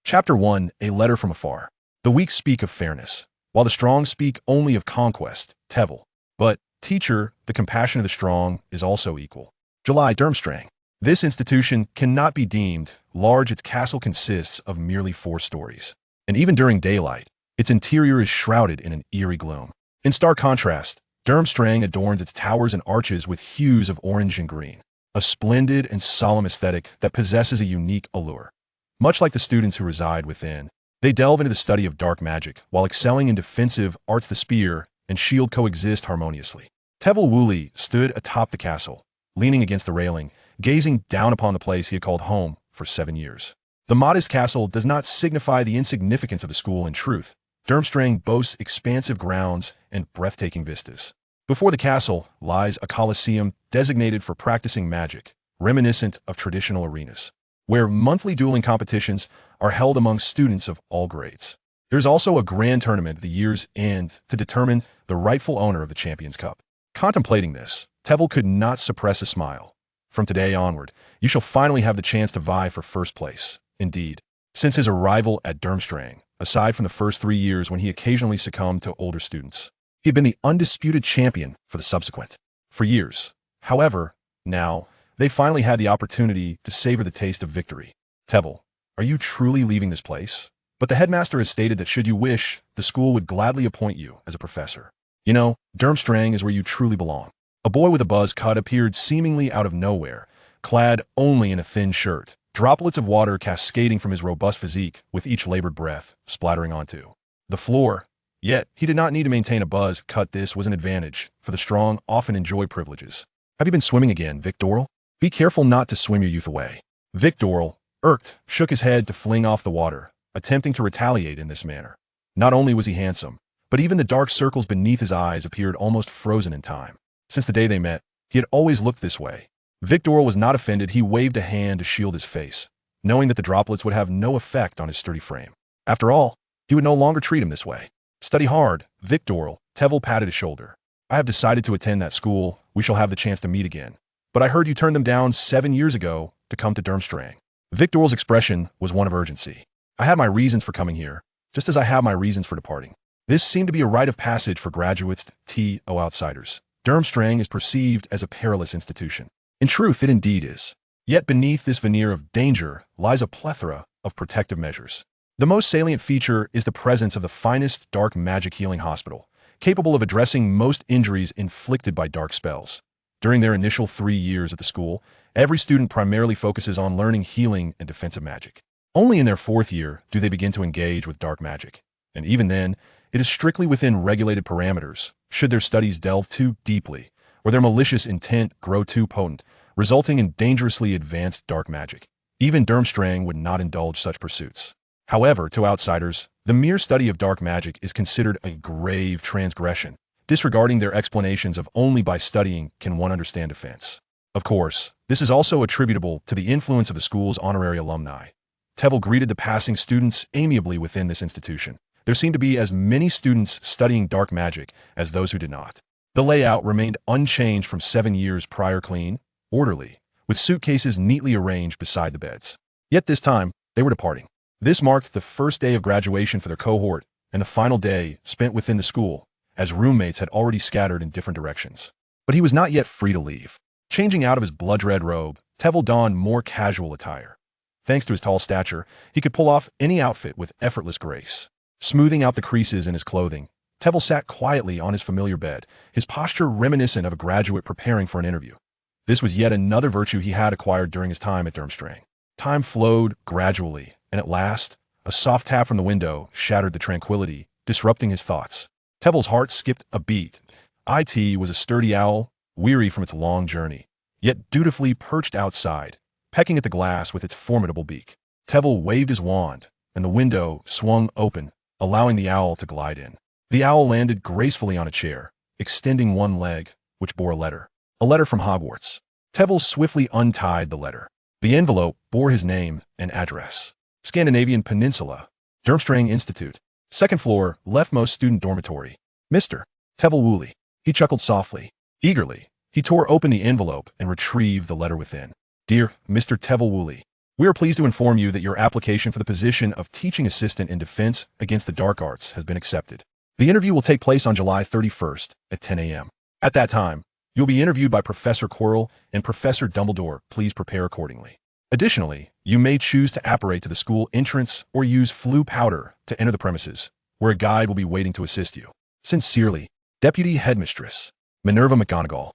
Chapter 1, A Letter from Afar. The weak speak of fairness, while the strong speak only of conquest, Tveir. But, teacher, the compassion of the strong is also equal. July, Durmstrang. This institution cannot be deemed large. Its castle consists of merely 4 stories. And even during daylight, its interior is shrouded in an eerie gloom. In stark contrast, Durmstrang adorns its towers and arches with hues of orange and green, a splendid and solemn aesthetic that possesses a unique allure. Much like the students who reside within, they delve into the study of dark magic while excelling in defensive arts. The spear and shield coexist harmoniously. Tveir Woolley stood atop the castle, leaning against the railing, gazing down upon the place he had called home for 7 years. The modest castle does not signify the insignificance of the school. In truth, Durmstrang boasts expansive grounds and breathtaking vistas. Before the castle lies a coliseum designated for practicing magic, reminiscent of traditional arenas, where monthly dueling competitions are held among students of all grades. There's also a grand tournament at the year's end to determine the rightful owner of the Champions Cup. Contemplating this, Tveir could not suppress a smile. From today onward, you shall finally have the chance to vie for first place. Indeed, since his arrival at Durmstrang, aside from the first 3 years when he occasionally succumbed to older students, he had been the undisputed champion for the subsequent 4 years. However, now, they finally had the opportunity to savor the taste of victory. Tveir, are you truly leaving this place? But the headmaster has stated that should you wish, the school would gladly appoint you as a professor. You know, Durmstrang is where you truly belong. A boy with a buzz cut appeared seemingly out of nowhere, clad only in a thin shirt, droplets of water cascading from his robust physique with each labored breath, splattering onto the floor. Yet, he did not need to maintain a buzz cut. This was an advantage, for the strong often enjoy privileges. Have you been swimming again, Victor? Be careful not to swim your youth away. Victor, irked, shook his head to fling off the water, attempting to retaliate in this manner. Not only was he handsome, but even the dark circles beneath his eyes appeared almost frozen in time. Since the day they met, he had always looked this way. Victor was not offended. He waved a hand to shield his face, knowing that the droplets would have no effect on his sturdy frame. After all, he would no longer treat him this way. Study hard, Victor. Tveir patted his shoulder. I have decided to attend that school. We shall have the chance to meet again. But I heard you turned them down 7 years ago to come to Durmstrang. Victor's expression was one of urgency. I had my reasons for coming here, just as I have my reasons for departing. This seemed to be a rite of passage for graduates, outsiders. Durmstrang is perceived as a perilous institution. In truth, it indeed is. Yet beneath this veneer of danger lies a plethora of protective measures. The most salient feature is the presence of the finest dark magic healing hospital, capable of addressing most injuries inflicted by dark spells. During their initial 3 years at the school, every student primarily focuses on learning healing and defensive magic. Only in their 4th year do they begin to engage with dark magic. And even then, it is strictly within regulated parameters, should their studies delve too deeply, or their malicious intent grow too potent, resulting in dangerously advanced dark magic. Even Durmstrang would not indulge such pursuits. However, to outsiders, the mere study of dark magic is considered a grave transgression. Disregarding their explanations of only by studying can one understand offense. Of course, this is also attributable to the influence of the school's honorary alumni. Tveir greeted the passing students amiably within this institution. There seemed to be as many students studying dark magic as those who did not. The layout remained unchanged from 7 years prior, clean, orderly, with suitcases neatly arranged beside the beds. Yet this time, they were departing. This marked the first day of graduation for their cohort and the final day spent within the school, as roommates had already scattered in different directions. But he was not yet free to leave. Changing out of his blood-red robe, Tveir donned more casual attire. Thanks to his tall stature, he could pull off any outfit with effortless grace. Smoothing out the creases in his clothing, Tveir sat quietly on his familiar bed, his posture reminiscent of a graduate preparing for an interview. This was yet another virtue he had acquired during his time at Durmstrang. Time flowed gradually, and at last, a soft tap from the window shattered the tranquility, disrupting his thoughts. Tveir's heart skipped a beat. It was a sturdy owl, weary from its long journey, yet dutifully perched outside, pecking at the glass with its formidable beak. Tveir waved his wand, and the window swung open, allowing the owl to glide in. The owl landed gracefully on a chair, extending one leg, which bore a letter. A letter from Hogwarts. Tveir swiftly untied the letter. The envelope bore his name and address. Scandinavian Peninsula, Durmstrang Institute, 2nd floor, leftmost student dormitory. Mr. Tveir Woolley. He chuckled softly. Eagerly, he tore open the envelope and retrieved the letter within. Dear Mr. Tveir Woolley, We are pleased to inform you that your application for the position of teaching assistant in Defense Against the Dark Arts has been accepted. The interview will take place on July 31st at 10 a.m. At that time, you'll be interviewed by Professor Quirrell and Professor Dumbledore. Please prepare accordingly. Additionally, you may choose to apparate to the school entrance or use flue powder to enter the premises, where a guide will be waiting to assist you. Sincerely, Deputy Headmistress Minerva McGonagall.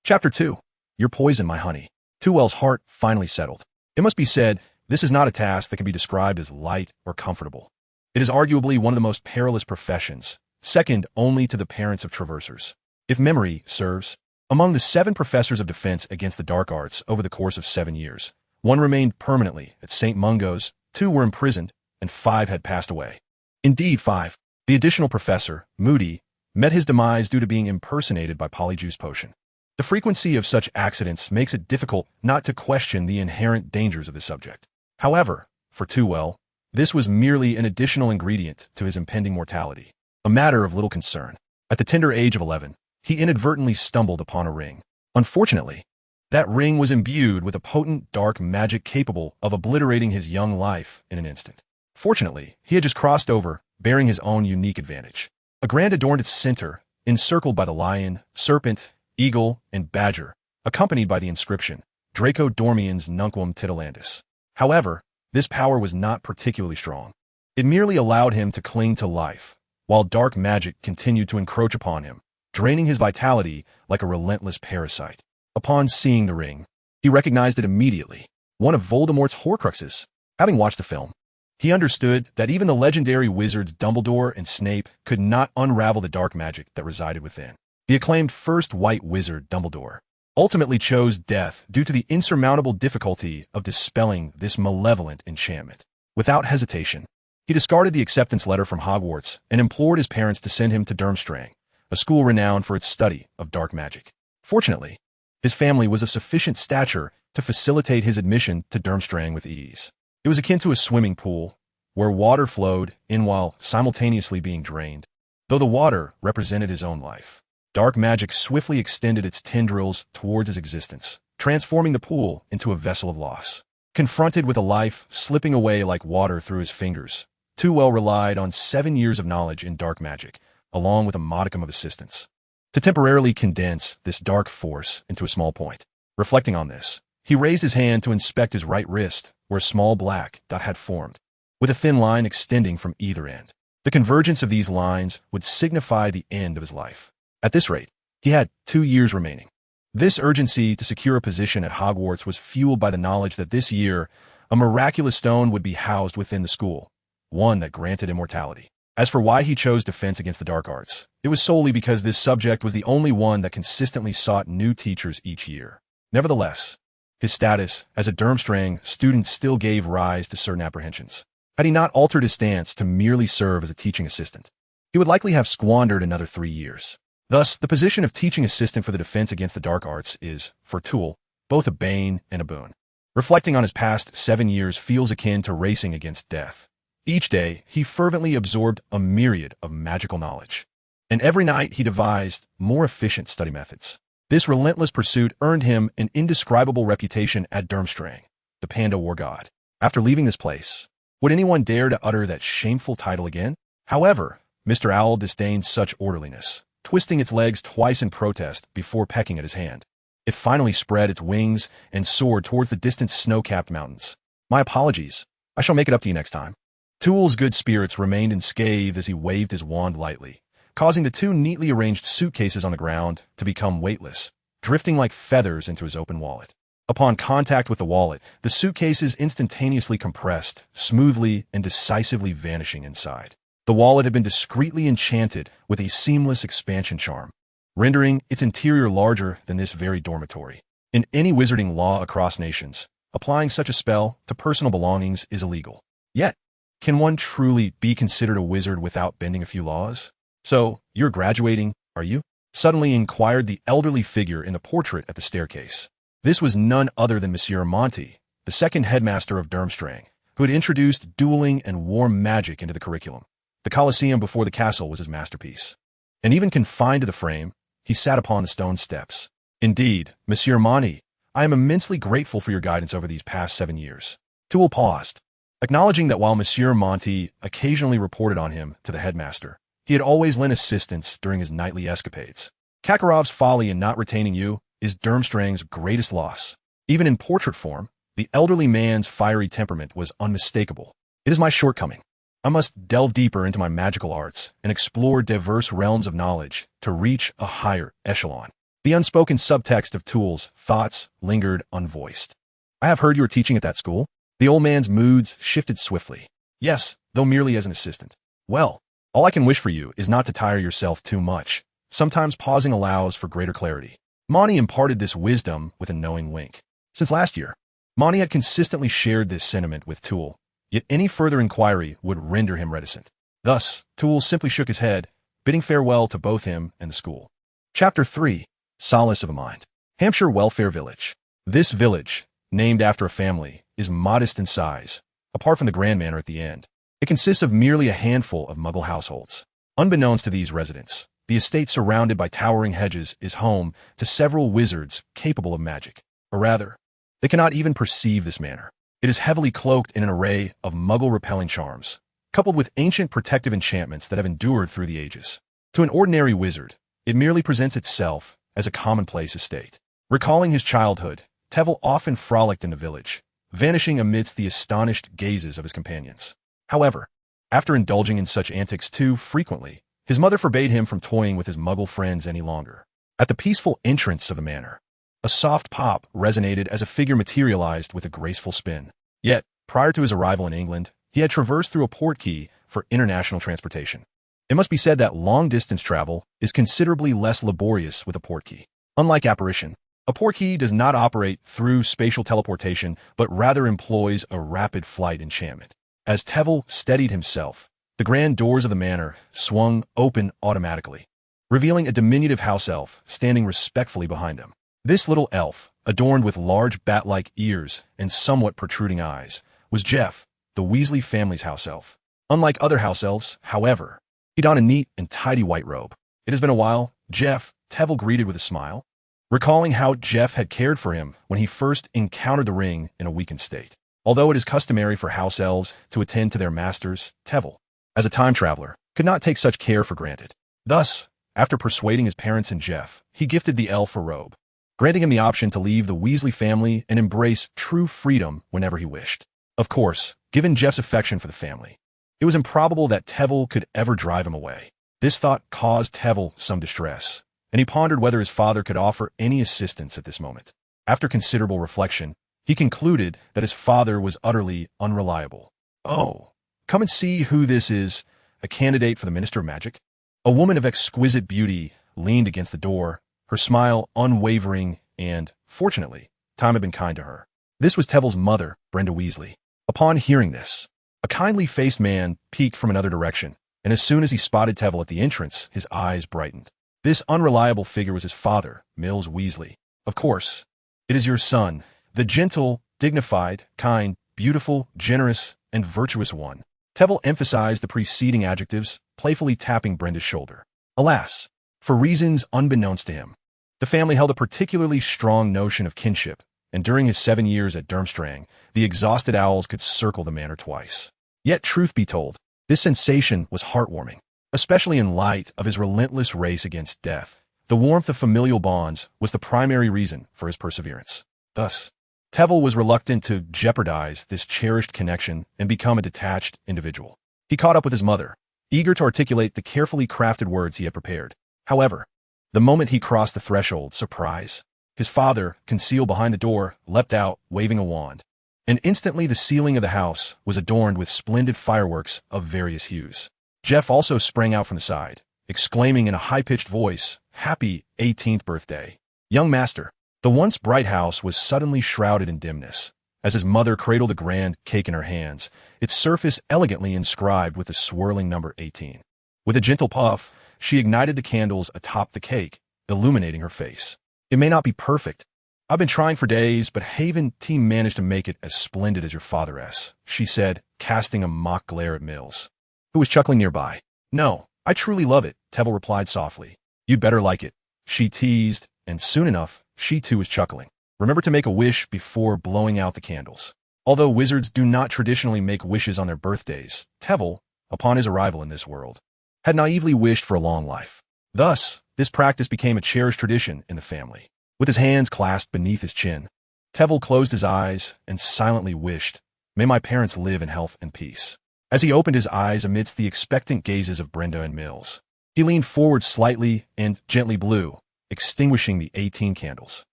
Chapter 2. Your Poison, My Honey. Tewell's heart finally settled. It must be said, this is not a task that can be described as light or comfortable. It is arguably one of the most perilous professions, second only to the parents of traversers. If memory serves, among the 7 professors of defense against the dark arts over the course of 7 years, 1 remained permanently at St. Mungo's, 2 were imprisoned, and 5 had passed away. Indeed, 5. The additional professor, Moody, met his demise due to being impersonated by Polyjuice Potion. The frequency of such accidents makes it difficult not to question the inherent dangers of the subject. However, for Tewell, this was merely an additional ingredient to his impending mortality, a matter of little concern. At the tender age of 11, he inadvertently stumbled upon a ring. Unfortunately, that ring was imbued with a potent dark magic capable of obliterating his young life in an instant. Fortunately, he had just crossed over, bearing his own unique advantage. A grand adorned its center, encircled by the lion, serpent, eagle, and badger, accompanied by the inscription, Draco Dormiens Nunquam Titilandus. However, this power was not particularly strong. It merely allowed him to cling to life, while dark magic continued to encroach upon him, draining his vitality like a relentless parasite. Upon seeing the ring, he recognized it immediately, one of Voldemort's Horcruxes. Having watched the film, he understood that even the legendary wizards Dumbledore and Snape could not unravel the dark magic that resided within. The acclaimed first white wizard Dumbledore ultimately chose death due to the insurmountable difficulty of dispelling this malevolent enchantment. Without hesitation, he discarded the acceptance letter from Hogwarts and implored his parents to send him to Durmstrang, a school renowned for its study of dark magic. Fortunately, his family was of sufficient stature to facilitate his admission to Durmstrang with ease. It was akin to a swimming pool, where water flowed in while simultaneously being drained. Though the water represented his own life, dark magic swiftly extended its tendrils towards his existence, transforming the pool into a vessel of loss. Confronted with a life slipping away like water through his fingers, Tewell relied on 7 years of knowledge in dark magic, along with a modicum of assistance, to temporarily condense this dark force into a small point. Reflecting on this, he raised his hand to inspect his right wrist, where a small black dot had formed, with a thin line extending from either end. The convergence of these lines would signify the end of his life. At this rate, he had 2 years remaining. This urgency to secure a position at Hogwarts was fueled by the knowledge that this year, a miraculous stone would be housed within the school, one that granted immortality. As for why he chose Defense Against the Dark Arts, it was solely because this subject was the only one that consistently sought new teachers each year. Nevertheless, his status as a Durmstrang student still gave rise to certain apprehensions. Had he not altered his stance to merely serve as a teaching assistant, he would likely have squandered another 3 years. Thus, the position of teaching assistant for the Defense Against the Dark Arts is, for Tewell, both a bane and a boon. Reflecting on his past 7 years feels akin to racing against death. Each day, he fervently absorbed a myriad of magical knowledge, and every night he devised more efficient study methods. This relentless pursuit earned him an indescribable reputation at Durmstrang, the Panda War God. After leaving this place, would anyone dare to utter that shameful title again? However, Mr. Owl disdained such orderliness, twisting its legs twice in protest before pecking at his hand. It finally spread its wings and soared towards the distant snow-capped mountains. My apologies. I shall make it up to you next time. Tewell's good spirits remained unscathed as he waved his wand lightly, causing the 2 neatly arranged suitcases on the ground to become weightless, drifting like feathers into his open wallet. Upon contact with the wallet, the suitcases instantaneously compressed, smoothly and decisively vanishing inside. The wallet had been discreetly enchanted with a seamless expansion charm, rendering its interior larger than this very dormitory. In any wizarding law across nations, applying such a spell to personal belongings is illegal. Yet, can one truly be considered a wizard without bending a few laws? So, you're graduating, are you? Suddenly inquired the elderly figure in the portrait at the staircase. This was none other than Monsieur Monty, the second headmaster of Durmstrang, who had introduced dueling and warm magic into the curriculum. The Colosseum before the castle was his masterpiece. And even confined to the frame, he sat upon the stone steps. Indeed, Monsieur Monty, I am immensely grateful for your guidance over these past 7 years. Tool paused, acknowledging that while Monsieur Monty occasionally reported on him to the headmaster, he had always lent assistance during his nightly escapades. Kakarov's folly in not retaining you is Durmstrang's greatest loss. Even in portrait form, the elderly man's fiery temperament was unmistakable. It is my shortcoming. I must delve deeper into my magical arts and explore diverse realms of knowledge to reach a higher echelon. The unspoken subtext of Tool's thoughts lingered unvoiced. I have heard you were teaching at that school. The old man's moods shifted swiftly. Yes, though merely as an assistant. Well, all I can wish for you is not to tire yourself too much. Sometimes pausing allows for greater clarity. Monty imparted this wisdom with a knowing wink. Since last year, Monty had consistently shared this sentiment with Tool, yet any further inquiry would render him reticent. Thus, Tool simply shook his head, bidding farewell to both him and the school. Chapter 3. Solace of a Mind. Hampshire Welfare Village. This village, named after a family, is modest in size, apart from the Grand Manor at the end. It consists of merely a handful of Muggle households. Unbeknownst to these residents, the estate surrounded by towering hedges is home to several wizards capable of magic. Or rather, they cannot even perceive this manor. It is heavily cloaked in an array of Muggle-repelling charms, coupled with ancient protective enchantments that have endured through the ages. To an ordinary wizard, it merely presents itself as a commonplace estate. Recalling his childhood, Tveir often frolicked in the village, vanishing amidst the astonished gazes of his companions. However, after indulging in such antics too frequently, his mother forbade him from toying with his Muggle friends any longer. At the peaceful entrance of the manor, a soft pop resonated as a figure materialized with a graceful spin. Yet, prior to his arrival in England, he had traversed through a portkey for international transportation. It must be said that long-distance travel is considerably less laborious with a portkey. Unlike apparition, a portkey does not operate through spatial teleportation, but rather employs a rapid flight enchantment. As Tveir steadied himself, the grand doors of the manor swung open automatically, revealing a diminutive house elf standing respectfully behind him. This little elf, adorned with large bat-like ears and somewhat protruding eyes, was Jeff, the Weasley family's house elf. Unlike other house elves, however, he donned a neat and tidy white robe. It has been a while, Jeff, Tveir greeted with a smile, recalling how Jeff had cared for him when he first encountered the ring in a weakened state. Although it is customary for house elves to attend to their masters, Tveir, as a time traveler, could not take such care for granted. Thus, after persuading his parents and Jeff, he gifted the elf a robe, granting him the option to leave the Weasley family and embrace true freedom whenever he wished. Of course, given Jeff's affection for the family, it was improbable that Tveir could ever drive him away. This thought caused Tveir some distress, and he pondered whether his father could offer any assistance at this moment. After considerable reflection, he concluded that his father was utterly unreliable. "Oh, come and see who this is, a candidate for the Minister of Magic." A woman of exquisite beauty leaned against the door, her smile unwavering, and, fortunately, time had been kind to her. This was Tveir's mother, Brenda Weasley. Upon hearing this, a kindly-faced man peeked from another direction, and as soon as he spotted Tveir at the entrance, his eyes brightened. This unreliable figure was his father, Mills Weasley. "Of course, it is your son, the gentle, dignified, kind, beautiful, generous, and virtuous one." Tveir emphasized the preceding adjectives, playfully tapping Brenda's shoulder. Alas, for reasons unbeknownst to him, the family held a particularly strong notion of kinship, and during his 7 years at Durmstrang, the exhausted owls could circle the manor twice. Yet, truth be told, this sensation was heartwarming, especially in light of his relentless race against death. The warmth of familial bonds was the primary reason for his perseverance. Thus, Tveir was reluctant to jeopardize this cherished connection and become a detached individual. He caught up with his mother, eager to articulate the carefully crafted words he had prepared. However, the moment he crossed the threshold, surprise, his father, concealed behind the door, leapt out, waving a wand. And instantly the ceiling of the house was adorned with splendid fireworks of various hues. Jeff also sprang out from the side, exclaiming in a high-pitched voice, "Happy 18th birthday, young master." The once bright house was suddenly shrouded in dimness, as his mother cradled a grand cake in her hands, its surface elegantly inscribed with the swirling number 18. With a gentle puff, she ignited the candles atop the cake, illuminating her face. "It may not be perfect. I've been trying for days, but Haven team managed to make it as splendid as your father's," she said, casting a mock glare at Mills, who was chuckling nearby. "No, I truly love it," Tveir replied softly. "You'd better like it," she teased, and soon enough, she too was chuckling. Remember to make a wish before blowing out the candles. Although wizards do not traditionally make wishes on their birthdays, Tveir, upon his arrival in this world, had naively wished for a long life. Thus, this practice became a cherished tradition in the family. With his hands clasped beneath his chin, Tveir closed his eyes and silently wished, "May my parents live in health and peace." As he opened his eyes amidst the expectant gazes of Brenda and Mills, he leaned forward slightly and gently blew, extinguishing the 18 candles.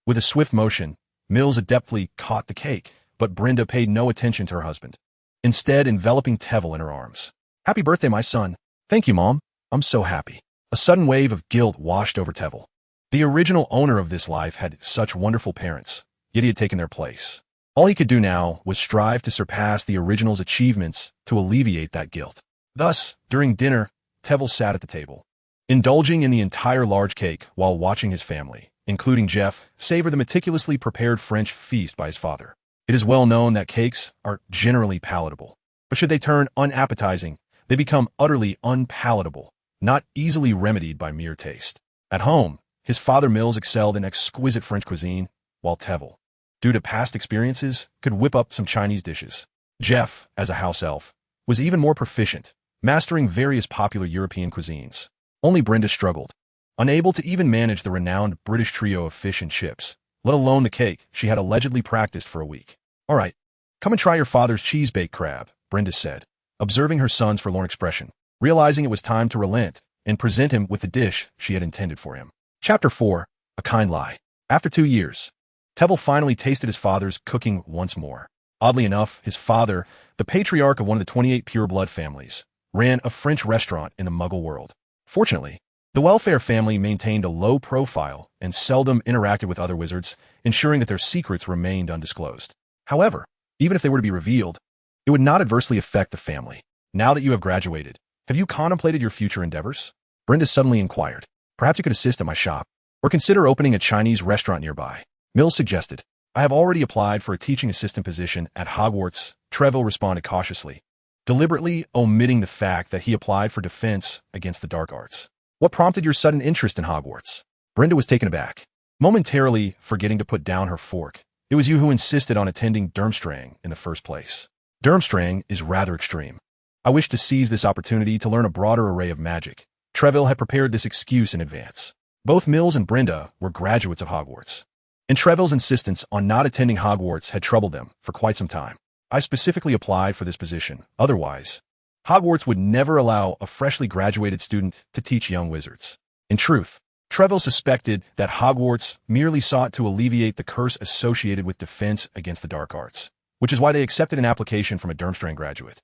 With a swift motion, Mills adeptly caught the cake, but Brenda paid no attention to her husband, instead enveloping Tveir in her arms. "Happy birthday, my son." "Thank you, Mom. I'm so happy." A sudden wave of guilt washed over Tveir. The original owner of this life had such wonderful parents, yet he had taken their place. All he could do now was strive to surpass the original's achievements to alleviate that guilt. Thus, during dinner, Tveir sat at the table, indulging in the entire large cake while watching his family, including Jeff, savor the meticulously prepared French feast by his father. It is well known that cakes are generally palatable, but should they turn unappetizing, they become utterly unpalatable, not easily remedied by mere taste. At home, his father Mills excelled in exquisite French cuisine, while Tveir, due to past experiences, could whip up some Chinese dishes. Jeff, as a house elf, was even more proficient, mastering various popular European cuisines. Only Brenda struggled, unable to even manage the renowned British trio of fish and chips, let alone the cake she had allegedly practiced for a week. "All right, come and try your father's cheese-baked crab," Brenda said, observing her son's forlorn expression, realizing it was time to relent and present him with the dish she had intended for him. Chapter 4, A Kind Lie. After 2 years, Tveir finally tasted his father's cooking once more. Oddly enough, his father, the patriarch of one of the 28 pure-blood families, ran a French restaurant in the Muggle world. Fortunately, the welfare family maintained a low profile and seldom interacted with other wizards, ensuring that their secrets remained undisclosed. However, even if they were to be revealed, it would not adversely affect the family. "Now that you have graduated, have you contemplated your future endeavors?" Brenda suddenly inquired. "Perhaps you could assist at my shop, or consider opening a Chinese restaurant nearby," Mills suggested. "I have already applied for a teaching assistant position at Hogwarts," Tveir responded cautiously, deliberately omitting the fact that he applied for defense against the dark arts. "What prompted your sudden interest in Hogwarts?" Brenda was taken aback, momentarily forgetting to put down her fork. "It was you who insisted on attending Durmstrang in the first place." "Durmstrang is rather extreme. I wish to seize this opportunity to learn a broader array of magic." Tveir had prepared this excuse in advance. Both Mills and Brenda were graduates of Hogwarts, and Trevil's insistence on not attending Hogwarts had troubled them for quite some time. "I specifically applied for this position. Otherwise, Hogwarts would never allow a freshly graduated student to teach young wizards." In truth, Tveir suspected that Hogwarts merely sought to alleviate the curse associated with defense against the dark arts, which is why they accepted an application from a Durmstrang graduate.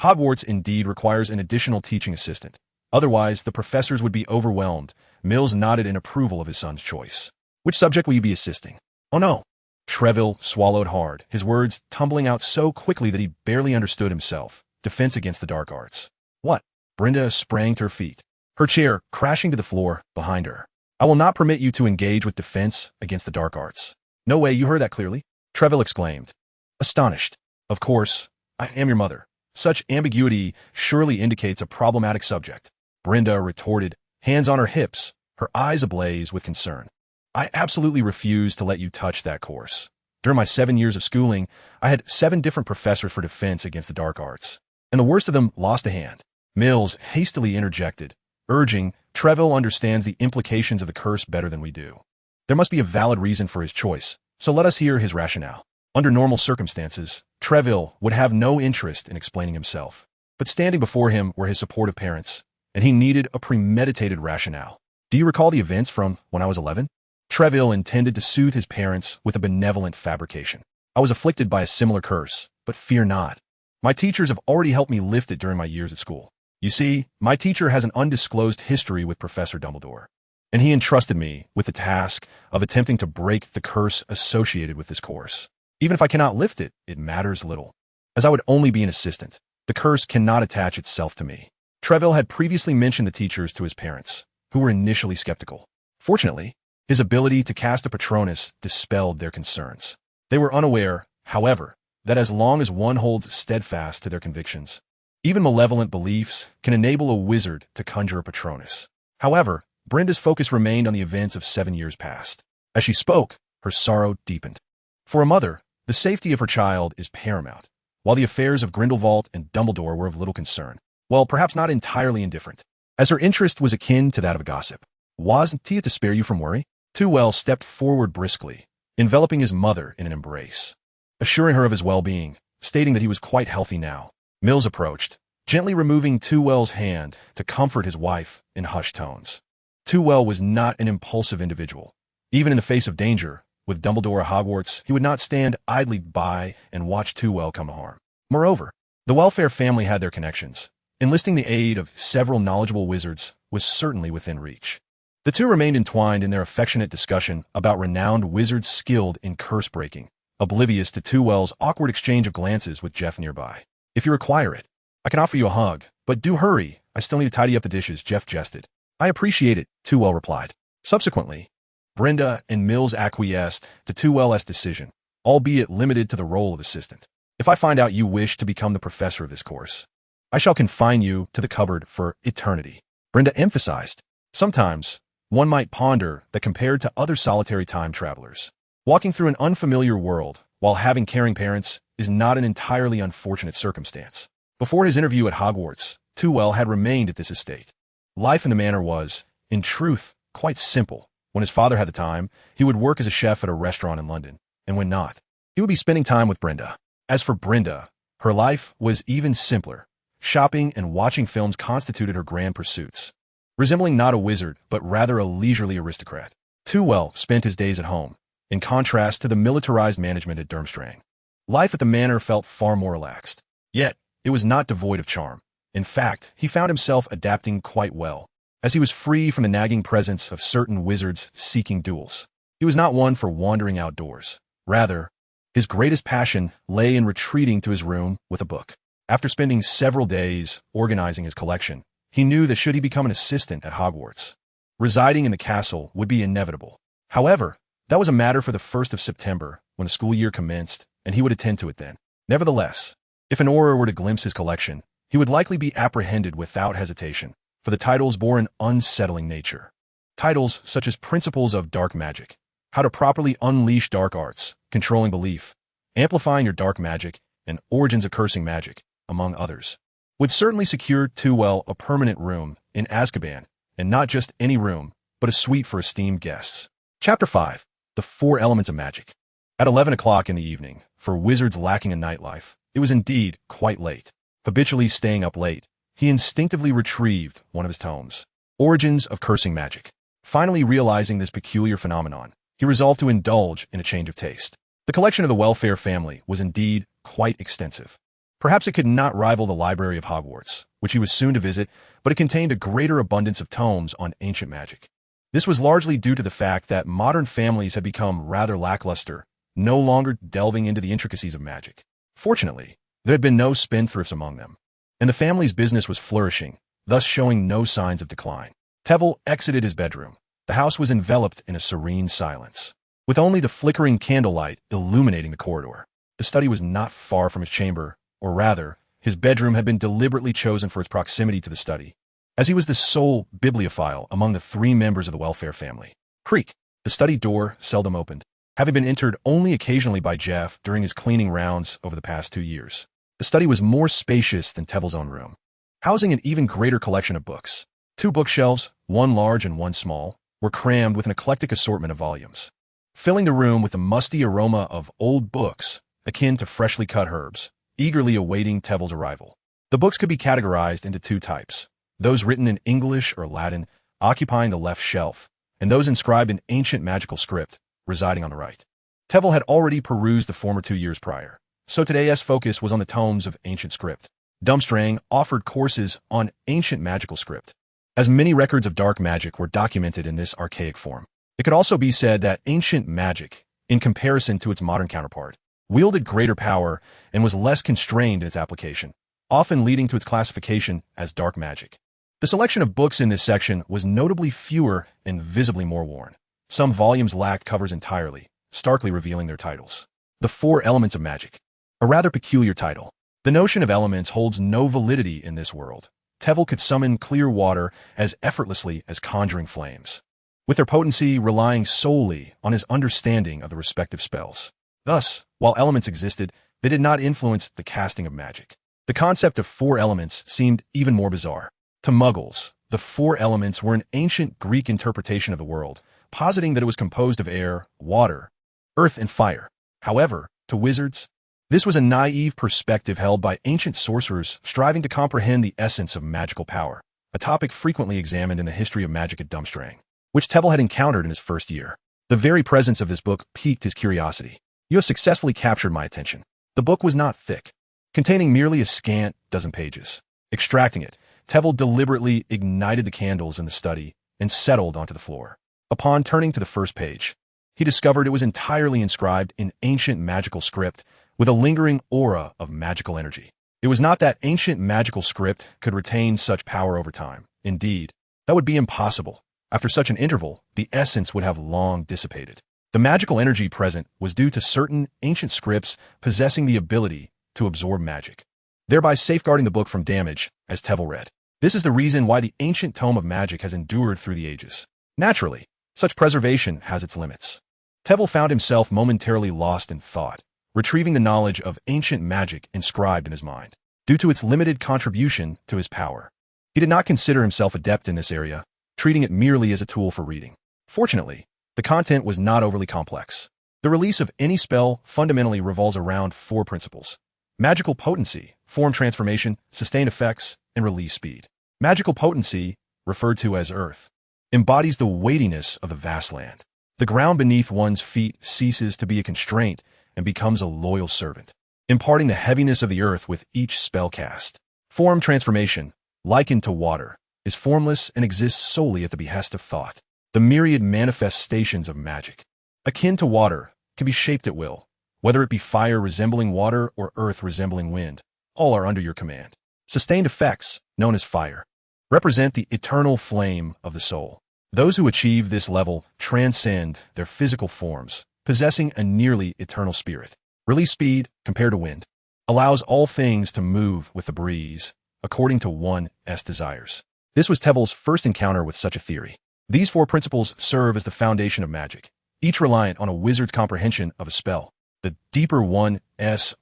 Hogwarts indeed requires an additional teaching assistant. Otherwise, the professors would be overwhelmed. Mills nodded in approval of his son's choice. "Which subject will you be assisting?" "Oh no." Tveir swallowed hard, his words tumbling out so quickly that he barely understood himself. "Defense against the dark arts." "What?" Brenda sprang to her feet, her chair crashing to the floor behind her. "I will not permit you to engage with defense against the dark arts." "No way, you heard that clearly?" Tveir exclaimed, astonished. "Of course, I am your mother. Such ambiguity surely indicates a problematic subject." Brenda retorted, hands on her hips, her eyes ablaze with concern. "I absolutely refuse to let you touch that course. During my 7 years of schooling, I had 7 different professors for defense against the dark arts, and the worst of them lost a hand." Mills hastily interjected, urging, "Tveir understands the implications of the curse better than we do. There must be a valid reason for his choice, so let us hear his rationale." Under normal circumstances, Tveir would have no interest in explaining himself, but standing before him were his supportive parents, and he needed a premeditated rationale. "Do you recall the events from when I was 11? Tveir intended to soothe his parents with a benevolent fabrication. "I was afflicted by a similar curse, but fear not. My teachers have already helped me lift it during my years at school. You see, my teacher has an undisclosed history with Professor Dumbledore, and he entrusted me with the task of attempting to break the curse associated with this course. Even if I cannot lift it, it matters little, as I would only be an assistant. The curse cannot attach itself to me." Tveir had previously mentioned the teachers to his parents, who were initially skeptical. Fortunately, his ability to cast a Patronus dispelled their concerns. They were unaware, however, that as long as one holds steadfast to their convictions, even malevolent beliefs can enable a wizard to conjure a Patronus. However, Brenda's focus remained on the events of 7 years past. As she spoke, her sorrow deepened. For a mother, the safety of her child is paramount, while the affairs of Grindelwald and Dumbledore were of little concern. Well, perhaps not entirely indifferent, as her interest was akin to that of a gossip. Wasn't Tia to spare you from worry? Tveir stepped forward briskly, enveloping his mother in an embrace, assuring her of his well-being, stating that he was quite healthy now. Mills approached, gently removing Tveir's hand to comfort his wife in hushed tones. Tveir was not an impulsive individual. Even in the face of danger, with Dumbledore at Hogwarts, he would not stand idly by and watch Tveir come to harm. Moreover, the welfare family had their connections. Enlisting the aid of several knowledgeable wizards was certainly within reach. The two remained entwined in their affectionate discussion about renowned wizards skilled in curse-breaking, oblivious to Tveir's awkward exchange of glances with Jeff nearby. If you require it, I can offer you a hug, but do hurry. I still need to tidy up the dishes, Jeff jested. I appreciate it, Tveir replied. Subsequently, Brenda and Mills acquiesced to Tveir's decision, albeit limited to the role of assistant. If I find out you wish to become the professor of this course, I shall confine you to the cupboard for eternity, Brenda emphasized. Sometimes, one might ponder that compared to other solitary time travelers, walking through an unfamiliar world while having caring parents is not an entirely unfortunate circumstance. Before his interview at Hogwarts, Tveir had remained at this estate. Life in the manor was, in truth, quite simple. When his father had the time, he would work as a chef at a restaurant in London, and when not, he would be spending time with Brenda. As for Brenda, her life was even simpler. Shopping and watching films constituted her grand pursuits. Resembling not a wizard, but rather a leisurely aristocrat, Tveir spent his days at home, in contrast to the militarized management at Durmstrang. Life at the manor felt far more relaxed. Yet, it was not devoid of charm. In fact, he found himself adapting quite well, as he was free from the nagging presence of certain wizards seeking duels. He was not one for wandering outdoors. Rather, his greatest passion lay in retreating to his room with a book. After spending several days organizing his collection, he knew that should he become an assistant at Hogwarts, residing in the castle would be inevitable. However, that was a matter for the 1st of September, when the school year commenced, and he would attend to it then. Nevertheless, if an Auror were to glimpse his collection, he would likely be apprehended without hesitation, for the titles bore an unsettling nature. Titles such as Principles of Dark Magic, How to Properly Unleash Dark Arts, Controlling Belief, Amplifying Your Dark Magic, and Origins of Cursing Magic, among others, would certainly secure Tveir a permanent room in Azkaban, and not just any room, but a suite for esteemed guests. Chapter 5. The 4 Elements of Magic. At 11 o'clock in the evening, for wizards lacking a nightlife, it was indeed quite late. Habitually staying up late, he instinctively retrieved one of his tomes, Origins of Cursing Magic. Finally realizing this peculiar phenomenon, he resolved to indulge in a change of taste. The collection of the welfare family was indeed quite extensive. Perhaps it could not rival the library of Hogwarts, which he was soon to visit, but it contained a greater abundance of tomes on ancient magic. This was largely due to the fact that modern families had become rather lackluster, no longer delving into the intricacies of magic. Fortunately, there had been no spendthrifts among them, and the family's business was flourishing, thus showing no signs of decline. Tveir exited his bedroom. The house was enveloped in a serene silence, with only the flickering candlelight illuminating the corridor. The study was not far from his chamber, or rather, his bedroom had been deliberately chosen for its proximity to the study, as he was the sole bibliophile among the 3 members of the welfare family. Creak. The study door seldom opened, having been entered only occasionally by Jeff during his cleaning rounds over the past 2 years. The study was more spacious than Tveir's own room, housing an even greater collection of books. 2 bookshelves, one large and one small, were crammed with an eclectic assortment of volumes, filling the room with the musty aroma of old books akin to freshly cut herbs, eagerly awaiting Tveir's arrival. The books could be categorized into 2 types, those written in English or Latin, occupying the left shelf, and those inscribed in ancient magical script, residing on the right. Tveir had already perused the former 2 years prior, so today's focus was on the tomes of ancient script. Durmstrang offered courses on ancient magical script, as many records of dark magic were documented in this archaic form. It could also be said that ancient magic, in comparison to its modern counterpart, wielded greater power and was less constrained in its application, often leading to its classification as dark magic. The selection of books in this section was notably fewer and visibly more worn. Some volumes lacked covers entirely, starkly revealing their titles. The 4 Elements of Magic. A rather peculiar title. The notion of elements holds no validity in this world. Tveir could summon clear water as effortlessly as conjuring flames. with their potency relying solely on his understanding of the respective spells. Thus, while elements existed, they did not influence the casting of magic. The concept of 4 elements seemed even more bizarre. To Muggles, the 4 elements were an ancient Greek interpretation of the world, positing that it was composed of air, water, earth, and fire. However, to wizards, this was a naive perspective held by ancient sorcerers striving to comprehend the essence of magical power, a topic frequently examined in the history of magic at Durmstrang, which Tveir had encountered in his first year. The very presence of this book piqued his curiosity. You have successfully captured my attention. The book was not thick, containing merely a scant dozen pages. Extracting it, Tveir deliberately ignited the candles in the study and settled onto the floor. Upon turning to the first page, he discovered it was entirely inscribed in ancient magical script with a lingering aura of magical energy. It was not that ancient magical script could retain such power over time. Indeed, that would be impossible. After such an interval, the essence would have long dissipated. The magical energy present was due to certain ancient scripts possessing the ability to absorb magic, thereby safeguarding the book from damage, as Tveir read. This is the reason why the ancient tome of magic has endured through the ages. Naturally, such preservation has its limits. Tveir found himself momentarily lost in thought, retrieving the knowledge of ancient magic inscribed in his mind. Due to its limited contribution to his power, he did not consider himself adept in this area, treating it merely as a tool for reading. Fortunately, the content was not overly complex. The release of any spell fundamentally revolves around 4 principles: magical potency, form transformation, sustained effects, and release speed. Magical potency, referred to as earth, embodies the weightiness of the vast land. The ground beneath one's feet ceases to be a constraint and becomes a loyal servant, imparting the heaviness of the earth with each spell cast. Form transformation, likened to water, is formless and exists solely at the behest of thought. The myriad manifestations of magic, akin to water, can be shaped at will, whether it be fire resembling water or earth resembling wind. All are under your command. Sustained effects, known as fire, represent the eternal flame of the soul. Those who achieve this level transcend their physical forms, possessing a nearly eternal spirit. Release speed, compared to wind, allows all things to move with the breeze, according to one's desires. This was Tveir's first encounter with such a theory. These 4 principles serve as the foundation of magic, each reliant on a wizard's comprehension of a spell. The deeper one's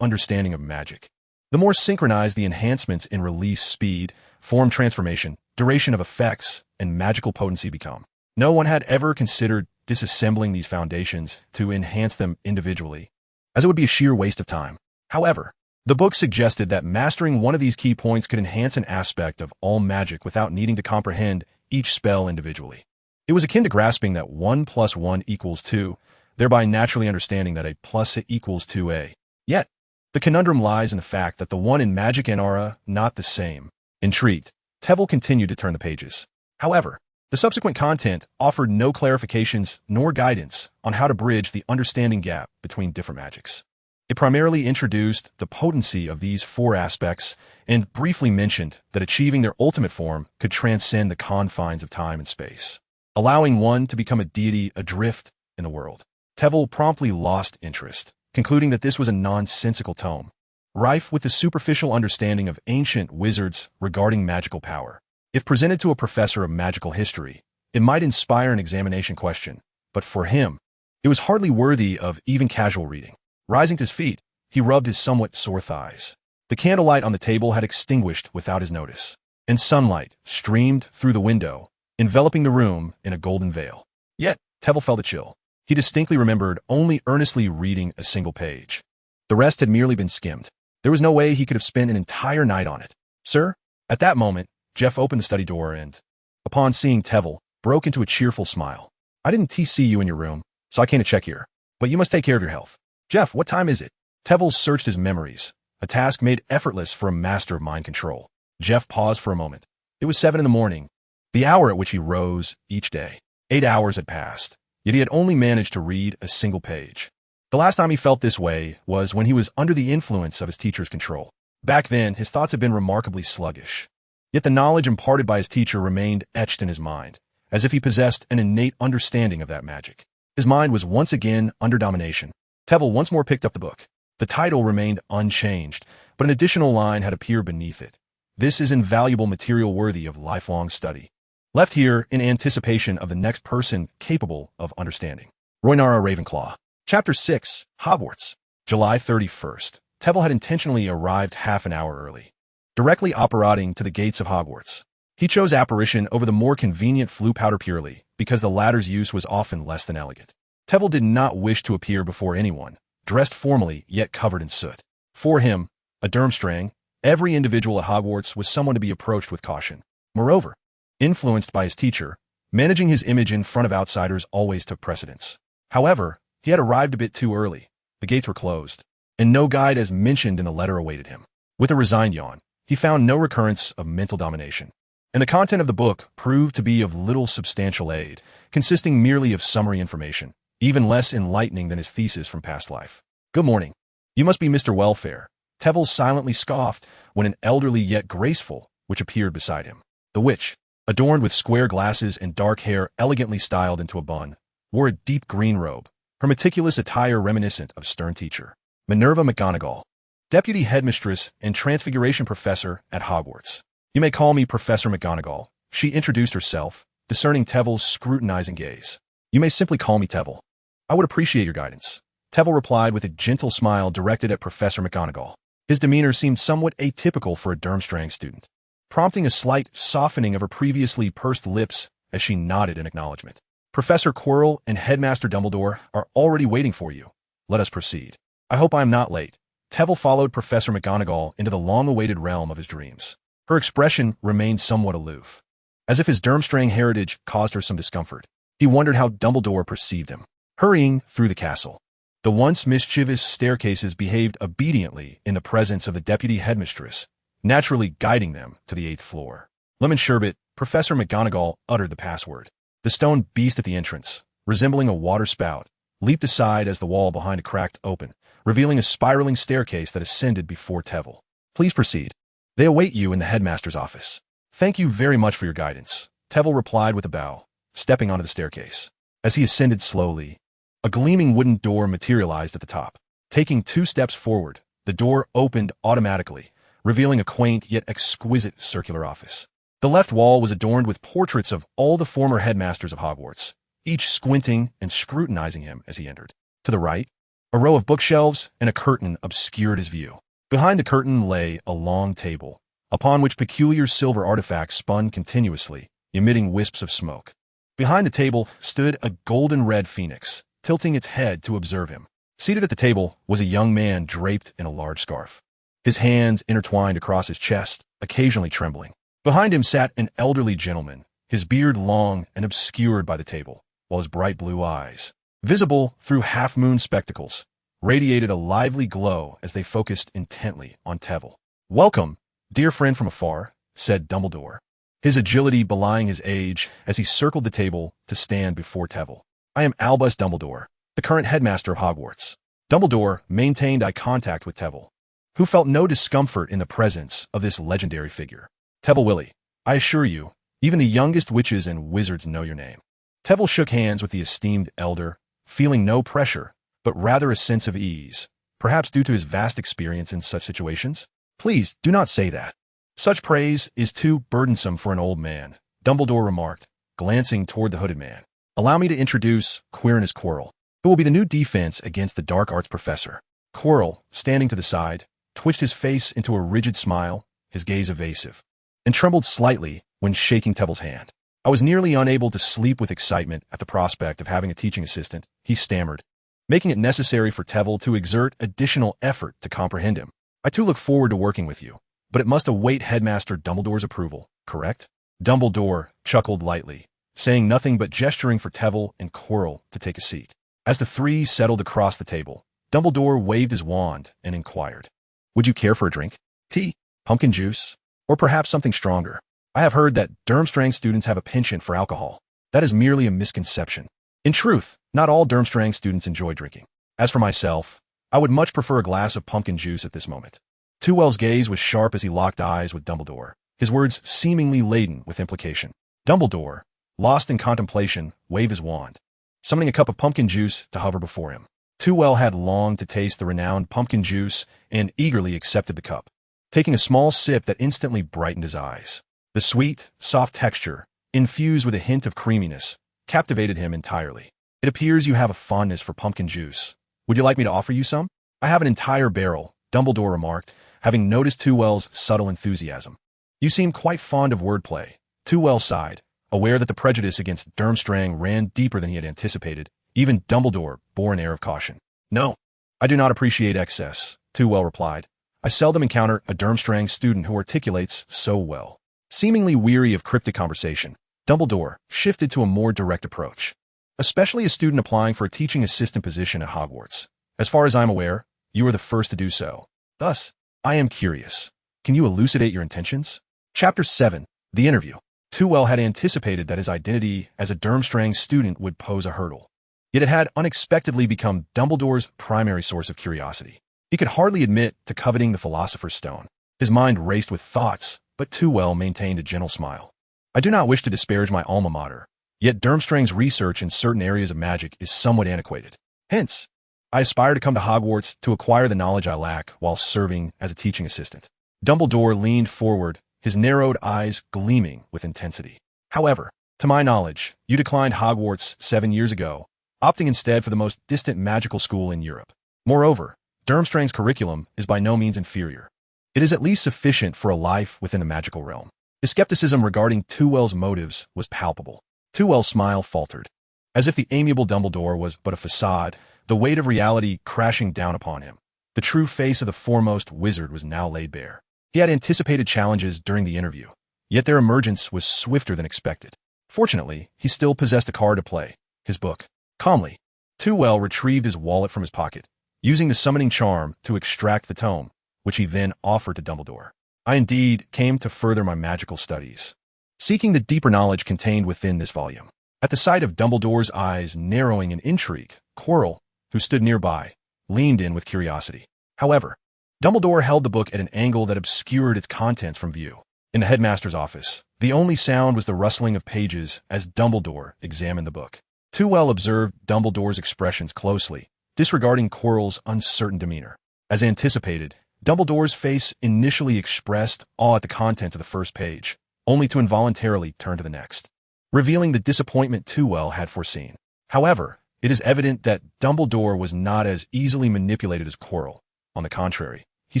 understanding of magic, the more synchronized the enhancements in release speed, form transformation, duration of effects, and magical potency become. No one had ever considered disassembling these foundations to enhance them individually, as it would be a sheer waste of time. However, the book suggested that mastering one of these key points could enhance an aspect of all magic without needing to comprehend each spell individually. It was akin to grasping that 1 + 1 = 2, thereby naturally understanding that a plus equals 2a. Yet, the conundrum lies in the fact that the 1 in magic and are not the same. Intrigued, Tveir continued to turn the pages. However, the subsequent content offered no clarifications nor guidance on how to bridge the understanding gap between different magics. It primarily introduced the potency of these 4 aspects and briefly mentioned that achieving their ultimate form could transcend the confines of time and space, allowing one to become a deity adrift in the world. Tveir promptly lost interest, concluding that this was a nonsensical tome, rife with the superficial understanding of ancient wizards regarding magical power. If presented to a professor of magical history, it might inspire an examination question, but for him, it was hardly worthy of even casual reading. Rising to his feet, he rubbed his somewhat sore thighs. The candlelight on the table had extinguished without his notice, and sunlight streamed through the window, enveloping the room in a golden veil. Yet, Tveir felt a chill. He distinctly remembered only earnestly reading a single page. The rest had merely been skimmed. There was no way he could have spent an entire night on it. "Sir?" At that moment, Jeff opened the study door and, upon seeing Tveir, broke into a cheerful smile. "I didn't see you in your room, so I came to check here. But you must take care of your health." "Jeff, what time is it?" Tveir searched his memories, a task made effortless for a master of mind control. Jeff paused for a moment. It was 7 in the morning, the hour at which he rose each day. 8 hours had passed, yet he had only managed to read a single page. The last time he felt this way was when he was under the influence of his teacher's control. Back then, his thoughts had been remarkably sluggish. Yet the knowledge imparted by his teacher remained etched in his mind, as if he possessed an innate understanding of that magic. His mind was once again under domination. Tveir once more picked up the book. The title remained unchanged, but an additional line had appeared beneath it. "This is invaluable material worthy of lifelong study." left here in anticipation of the next person capable of understanding. Roynara Ravenclaw. Chapter 6, Hogwarts. July 31st. Tevil had intentionally arrived half an hour early, directly apparating to the gates of Hogwarts. He chose apparition over the more convenient flue powder purely because the latter's use was often less than elegant. Tevil did not wish to appear before anyone, dressed formally yet covered in soot. For him, a Durmstrang, every individual at Hogwarts was someone to be approached with caution. Moreover, influenced by his teacher, managing his image in front of outsiders always took precedence. However, he had arrived a bit too early. The gates were closed, and no guide as mentioned in the letter awaited him. With a resigned yawn, he found no recurrence of mental domination, and the content of the book proved to be of little substantial aid, consisting merely of summary information, even less enlightening than his thesis from past life. "Good morning. You must be Mr. Welfare," Tevil silently scoffed when an elderly yet graceful witch appeared beside him. The witch, adorned with square glasses and dark hair elegantly styled into a bun, wore a deep green robe, her meticulous attire reminiscent of stern teacher Minerva McGonagall, deputy headmistress and transfiguration professor at Hogwarts. "You may call me Professor McGonagall," she introduced herself, discerning Tevil's scrutinizing gaze. "You may simply call me Tevil. I would appreciate your guidance," Tevil replied with a gentle smile directed at Professor McGonagall. His demeanor seemed somewhat atypical for a Durmstrang student, prompting a slight softening of her previously pursed lips as she nodded in acknowledgement. "Professor Quirrell and Headmaster Dumbledore are already waiting for you. Let us proceed. I hope I am not late." Tevil followed Professor McGonagall into the long-awaited realm of his dreams. Her expression remained somewhat aloof, as if his Durmstrang heritage caused her some discomfort. He wondered how Dumbledore perceived him. Hurrying through the castle, the once mischievous staircases behaved obediently in the presence of the deputy headmistress, naturally guiding them to the 8th floor. "Lemon sherbet," Professor McGonagall uttered the password. The stone beast at the entrance, resembling a water spout, leaped aside as the wall behind it cracked open, revealing a spiraling staircase that ascended before Tevil. "Please proceed. They await you in the headmaster's office." "Thank you very much for your guidance," Tevil replied with a bow, stepping onto the staircase. As he ascended slowly, a gleaming wooden door materialized at the top. Taking 2 steps forward, the door opened automatically, revealing a quaint yet exquisite circular office. The left wall was adorned with portraits of all the former headmasters of Hogwarts, each squinting and scrutinizing him as he entered. To the right, a row of bookshelves and a curtain obscured his view. Behind the curtain lay a long table, upon which peculiar silver artifacts spun continuously, emitting wisps of smoke. Behind the table stood a golden-red phoenix, tilting its head to observe him. Seated at the table was a young man draped in a large scarf, his hands intertwined across his chest, occasionally trembling. Behind him sat an elderly gentleman, his beard long and obscured by the table, while his bright blue eyes, visible through half-moon spectacles, radiated a lively glow as they focused intently on Tevil. "Welcome, dear friend from afar," said Dumbledore, his agility belying his age as he circled the table to stand before Tevil. "I am Albus Dumbledore, the current headmaster of Hogwarts." Dumbledore maintained eye contact with Tevil, who felt no discomfort in the presence of this legendary figure. "Tevil Willie, I assure you, even the youngest witches and wizards know your name." Tevil shook hands with the esteemed elder, feeling no pressure, but rather a sense of ease, perhaps due to his vast experience in such situations. "Please do not say that. Such praise is too burdensome for an old man," Dumbledore remarked, glancing toward the hooded man. "Allow me to introduce Quirinus Quirrell, who will be the new defense against the dark arts professor." Quirrell, standing to the side, twitched his face into a rigid smile, his gaze evasive, and trembled slightly when shaking Tevil's hand. "I was nearly unable to sleep with excitement at the prospect of having a teaching assistant," he stammered, making it necessary for Tevil to exert additional effort to comprehend him. "I too look forward to working with you, but it must await Headmaster Dumbledore's approval, correct?" Dumbledore chuckled lightly, saying nothing but gesturing for Tevil and Quirrell to take a seat. As the three settled across the table, Dumbledore waved his wand and inquired, "Would you care for a drink? Tea, pumpkin juice, or perhaps something stronger? I have heard that Durmstrang students have a penchant for alcohol. That is merely a misconception. In truth, not all Durmstrang students enjoy drinking. As for myself, I would much prefer a glass of pumpkin juice at this moment." Tewell's gaze was sharp as he locked eyes with Dumbledore, his words seemingly laden with implication. Dumbledore, lost in contemplation, waved his wand, summoning a cup of pumpkin juice to hover before him. Tewell had longed to taste the renowned pumpkin juice and eagerly accepted the cup, taking a small sip that instantly brightened his eyes. The sweet, soft texture, infused with a hint of creaminess, captivated him entirely. It appears you have a fondness for pumpkin juice. Would you like me to offer you some? I have an entire barrel, Dumbledore remarked, having noticed Tewell's subtle enthusiasm. You seem quite fond of wordplay. Tewell sighed, aware that the prejudice against Durmstrang ran deeper than he had anticipated. Even Dumbledore bore an air of caution. No, I do not appreciate excess, Tewell replied. I seldom encounter a Durmstrang student who articulates so well. Seemingly weary of cryptic conversation, Dumbledore shifted to a more direct approach. Especially a student applying for a teaching assistant position at Hogwarts. As far as I'm aware, you are the first to do so. Thus, I am curious. Can you elucidate your intentions? Chapter 7. The Interview. Tewell had anticipated that his identity as a Durmstrang student would pose a hurdle. Yet it had unexpectedly become Dumbledore's primary source of curiosity. He could hardly admit to coveting the Philosopher's Stone. His mind raced with thoughts, but Tewell maintained a gentle smile. I do not wish to disparage my alma mater, yet Durmstrang's research in certain areas of magic is somewhat antiquated. Hence, I aspire to come to Hogwarts to acquire the knowledge I lack while serving as a teaching assistant. Dumbledore leaned forward, his narrowed eyes gleaming with intensity. However, to my knowledge, you declined Hogwarts 7 years ago, opting instead for the most distant magical school in Europe. Moreover, Durmstrang's curriculum is by no means inferior. It is at least sufficient for a life within the magical realm. His skepticism regarding Tewell's motives was palpable. Tewell's smile faltered. As if the amiable Dumbledore was but a facade, the weight of reality crashing down upon him. The true face of the foremost wizard was now laid bare. He had anticipated challenges during the interview, yet their emergence was swifter than expected. Fortunately, he still possessed a card to play, his book. Calmly, Tewell retrieved his wallet from his pocket, using the summoning charm to extract the tome, which he then offered to Dumbledore. I indeed came to further my magical studies, seeking the deeper knowledge contained within this volume. At the sight of Dumbledore's eyes narrowing in intrigue, Quirrell, who stood nearby, leaned in with curiosity. However, Dumbledore held the book at an angle that obscured its contents from view. In the headmaster's office, the only sound was the rustling of pages as Dumbledore examined the book. Tewell observed Dumbledore's expressions closely, disregarding Quirrell's uncertain demeanor. As anticipated, Dumbledore's face initially expressed awe at the contents of the first page, only to involuntarily turn to the next, revealing the disappointment Tewell had foreseen. However, it is evident that Dumbledore was not as easily manipulated as Quirrell. On the contrary, he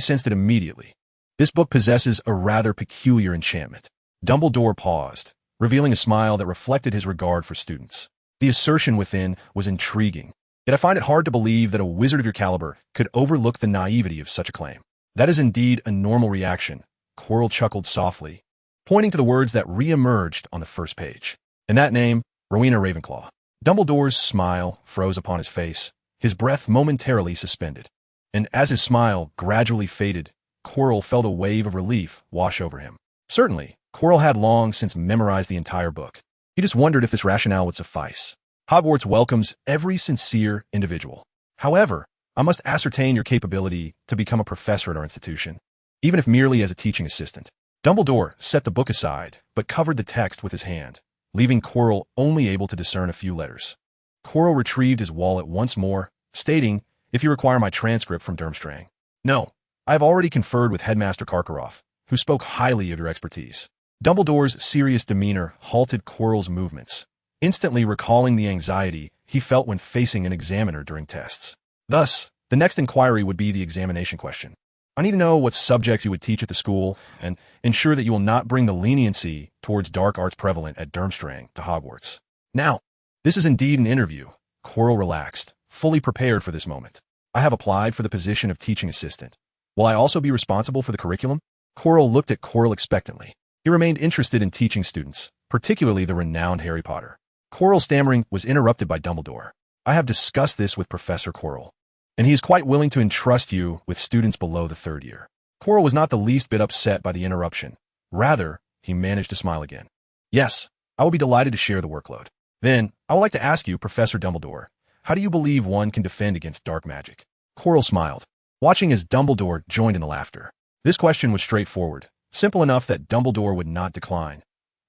sensed it immediately. This book possesses a rather peculiar enchantment. Dumbledore paused, revealing a smile that reflected his regard for students. The assertion within was intriguing, yet I find it hard to believe that a wizard of your caliber could overlook the naivety of such a claim. That is indeed a normal reaction, Quirrell chuckled softly, pointing to the words that re-emerged on the first page. In that name, Rowena Ravenclaw. Dumbledore's smile froze upon his face, his breath momentarily suspended. And as his smile gradually faded, Quirrell felt a wave of relief wash over him. Certainly, Quirrell had long since memorized the entire book. He just wondered if this rationale would suffice. Hogwarts welcomes every sincere individual. However, I must ascertain your capability to become a professor at our institution, even if merely as a teaching assistant. Dumbledore set the book aside, but covered the text with his hand, leaving Quirrell only able to discern a few letters. Quirrell retrieved his wallet once more, stating, "If you require my transcript from Durmstrang." "No, I have already conferred with Headmaster Karkaroff, who spoke highly of your expertise." Dumbledore's serious demeanor halted Quirrell's movements, instantly recalling the anxiety he felt when facing an examiner during tests. Thus, the next inquiry would be the examination question. I need to know what subjects you would teach at the school and ensure that you will not bring the leniency towards dark arts prevalent at Durmstrang to Hogwarts. Now, this is indeed an interview. Quirrell relaxed, fully prepared for this moment. I have applied for the position of teaching assistant. Will I also be responsible for the curriculum? Quirrell looked at Quirrell expectantly. He remained interested in teaching students, particularly the renowned Harry Potter. Quirrell's stammering was interrupted by Dumbledore. I have discussed this with Professor Quirrell, and he is quite willing to entrust you with students below the 3rd year. Quirrell was not the least bit upset by the interruption. Rather, he managed to smile again. Yes, I will be delighted to share the workload. Then, I would like to ask you, Professor Dumbledore, how do you believe one can defend against dark magic? Quirrell smiled, watching as Dumbledore joined in the laughter. This question was straightforward, simple enough that Dumbledore would not decline.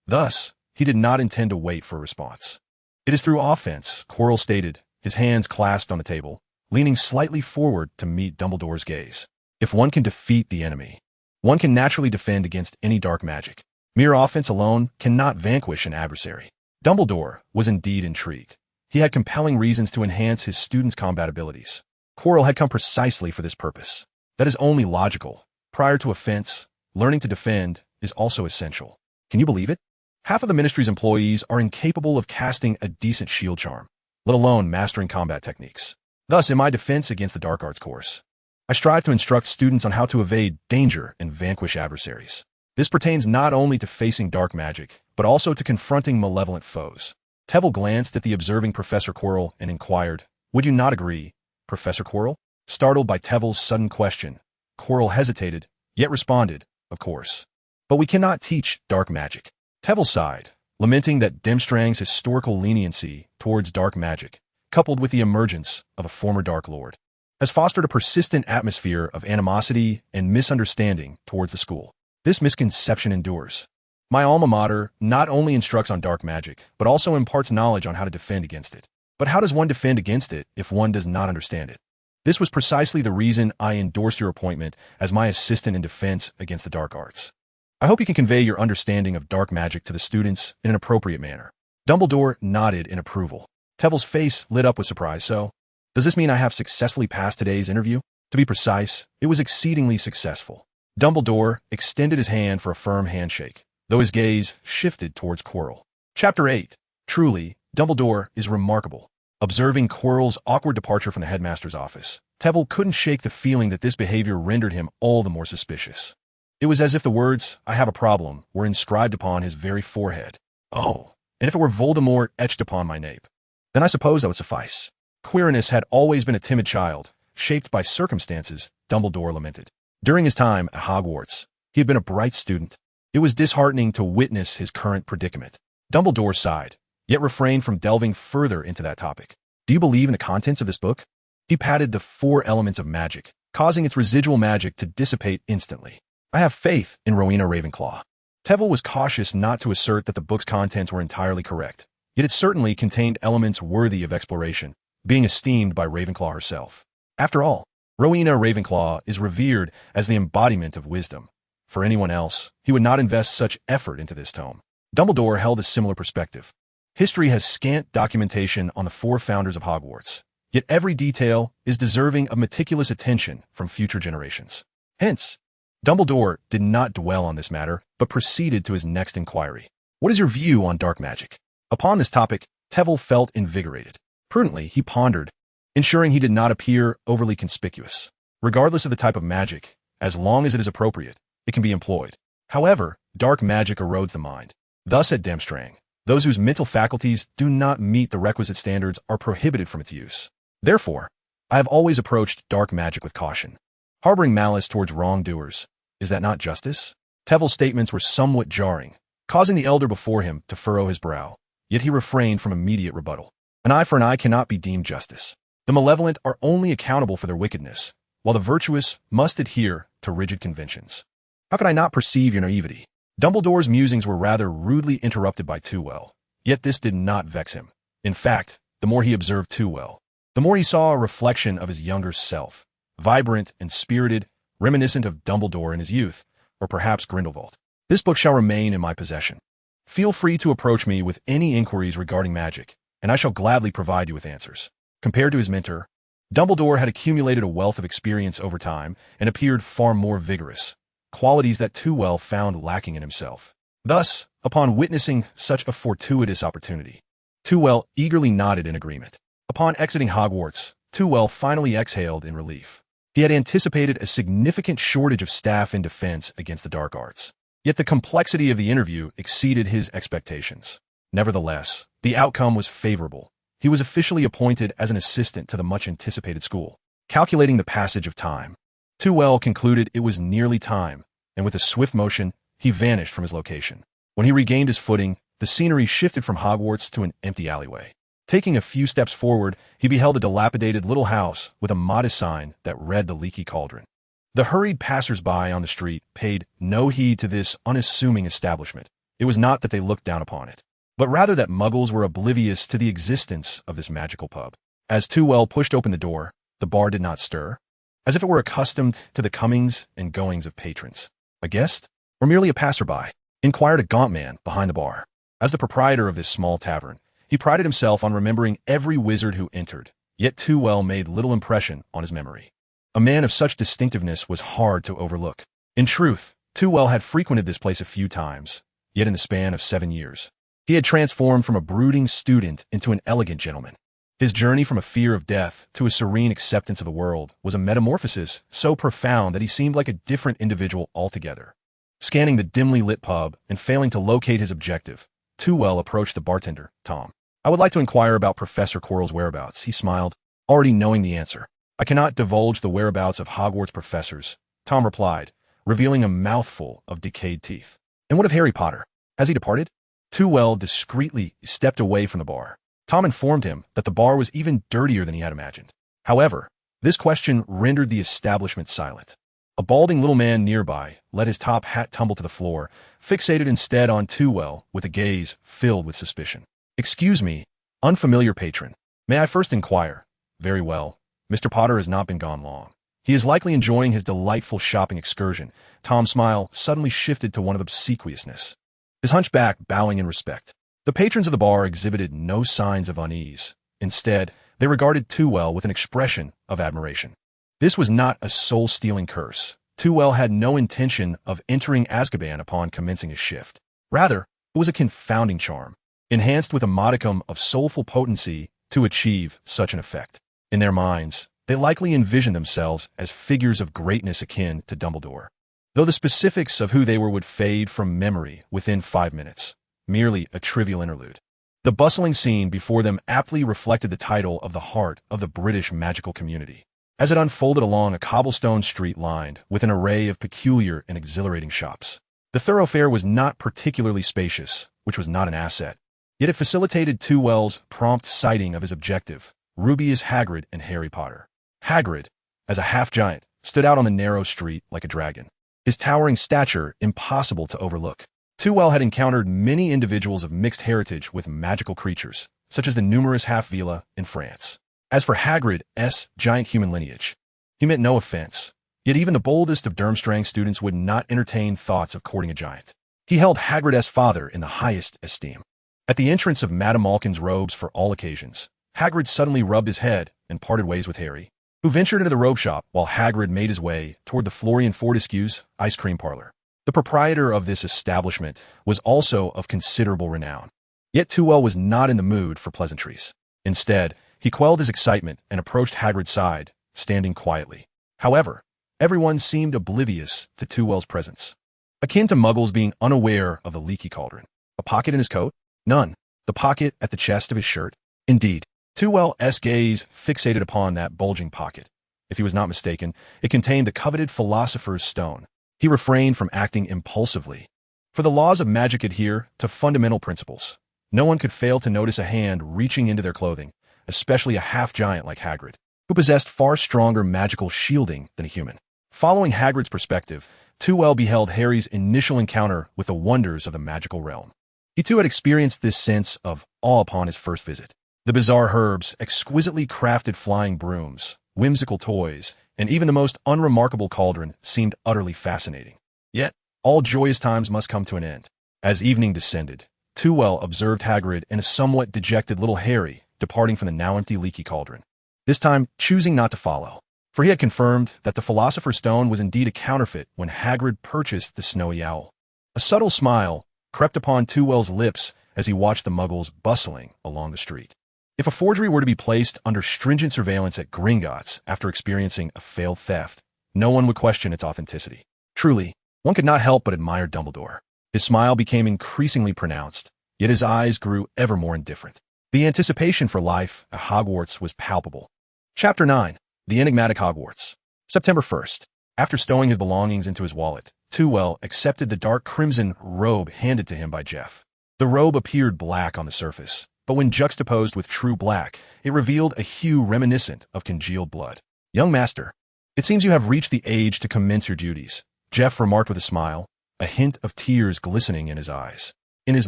Thus, he did not intend to wait for a response. It is through offense, Quirrell stated, his hands clasped on the table, leaning slightly forward to meet Dumbledore's gaze. If one can defeat the enemy, one can naturally defend against any dark magic. Mere offense alone cannot vanquish an adversary. Dumbledore was indeed intrigued. He had compelling reasons to enhance his students' combat abilities. Quirrell had come precisely for this purpose. That is only logical. Prior to offense, learning to defend is also essential. Can you believe it? Half of the Ministry's employees are incapable of casting a decent shield charm, let alone mastering combat techniques. Thus, in my defense against the dark arts course, I strive to instruct students on how to evade danger and vanquish adversaries. This pertains not only to facing dark magic, but also to confronting malevolent foes. Tveir glanced at the observing Professor Quirrell and inquired, "Would you not agree, Professor Quirrell?" Startled by Tveir's sudden question, Quirrell hesitated, yet responded, "Of course. But we cannot teach dark magic." Tveir sighed, lamenting that Durmstrang's historical leniency towards dark magic, coupled with the emergence of a former Dark Lord, has fostered a persistent atmosphere of animosity and misunderstanding towards the school. This misconception endures. My alma mater not only instructs on dark magic, but also imparts knowledge on how to defend against it. But how does one defend against it if one does not understand it? This was precisely the reason I endorsed your appointment as my assistant in defense against the dark arts. I hope you can convey your understanding of dark magic to the students in an appropriate manner. Dumbledore nodded in approval. Tveir's face lit up with surprise. So, does this mean I have successfully passed today's interview? To be precise, it was exceedingly successful. Dumbledore extended his hand for a firm handshake, though his gaze shifted towards Quirrell. Chapter 8. Truly, Dumbledore is remarkable. Observing Quirrell's awkward departure from the headmaster's office, Tveir couldn't shake the feeling that this behavior rendered him all the more suspicious. It was as if the words, "I have a problem," were inscribed upon his very forehead. Oh, and if it were Voldemort etched upon my nape, then I suppose that would suffice. Quirinus had always been a timid child, shaped by circumstances, Dumbledore lamented. During his time at Hogwarts, he had been a bright student. It was disheartening to witness his current predicament. Dumbledore sighed, yet refrained from delving further into that topic. Do you believe in the contents of this book? He patted the 4 elements of magic, causing its residual magic to dissipate instantly. I have faith in Rowena Ravenclaw. Tveir was cautious not to assert that the book's contents were entirely correct, yet it certainly contained elements worthy of exploration, being esteemed by Ravenclaw herself. After all, Rowena Ravenclaw is revered as the embodiment of wisdom. For anyone else, he would not invest such effort into this tome. Dumbledore held a similar perspective. History has scant documentation on the 4 founders of Hogwarts, yet every detail is deserving of meticulous attention from future generations. Hence, Dumbledore did not dwell on this matter, but proceeded to his next inquiry. What is your view on dark magic? Upon this topic, Tveir felt invigorated. Prudently, he pondered, ensuring he did not appear overly conspicuous. Regardless of the type of magic, as long as it is appropriate, it can be employed. However, dark magic erodes the mind. Thus at Durmstrang, those whose mental faculties do not meet the requisite standards are prohibited from its use. Therefore, I have always approached dark magic with caution. Harboring malice towards wrongdoers, is that not justice? Tveir's statements were somewhat jarring, causing the elder before him to furrow his brow, yet he refrained from immediate rebuttal. An eye for an eye cannot be deemed justice. The malevolent are only accountable for their wickedness, while the virtuous must adhere to rigid conventions. How could I not perceive your naivety? Dumbledore's musings were rather rudely interrupted by Tveir, yet this did not vex him. In fact, the more he observed Tveir, the more he saw a reflection of his younger self, vibrant and spirited, reminiscent of Dumbledore in his youth, or perhaps Grindelwald. This book shall remain in my possession. Feel free to approach me with any inquiries regarding magic, and I shall gladly provide you with answers. Compared to his mentor, Dumbledore had accumulated a wealth of experience over time and appeared far more vigorous, qualities that Tveir found lacking in himself. Thus, upon witnessing such a fortuitous opportunity, Tveir eagerly nodded in agreement. Upon exiting Hogwarts, Tveir finally exhaled in relief. He had anticipated a significant shortage of staff in defense against the dark arts. Yet the complexity of the interview exceeded his expectations. Nevertheless, the outcome was favorable. He was officially appointed as an assistant to the much-anticipated school. Calculating the passage of time, Tveir concluded it was nearly time, and with a swift motion, he vanished from his location. When he regained his footing, the scenery shifted from Hogwarts to an empty alleyway. Taking a few steps forward, he beheld a dilapidated little house with a modest sign that read The Leaky Cauldron. The hurried passers-by on the street paid no heed to this unassuming establishment. It was not that they looked down upon it, but rather that muggles were oblivious to the existence of this magical pub. As Tveir pushed open the door, the bar did not stir, as if it were accustomed to the comings and goings of patrons. A guest? Or merely a passerby? inquired a gaunt man behind the bar. As the proprietor of this small tavern, he prided himself on remembering every wizard who entered, yet too well made little impression on his memory. A man of such distinctiveness was hard to overlook. In truth, Too Well had frequented this place a few times, yet in the span of 7 years, he had transformed from a brooding student into an elegant gentleman. His journey from a fear of death to a serene acceptance of the world was a metamorphosis so profound that he seemed like a different individual altogether. Scanning the dimly lit pub and failing to locate his objective, Too Well approached the bartender, Tom. "I would like to inquire about Professor Quirrell's whereabouts," he smiled, already knowing the answer. "I cannot divulge the whereabouts of Hogwarts professors," Tom replied, revealing a mouthful of decayed teeth. "And what of Harry Potter? Has he departed?" Too Well discreetly stepped away from the bar. Tom informed him that the bar was even dirtier than he had imagined. However, this question rendered the establishment silent. A balding little man nearby let his top hat tumble to the floor, fixated instead on Too Well with a gaze filled with suspicion. "Excuse me, unfamiliar patron. May I first inquire?" "Very well. Mr. Potter has not been gone long. He is likely enjoying his delightful shopping excursion." Tom's smile suddenly shifted to one of obsequiousness, his hunchback bowing in respect. The patrons of the bar exhibited no signs of unease. Instead, they regarded Too Well with an expression of admiration. This was not a soul-stealing curse. Too Well had no intention of entering Azkaban upon commencing his shift. Rather, it was a confounding charm, enhanced with a modicum of soulful potency to achieve such an effect. In their minds, they likely envisioned themselves as figures of greatness akin to Dumbledore, though the specifics of who they were would fade from memory within 5 minutes. Merely a trivial interlude. The bustling scene before them aptly reflected the title of the heart of the British magical community, as it unfolded along a cobblestone street lined with an array of peculiar and exhilarating shops. The thoroughfare was not particularly spacious, which was not an asset, yet it facilitated Too Well's prompt sighting of his objective, Rubeus Hagrid and Harry Potter. Hagrid, as a half-giant, stood out on the narrow street like a dragon, his towering stature impossible to overlook. Too Well had encountered many individuals of mixed heritage with magical creatures, such as the numerous half-vila in France. As for Hagrid's giant human lineage, he meant no offense, yet even the boldest of Durmstrang students would not entertain thoughts of courting a giant. He held Hagrid's father in the highest esteem. At the entrance of Madame Malkin's robes for all occasions, Hagrid suddenly rubbed his head and parted ways with Harry, who ventured into the robe shop while Hagrid made his way toward the Florian Fortescue's ice cream parlor. The proprietor of this establishment was also of considerable renown. Yet Too Well was not in the mood for pleasantries. Instead, he quelled his excitement and approached Hagrid's side, standing quietly. However, everyone seemed oblivious to Too Well's presence, akin to muggles being unaware of the leaky cauldron. A pocket in his coat? None. The pocket at the chest of his shirt? Indeed. Too Well's gaze fixated upon that bulging pocket. If he was not mistaken, it contained the coveted Philosopher's Stone. He refrained from acting impulsively, for the laws of magic adhere to fundamental principles. No one could fail to notice a hand reaching into their clothing, especially a half-giant like Hagrid, who possessed far stronger magical shielding than a human. Following Hagrid's perspective, Too Well beheld Harry's initial encounter with the wonders of the magical realm. He too had experienced this sense of awe upon his first visit. The bizarre herbs, exquisitely crafted flying brooms, whimsical toys, and even the most unremarkable cauldron seemed utterly fascinating. Yet, all joyous times must come to an end. As evening descended, Too Well observed Hagrid and a somewhat dejected little Harry departing from the now empty leaky cauldron, this time choosing not to follow, for he had confirmed that the Philosopher's Stone was indeed a counterfeit when Hagrid purchased the snowy owl. A subtle smile crept upon Too Well's lips as he watched the muggles bustling along the street. If a forgery were to be placed under stringent surveillance at Gringotts after experiencing a failed theft, no one would question its authenticity. Truly, one could not help but admire Dumbledore. His smile became increasingly pronounced, yet his eyes grew ever more indifferent. The anticipation for life at Hogwarts was palpable. Chapter 9. The Enigmatic Hogwarts. September 1st. After stowing his belongings into his wallet, Too Well accepted the dark crimson robe handed to him by Jeff. The robe appeared black on the surface, but when juxtaposed with true black, it revealed a hue reminiscent of congealed blood. "Young master, it seems you have reached the age to commence your duties," Jeff remarked with a smile, a hint of tears glistening in his eyes. In his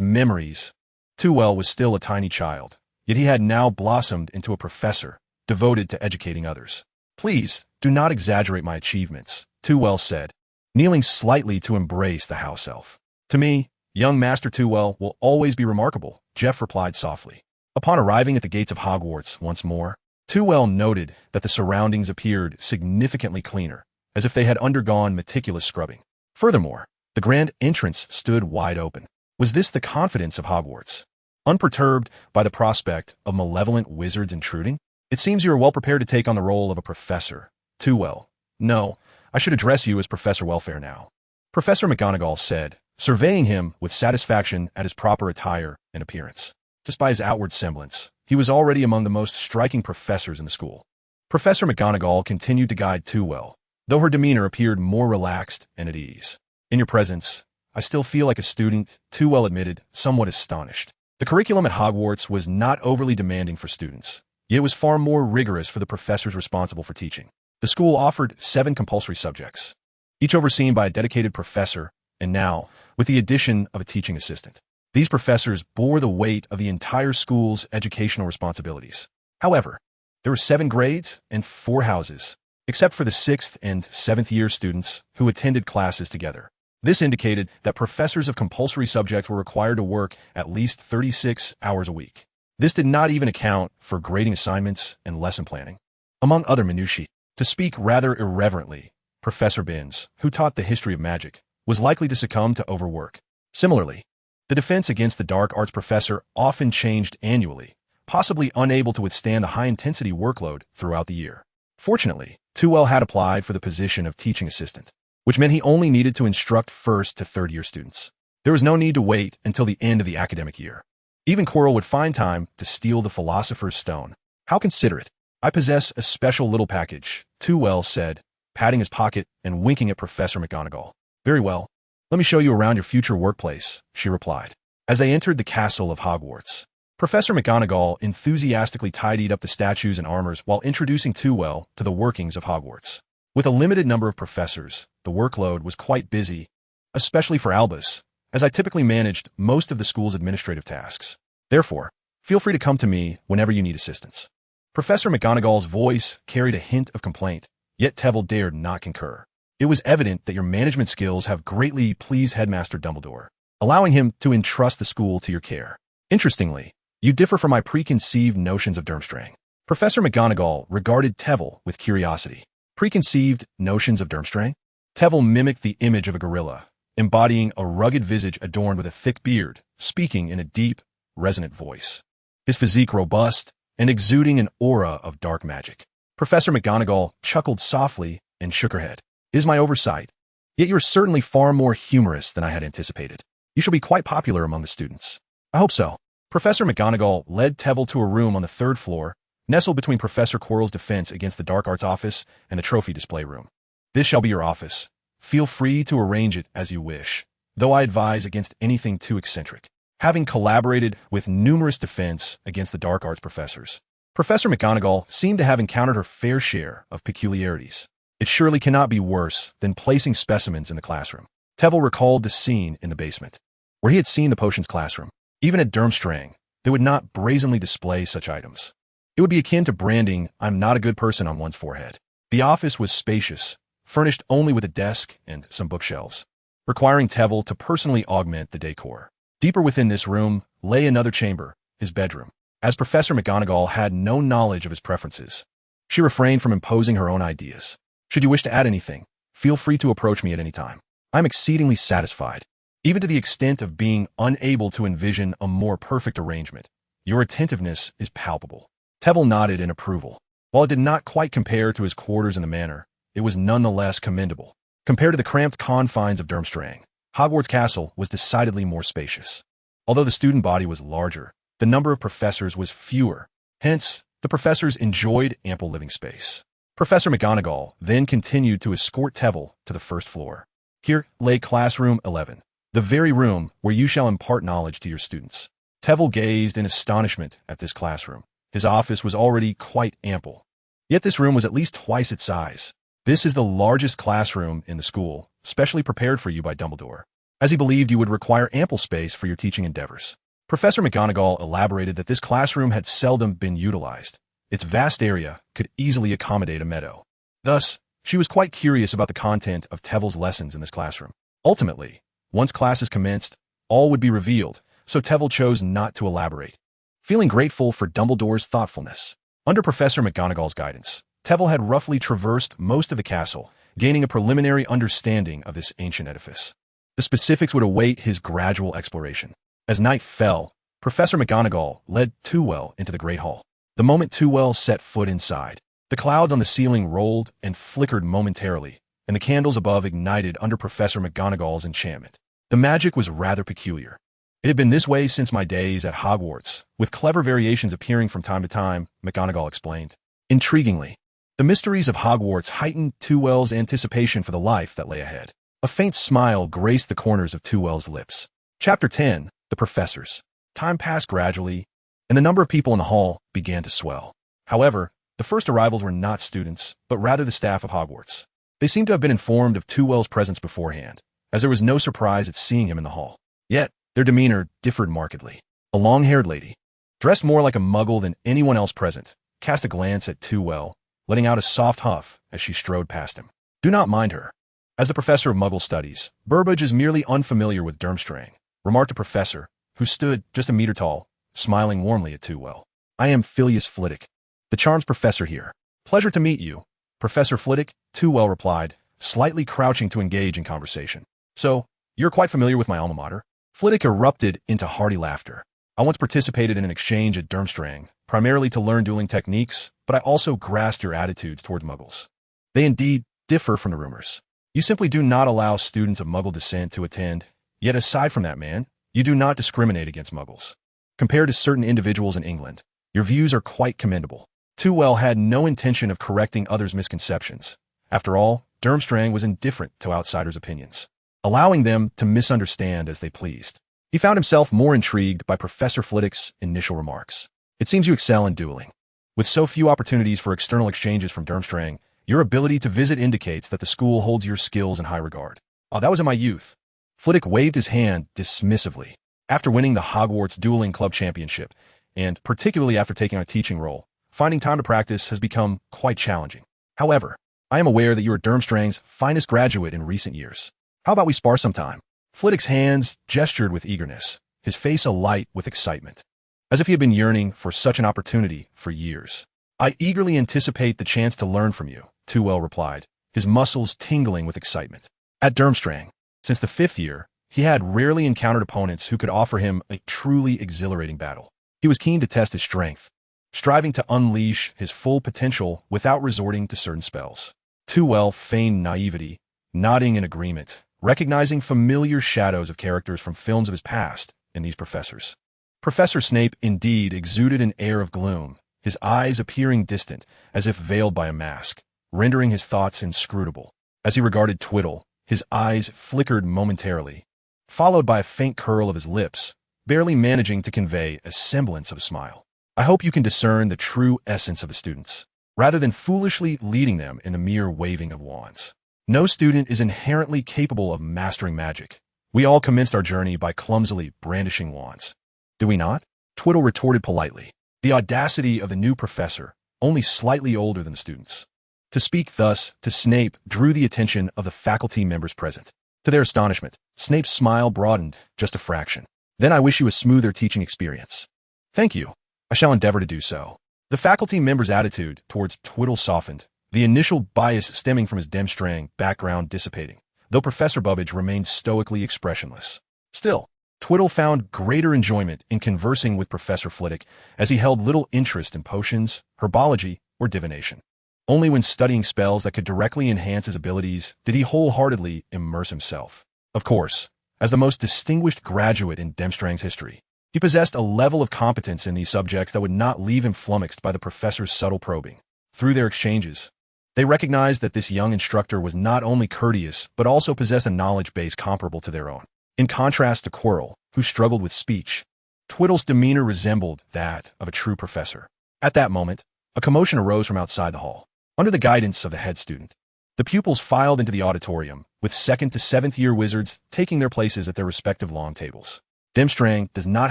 memories, Too Well was still a tiny child, yet he had now blossomed into a professor, devoted to educating others. "Please, do not exaggerate my achievements," Too Well said, kneeling slightly to embrace the house elf. "To me, Young Master Tewell will always be remarkable, Jeff replied softly. Upon arriving at the gates of Hogwarts once more, Tewell noted that the surroundings appeared significantly cleaner, as if they had undergone meticulous scrubbing. Furthermore, the grand entrance stood wide open. Was this the confidence of Hogwarts? Unperturbed by the prospect of malevolent wizards intruding? It seems you are well prepared to take on the role of a professor. Tewell. No, I should address you as Professor Welfare now. Professor McGonagall said, surveying him with satisfaction at his proper attire and appearance. Just by his outward semblance, he was already among the most striking professors in the school. Professor McGonagall continued to guide Tewell, though her demeanor appeared more relaxed and at ease. In your presence, I still feel like a student, Tewell admitted, somewhat astonished. The curriculum at Hogwarts was not overly demanding for students, yet was far more rigorous for the professors responsible for teaching. The school offered 7 compulsory subjects, each overseen by a dedicated professor, and now, with the addition of a teaching assistant. These professors bore the weight of the entire school's educational responsibilities. However, there were 7 grades and 4 houses, except for the 6th and 7th year students who attended classes together. This indicated that professors of compulsory subjects were required to work at least 36 hours a week. This did not even account for grading assignments and lesson planning. Among other minutiae, to speak rather irreverently, Professor Binns, who taught the history of magic, was likely to succumb to overwork. Similarly, the defense against the dark arts professor often changed annually, possibly unable to withstand the high-intensity workload throughout the year. Fortunately, Tewell had applied for the position of teaching assistant, which meant he only needed to instruct 1st to 3rd year students. There was no need to wait until the end of the academic year. Even Quirrell would find time to steal the Philosopher's Stone. How considerate. I possess a special little package, Tewell said, patting his pocket and winking at Professor McGonagall. Very well. Let me show you around your future workplace, she replied. As they entered the castle of Hogwarts, Professor McGonagall enthusiastically tidied up the statues and armors while introducing Tewell to the workings of Hogwarts. With a limited number of professors, the workload was quite busy, especially for Albus, as I typically managed most of the school's administrative tasks. Therefore, feel free to come to me whenever you need assistance. Professor McGonagall's voice carried a hint of complaint, yet Tevil dared not concur. It was evident that your management skills have greatly pleased Headmaster Dumbledore, allowing him to entrust the school to your care. Interestingly, you differ from my preconceived notions of Durmstrang. Professor McGonagall regarded Tevil with curiosity. Preconceived notions of Durmstrang? Tevil mimicked the image of a gorilla, embodying a rugged visage adorned with a thick beard, speaking in a deep, resonant voice. His physique robust and exuding an aura of dark magic. Professor McGonagall chuckled softly and shook her head. It is my oversight. Yet you are certainly far more humorous than I had anticipated. You shall be quite popular among the students. I hope so. Professor McGonagall led Tevil to a room on the 3rd floor, nestled between Professor Quirrell's defense against the dark arts office and the trophy display room. This shall be your office. Feel free to arrange it as you wish, though I advise against anything too eccentric. Having collaborated with numerous defense against the dark arts professors, Professor McGonagall seemed to have encountered her fair share of peculiarities. It surely cannot be worse than placing specimens in the classroom. Tevil recalled the scene in the basement, where he had seen the potions classroom. Even at Durmstrang, they would not brazenly display such items. It would be akin to branding "I'm not a good person" on one's forehead. The office was spacious, furnished only with a desk and some bookshelves, requiring Tevil to personally augment the decor. Deeper within this room lay another chamber, his bedroom. As Professor McGonagall had no knowledge of his preferences, she refrained from imposing her own ideas. Should you wish to add anything, feel free to approach me at any time. I'm exceedingly satisfied, even to the extent of being unable to envision a more perfect arrangement. Your attentiveness is palpable. Tevil nodded in approval. While it did not quite compare to his quarters in the manor, it was nonetheless commendable. Compared to the cramped confines of Durmstrang, Hogwarts Castle was decidedly more spacious. Although the student body was larger, the number of professors was fewer. Hence, the professors enjoyed ample living space. Professor McGonagall then continued to escort Tevil to the 1st floor. Here lay Classroom 11, the very room where you shall impart knowledge to your students. Tevil gazed in astonishment at this classroom. His office was already quite ample. Yet this room was at least twice its size. This is the largest classroom in the school, specially prepared for you by Dumbledore, as he believed you would require ample space for your teaching endeavors. Professor McGonagall elaborated that this classroom had seldom been utilized. Its vast area could easily accommodate a meadow. Thus, she was quite curious about the content of Tevil's lessons in this classroom. Ultimately, once classes commenced, all would be revealed, so Tveir chose not to elaborate. Feeling grateful for Dumbledore's thoughtfulness, under Professor McGonagall's guidance, Tveir had roughly traversed most of the castle, gaining a preliminary understanding of this ancient edifice. The specifics would await his gradual exploration. As night fell, Professor McGonagall led Tveir into the Great Hall. The moment Tveir set foot inside, the clouds on the ceiling rolled and flickered momentarily, and the candles above ignited under Professor McGonagall's enchantment. The magic was rather peculiar. It had been this way since my days at Hogwarts, with clever variations appearing from time to time, McGonagall explained. Intriguingly, the mysteries of Hogwarts heightened Tveir's anticipation for the life that lay ahead. A faint smile graced the corners of Tveir's lips. Chapter 10, The Professors. Time passed gradually, and the number of people in the hall began to swell. However, the first arrivals were not students, but rather the staff of Hogwarts. They seemed to have been informed of Tveir's presence beforehand, as there was no surprise at seeing him in the hall. Yet, their demeanor differed markedly. A long-haired lady, dressed more like a muggle than anyone else present, cast a glance at Tveir, letting out a soft huff as she strode past him. Do not mind her. As the professor of Muggle studies, Burbage is merely unfamiliar with Durmstrang, remarked a professor, who stood just a meter tall, smiling warmly at Tveir. I am Phileas Flitwick, the charms professor here. Pleasure to meet you, Professor Flitwick, Tveir replied, slightly crouching to engage in conversation. So, you're quite familiar with my alma mater? Flitwick erupted into hearty laughter. I once participated in an exchange at Durmstrang, primarily to learn dueling techniques, but I also grasped your attitudes towards Muggles. They indeed differ from the rumors. You simply do not allow students of Muggle descent to attend, yet aside from that, man, you do not discriminate against Muggles. Compared to certain individuals in England, your views are quite commendable. Tveir had no intention of correcting others' misconceptions. After all, Durmstrang was indifferent to outsiders' opinions, allowing them to misunderstand as they pleased. He found himself more intrigued by Professor Flitwick's initial remarks. It seems you excel in dueling. With so few opportunities for external exchanges from Durmstrang, your ability to visit indicates that the school holds your skills in high regard. Oh, that was in my youth. Flitwick waved his hand dismissively. After winning the Hogwarts Dueling Club Championship, and particularly after taking on a teaching role, finding time to practice has become quite challenging. However, I am aware that you are Durmstrang's finest graduate in recent years. How about we spar sometime? Flitwick's hands gestured with eagerness, his face alight with excitement, as if he had been yearning for such an opportunity for years. I eagerly anticipate the chance to learn from you, Tveir replied, his muscles tingling with excitement. At Durmstrang, since the 5th year, he had rarely encountered opponents who could offer him a truly exhilarating battle. He was keen to test his strength, striving to unleash his full potential without resorting to certain spells. Tveir feigned naivety, nodding in agreement, recognizing familiar shadows of characters from films of his past in these professors. Professor Snape indeed exuded an air of gloom, his eyes appearing distant, as if veiled by a mask, rendering his thoughts inscrutable. As he regarded Twiddle, his eyes flickered momentarily, followed by a faint curl of his lips, barely managing to convey a semblance of a smile. I hope you can discern the true essence of the students, rather than foolishly leading them in a mere waving of wands. No student is inherently capable of mastering magic. We all commenced our journey by clumsily brandishing wands. Do we not? Twiddle retorted politely. The audacity of the new professor, only slightly older than the students. To speak thus to Snape drew the attention of the faculty members present. To their astonishment, Snape's smile broadened just a fraction. Then I wish you a smoother teaching experience. Thank you. I shall endeavor to do so. The faculty member's attitude towards Twiddle softened, the initial bias stemming from his Durmstrang background dissipating, though Professor Bubbage remained stoically expressionless. Still, Twiddle found greater enjoyment in conversing with Professor Flitwick, as he held little interest in potions, herbology, or divination. Only when studying spells that could directly enhance his abilities did he wholeheartedly immerse himself. Of course, as the most distinguished graduate in Durmstrang's history, he possessed a level of competence in these subjects that would not leave him flummoxed by the professor's subtle probing. Through their exchanges, they recognized that this young instructor was not only courteous, but also possessed a knowledge base comparable to their own. In contrast to Quirrell, who struggled with speech, Twiddle's demeanor resembled that of a true professor. At that moment, a commotion arose from outside the hall. Under the guidance of the head student, the pupils filed into the auditorium, with 2nd to 7th year wizards taking their places at their respective long tables. Durmstrang does not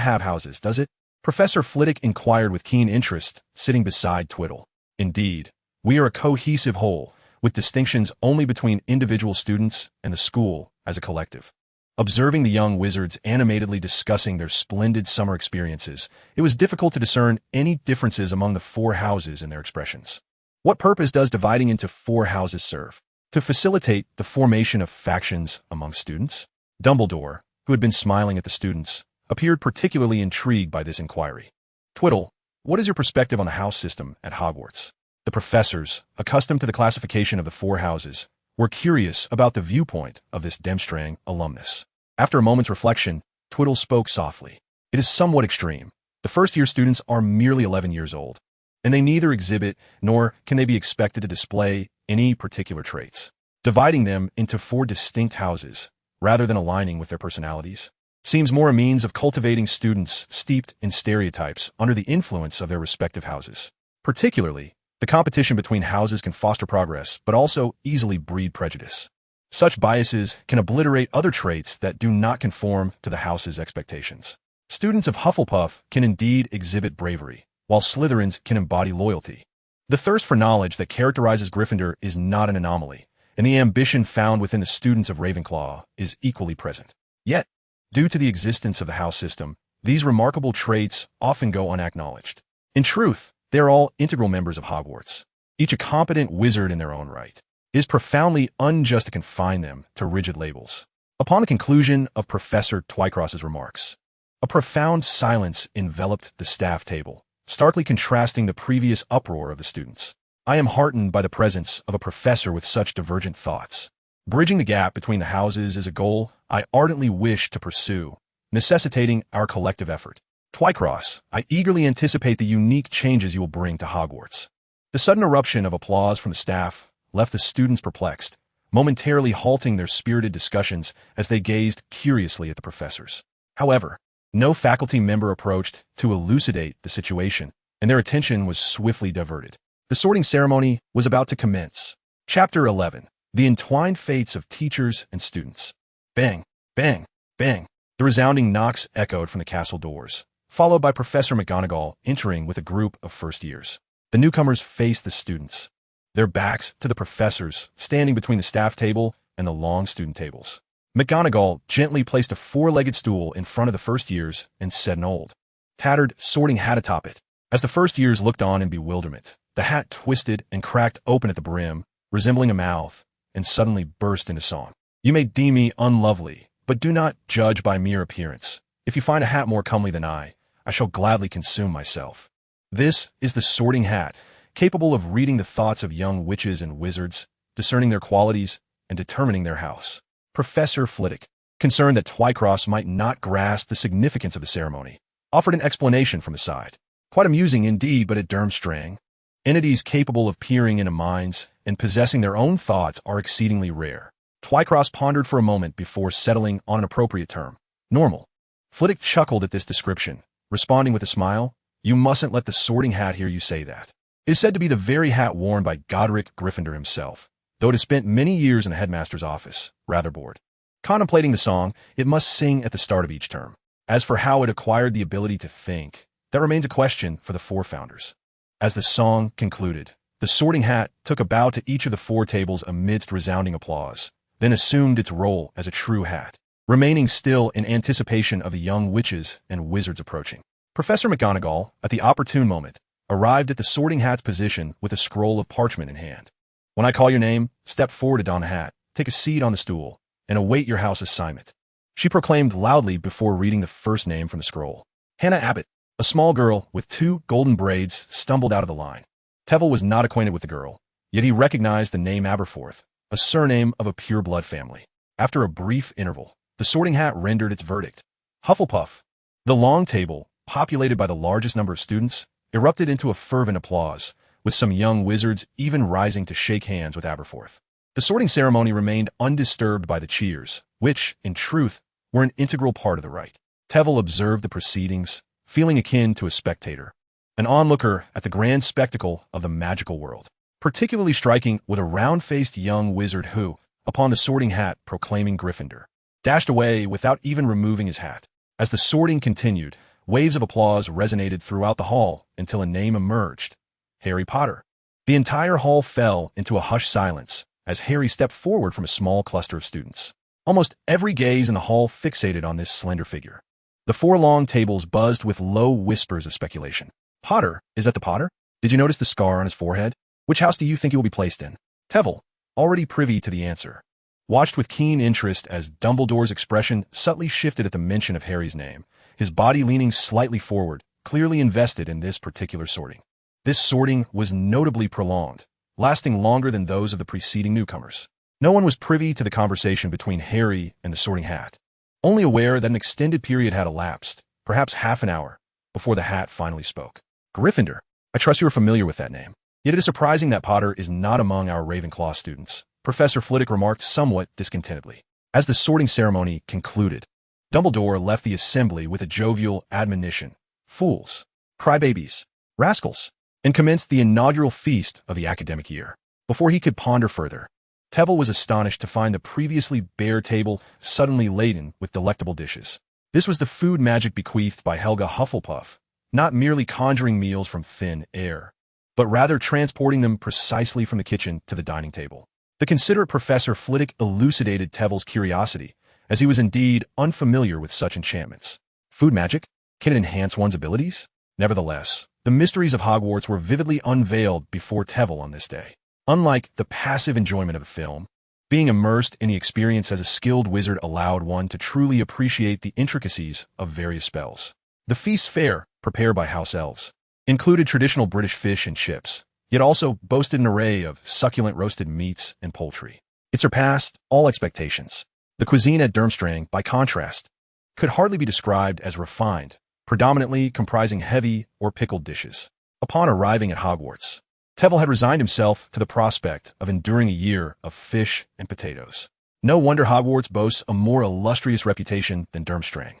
have houses, does it? Professor Flitwick inquired with keen interest, sitting beside Twiddle. Indeed, we are a cohesive whole, with distinctions only between individual students and the school as a collective. Observing the young wizards animatedly discussing their splendid summer experiences, it was difficult to discern any differences among the four houses in their expressions. What purpose does dividing into four houses serve? To facilitate the formation of factions among students? Dumbledore, who had been smiling at the students, appeared particularly intrigued by this inquiry. Twiddle, what is your perspective on the house system at Hogwarts? The professors, accustomed to the classification of the four houses, were curious about the viewpoint of this Durmstrang alumnus. After a moment's reflection, Twiddle spoke softly. It is somewhat extreme. The first-year students are merely 11 years old, and they neither exhibit nor can they be expected to display any particular traits. Dividing them into four distinct houses, rather than aligning with their personalities, seems more a means of cultivating students steeped in stereotypes under the influence of their respective houses. Particularly, the competition between houses can foster progress, but also easily breed prejudice. Such biases can obliterate other traits that do not conform to the house's expectations. Students of Hufflepuff can indeed exhibit bravery, while Slytherins can embody loyalty. The thirst for knowledge that characterizes Gryffindor is not an anomaly, and the ambition found within the students of Ravenclaw is equally present. Yet, due to the existence of the house system, these remarkable traits often go unacknowledged. In truth, they are all integral members of Hogwarts, each a competent wizard in their own right. It is profoundly unjust to confine them to rigid labels. Upon the conclusion of Professor Twycross's remarks, a profound silence enveloped the staff table, starkly contrasting the previous uproar of the students. I am heartened by the presence of a professor with such divergent thoughts. Bridging the gap between the houses is a goal I ardently wish to pursue, necessitating our collective effort. Twycross, I eagerly anticipate the unique changes you will bring to Hogwarts. The sudden eruption of applause from the staff left the students perplexed, momentarily halting their spirited discussions as they gazed curiously at the professors. However, no faculty member approached to elucidate the situation, and their attention was swiftly diverted. The sorting ceremony was about to commence. Chapter 11. The Entwined Fates of Teachers and Students. Bang, bang, bang. The resounding knocks echoed from the castle doors, followed by Professor McGonagall entering with a group of first years. The newcomers faced the students, their backs to the professors, standing between the staff table and the long student tables. McGonagall gently placed a four-legged stool in front of the first years and set an old, tattered sorting hat atop it. As the first years looked on in bewilderment, the hat twisted and cracked open at the brim, resembling a mouth, and suddenly burst into song. You may deem me unlovely, but do not judge by mere appearance. If you find a hat more comely than I shall gladly consume myself. This is the sorting hat, capable of reading the thoughts of young witches and wizards, discerning their qualities, and determining their house. Professor Flitwick, concerned that Twycross might not grasp the significance of the ceremony, offered an explanation from the side. Quite amusing indeed, but at Durmstrang, entities capable of peering into minds and possessing their own thoughts are exceedingly rare. Twycross pondered for a moment before settling on an appropriate term. Normal. Flitwick chuckled at this description, responding with a smile. You mustn't let the sorting hat hear you say that. It is said to be the very hat worn by Godric Gryffindor himself, though it has spent many years in the headmaster's office, rather bored. Contemplating the song, it must sing at the start of each term. As for how it acquired the ability to think, that remains a question for the four founders. As the song concluded, the sorting hat took a bow to each of the four tables amidst resounding applause, then assumed its role as a true hat, remaining still in anticipation of the young witches and wizards approaching. Professor McGonagall, at the opportune moment, arrived at the sorting hat's position with a scroll of parchment in hand. When I call your name, step forward to don the hat, take a seat on the stool, and await your house assignment. She proclaimed loudly before reading the first name from the scroll. Hannah Abbott, a small girl with 2 golden braids, stumbled out of the line. Tevil was not acquainted with the girl, yet he recognized the name Aberforth, a surname of a pure-blood family. After a brief interval, the sorting hat rendered its verdict. Hufflepuff. The long table, populated by the largest number of students, erupted into a fervent applause, with some young wizards even rising to shake hands with Aberforth. The sorting ceremony remained undisturbed by the cheers, which, in truth, were an integral part of the rite. Tevil observed the proceedings, feeling akin to a spectator, an onlooker at the grand spectacle of the magical world. Particularly striking was a round-faced young wizard who, upon the sorting hat proclaiming Gryffindor, dashed away without even removing his hat. As the sorting continued, waves of applause resonated throughout the hall until a name emerged: Harry Potter. The entire hall fell into a hushed silence as Harry stepped forward from a small cluster of students. Almost every gaze in the hall fixated on this slender figure. The 4 long tables buzzed with low whispers of speculation. Potter, is that the Potter? Did you notice the scar on his forehead? Which house do you think he will be placed in? Tveir, already privy to the answer, watched with keen interest as Dumbledore's expression subtly shifted at the mention of Harry's name, his body leaning slightly forward, clearly invested in this particular sorting. This sorting was notably prolonged, lasting longer than those of the preceding newcomers. No one was privy to the conversation between Harry and the sorting hat, only aware that an extended period had elapsed, perhaps half an hour, before the hat finally spoke. Gryffindor, I trust you are familiar with that name. Yet it is surprising that Potter is not among our Ravenclaw students, Professor Flitwick remarked somewhat discontentedly. As the sorting ceremony concluded, Dumbledore left the assembly with a jovial admonition, fools, crybabies, rascals, and commenced the inaugural feast of the academic year. Before he could ponder further, Tveir was astonished to find the previously bare table suddenly laden with delectable dishes. This was the food magic bequeathed by Helga Hufflepuff, not merely conjuring meals from thin air, but rather transporting them precisely from the kitchen to the dining table. The considerate Professor Flitwick elucidated Tveir's curiosity, as he was indeed unfamiliar with such enchantments. Food magic? Can it enhance one's abilities? Nevertheless, the mysteries of Hogwarts were vividly unveiled before Tveir on this day. Unlike the passive enjoyment of a film, being immersed in the experience as a skilled wizard allowed one to truly appreciate the intricacies of various spells. The feast fare, prepared by house elves, included traditional British fish and chips, yet also boasted an array of succulent roasted meats and poultry. It surpassed all expectations. The cuisine at Durmstrang, by contrast, could hardly be described as refined, predominantly comprising heavy or pickled dishes. Upon arriving at Hogwarts, Tveir had resigned himself to the prospect of enduring a year of fish and potatoes. No wonder Hogwarts boasts a more illustrious reputation than Durmstrang.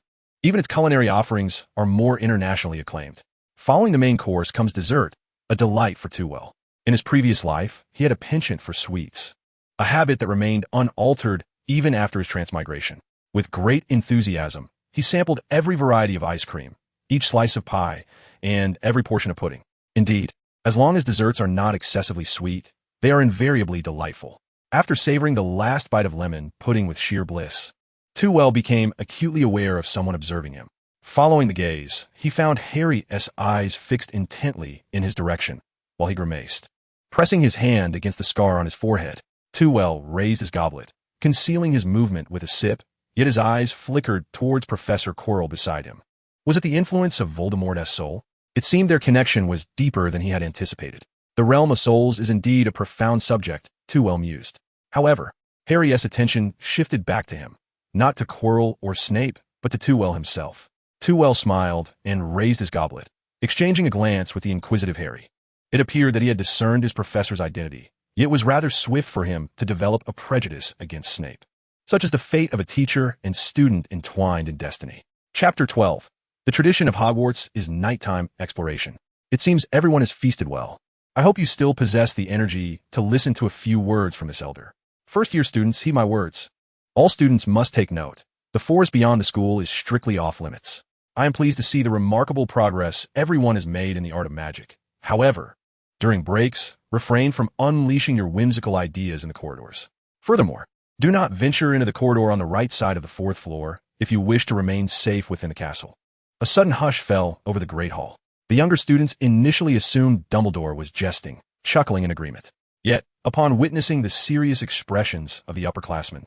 Even its culinary offerings are more internationally acclaimed. Following the main course comes dessert, a delight for Tveir. In his previous life, he had a penchant for sweets, a habit that remained unaltered even after his transmigration. With great enthusiasm, he sampled every variety of ice cream, each slice of pie, and every portion of pudding. Indeed, as long as desserts are not excessively sweet, they are invariably delightful. After savoring the last bite of lemon pudding with sheer bliss, Tveir became acutely aware of someone observing him. Following the gaze, he found Harry's eyes fixed intently in his direction, while he grimaced. Pressing his hand against the scar on his forehead, Tveir raised his goblet, concealing his movement with a sip, yet his eyes flickered towards Professor Quirrell beside him. Was it the influence of Voldemort's soul? It seemed their connection was deeper than he had anticipated. The realm of souls is indeed a profound subject, Tveir mused. However, Harry's attention shifted back to him, not to Quirrell or Snape, but to Tveir himself. Tveir smiled and raised his goblet, exchanging a glance with the inquisitive Harry. It appeared that he had discerned his professor's identity, yet it was rather swift for him to develop a prejudice against Snape. Such is the fate of a teacher and student entwined in destiny. Chapter 12. The tradition of Hogwarts is nighttime exploration. It seems everyone has feasted well. I hope you still possess the energy to listen to a few words from this elder. First-year students, heed my words. All students must take note. The forest beyond the school is strictly off-limits. I am pleased to see the remarkable progress everyone has made in the art of magic. However, during breaks, refrain from unleashing your whimsical ideas in the corridors. Furthermore, do not venture into the corridor on the right side of the 4th floor if you wish to remain safe within the castle. A sudden hush fell over the Great Hall. The younger students initially assumed Dumbledore was jesting, chuckling in agreement. Yet, upon witnessing the serious expressions of the upperclassmen,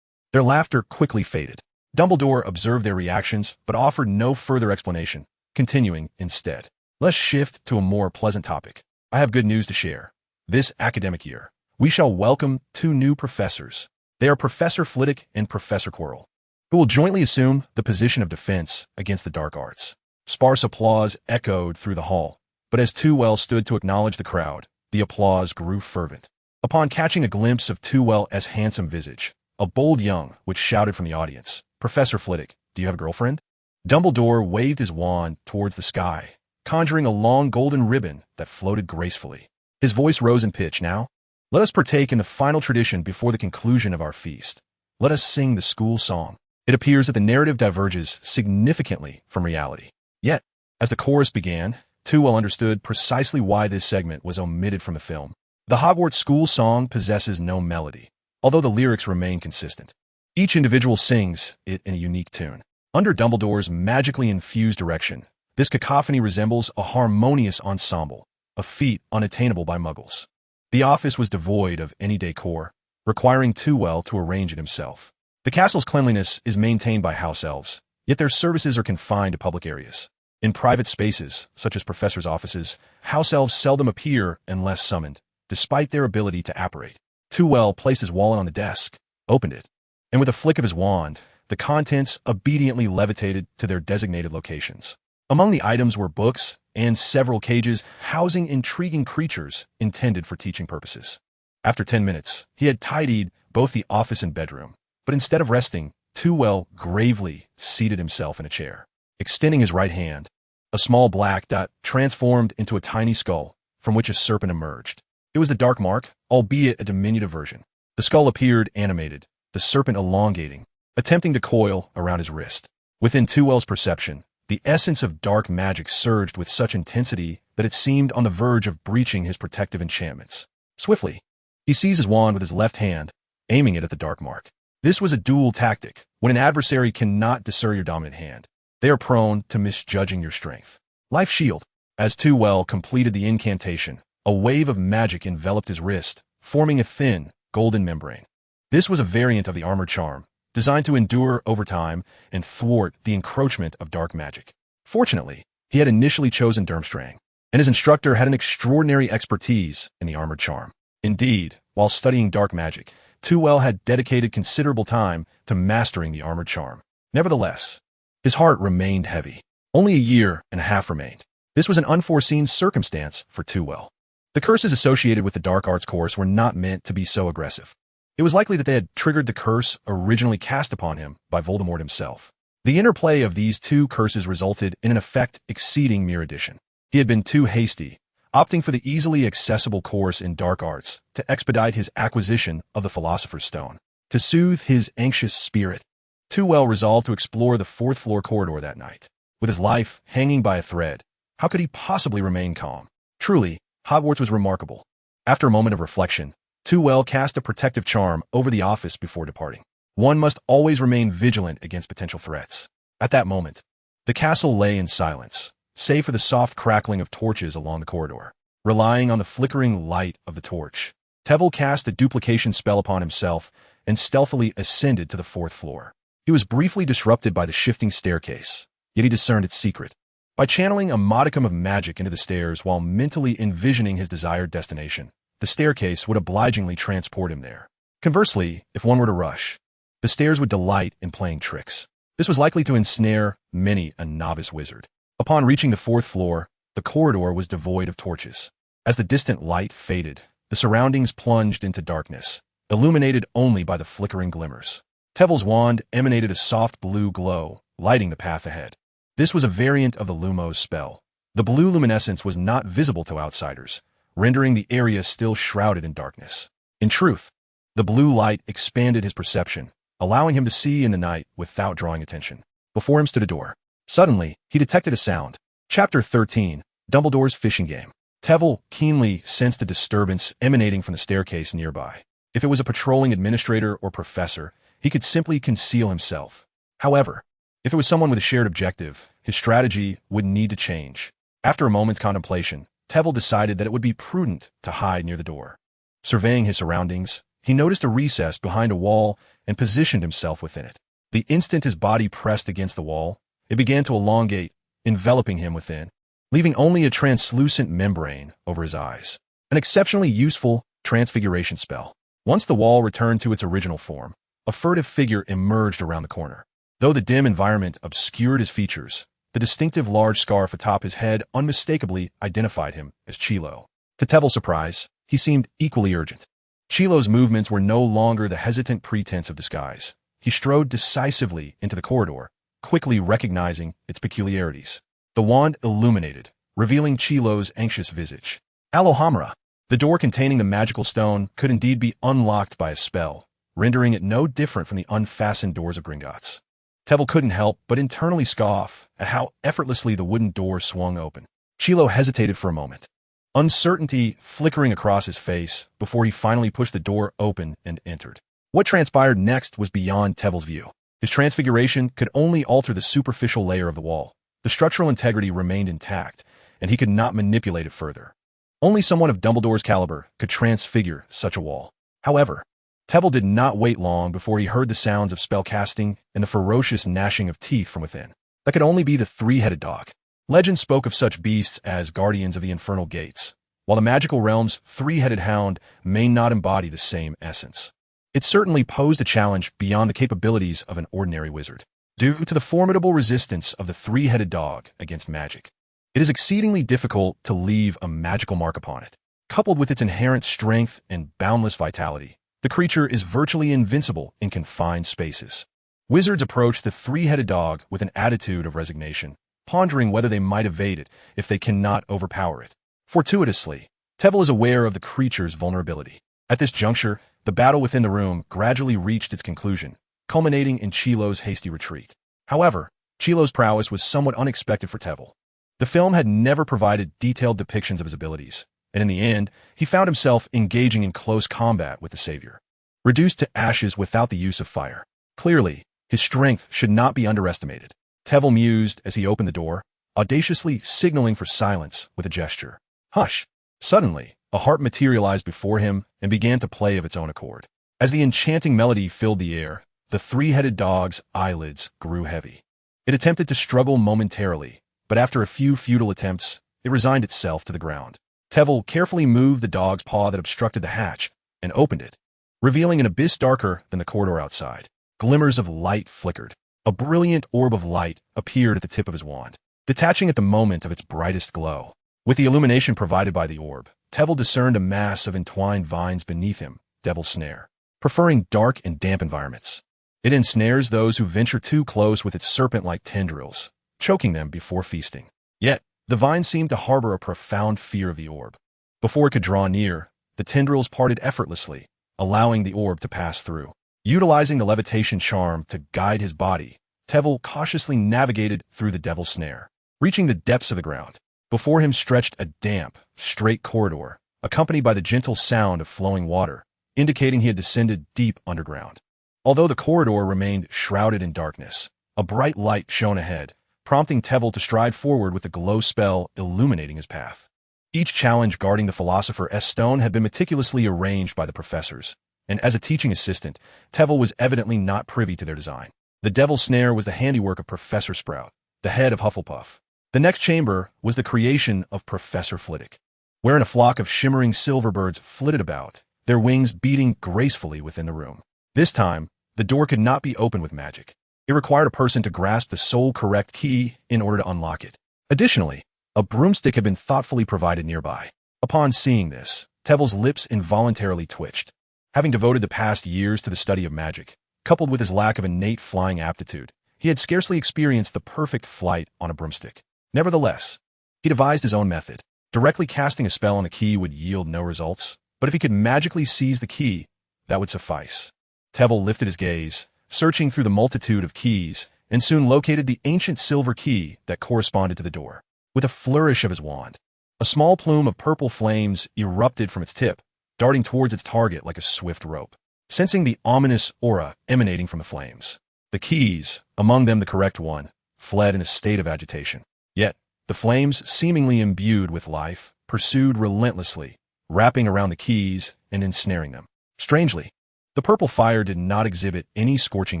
their laughter quickly faded. Dumbledore observed their reactions but offered no further explanation, continuing instead. Let's shift to a more pleasant topic. I have good news to share. This academic year, we shall welcome 2 new professors. They are Professor Flitwick and Professor Quirrell, who will jointly assume the position of defense against the dark arts. Sparse applause echoed through the hall, but as Tveir stood to acknowledge the crowd, the applause grew fervent. Upon catching a glimpse of Tveir's handsome visage, a bold young which shouted from the audience, Professor Flitwick, do you have a girlfriend? Dumbledore waved his wand towards the sky, conjuring a long golden ribbon that floated gracefully. His voice rose in pitch. Now, let us partake in the final tradition before the conclusion of our feast. Let us sing the school song. It appears that the narrative diverges significantly from reality. Yet, as the chorus began, Tveir understood precisely why this segment was omitted from the film. The Hogwarts school song possesses no melody, although the lyrics remain consistent. Each individual sings it in a unique tune. Under Dumbledore's magically infused direction, this cacophony resembles a harmonious ensemble, a feat unattainable by muggles. The office was devoid of any decor, requiring Tveir to arrange it himself. The castle's cleanliness is maintained by house elves, yet their services are confined to public areas. In private spaces, such as professors' offices, house elves seldom appear unless summoned, despite their ability to apparate. Tveir placed his wallet on the desk, opened it, and with a flick of his wand, the contents obediently levitated to their designated locations. Among the items were books and several cages housing intriguing creatures intended for teaching purposes. After 10 minutes, he had tidied both the office and bedroom, but instead of resting, Tveir gravely seated himself in a chair. Extending his right hand, a small black dot transformed into a tiny skull from which a serpent emerged. It was the Dark Mark, albeit a diminutive version. The skull appeared animated, the serpent elongating, attempting to coil around his wrist. Within Tveir's perception, the essence of dark magic surged with such intensity that it seemed on the verge of breaching his protective enchantments. Swiftly, he seized his wand with his left hand, aiming it at the Dark Mark. This was a dual tactic. When an adversary cannot discern your dominant hand, they are prone to misjudging your strength. Life Shield. As Tveir completed the incantation, a wave of magic enveloped his wrist, forming a thin, golden membrane. This was a variant of the Armored Charm, designed to endure over time and thwart the encroachment of dark magic. Fortunately, he had initially chosen Durmstrang, and his instructor had an extraordinary expertise in the Armored Charm. Indeed, while studying dark magic, Tveir had dedicated considerable time to mastering the Armored Charm. Nevertheless, his heart remained heavy. Only a year and a half remained. This was an unforeseen circumstance for Tveir. The curses associated with the Dark Arts course were not meant to be so aggressive. It was likely that they had triggered the curse originally cast upon him by Voldemort himself. The interplay of these two curses resulted in an effect exceeding mere addition. He had been too hasty, opting for the easily accessible course in dark arts to expedite his acquisition of the Philosopher's Stone. To soothe his anxious spirit, Tveir resolved to explore the fourth-floor corridor that night. With his life hanging by a thread, how could he possibly remain calm? Truly, Hogwarts was remarkable. After a moment of reflection, Tveir cast a protective charm over the office before departing. One must always remain vigilant against potential threats. At that moment, the castle lay in silence, save for the soft crackling of torches along the corridor. Relying on the flickering light of the torch, Tveir cast a duplication spell upon himself and stealthily ascended to the fourth floor. He was briefly disrupted by the shifting staircase, yet he discerned its secret. By channeling a modicum of magic into the stairs while mentally envisioning his desired destination, the staircase would obligingly transport him there. Conversely, if one were to rush, the stairs would delight in playing tricks. This was likely to ensnare many a novice wizard. Upon reaching the fourth floor, the corridor was devoid of torches. As the distant light faded, the surroundings plunged into darkness, illuminated only by the flickering glimmers. Tveir's wand emanated a soft blue glow, lighting the path ahead. This was a variant of the Lumos spell. The blue luminescence was not visible to outsiders, rendering the area still shrouded in darkness. In truth, the blue light expanded his perception, allowing him to see in the night without drawing attention. Before him stood a door. Suddenly, he detected a sound. Chapter 13, Dumbledore's Fishing Game. Tveir keenly sensed a disturbance emanating from the staircase nearby. If it was a patrolling administrator or professor, he could simply conceal himself. However, if it was someone with a shared objective, his strategy would need to change. After a moment's contemplation, Tveir decided that it would be prudent to hide near the door. Surveying his surroundings, he noticed a recess behind a wall and positioned himself within it. The instant his body pressed against the wall, it began to elongate, enveloping him within, leaving only a translucent membrane over his eyes. An exceptionally useful transfiguration spell. Once the wall returned to its original form, a furtive figure emerged around the corner. Though the dim environment obscured his features, the distinctive large scarf atop his head unmistakably identified him as Chilo. To Tveir's surprise, he seemed equally urgent. Chilo's movements were no longer the hesitant pretense of disguise. He strode decisively into the corridor, quickly recognizing its peculiarities. The wand illuminated, revealing Chilo's anxious visage. Alohamra. The door containing the magical stone could indeed be unlocked by a spell, rendering it no different from the unfastened doors of Gringotts. Tveir couldn't help but internally scoff at how effortlessly the wooden door swung open. Chilo hesitated for a moment, uncertainty flickering across his face before he finally pushed the door open and entered. What transpired next was beyond Teville's view. His transfiguration could only alter the superficial layer of the wall. The structural integrity remained intact, and he could not manipulate it further. Only someone of Dumbledore's caliber could transfigure such a wall. However, Teville did not wait long before he heard the sounds of spellcasting and the ferocious gnashing of teeth from within. That could only be the three-headed dog. Legend spoke of such beasts as guardians of the infernal gates, while the magical realm's three-headed hound may not embody the same essence. It certainly posed a challenge beyond the capabilities of an ordinary wizard. Due to the formidable resistance of the three-headed dog against magic, it is exceedingly difficult to leave a magical mark upon it. Coupled with its inherent strength and boundless vitality, the creature is virtually invincible in confined spaces. Wizards approach the three-headed dog with an attitude of resignation, pondering whether they might evade it if they cannot overpower it. Fortuitously, Teville is aware of the creature's vulnerability. At this juncture, the battle within the room gradually reached its conclusion, culminating in Chilo's hasty retreat. However, Chilo's prowess was somewhat unexpected for Teville. The film had never provided detailed depictions of his abilities, and in the end, he found himself engaging in close combat with the savior. Reduced to ashes without the use of fire. Clearly, his strength should not be underestimated. Teville mused as he opened the door, audaciously signaling for silence with a gesture. Hush! Suddenly, a harp materialized before him and began to play of its own accord. As the enchanting melody filled the air, the three-headed dog's eyelids grew heavy. It attempted to struggle momentarily, but after a few futile attempts, it resigned itself to the ground. Teville carefully moved the dog's paw that obstructed the hatch and opened it, revealing an abyss darker than the corridor outside. Glimmers of light flickered. A brilliant orb of light appeared at the tip of his wand, detaching at the moment of its brightest glow. With the illumination provided by the orb, Teville discerned a mass of entwined vines beneath him, Devil's Snare. Preferring dark and damp environments, it ensnares those who venture too close with its serpent-like tendrils, choking them before feasting. Yet, the vine seemed to harbor a profound fear of the orb. Before it could draw near, the tendrils parted effortlessly, allowing the orb to pass through. Utilizing the levitation charm to guide his body, Teville cautiously navigated through the Devil's Snare. Reaching the depths of the ground, before him stretched a damp, straight corridor, accompanied by the gentle sound of flowing water, indicating he had descended deep underground. Although the corridor remained shrouded in darkness, a bright light shone ahead, prompting Teville to stride forward with the glow spell illuminating his path. Each challenge guarding the Philosopher's stone had been meticulously arranged by the professors, and as a teaching assistant, Teville was evidently not privy to their design. The Devil's Snare was the handiwork of Professor Sprout, the head of Hufflepuff. The next chamber was the creation of Professor Flitwick, wherein a flock of shimmering silver birds flitted about, their wings beating gracefully within the room. This time, the door could not be opened with magic. It required a person to grasp the sole correct key in order to unlock it. Additionally, a broomstick had been thoughtfully provided nearby. Upon seeing this, Teville's lips involuntarily twitched. Having devoted the past years to the study of magic, coupled with his lack of innate flying aptitude, he had scarcely experienced the perfect flight on a broomstick. Nevertheless, he devised his own method. Directly casting a spell on the key would yield no results, but if he could magically seize the key, that would suffice. Teville lifted his gaze, searching through the multitude of keys, and soon located the ancient silver key that corresponded to the door. With a flourish of his wand, a small plume of purple flames erupted from its tip, darting towards its target like a swift rope. Sensing the ominous aura emanating from the flames, the keys, among them the correct one, fled in a state of agitation. Yet, the flames, seemingly imbued with life, pursued relentlessly, wrapping around the keys and ensnaring them. Strangely, the purple fire did not exhibit any scorching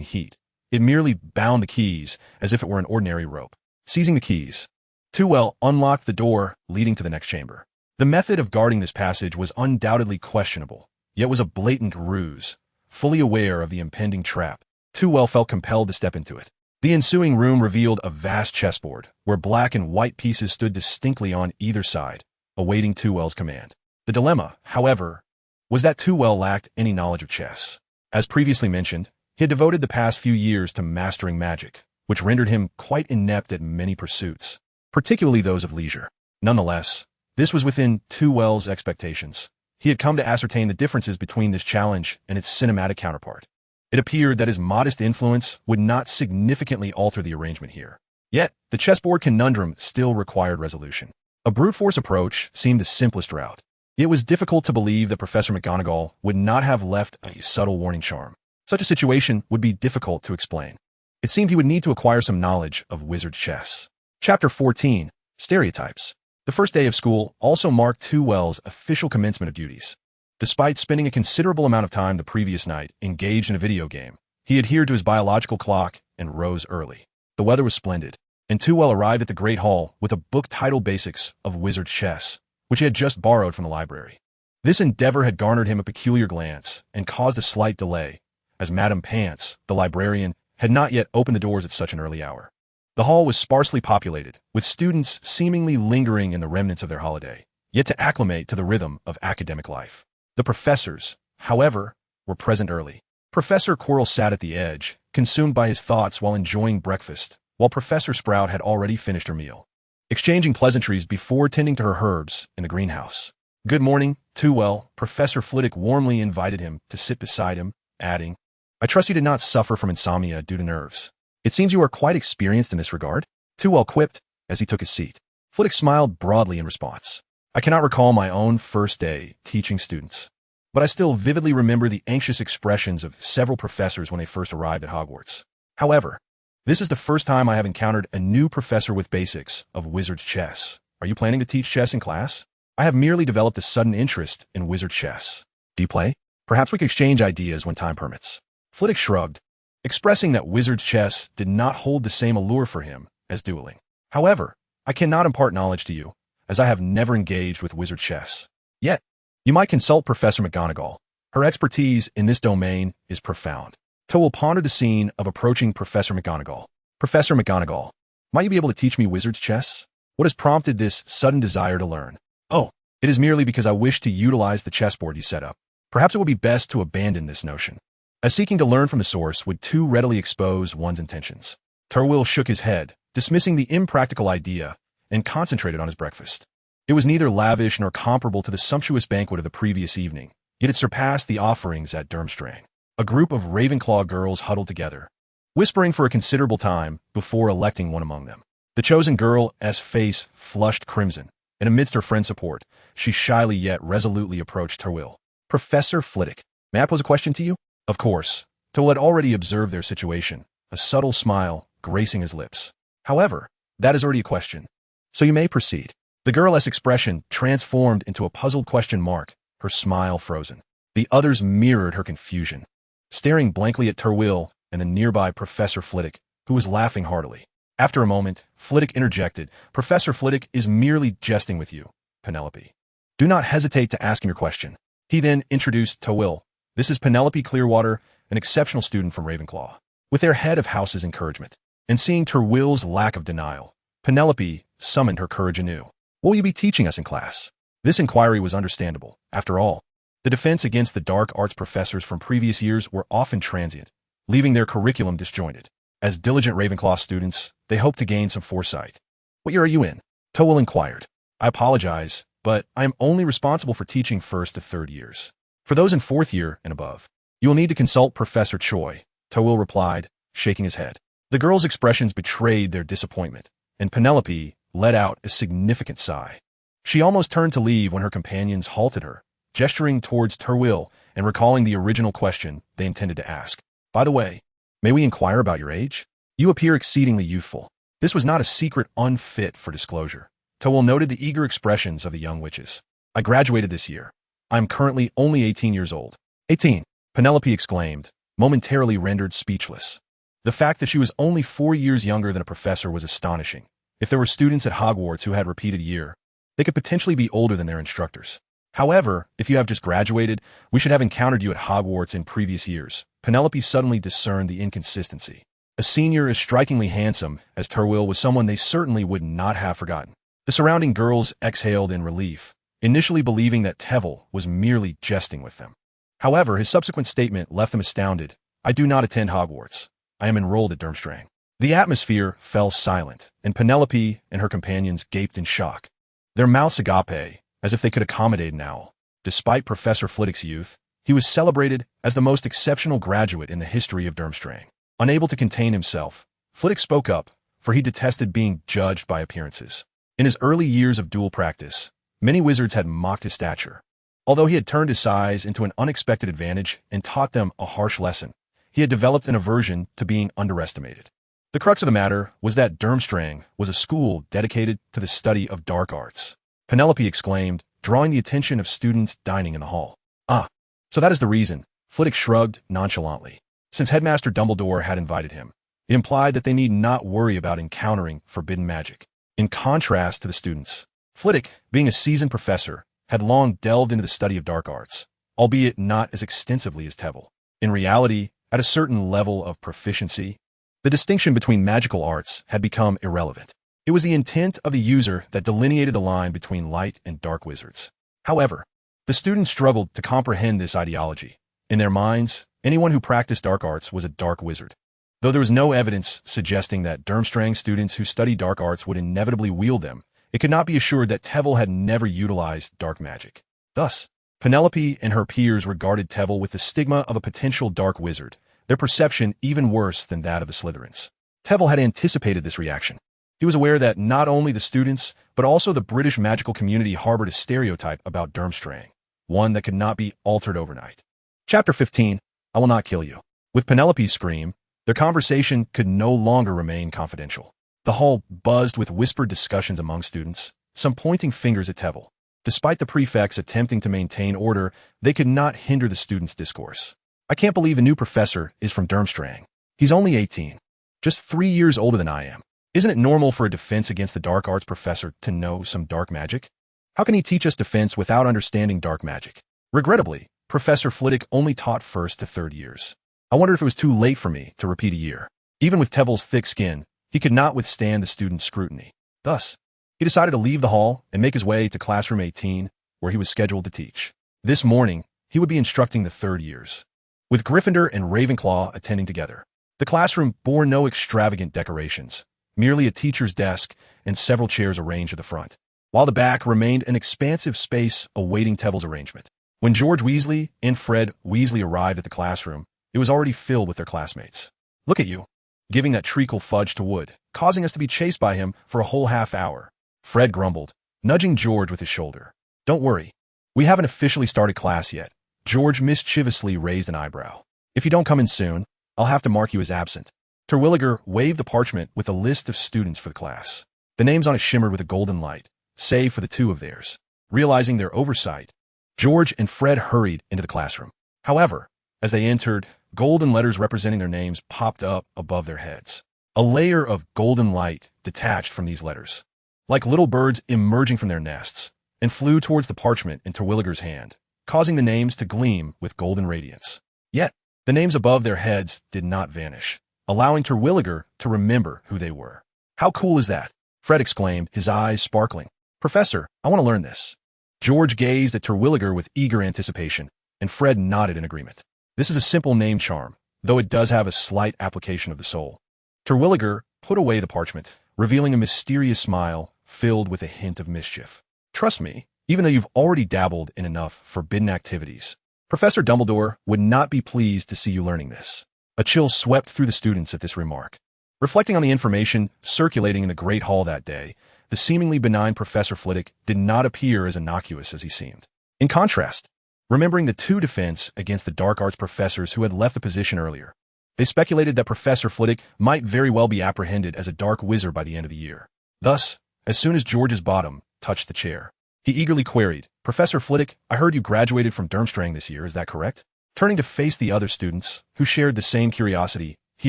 heat. It merely bound the keys as if it were an ordinary rope. Seizing the keys, Tveir unlocked the door leading to the next chamber. The method of guarding this passage was undoubtedly questionable, yet was a blatant ruse. Fully aware of the impending trap, Tveir felt compelled to step into it. The ensuing room revealed a vast chessboard, where black and white pieces stood distinctly on either side, awaiting Tveir's command. The dilemma, however, was that Tveir lacked any knowledge of chess. As previously mentioned, he had devoted the past few years to mastering magic, which rendered him quite inept at many pursuits, particularly those of leisure. Nonetheless, this was within Tveir's expectations. He had come to ascertain the differences between this challenge and its cinematic counterpart. It appeared that his modest influence would not significantly alter the arrangement here. Yet, the chessboard conundrum still required resolution. A brute force approach seemed the simplest route. It was difficult to believe that Professor McGonagall would not have left a subtle warning charm. Such a situation would be difficult to explain. It seemed he would need to acquire some knowledge of wizard chess. Chapter 14. Stereotypes. The first day of school also marked Tveir's official commencement of duties. Despite spending a considerable amount of time the previous night engaged in a video game, he adhered to his biological clock and rose early. The weather was splendid, and Tveir arrived at the Great Hall with a book titled Basics of Wizard Chess, which he had just borrowed from the library. This endeavor had garnered him a peculiar glance and caused a slight delay, as Madame Pants, the librarian, had not yet opened the doors at such an early hour. The hall was sparsely populated, with students seemingly lingering in the remnants of their holiday, yet to acclimate to the rhythm of academic life. The professors, however, were present early. Professor Quirrell sat at the edge, consumed by his thoughts while enjoying breakfast, while Professor Sprout had already finished her meal, exchanging pleasantries before tending to her herbs in the greenhouse. "Good morning, Tveir." Professor Flitwick warmly invited him to sit beside him, adding, "I trust you did not suffer from insomnia due to nerves. It seems you are quite experienced in this regard," Tveir quipped as he took his seat. Flitwick smiled broadly in response. "I cannot recall my own first day teaching students, but I still vividly remember the anxious expressions of several professors when they first arrived at Hogwarts. However, this is the first time I have encountered a new professor with basics of wizard chess. Are you planning to teach chess in class? I have merely developed a sudden interest in wizard chess. Do you play? Perhaps we could exchange ideas when time permits." Flitwick shrugged, expressing that wizard chess did not hold the same allure for him as dueling. "However, I cannot impart knowledge to you, as I have never engaged with wizard chess. Yet, you might consult Professor McGonagall. Her expertise in this domain is profound." Tveir pondered the scene of approaching Professor McGonagall. "Professor McGonagall, might you be able to teach me wizard's chess? What has prompted this sudden desire to learn?" "Oh, it is merely because I wish to utilize the chessboard you set up. Perhaps it would be best to abandon this notion, as seeking to learn from the source would too readily expose one's intentions." Tveir shook his head, dismissing the impractical idea, and concentrated on his breakfast. It was neither lavish nor comparable to the sumptuous banquet of the previous evening, yet it surpassed the offerings at Durmstrang. A group of Ravenclaw girls huddled together, whispering for a considerable time before electing one among them. The chosen girl's face flushed crimson, and amidst her friend's support, she shyly yet resolutely approached Tveir. "Professor Flitwick, may I pose a question to you?" Of course, Tveir had already observed their situation, a subtle smile gracing his lips. "However, that is already a question, so you may proceed." The girl's expression transformed into a puzzled question mark, her smile frozen. The others mirrored her confusion, staring blankly at Tveir and the nearby Professor Flitwick, who was laughing heartily. After a moment, Flitwick interjected, "Professor Flitwick is merely jesting with you, Penelope. Do not hesitate to ask him your question." He then introduced Tveir. "This is Penelope Clearwater, an exceptional student from Ravenclaw." With their head of house's encouragement, and seeing Tveir's lack of denial, Penelope summoned her courage anew. "What will you be teaching us in class?" This inquiry was understandable. After all, the defense against the dark arts professors from previous years were often transient, leaving their curriculum disjointed. As diligent Ravenclaw students, they hoped to gain some foresight. "What year are you in?" Tveir inquired. "I apologize, but I am only responsible for teaching first to third years. For those in fourth year and above, you will need to consult Professor Choi," Tveir replied, shaking his head. The girls' expressions betrayed their disappointment, and Penelope let out a significant sigh. She almost turned to leave when her companions halted her, gesturing towards Tveir and recalling the original question they intended to ask. "By the way, may we inquire about your age? You appear exceedingly youthful." This was not a secret unfit for disclosure. Tveir noted the eager expressions of the young witches. "I graduated this year. I am currently only 18 years old." 18, Penelope exclaimed, momentarily rendered speechless. The fact that she was only 4 years younger than a professor was astonishing. If there were students at Hogwarts who had repeated a year, they could potentially be older than their instructors. "However, if you have just graduated, we should have encountered you at Hogwarts in previous years." Penelope suddenly discerned the inconsistency. A senior as strikingly handsome as Tveir was someone they certainly would not have forgotten. The surrounding girls exhaled in relief, initially believing that Tveir was merely jesting with them. However, his subsequent statement left them astounded. "I do not attend Hogwarts. I am enrolled at Durmstrang." The atmosphere fell silent, and Penelope and her companions gaped in shock, their mouths agape, as if they could accommodate an owl. Despite Professor Flitwick's youth, he was celebrated as the most exceptional graduate in the history of Durmstrang. Unable to contain himself, Flitwick spoke up, for he detested being judged by appearances. In his early years of duel practice, many wizards had mocked his stature. Although he had turned his size into an unexpected advantage and taught them a harsh lesson, he had developed an aversion to being underestimated. The crux of the matter was that Durmstrang was a school dedicated to the study of dark arts. Penelope exclaimed, drawing the attention of students dining in the hall. Ah, so that is the reason, Flitwick shrugged nonchalantly. Since Headmaster Dumbledore had invited him, it implied that they need not worry about encountering forbidden magic. In contrast to the students, Flitwick, being a seasoned professor, had long delved into the study of dark arts, albeit not as extensively as Tveir. In reality, at a certain level of proficiency, the distinction between magical arts had become irrelevant. It was the intent of the user that delineated the line between light and dark wizards. However, the students struggled to comprehend this ideology. In their minds, anyone who practiced dark arts was a dark wizard. Though there was no evidence suggesting that Durmstrang students who studied dark arts would inevitably wield them, it could not be assured that Tveir had never utilized dark magic. Thus, Penelope and her peers regarded Tveir with the stigma of a potential dark wizard, their perception even worse than that of the Slytherins. Tveir had anticipated this reaction. He was aware that not only the students, but also the British magical community harbored a stereotype about Durmstrang, one that could not be altered overnight. Chapter 15, I Will Not Kill You. With Penelope's scream, their conversation could no longer remain confidential. The hall buzzed with whispered discussions among students, some pointing fingers at Tveir. Despite the prefects attempting to maintain order, they could not hinder the students' discourse. I can't believe the new professor is from Durmstrang. He's only 18. Just 3 years older than I am. Isn't it normal for a defense against the dark arts professor to know some dark magic? How can he teach us defense without understanding dark magic? Regrettably, Professor Flitwick only taught 1st to 3rd years. I wonder if it was too late for me to repeat a year. Even with Tveir's thick skin, he could not withstand the students' scrutiny. Thus, he decided to leave the hall and make his way to classroom 18, where he was scheduled to teach. This morning, he would be instructing the 3rd years, with Gryffindor and Ravenclaw attending together. The classroom bore no extravagant decorations, merely a teacher's desk and several chairs arranged at the front, while the back remained an expansive space awaiting Tveir's arrangement. When George Weasley and Fred Weasley arrived at the classroom, it was already filled with their classmates. Look at you, giving that treacle fudge to Wood, causing us to be chased by him for a whole half hour. Fred grumbled, nudging George with his shoulder. Don't worry, we haven't officially started class yet. George mischievously raised an eyebrow. If you don't come in soon, I'll have to mark you as absent. Terwilliger waved the parchment with a list of students for the class. The names on it shimmered with a golden light, save for the 2 of theirs. Realizing their oversight, George and Fred hurried into the classroom. However, as they entered, golden letters representing their names popped up above their heads. A layer of golden light detached from these letters, like little birds emerging from their nests, and flew towards the parchment in Terwilliger's hand, causing the names to gleam with golden radiance. Yet, the names above their heads did not vanish, allowing Terwilliger to remember who they were. How cool is that? Fred exclaimed, his eyes sparkling. Professor, I want to learn this. George gazed at Terwilliger with eager anticipation, and Fred nodded in agreement. This is a simple name charm, though it does have a slight application of the soul. Terwilliger put away the parchment, revealing a mysterious smile filled with a hint of mischief. Trust me, even though you've already dabbled in enough forbidden activities, Professor Dumbledore would not be pleased to see you learning this. A chill swept through the students at this remark. Reflecting on the information circulating in the Great Hall that day, the seemingly benign Professor Flitwick did not appear as innocuous as he seemed. In contrast, remembering the 2 defense against the dark arts professors who had left the position earlier, they speculated that Professor Flitwick might very well be apprehended as a dark wizard by the end of the year. Thus, as soon as George's bottom touched the chair, he eagerly queried, Professor Flitwick, I heard you graduated from Durmstrang this year, is that correct? Turning to face the other students, who shared the same curiosity, he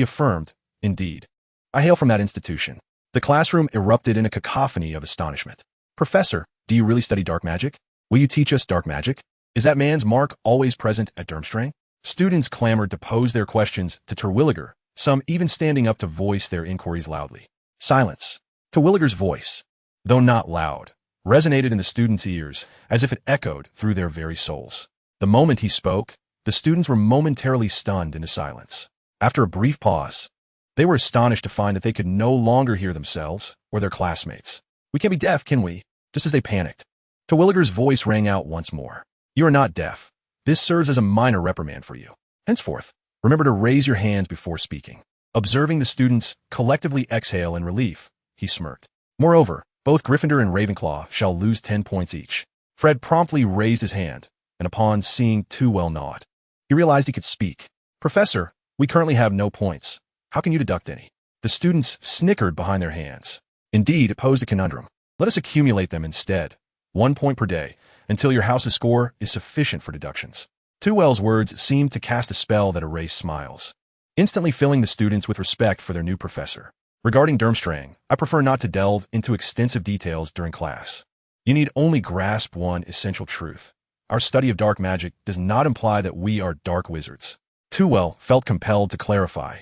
affirmed, indeed. I hail from that institution. The classroom erupted in a cacophony of astonishment. Professor, do you really study dark magic? Will you teach us dark magic? Is that man's mark always present at Durmstrang? Students clamored to pose their questions to Terwilliger, some even standing up to voice their inquiries loudly. Silence. Terwilliger's voice, though not loud, resonated in the students' ears as if it echoed through their very souls. The moment he spoke, the students were momentarily stunned into silence. After a brief pause, they were astonished to find that they could no longer hear themselves or their classmates. We can't be deaf, can we? Just as they panicked, Terwilliger's voice rang out once more. You are not deaf. This serves as a minor reprimand for you. Henceforth, remember to raise your hands before speaking. Observing the students collectively exhale in relief, he smirked. Moreover, both Gryffindor and Ravenclaw shall lose 10 points each. Fred promptly raised his hand, and upon seeing Too Well nod, he realized he could speak. Professor, We currently have no points. How can you deduct any? The students snickered behind their hands. Indeed, it posed a conundrum. Let us accumulate them instead. 1 point per day, until your house's score is sufficient for deductions. Tewell's words seemed to cast a spell that erased smiles, instantly filling the students with respect for their new professor. Regarding Durmstrang, I prefer not to delve into extensive details during class. You need only grasp one essential truth. Our study of dark magic does not imply that we are dark wizards. Tewell felt compelled to clarify,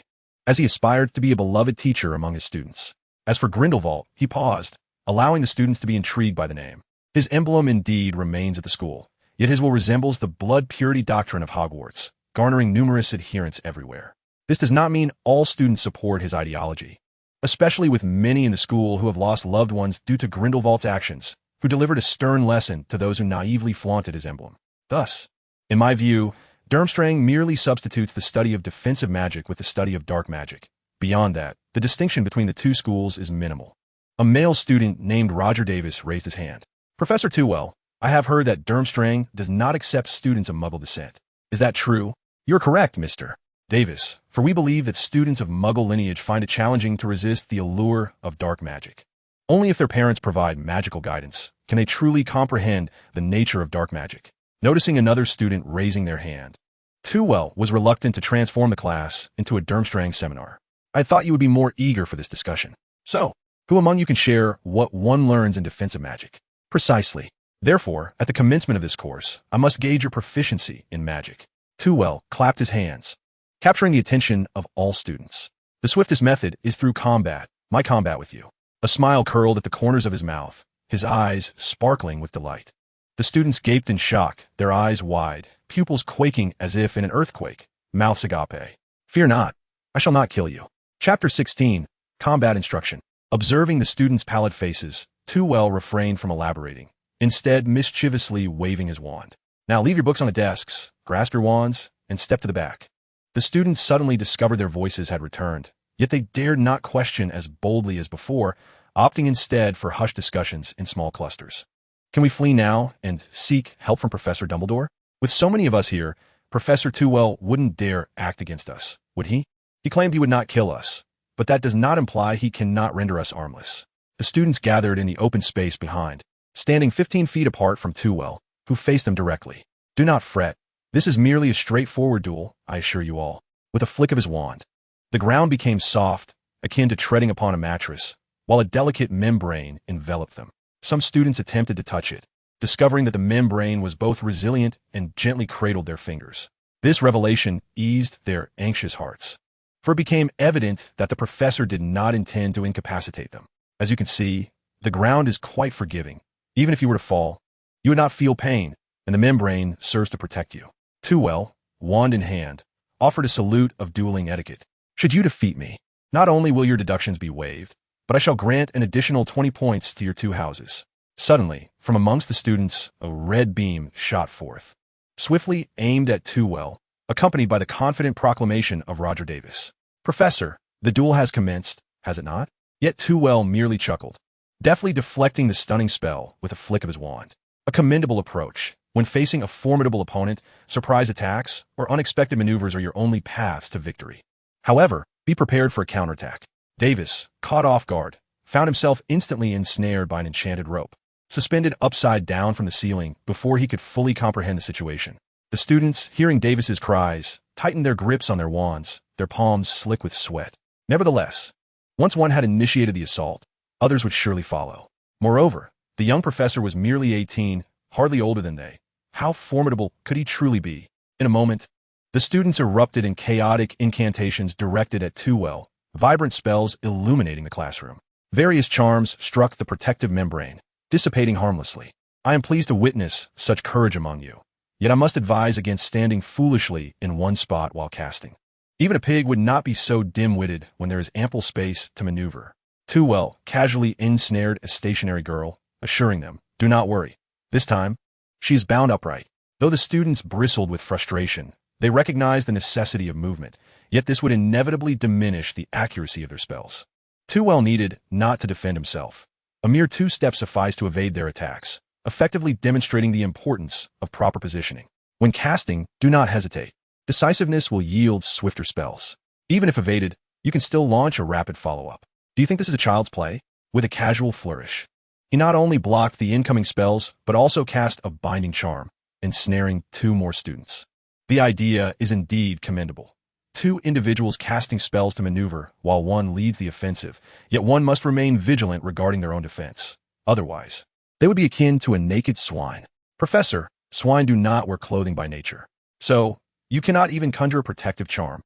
as he aspired to be a beloved teacher among his students. As for Grindelwald, he paused, allowing the students to be intrigued by the name. His emblem indeed remains at the school, yet his will resembles the blood purity doctrine of Hogwarts, garnering numerous adherents everywhere. This does not mean all students support his ideology, especially with many in the school who have lost loved ones due to Grindelwald's actions, who delivered a stern lesson to those who naively flaunted his emblem. Thus, in my view, Durmstrang merely substitutes the study of defensive magic with the study of dark magic. Beyond that, the distinction between the two schools is minimal. A male student named Roger Davis raised his hand. Professor Tewell, I have heard that Durmstrang does not accept students of Muggle descent. Is that true? You're correct, Mr. Davis, for we believe that students of Muggle lineage find it challenging to resist the allure of dark magic. Only if their parents provide magical guidance can they truly comprehend the nature of dark magic. Noticing another student raising their hand, Tewell was reluctant to transform the class into a Durmstrang seminar. I thought you would be more eager for this discussion. So, who among you can share what one learns in defensive magic? Precisely. Therefore, at the commencement of this course, I must gauge your proficiency in magic. Tewell clapped his hands, capturing the attention of all students. The swiftest method is through combat, my combat with you. A smile curled at the corners of his mouth, his eyes sparkling with delight. The students gaped in shock, their eyes wide, pupils quaking as if in an earthquake, mouths agape. Fear not, I shall not kill you. Chapter 16, Combat Instruction. Observing the students' pallid faces, Tewell refrained from elaborating, instead mischievously waving his wand. Now leave your books on the desks, grasp your wands, and step to the back. The students suddenly discovered their voices had returned, yet they dared not question as boldly as before, opting instead for hushed discussions in small clusters. Can we flee now and seek help from Professor Dumbledore? With so many of us here, Professor Tewell wouldn't dare act against us, would he? He claimed he would not kill us, but that does not imply he cannot render us armless. The students gathered in the open space behind, standing 15 feet apart from Tewell, who faced them directly. Do not fret. This is merely a straightforward duel, I assure you all. With a flick of his wand, the ground became soft, akin to treading upon a mattress, while a delicate membrane enveloped them. Some students attempted to touch it, discovering that the membrane was both resilient and gently cradled their fingers. This revelation eased their anxious hearts, for it became evident that the professor did not intend to incapacitate them. As you can see, the ground is quite forgiving. Even if you were to fall, you would not feel pain, and the membrane serves to protect you. Tewell, wand in hand, offered a salute of dueling etiquette. Should you defeat me, not only will your deductions be waived, but I shall grant an additional 20 points to your 2 houses. Suddenly, from amongst the students, a red beam shot forth, swiftly aimed at Tewell, accompanied by the confident proclamation of Roger Davis. Professor, the duel has commenced, has it not? Yet Tewell merely chuckled, deftly deflecting the stunning spell with a flick of his wand. A commendable approach. When facing a formidable opponent, surprise attacks or unexpected maneuvers are your only paths to victory. However, be prepared for a counterattack. Davis, caught off guard, found himself instantly ensnared by an enchanted rope, suspended upside down from the ceiling before he could fully comprehend the situation. The students, hearing Davis's cries, tightened their grips on their wands, their palms slick with sweat. Nevertheless, once one had initiated the assault, others would surely follow. Moreover, the young professor was merely 18, hardly older than they. How formidable could he truly be? In a moment, the students erupted in chaotic incantations directed at Tewell, vibrant spells illuminating the classroom. Various charms struck the protective membrane, dissipating harmlessly. I am pleased to witness such courage among you, yet I must advise against standing foolishly in one spot while casting. Even a pig would not be so dim-witted when there is ample space to maneuver. Tewell casually ensnared a stationary girl, assuring them, do not worry. This time, she is bound upright. Though the students bristled with frustration, they recognized the necessity of movement, yet this would inevitably diminish the accuracy of their spells. Tewell needed not to defend himself. A mere 2 steps sufficed to evade their attacks, effectively demonstrating the importance of proper positioning. When casting, do not hesitate. Decisiveness will yield swifter spells. Even if evaded, you can still launch a rapid follow-up. Do you think this is a child's play? With a casual flourish, he not only blocked the incoming spells, but also cast a binding charm, ensnaring 2 more students. The idea is indeed commendable. 2 individuals casting spells to maneuver while one leads the offensive, yet one must remain vigilant regarding their own defense. Otherwise, they would be akin to a naked swine. Professor, swine do not wear clothing by nature. So, you cannot even conjure a protective charm.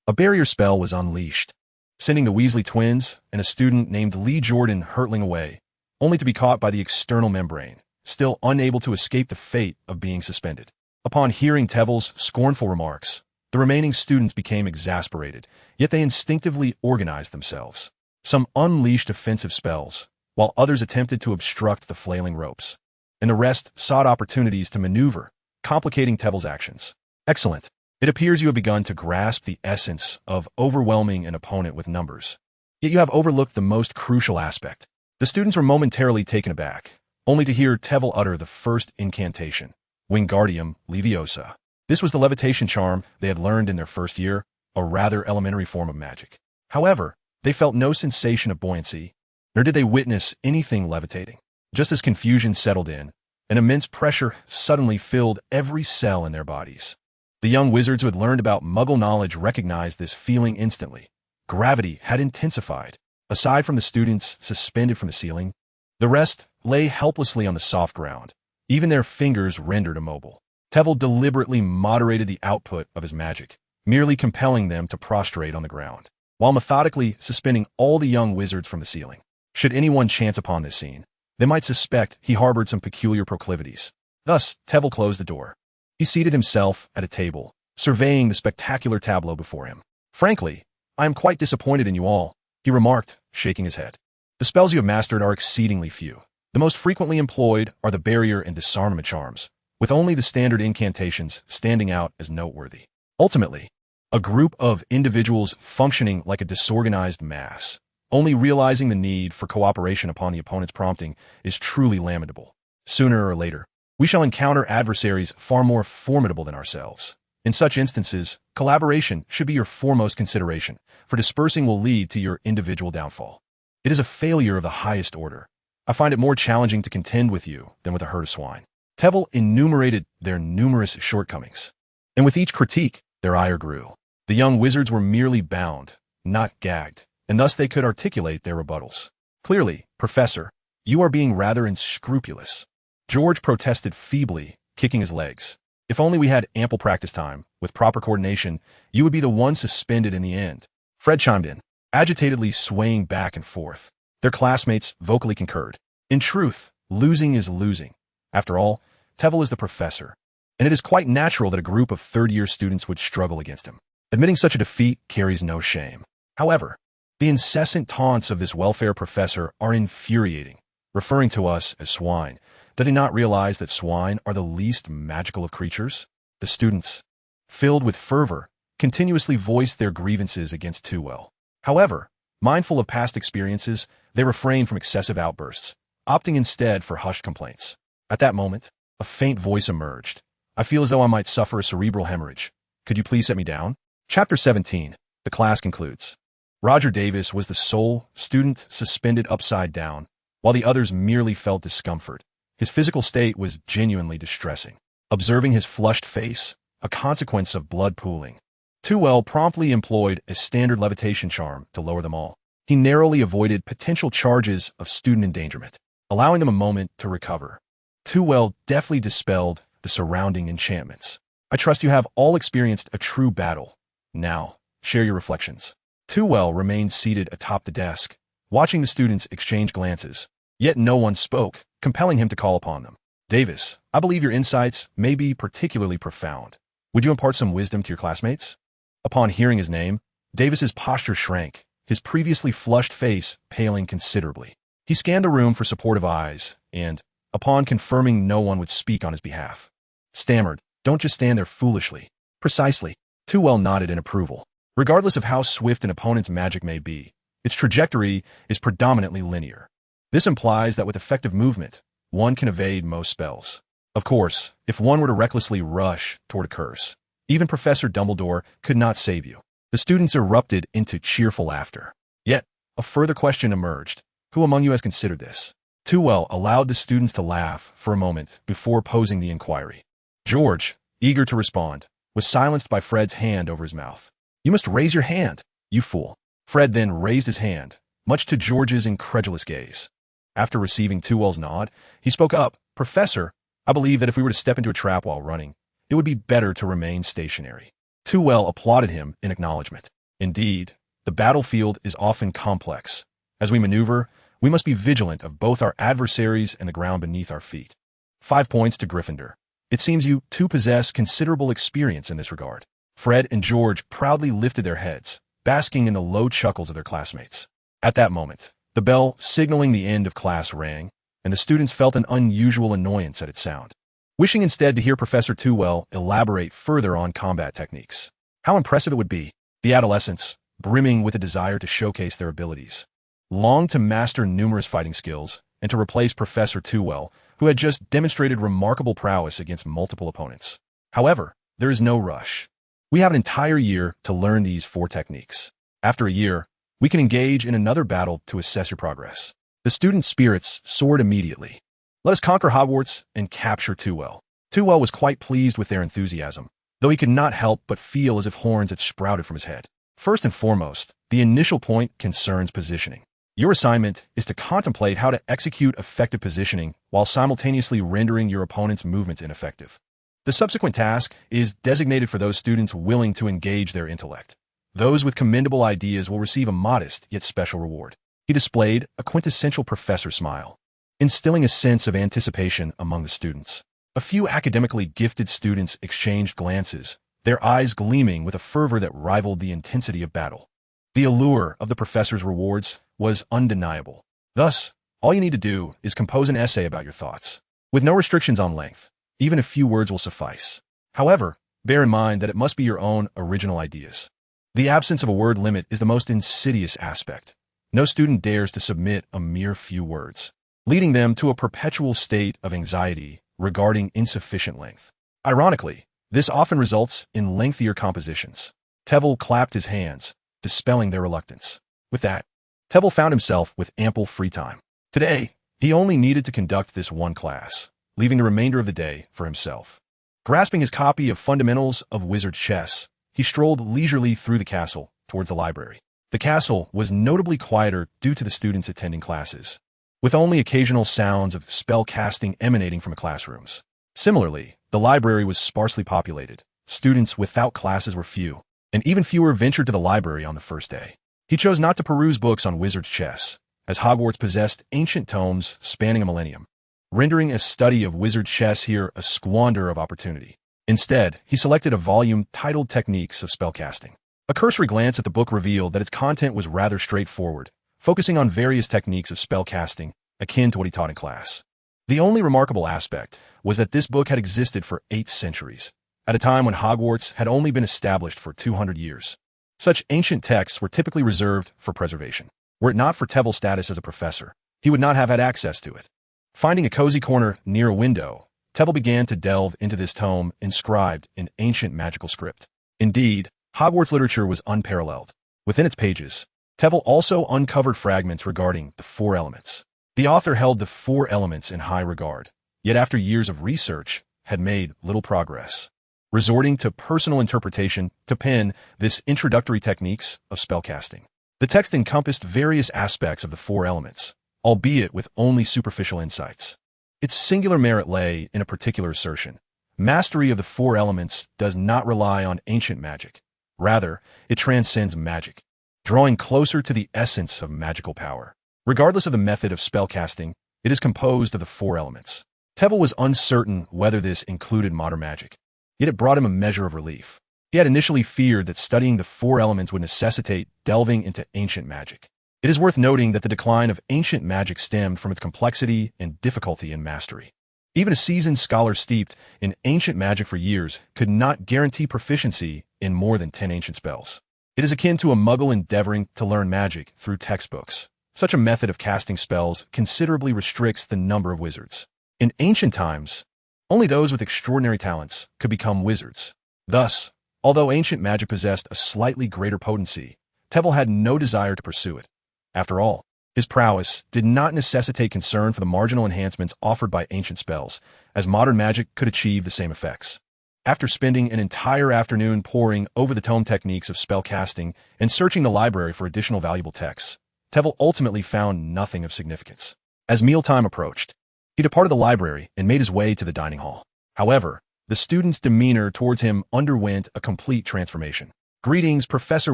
A barrier spell was unleashed, sending the Weasley twins and a student named Lee Jordan hurtling away, only to be caught by the external membrane, still unable to escape the fate of being suspended. Upon hearing Tveir's scornful remarks, the remaining students became exasperated, yet they instinctively organized themselves. Some unleashed offensive spells, while others attempted to obstruct the flailing ropes, and the rest sought opportunities to maneuver, complicating Tveir's actions. Excellent. It appears you have begun to grasp the essence of overwhelming an opponent with numbers. Yet you have overlooked the most crucial aspect. The students were momentarily taken aback, only to hear Tveir utter the first incantation, Wingardium Leviosa. This was the levitation charm they had learned in their first year, a rather elementary form of magic. However, they felt no sensation of buoyancy, nor did they witness anything levitating. Just as confusion settled in, an immense pressure suddenly filled every cell in their bodies. The young wizards who had learned about Muggle knowledge recognized this feeling instantly. Gravity had intensified. Aside from the students suspended from the ceiling, the rest lay helplessly on the soft ground, even their fingers rendered immobile. Tveir deliberately moderated the output of his magic, merely compelling them to prostrate on the ground, while methodically suspending all the young wizards from the ceiling. Should anyone chance upon this scene, they might suspect he harbored some peculiar proclivities. Thus, Tveir closed the door. He seated himself at a table, surveying the spectacular tableau before him. Frankly, I am quite disappointed in you all, he remarked, shaking his head. The spells you have mastered are exceedingly few. The most frequently employed are the barrier and disarmament charms, with only the standard incantations standing out as noteworthy. Ultimately, a group of individuals functioning like a disorganized mass, only realizing the need for cooperation upon the opponent's prompting, is truly lamentable. Sooner or later, we shall encounter adversaries far more formidable than ourselves. In such instances, collaboration should be your foremost consideration, for dispersing will lead to your individual downfall. It is a failure of the highest order. I find it more challenging to contend with you than with a herd of swine. Tveir enumerated their numerous shortcomings, and with each critique, their ire grew. The young wizards were merely bound, not gagged, and thus they could articulate their rebuttals. Clearly, Professor, you are being rather unscrupulous. George protested feebly, kicking his legs. If only we had ample practice time, with proper coordination, you would be the one suspended in the end. Fred chimed in, agitatedly swaying back and forth. Their classmates vocally concurred. In truth, losing is losing. After all, Tveir is the professor, and it is quite natural that a group of third-year students would struggle against him. Admitting such a defeat carries no shame. However, the incessant taunts of this welfare professor are infuriating, referring to us as swine. Does he not realize that swine are the least magical of creatures? The students, filled with fervor, continuously voiced their grievances against Tveir. However, mindful of past experiences, they refrained from excessive outbursts, opting instead for hushed complaints. At that moment, a faint voice emerged. I feel as though I might suffer a cerebral hemorrhage. Could you please set me down? Chapter 17. The class concludes. Roger Davis was the sole student suspended upside down, while the others merely felt discomfort. His physical state was genuinely distressing. Observing his flushed face, a consequence of blood pooling, Tveir promptly employed a standard levitation charm to lower them all. He narrowly avoided potential charges of student endangerment, allowing them a moment to recover. Tveir deftly dispelled the surrounding enchantments. I trust you have all experienced a true battle. Now, share your reflections. Tveir remained seated atop the desk, watching the students exchange glances, yet no one spoke, compelling him to call upon them. Davis, I believe your insights may be particularly profound. Would you impart some wisdom to your classmates? Upon hearing his name, Davis's posture shrank, his previously flushed face paling considerably. He scanned the room for supportive eyes, and, upon confirming no one would speak on his behalf, stammered, Don't just stand there foolishly. Precisely. Tveir nodded in approval. Regardless of how swift an opponent's magic may be, its trajectory is predominantly linear. This implies that with effective movement, one can evade most spells. Of course, if one were to recklessly rush toward a curse, Even Professor Dumbledore could not save you. The students erupted into cheerful laughter. Yet, a further question emerged. Who among you has considered this? Tveir allowed the students to laugh for a moment before posing the inquiry. George, eager to respond, was silenced by Fred's hand over his mouth. You must raise your hand, you fool. Fred then raised his hand, much to George's incredulous gaze. After receiving Tveir's nod, he spoke up. Professor, I believe that if we were to step into a trap while running, it would be better to remain stationary. Tveir applauded him in acknowledgement. Indeed, the battlefield is often complex. As we maneuver, we must be vigilant of both our adversaries and the ground beneath our feet. 5 points to Gryffindor. It seems you two possess considerable experience in this regard. Fred and George proudly lifted their heads, basking in the low chuckles of their classmates. At that moment, the bell signaling the end of class rang, and the students felt an unusual annoyance at its sound, wishing instead to hear Professor Tveir elaborate further on combat techniques. How impressive it would be. The adolescents, brimming with a desire to showcase their abilities, longed to master numerous fighting skills and to replace Professor Tveir, who had just demonstrated remarkable prowess against multiple opponents. However, there is no rush. We have an entire year to learn these 4 techniques. After a year, we can engage in another battle to assess your progress. The students' spirits soared immediately. Let us conquer Hogwarts and capture Tveir. Tveir was quite pleased with their enthusiasm, though he could not help but feel as if horns had sprouted from his head. First and foremost, the initial point concerns positioning. Your assignment is to contemplate how to execute effective positioning while simultaneously rendering your opponent's movements ineffective. The subsequent task is designated for those students willing to engage their intellect. Those with commendable ideas will receive a modest yet special reward. He displayed a quintessential professor smile, instilling a sense of anticipation among the students. A few academically gifted students exchanged glances, their eyes gleaming with a fervor that rivaled the intensity of battle. The allure of the professor's rewards was undeniable. Thus, all you need to do is compose an essay about your thoughts, with no restrictions on length. Even a few words will suffice. However, bear in mind that it must be your own original ideas. The absence of a word limit is the most insidious aspect. No student dares to submit a mere few words, leading them to a perpetual state of anxiety regarding insufficient length. Ironically, this often results in lengthier compositions. Tveir clapped his hands, dispelling their reluctance. With that, Tveir found himself with ample free time. Today, he only needed to conduct this one class, leaving the remainder of the day for himself. Grasping his copy of Fundamentals of Wizard Chess, he strolled leisurely through the castle towards the library. The castle was notably quieter due to the students attending classes, with only occasional sounds of spell casting emanating from the classrooms. Similarly, the library was sparsely populated. Students without classes were few, and even fewer ventured to the library on the first day. He chose not to peruse books on Wizard's Chess, as Hogwarts possessed ancient tomes spanning a millennium, rendering a study of Wizard Chess here a squander of opportunity. Instead, he selected a volume titled Techniques of Spellcasting. A cursory glance at the book revealed that its content was rather straightforward, focusing on various techniques of spellcasting, akin to what he taught in class. The only remarkable aspect was that this book had existed for 8 centuries, at a time when Hogwarts had only been established for 200 years. Such ancient texts were typically reserved for preservation. Were it not for Tveir's status as a professor, he would not have had access to it. Finding a cozy corner near a window, Tveir began to delve into this tome inscribed in ancient magical script. Indeed, Hogwarts literature was unparalleled. Within its pages, Tveir also uncovered fragments regarding the 4 elements. The author held the 4 elements in high regard, yet after years of research, had made little progress. Resorting to personal interpretation to pen this introductory techniques of spellcasting. The text encompassed various aspects of the 4 elements, albeit with only superficial insights. Its singular merit lay in a particular assertion. Mastery of the 4 elements does not rely on ancient magic. Rather, it transcends magic, drawing closer to the essence of magical power. Regardless of the method of spellcasting, it is composed of the 4 elements. Tveir was uncertain whether this included modern magic, yet it brought him a measure of relief. He had initially feared that studying the 4 elements would necessitate delving into ancient magic. It is worth noting that the decline of ancient magic stemmed from its complexity and difficulty in mastery. Even a seasoned scholar steeped in ancient magic for years could not guarantee proficiency in more than 10 ancient spells. It is akin to a muggle endeavoring to learn magic through textbooks. Such a method of casting spells considerably restricts the number of wizards. In ancient times, only those with extraordinary talents could become wizards. Thus, Although ancient magic possessed a slightly greater potency, Tveir had no desire to pursue it. After all, his prowess did not necessitate concern for the marginal enhancements offered by ancient spells, as modern magic could achieve the same effects. After spending an entire afternoon poring over the tome techniques of spellcasting and searching the library for additional valuable texts, Tveir ultimately found nothing of significance. As mealtime approached, he departed the library and made his way to the dining hall. However, the student's demeanor towards him underwent a complete transformation. "Greetings, Professor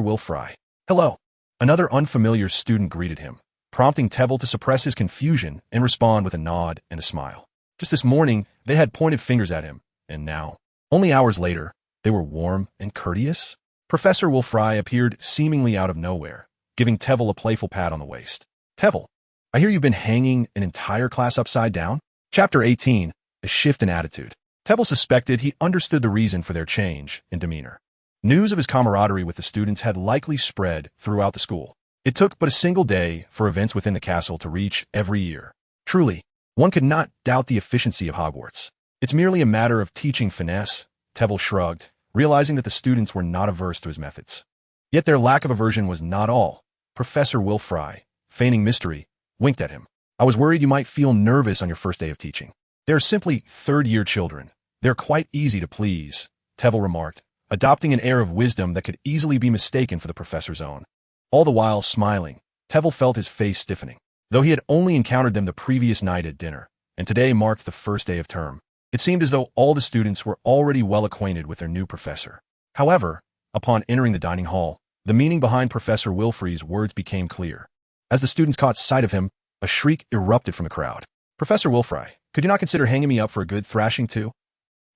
Wilfry." "Hello." Another unfamiliar student greeted him, prompting Tveir to suppress his confusion and respond with a nod and a smile. Just this morning, they had pointed fingers at him, and now, only hours later, they were warm and courteous. Professor Wilfry appeared seemingly out of nowhere, giving Tveir a playful pat on the waist. "Tveir, I hear you've been hanging an entire class upside down?" Chapter 18, A Shift in Attitude. Tveir suspected he understood the reason for their change in demeanor. News of his camaraderie with the students had likely spread throughout the school. It took but a single day for events within the castle to reach every ear. Truly, one could not doubt the efficiency of Hogwarts. "It's merely a matter of teaching finesse," Tveir shrugged, realizing that the students were not averse to his methods. Yet their lack of aversion was not all. Professor Wilfry, feigning mystery, winked at him. "I was worried you might feel nervous on your first day of teaching." "They are simply third-year children. They're quite easy to please," Tveir remarked, adopting an air of wisdom that could easily be mistaken for the professor's own. All the while smiling, Tveir felt his face stiffening. Though he had only encountered them the previous night at dinner, and today marked the first day of term, it seemed as though all the students were already well acquainted with their new professor. However, upon entering the dining hall, the meaning behind Professor Wilfry's words became clear. As the students caught sight of him, a shriek erupted from the crowd. "Professor Wilfry, could you not consider hanging me up for a good thrashing too?"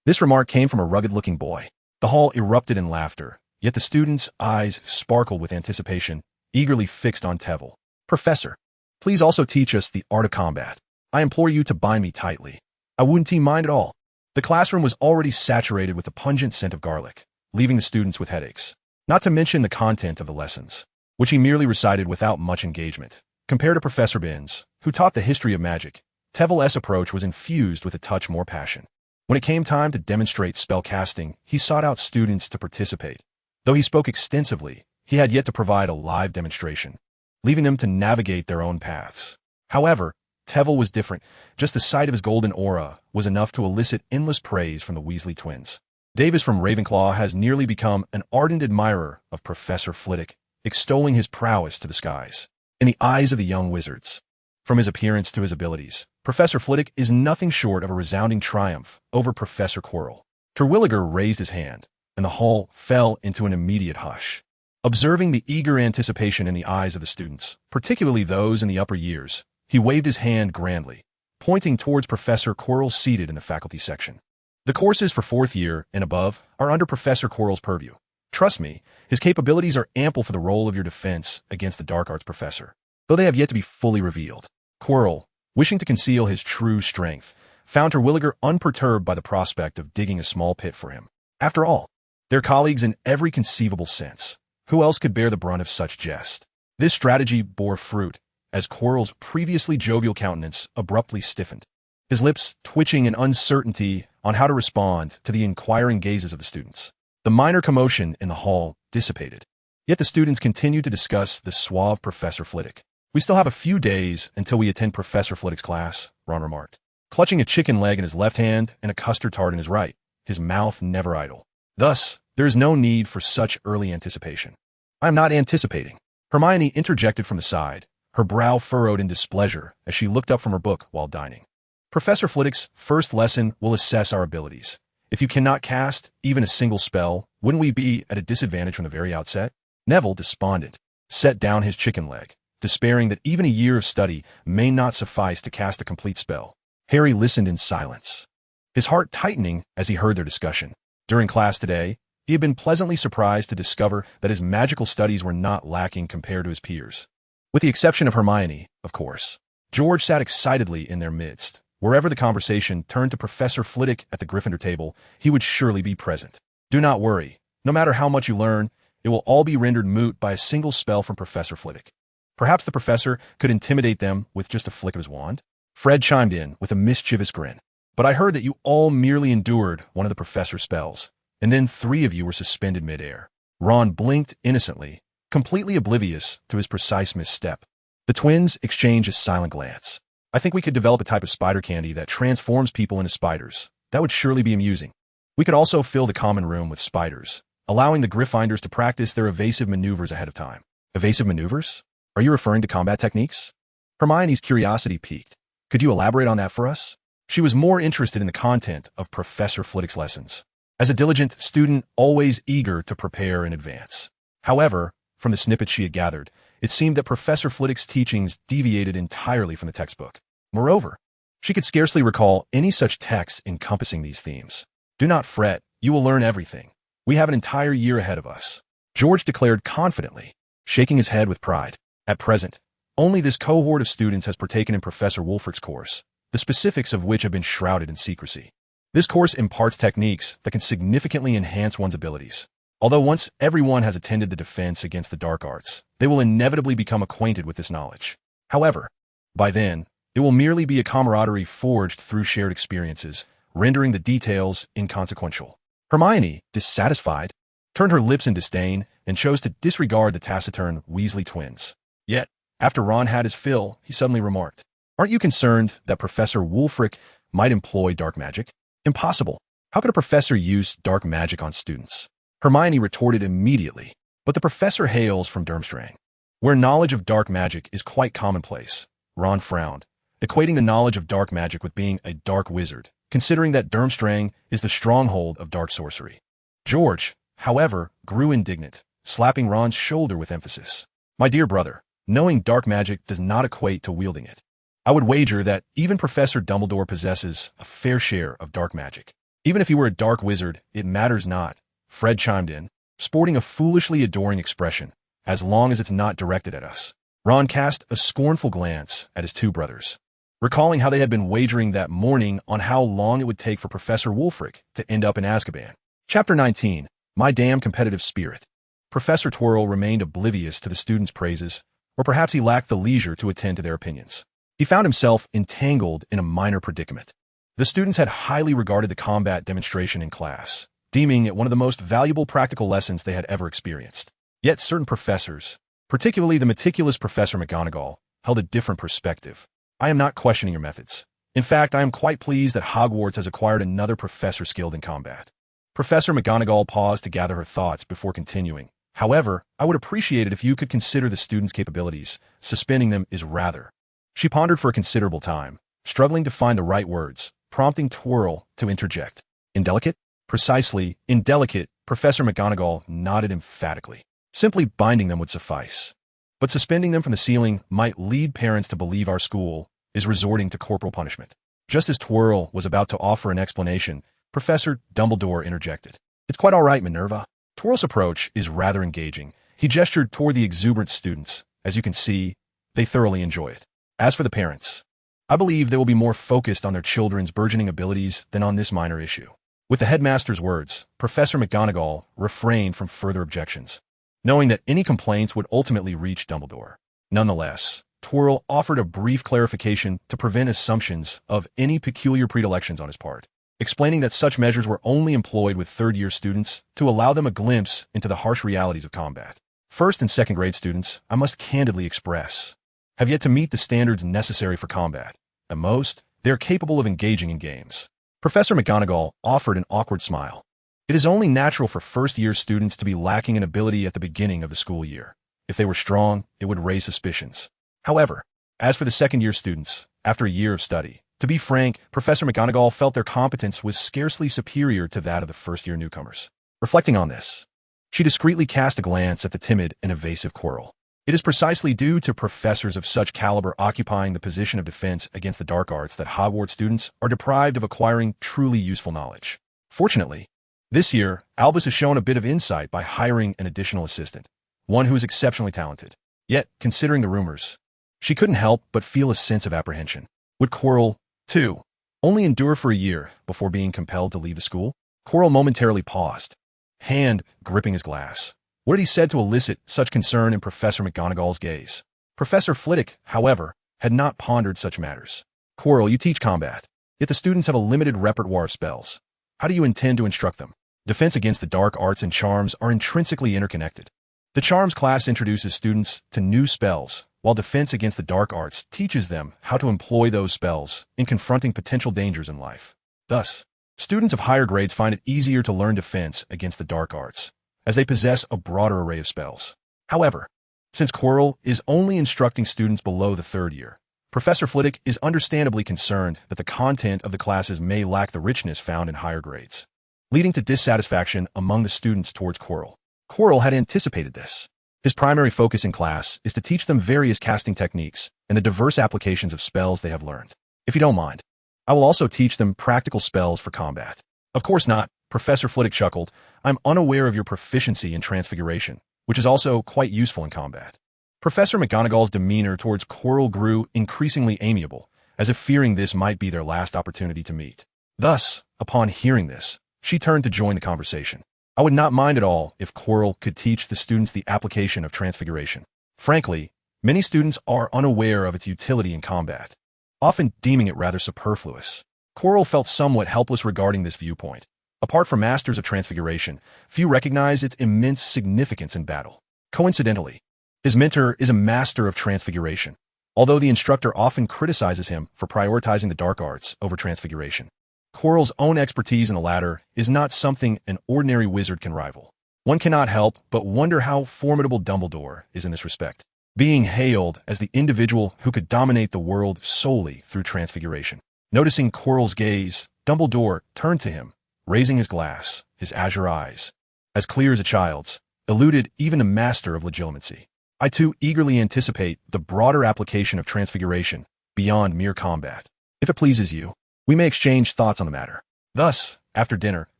This remark came from a rugged-looking boy. The hall erupted in laughter, yet the students' eyes sparkled with anticipation, eagerly fixed on Tveir. "Professor, please also teach us the art of combat. I implore you to bind me tightly. I wouldn't mind at all." The classroom was already saturated with the pungent scent of garlic, leaving the students with headaches. Not to mention the content of the lessons, which he merely recited without much engagement. Compared to Professor Binns, who taught the history of magic, Tveir's approach was infused with a touch more passion. When it came time to demonstrate spellcasting, he sought out students to participate. Though he spoke extensively, he had yet to provide a live demonstration, leaving them to navigate their own paths. However, Tveir was different. Just the sight of his golden aura was enough to elicit endless praise from the Weasley twins. Davis from Ravenclaw has nearly become an ardent admirer of Professor Flitwick, extolling his prowess to the skies. In the eyes of the young wizards, from his appearance to his abilities, Professor Flitwick is nothing short of a resounding triumph over Professor Quirrell. Terwilliger raised his hand, and the hall fell into an immediate hush. Observing the eager anticipation in the eyes of the students, particularly those in the upper years, he waved his hand grandly, pointing towards Professor Quirrell seated in the faculty section. "The courses for fourth year and above are under Professor Quirrell's purview. Trust me, his capabilities are ample for the role of your defense against the dark arts professor, though they have yet to be fully revealed." Quirrell, wishing to conceal his true strength, found Terwilliger unperturbed by the prospect of digging a small pit for him. After all, they're colleagues in every conceivable sense. Who else could bear the brunt of such jest? This strategy bore fruit, as Quirrell's previously jovial countenance abruptly stiffened, his lips twitching in uncertainty on how to respond to the inquiring gazes of the students. The minor commotion in the hall dissipated, yet the students continued to discuss the suave Professor Flitwick. "We still have a few days until we attend Professor Flitwick's class," Ron remarked, clutching a chicken leg in his left hand and a custard tart in his right, his mouth never idle. "Thus, there is no need for such early anticipation." "I am not anticipating," Hermione interjected from the side, her brow furrowed in displeasure as she looked up from her book while dining. "Professor Flitwick's first lesson will assess our abilities. If you cannot cast even a single spell, wouldn't we be at a disadvantage from the very outset?" Neville, despondent, set down his chicken leg, despairing that even a year of study may not suffice to cast a complete spell. Harry listened in silence, his heart tightening as he heard their discussion. During class today, he had been pleasantly surprised to discover that his magical studies were not lacking compared to his peers. With the exception of Hermione, of course. George sat excitedly in their midst. Wherever the conversation turned to Professor Flitwick at the Gryffindor table, he would surely be present. "Do not worry. No matter how much you learn, it will all be rendered moot by a single spell from Professor Flitwick. Perhaps the professor could intimidate them with just a flick of his wand." Fred chimed in with a mischievous grin. "But I heard that you all merely endured one of the professor's spells, and then 3 of you were suspended midair. Ron blinked innocently, completely oblivious to his precise misstep. The twins exchanged a silent glance. I think we could develop a type of spider candy that transforms people into spiders. That would surely be amusing. We could also fill the common room with spiders, allowing the Gryffindors to practice their evasive maneuvers ahead of time. Evasive maneuvers? Are you referring to combat techniques? Hermione's curiosity piqued. Could you elaborate on that for us? She was more interested in the content of Professor Flitwick's lessons. As a diligent student, always eager to prepare in advance. However, from the snippets she had gathered, it seemed that Professor Flitwick's teachings deviated entirely from the textbook. Moreover, she could scarcely recall any such text encompassing these themes. Do not fret, you will learn everything. We have an entire year ahead of us, George declared confidently, shaking his head with pride. At present, only this cohort of students has partaken in Professor Wulfric's course, the specifics of which have been shrouded in secrecy. This course imparts techniques that can significantly enhance one's abilities. Although once everyone has attended the defense against the dark arts, they will inevitably become acquainted with this knowledge. However, by then, it will merely be a camaraderie forged through shared experiences, rendering the details inconsequential. Hermione, dissatisfied, turned her lips in disdain and chose to disregard the taciturn Weasley twins. Yet, after Ron had his fill, he suddenly remarked, "Aren't you concerned that Professor Wulfric might employ dark magic?" "Impossible. How could a professor use dark magic on students?" Hermione retorted immediately, "But the professor hails from Durmstrang, where knowledge of dark magic is quite commonplace." Ron frowned, equating the knowledge of dark magic with being a dark wizard, considering that Durmstrang is the stronghold of dark sorcery. George, however, grew indignant, slapping Ron's shoulder with emphasis. "My dear brother, knowing dark magic does not equate to wielding it. I would wager that even Professor Dumbledore possesses a fair share of dark magic. Even if he were a dark wizard, it matters not," Fred chimed in, sporting a foolishly adoring expression, "as long as it's not directed at us." Ron cast a scornful glance at his two brothers, recalling how they had been wagering that morning on how long it would take for Professor Wulfric to end up in Azkaban. Chapter 19, My Damn Competitive Spirit. Professor Twirl remained oblivious to the students' praises, or perhaps he lacked the leisure to attend to their opinions. He found himself entangled in a minor predicament. The students had highly regarded the combat demonstration in class, deeming it one of the most valuable practical lessons they had ever experienced. Yet certain professors, particularly the meticulous Professor McGonagall, held a different perspective. "I am not questioning your methods. In fact, I am quite pleased that Hogwarts has acquired another professor skilled in combat." Professor McGonagall paused to gather her thoughts before continuing. "However, I would appreciate it if you could consider the students' capabilities. Suspending them is rather." She pondered for a considerable time, struggling to find the right words, prompting Twirl to interject. "Indelicate?" "Precisely, indelicate," Professor McGonagall nodded emphatically. "Simply binding them would suffice. But suspending them from the ceiling might lead parents to believe our school is resorting to corporal punishment." Just as Twirl was about to offer an explanation, Professor Dumbledore interjected. "It's quite all right, Minerva. Twirl's approach is rather engaging." He gestured toward the exuberant students. "As you can see, they thoroughly enjoy it. As for the parents, I believe they will be more focused on their children's burgeoning abilities than on this minor issue." With the headmaster's words, Professor McGonagall refrained from further objections, knowing that any complaints would ultimately reach Dumbledore. Nonetheless, Twirl offered a brief clarification to prevent assumptions of any peculiar predilections on his part, explaining that such measures were only employed with third-year students to allow them a glimpse into the harsh realities of combat. First and second-grade students, I must candidly express, have yet to meet the standards necessary for combat. At most, they are capable of engaging in games. Professor McGonagall offered an awkward smile. It is only natural for first-year students to be lacking in ability at the beginning of the school year. If they were strong, it would raise suspicions. However, as for the second-year students, after a year of study, to be frank, Professor McGonagall felt their competence was scarcely superior to that of the first-year newcomers. Reflecting on this, she discreetly cast a glance at the timid and evasive Quirrell. It is precisely due to professors of such caliber occupying the position of defense against the dark arts that Hogwarts students are deprived of acquiring truly useful knowledge. Fortunately, this year, Albus has shown a bit of insight by hiring an additional assistant, one who is exceptionally talented. Yet, considering the rumors, she couldn't help but feel a sense of apprehension. Would Quirrell, too, only endure for a year before being compelled to leave the school? Quirrell momentarily paused, hand gripping his glass. What had he said to elicit such concern in Professor McGonagall's gaze? Professor Flitwick, however, had not pondered such matters. "Quirrell, you teach combat, yet the students have a limited repertoire of spells. How do you intend to instruct them?" Defense against the dark arts and charms are intrinsically interconnected. The charms class introduces students to new spells, while defense against the dark arts teaches them how to employ those spells in confronting potential dangers in life. Thus, students of higher grades find it easier to learn defense against the dark arts, as they possess a broader array of spells. However, since Quirrell is only instructing students below the 3rd year, Professor Flitwick is understandably concerned that the content of the classes may lack the richness found in higher grades, leading to dissatisfaction among the students towards Quirrell. Quirrell had anticipated this. His primary focus in class is to teach them various casting techniques and the diverse applications of spells they have learned. If you don't mind, I will also teach them practical spells for combat. Of course not, Professor Flitwick chuckled. I'm unaware of your proficiency in transfiguration, which is also quite useful in combat. Professor McGonagall's demeanor towards Quirrell grew increasingly amiable, as if fearing this might be their last opportunity to meet. Thus, upon hearing this, she turned to join the conversation. I would not mind at all if Quirrell could teach the students the application of transfiguration. Frankly, many students are unaware of its utility in combat, often deeming it rather superfluous. Quirrell felt somewhat helpless regarding this viewpoint. Apart from masters of transfiguration, few recognize its immense significance in battle. Coincidentally, his mentor is a master of transfiguration, although the instructor often criticizes him for prioritizing the dark arts over transfiguration. Quirrell's own expertise in the latter is not something an ordinary wizard can rival. One cannot help but wonder how formidable Dumbledore is in this respect, being hailed as the individual who could dominate the world solely through transfiguration. Noticing Quirrell's gaze, Dumbledore turned to him, raising his glass, his azure eyes, as clear as a child's, eluded even a master of legitimacy. I too eagerly anticipate the broader application of transfiguration beyond mere combat. If it pleases you, we may exchange thoughts on the matter. Thus, after dinner,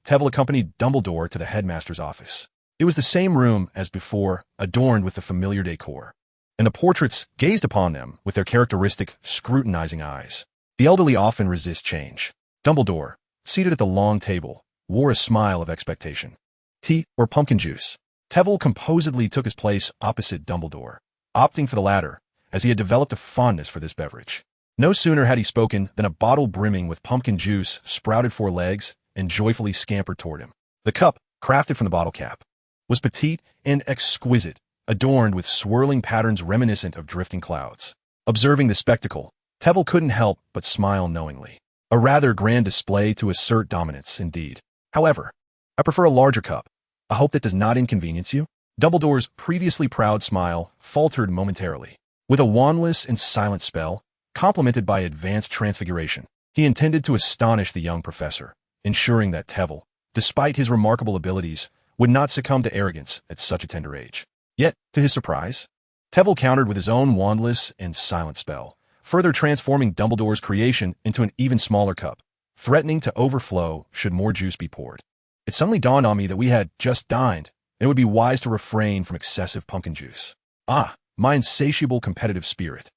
Tveir accompanied Dumbledore to the headmaster's office. It was the same room as before, adorned with the familiar decor, and the portraits gazed upon them with their characteristic, scrutinizing eyes. The elderly often resist change. Dumbledore, seated at the long table, wore a smile of expectation. Tea or pumpkin juice? Tveir composedly took his place opposite Dumbledore, opting for the latter, as he had developed a fondness for this beverage. No sooner had he spoken than a bottle brimming with pumpkin juice sprouted 4 legs and joyfully scampered toward him. The cup, crafted from the bottle cap, was petite and exquisite, adorned with swirling patterns reminiscent of drifting clouds. Observing the spectacle, Tveir couldn't help but smile knowingly. A rather grand display to assert dominance, indeed. However, I prefer a larger cup. I hope that does not inconvenience you. Dumbledore's previously proud smile faltered momentarily. With a wandless and silent spell, complemented by advanced transfiguration, he intended to astonish the young professor, ensuring that Tveir, despite his remarkable abilities, would not succumb to arrogance at such a tender age. Yet, to his surprise, Tveir countered with his own wandless and silent spell, further transforming Dumbledore's creation into an even smaller cup, threatening to overflow should more juice be poured. It suddenly dawned on me that we had just dined, and it would be wise to refrain from excessive pumpkin juice. Ah, my insatiable competitive spirit.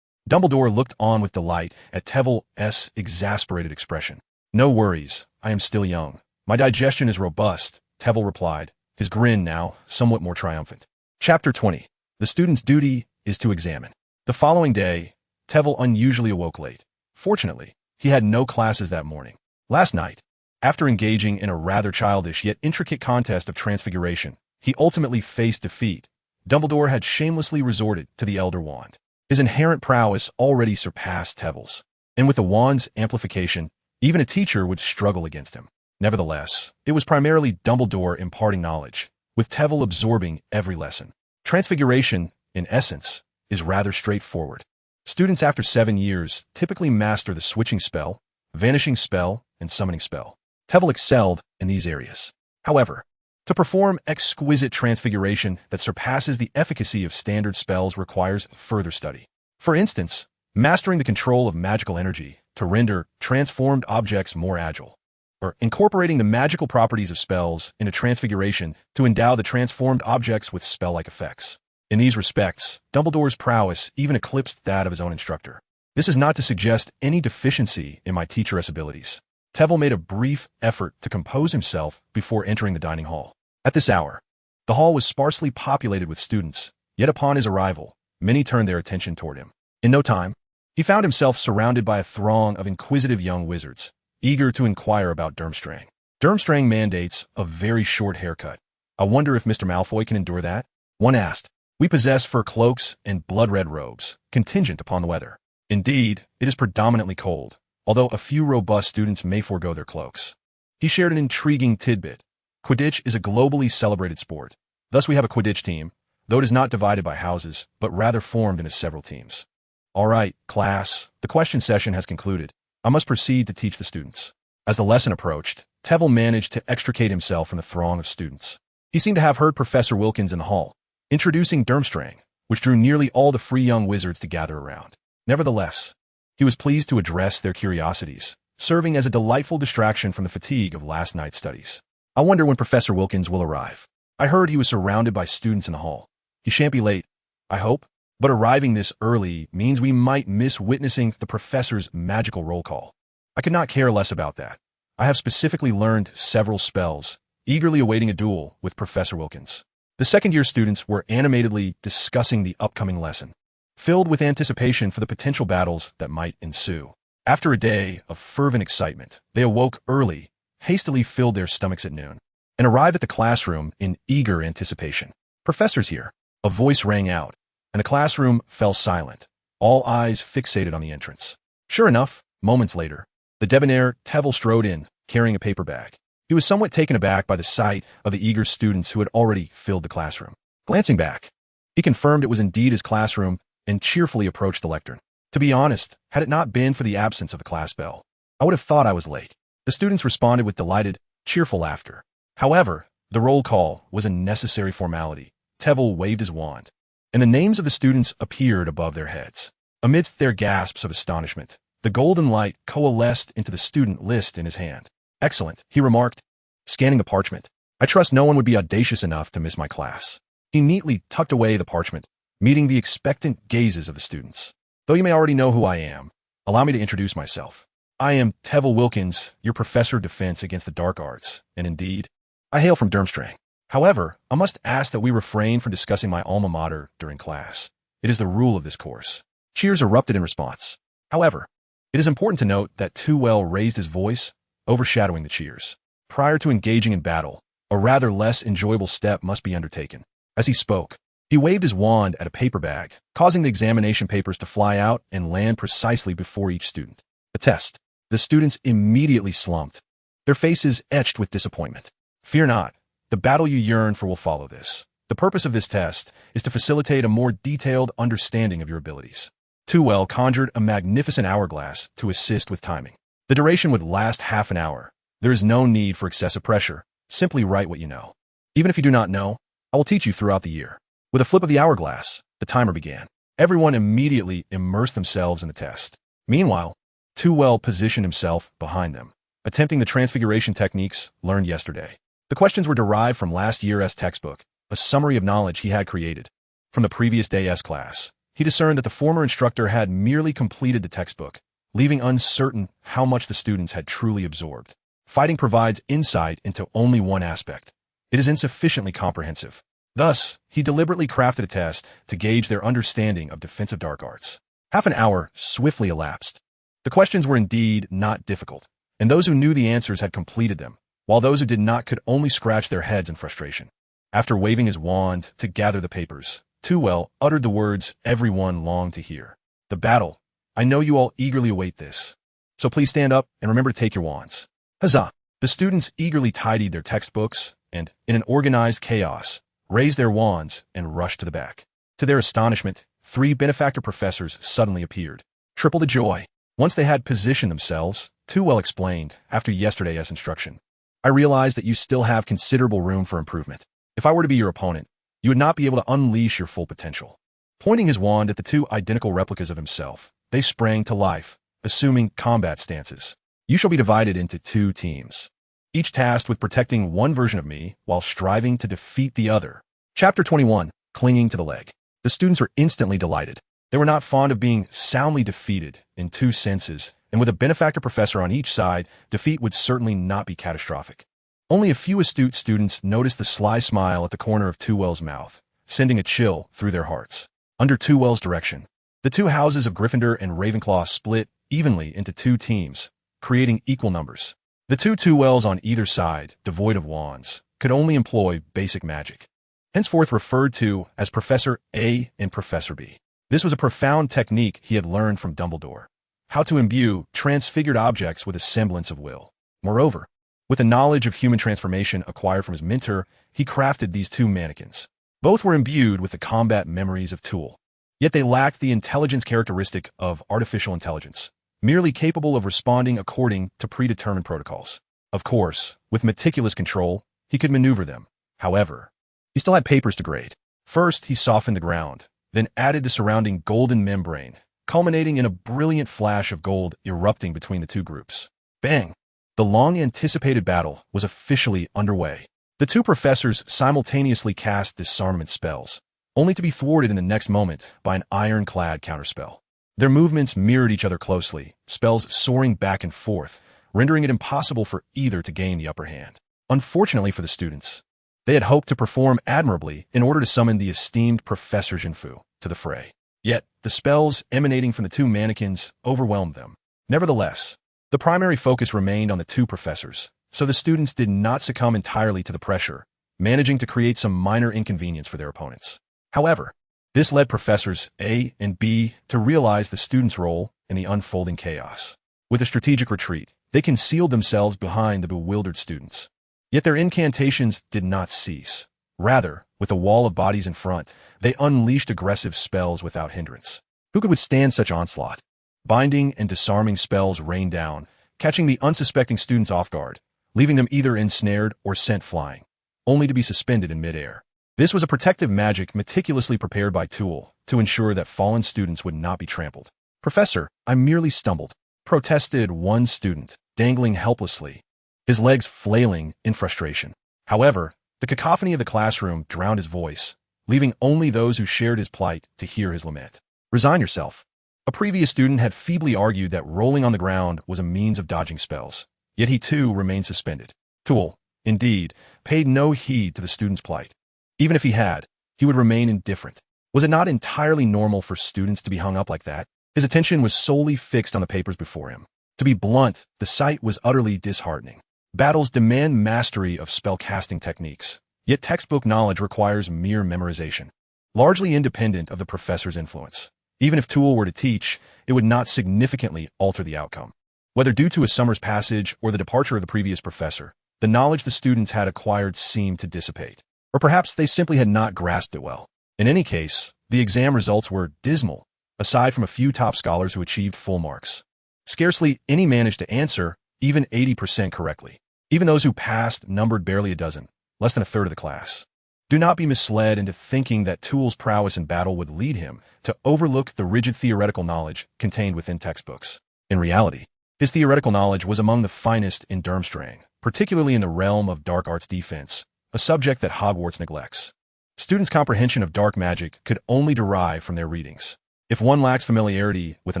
Dumbledore looked on with delight at Tveir's exasperated expression. No worries, I am still young. My digestion is robust, Tveir replied, his grin now somewhat more triumphant. Chapter 20. The student's duty is to examine. The following day, Tveir unusually awoke late. Fortunately, he had no classes that morning. Last night, after engaging in a rather childish yet intricate contest of transfiguration, he ultimately faced defeat. Dumbledore had shamelessly resorted to the Elder Wand. His inherent prowess already surpassed Tveir's, and with the wand's amplification, even a teacher would struggle against him. Nevertheless, it was primarily Dumbledore imparting knowledge, with Tveir absorbing every lesson. Transfiguration, in essence, is rather straightforward. Students after 7 years typically master the switching spell, vanishing spell, and summoning spell. Tveir excelled in these areas. However, to perform exquisite transfiguration that surpasses the efficacy of standard spells requires further study. For instance, mastering the control of magical energy to render transformed objects more agile, or incorporating the magical properties of spells into transfiguration to endow the transformed objects with spell-like effects. In these respects, Dumbledore's prowess even eclipsed that of his own instructor. This is not to suggest any deficiency in my teacheress abilities. Tveir made a brief effort to compose himself before entering the dining hall. At this hour, the hall was sparsely populated with students, yet upon his arrival, many turned their attention toward him. In no time, he found himself surrounded by a throng of inquisitive young wizards, eager to inquire about Durmstrang. Durmstrang mandates a very short haircut. I wonder if Mr. Malfoy can endure that? One asked. We possess fur cloaks and blood-red robes, contingent upon the weather. Indeed, it is predominantly cold, although a few robust students may forego their cloaks. He shared an intriguing tidbit. Quidditch is a globally celebrated sport. Thus we have a Quidditch team, though it is not divided by houses, but rather formed into several teams. All right, class, the question session has concluded. I must proceed to teach the students. As the lesson approached, Tveir managed to extricate himself from the throng of students. He seemed to have heard Professor Wilkins in the hall, introducing Durmstrang, which drew nearly all the free young wizards to gather around. Nevertheless, he was pleased to address their curiosities, serving as a delightful distraction from the fatigue of last night's studies. I wonder when Professor Wilkins will arrive. I heard he was surrounded by students in the hall. He shan't be late, I hope, but arriving this early means we might miss witnessing the professor's magical roll call. I could not care less about that. I have specifically learned several spells, eagerly awaiting a duel with Professor Wilkins. The second-year students were animatedly discussing the upcoming lesson, filled with anticipation for the potential battles that might ensue. After a day of fervent excitement, they awoke early, hastily filled their stomachs at noon, and arrived at the classroom in eager anticipation. Professor's here. A voice rang out, and the classroom fell silent, all eyes fixated on the entrance. Sure enough, moments later, the debonair Tveir strode in, carrying a paper bag. He was somewhat taken aback by the sight of the eager students who had already filled the classroom. Glancing back, he confirmed it was indeed his classroom and cheerfully approached the lectern. To be honest, had it not been for the absence of the class bell, I would have thought I was late. The students responded with delighted, cheerful laughter. However, the roll call was a necessary formality. Tveir waved his wand, and the names of the students appeared above their heads. Amidst their gasps of astonishment, the golden light coalesced into the student list in his hand. Excellent, he remarked, scanning the parchment. I trust no one would be audacious enough to miss my class. He neatly tucked away the parchment, meeting the expectant gazes of the students. Though you may already know who I am, allow me to introduce myself. I am Tveir Wilkins, your professor of defense against the dark arts, and indeed, I hail from Durmstrang. However, I must ask that we refrain from discussing my alma mater during class. It is the rule of this course. Cheers erupted in response. However, it is important to note that Tveir raised his voice, overshadowing the cheers. Prior to engaging in battle, a rather less enjoyable step must be undertaken. As he spoke, he waved his wand at a paper bag, causing the examination papers to fly out and land precisely before each student. A test. The students immediately slumped, their faces etched with disappointment. Fear not. The battle you yearn for will follow this. The purpose of this test is to facilitate a more detailed understanding of your abilities. Tveir conjured a magnificent hourglass to assist with timing. The duration would last half an hour. There is no need for excessive pressure. Simply write what you know. Even if you do not know, I will teach you throughout the year. With a flip of the hourglass, the timer began. Everyone immediately immersed themselves in the test. Meanwhile, Tveir positioned himself behind them, attempting the transfiguration techniques learned yesterday. The questions were derived from last year's textbook, a summary of knowledge he had created. From the previous day's class, he discerned that the former instructor had merely completed the textbook, leaving uncertain how much the students had truly absorbed. Fighting provides insight into only one aspect. It is insufficiently comprehensive. Thus, he deliberately crafted a test to gauge their understanding of defensive dark arts. Half an hour swiftly elapsed. The questions were indeed not difficult, and those who knew the answers had completed them, while those who did not could only scratch their heads in frustration. After waving his wand to gather the papers, Tveir uttered the words everyone longed to hear. The battle. I know you all eagerly await this. So please stand up and remember to take your wands. Huzzah! The students eagerly tidied their textbooks and, in an organized chaos, raised their wands and rushed to the back. To their astonishment, 3 benefactor professors suddenly appeared. Triple the joy. Once they had positioned themselves, Tveir explained, after yesterday's instruction, I realize that you still have considerable room for improvement. If I were to be your opponent, you would not be able to unleash your full potential. Pointing his wand at the 2 identical replicas of himself, they sprang to life, assuming combat stances. You shall be divided into 2 teams, each tasked with protecting one version of me while striving to defeat the other. Chapter 21, Clinging to the Leg. The students were instantly delighted. They were not fond of being soundly defeated in 2 senses, and with a benefactor professor on each side, defeat would certainly not be catastrophic. Only a few astute students noticed the sly smile at the corner of Tveir's mouth, sending a chill through their hearts. Under Tveir's direction, the 2 houses of Gryffindor and Ravenclaw split evenly into 2 teams, creating equal numbers. The two Two-Wells on either side, devoid of wands, could only employ basic magic, henceforth referred to as Professor A and Professor B. This was a profound technique he had learned from Dumbledore, how to imbue transfigured objects with a semblance of will. Moreover, with the knowledge of human transformation acquired from his mentor, he crafted these two mannequins. Both were imbued with the combat memories of Tool, yet they lacked the intelligence characteristic of artificial intelligence, merely capable of responding according to predetermined protocols. Of course, with meticulous control, he could maneuver them. However, he still had papers to grade. First, he softened the ground, then added the surrounding golden membrane, culminating in a brilliant flash of gold erupting between the two groups. Bang! The long-anticipated battle was officially underway. The two professors simultaneously cast disarmament spells, only to be thwarted in the next moment by an ironclad counterspell. Their movements mirrored each other closely, spells soaring back and forth, rendering it impossible for either to gain the upper hand. Unfortunately for the students, they had hoped to perform admirably in order to summon the esteemed Professor Jinfu to the fray. Yet, the spells emanating from the two mannequins overwhelmed them. Nevertheless, the primary focus remained on the two professors, so the students did not succumb entirely to the pressure, managing to create some minor inconvenience for their opponents. However, this led Professors A and B to realize the students' role in the unfolding chaos. With a strategic retreat, they concealed themselves behind the bewildered students. Yet their incantations did not cease. Rather, with a wall of bodies in front, they unleashed aggressive spells without hindrance. Who could withstand such onslaught? Binding and disarming spells rained down, catching the unsuspecting students off guard, leaving them either ensnared or sent flying, only to be suspended in midair. This was a protective magic meticulously prepared by Tool to ensure that fallen students would not be trampled. "Professor, I merely stumbled," protested one student, dangling helplessly, his legs flailing in frustration. However, the cacophony of the classroom drowned his voice, leaving only those who shared his plight to hear his lament. "Resign yourself." A previous student had feebly argued that rolling on the ground was a means of dodging spells, yet he too remained suspended. Tool, indeed, paid no heed to the student's plight. Even if he had, he would remain indifferent. Was it not entirely normal for students to be hung up like that? His attention was solely fixed on the papers before him. To be blunt, the sight was utterly disheartening. Battles demand mastery of spellcasting techniques, yet textbook knowledge requires mere memorization, largely independent of the professor's influence. Even if Tool were to teach, it would not significantly alter the outcome. Whether due to a summer's passage or the departure of the previous professor, the knowledge the students had acquired seemed to dissipate. Or perhaps they simply had not grasped it well. In any case, the exam results were dismal, aside from a few top scholars who achieved full marks. Scarcely any managed to answer even 80% correctly. Even those who passed numbered barely a dozen, less than a third of the class. Do not be misled into thinking that Tool's prowess in battle would lead him to overlook the rigid theoretical knowledge contained within textbooks. In reality, his theoretical knowledge was among the finest in Durmstrang, particularly in the realm of dark arts defense, a subject that Hogwarts neglects. Students' comprehension of dark magic could only derive from their readings. If one lacks familiarity with an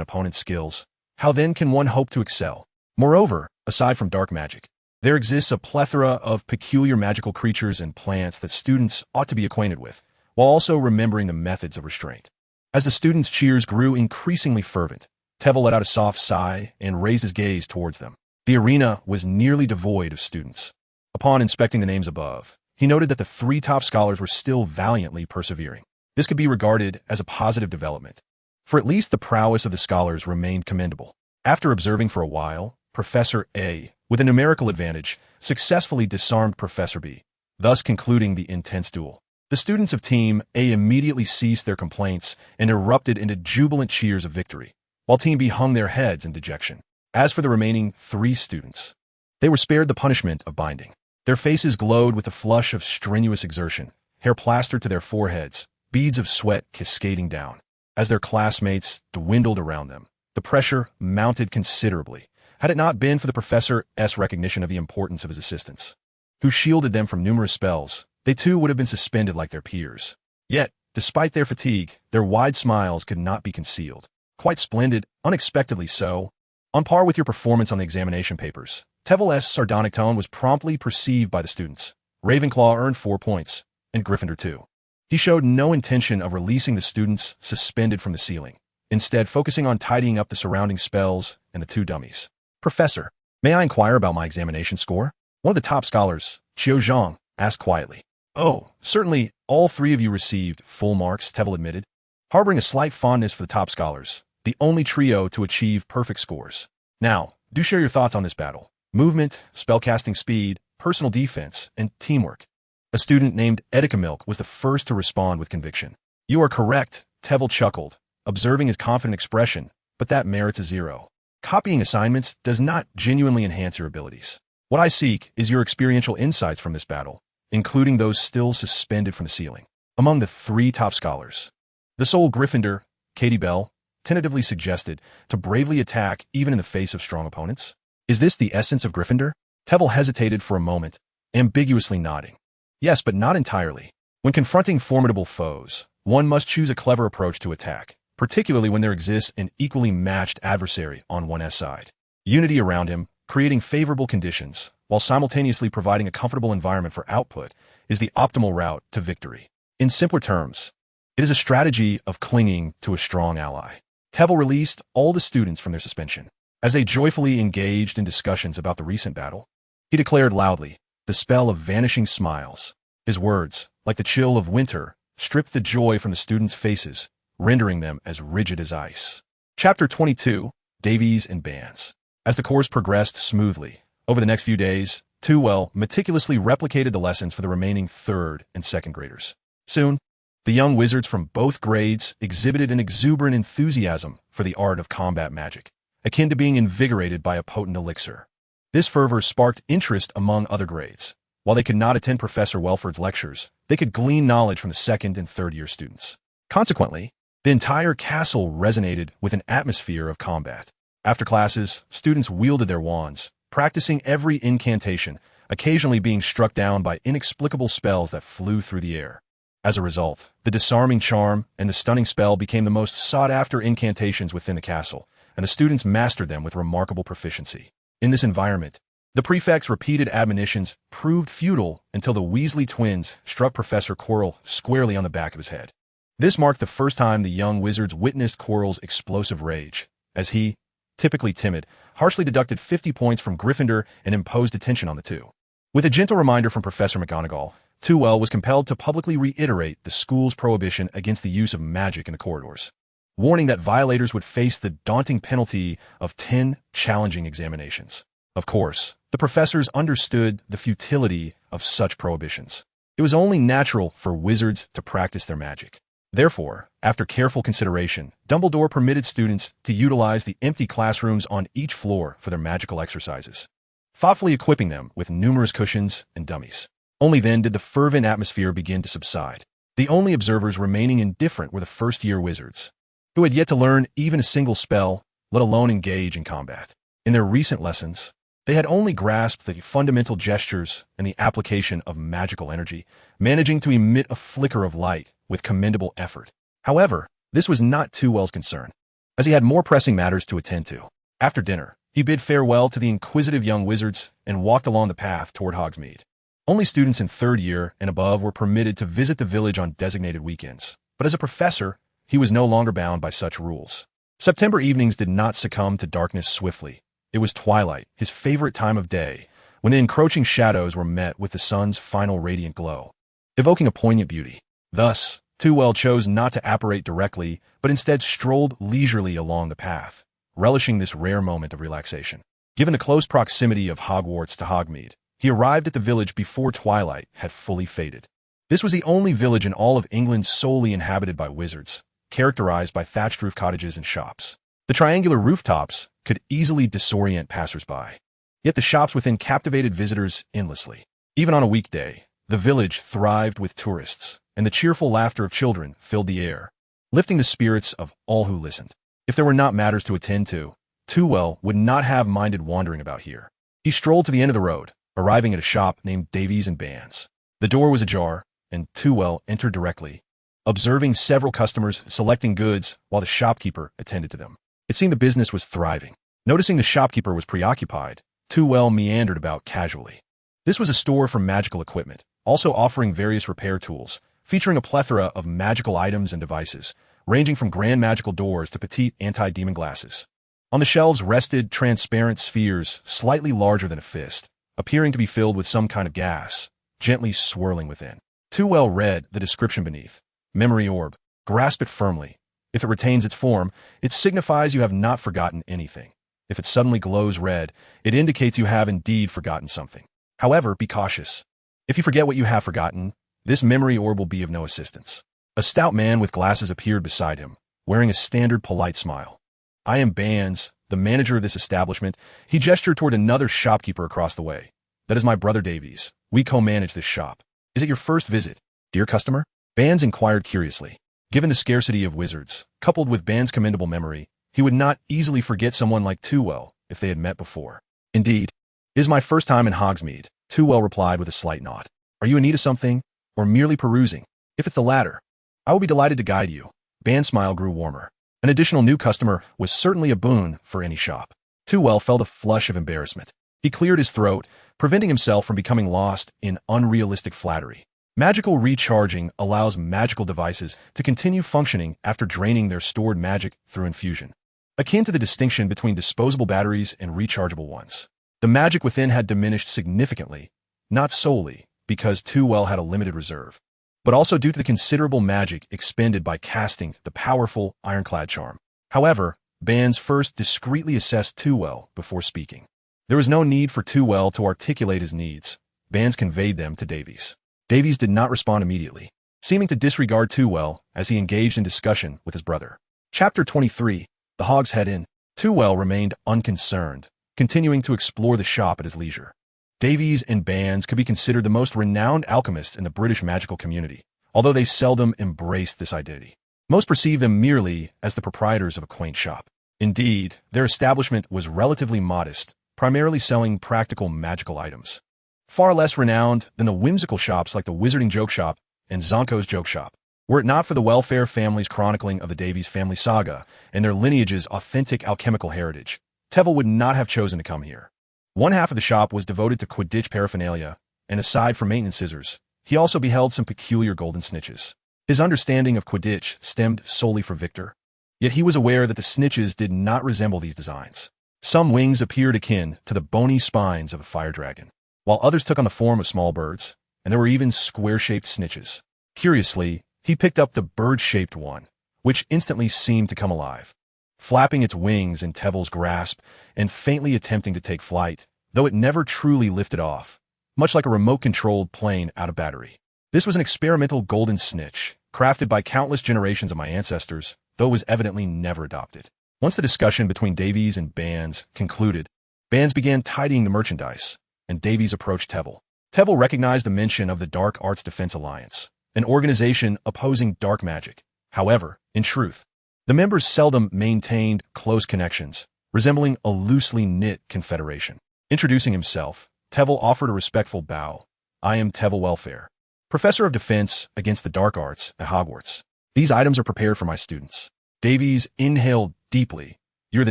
opponent's skills, how then can one hope to excel? Moreover, aside from dark magic, there exists a plethora of peculiar magical creatures and plants that students ought to be acquainted with, while also remembering the methods of restraint. As the students' cheers grew increasingly fervent, Tveir let out a soft sigh and raised his gaze towards them. The arena was nearly devoid of students. Upon inspecting the names above, he noted that the three top scholars were still valiantly persevering. This could be regarded as a positive development, for at least the prowess of the scholars remained commendable. After observing for a while, Professor A, with a numerical advantage, successfully disarmed Professor B, thus concluding the intense duel. The students of Team A immediately ceased their complaints and erupted into jubilant cheers of victory, while Team B hung their heads in dejection. As for the remaining three students, they were spared the punishment of binding. Their faces glowed with the flush of strenuous exertion, hair plastered to their foreheads, beads of sweat cascading down. As their classmates dwindled around them, the pressure mounted considerably. Had it not been for the professor's recognition of the importance of his assistants, who shielded them from numerous spells, they too would have been suspended like their peers. Yet, despite their fatigue, their wide smiles could not be concealed. "Quite splendid, unexpectedly so. On par with your performance on the examination papers." Tveir's sardonic tone was promptly perceived by the students. Ravenclaw earned 4 points, and Gryffindor 2. He showed no intention of releasing the students suspended from the ceiling, instead focusing on tidying up the surrounding spells and the two dummies. "Professor, May I inquire about my examination score? One of the top scholars, Qiu Zhang, asked quietly. Oh, certainly, all three of you received full marks, Tveir admitted, harboring a slight fondness for the top scholars, the only trio to achieve perfect scores. Now, do share your thoughts on this battle. Movement, spellcasting speed, personal defense, and teamwork. A student named Etika Milk was the first to respond with conviction. You are correct, Tveir chuckled, observing his confident expression, but that merits a 0. Copying assignments does not genuinely enhance your abilities. What I seek is your experiential insights from this battle, including those still suspended from the ceiling. Among the three top scholars, the sole Gryffindor, Katie Bell, tentatively suggested to bravely attack even in the face of strong opponents. Is this the essence of Gryffindor? Tveir hesitated for a moment, ambiguously nodding. Yes, but not entirely. When confronting formidable foes, one must choose a clever approach to attack, particularly when there exists an equally matched adversary on one's side. Unity around him, creating favorable conditions, while simultaneously providing a comfortable environment for output, is the optimal route to victory. In simpler terms, it is a strategy of clinging to a strong ally. Tveir released all the students from their suspension. As they joyfully engaged in discussions about the recent battle, he declared loudly, the spell of vanishing smiles. His words, like the chill of winter, stripped the joy from the students' faces, rendering them as rigid as ice. Chapter 22, Davies and Bands. As the course progressed smoothly, over the next few days, Tveir meticulously replicated the lessons for the remaining 3rd and 2nd graders. Soon, the young wizards from both grades exhibited an exuberant enthusiasm for the art of combat magic, akin to being invigorated by a potent elixir. This fervor sparked interest among other grades. While they could not attend Professor Welford's lectures, they could glean knowledge from the 2nd and 3rd year students. Consequently, the entire castle resonated with an atmosphere of combat. After classes, students wielded their wands, practicing every incantation, occasionally being struck down by inexplicable spells that flew through the air. As a result, the disarming charm and the stunning spell became the most sought-after incantations within the castle, and the students mastered them with remarkable proficiency. In this environment, the prefect's repeated admonitions proved futile until the Weasley twins struck Professor Quirrell squarely on the back of his head. This marked the first time the young wizards witnessed Quirrell's explosive rage, as he, typically timid, harshly deducted 50 points from Gryffindor and imposed detention on the two. With a gentle reminder from Professor McGonagall, Tveir was compelled to publicly reiterate the school's prohibition against the use of magic in the corridors, warning that violators would face the daunting penalty of 10 challenging examinations. Of course, the professors understood the futility of such prohibitions. It was only natural for wizards to practice their magic. Therefore, after careful consideration, Dumbledore permitted students to utilize the empty classrooms on each floor for their magical exercises, thoughtfully equipping them with numerous cushions and dummies. Only then did the fervent atmosphere begin to subside. The only observers remaining indifferent were the first-year wizards, who had yet to learn even a single spell, let alone engage in combat. In their recent lessons, they had only grasped the fundamental gestures and the application of magical energy, managing to emit a flicker of light with commendable effort. However, this was not Tveir's concern, as he had more pressing matters to attend to. After dinner, he bid farewell to the inquisitive young wizards and walked along the path toward Hogsmeade. Only students in 3rd year and above were permitted to visit the village on designated weekends, but as a professor, he was no longer bound by such rules. September evenings did not succumb to darkness swiftly. It was twilight, his favorite time of day, when the encroaching shadows were met with the sun's final radiant glow, evoking a poignant beauty. Thus, Tveir chose not to apparate directly, but instead strolled leisurely along the path, relishing this rare moment of relaxation. Given the close proximity of Hogwarts to Hogsmeade, he arrived at the village before twilight had fully faded. This was the only village in all of England solely inhabited by wizards, characterized by thatched roof cottages and shops. The triangular rooftops could easily disorient passersby, yet the shops within captivated visitors endlessly. Even on a weekday, the village thrived with tourists, and the cheerful laughter of children filled the air, lifting the spirits of all who listened. If there were not matters to attend to, Tveir would not have minded wandering about here. He strolled to the end of the road, arriving at a shop named Davies and Bands. The door was ajar, and Tveir entered directly, observing several customers selecting goods while the shopkeeper attended to them. It seemed the business was thriving. Noticing the shopkeeper was preoccupied, Tveir meandered about casually. This was a store for magical equipment, also offering various repair tools, featuring a plethora of magical items and devices, ranging from grand magical doors to petite anti-demon glasses. On the shelves rested transparent spheres slightly larger than a fist, appearing to be filled with some kind of gas, gently swirling within. Too read the description beneath. Memory orb. Grasp it firmly. If it retains its form, it signifies you have not forgotten anything. If it suddenly glows red, it indicates you have indeed forgotten something. However, be cautious. If you forget what you have forgotten, this memory orb will be of no assistance. A stout man with glasses appeared beside him, wearing a standard polite smile. I am Bands, the manager of this establishment. He gestured toward another shopkeeper across the way. That is my brother Davies. We co-manage this shop. Is it your first visit, dear customer? Bands inquired curiously. Given the scarcity of wizards, coupled with Bands' commendable memory, he would not easily forget someone like Too if they had met before. Indeed, it is my first time in Hogsmeade, Too replied with a slight nod. Are you in need of something, or merely perusing? If it's the latter, I will be delighted to guide you. Band's smile grew warmer. An additional new customer was certainly a boon for any shop. Too felt a flush of embarrassment. He cleared his throat, preventing himself from becoming lost in unrealistic flattery. Magical recharging allows magical devices to continue functioning after draining their stored magic through infusion, akin to the distinction between disposable batteries and rechargeable ones. The magic within had diminished significantly, not solely because Too had a limited reserve, but also due to the considerable magic expended by casting the powerful Ironclad charm. However, Bands first discreetly assessed Too before speaking. There was no need for Too to articulate his needs. Bands conveyed them to Davies. Davies did not respond immediately, seeming to disregard Too as he engaged in discussion with his brother. Chapter 23, The Hog's Head Inn. Too remained unconcerned, continuing to explore the shop at his leisure. Davies and Bands could be considered the most renowned alchemists in the British magical community, although they seldom embraced this identity. Most perceived them merely as the proprietors of a quaint shop. Indeed, their establishment was relatively modest, primarily selling practical magical items. Far less renowned than the whimsical shops like the Wizarding Joke Shop and Zonko's Joke Shop. Were it not for the Welfare family's chronicling of the Davies family saga and their lineage's authentic alchemical heritage, Tveir would not have chosen to come here. One half of the shop was devoted to Quidditch paraphernalia, and aside from maintenance scissors, he also beheld some peculiar golden snitches. His understanding of Quidditch stemmed solely from Victor, yet he was aware that the snitches did not resemble these designs. Some wings appeared akin to the bony spines of a fire dragon, while others took on the form of small birds, and there were even square-shaped snitches. Curiously, he picked up the bird-shaped one, which instantly seemed to come alive, flapping its wings in Tveir's grasp and faintly attempting to take flight, though it never truly lifted off, much like a remote-controlled plane out of battery. This was an experimental golden snitch, crafted by countless generations of my ancestors, though it was evidently never adopted. Once the discussion between Davies and Bands concluded, Bands began tidying the merchandise, and Davies approached Tveir. Tveir recognized the mention of the Dark Arts Defense Alliance, an organization opposing dark magic. However, in truth, the members seldom maintained close connections, resembling a loosely knit confederation. Introducing himself, Tveir offered a respectful bow. I am Tveir Welfare, Professor of Defense against the Dark Arts at Hogwarts. These items are prepared for my students. Davies inhaled deeply. You're the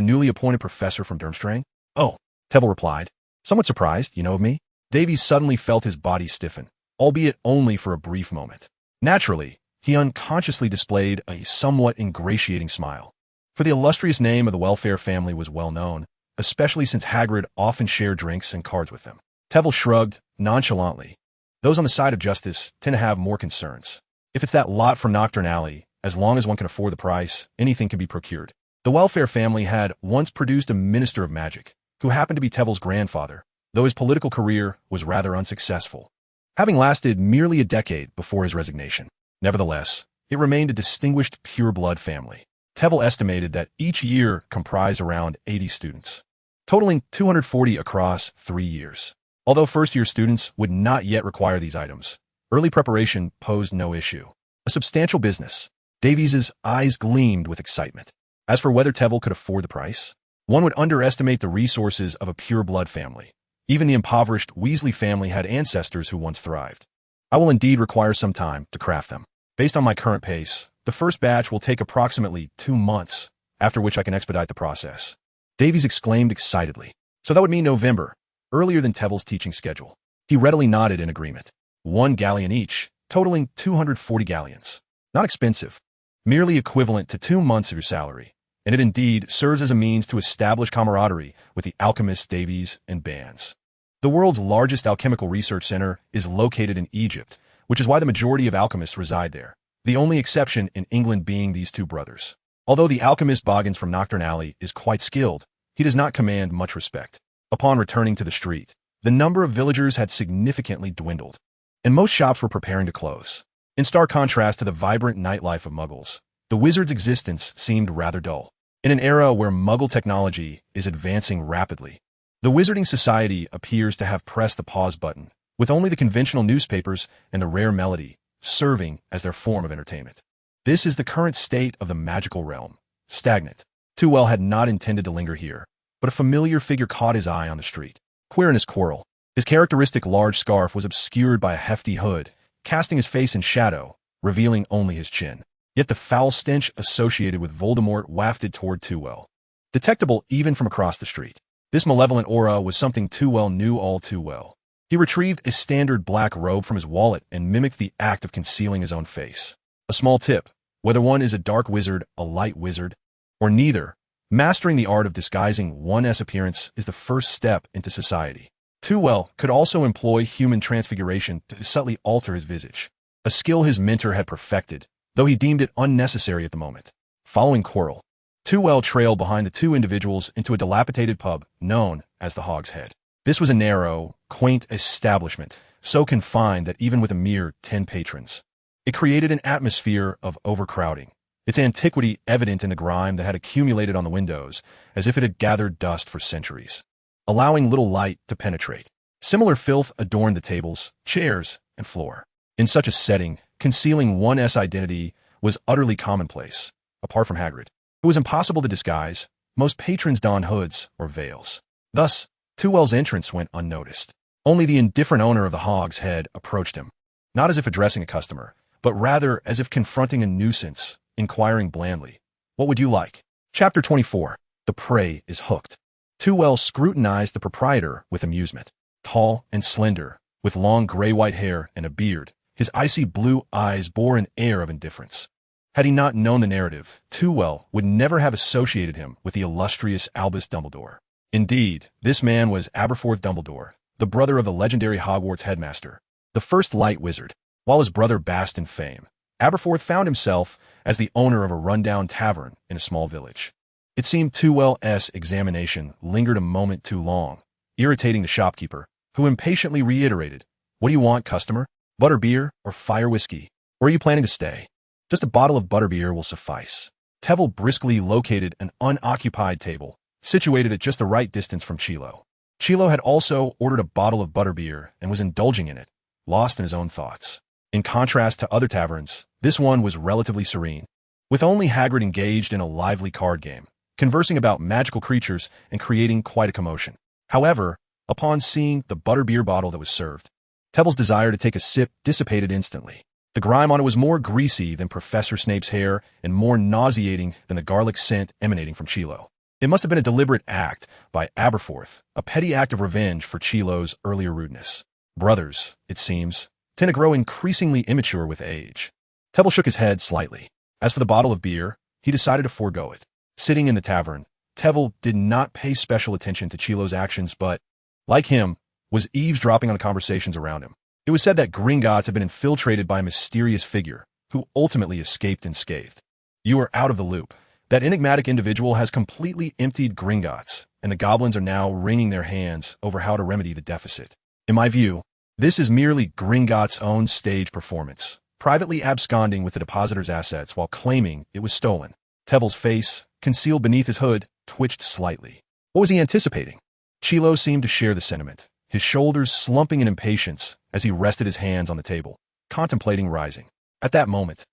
newly appointed professor from Durmstrang? Oh, Tveir replied, somewhat surprised, you know of me? Davies suddenly felt his body stiffen, albeit only for a brief moment. Naturally, he unconsciously displayed a somewhat ingratiating smile. For the illustrious name of the Welfare family was well known, especially since Hagrid often shared drinks and cards with them. Tveir shrugged nonchalantly. Those on the side of justice tend to have more concerns. If it's that lot from Nocturne Alley, as long as one can afford the price, anything can be procured. The Welfare family had once produced a minister of magic, who happened to be Tveir's grandfather, though his political career was rather unsuccessful, having lasted merely a decade before his resignation. Nevertheless, it remained a distinguished pure-blood family. Tveir estimated that each year comprised around 80 students, totaling 240 across 3 years. Although first-year students would not yet require these items, early preparation posed no issue. A substantial business. Davies's eyes gleamed with excitement. As for whether Tveir could afford the price, one would underestimate the resources of a pure-blood family. Even the impoverished Weasley family had ancestors who once thrived. I will indeed require some time to craft them. Based on my current pace, the first batch will take approximately 2 months, after which I can expedite the process. Davies exclaimed excitedly. So that would mean November, earlier than Tveir's teaching schedule. He readily nodded in agreement. 1 galleon each, totaling 240 galleons. Not expensive, merely equivalent to 2 months of your salary. and it indeed serves as a means to establish camaraderie with the alchemists Davies and Bands. The world's largest alchemical research center is located in Egypt, which is why the majority of alchemists reside there, the only exception in England being these two brothers. Although the alchemist Boggins from Nocturne Alley is quite skilled, he does not command much respect. Upon returning to the street, the number of villagers had significantly dwindled, and most shops were preparing to close. In stark contrast to the vibrant nightlife of Muggles, the wizard's existence seemed rather dull. In an era where Muggle technology is advancing rapidly, the Wizarding Society appears to have pressed the pause button, with only the conventional newspapers and the rare melody serving as their form of entertainment. This is the current state of the magical realm, stagnant. Tveir had not intended to linger here, but a familiar figure caught his eye on the street. Quirinus Quirrell. His characteristic large scarf was obscured by a hefty hood, casting his face in shadow, revealing only his chin. Yet the foul stench associated with Voldemort wafted toward Tveir, detectable even from across the street. This malevolent aura was something Tveir knew all too well. He retrieved a standard black robe from his wallet and mimicked the act of concealing his own face. A small tip: whether one is a dark wizard, a light wizard, or neither, mastering the art of disguising one's appearance is the first step into society. Tveir could also employ human transfiguration to subtly alter his visage, a skill his mentor had perfected, though he deemed it unnecessary at the moment. Following Quirrell, Tveir trailed behind the two individuals into a dilapidated pub known as the Hog's Head. This was a narrow, quaint establishment, so confined that even with a mere 10 patrons, it created an atmosphere of overcrowding, its antiquity evident in the grime that had accumulated on the windows, as if it had gathered dust for centuries, allowing little light to penetrate. Similar filth adorned the tables, chairs, and floor. In such a setting, concealing one's identity was utterly commonplace. Apart from Hagrid, it was impossible to disguise. Most patrons donned hoods or veils. Thus, Tveir's entrance went unnoticed. Only the indifferent owner of the Hog's Head approached him, not as if addressing a customer, but rather as if confronting a nuisance, inquiring blandly, "What would you like?" Chapter 24. The Prey is Hooked. Tveir scrutinized the proprietor with amusement. Tall and slender, with long gray-white hair and a beard, his icy blue eyes bore an air of indifference. Had he not known the narrative, Tveir would never have associated him with the illustrious Albus Dumbledore. Indeed, this man was Aberforth Dumbledore, the brother of the legendary Hogwarts headmaster, the first light wizard. While his brother basked in fame, Aberforth found himself as the owner of a rundown tavern in a small village. It seemed Tveir's examination lingered a moment too long, irritating the shopkeeper, who impatiently reiterated, "What do you want, customer? Butterbeer or fire whiskey? Where are you planning to stay?" "Just a bottle of butterbeer will suffice." Tveir briskly located an unoccupied table, situated at just the right distance from Chilo. Chilo had also ordered a bottle of butterbeer and was indulging in it, lost in his own thoughts. In contrast to other taverns, this one was relatively serene, with only Hagrid engaged in a lively card game, conversing about magical creatures and creating quite a commotion. However, upon seeing the butterbeer bottle that was served, Tveir's desire to take a sip dissipated instantly. The grime on it was more greasy than Professor Snape's hair and more nauseating than the garlic scent emanating from Chilo. It must have been a deliberate act by Aberforth, a petty act of revenge for Chilo's earlier rudeness. Brothers, it seems, tend to grow increasingly immature with age. Tveir shook his head slightly. As for the bottle of beer, he decided to forego it. Sitting in the tavern, Tveir did not pay special attention to Chilo's actions but, like him, was eavesdropping on the conversations around him. It was said that Gringotts had been infiltrated by a mysterious figure, who ultimately escaped unscathed. You are out of the loop. That enigmatic individual has completely emptied Gringotts, and the goblins are now wringing their hands over how to remedy the deficit. In my view, this is merely Gringotts' own stage performance, privately absconding with the depositor's assets while claiming it was stolen. Tveir's face, concealed beneath his hood, twitched slightly. What was he anticipating? Chilo seemed to share the sentiment, his shoulders slumping in impatience as he rested his hands on the table, contemplating rising. At that moment,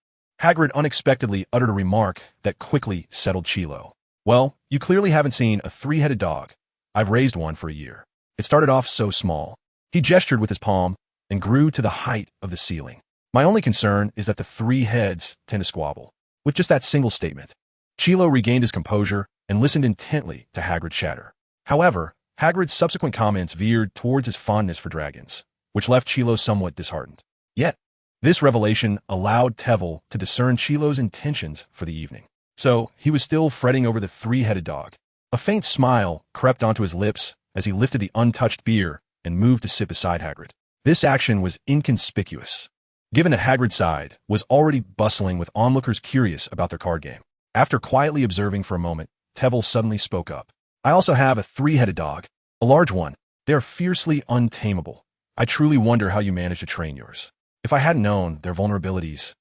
Hagrid unexpectedly uttered a remark that quickly settled Chilo. "Well, you clearly haven't seen a three-headed dog. I've raised one for a year. It started off so small." He gestured with his palm and grew to the height of the ceiling. "My only concern is that the three heads tend to squabble." With just that single statement, Chilo regained his composure and listened intently to Hagrid's chatter. However, Hagrid's subsequent comments veered towards his fondness for dragons, which left Chilo somewhat disheartened. Yet, this revelation allowed Tveir to discern Chilo's intentions for the evening. So he was still fretting over the three-headed dog. A faint smile crept onto his lips as he lifted the untouched beer and moved to sit beside Hagrid. This action was inconspicuous, given that Hagrid's side was already bustling with onlookers curious about their card game. After quietly observing for a moment, Tveir suddenly spoke up. I also have a three-headed dog, a large one. They are fiercely untamable. I truly wonder how you manage to train yours. If I hadn't known their vulnerabilities,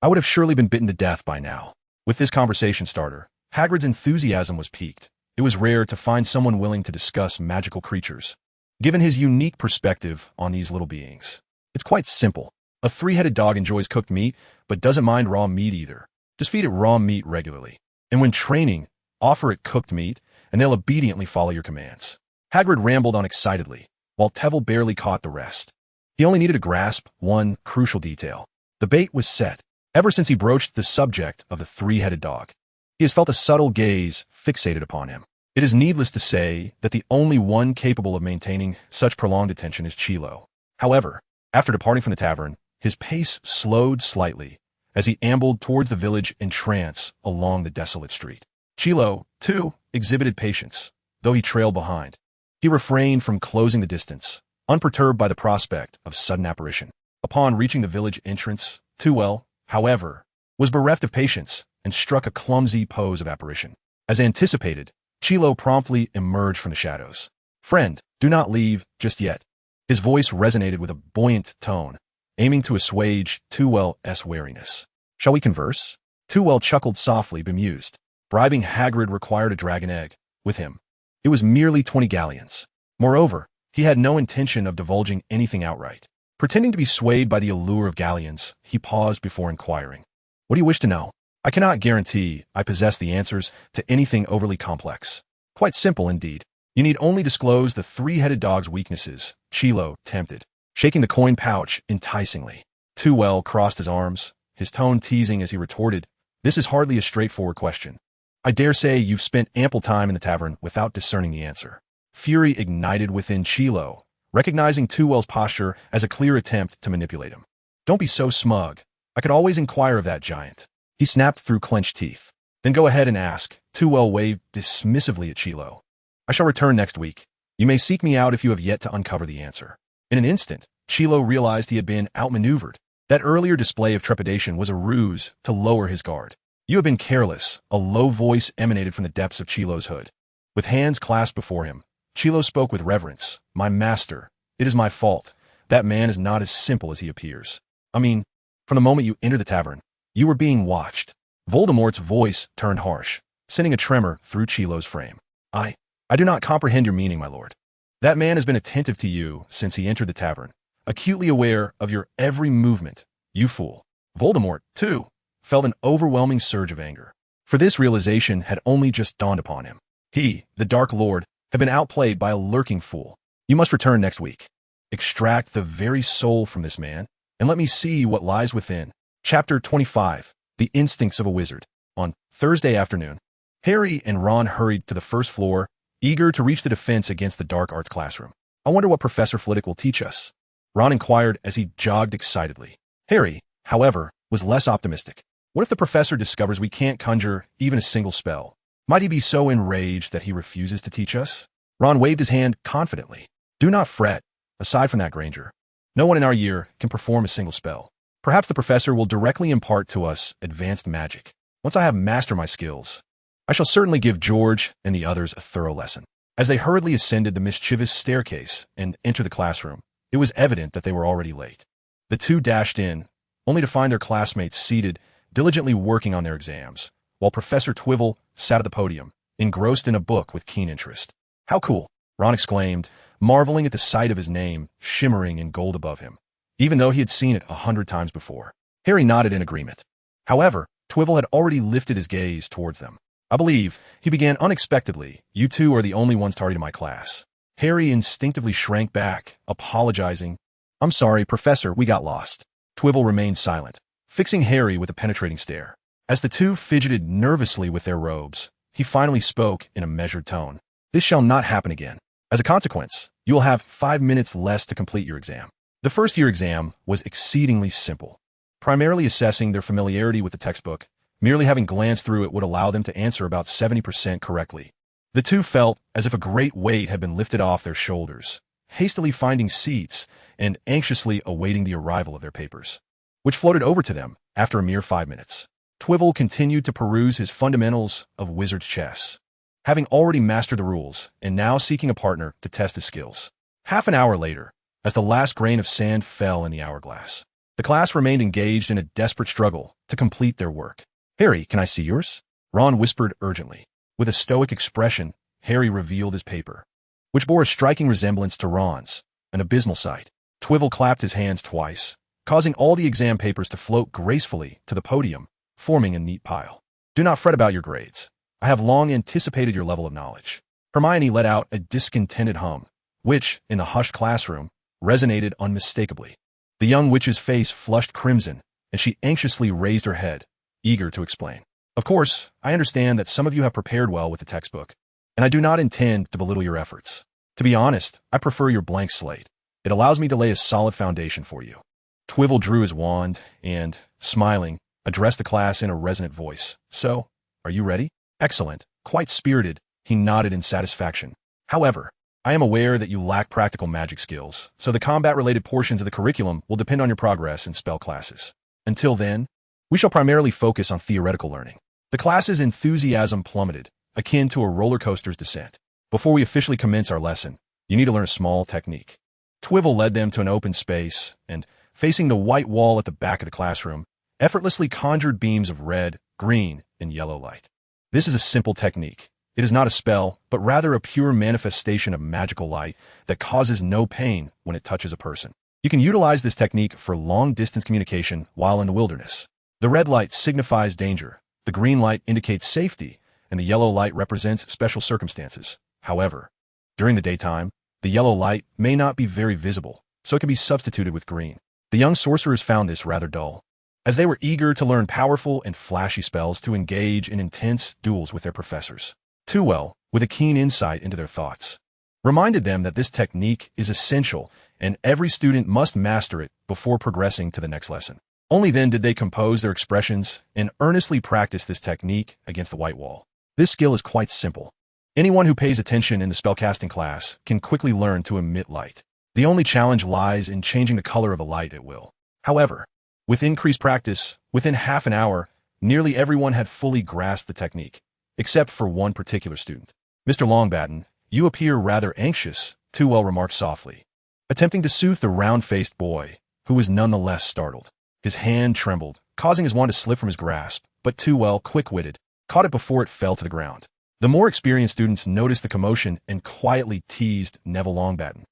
I would have surely been bitten to death by now. With this conversation starter, Hagrid's enthusiasm was piqued. It was rare to find someone willing to discuss magical creatures, given his unique perspective on these little beings. It's quite simple. A three-headed dog enjoys cooked meat, but doesn't mind raw meat either. Just feed it raw meat regularly. And when training, offer it cooked meat, and they'll obediently follow your commands. Hagrid rambled on excitedly, while Tveir barely caught the rest. He only needed to grasp one crucial detail. The bait was set. Ever since he broached the subject of the three-headed dog, he has felt a subtle gaze fixated upon him. It is needless to say that the only one capable of maintaining such prolonged attention is Chilo. However, after departing from the tavern, his pace slowed slightly as he ambled towards the village in trance along the desolate street. Chilo, too, exhibited patience, though he trailed behind. He refrained from closing the distance, unperturbed by the prospect of sudden apparition. Upon reaching the village entrance, Tveir, however, was bereft of patience and struck a clumsy pose of apparition. As anticipated, Chilo promptly emerged from the shadows. Friend, do not leave just yet. His voice resonated with a buoyant tone, aiming to assuage Tveir's wariness. Shall we converse? Tveir chuckled softly, bemused. Bribing Hagrid required a dragon egg. With him, it was merely 20 galleons. Moreover, he had no intention of divulging anything outright. Pretending to be swayed by the allure of galleons, he paused before inquiring. What do you wish to know? I cannot guarantee I possess the answers to anything overly complex. Quite simple indeed. You need only disclose the three-headed dog's weaknesses, Chilo tempted, shaking the coin pouch enticingly. Tveir crossed his arms, his tone teasing as he retorted, This is hardly a straightforward question. I dare say you've spent ample time in the tavern without discerning the answer. Fury ignited within Chilo, recognizing Tveir's posture as a clear attempt to manipulate him. Don't be so smug. I could always inquire of that giant. He snapped through clenched teeth. Then go ahead and ask. Tveir waved dismissively at Chilo. I shall return next week. You may seek me out if you have yet to uncover the answer. In an instant, Chilo realized he had been outmaneuvered. That earlier display of trepidation was a ruse to lower his guard. You have been careless, a low voice emanated from the depths of Chilo's hood. With hands clasped before him, Chilo spoke with reverence. My master, it is my fault. That man is not as simple as he appears. I mean, from the moment you entered the tavern, you were being watched. Voldemort's voice turned harsh, sending a tremor through Chilo's frame. I do not comprehend your meaning, my lord. That man has been attentive to you since he entered the tavern, acutely aware of your every movement. You fool. Voldemort, too, felt an overwhelming surge of anger. For this realization had only just dawned upon him. He, the Dark Lord, had been outplayed by a lurking fool. You must return next week. Extract the very soul from this man, and let me see what lies within. Chapter 25, The Instincts of a Wizard. On Thursday afternoon, Harry and Ron hurried to the first floor, eager to reach the defense against the dark arts classroom. I wonder what Professor Flitwick will teach us, Ron inquired as he jogged excitedly. Harry, however, was less optimistic. What if the professor discovers we can't conjure even a single spell? Might he be so enraged that he refuses to teach us? Ron waved his hand confidently. Do not fret. Aside from that, Granger, no one in our year can perform a single spell. Perhaps the professor will directly impart to us advanced magic. Once I have mastered my skills, I shall certainly give George and the others a thorough lesson. As they hurriedly ascended the mischievous staircase and entered the classroom, it was evident that they were already late. The two dashed in, only to find their classmates seated, diligently working on their exams, while Professor Twivel sat at the podium, engrossed in a book with keen interest. How cool, Ron exclaimed, marveling at the sight of his name shimmering in gold above him, even though he had seen it 100 times before. Harry nodded in agreement. However, Twivel had already lifted his gaze towards them. I believe, he began unexpectedly, you two are the only ones tardy to my class. Harry instinctively shrank back, apologizing. I'm sorry, Professor, we got lost. Twivel remained silent, fixing Harry with a penetrating stare. As the two fidgeted nervously with their robes, he finally spoke in a measured tone. This shall not happen again. As a consequence, you will have 5 minutes less to complete your exam. The first-year exam was exceedingly simple, primarily assessing their familiarity with the textbook, Merely having glanced through it would allow them to answer about 70% correctly. The two felt as if a great weight had been lifted off their shoulders, hastily finding seats and anxiously awaiting the arrival of their papers, which floated over to them after a mere 5 minutes. Twivel continued to peruse his fundamentals of wizard's chess, having already mastered the rules and now seeking a partner to test his skills. Half an hour later, as the last grain of sand fell in the hourglass, the class remained engaged in a desperate struggle to complete their work. "Harry, can I see yours?" Ron whispered urgently. With a stoic expression, Harry revealed his paper, which bore a striking resemblance to Ron's, an abysmal sight. Twivel clapped his hands twice, causing all the exam papers to float gracefully to the podium, forming a neat pile. "Do not fret about your grades. I have long anticipated your level of knowledge." Hermione let out a discontented hum, which, in the hushed classroom, resonated unmistakably. The young witch's face flushed crimson, and she anxiously raised her head, eager to explain. "Of course, I understand that some of you have prepared well with the textbook, and I do not intend to belittle your efforts. To be honest, I prefer your blank slate. It allows me to lay a solid foundation for you." Twivel drew his wand and, smiling, addressed the class in a resonant voice. "So, are you ready?" "Excellent." Quite spirited, he nodded in satisfaction. "However, I am aware that you lack practical magic skills, so the combat-related portions of the curriculum will depend on your progress in spell classes. Until then, we shall primarily focus on theoretical learning." The class's enthusiasm plummeted, akin to a roller coaster's descent. "Before we officially commence our lesson, you need to learn a small technique." Twivel led them to an open space and, facing the white wall at the back of the classroom, effortlessly conjured beams of red, green, and yellow light. "This is a simple technique. It is not a spell, but rather a pure manifestation of magical light that causes no pain when it touches a person. You can utilize this technique for long-distance communication while in the wilderness. The red light signifies danger, the green light indicates safety, and the yellow light represents special circumstances. However, during the daytime, the yellow light may not be very visible, so it can be substituted with green." The young sorcerers found this rather dull, as they were eager to learn powerful and flashy spells to engage in intense duels with their professors. Twivel, with a keen insight into their thoughts, reminded them that this technique is essential and every student must master it before progressing to the next lesson. Only then did they compose their expressions and earnestly practice this technique against the white wall. This skill is quite simple. Anyone who pays attention in the spellcasting class can quickly learn to emit light. The only challenge lies in changing the color of a light at will. However, with increased practice, within half an hour, nearly everyone had fully grasped the technique, except for one particular student. "Mr. Longbatten, you appear rather anxious," Twivel remarked softly, attempting to soothe the round-faced boy, who was nonetheless startled. His hand trembled, causing his wand to slip from his grasp, but Twivel, quick-witted, caught it before it fell to the ground. The more experienced students noticed the commotion and quietly teased Neville Longbatten,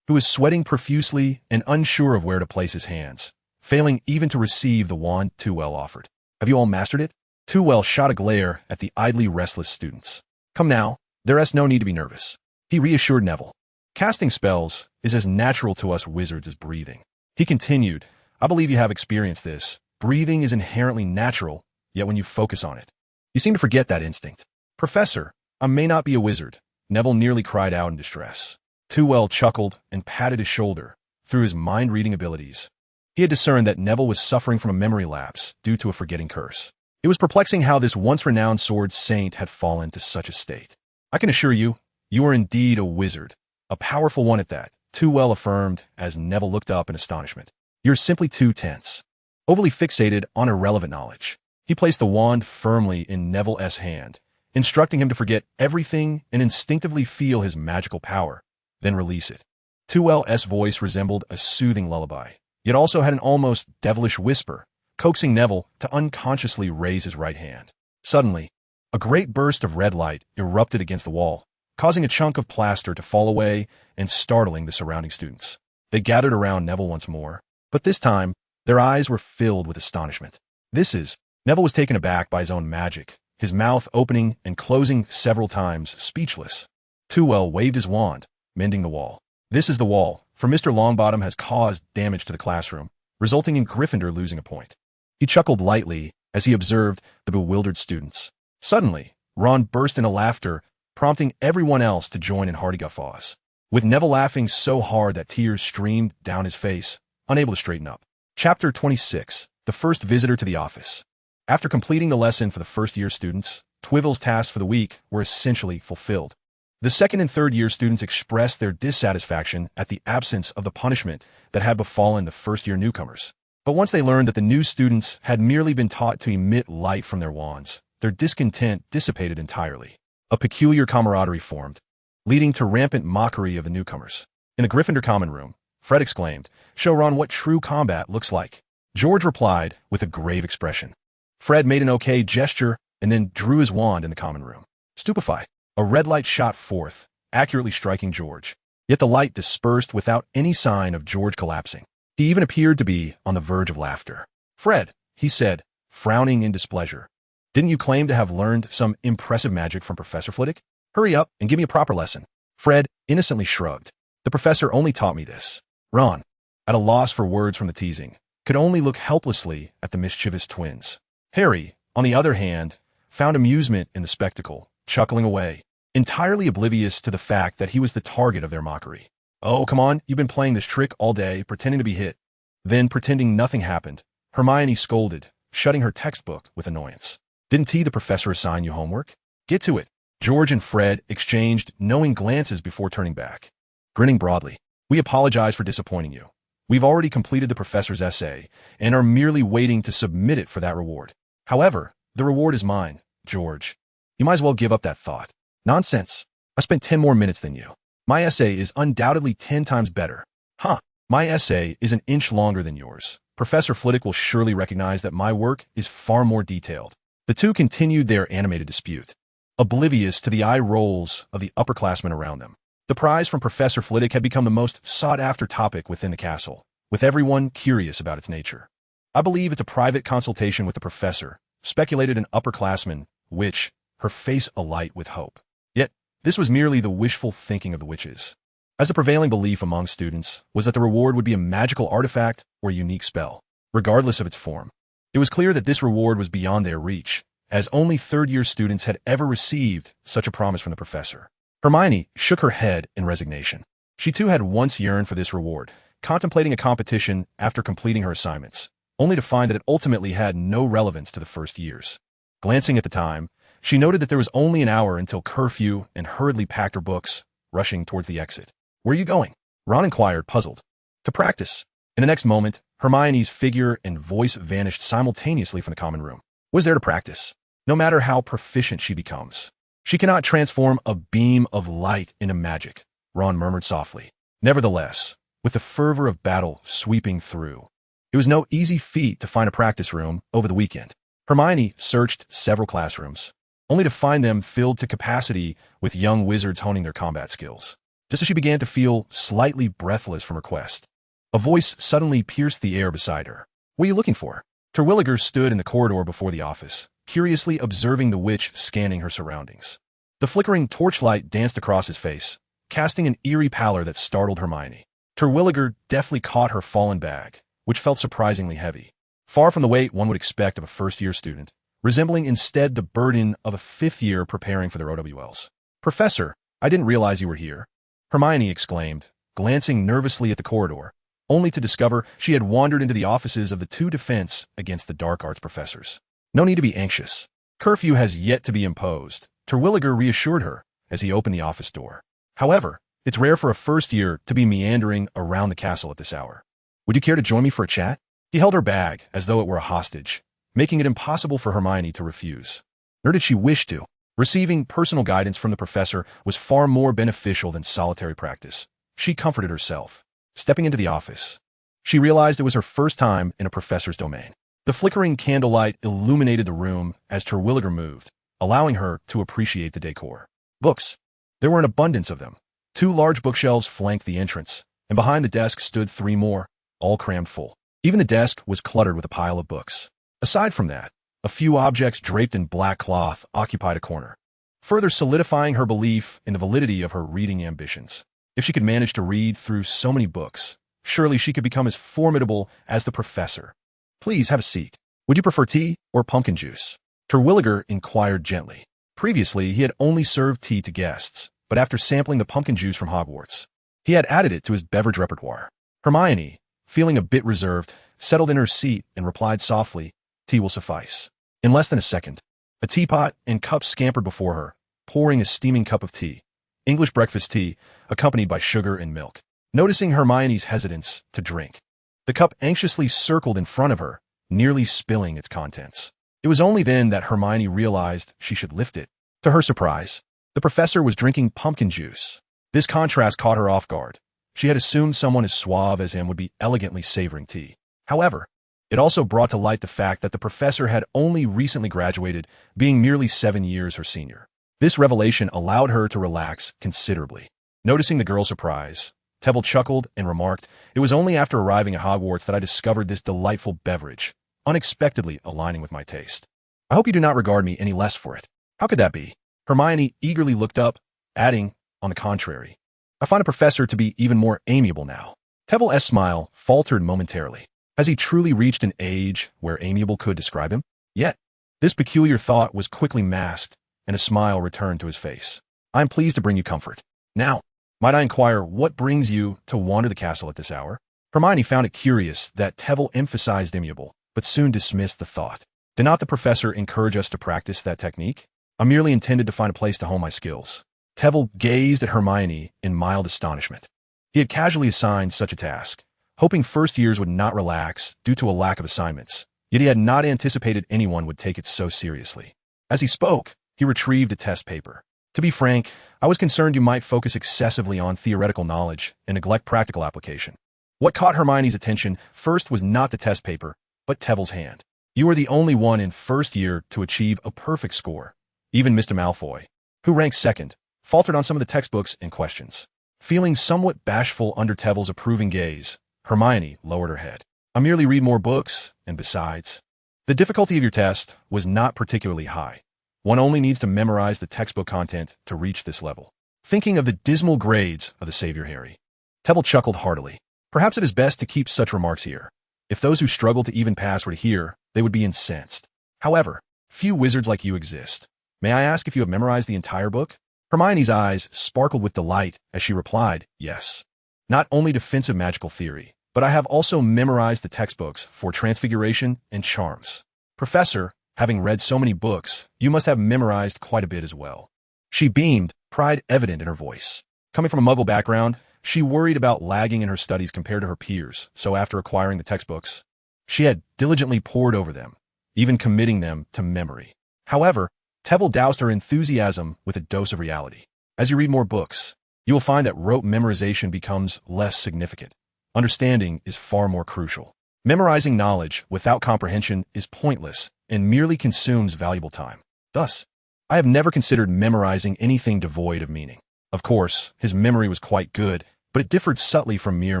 who was sweating profusely and unsure of where to place his hands, failing even to receive the wand Twivel offered. "Have you all mastered it?" Twivel shot a glare at the idly restless students. "Come now, there is no need to be nervous," he reassured Neville. "Casting spells is as natural to us wizards as breathing." He continued, "I believe you have experienced this. Breathing is inherently natural, yet when you focus on it, you seem to forget that instinct." "Professor, I may not be a wizard," Neville nearly cried out in distress. Twivel chuckled and patted his shoulder. Through his mind-reading abilities, he had discerned that Neville was suffering from a memory lapse due to a forgetting curse. It was perplexing how this once-renowned sword saint had fallen to such a state. "I can assure you, you are indeed a wizard, a powerful one at that," Twivel affirmed as Neville looked up in astonishment. "You're simply too tense, overly fixated on irrelevant knowledge." He placed the wand firmly in Neville's hand, instructing him to forget everything and instinctively feel his magical power, then release it. Twivel's voice resembled a soothing lullaby, yet also had an almost devilish whisper, coaxing Neville to unconsciously raise his right hand. Suddenly, a great burst of red light erupted against the wall, causing a chunk of plaster to fall away and startling the surrounding students. They gathered around Neville once more, but this time, their eyes were filled with astonishment. Neville was taken aback by his own magic, his mouth opening and closing several times, speechless. Twivel waved his wand, mending the wall. "This is the wall, for Mr. Longbottom has caused damage to the classroom, resulting in Gryffindor losing a point." He chuckled lightly as he observed the bewildered students. Suddenly, Ron burst into laughter, prompting everyone else to join in hearty guffaws, with Neville laughing so hard that tears streamed down his face, unable to straighten up. Chapter 26. The First Visitor to the Office. After completing the lesson for the first-year students, Twivel's tasks for the week were essentially fulfilled. The second and third-year students expressed their dissatisfaction at the absence of the punishment that had befallen the first-year newcomers. But once they learned that the new students had merely been taught to emit light from their wands, their discontent dissipated entirely. A peculiar camaraderie formed, leading to rampant mockery of the newcomers. In the Gryffindor common room, Fred exclaimed, "Show Ron what true combat looks like." George replied with a grave expression. Fred made an okay gesture and then drew his wand in the common room. Stupefied, a red light shot forth, accurately striking George. Yet the light dispersed without any sign of George collapsing. He even appeared to be on the verge of laughter. "Fred," he said, frowning in displeasure, "didn't you claim to have learned some impressive magic from Professor Flitwick? Hurry up and give me a proper lesson." Fred innocently shrugged. "The professor only taught me this." Ron, at a loss for words from the teasing, could only look helplessly at the mischievous twins. Harry, on the other hand, found amusement in the spectacle, chuckling away, entirely oblivious to the fact that he was the target of their mockery. "Oh, come on, you've been playing this trick all day, pretending to be hit." Then, pretending nothing happened, Hermione scolded, shutting her textbook with annoyance. "Didn't the professor assign you homework? Get to it." George and Fred exchanged knowing glances before turning back. Grinning broadly, "We apologize for disappointing you. We've already completed the professor's essay and are merely waiting to submit it for that reward. However, the reward is mine, George. You might as well give up that thought." "Nonsense. I spent 10 more minutes than you. My essay is undoubtedly 10 times better." "Huh. My essay is an inch longer than yours. Professor Flitwick will surely recognize that my work is far more detailed." The two continued their animated dispute, oblivious to the eye rolls of the upperclassmen around them. The prize from Professor Flitwick had become the most sought-after topic within the castle, with everyone curious about its nature. "I believe it's a private consultation with the professor," speculated an upperclassman, which, her face alight with hope. Yet, this was merely the wishful thinking of the witches, as the prevailing belief among students was that the reward would be a magical artifact or a unique spell, regardless of its form. It was clear that this reward was beyond their reach, as only third-year students had ever received such a promise from the professor. Hermione shook her head in resignation. She too had once yearned for this reward, contemplating a competition after completing her assignments, only to find that it ultimately had no relevance to the first years. Glancing at the time, she noted that there was only an hour until curfew and hurriedly packed her books, rushing towards the exit. "Where are you going?" Ron inquired, puzzled. "To practice." In the next moment, Hermione's figure and voice vanished simultaneously from the common room. What is there to practice? No matter how proficient she becomes, she cannot transform a beam of light into magic, Ron murmured softly. Nevertheless, with the fervor of battle sweeping through, it was no easy feat to find a practice room over the weekend. Hermione searched several classrooms, only to find them filled to capacity with young wizards honing their combat skills. Just as she began to feel slightly breathless from her quest, a voice suddenly pierced the air beside her. "What are you looking for?" Terwilliger stood in the corridor before the office, curiously observing the witch scanning her surroundings. The flickering torchlight danced across his face, casting an eerie pallor that startled Hermione. Terwilliger deftly caught her fallen bag, which felt surprisingly heavy, far from the weight one would expect of a first-year student, resembling instead the burden of a fifth-year preparing for their OWLs. "Professor, I didn't realize you were here," Hermione exclaimed, glancing nervously at the corridor, only to discover she had wandered into the offices of the two defense against the dark arts professors. "No need to be anxious. Curfew has yet to be imposed," Terwilliger reassured her as he opened the office door. "However, it's rare for a first year to be meandering around the castle at this hour. Would you care to join me for a chat?" He held her bag as though it were a hostage, making it impossible for Hermione to refuse. Nor did she wish to. Receiving personal guidance from the professor was far more beneficial than solitary practice. She comforted herself. Stepping into the office, she realized it was her first time in a professor's domain. The flickering candlelight illuminated the room as Terwilliger moved, allowing her to appreciate the decor. Books. There were an abundance of them. 2 large bookshelves flanked the entrance, and behind the desk stood 3 more, all crammed full. Even the desk was cluttered with a pile of books. Aside from that, a few objects draped in black cloth occupied a corner, further solidifying her belief in the validity of her reading ambitions. If she could manage to read through so many books, surely she could become as formidable as the professor. "Please have a seat. Would you prefer tea or pumpkin juice?" Terwilliger inquired gently. Previously, he had only served tea to guests, but after sampling the pumpkin juice from Hogwarts, he had added it to his beverage repertoire. Hermione, feeling a bit reserved, settled in her seat and replied softly, "Tea will suffice." In less than a second, a teapot and cups scampered before her, pouring a steaming cup of tea. English breakfast tea, accompanied by sugar and milk. Noticing Hermione's hesitance to drink, the cup anxiously circled in front of her, nearly spilling its contents. It was only then that Hermione realized she should lift it. To her surprise, the professor was drinking pumpkin juice. This contrast caught her off guard. She had assumed someone as suave as him would be elegantly savoring tea. However, it also brought to light the fact that the professor had only recently graduated, being merely 7 years her senior. This revelation allowed her to relax considerably. Noticing the girl's surprise, Tveir chuckled and remarked, "It was only after arriving at Hogwarts that I discovered this delightful beverage, unexpectedly aligning with my taste. I hope you do not regard me any less for it." "How could that be?" Hermione eagerly looked up, adding, "On the contrary, I find a professor to be even more amiable now." Tveir's smile faltered momentarily. Has he truly reached an age where amiable could describe him? Yet, this peculiar thought was quickly masked, and a smile returned to his face. "I am pleased to bring you comfort. Now, might I inquire what brings you to wander the castle at this hour?" Hermione found it curious that Tveir emphasized amiable, but soon dismissed the thought. "Did not the professor encourage us to practice that technique? I merely intended to find a place to hone my skills." Tveir gazed at Hermione in mild astonishment. He had casually assigned such a task, hoping first years would not relax due to a lack of assignments, yet he had not anticipated anyone would take it so seriously. As he spoke, he retrieved a test paper. "To be frank, I was concerned you might focus excessively on theoretical knowledge and neglect practical application." What caught Hermione's attention first was not the test paper, but Tveir's hand. "You are the only one in first year to achieve a perfect score. Even Mr. Malfoy, who ranked second, faltered on some of the textbooks and questions." Feeling somewhat bashful under Tveir's approving gaze, Hermione lowered her head. "I merely read more books, and besides, the difficulty of your test was not particularly high. One only needs to memorize the textbook content to reach this level." Thinking of the dismal grades of the Savior Harry, Tveir chuckled heartily. Perhaps it is best to keep such remarks here. If those who struggle to even pass were to hear, they would be incensed. However, few wizards like you exist. May I ask if you have memorized the entire book? Hermione's eyes sparkled with delight as she replied, "Yes. Not only defensive magical theory, but I have also memorized the textbooks for transfiguration and charms." "Professor, having read so many books, you must have memorized quite a bit as well." She beamed, pride evident in her voice. Coming from a Muggle background, she worried about lagging in her studies compared to her peers, so after acquiring the textbooks, she had diligently pored over them, even committing them to memory. However, Tveir doused her enthusiasm with a dose of reality. As you read more books, you will find that rote memorization becomes less significant. Understanding is far more crucial. Memorizing knowledge without comprehension is pointless and merely consumes valuable time. Thus, I have never considered memorizing anything devoid of meaning. Of course, his memory was quite good, but it differed subtly from mere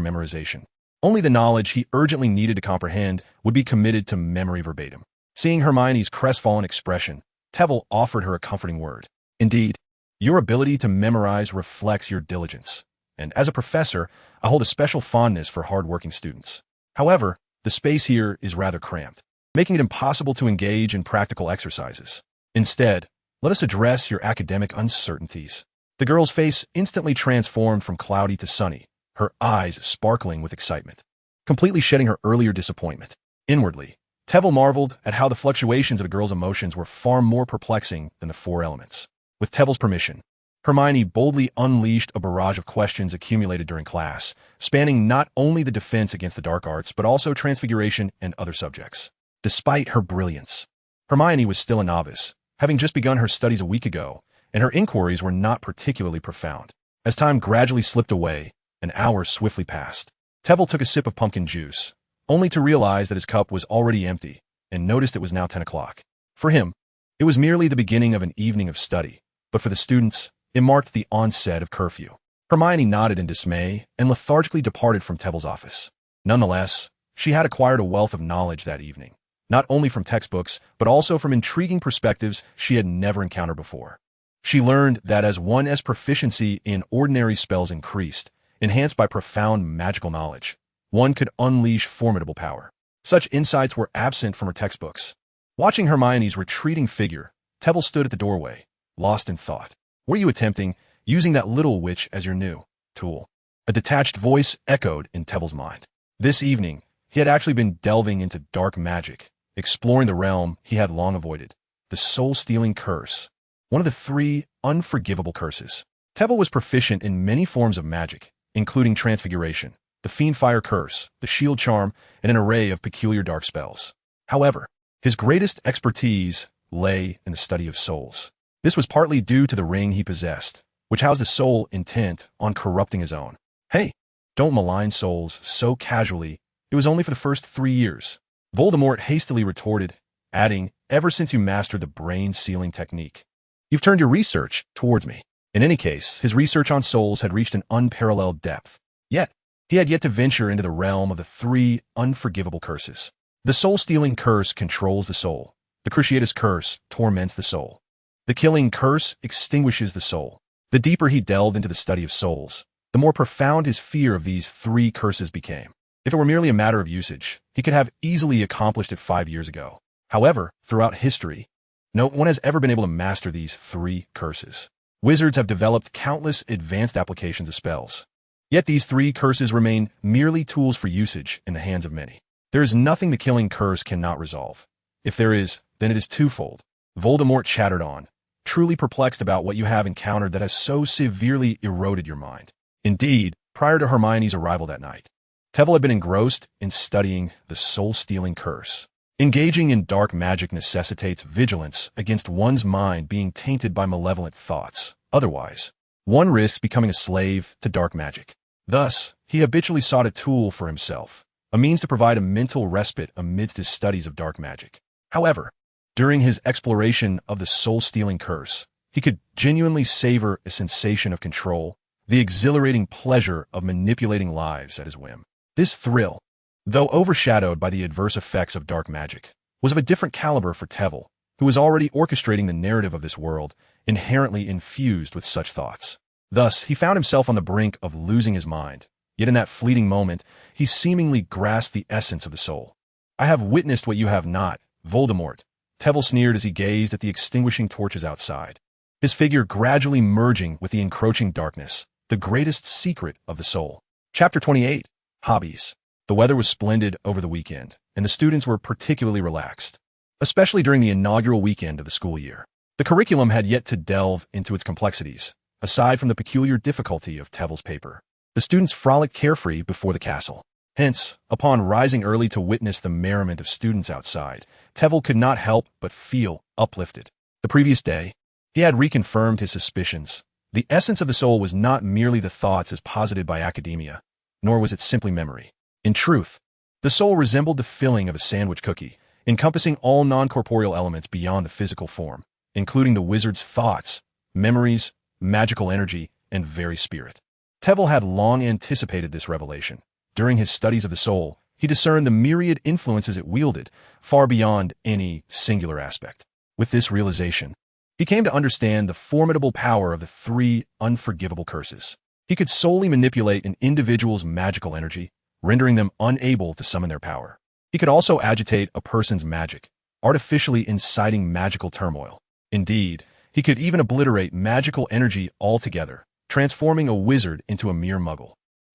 memorization. Only the knowledge he urgently needed to comprehend would be committed to memory verbatim. Seeing Hermione's crestfallen expression, Tveir offered her a comforting word. "Indeed, your ability to memorize reflects your diligence, and as a professor, I hold a special fondness for hard-working students. However, the space here is rather cramped, making it impossible to engage in practical exercises. Instead, let us address your academic uncertainties." The girl's face instantly transformed from cloudy to sunny, her eyes sparkling with excitement, completely shedding her earlier disappointment. Inwardly, Tveir marveled at how the fluctuations of the girl's emotions were far more perplexing than the four elements. With Tveir's permission, Hermione boldly unleashed a barrage of questions accumulated during class, spanning not only the defense against the dark arts but also transfiguration and other subjects. Despite her brilliance, Hermione was still a novice, having just begun her studies a week ago, and her inquiries were not particularly profound. As time gradually slipped away, an hour swiftly passed. Tveir took a sip of pumpkin juice, only to realize that his cup was already empty, and noticed it was now 10 o'clock. For him, it was merely the beginning of an evening of study, but for the students, it marked the onset of curfew. Hermione nodded in dismay and lethargically departed from Tveir's office. Nonetheless, she had acquired a wealth of knowledge that evening, not only from textbooks, but also from intriguing perspectives she had never encountered before. She learned that as proficiency in ordinary spells increased, enhanced by profound magical knowledge, one could unleash formidable power. Such insights were absent from her textbooks. Watching Hermione's retreating figure, Tveir stood at the doorway, lost in thought. "Were you attempting using that little witch as your new tool?" A detached voice echoed in Tveir's mind. This evening, he had actually been delving into dark magic, exploring the realm he had long avoided, the soul-stealing curse, one of the 3 unforgivable curses. Tveir was proficient in many forms of magic, including transfiguration, the fiendfire curse, the shield charm, and an array of peculiar dark spells. However, his greatest expertise lay in the study of souls. This was partly due to the ring he possessed, which housed a soul intent on corrupting his own. Hey, don't malign souls so casually. It was only for the first 3 years. Voldemort hastily retorted, adding, ever since you mastered the brain-sealing technique. You've turned your research towards me. In any case, his research on souls had reached an unparalleled depth. Yet, he had yet to venture into the realm of the 3 unforgivable curses. The soul-stealing curse controls the soul. The Cruciatus curse torments the soul. The killing curse extinguishes the soul. The deeper he delved into the study of souls, the more profound his fear of these 3 curses became. If it were merely a matter of usage, he could have easily accomplished it 5 years ago. However, throughout history, no one has ever been able to master these 3 curses. Wizards have developed countless advanced applications of spells. Yet these 3 curses remain merely tools for usage in the hands of many. There is nothing the killing curse cannot resolve. If there is, then it is twofold. Voldemort chattered on, truly perplexed about what you have encountered that has so severely eroded your mind. Indeed, prior to Hermione's arrival that night, Tveir had been engrossed in studying the soul-stealing curse. Engaging in dark magic necessitates vigilance against one's mind being tainted by malevolent thoughts. Otherwise, one risks becoming a slave to dark magic. Thus, he habitually sought a tool for himself, a means to provide a mental respite amidst his studies of dark magic. However, during his exploration of the soul-stealing curse, he could genuinely savor a sensation of control, the exhilarating pleasure of manipulating lives at his whim. This thrill, though overshadowed by the adverse effects of dark magic, was of a different caliber for Tveir, who was already orchestrating the narrative of this world, inherently infused with such thoughts. Thus, he found himself on the brink of losing his mind. Yet in that fleeting moment, he seemingly grasped the essence of the soul. I have witnessed what you have not, Voldemort. Tveir sneered as he gazed at the extinguishing torches outside, his figure gradually merging with the encroaching darkness, the greatest secret of the soul. Chapter 28. Hobbies. The weather was splendid over the weekend, and the students were particularly relaxed, especially during the inaugural weekend of the school year. The curriculum had yet to delve into its complexities, aside from the peculiar difficulty of Tveir's paper. The students frolicked carefree before the castle. Hence, upon rising early to witness the merriment of students outside, Tveir could not help but feel uplifted. The previous day, he had reconfirmed his suspicions. The essence of the soul was not merely the thoughts as posited by academia, nor was it simply memory. In truth, the soul resembled the filling of a sandwich cookie, encompassing all non-corporeal elements beyond the physical form, including the wizard's thoughts, memories, magical energy, and very spirit. Tveir had long anticipated this revelation. During his studies of the soul, he discerned the myriad influences it wielded, far beyond any singular aspect. With this realization, he came to understand the formidable power of the 3 unforgivable curses. He could solely manipulate an individual's magical energy, rendering them unable to summon their power. He could also agitate a person's magic, artificially inciting magical turmoil. Indeed, he could even obliterate magical energy altogether, transforming a wizard into a mere muggle.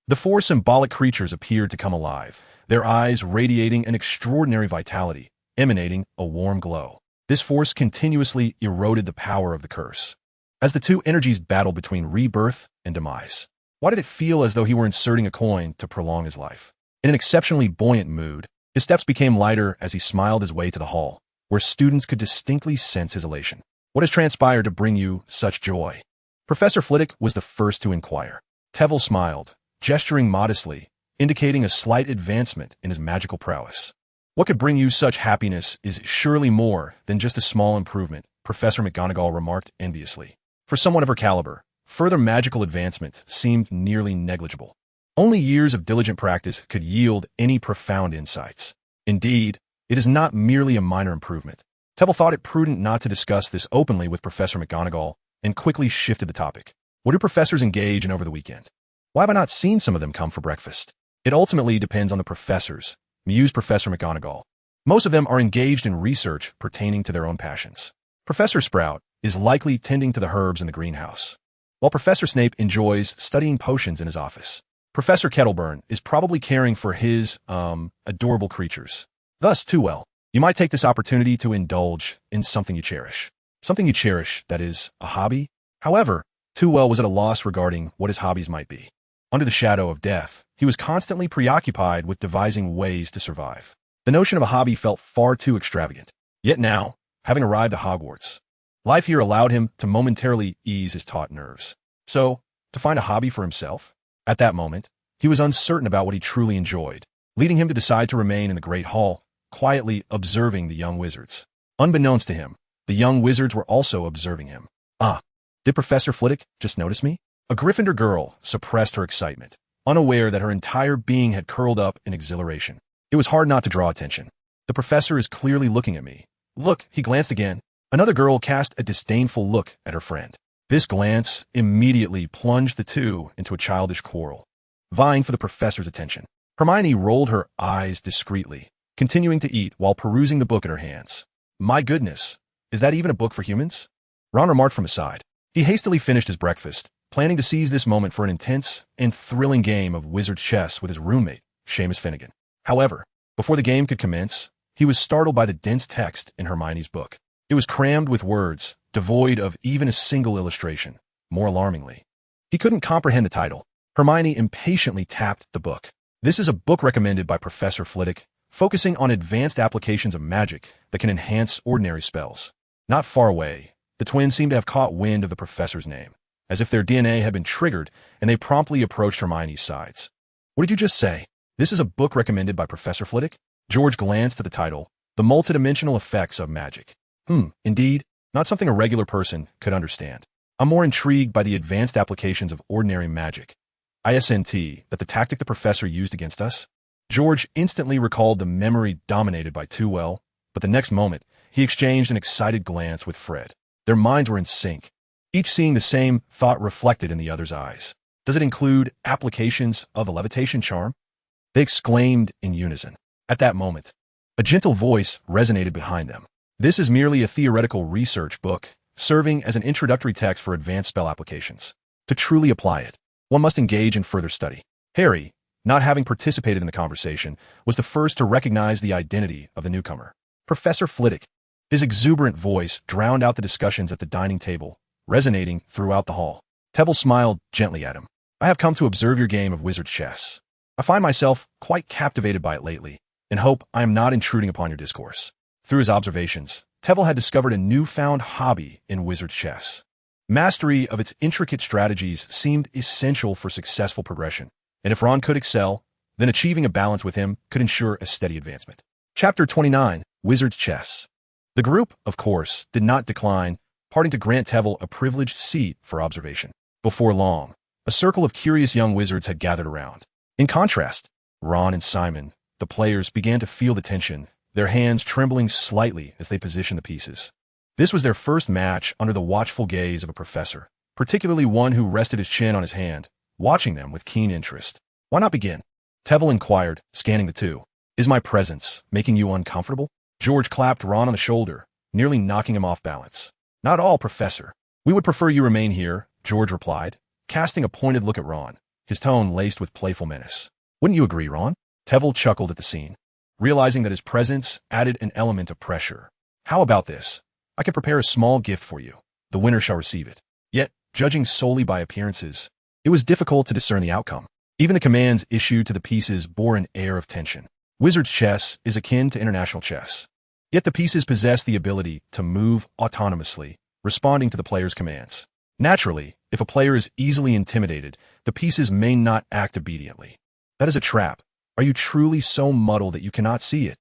The 4 symbolic creatures appeared to come alive, their eyes radiating an extraordinary vitality, emanating a warm glow. This force continuously eroded the power of the curse. As the 2 energies battled between rebirth and demise, why did it feel as though he were inserting a coin to prolong his life? In an exceptionally buoyant mood, his steps became lighter as he smiled his way to the hall, where students could distinctly sense his elation. What has transpired to bring you such joy? Professor Flitwick was the first to inquire. Tveir smiled, gesturing modestly, indicating a slight advancement in his magical prowess. What could bring you such happiness is surely more than just a small improvement, Professor McGonagall remarked enviously. For someone of her caliber, further magical advancement seemed nearly negligible. Only years of diligent practice could yield any profound insights. Indeed, it is not merely a minor improvement. Tveir thought it prudent not to discuss this openly with Professor McGonagall and quickly shifted the topic. What do professors engage in over the weekend? Why have I not seen some of them come for breakfast? It ultimately depends on the professors, mused Professor McGonagall. Most of them are engaged in research pertaining to their own passions. Professor Sprout is likely tending to the herbs in the greenhouse, while Professor Snape enjoys studying potions in his office. Professor Kettleburn is probably caring for his, adorable creatures. Thus, too well, You might take this opportunity to indulge in something you cherish. Something you cherish, that is, a hobby? However, Tveir was at a loss regarding what his hobbies might be. Under the shadow of death, he was constantly preoccupied with devising ways to survive. The notion of a hobby felt far too extravagant. Yet now, having arrived at Hogwarts, life here allowed him to momentarily ease his taut nerves. So, to find a hobby for himself? At that moment, he was uncertain about what he truly enjoyed, leading him to decide to remain in the Great Hall, quietly observing the young wizards. Unbeknownst to him, the young wizards were also observing him. Ah, did Professor Flitwick just notice me? A Gryffindor girl suppressed her excitement, unaware that her entire being had curled up in exhilaration. It was hard not to draw attention. The professor is clearly looking at me. Look, he glanced again. Another girl cast a disdainful look at her friend. This glance immediately plunged the two into a childish quarrel, vying for the professor's attention. Hermione rolled her eyes discreetly, continuing to eat while perusing the book in her hands. My goodness, is that even a book for humans? Ron remarked from his side. He hastily finished his breakfast, planning to seize this moment for an intense and thrilling game of wizard's chess with his roommate, Seamus Finnegan. However, before the game could commence, he was startled by the dense text in Hermione's book. It was crammed with words, devoid of even a single illustration. More alarmingly, he couldn't comprehend the title. Hermione impatiently tapped the book. This is a book recommended by Professor Flitwick, focusing on advanced applications of magic that can enhance ordinary spells. Not far away, the twins seemed to have caught wind of the professor's name, as if their DNA had been triggered, and they promptly approached Hermione's sides. What did you just say? This is a book recommended by Professor Flitwick? George glanced at the title, The Multidimensional Effects of Magic. Indeed, not something a regular person could understand. I'm more intrigued by the advanced applications of ordinary magic. ISNT, that the tactic the professor used against us? George instantly recalled the memory dominated by Tveir, but the next moment, he exchanged an excited glance with Fred. Their minds were in sync, each seeing the same thought reflected in the other's eyes. Does it include applications of the levitation charm? They exclaimed in unison. At that moment, a gentle voice resonated behind them. This is merely a theoretical research book, serving as an introductory text for advanced spell applications. To truly apply it, one must engage in further study. Harry, not having participated in the conversation, was the first to recognize the identity of the newcomer. Professor Flitwick. His exuberant voice drowned out the discussions at the dining table, resonating throughout the hall. Tveir smiled gently at him. I have come to observe your game of wizard chess. I find myself quite captivated by it lately, and hope I am not intruding upon your discourse. Through his observations, Tveir had discovered a newfound hobby in wizard chess. Mastery of its intricate strategies seemed essential for successful progression, and if Ron could excel, then achieving a balance with him could ensure a steady advancement. Chapter 29, Wizard's Chess. The group, of course, did not decline, parting to grant Tveir a privileged seat for observation. Before long, a circle of curious young wizards had gathered around. In contrast, Ron and Simon, the players, began to feel the tension, their hands trembling slightly as they positioned the pieces. This was their first match under the watchful gaze of a professor, particularly one who rested his chin on his hand, watching them with keen interest. Why not begin? Tveir inquired, scanning the two. Is my presence making you uncomfortable? George clapped Ron on the shoulder, nearly knocking him off balance. Not at all, Professor. We would prefer you remain here, George replied, casting a pointed look at Ron, his tone laced with playful menace. Wouldn't you agree, Ron? Tveir chuckled at the scene, realizing that his presence added an element of pressure. How about this? I can prepare a small gift for you. The winner shall receive it. Yet, judging solely by appearances, it was difficult to discern the outcome. Even the commands issued to the pieces bore an air of tension. Wizard's chess is akin to international chess. Yet the pieces possess the ability to move autonomously, responding to the player's commands. Naturally, if a player is easily intimidated, the pieces may not act obediently. That is a trap. Are you truly so muddled that you cannot see it?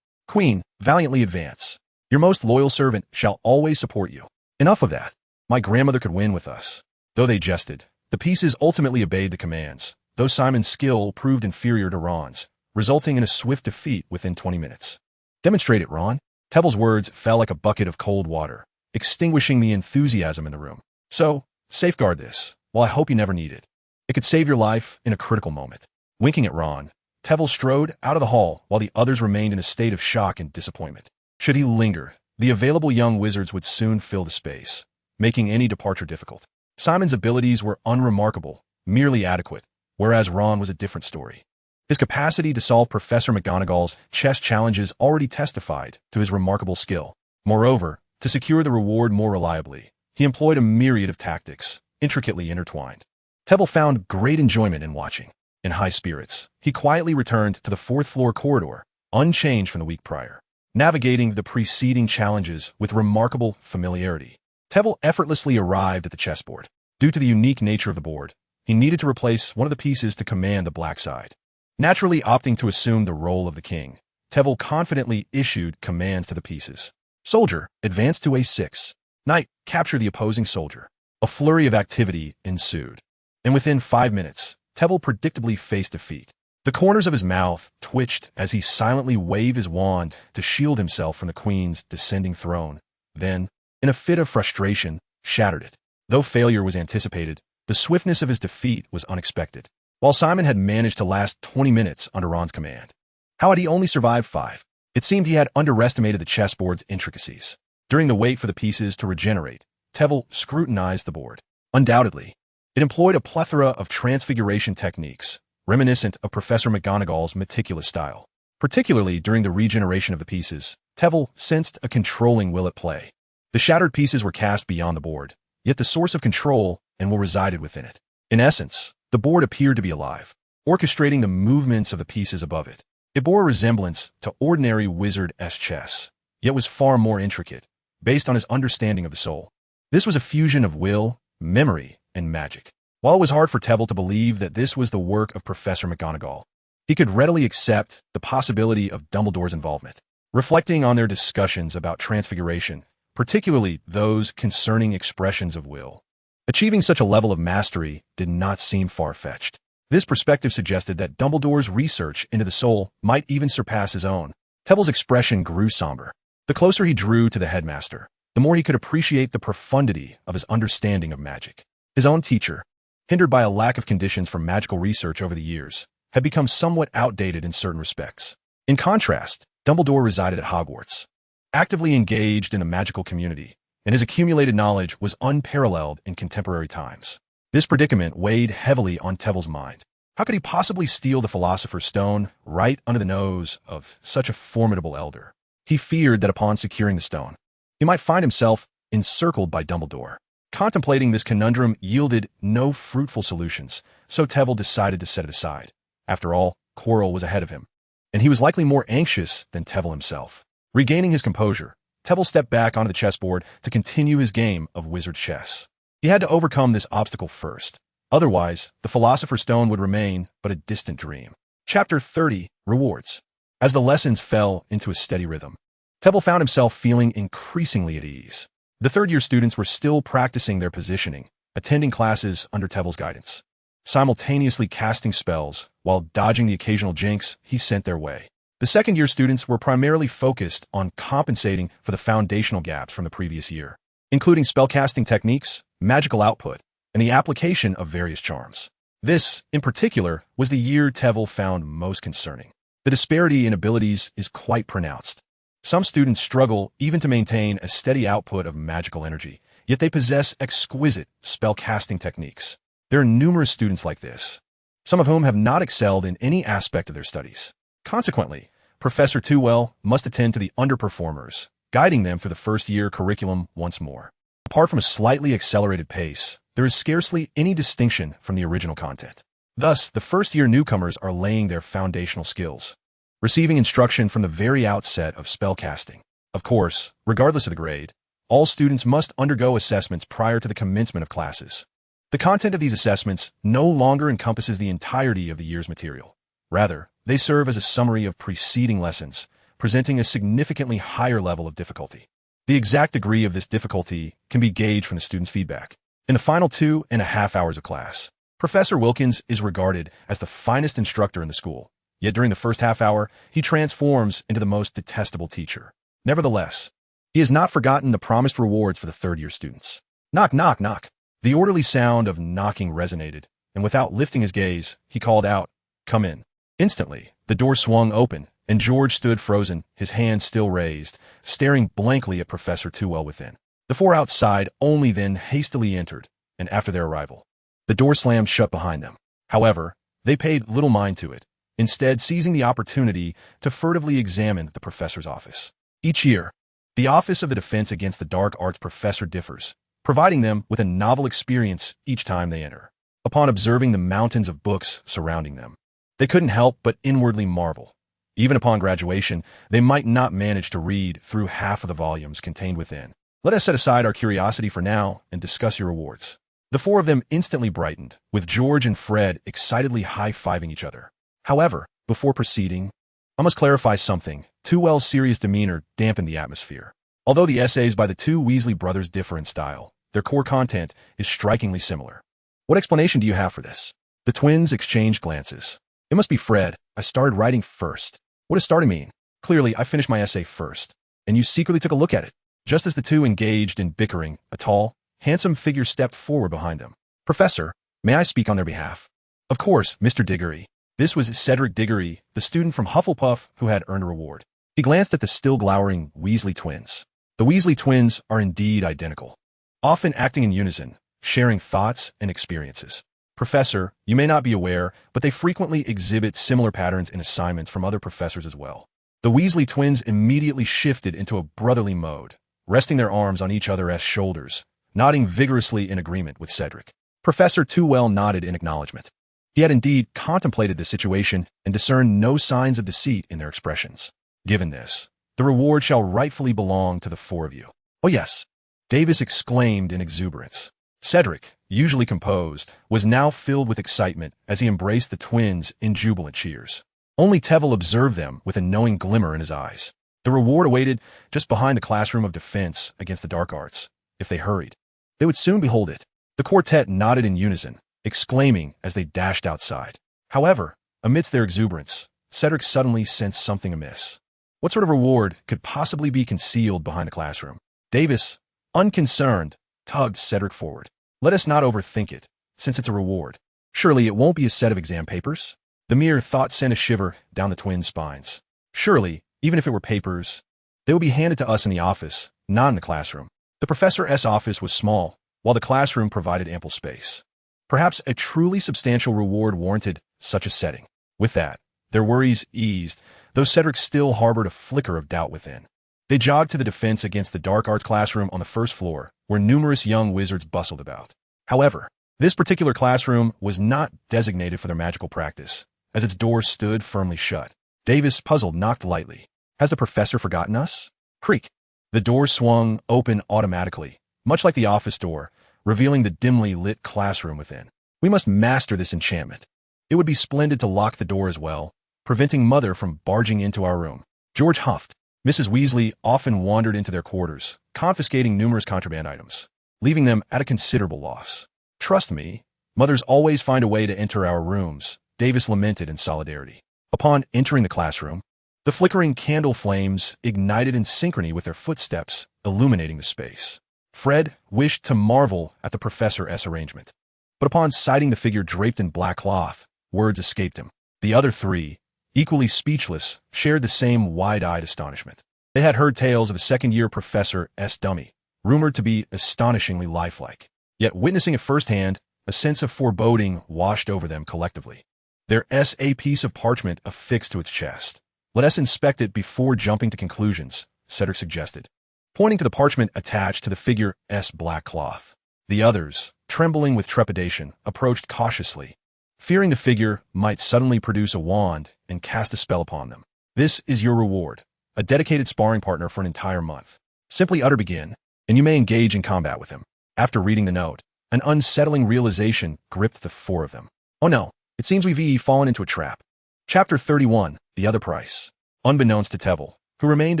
Queen, valiantly advance. Your most loyal servant shall always support you. Enough of that. My grandmother could win with us. Though they jested, the pieces ultimately obeyed the commands, though Simon's skill proved inferior to Ron's, resulting in a swift defeat within 20 minutes. Demonstrate it, Ron. Tveir's words fell like a bucket of cold water, extinguishing the enthusiasm in the room. So, safeguard this, while I hope you never need it. It could save your life in a critical moment. Winking at Ron, Tveir strode out of the hall while the others remained in a state of shock and disappointment. Should he linger, the available young wizards would soon fill the space, making any departure difficult. Simon's abilities were unremarkable, merely adequate, whereas Ron was a different story. His capacity to solve Professor McGonagall's chess challenges already testified to his remarkable skill. Moreover, to secure the reward more reliably, he employed a myriad of tactics, intricately intertwined. Tevil found great enjoyment in watching. In high spirits, he quietly returned to the fourth-floor corridor, unchanged from the week prior, navigating the preceding challenges with remarkable familiarity. Tevil effortlessly arrived at the chessboard. Due to the unique nature of the board, he needed to replace one of the pieces to command the black side. Naturally opting to assume the role of the king, Tevil confidently issued commands to the pieces. Soldier, advance to A6. Knight, capture the opposing soldier. A flurry of activity ensued. And within 5 minutes, Tevil predictably faced defeat. The corners of his mouth twitched as he silently waved his wand to shield himself from the queen's descending throne. Then, in a fit of frustration, shattered it. Though failure was anticipated, the swiftness of his defeat was unexpected. While Simon had managed to last 20 minutes under Ron's command, how had he only survived 5? It seemed he had underestimated the chessboard's intricacies. During the wait for the pieces to regenerate, Tevil scrutinized the board. Undoubtedly, it employed a plethora of transfiguration techniques, reminiscent of Professor McGonagall's meticulous style. Particularly during the regeneration of the pieces, Tevil sensed a controlling will at play. The shattered pieces were cast beyond the board, yet the source of control and will resided within it. In essence, the board appeared to be alive, orchestrating the movements of the pieces above it. It bore a resemblance to ordinary wizard-esque chess, yet was far more intricate, based on his understanding of the soul. This was a fusion of will, memory, and magic. While it was hard for Tevil to believe that this was the work of Professor McGonagall, he could readily accept the possibility of Dumbledore's involvement. Reflecting on their discussions about transfiguration, particularly those concerning expressions of will, achieving such a level of mastery did not seem far-fetched. This perspective suggested that Dumbledore's research into the soul might even surpass his own. Tevil's expression grew somber. The closer he drew to the headmaster, the more he could appreciate the profundity of his understanding of magic. His own teacher, hindered by a lack of conditions for magical research over the years, had become somewhat outdated in certain respects. In contrast, Dumbledore resided at Hogwarts, actively engaged in a magical community, and his accumulated knowledge was unparalleled in contemporary times. This predicament weighed heavily on Tevil's mind. How could he possibly steal the Philosopher's Stone right under the nose of such a formidable elder? He feared that upon securing the stone, he might find himself encircled by Dumbledore. Contemplating this conundrum yielded no fruitful solutions, so Tevil decided to set it aside. After all, Quirrell was ahead of him, and he was likely more anxious than Tevil himself. Regaining his composure, Tevil stepped back onto the chessboard to continue his game of wizard chess. He had to overcome this obstacle first. Otherwise, the Philosopher's Stone would remain but a distant dream. Chapter 30, Rewards. As the lessons fell into a steady rhythm, Tevil found himself feeling increasingly at ease. The third-year students were still practicing their positioning, attending classes under Tevil's guidance, simultaneously casting spells while dodging the occasional jinx he sent their way. The second-year students were primarily focused on compensating for the foundational gaps from the previous year, including spellcasting techniques, magical output, and the application of various charms. This, in particular, was the year Tevil found most concerning. The disparity in abilities is quite pronounced. Some students struggle even to maintain a steady output of magical energy, yet they possess exquisite spellcasting techniques. There are numerous students like this, some of whom have not excelled in any aspect of their studies. Consequently, Professor Tewell must attend to the underperformers, guiding them through the first-year curriculum once more. Apart from a slightly accelerated pace, there is scarcely any distinction from the original content. Thus, the first-year newcomers are laying their foundational skills, receiving instruction from the very outset of spellcasting. Of course, regardless of the grade, all students must undergo assessments prior to the commencement of classes. The content of these assessments no longer encompasses the entirety of the year's material. Rather, they serve as a summary of preceding lessons, presenting a significantly higher level of difficulty. The exact degree of this difficulty can be gauged from the students' feedback. In the final 2.5 hours of class, Professor Wilkins is regarded as the finest instructor in the school, yet during the first half hour, he transforms into the most detestable teacher. Nevertheless, he has not forgotten the promised rewards for the third-year students. Knock, knock, knock. The orderly sound of knocking resonated, and without lifting his gaze, he called out, "Come in." Instantly, the door swung open, and George stood frozen, his hand still raised, staring blankly at Professor Tewell within. The four outside only then hastily entered, and after their arrival, the door slammed shut behind them. However, they paid little mind to it, instead seizing the opportunity to furtively examine the professor's office. Each year, the Office of the Defense Against the Dark Arts professor differs, providing them with a novel experience each time they enter. Upon observing the mountains of books surrounding them, they couldn't help but inwardly marvel. Even upon graduation, they might not manage to read through half of the volumes contained within. Let us set aside our curiosity for now and discuss your rewards. The four of them instantly brightened, with George and Fred excitedly high-fiving each other. However, before proceeding, I must clarify something. Tewell's serious demeanor dampened the atmosphere. Although the essays by the two Weasley brothers differ in style, their core content is strikingly similar. What explanation do you have for this? The twins exchanged glances. It must be Fred. I started writing first. What does started mean? Clearly, I finished my essay first, and you secretly took a look at it. Just as the two engaged in bickering, a tall, handsome figure stepped forward behind them. Professor, may I speak on their behalf? Of course, Mr. Diggory. This was Cedric Diggory, the student from Hufflepuff who had earned a reward. He glanced at the still glowering Weasley twins. The Weasley twins are indeed identical, often acting in unison, sharing thoughts and experiences. Professor, you may not be aware, but they frequently exhibit similar patterns in assignments from other professors as well. The Weasley twins immediately shifted into a brotherly mode, resting their arms on each other's shoulders, nodding vigorously in agreement with Cedric. Professor Tewell nodded in acknowledgement. He had indeed contemplated the situation and discerned no signs of deceit in their expressions. Given this, the reward shall rightfully belong to the four of you. Oh yes, Davis exclaimed in exuberance. Cedric, usually composed, was now filled with excitement as he embraced the twins in jubilant cheers. Only Tevil observed them with a knowing glimmer in his eyes. The reward awaited just behind the classroom of defense against the dark arts. If they hurried, they would soon behold it. The quartet nodded in unison, exclaiming as they dashed outside. However, amidst their exuberance, Cedric suddenly sensed something amiss. What sort of reward could possibly be concealed behind the classroom? Davis, unconcerned, tugged Cedric forward. Let us not overthink it, since it's a reward. Surely it won't be a set of exam papers? The mere thought sent a shiver down the twins' spines. Surely, even if it were papers, they would be handed to us in the office, not in the classroom. The professor's office was small, while the classroom provided ample space. Perhaps a truly substantial reward warranted such a setting. With that, their worries eased, though Cedric still harbored a flicker of doubt within. They jogged to the defense against the dark arts classroom on the first floor, where numerous young wizards bustled about. However, this particular classroom was not designated for their magical practice, as its doors stood firmly shut. Davis, puzzled, knocked lightly. Has the professor forgotten us? Creak. The door swung open automatically, much like the office door, revealing the dimly lit classroom within. We must master this enchantment. It would be splendid to lock the door as well, preventing Mother from barging into our room. George huffed. Mrs. Weasley often wandered into their quarters, confiscating numerous contraband items, leaving them at a considerable loss. Trust me, mothers always find a way to enter our rooms, Davis lamented in solidarity. Upon entering the classroom, the flickering candle flames ignited in synchrony with their footsteps, illuminating the space. Fred wished to marvel at the professor's arrangement, but upon sighting the figure draped in black cloth, words escaped him. The other three, equally speechless, shared the same wide-eyed astonishment. They had heard tales of a second-year professor's dummy, rumored to be astonishingly lifelike. Yet witnessing it firsthand, a sense of foreboding washed over them collectively. There's a piece of parchment affixed to its chest. Let us inspect it before jumping to conclusions, Cedric suggested, pointing to the parchment attached to the figure's black cloth. The others, trembling with trepidation, approached cautiously, fearing the figure might suddenly produce a wand and cast a spell upon them. This is your reward, a dedicated sparring partner for an entire month. Simply utter begin, and you may engage in combat with him. After reading the note, an unsettling realization gripped the four of them. Oh no, it seems we've fallen into a trap. Chapter 31, The Other Price. Unbeknownst to Tevil, who remained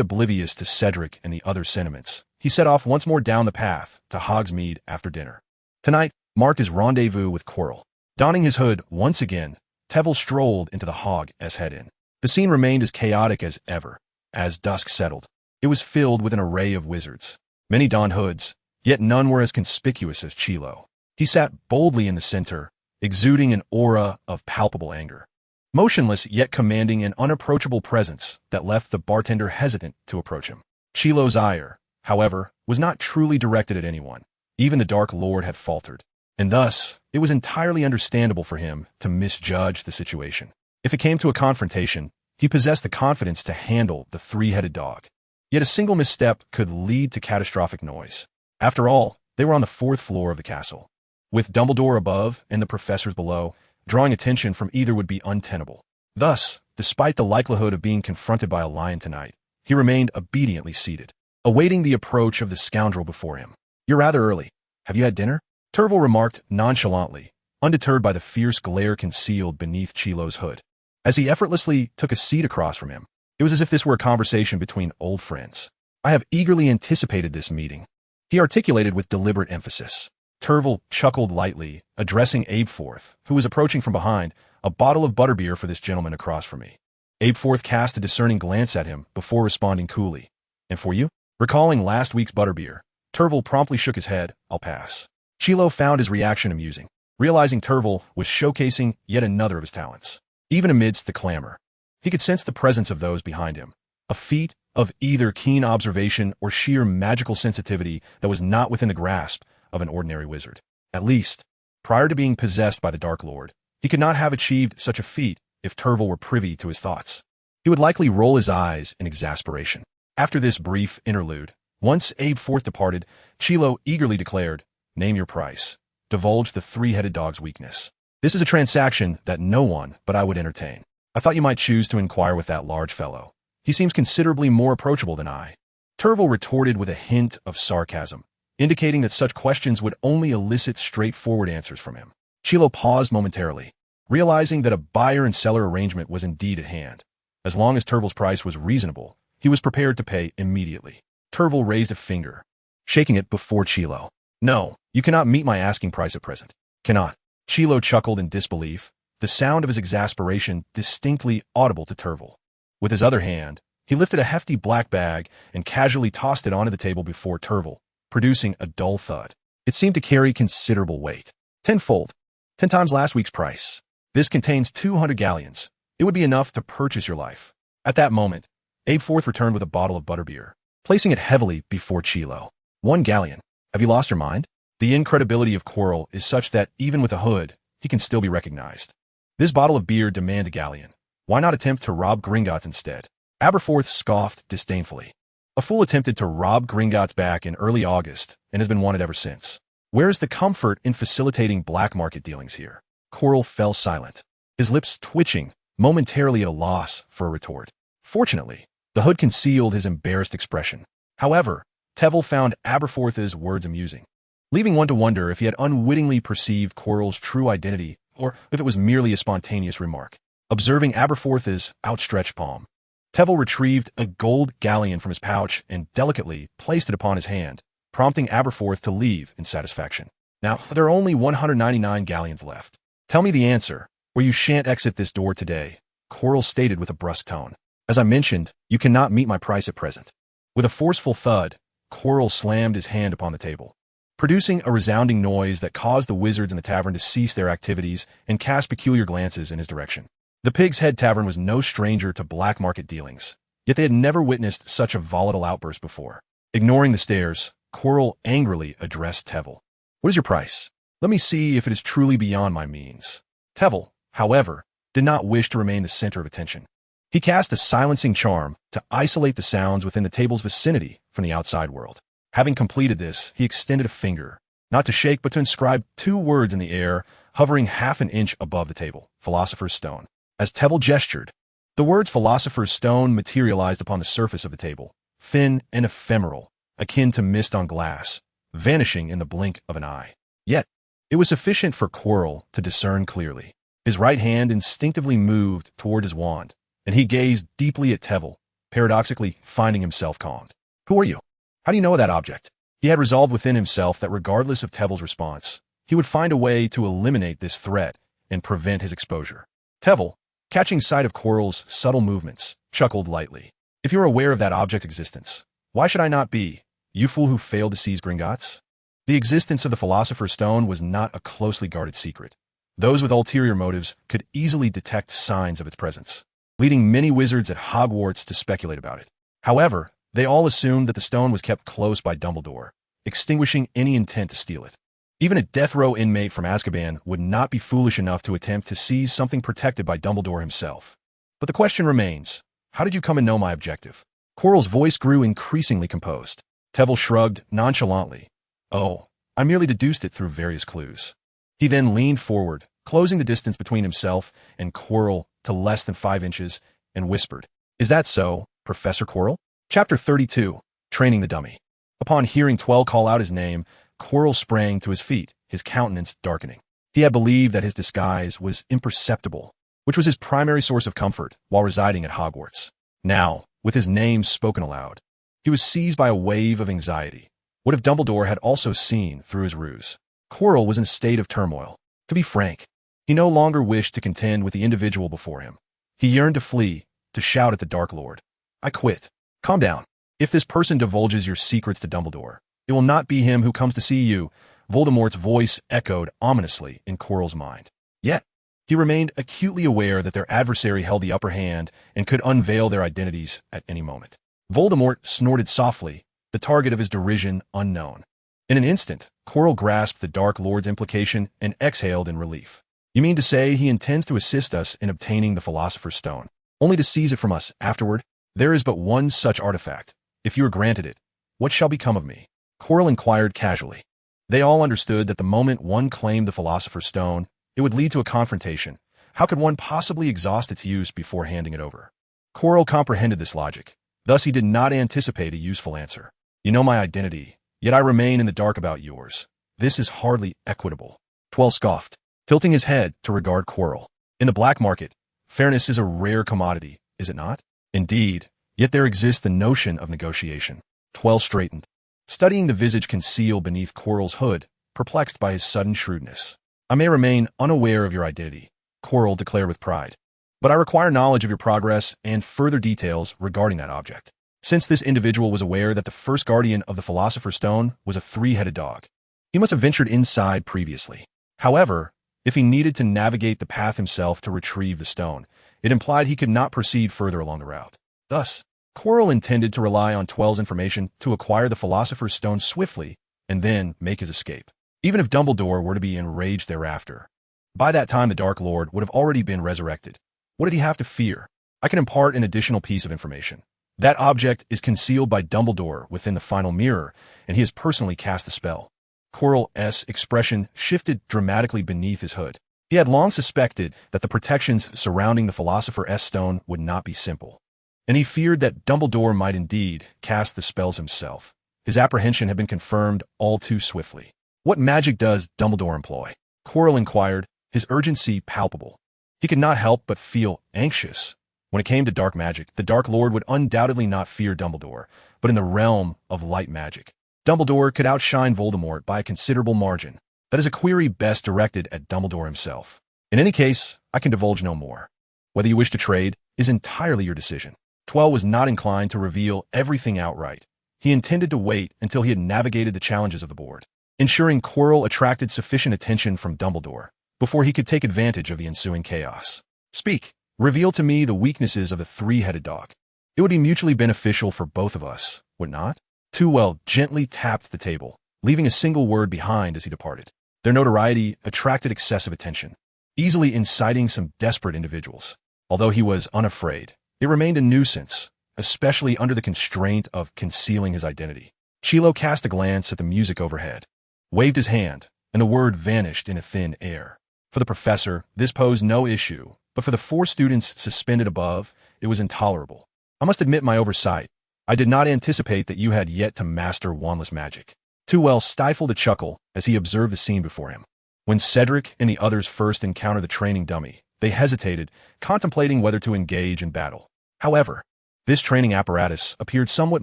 oblivious to Cedric and the other sentiments, he set off once more down the path to Hogsmeade after dinner. Tonight marked his rendezvous with Quirrell. Donning his hood once again, Tevil strolled into the Hog's Head Inn. The scene remained as chaotic as ever. As dusk settled, it was filled with an array of wizards. Many donned hoods, yet none were as conspicuous as Chilo. He sat boldly in the center, exuding an aura of palpable anger. Motionless yet commanding an unapproachable presence that left the bartender hesitant to approach him. Chilo's ire, however, was not truly directed at anyone. Even the Dark Lord had faltered, and thus it was entirely understandable for him to misjudge the situation. If it came to a confrontation, he possessed the confidence to handle the three-headed dog. Yet a single misstep could lead to catastrophic noise. After all, they were on the 4th floor of the castle. With Dumbledore above and the professors below, drawing attention from either would be untenable. Thus, despite the likelihood of being confronted by a lion tonight, he remained obediently seated, awaiting the approach of the scoundrel before him. "You're rather early. Have you had dinner?" Tveir remarked nonchalantly, undeterred by the fierce glare concealed beneath Chilo's hood. As he effortlessly took a seat across from him, it was as if this were a conversation between old friends. "I have eagerly anticipated this meeting," he articulated with deliberate emphasis. Tveir chuckled lightly, addressing Abeforth, who was approaching from behind. "A bottle of butterbeer for this gentleman across from me." Abeforth cast a discerning glance at him before responding coolly. "And for you?" Recalling last week's butterbeer, Tveir promptly shook his head. "I'll pass." Chilo found his reaction amusing, realizing Tveir was showcasing yet another of his talents. Even amidst the clamor, he could sense the presence of those behind him, a feat of either keen observation or sheer magical sensitivity that was not within the grasp of an ordinary wizard. At least, prior to being possessed by the Dark Lord, he could not have achieved such a feat if Tveir were privy to his thoughts. He would likely roll his eyes in exasperation. After this brief interlude, once Abeforth departed, Chilo eagerly declared, "Name your price. Divulge the three-headed dog's weakness. This is a transaction that no one but I would entertain. I thought you might choose to inquire with that large fellow. He seems considerably more approachable than I." Tveir retorted with a hint of sarcasm, indicating that such questions would only elicit straightforward answers from him. Chilo paused momentarily, realizing that a buyer and seller arrangement was indeed at hand. As long as Tveir's price was reasonable, he was prepared to pay immediately. Tveir raised a finger, shaking it before Chilo. "No, you cannot meet my asking price at present." "Cannot." Chilo chuckled in disbelief, the sound of his exasperation distinctly audible to Tveir. With his other hand, he lifted a hefty black bag and casually tossed it onto the table before Tveir, producing a dull thud. It seemed to carry considerable weight. "Tenfold. 10 times last week's price. This contains 200 galleons. It would be enough to purchase your life." At that moment, Abeforth returned with a bottle of butterbeer, placing it heavily before Chilo. "1 galleon. Have you lost your mind?" The incredibility of Quirrell is such that even with a hood, he can still be recognized. This bottle of beer demands a galleon. Why not attempt to rob Gringotts instead? Aberforth scoffed disdainfully. A fool attempted to rob Gringotts back in early August and has been wanted ever since. Where is the comfort in facilitating black market dealings here? Quirrell fell silent, his lips twitching, momentarily at a loss for a retort. Fortunately, the hood concealed his embarrassed expression. However, Tveir found Aberforth's words amusing, leaving one to wonder if he had unwittingly perceived Quirrell's true identity or if it was merely a spontaneous remark. Observing Aberforth's outstretched palm, Tveir retrieved a gold galleon from his pouch and delicately placed it upon his hand, prompting Aberforth to leave in satisfaction. "Now, there are only 199 galleons left. Tell me the answer, or you shan't exit this door today," Quirrell stated with a brusque tone. "As I mentioned, you cannot meet my price at present." With a forceful thud, Quirrell slammed his hand upon the table, producing a resounding noise that caused the wizards in the tavern to cease their activities and cast peculiar glances in his direction. The Pig's Head Tavern was no stranger to black market dealings, yet they had never witnessed such a volatile outburst before. Ignoring the stares, Quirrell angrily addressed Tveir. "What is your price? Let me see if it is truly beyond my means." Tveir, however, did not wish to remain the center of attention. He cast a silencing charm to isolate the sounds within the table's vicinity from the outside world. Having completed this, he extended a finger, not to shake but to inscribe 2 words in the air, hovering half an inch above the table: Philosopher's Stone. As Tveir gestured, the words Philosopher's Stone materialized upon the surface of the table, thin and ephemeral, akin to mist on glass, vanishing in the blink of an eye. Yet, it was sufficient for Quirrell to discern clearly. His right hand instinctively moved toward his wand, and he gazed deeply at Tveir, paradoxically finding himself calmed. "Who are you? How do you know of that object?" He had resolved within himself that regardless of Tveir's response, he would find a way to eliminate this threat and prevent his exposure. Tveir, catching sight of Quirrell's subtle movements, chuckled lightly. "If you're aware of that object's existence, why should I not be, you fool who failed to seize Gringotts?" The existence of the Philosopher's Stone was not a closely guarded secret. Those with ulterior motives could easily detect signs of its presence, leading many wizards at Hogwarts to speculate about it. However, they all assumed that the stone was kept close by Dumbledore, extinguishing any intent to steal it. Even a death row inmate from Azkaban would not be foolish enough to attempt to seize something protected by Dumbledore himself. But the question remains, how did you come and know my objective? Quirrell's voice grew increasingly composed. Tveir shrugged nonchalantly. Oh, I merely deduced it through various clues. He then leaned forward, closing the distance between himself and Quirrell to less than 5 inches, and whispered, Is that so, Professor Quirrell? Chapter 32, Training the Dummy. Upon hearing Tveir call out his name, Quirrell sprang to his feet, his countenance darkening. He had believed that his disguise was imperceptible, which was his primary source of comfort while residing at Hogwarts. Now, with his name spoken aloud, he was seized by a wave of anxiety. What if Dumbledore had also seen through his ruse? Quirrell was in a state of turmoil. To be frank, he no longer wished to contend with the individual before him. He yearned to flee, to shout at the Dark Lord. I quit. Calm down. If this person divulges your secrets to Dumbledore, it will not be him who comes to see you. Voldemort's voice echoed ominously in Quirrell's mind. Yet, he remained acutely aware that their adversary held the upper hand and could unveil their identities at any moment. Voldemort snorted softly, the target of his derision unknown. In an instant, Quirrell grasped the Dark Lord's implication and exhaled in relief. You mean to say he intends to assist us in obtaining the Philosopher's Stone, only to seize it from us afterward? There is but one such artifact. If you are granted it, what shall become of me? Quirrell inquired casually. They all understood that the moment one claimed the Philosopher's Stone, it would lead to a confrontation. How could one possibly exhaust its use before handing it over? Quirrell comprehended this logic. Thus he did not anticipate a useful answer. You know my identity, yet I remain in the dark about yours. This is hardly equitable. Tveir scoffed, tilting his head to regard Quirrell. In the black market, fairness is a rare commodity, is it not? Indeed, yet there exists the notion of negotiation. Tveir straightened, studying the visage concealed beneath Quirrell's hood, perplexed by his sudden shrewdness. I may remain unaware of your identity, Quirrell declared with pride, but I require knowledge of your progress and further details regarding that object. Since this individual was aware that the first guardian of the Philosopher's Stone was a 3-headed dog, he must have ventured inside previously. However, if he needed to navigate the path himself to retrieve the stone, it implied he could not proceed further along the route. Thus, Quirrell intended to rely on Tveir's information to acquire the Philosopher's Stone swiftly and then make his escape. Even if Dumbledore were to be enraged thereafter, by that time the Dark Lord would have already been resurrected. What did he have to fear? I can impart an additional piece of information. That object is concealed by Dumbledore within the final mirror, and he has personally cast the spell. Quirrell's expression shifted dramatically beneath his hood. He had long suspected that the protections surrounding the Philosopher's Stone would not be simple, and he feared that Dumbledore might indeed cast the spells himself. His apprehension had been confirmed all too swiftly. What magic does Dumbledore employ? Quirrell inquired, his urgency palpable. He could not help but feel anxious. When it came to dark magic, the Dark Lord would undoubtedly not fear Dumbledore, but in the realm of light magic, Dumbledore could outshine Voldemort by a considerable margin. That is a query best directed at Dumbledore himself. In any case, I can divulge no more. Whether you wish to trade is entirely your decision. Tveir was not inclined to reveal everything outright. He intended to wait until he had navigated the challenges of the board, ensuring Quirrell attracted sufficient attention from Dumbledore before he could take advantage of the ensuing chaos. Speak. Reveal to me the weaknesses of the 3-headed dog. It would be mutually beneficial for both of us, would not? Tveir gently tapped the table, leaving a single word behind as he departed. Their notoriety attracted excessive attention, easily inciting some desperate individuals. Although he was unafraid, it remained a nuisance, especially under the constraint of concealing his identity. Chilo cast a glance at the music overhead, waved his hand, and the word vanished in a thin air. For the professor, this posed no issue, but for the 4 students suspended above, it was intolerable. I must admit my oversight. I did not anticipate that you had yet to master wandless magic. Tveir stifled a chuckle as he observed the scene before him. When Cedric and the others first encountered the training dummy, they hesitated, contemplating whether to engage in battle. However, this training apparatus appeared somewhat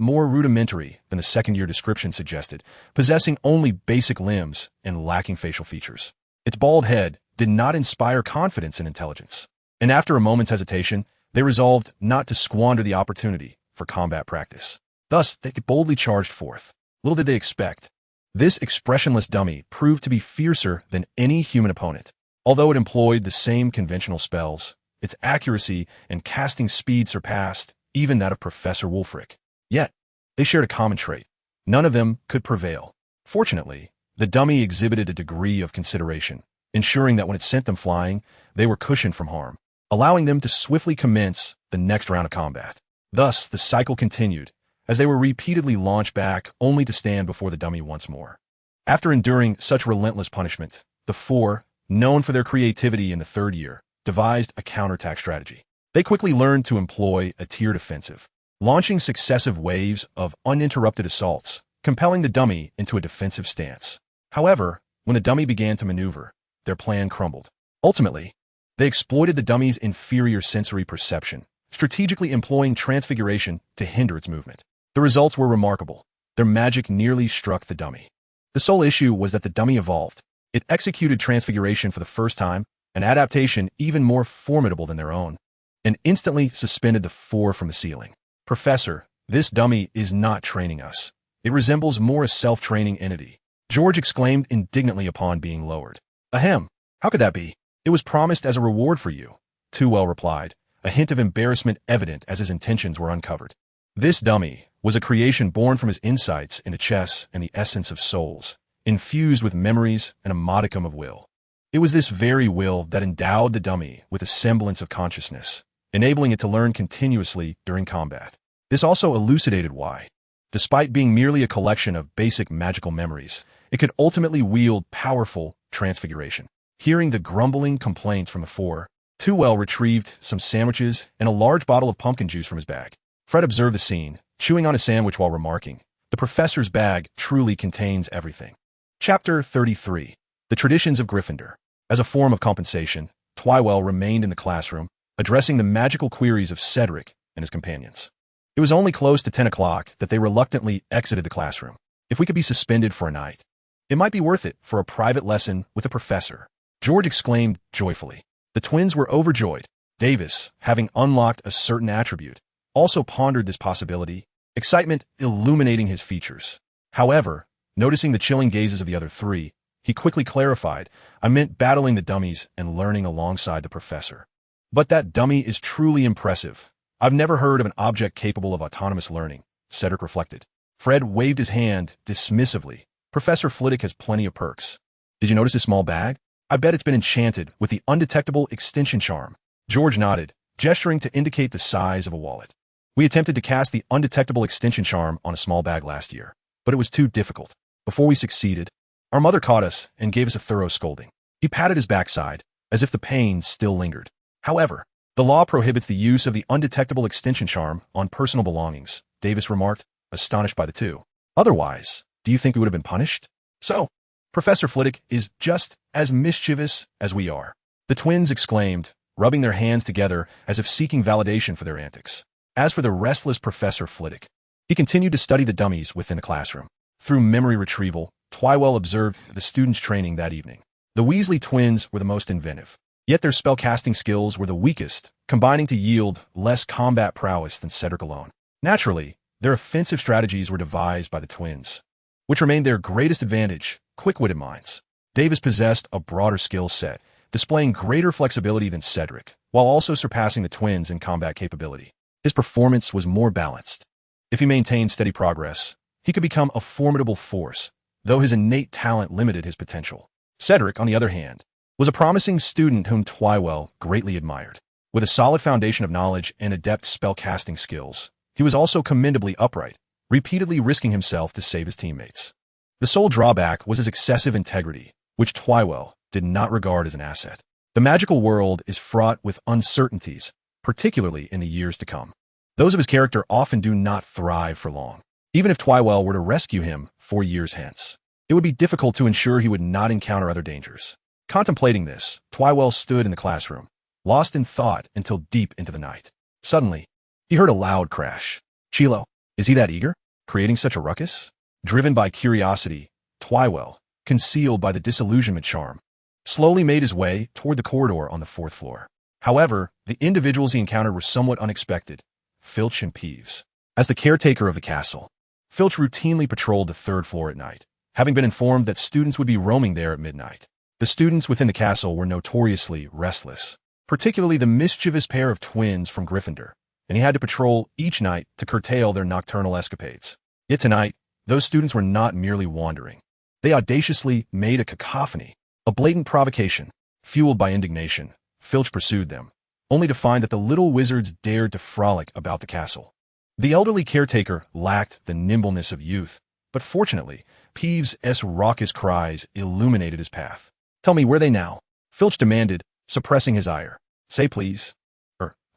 more rudimentary than the second-year description suggested, possessing only basic limbs and lacking facial features. Its bald head did not inspire confidence and intelligence, and after a moment's hesitation, they resolved not to squander the opportunity for combat practice. Thus, they boldly charged forth. Little did they expect. This expressionless dummy proved to be fiercer than any human opponent. Although it employed the same conventional spells, its accuracy and casting speed surpassed even that of Professor Wulfric. Yet, they shared a common trait. None of them could prevail. Fortunately, The dummy exhibited a degree of consideration, ensuring that when it sent them flying, they were cushioned from harm, allowing them to swiftly commence the next round of combat. Thus, the cycle continued, as they were repeatedly launched back only to stand before the dummy once more. After enduring such relentless punishment, the four, known for their creativity in the third year, devised a counterattack strategy. They quickly learned to employ a tiered offensive, launching successive waves of uninterrupted assaults, compelling the dummy into a defensive stance. However, when the dummy began to maneuver, their plan crumbled. Ultimately, they exploited the dummy's inferior sensory perception, strategically employing transfiguration to hinder its movement. The results were remarkable. Their magic nearly struck the dummy. The sole issue was that the dummy evolved. It executed transfiguration for the first time, an adaptation even more formidable than their own, and instantly suspended the four from the ceiling. "Professor, this dummy is not training us. It resembles more a self-training entity," George exclaimed indignantly upon being lowered. "Ahem, how could that be? It was promised as a reward for you," Tveir replied, a hint of embarrassment evident as his intentions were uncovered. This dummy was a creation born from his insights into chess and the essence of souls, infused with memories and a modicum of will. It was this very will that endowed the dummy with a semblance of consciousness, enabling it to learn continuously during combat. This also elucidated why, despite being merely a collection of basic magical memories, it could ultimately wield powerful transfiguration. Hearing the grumbling complaints from the four, Tveir retrieved some sandwiches and a large bottle of pumpkin juice from his bag. Fred observed the scene, chewing on a sandwich while remarking, "The professor's bag truly contains everything." Chapter 33. The Traditions of Gryffindor. As a form of compensation, Tveir remained in the classroom, addressing the magical queries of Cedric and his companions. It was only close to 10 o'clock that they reluctantly exited the classroom. "If we could be suspended for a night, it might be worth it for a private lesson with a professor," George exclaimed joyfully. The twins were overjoyed. Davis, having unlocked a certain attribute, also pondered this possibility, excitement illuminating his features. However, noticing the chilling gazes of the other three, he quickly clarified, "I meant battling the dummies and learning alongside the professor." "But that dummy is truly impressive. I've never heard of an object capable of autonomous learning," Cedric reflected. Fred waved his hand dismissively. "Professor Flitwick has plenty of perks. Did you notice his small bag? I bet it's been enchanted with the undetectable extinction charm." George nodded, gesturing to indicate the size of a wallet. "We attempted to cast the undetectable extinction charm on a small bag last year, but it was too difficult. Before we succeeded, our mother caught us and gave us a thorough scolding." He patted his backside, as if the pain still lingered. "However, the law prohibits the use of the undetectable extinction charm on personal belongings," Davis remarked, astonished by the two. "Otherwise, do you think we would have been punished?" "So, Professor Flitwick is just as mischievous as we are," the twins exclaimed, rubbing their hands together as if seeking validation for their antics. As for the restless Professor Flitwick, he continued to study the dummies within the classroom. Through memory retrieval, Tveir observed the students' training that evening. The Weasley twins were the most inventive, yet their spellcasting skills were the weakest, combining to yield less combat prowess than Cedric alone. Naturally, their offensive strategies were devised by the twins, which remained their greatest advantage, quick-witted minds. Davis possessed a broader skill set, displaying greater flexibility than Cedric, while also surpassing the twins in combat capability. His performance was more balanced. If he maintained steady progress, he could become a formidable force, though his innate talent limited his potential. Cedric, on the other hand, was a promising student whom Tveir greatly admired. With a solid foundation of knowledge and adept spellcasting skills, he was also commendably upright, repeatedly risking himself to save his teammates. The sole drawback was his excessive integrity, which Tveir did not regard as an asset. The magical world is fraught with uncertainties, particularly in the years to come. Those of his character often do not thrive for long. Even if Tveir were to rescue him 4 years hence, it would be difficult to ensure he would not encounter other dangers. Contemplating this, Tveir stood in the classroom, lost in thought until deep into the night. Suddenly, he heard a loud crash. Chilo, is he that eager, creating such a ruckus? Driven by curiosity, Tveir, concealed by the disillusionment charm, slowly made his way toward the corridor on the 4th floor. However, the individuals he encountered were somewhat unexpected, Filch and Peeves. As the caretaker of the castle, Filch routinely patrolled the 3rd floor at night, having been informed that students would be roaming there at midnight. The students within the castle were notoriously restless, particularly the mischievous pair of twins from Gryffindor, and he had to patrol each night to curtail their nocturnal escapades. Yet tonight, those students were not merely wandering. They audaciously made a cacophony, a blatant provocation. Fueled by indignation, Filch pursued them, only to find that the little wizards dared to frolic about the castle. The elderly caretaker lacked the nimbleness of youth, but fortunately, Peeves' raucous cries illuminated his path. "Tell me, where they now?" Filch demanded, suppressing his ire. "Say please."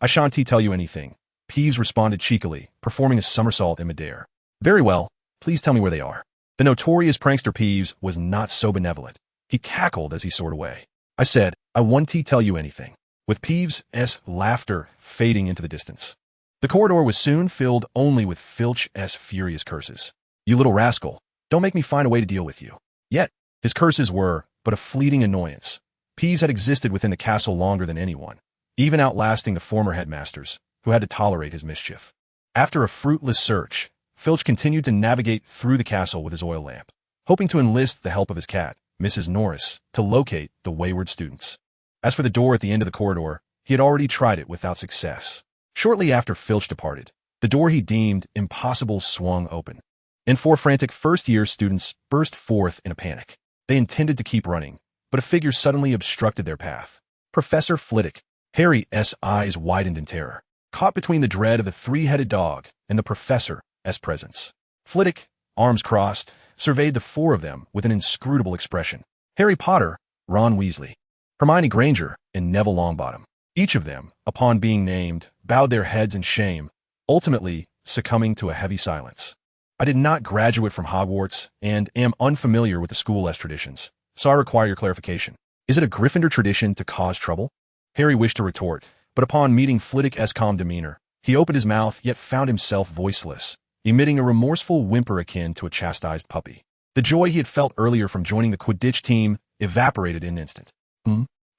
"I shan't tell you anything," Peeves responded cheekily, performing a somersault in midair. "Very well, please tell me where they are." The notorious prankster Peeves was not so benevolent. He cackled as he soared away. "I said, I won't tell you anything," with Peeves' laughter fading into the distance. The corridor was soon filled only with Filch's furious curses. "You little rascal, don't make me find a way to deal with you." Yet, his curses were but a fleeting annoyance. Peeves had existed within the castle longer than anyone, even outlasting the former headmasters, who had to tolerate his mischief. After a fruitless search, Filch continued to navigate through the castle with his oil lamp, hoping to enlist the help of his cat, Mrs. Norris, to locate the wayward students. As for the door at the end of the corridor, he had already tried it without success. Shortly after Filch departed, the door he deemed impossible swung open, and 4 frantic first-year students burst forth in a panic. They intended to keep running, but a figure suddenly obstructed their path. Professor Flitwick. Harry's eyes widened in terror, caught between the dread of the 3-headed dog and the professor's presence. Flitwick, arms crossed, surveyed the 4 of them with an inscrutable expression. Harry Potter, Ron Weasley, Hermione Granger, and Neville Longbottom. Each of them, upon being named, bowed their heads in shame, ultimately succumbing to a heavy silence. "I did not graduate from Hogwarts and am unfamiliar with the school's traditions, so I require your clarification. Is it a Gryffindor tradition to cause trouble?" Harry wished to retort, but upon meeting Flitwick's calm demeanor, he opened his mouth yet found himself voiceless, emitting a remorseful whimper akin to a chastised puppy. The joy he had felt earlier from joining the Quidditch team evaporated in an instant.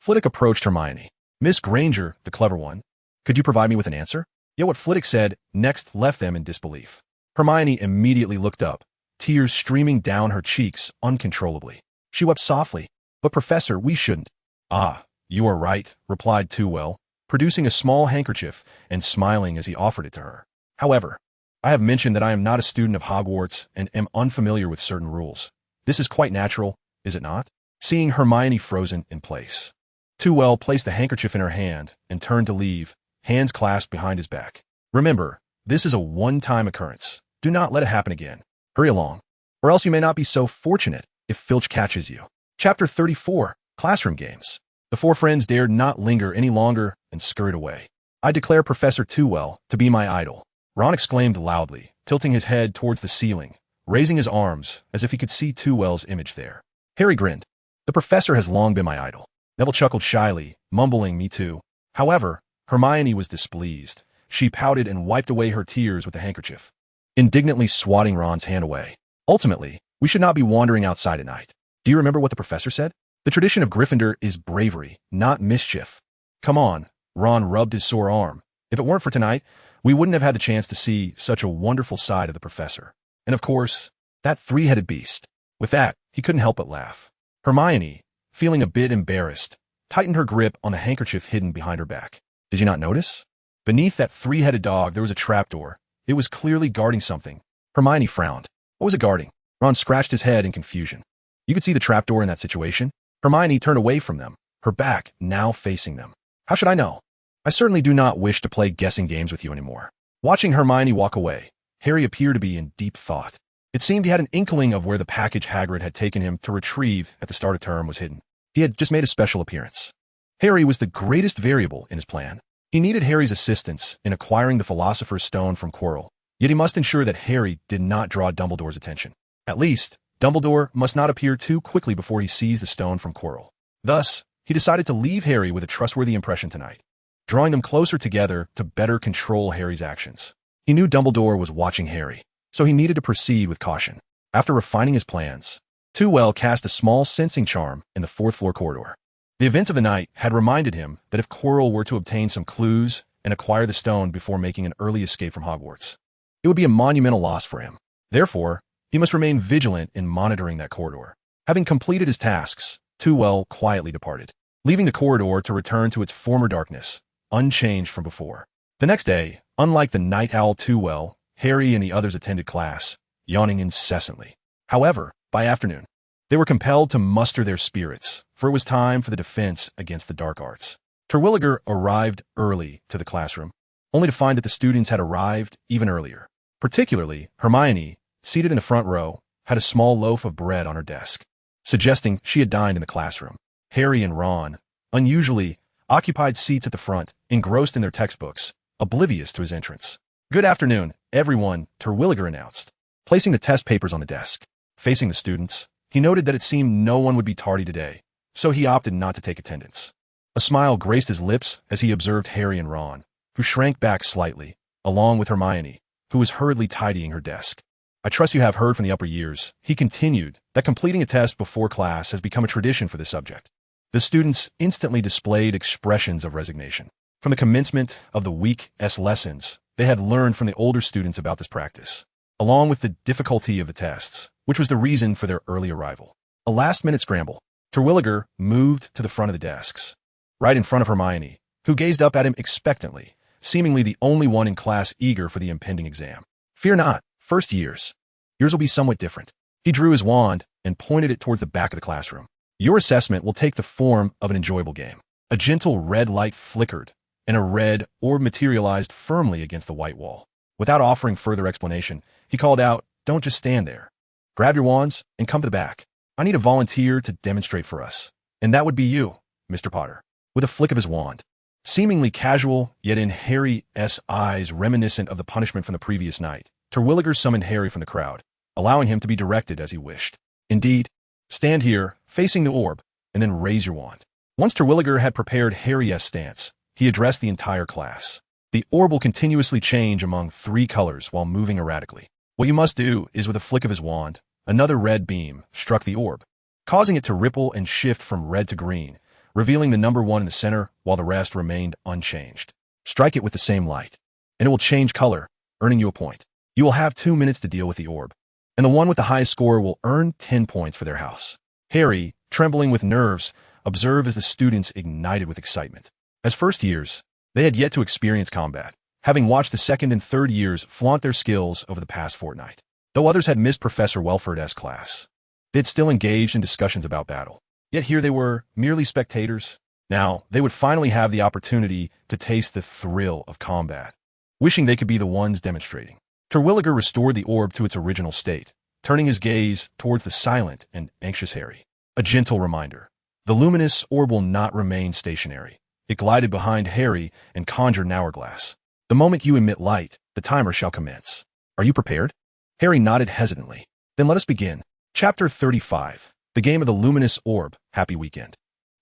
Flitwick approached Hermione. "Miss Granger, the clever one, could you provide me with an answer?" Yet what Flitwick said next left them in disbelief. Hermione immediately looked up, tears streaming down her cheeks uncontrollably. She wept softly. "But Professor, we shouldn't." "Ah, you are right," replied Tveir, producing a small handkerchief and smiling as he offered it to her. "However, I have mentioned that I am not a student of Hogwarts and am unfamiliar with certain rules. This is quite natural, is it not?" Seeing Hermione frozen in place, Tveir placed the handkerchief in her hand and turned to leave, hands clasped behind his back. "Remember, this is a one-time occurrence. Do not let it happen again. Hurry along, or else you may not be so fortunate if Filch catches you." Chapter 34, Classroom Games. The 4 friends dared not linger any longer and scurried away. "I declare Professor Tveir to be my idol," Ron exclaimed loudly, tilting his head towards the ceiling, raising his arms as if he could see Tveir's image there. Harry grinned. "The professor has long been my idol." Neville chuckled shyly, mumbling, "Me too." However, Hermione was displeased. She pouted and wiped away her tears with the handkerchief, indignantly swatting Ron's hand away. "Ultimately, we should not be wandering outside at night. Do you remember what the professor said? The tradition of Gryffindor is bravery, not mischief." "Come on," Ron rubbed his sore arm. "If it weren't for tonight, we wouldn't have had the chance to see such a wonderful side of the professor. And of course, that 3-headed beast." With that, he couldn't help but laugh. Hermione, feeling a bit embarrassed, tightened her grip on the handkerchief hidden behind her back. "Did you not notice? Beneath that 3-headed dog there was a trapdoor. It was clearly guarding something." Hermione frowned. "What was it guarding?" Ron scratched his head in confusion. "You could see the trapdoor in that situation." Hermione turned away from them, her back now facing them. "How should I know? I certainly do not wish to play guessing games with you anymore." Watching Hermione walk away, Harry appeared to be in deep thought. It seemed he had an inkling of where the package Hagrid had taken him to retrieve at the start of term was hidden. He had just made a special appearance. Harry was the greatest variable in his plan. He needed Harry's assistance in acquiring the Philosopher's Stone from Quirrell, yet he must ensure that Harry did not draw Dumbledore's attention. At least, Dumbledore must not appear too quickly before he seized the stone from Quirrell. Thus, he decided to leave Harry with a trustworthy impression tonight, drawing them closer together to better control Harry's actions. He knew Dumbledore was watching Harry, so he needed to proceed with caution. After refining his plans, Tveir cast a small sensing charm in the 4th-floor corridor. The events of the night had reminded him that if Quirrell were to obtain some clues and acquire the stone before making an early escape from Hogwarts, it would be a monumental loss for him. Therefore, he must remain vigilant in monitoring that corridor. Having completed his tasks, Tveir quietly departed, leaving the corridor to return to its former darkness, unchanged from before. The next day, unlike the night owl Tveir, Harry and the others attended class, yawning incessantly. However, by afternoon, They were compelled to muster their spirits, for it was time for the defense against the dark arts. Terwilliger arrived early to the classroom, only to find that the students had arrived even earlier. Particularly, Hermione, seated in the front row, had a small loaf of bread on her desk, suggesting she had dined in the classroom. Harry and Ron, unusually, occupied seats at the front, engrossed in their textbooks, oblivious to his entrance. "Good afternoon, everyone," Terwilliger announced, placing the test papers on the desk. Facing the students, he noted that it seemed no one would be tardy today, so he opted not to take attendance. A smile graced his lips as he observed Harry and Ron, who shrank back slightly, along with Hermione, who was hurriedly tidying her desk. "I trust you have heard from the upper years," he continued, "that completing a test before class has become a tradition for this subject." The students instantly displayed expressions of resignation. From the commencement of the week's lessons, they had learned from the older students about this practice, along with the difficulty of the tests, which was the reason for their early arrival. A last-minute scramble. Terwilliger moved to the front of the desks, right in front of Hermione, who gazed up at him expectantly, seemingly the only one in class eager for the impending exam. "Fear not, first years. Yours will be somewhat different." He drew his wand and pointed it towards the back of the classroom. "Your assessment will take the form of an enjoyable game." A gentle red light flickered, and a red orb materialized firmly against the white wall. Without offering further explanation, he called out, "Don't just stand there. Grab your wands and come to the back. I need a volunteer to demonstrate for us. And that would be you, Mr. Potter." With a flick of his wand, seemingly casual, yet in Harry's eyes reminiscent of the punishment from the previous night, Terwilliger summoned Harry from the crowd, allowing him to be directed as he wished. "Indeed, stand here, facing the orb, and then raise your wand." Once Terwilliger had prepared Harry's stance, he addressed the entire class. "The orb will continuously change among 3 colors while moving erratically. What you must do is, with a flick of his wand, another red beam struck the orb, causing it to ripple and shift from red to green, revealing the number 1 in the center while the rest remained unchanged. Strike it with the same light, and it will change color, earning you a point. You will have 2 minutes to deal with the orb, and the one with the highest score will earn 10 points for their house." Harry, trembling with nerves, observed as the students ignited with excitement. As first years, they had yet to experience combat, having watched the second and third years flaunt their skills over the past fortnight. Though others had missed Professor Welford's class, they had still engaged in discussions about battle. Yet here they were, merely spectators. Now, they would finally have the opportunity to taste the thrill of combat, wishing they could be the ones demonstrating. Terwilliger restored the orb to its original state, turning his gaze towards the silent and anxious Harry. A gentle reminder. The luminous orb will not remain stationary. It glided behind Harry and conjured an hourglass. "The moment you emit light, the timer shall commence. Are you prepared?" Harry nodded hesitantly. "Then let us begin." Chapter 35. The Game of the Luminous Orb. Happy Weekend.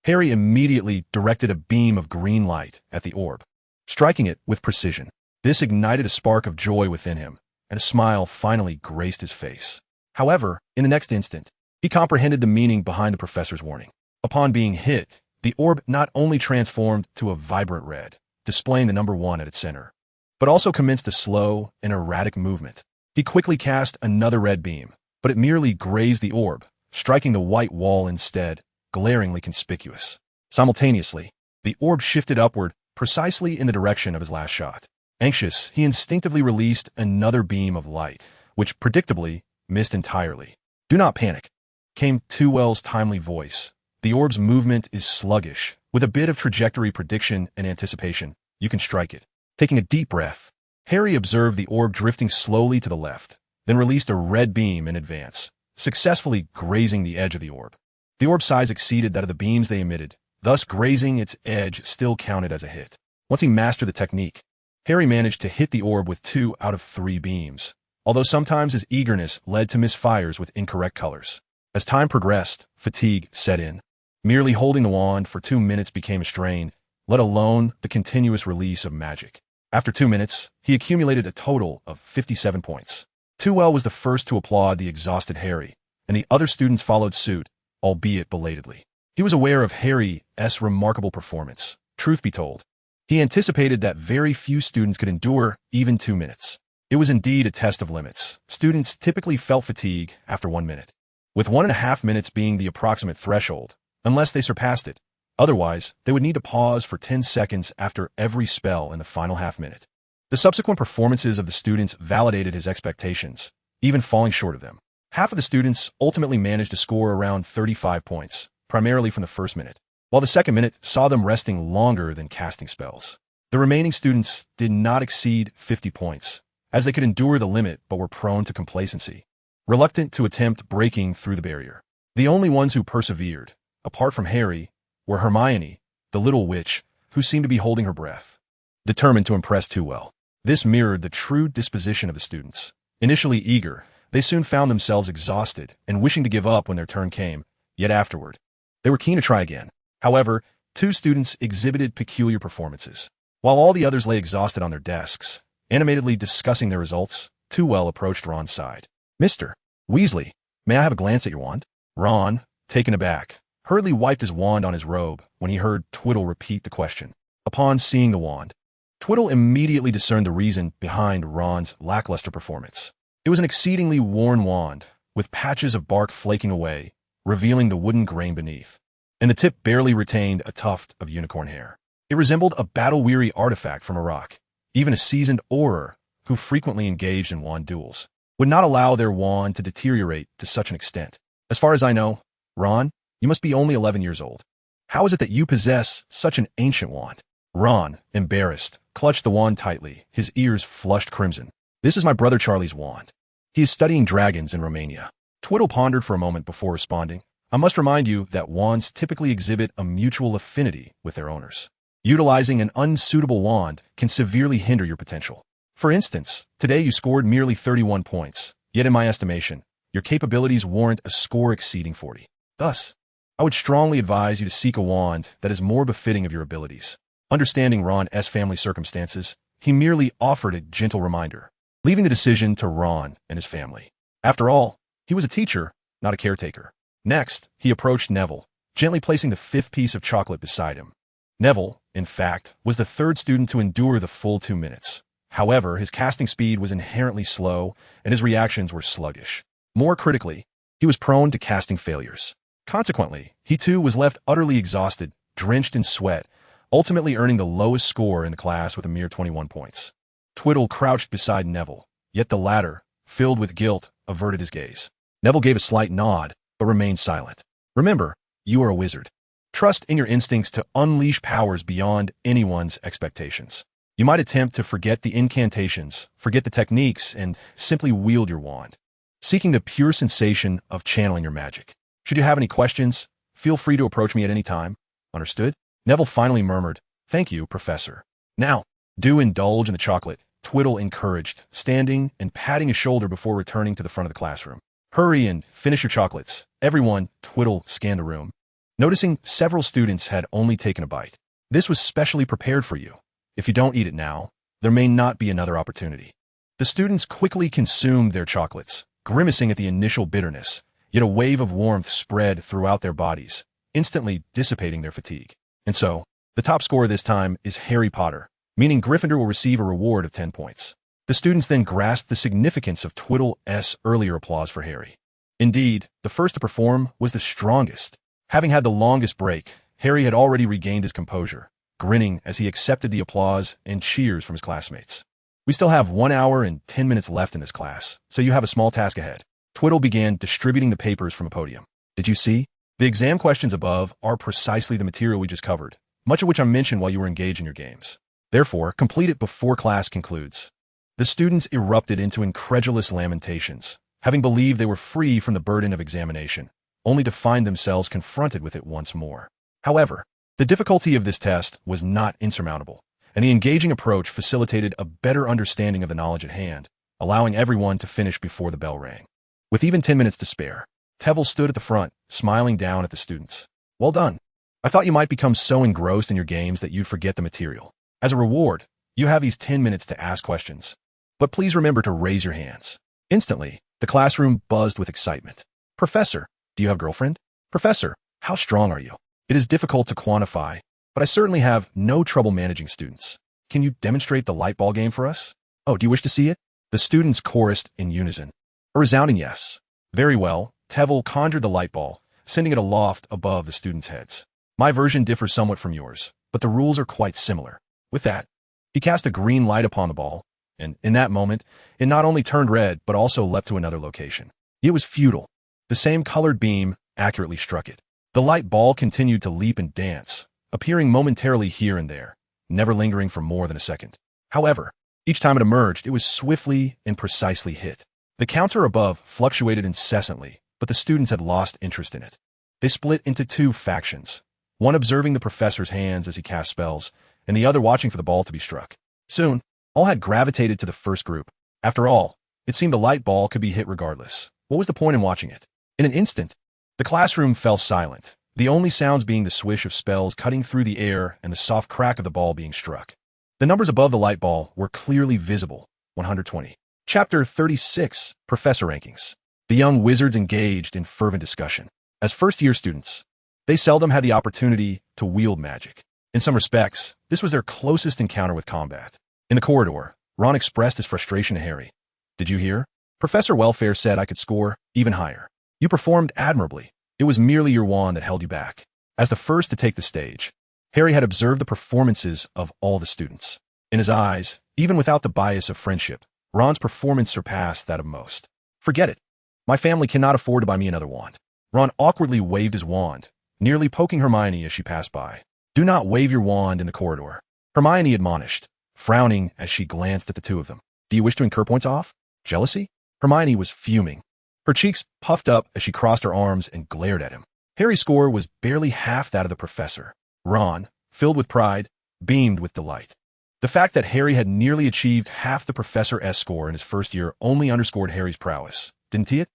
Harry immediately directed a beam of green light at the orb, striking it with precision. This ignited a spark of joy within him, and a smile finally graced his face. However, in the next instant, he comprehended the meaning behind the professor's warning. Upon being hit, the orb not only transformed to a vibrant red, displaying the number 1 at its center, but also commenced a slow and erratic movement. He quickly cast another red beam, but it merely grazed the orb, striking the white wall instead, glaringly conspicuous. Simultaneously, the orb shifted upward, precisely in the direction of his last shot. Anxious, he instinctively released another beam of light, which predictably missed entirely. "Do not panic," came Tewell's timely voice. "The orb's movement is sluggish. With a bit of trajectory prediction and anticipation, you can strike it." Taking a deep breath, Harry observed the orb drifting slowly to the left, then released a red beam in advance, successfully grazing the edge of the orb. The orb's size exceeded that of the beams they emitted, thus grazing its edge still counted as a hit. Once he mastered the technique, Harry managed to hit the orb with 2 out of 3 beams, although sometimes his eagerness led to misfires with incorrect colors. As time progressed, fatigue set in. Merely holding the wand for 2 minutes became a strain, let alone the continuous release of magic. After 2 minutes, he accumulated a total of 57 points. Tewell was the first to applaud the exhausted Harry, and the other students followed suit, albeit belatedly. He was aware of Harry's remarkable performance. Truth be told, he anticipated that very few students could endure even 2 minutes. It was indeed a test of limits. Students typically felt fatigue after 1 minute, with 1.5 minutes being the approximate threshold, unless they surpassed it. Otherwise, they would need to pause for 10 seconds after every spell in the final half minute. The subsequent performances of the students validated his expectations, even falling short of them. Half of the students ultimately managed to score around 35 points, primarily from the first minute, while the second minute saw them resting longer than casting spells. The remaining students did not exceed 50 points, as they could endure the limit but were prone to complacency, reluctant to attempt breaking through the barrier. The only ones who persevered, apart from Harry, were Hermione, the little witch, who seemed to be holding her breath, determined to impress too well. This mirrored the true disposition of the students. Initially eager, they soon found themselves exhausted and wishing to give up when their turn came, yet afterward, they were keen to try again. However, 2 students exhibited peculiar performances. While all the others lay exhausted on their desks, animatedly discussing their results, Tewell approached Ron's side. "Mr. Weasley, may I have a glance at your wand?" Ron, taken aback, hurriedly wiped his wand on his robe when he heard Twiddle repeat the question. Upon seeing the wand, Twiddle immediately discerned the reason behind Ron's lackluster performance. It was an exceedingly worn wand, with patches of bark flaking away, revealing the wooden grain beneath, and the tip barely retained a tuft of unicorn hair. It resembled a battle-weary artifact from a rock. Even a seasoned Auror, who frequently engaged in wand duels, would not allow their wand to deteriorate to such an extent. "As far as I know, Ron, you must be only 11 years old. How is it that you possess such an ancient wand?" Ron, embarrassed, clutched the wand tightly, his ears flushed crimson. "This is my brother Charlie's wand. He is studying dragons in Romania." Twiddle pondered for a moment before responding. "I must remind you that wands typically exhibit a mutual affinity with their owners. Utilizing an unsuitable wand can severely hinder your potential. For instance, today you scored merely 31 points, yet in my estimation, your capabilities warrant a score exceeding 40. Thus, I would strongly advise you to seek a wand that is more befitting of your abilities." Understanding Ron's family circumstances, he merely offered a gentle reminder, leaving the decision to Ron and his family. After all, he was a teacher, not a caretaker. Next, he approached Neville, gently placing the 5th piece of chocolate beside him. Neville, in fact, was the 3rd student to endure the full 2 minutes. However, his casting speed was inherently slow, and his reactions were sluggish. More critically, he was prone to casting failures. Consequently, he too was left utterly exhausted, drenched in sweat, ultimately earning the lowest score in the class with a mere 21 points. Twiddle crouched beside Neville, yet the latter, filled with guilt, averted his gaze. Neville gave a slight nod, but remained silent. "Remember, you are a wizard. Trust in your instincts to unleash powers beyond anyone's expectations. You might attempt to forget the incantations, forget the techniques, and simply wield your wand, seeking the pure sensation of channeling your magic. Should you have any questions, feel free to approach me at any time. Understood?" Neville finally murmured, "Thank you, Professor." "Now, do indulge in the chocolate," Twiddle encouraged, standing and patting his shoulder before returning to the front of the classroom. "Hurry and finish your chocolates. Everyone." Twiddle scanned the room, noticing several students had only taken a bite. "This was specially prepared for you. If you don't eat it now, there may not be another opportunity." The students quickly consumed their chocolates, grimacing at the initial bitterness, yet a wave of warmth spread throughout their bodies, instantly dissipating their fatigue. And so, the top scorer this time is Harry Potter, meaning Gryffindor will receive a reward of 10 points. The students then grasped the significance of Twiddle's earlier applause for Harry. Indeed, the first to perform was the strongest. Having had the longest break, Harry had already regained his composure, grinning as he accepted the applause and cheers from his classmates. "We still have 1 hour and 10 minutes left in this class, so you have a small task ahead." Twiddle began distributing the papers from a podium. "Did you see? The exam questions above are precisely the material we just covered, much of which I mentioned while you were engaged in your games. Therefore, complete it before class concludes." The students erupted into incredulous lamentations, having believed they were free from the burden of examination, only to find themselves confronted with it once more. However, the difficulty of this test was not insurmountable, and the engaging approach facilitated a better understanding of the knowledge at hand, allowing everyone to finish before the bell rang. With even 10 minutes to spare, Tevil stood at the front, smiling down at the students. "Well done. I thought you might become so engrossed in your games that you'd forget the material. As a reward, you have these 10 minutes to ask questions. But please remember to raise your hands." Instantly, the classroom buzzed with excitement. "Professor, do you have a girlfriend? Professor, how strong are you? It is difficult to quantify, but I certainly have no trouble managing students. Can you demonstrate the light ball game for us? Oh, do you wish to see it?" The students chorused in unison. A resounding yes. "Very well." Tevil conjured the light ball, sending it aloft above the students' heads. "My version differs somewhat from yours, but the rules are quite similar." With that, he cast a green light upon the ball, and in that moment, it not only turned red but also leapt to another location. It was futile. The same colored beam accurately struck it. The light ball continued to leap and dance, appearing momentarily here and there, never lingering for more than a second. However, each time it emerged, it was swiftly and precisely hit. The counter above fluctuated incessantly, but the students had lost interest in it. They split into two factions, one observing the professor's hands as he cast spells, and the other watching for the ball to be struck. Soon, all had gravitated to the first group. After all, it seemed the light ball could be hit regardless. What was the point in watching it? In an instant, the classroom fell silent, the only sounds being the swish of spells cutting through the air and the soft crack of the ball being struck. The numbers above the light ball were clearly visible, 120. Chapter 36, Professor Rankings. The young wizards engaged in fervent discussion. As first-year students, they seldom had the opportunity to wield magic. In some respects, this was their closest encounter with combat. In the corridor, Ron expressed his frustration to Harry. "Did you hear? Professor Welfare said I could score even higher. You performed admirably. It was merely your wand that held you back." As the first to take the stage, Harry had observed the performances of all the students. In his eyes, even without the bias of friendship, Ron's performance surpassed that of most. "Forget it. My family cannot afford to buy me another wand." Ron awkwardly waved his wand, nearly poking Hermione as she passed by. "Do not wave your wand in the corridor," Hermione admonished, frowning as she glanced at the two of them. "Do you wish to incur points off? Jealousy?" Hermione was fuming. Her cheeks puffed up as she crossed her arms and glared at him. Harry's score was barely half that of the professor. Ron, filled with pride, beamed with delight. The fact that Harry had nearly achieved half the Professor S score in his first year only underscored Harry's prowess, didn't it?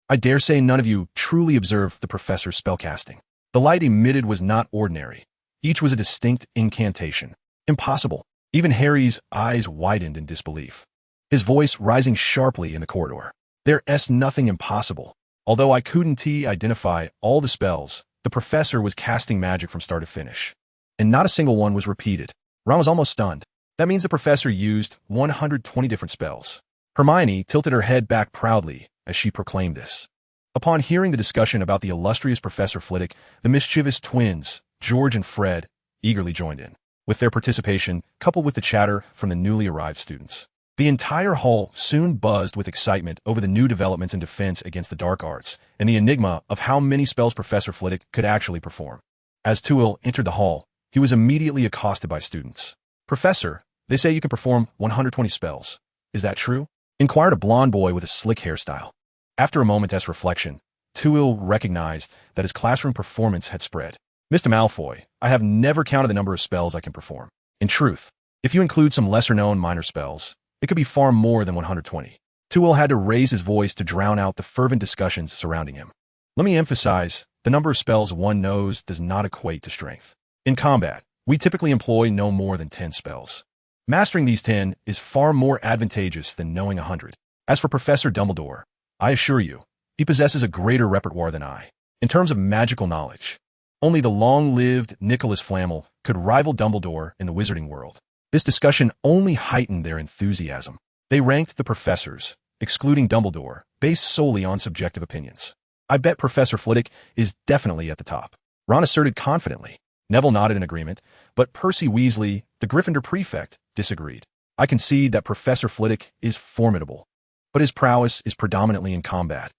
I dare say none of you truly observed the professor's spellcasting. The light emitted was not ordinary. Each was a distinct incantation. Impossible. Even Harry's eyes widened in disbelief. His voice rising sharply in the corridor. "There's nothing impossible. Although I couldn't identify all the spells, the professor was casting magic from start to finish. And not a single one was repeated." Ron was almost stunned. That means the professor used 120 different spells. Hermione tilted her head back proudly as she proclaimed this. Upon hearing the discussion about the illustrious Professor Flitwick, the mischievous twins, George and Fred, eagerly joined in, with their participation coupled with the chatter from the newly arrived students. The entire hall soon buzzed with excitement over the new developments in defense against the dark arts and the enigma of how many spells Professor Flitwick could actually perform. As Twill entered the hall, he was immediately accosted by students. "Professor, they say you can perform 120 spells. Is that true?" inquired a blond boy with a slick hairstyle. After a moment's reflection, Twill recognized that his classroom performance had spread. "Mr. Malfoy, I have never counted the number of spells I can perform. In truth, if you include some lesser-known minor spells, it could be far more than 120. Twill had to raise his voice to drown out the fervent discussions surrounding him. "Let me emphasize, the number of spells one knows does not equate to strength. In combat, we typically employ no more than 10 spells. Mastering these 10 is far more advantageous than knowing 100. As for Professor Dumbledore, I assure you, he possesses a greater repertoire than I. In terms of magical knowledge, only the long-lived Nicholas Flamel could rival Dumbledore in the wizarding world." This discussion only heightened their enthusiasm. They ranked the professors, excluding Dumbledore, based solely on subjective opinions. "I bet Professor Flitwick is definitely at the top," Ron asserted confidently. Neville nodded in agreement, but Percy Weasley, the Gryffindor prefect, disagreed. "I concede that Professor Flitwick is formidable, but his prowess is predominantly in combat.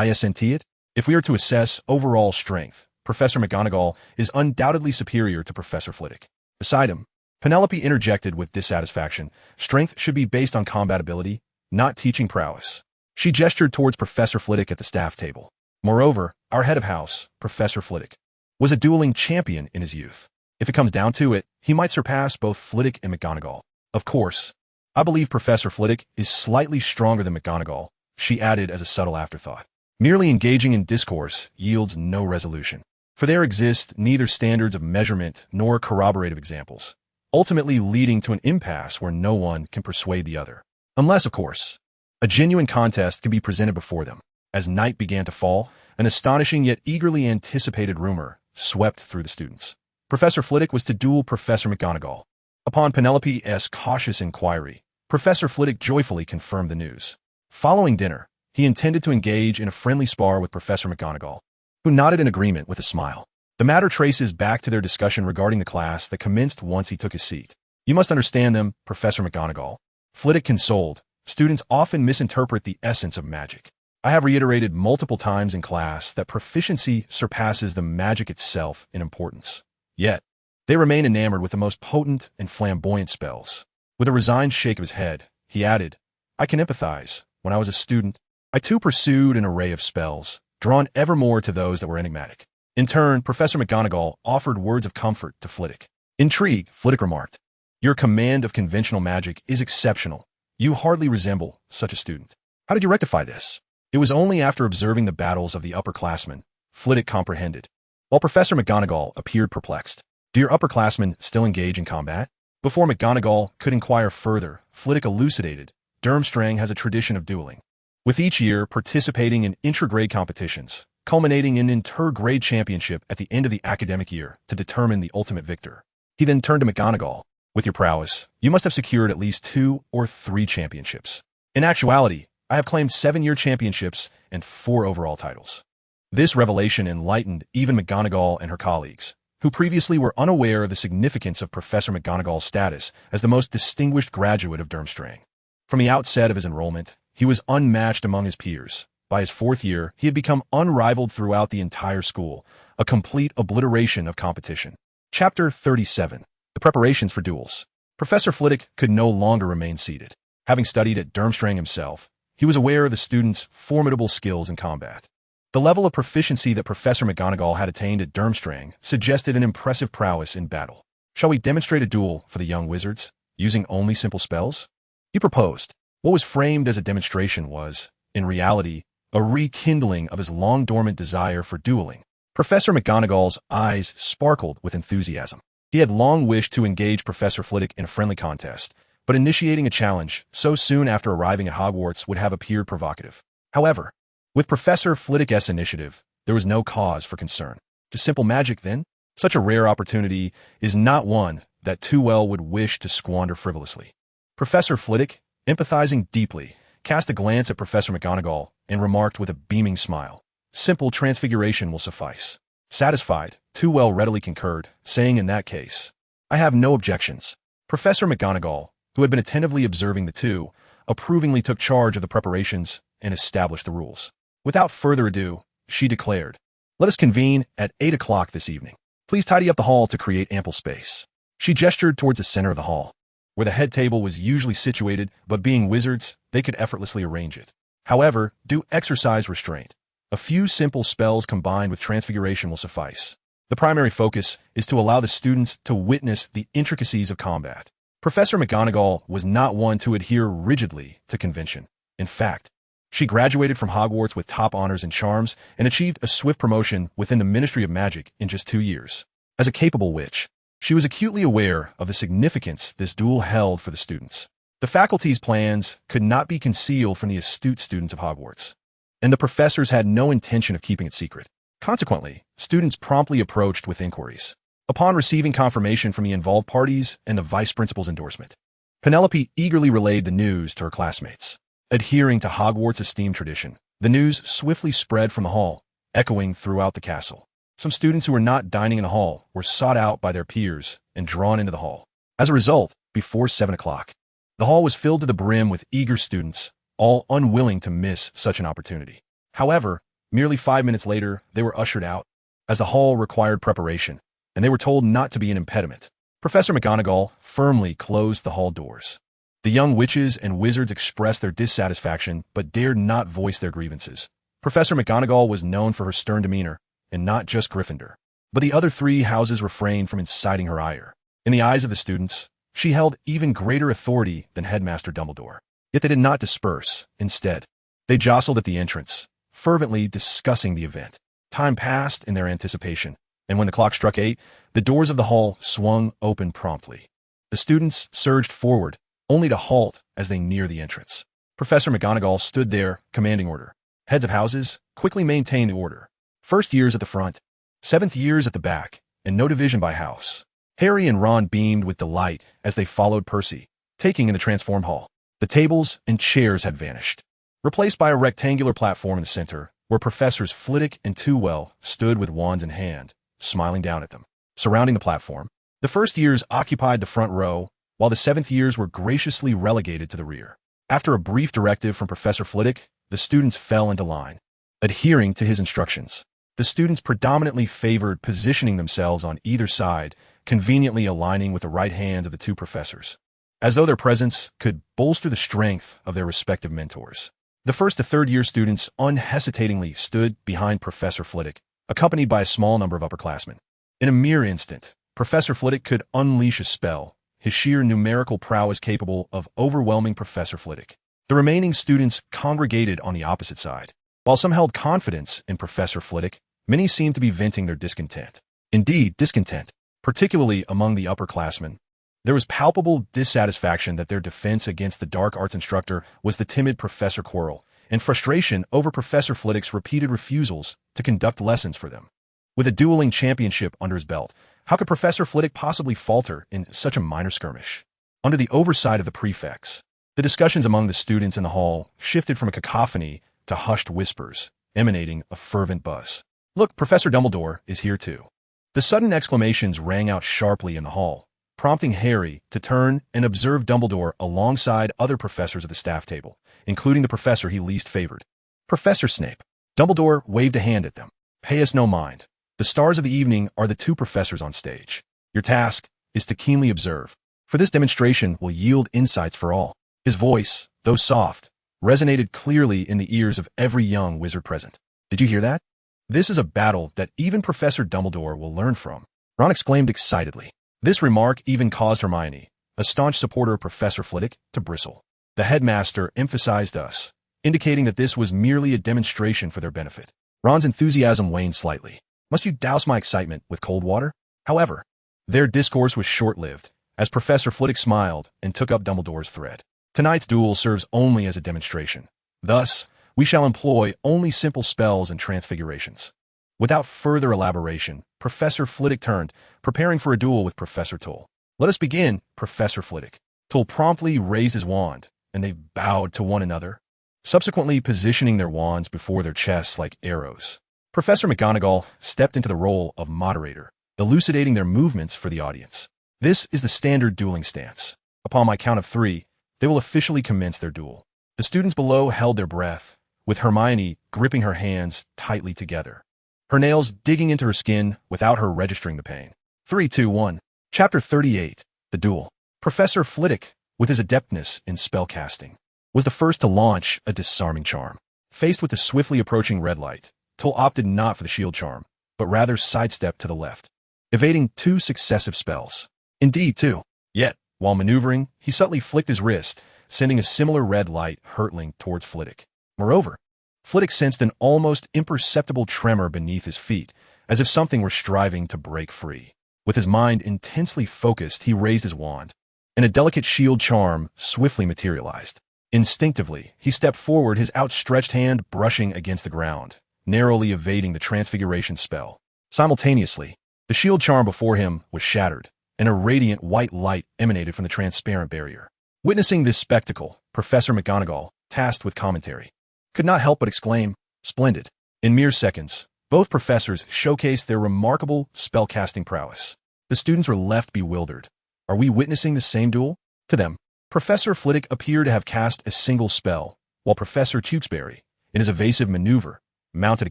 Isn't it? If we are to assess overall strength, Professor McGonagall is undoubtedly superior to Professor Flitwick." Beside him, Penelope interjected with dissatisfaction. "Strength should be based on combat ability, not teaching prowess." She gestured towards Professor Flitwick at the staff table. "Moreover, our head of house, Professor Flitwick, was a dueling champion in his youth. If it comes down to it, he might surpass both Flitwick and McGonagall. Of course, I believe Professor Flitwick is slightly stronger than McGonagall," she added as a subtle afterthought. Merely engaging in discourse yields no resolution, for there exist neither standards of measurement nor corroborative examples, ultimately leading to an impasse where no one can persuade the other. Unless, of course, a genuine contest can be presented before them. As night began to fall, an astonishing yet eagerly anticipated rumor swept through the students. Professor Flitwick was to duel Professor McGonagall. Upon Penelope's cautious inquiry, Professor Flitwick joyfully confirmed the news. Following dinner, he intended to engage in a friendly spar with Professor McGonagall, who nodded in agreement with a smile. The matter traces back to their discussion regarding the class that commenced once he took his seat. "You must understand them, Professor McGonagall," Flitwick consoled. "Students often misinterpret the essence of magic. I have reiterated multiple times in class that proficiency surpasses the magic itself in importance. Yet, they remain enamored with the most potent and flamboyant spells. With a resigned shake of his head, he added, I can empathize. When I was a student, I too pursued an array of spells, drawn ever more to those that were enigmatic. In turn, Professor McGonagall offered words of comfort to Flitwick. Intrigued, Flitwick remarked, Your command of conventional magic is exceptional. You hardly resemble such a student. How did you rectify this? It was only after observing the battles of the upperclassmen, Flitwick comprehended, while Professor McGonagall appeared perplexed. Do your upperclassmen still engage in combat? Before McGonagall could inquire further, Flitwick elucidated, Durmstrang has a tradition of dueling, with each year participating in intra-grade competitions, culminating in an inter-grade championship at the end of the academic year to determine the ultimate victor. He then turned to McGonagall. With your prowess, you must have secured at least 2 or 3 championships. In actuality, I have claimed 7-year championships and 4 overall titles. This revelation enlightened even McGonagall and her colleagues, who previously were unaware of the significance of Professor McGonagall's status as the most distinguished graduate of Durmstrang. From the outset of his enrollment, he was unmatched among his peers. By his 4th year, he had become unrivaled throughout the entire school, a complete obliteration of competition. Chapter 37. The Preparations for Duels. Professor Flitwick could no longer remain seated. Having studied at Durmstrang himself, he was aware of the students' formidable skills in combat. The level of proficiency that Professor McGonagall had attained at Durmstrang suggested an impressive prowess in battle. Shall we demonstrate a duel for the young wizards, using only simple spells? He proposed. What was framed as a demonstration was, in reality, a rekindling of his long-dormant desire for dueling. Professor McGonagall's eyes sparkled with enthusiasm. He had long wished to engage Professor Flitwick in a friendly contest, but initiating a challenge so soon after arriving at Hogwarts would have appeared provocative. However, with Professor Flitwick's initiative, there was no cause for concern. Just simple magic, then? Such a rare opportunity is not one that Tveir would wish to squander frivolously. Professor Flitwick, empathizing deeply, cast a glance at Professor McGonagall and remarked with a beaming smile, Simple transfiguration will suffice. Satisfied, Tveir readily concurred, saying in that case, I have no objections. Professor McGonagall, who had been attentively observing the two, approvingly took charge of the preparations and established the rules. Without further ado, she declared, Let us convene at 8 o'clock this evening. Please tidy up the hall to create ample space. She gestured towards the center of the hall, where the head table was usually situated, but being wizards, they could effortlessly arrange it. However, do exercise restraint. A few simple spells combined with transfiguration will suffice. The primary focus is to allow the students to witness the intricacies of combat. Professor McGonagall was not one to adhere rigidly to convention. In fact, she graduated from Hogwarts with top honors and charms and achieved a swift promotion within the Ministry of Magic in just 2 years. As a capable witch, she was acutely aware of the significance this duel held for the students. The faculty's plans could not be concealed from the astute students of Hogwarts, and the professors had no intention of keeping it secret. Consequently, students promptly approached with inquiries. Upon receiving confirmation from the involved parties and the vice principal's endorsement, Penelope eagerly relayed the news to her classmates. Adhering to Hogwarts' esteemed tradition, the news swiftly spread from the hall, echoing throughout the castle. Some students who were not dining in the hall were sought out by their peers and drawn into the hall. As a result, before 7 o'clock, the hall was filled to the brim with eager students, all unwilling to miss such an opportunity. However, merely 5 minutes later, they were ushered out, as the hall required preparation, and they were told not to be an impediment. Professor McGonagall firmly closed the hall doors. The young witches and wizards expressed their dissatisfaction but dared not voice their grievances. Professor McGonagall was known for her stern demeanor, and not just Gryffindor. But the other 3 houses refrained from inciting her ire. In the eyes of the students, she held even greater authority than Headmaster Dumbledore. Yet they did not disperse. Instead, they jostled at the entrance, fervently discussing the event. Time passed in their anticipation, and when the clock struck 8, the doors of the hall swung open promptly. The students surged forward, only to halt as they neared the entrance. Professor McGonagall stood there, commanding order. Heads of houses, quickly maintain the order. First years at the front, 7th years at the back, and no division by house. Harry and Ron beamed with delight as they followed Percy, taking in the transform hall. The tables and chairs had vanished, replaced by a rectangular platform in the center, where Professors Flitwick and Tveir stood with wands in hand, smiling down at them. Surrounding the platform, the first years occupied the front row, while the 7th years were graciously relegated to the rear. After a brief directive from Professor Flitwick, the students fell into line, adhering to his instructions. The students predominantly favored positioning themselves on either side, conveniently aligning with the right hands of the two professors, as though their presence could bolster the strength of their respective mentors. The first to third-year students unhesitatingly stood behind Professor Flitwick, accompanied by a small number of upperclassmen. In a mere instant, Professor Flitwick could unleash a spell, his sheer numerical prowess capable of overwhelming Professor Flitwick. The remaining students congregated on the opposite side. While some held confidence in Professor Flitwick, many seemed to be venting their discontent. Indeed, discontent, particularly among the upperclassmen. There was palpable dissatisfaction that their defense against the dark arts instructor was the timid Professor Quirrell, and frustration over Professor Flitwick's repeated refusals to conduct lessons for them. With a dueling championship under his belt, how could Professor Flitwick possibly falter in such a minor skirmish? Under the oversight of the prefects, the discussions among the students in the hall shifted from a cacophony to hushed whispers, emanating a fervent buzz. "Look, Professor Dumbledore is here too." The sudden exclamations rang out sharply in the hall, prompting Harry to turn and observe Dumbledore alongside other professors at the staff table, including the professor he least favored, Professor Snape. Dumbledore waved a hand at them. "Pay us no mind. The stars of the evening are the two professors on stage. Your task is to keenly observe, for this demonstration will yield insights for all." His voice, though soft, resonated clearly in the ears of every young wizard present. "Did you hear that? This is a battle that even Professor Dumbledore will learn from," Ron exclaimed excitedly. This remark even caused Hermione, a staunch supporter of Professor Flitwick, to bristle. The headmaster emphasized us, indicating that this was merely a demonstration for their benefit. Ron's enthusiasm waned slightly. "Must you douse my excitement with cold water?" However, their discourse was short-lived, as Professor Flitwick smiled and took up Dumbledore's thread. "Tonight's duel serves only as a demonstration. Thus, we shall employ only simple spells and transfigurations." Without further elaboration, Professor Flitwick turned, preparing for a duel with Professor Tull. "Let us begin, Professor Flitwick." Tull promptly raised his wand, and they bowed to one another, subsequently positioning their wands before their chests like arrows. Professor McGonagall stepped into the role of moderator, elucidating their movements for the audience. "This is the standard dueling stance. Upon my count of 3, they will officially commence their duel." The students below held their breath, with Hermione gripping her hands tightly together, her nails digging into her skin without her registering the pain. 3, 2, 1. Chapter 38. The Duel. Professor Flitwick, with his adeptness in spellcasting, was the first to launch a disarming charm. Faced with the swiftly approaching red light, Tull opted not for the shield charm, but rather sidestepped to the left, evading 2 successive spells. Indeed, 2. Yet, while maneuvering, he subtly flicked his wrist, sending a similar red light hurtling towards Flitwick. Moreover, Flitwick sensed an almost imperceptible tremor beneath his feet, as if something were striving to break free. With his mind intensely focused, he raised his wand, and a delicate shield charm swiftly materialized. Instinctively, he stepped forward, his outstretched hand brushing against the ground, narrowly evading the transfiguration spell. Simultaneously, the shield charm before him was shattered, and a radiant white light emanated from the transparent barrier. Witnessing this spectacle, Professor McGonagall, tasked with commentary, could not help but exclaim, "Splendid." In mere seconds, both professors showcased their remarkable spellcasting prowess. The students were left bewildered. Are we witnessing the same duel? To them, Professor Flitwick appeared to have cast a single spell, while Professor Tewksbury, in his evasive maneuver, mounted a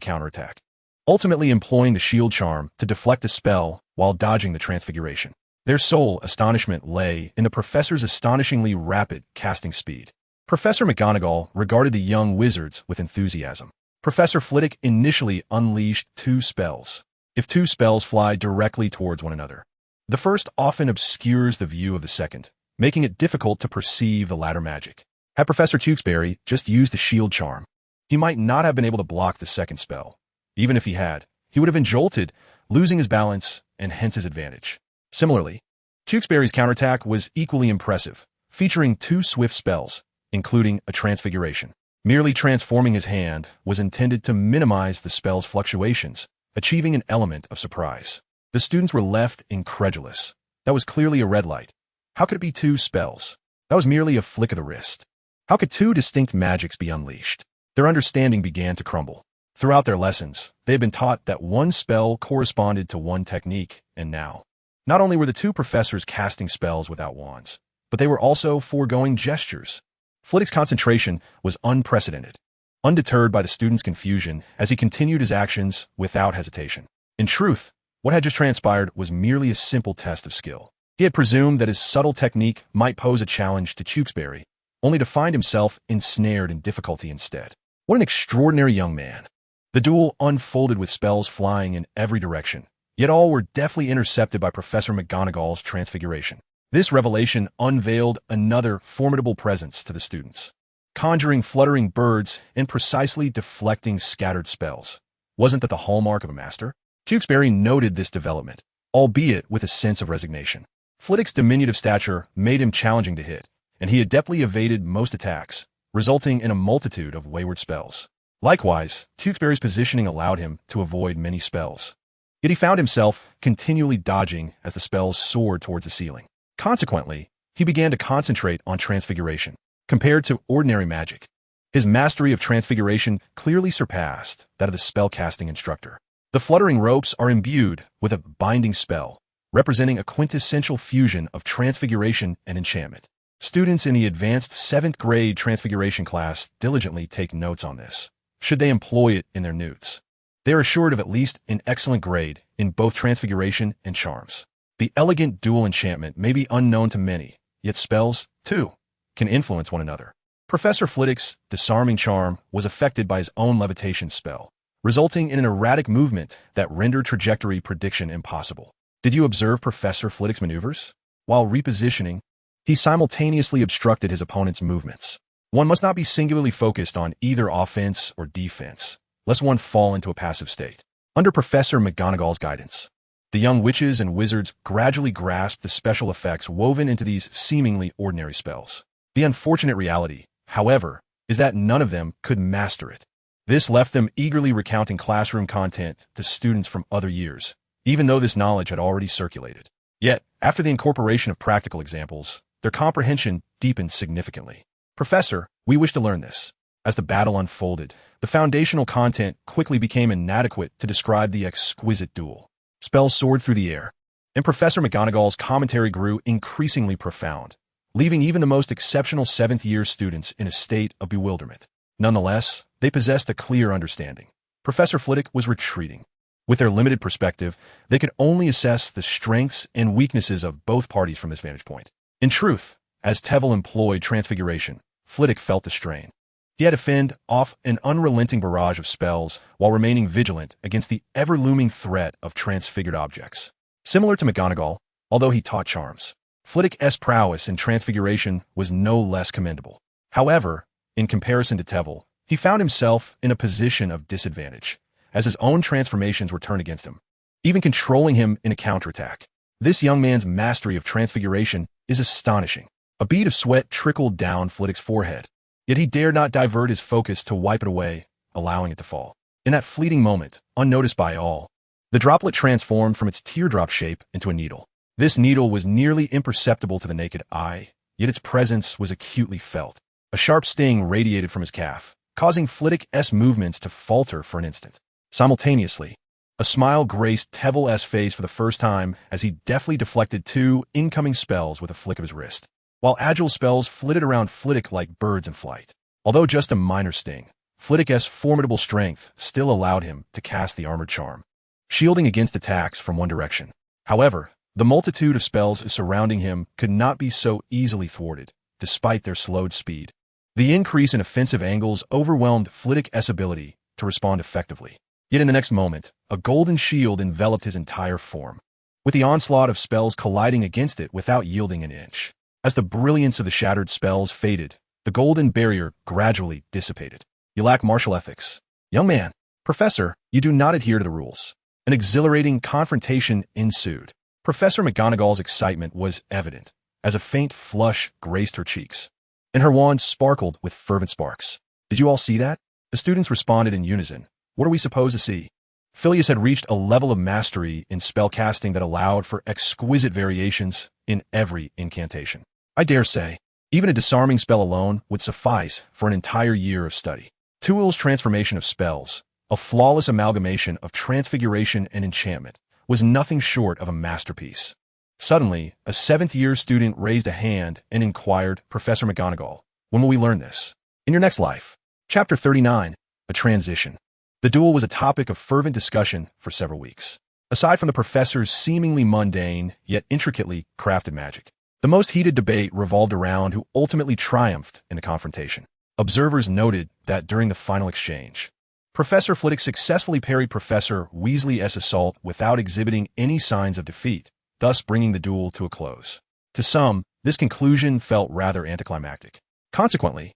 counterattack, ultimately employing the shield charm to deflect a spell while dodging the transfiguration. Their sole astonishment lay in the professor's astonishingly rapid casting speed. Professor McGonagall regarded the young wizards with enthusiasm. Professor Flitwick initially unleashed 2 spells. If 2 spells fly directly towards one another, the first often obscures the view of the second, making it difficult to perceive the latter magic. Had Professor Tewksbury just used the shield charm, he might not have been able to block the second spell. Even if he had, he would have been jolted, losing his balance and hence his advantage. Similarly, Tewksbury's counterattack was equally impressive, featuring 2 swift spells, including a transfiguration. Merely transforming his hand was intended to minimize the spell's fluctuations, achieving an element of surprise. The students were left incredulous. That was clearly a red light. How could it be 2 spells? That was merely a flick of the wrist. How could 2 distinct magics be unleashed? Their understanding began to crumble. Throughout their lessons, they had been taught that 1 spell corresponded to 1 technique, and now, not only were the 2 professors casting spells without wands, but they were also foregoing gestures. Flitwick's concentration was unprecedented. undeterred by the student's confusion as he continued his actions without hesitation. In truth, what had just transpired was merely a simple test of skill. He had presumed that his subtle technique might pose a challenge to Tewksbury, only to find himself ensnared in difficulty instead. What an extraordinary young man. The duel unfolded with spells flying in every direction, yet all were deftly intercepted by Professor McGonagall's transfiguration. This revelation unveiled another formidable presence to the students, conjuring fluttering birds and precisely deflecting scattered spells. Wasn't that the hallmark of a master? Tewksbury noted this development, albeit with a sense of resignation. Flitwick's diminutive stature made him challenging to hit, and he adeptly evaded most attacks, resulting in a multitude of wayward spells. Likewise, Tewksbury's positioning allowed him to avoid many spells. Yet he found himself continually dodging as the spells soared towards the ceiling. Consequently, he began to concentrate on transfiguration. Compared to ordinary magic, his mastery of transfiguration clearly surpassed that of the spellcasting instructor. The fluttering ropes are imbued with a binding spell, representing a quintessential fusion of transfiguration and enchantment. Students in the advanced 7th grade transfiguration class diligently take notes on this, should they employ it in their newts. They are assured of at least an excellent grade in both transfiguration and charms. The elegant dual enchantment may be unknown to many, yet spells, too, can influence one another. Professor Flitwick's disarming charm was affected by his own levitation spell, resulting in an erratic movement that rendered trajectory prediction impossible. Did you observe Professor Flitwick's maneuvers? While repositioning, he simultaneously obstructed his opponent's movements. One must not be singularly focused on either offense or defense, lest one fall into a passive state. Under Professor McGonagall's guidance, the young witches and wizards gradually grasped the special effects woven into these seemingly ordinary spells. The unfortunate reality, however, is that none of them could master it. This left them eagerly recounting classroom content to students from other years, even though this knowledge had already circulated. Yet, after the incorporation of practical examples, their comprehension deepened significantly. Professor, we wish to learn this. As the battle unfolded, the foundational content quickly became inadequate to describe the exquisite duel. Spells soared through the air, and Professor McGonagall's commentary grew increasingly profound, leaving even the most exceptional 7th-year students in a state of bewilderment. Nonetheless, they possessed a clear understanding. Professor Flitwick was retreating. With their limited perspective, they could only assess the strengths and weaknesses of both parties from this vantage point. In truth, as Tveir employed transfiguration, Flitwick felt the strain. He had to fend off an unrelenting barrage of spells while remaining vigilant against the ever-looming threat of transfigured objects. Similar to McGonagall, although he taught charms, Flitwick's prowess in transfiguration was no less commendable. However, in comparison to Tveir, he found himself in a position of disadvantage, as his own transformations were turned against him, even controlling him in a counterattack. This young man's mastery of transfiguration is astonishing. A bead of sweat trickled down Flitwick's forehead, yet he dared not divert his focus to wipe it away, allowing it to fall. In that fleeting moment, unnoticed by all, the droplet transformed from its teardrop shape into a needle. This needle was nearly imperceptible to the naked eye, yet its presence was acutely felt. A sharp sting radiated from his calf, causing Flitwick's movements to falter for an instant. Simultaneously, a smile graced Tveir's face for the first time as he deftly deflected 2 incoming spells with a flick of his wrist, while agile spells flitted around Flitwick like birds in flight. Although just a minor sting, Flitwick's formidable strength still allowed him to cast the armored charm, shielding against attacks from one direction. However, the multitude of spells surrounding him could not be so easily thwarted, despite their slowed speed. The increase in offensive angles overwhelmed Flitwick's ability to respond effectively. Yet in the next moment, a golden shield enveloped his entire form, with the onslaught of spells colliding against it without yielding an inch. As the brilliance of the shattered spells faded, the golden barrier gradually dissipated. You lack martial ethics. Young man, Professor, you do not adhere to the rules. An exhilarating confrontation ensued. Professor McGonagall's excitement was evident, as a faint flush graced her cheeks, and her wand sparkled with fervent sparks. Did you all see that? The students responded in unison. What are we supposed to see? Phileas had reached a level of mastery in spellcasting that allowed for exquisite variations in every incantation. I dare say, even a disarming spell alone would suffice for an entire year of study. Tewell's transformation of spells, a flawless amalgamation of transfiguration and enchantment, was nothing short of a masterpiece. Suddenly, a 7th-year student raised a hand and inquired, Professor McGonagall, when will we learn this? In your next life. Chapter 39. A Transition. The duel was a topic of fervent discussion for several weeks. Aside from the professor's seemingly mundane, yet intricately crafted magic, the most heated debate revolved around who ultimately triumphed in the confrontation. Observers noted that during the final exchange, Professor Flitwick successfully parried Professor Weasley's assault without exhibiting any signs of defeat, thus bringing the duel to a close. To some, this conclusion felt rather anticlimactic. Consequently,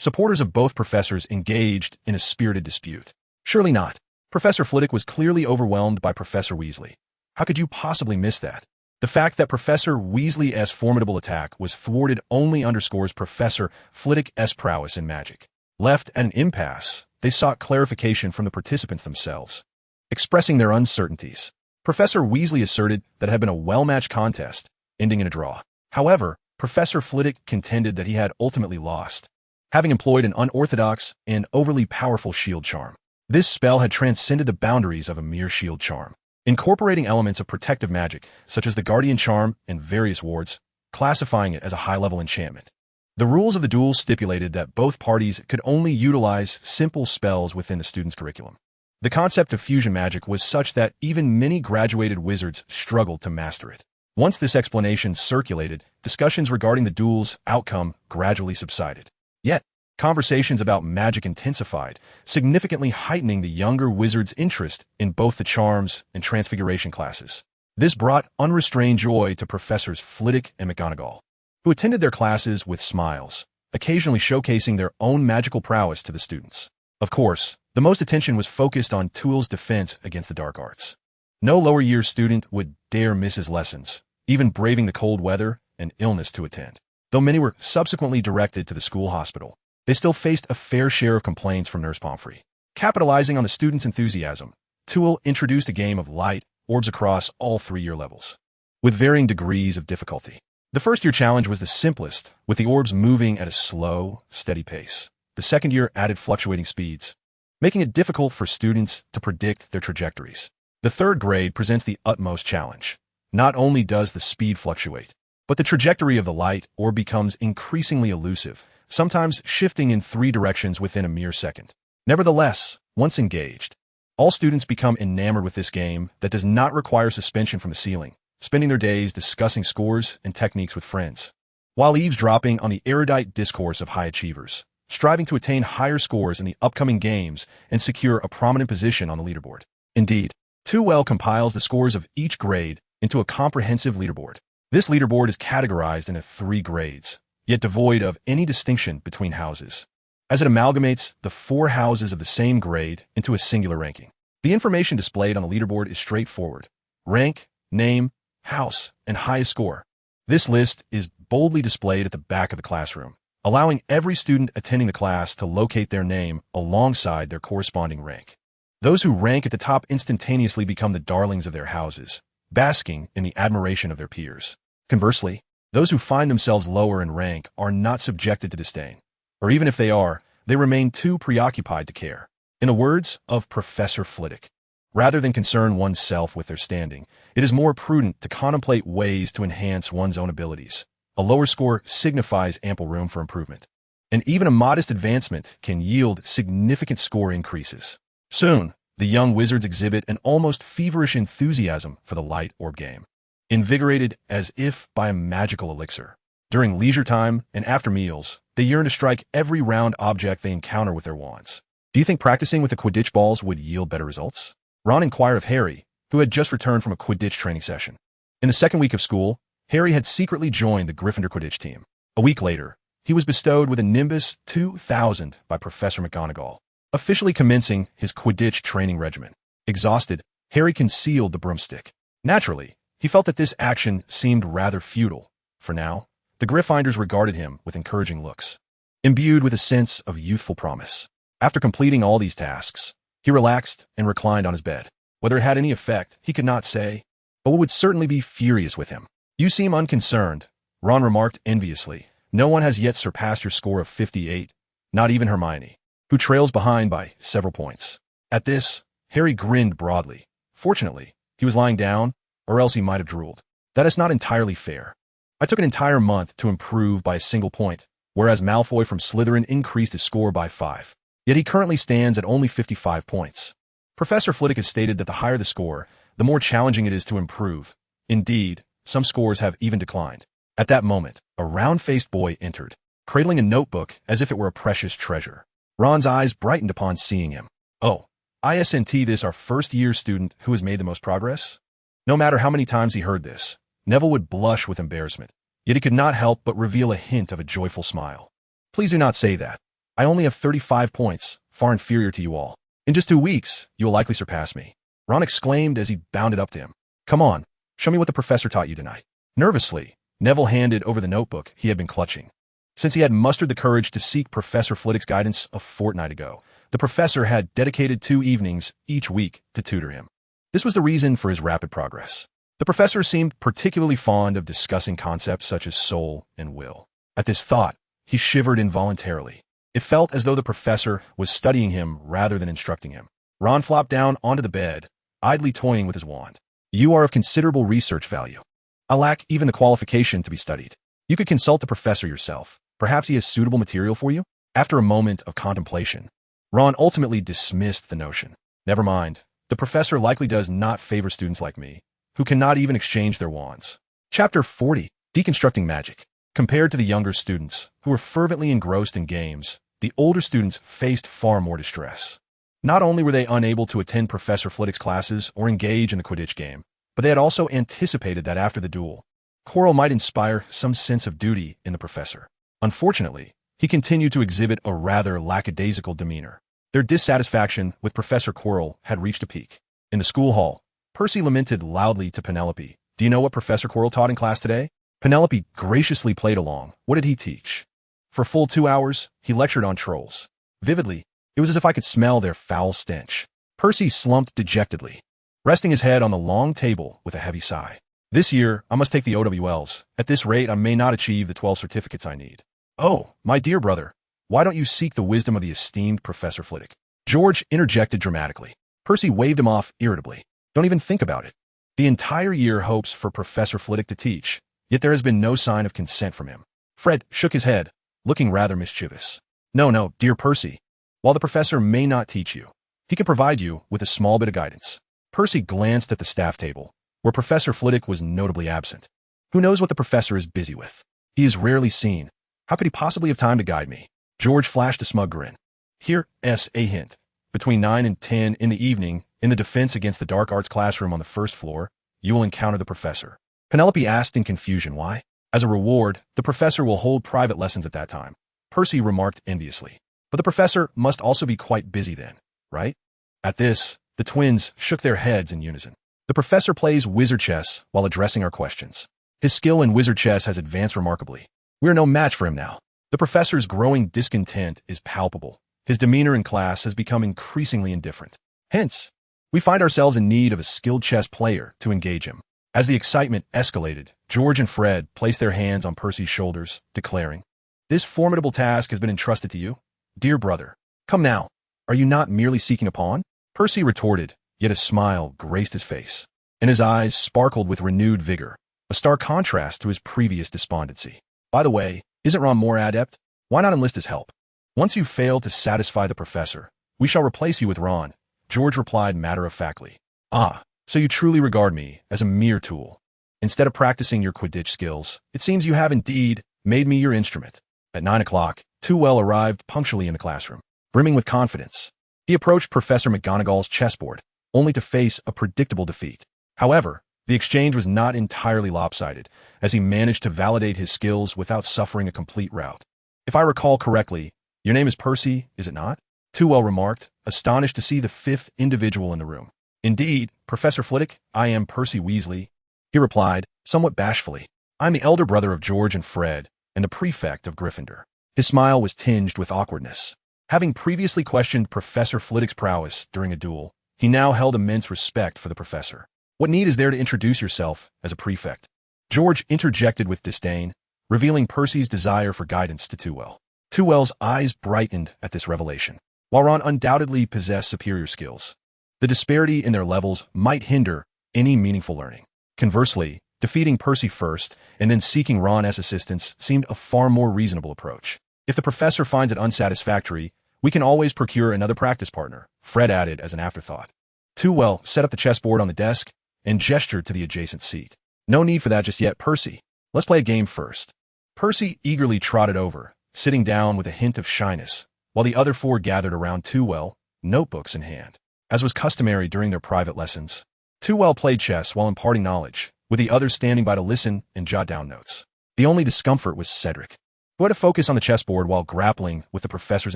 supporters of both professors engaged in a spirited dispute. Surely not. Professor Flitwick was clearly overwhelmed by Professor Weasley. How could you possibly miss that? The fact that Professor Weasley's formidable attack was thwarted only underscores Professor Flitwick's prowess in magic. Left at an impasse, they sought clarification from the participants themselves. Expressing their uncertainties, Professor Weasley asserted that it had been a well-matched contest, ending in a draw. However, Professor Flitwick contended that he had ultimately lost, having employed an unorthodox and overly powerful shield charm. This spell had transcended the boundaries of a mere shield charm, incorporating elements of protective magic, such as the Guardian Charm and various wards, classifying it as a high-level enchantment. The rules of the duel stipulated that both parties could only utilize simple spells within the student's curriculum. The concept of fusion magic was such that even many graduated wizards struggled to master it. Once this explanation circulated, discussions regarding the duel's outcome gradually subsided. Yet, conversations about magic intensified, significantly heightening the younger wizard's interest in both the charms and transfiguration classes. This brought unrestrained joy to Professors Flitwick and McGonagall, who attended their classes with smiles, occasionally showcasing their own magical prowess to the students. Of course, the most attention was focused on Tuel's defense against the dark arts. No lower-year student would dare miss his lessons, even braving the cold weather and illness to attend. Though many were subsequently directed to the school hospital, they still faced a fair share of complaints from Nurse Pomfrey. Capitalizing on the students' enthusiasm, Tuel introduced a game of light orbs across all 3-year levels, with varying degrees of difficulty. The first-year challenge was the simplest, with the orbs moving at a slow, steady pace. The second year added fluctuating speeds, making it difficult for students to predict their trajectories. The third grade presents the utmost challenge. Not only does the speed fluctuate, but the trajectory of the light orb becomes increasingly elusive, sometimes shifting in 3 directions within a mere second. Nevertheless, once engaged, all students become enamored with this game that does not require suspension from the ceiling, spending their days discussing scores and techniques with friends, while eavesdropping on the erudite discourse of high achievers, striving to attain higher scores in the upcoming games and secure a prominent position on the leaderboard. Indeed, Too Well compiles the scores of each grade into a comprehensive leaderboard. This leaderboard is categorized into 3 grades, yet devoid of any distinction between houses, as it amalgamates the 4 houses of the same grade into a singular ranking. The information displayed on the leaderboard is straightforward: rank, name, house, and highest score. This list is boldly displayed at the back of the classroom, allowing every student attending the class to locate their name alongside their corresponding rank. Those who rank at the top instantaneously become the darlings of their houses, basking in the admiration of their peers. Conversely, those who find themselves lower in rank are not subjected to disdain, or even if they are, they remain too preoccupied to care. In the words of Professor Flitwick, rather than concern oneself with their standing, it is more prudent to contemplate ways to enhance one's own abilities. A lower score signifies ample room for improvement, and even a modest advancement can yield significant score increases. Soon, the young wizards exhibit an almost feverish enthusiasm for the light orb game, invigorated as if by a magical elixir. During leisure time and after meals, they yearn to strike every round object they encounter with their wands. Do you think practicing with the Quidditch balls would yield better results? Ron inquired of Harry, who had just returned from a Quidditch training session. In the second week of school, Harry had secretly joined the Gryffindor Quidditch team. A week later, he was bestowed with a Nimbus 2000 by Professor McGonagall, officially commencing his Quidditch training regimen. Exhausted, Harry concealed the broomstick. Naturally, he felt that this action seemed rather futile. For now, the Gryffindors regarded him with encouraging looks, imbued with a sense of youthful promise. After completing all these tasks, he relaxed and reclined on his bed. Whether it had any effect, he could not say, but what would certainly be furious with him. "You seem unconcerned," Ron remarked enviously. "No one has yet surpassed your score of 58, not even Hermione, who trails behind by several points." At this, Harry grinned broadly. Fortunately, he was lying down, or else he might have drooled. "That is not entirely fair. I took an entire month to improve by a single point, whereas Malfoy from Slytherin increased his score by 5. yet he currently stands at only 55 points. Professor Flitwick has stated that the higher the score, the more challenging it is to improve. Indeed, some scores have even declined. At that moment, a round-faced boy entered, cradling a notebook as if it were a precious treasure. Ron's eyes brightened upon seeing him. Oh, isn't this our first-year student who has made the most progress? No matter how many times he heard this, Neville would blush with embarrassment, yet he could not help but reveal a hint of a joyful smile. Please do not say that. I only have 35 points, far inferior to you all. In just 2 weeks, you will likely surpass me. Ron exclaimed as he bounded up to him. Come on, show me what the professor taught you tonight. Nervously, Neville handed over the notebook he had been clutching. Since he had mustered the courage to seek Professor Flitwick's guidance a fortnight ago, the professor had dedicated 2 evenings each week to tutor him. This was the reason for his rapid progress. The professor seemed particularly fond of discussing concepts such as soul and will. At this thought, he shivered involuntarily. It felt as though the professor was studying him rather than instructing him. Ron flopped down onto the bed, idly toying with his wand. You are of considerable research value. I lack even the qualification to be studied. You could consult the professor yourself. Perhaps he has suitable material for you? After a moment of contemplation, Ron ultimately dismissed the notion. Never mind. The professor likely does not favor students like me, who cannot even exchange their wands. Chapter 40. Deconstructing Magic. Compared to the younger students, who were fervently engrossed in games, the older students faced far more distress. Not only were they unable to attend Professor Flitwick's classes or engage in the Quidditch game, but they had also anticipated that after the duel, Quirrell might inspire some sense of duty in the professor. Unfortunately, he continued to exhibit a rather lackadaisical demeanor. Their dissatisfaction with Professor Quirrell had reached a peak. In the school hall, Percy lamented loudly to Penelope, "Do you know what Professor Quirrell taught in class today?" Penelope graciously played along. What did he teach? For a full 2 hours, he lectured on trolls. Vividly, it was as if I could smell their foul stench. Percy slumped dejectedly, resting his head on the long table with a heavy sigh. This year, I must take the OWLs. At this rate, I may not achieve the 12 certificates I need. Oh, my dear brother, why don't you seek the wisdom of the esteemed Professor Flitwick? George interjected dramatically. Percy waved him off irritably. Don't even think about it. The entire year hopes for Professor Flitwick to teach, yet there has been no sign of consent from him. Fred shook his head, looking rather mischievous. No, dear Percy. While the professor may not teach you, he can provide you with a small bit of guidance. Percy glanced at the staff table, where Professor Flitwick was notably absent. Who knows what the professor is busy with? He is rarely seen. How could he possibly have time to guide me? George flashed a smug grin. Here's a hint. Between 9 and 10 in the evening, in the Defense Against the Dark Arts classroom on the first floor, you will encounter the professor. Penelope asked in confusion why. As a reward, the professor will hold private lessons at that time. Percy remarked enviously. But the professor must also be quite busy then, right? At this, the twins shook their heads in unison. The professor plays wizard chess while addressing our questions. His skill in wizard chess has advanced remarkably. We are no match for him now. The professor's growing discontent is palpable. His demeanor in class has become increasingly indifferent. Hence, we find ourselves in need of a skilled chess player to engage him. As the excitement escalated, George and Fred placed their hands on Percy's shoulders, declaring, "This formidable task has been entrusted to you. Dear brother, come now. Are you not merely seeking a pawn?" Percy retorted, yet a smile graced his face, and his eyes sparkled with renewed vigor, a stark contrast to his previous despondency. By the way, isn't Ron more adept? Why not enlist his help? Once you fail to satisfy the professor, we shall replace you with Ron, George replied matter-of-factly. Ah, so you truly regard me as a mere tool. Instead of practicing your Quidditch skills, it seems you have indeed made me your instrument. At 9 o'clock, Tveir arrived punctually in the classroom, brimming with confidence. He approached Professor McGonagall's chessboard, only to face a predictable defeat. However, the exchange was not entirely lopsided, as he managed to validate his skills without suffering a complete rout. If I recall correctly, your name is Percy, is it not? Tveir remarked, astonished to see the fifth individual in the room. Indeed, Professor Flitwick, I am Percy Weasley, he replied, somewhat bashfully. I'm the elder brother of George and Fred, and the prefect of Gryffindor. His smile was tinged with awkwardness. Having previously questioned Professor Flitwick's prowess during a duel, he now held immense respect for the professor. What need is there to introduce yourself as a prefect? George interjected with disdain, revealing Percy's desire for guidance to Tveir. Tveir's eyes brightened at this revelation. While Ron undoubtedly possessed superior skills, the disparity in their levels might hinder any meaningful learning. Conversely, defeating Percy first and then seeking Ron as assistance seemed a far more reasonable approach. If the professor finds it unsatisfactory, We can always procure another practice partner, Fred added as an afterthought. Tveir set up the chessboard on the desk and gestured to the adjacent seat. No need for that just yet, Percy. Let's play a game first. Percy eagerly trotted over, sitting down with a hint of shyness, while the other four gathered around Tveir, notebooks in hand. As was customary during their private lessons, Tveir played chess while imparting knowledge, with the others standing by to listen and jot down notes. The only discomfort was Cedric, who had to focus on the chessboard while grappling with the professor's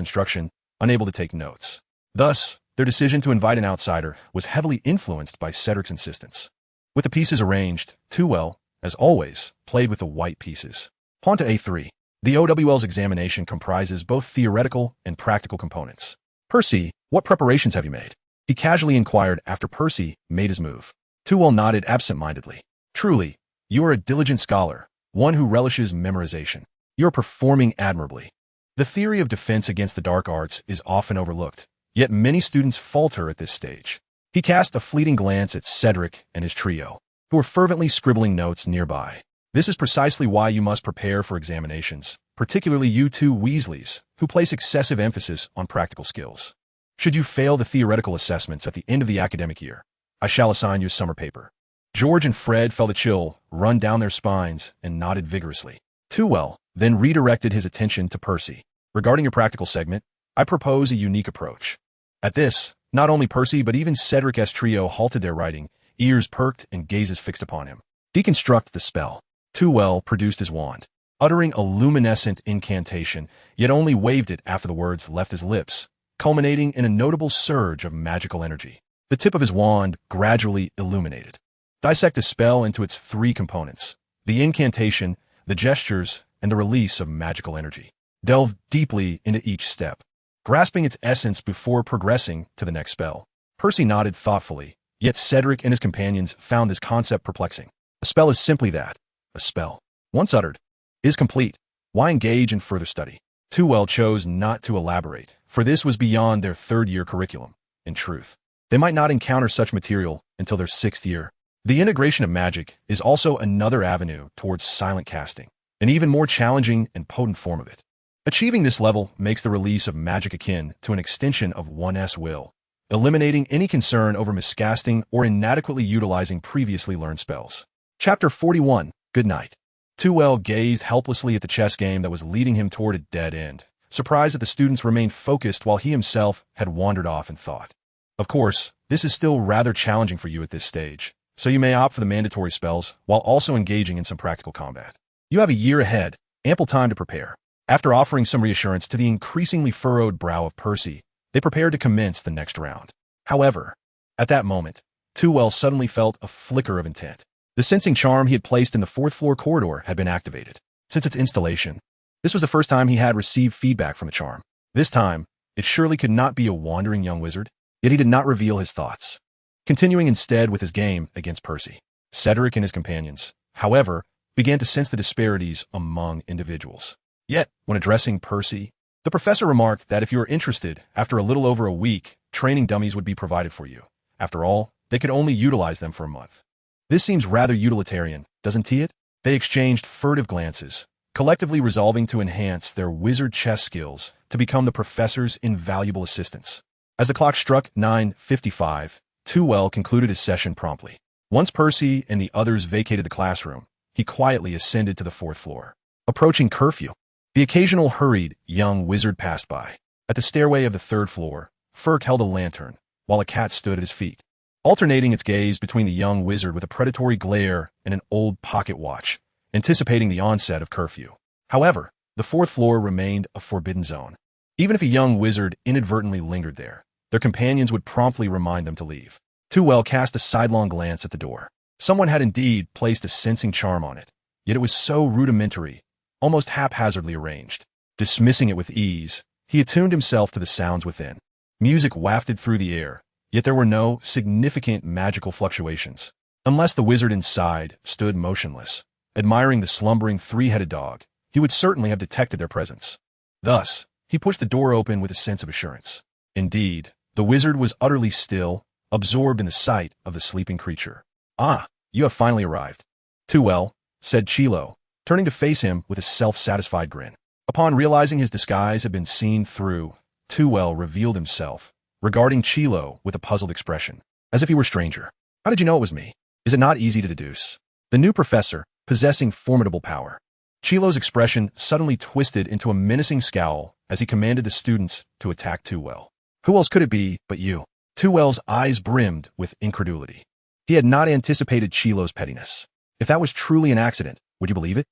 instruction, unable to take notes. Thus, their decision to invite an outsider was heavily influenced by Cedric's insistence. With the pieces arranged, Tveir, as always, played with the white pieces. Pawn to a3. The OWL's examination comprises both theoretical and practical components. Percy, what preparations have you made? He casually inquired after Percy made his move. Tveir nodded absent-mindedly. Truly, you are a diligent scholar, one who relishes memorization. You are performing admirably. The theory of defense against the dark arts is often overlooked, yet many students falter at this stage. He cast a fleeting glance at Cedric and his trio, who were fervently scribbling notes nearby. This is precisely why you must prepare for examinations, particularly you two Weasleys, who place excessive emphasis on practical skills. Should you fail the theoretical assessments at the end of the academic year, I shall assign you a summer paper. George and Fred felt a chill run down their spines and nodded vigorously. Tveir then redirected his attention to Percy. Regarding your practical segment, I propose a unique approach. At this, not only Percy but even Cedric's trio halted their writing, ears perked and gazes fixed upon him. Deconstruct the spell. Tveir produced his wand, uttering a luminescent incantation, yet only waved it after the words left his lips, culminating in a notable surge of magical energy. The tip of his wand gradually illuminated. Dissect the spell into its three components: the incantation, the gestures, and the release of magical energy. Delve deeply into each step, grasping its essence before progressing to the next spell. Percy nodded thoughtfully, yet Cedric and his companions found this concept perplexing. A spell is simply that, a spell. Once uttered, is complete. Why engage in further study? Tveir chose not to elaborate, for this was beyond their third-year curriculum. In truth, they might not encounter such material until their sixth year. The integration of magic is also another avenue towards silent casting, an even more challenging and potent form of it. Achieving this level makes the release of magic akin to an extension of one's will, eliminating any concern over miscasting or inadequately utilizing previously learned spells. Chapter 41. Good night. Tveir gazed helplessly at the chess game that was leading him toward a dead end, surprised that the students remained focused while he himself had wandered off in thought. Of course, this is still rather challenging for you at this stage, so you may opt for the mandatory spells while also engaging in some practical combat. You have a year ahead, ample time to prepare. After offering some reassurance to the increasingly furrowed brow of Percy, they prepared to commence the next round. However, at that moment, Tveir suddenly felt a flicker of intent. The sensing charm he had placed in the fourth-floor corridor had been activated. Since its installation, this was the first time he had received feedback from the charm. This time, it surely could not be a wandering young wizard, yet he did not reveal his thoughts, continuing instead with his game against Percy. Cedric and his companions, however, began to sense the disparities among individuals. Yet, when addressing Percy, the professor remarked that if you were interested, after a little over a week, training dummies would be provided for you. After all, they could only utilize them for a month. This seems rather utilitarian, doesn't it? They exchanged furtive glances, collectively resolving to enhance their wizard chess skills to become the professor's invaluable assistants. As the clock struck 9:55, Tveir concluded his session promptly. Once Percy and the others vacated the classroom, he quietly ascended to the fourth floor. Approaching curfew, the occasional hurried young wizard passed by. At the stairway of the third floor, Ferk held a lantern, while a cat stood at his feet, alternating its gaze between the young wizard with a predatory glare and an old pocket watch, anticipating the onset of curfew. However, the fourth floor remained a forbidden zone. Even if a young wizard inadvertently lingered there, their companions would promptly remind them to leave. Tveir cast a sidelong glance at the door. Someone had indeed placed a sensing charm on it, yet it was so rudimentary, almost haphazardly arranged. Dismissing it with ease, he attuned himself to the sounds within. Music wafted through the air, yet there were no significant magical fluctuations, unless the wizard inside stood motionless, admiring the slumbering three-headed dog. He would certainly have detected their presence. Thus, he pushed the door open with a sense of assurance. Indeed, the wizard was utterly still, absorbed in the sight of the sleeping creature. "Ah, you have finally arrived." "Tveir," said Chilo, turning to face him with a self-satisfied grin. Upon realizing his disguise had been seen through, Tveir revealed himself, regarding Chilo with a puzzled expression, as if he were a stranger. How did you know it was me? Is it not easy to deduce? The new professor, possessing formidable power. Chilo's expression suddenly twisted into a menacing scowl as he commanded the students to attack Tveir. Who else could it be but you? Tveir's eyes brimmed with incredulity. He had not anticipated Chilo's pettiness. If that was truly an accident, would you believe it?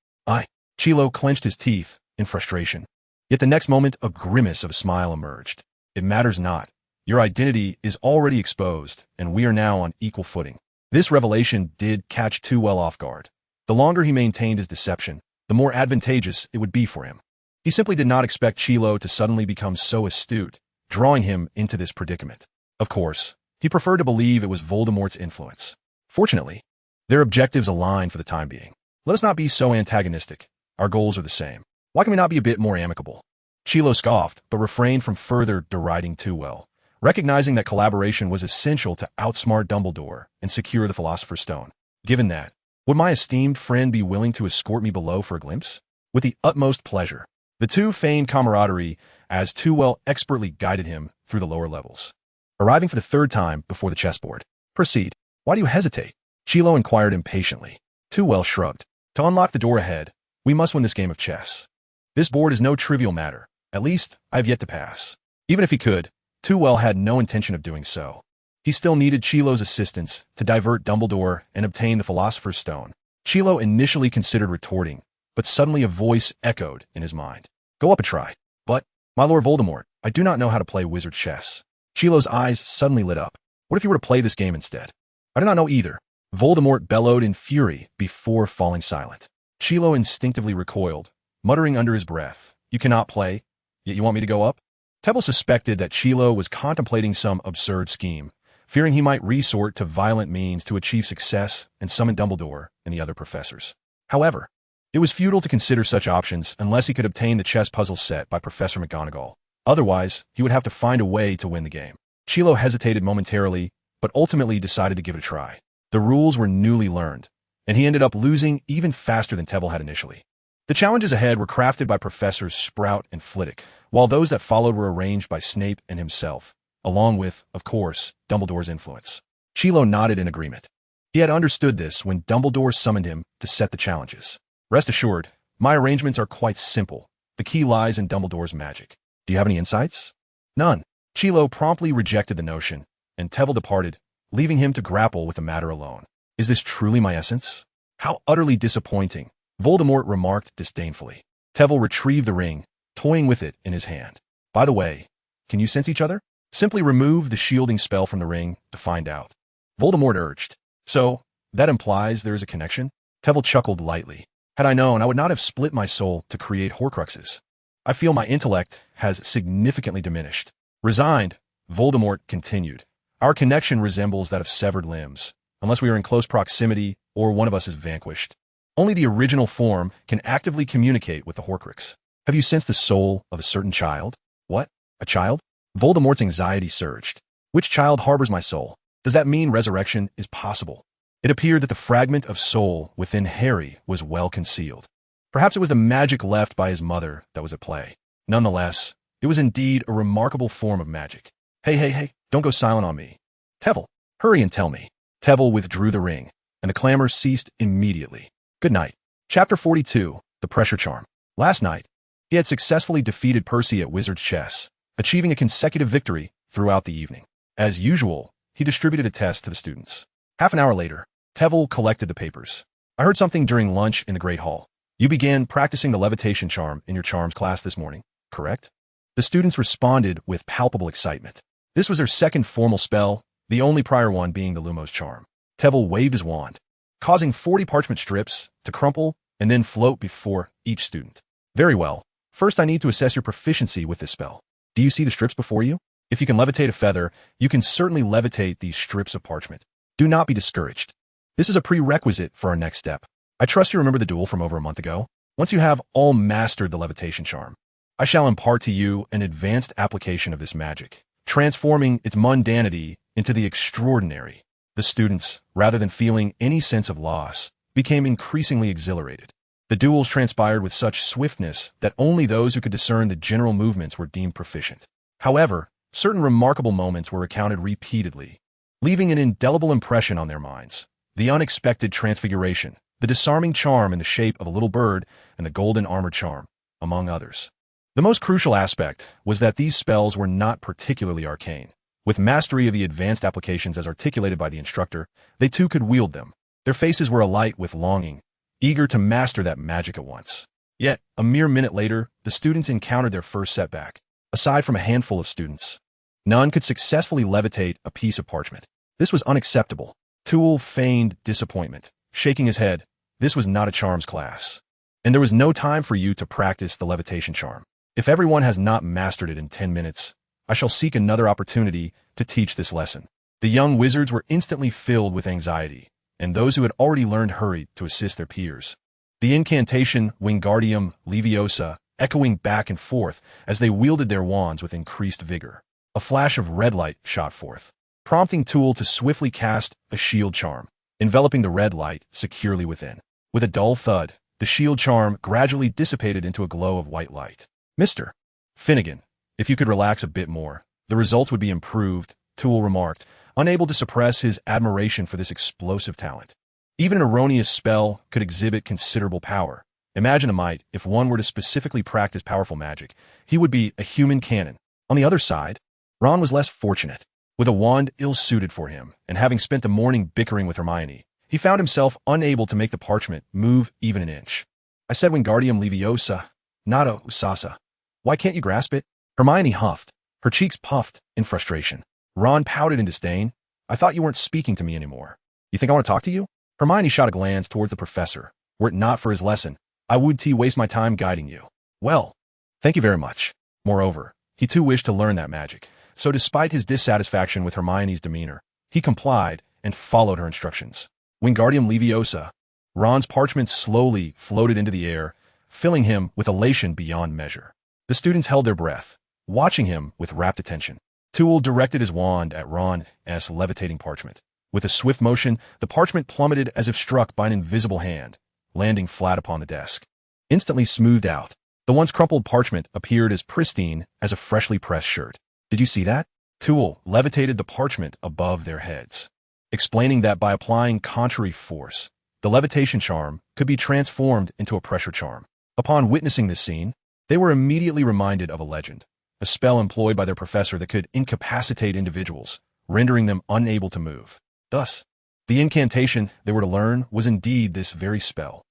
Chilo clenched his teeth in frustration. Yet the next moment, a grimace of a smile emerged. It matters not. Your identity is already exposed, and we are now on equal footing. This revelation did catch Tveir off guard. The longer he maintained his deception, the more advantageous it would be for him. He simply did not expect Chilo to suddenly become so astute, drawing him into this predicament. Of course, he preferred to believe it was Voldemort's influence. Fortunately, their objectives aligned for the time being. Let us not be so antagonistic. Our goals are the same. Why can we not be a bit more amicable? Chilo scoffed, but refrained from further deriding Tveir, recognizing that collaboration was essential to outsmart Dumbledore and secure the Philosopher's Stone. Given that, would my esteemed friend be willing to escort me below for a glimpse? With the utmost pleasure. The two feigned camaraderie as Tveir expertly guided him through the lower levels. Arriving for the third time before the chessboard. Proceed. Why do you hesitate? Chilo inquired impatiently. Tveir shrugged. To unlock the door ahead, we must win this game of chess. This board is no trivial matter. At least, I have yet to pass. Even if he could, Tveir had no intention of doing so. He still needed Chilo's assistance to divert Dumbledore and obtain the Philosopher's Stone. Chilo initially considered retorting, but suddenly a voice echoed in his mind. Go up and try. But, my Lord Voldemort, I do not know how to play wizard chess. Chilo's eyes suddenly lit up. What if you were to play this game instead? I do not know either. Voldemort bellowed in fury before falling silent. Chilo instinctively recoiled, muttering under his breath, You cannot play, yet you want me to go up? Tveir suspected that Chilo was contemplating some absurd scheme, fearing he might resort to violent means to achieve success and summon Dumbledore and the other professors. However, it was futile to consider such options unless he could obtain the chess puzzle set by Professor McGonagall. Otherwise, he would have to find a way to win the game. Chilo hesitated momentarily, but ultimately decided to give it a try. The rules were newly learned, and he ended up losing even faster than Tveir had initially. The challenges ahead were crafted by Professors Sprout and Flitwick, while those that followed were arranged by Snape and himself, along with, of course, Dumbledore's influence. Chilo nodded in agreement. He had understood this when Dumbledore summoned him to set the challenges. Rest assured, my arrangements are quite simple. The key lies in Dumbledore's magic. Do you have any insights? None. Chilo promptly rejected the notion, and Tveir departed, leaving him to grapple with the matter alone. Is this truly my essence? How utterly disappointing, Voldemort remarked disdainfully. Tveir retrieved the ring, toying with it in his hand. By the way, can you sense each other? Simply remove the shielding spell from the ring to find out. Voldemort urged. So, that implies there is a connection? Tveir chuckled lightly. Had I known, I would not have split my soul to create Horcruxes. I feel my intellect has significantly diminished. Resigned, Voldemort continued. Our connection resembles that of severed limbs, unless we are in close proximity or one of us is vanquished. Only the original form can actively communicate with the Horcrux. Have you sensed the soul of a certain child? What? A child? Voldemort's anxiety surged. Which child harbors my soul? Does that mean resurrection is possible? It appeared that the fragment of soul within Harry was well concealed. Perhaps it was the magic left by his mother that was at play. Nonetheless, it was indeed a remarkable form of magic. Hey, don't go silent on me. Tveir, hurry and tell me. Tveir withdrew the ring, and the clamor ceased immediately. Good night. Chapter 42, The Pressure Charm. Last night, he had successfully defeated Percy at Wizard's Chess, achieving a consecutive victory throughout the evening. As usual, he distributed a test to the students. Half an hour later, Tveir collected the papers. I heard something during lunch in the Great Hall. You began practicing the levitation charm in your charms class this morning, correct? The students responded with palpable excitement. This was their second formal spell, the only prior one being the Lumos charm. Tveir waved his wand, causing 40 parchment strips to crumple and then float before each student. Very well. First, I need to assess your proficiency with this spell. Do you see the strips before you? If you can levitate a feather, you can certainly levitate these strips of parchment. Do not be discouraged. This is a prerequisite for our next step. I trust you remember the duel from over a month ago. Once you have all mastered the levitation charm, I shall impart to you an advanced application of this magic, transforming its mundanity into the extraordinary. The students, rather than feeling any sense of loss, became increasingly exhilarated. The duels transpired with such swiftness that only those who could discern the general movements were deemed proficient. However, certain remarkable moments were recounted repeatedly, leaving an indelible impression on their minds. The unexpected transfiguration, the disarming charm in the shape of a little bird, and the golden armor charm, among others. The most crucial aspect was that these spells were not particularly arcane. With mastery of the advanced applications as articulated by the instructor, they too could wield them. Their faces were alight with longing, eager to master that magic at once. Yet, a mere minute later, the students encountered their first setback. Aside from a handful of students, none could successfully levitate a piece of parchment. This was unacceptable. Tool feigned disappointment, shaking his head. This was not a charms class, and there was no time for you to practice the levitation charm. If everyone has not mastered it in 10 minutes, I shall seek another opportunity to teach this lesson. The young wizards were instantly filled with anxiety, and those who had already learned hurried to assist their peers. The incantation Wingardium Leviosa echoing back and forth as they wielded their wands with increased vigor. A flash of red light shot forth, prompting Tool to swiftly cast a shield charm, enveloping the red light securely within. With a dull thud, the shield charm gradually dissipated into a glow of white light. Mr. Finnegan, if you could relax a bit more, the results would be improved, Tool remarked, unable to suppress his admiration for this explosive talent. Even an erroneous spell could exhibit considerable power. Imagine a mite, if one were to specifically practice powerful magic, he would be a human cannon. On the other side, Ron was less fortunate. With a wand ill-suited for him, and having spent the morning bickering with Hermione, he found himself unable to make the parchment move even an inch. I said Wingardium Leviosa, not a Usasa. Why can't you grasp it? Hermione huffed, her cheeks puffed in frustration. Ron pouted in disdain. I thought you weren't speaking to me anymore. You think I want to talk to you? Hermione shot a glance towards the professor. Were it not for his lesson, I would waste my time guiding you. Well, thank you very much. Moreover, he too wished to learn that magic. So despite his dissatisfaction with Hermione's demeanor, he complied and followed her instructions. Wingardium Leviosa. Ron's parchment slowly floated into the air, filling him with elation beyond measure. The students held their breath, watching him with rapt attention. Tool directed his wand at Ron's levitating parchment. With a swift motion, the parchment plummeted as if struck by an invisible hand, landing flat upon the desk. Instantly smoothed out, the once crumpled parchment appeared as pristine as a freshly pressed shirt. Did you see that? Tool levitated the parchment above their heads, explaining that by applying contrary force, the levitation charm could be transformed into a pressure charm. Upon witnessing this scene, they were immediately reminded of a legend, a spell employed by their professor that could incapacitate individuals, rendering them unable to move. Thus, the incantation they were to learn was indeed this very spell.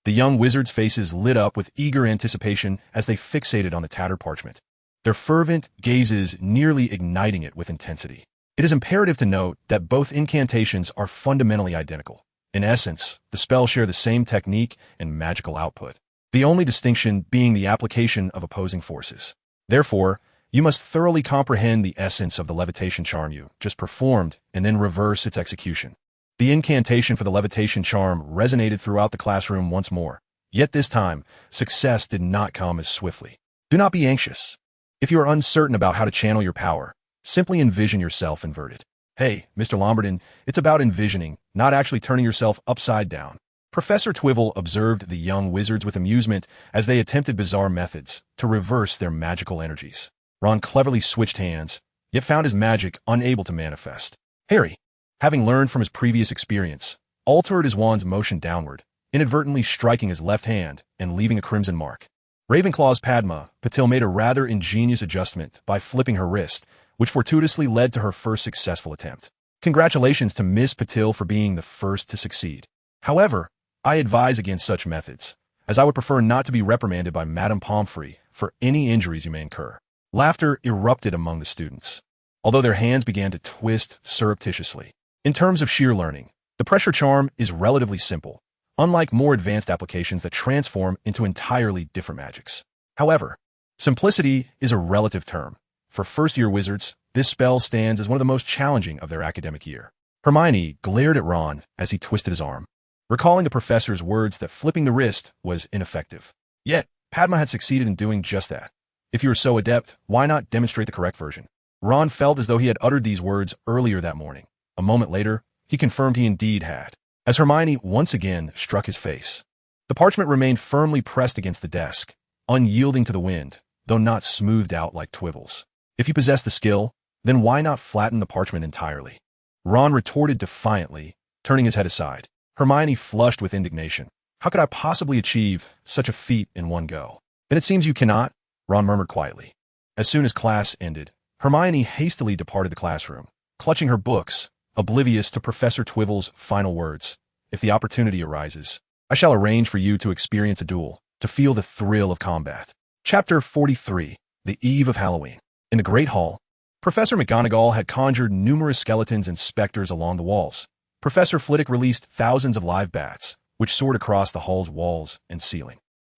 The young wizards' faces lit up with eager anticipation as they fixated on the tattered parchment, their fervent gazes nearly igniting it with intensity. It is imperative to note that both incantations are fundamentally identical. In essence, the spells share the same technique and magical output, the only distinction being the application of opposing forces. Therefore, you must thoroughly comprehend the essence of the levitation charm you just performed and then reverse its execution. The incantation for the levitation charm resonated throughout the classroom once more, yet this time, success did not come as swiftly. Do not be anxious. If you are uncertain about how to channel your power, simply envision yourself inverted. Hey, Mr. Lombardin, it's about envisioning, not actually turning yourself upside down. Professor Twivel observed the young wizards with amusement as they attempted bizarre methods to reverse their magical energies. Ron cleverly switched hands, yet found his magic unable to manifest. Harry, having learned from his previous experience, altered his wand's motion downward, inadvertently striking his left hand and leaving a crimson mark. Ravenclaw's Padma Patil made a rather ingenious adjustment by flipping her wrist, which fortuitously led to her first successful attempt. Congratulations to Miss Patil for being the first to succeed. However, I advise against such methods, as I would prefer not to be reprimanded by Madame Pomfrey for any injuries you may incur. Laughter erupted among the students, although their hands began to twist surreptitiously. In terms of sheer learning, the pressure charm is relatively simple, unlike more advanced applications that transform into entirely different magics. However, simplicity is a relative term. For first-year wizards, this spell stands as one of the most challenging of their academic year. Hermione glared at Ron as he twisted his arm, recalling the professor's words that flipping the wrist was ineffective. Yet, Padma had succeeded in doing just that. If you were so adept, why not demonstrate the correct version? Ron felt as though he had uttered these words earlier that morning. A moment later, he confirmed he indeed had, as Hermione once again struck his face. The parchment remained firmly pressed against the desk, unyielding to the wind, though not smoothed out like Twivel's. If you possess the skill, then why not flatten the parchment entirely? Ron retorted defiantly, turning his head aside. Hermione flushed with indignation. How could I possibly achieve such a feat in one go? Then it seems you cannot, Ron murmured quietly. As soon as class ended, Hermione hastily departed the classroom, clutching her books, oblivious to Professor Twivel's final words. If the opportunity arises, I shall arrange for you to experience a duel, to feel the thrill of combat. Chapter 43. The Eve of Halloween. In the Great Hall, Professor McGonagall had conjured numerous skeletons and specters along the walls. Professor Flitwick released thousands of live bats, which soared across the hall's walls and ceiling.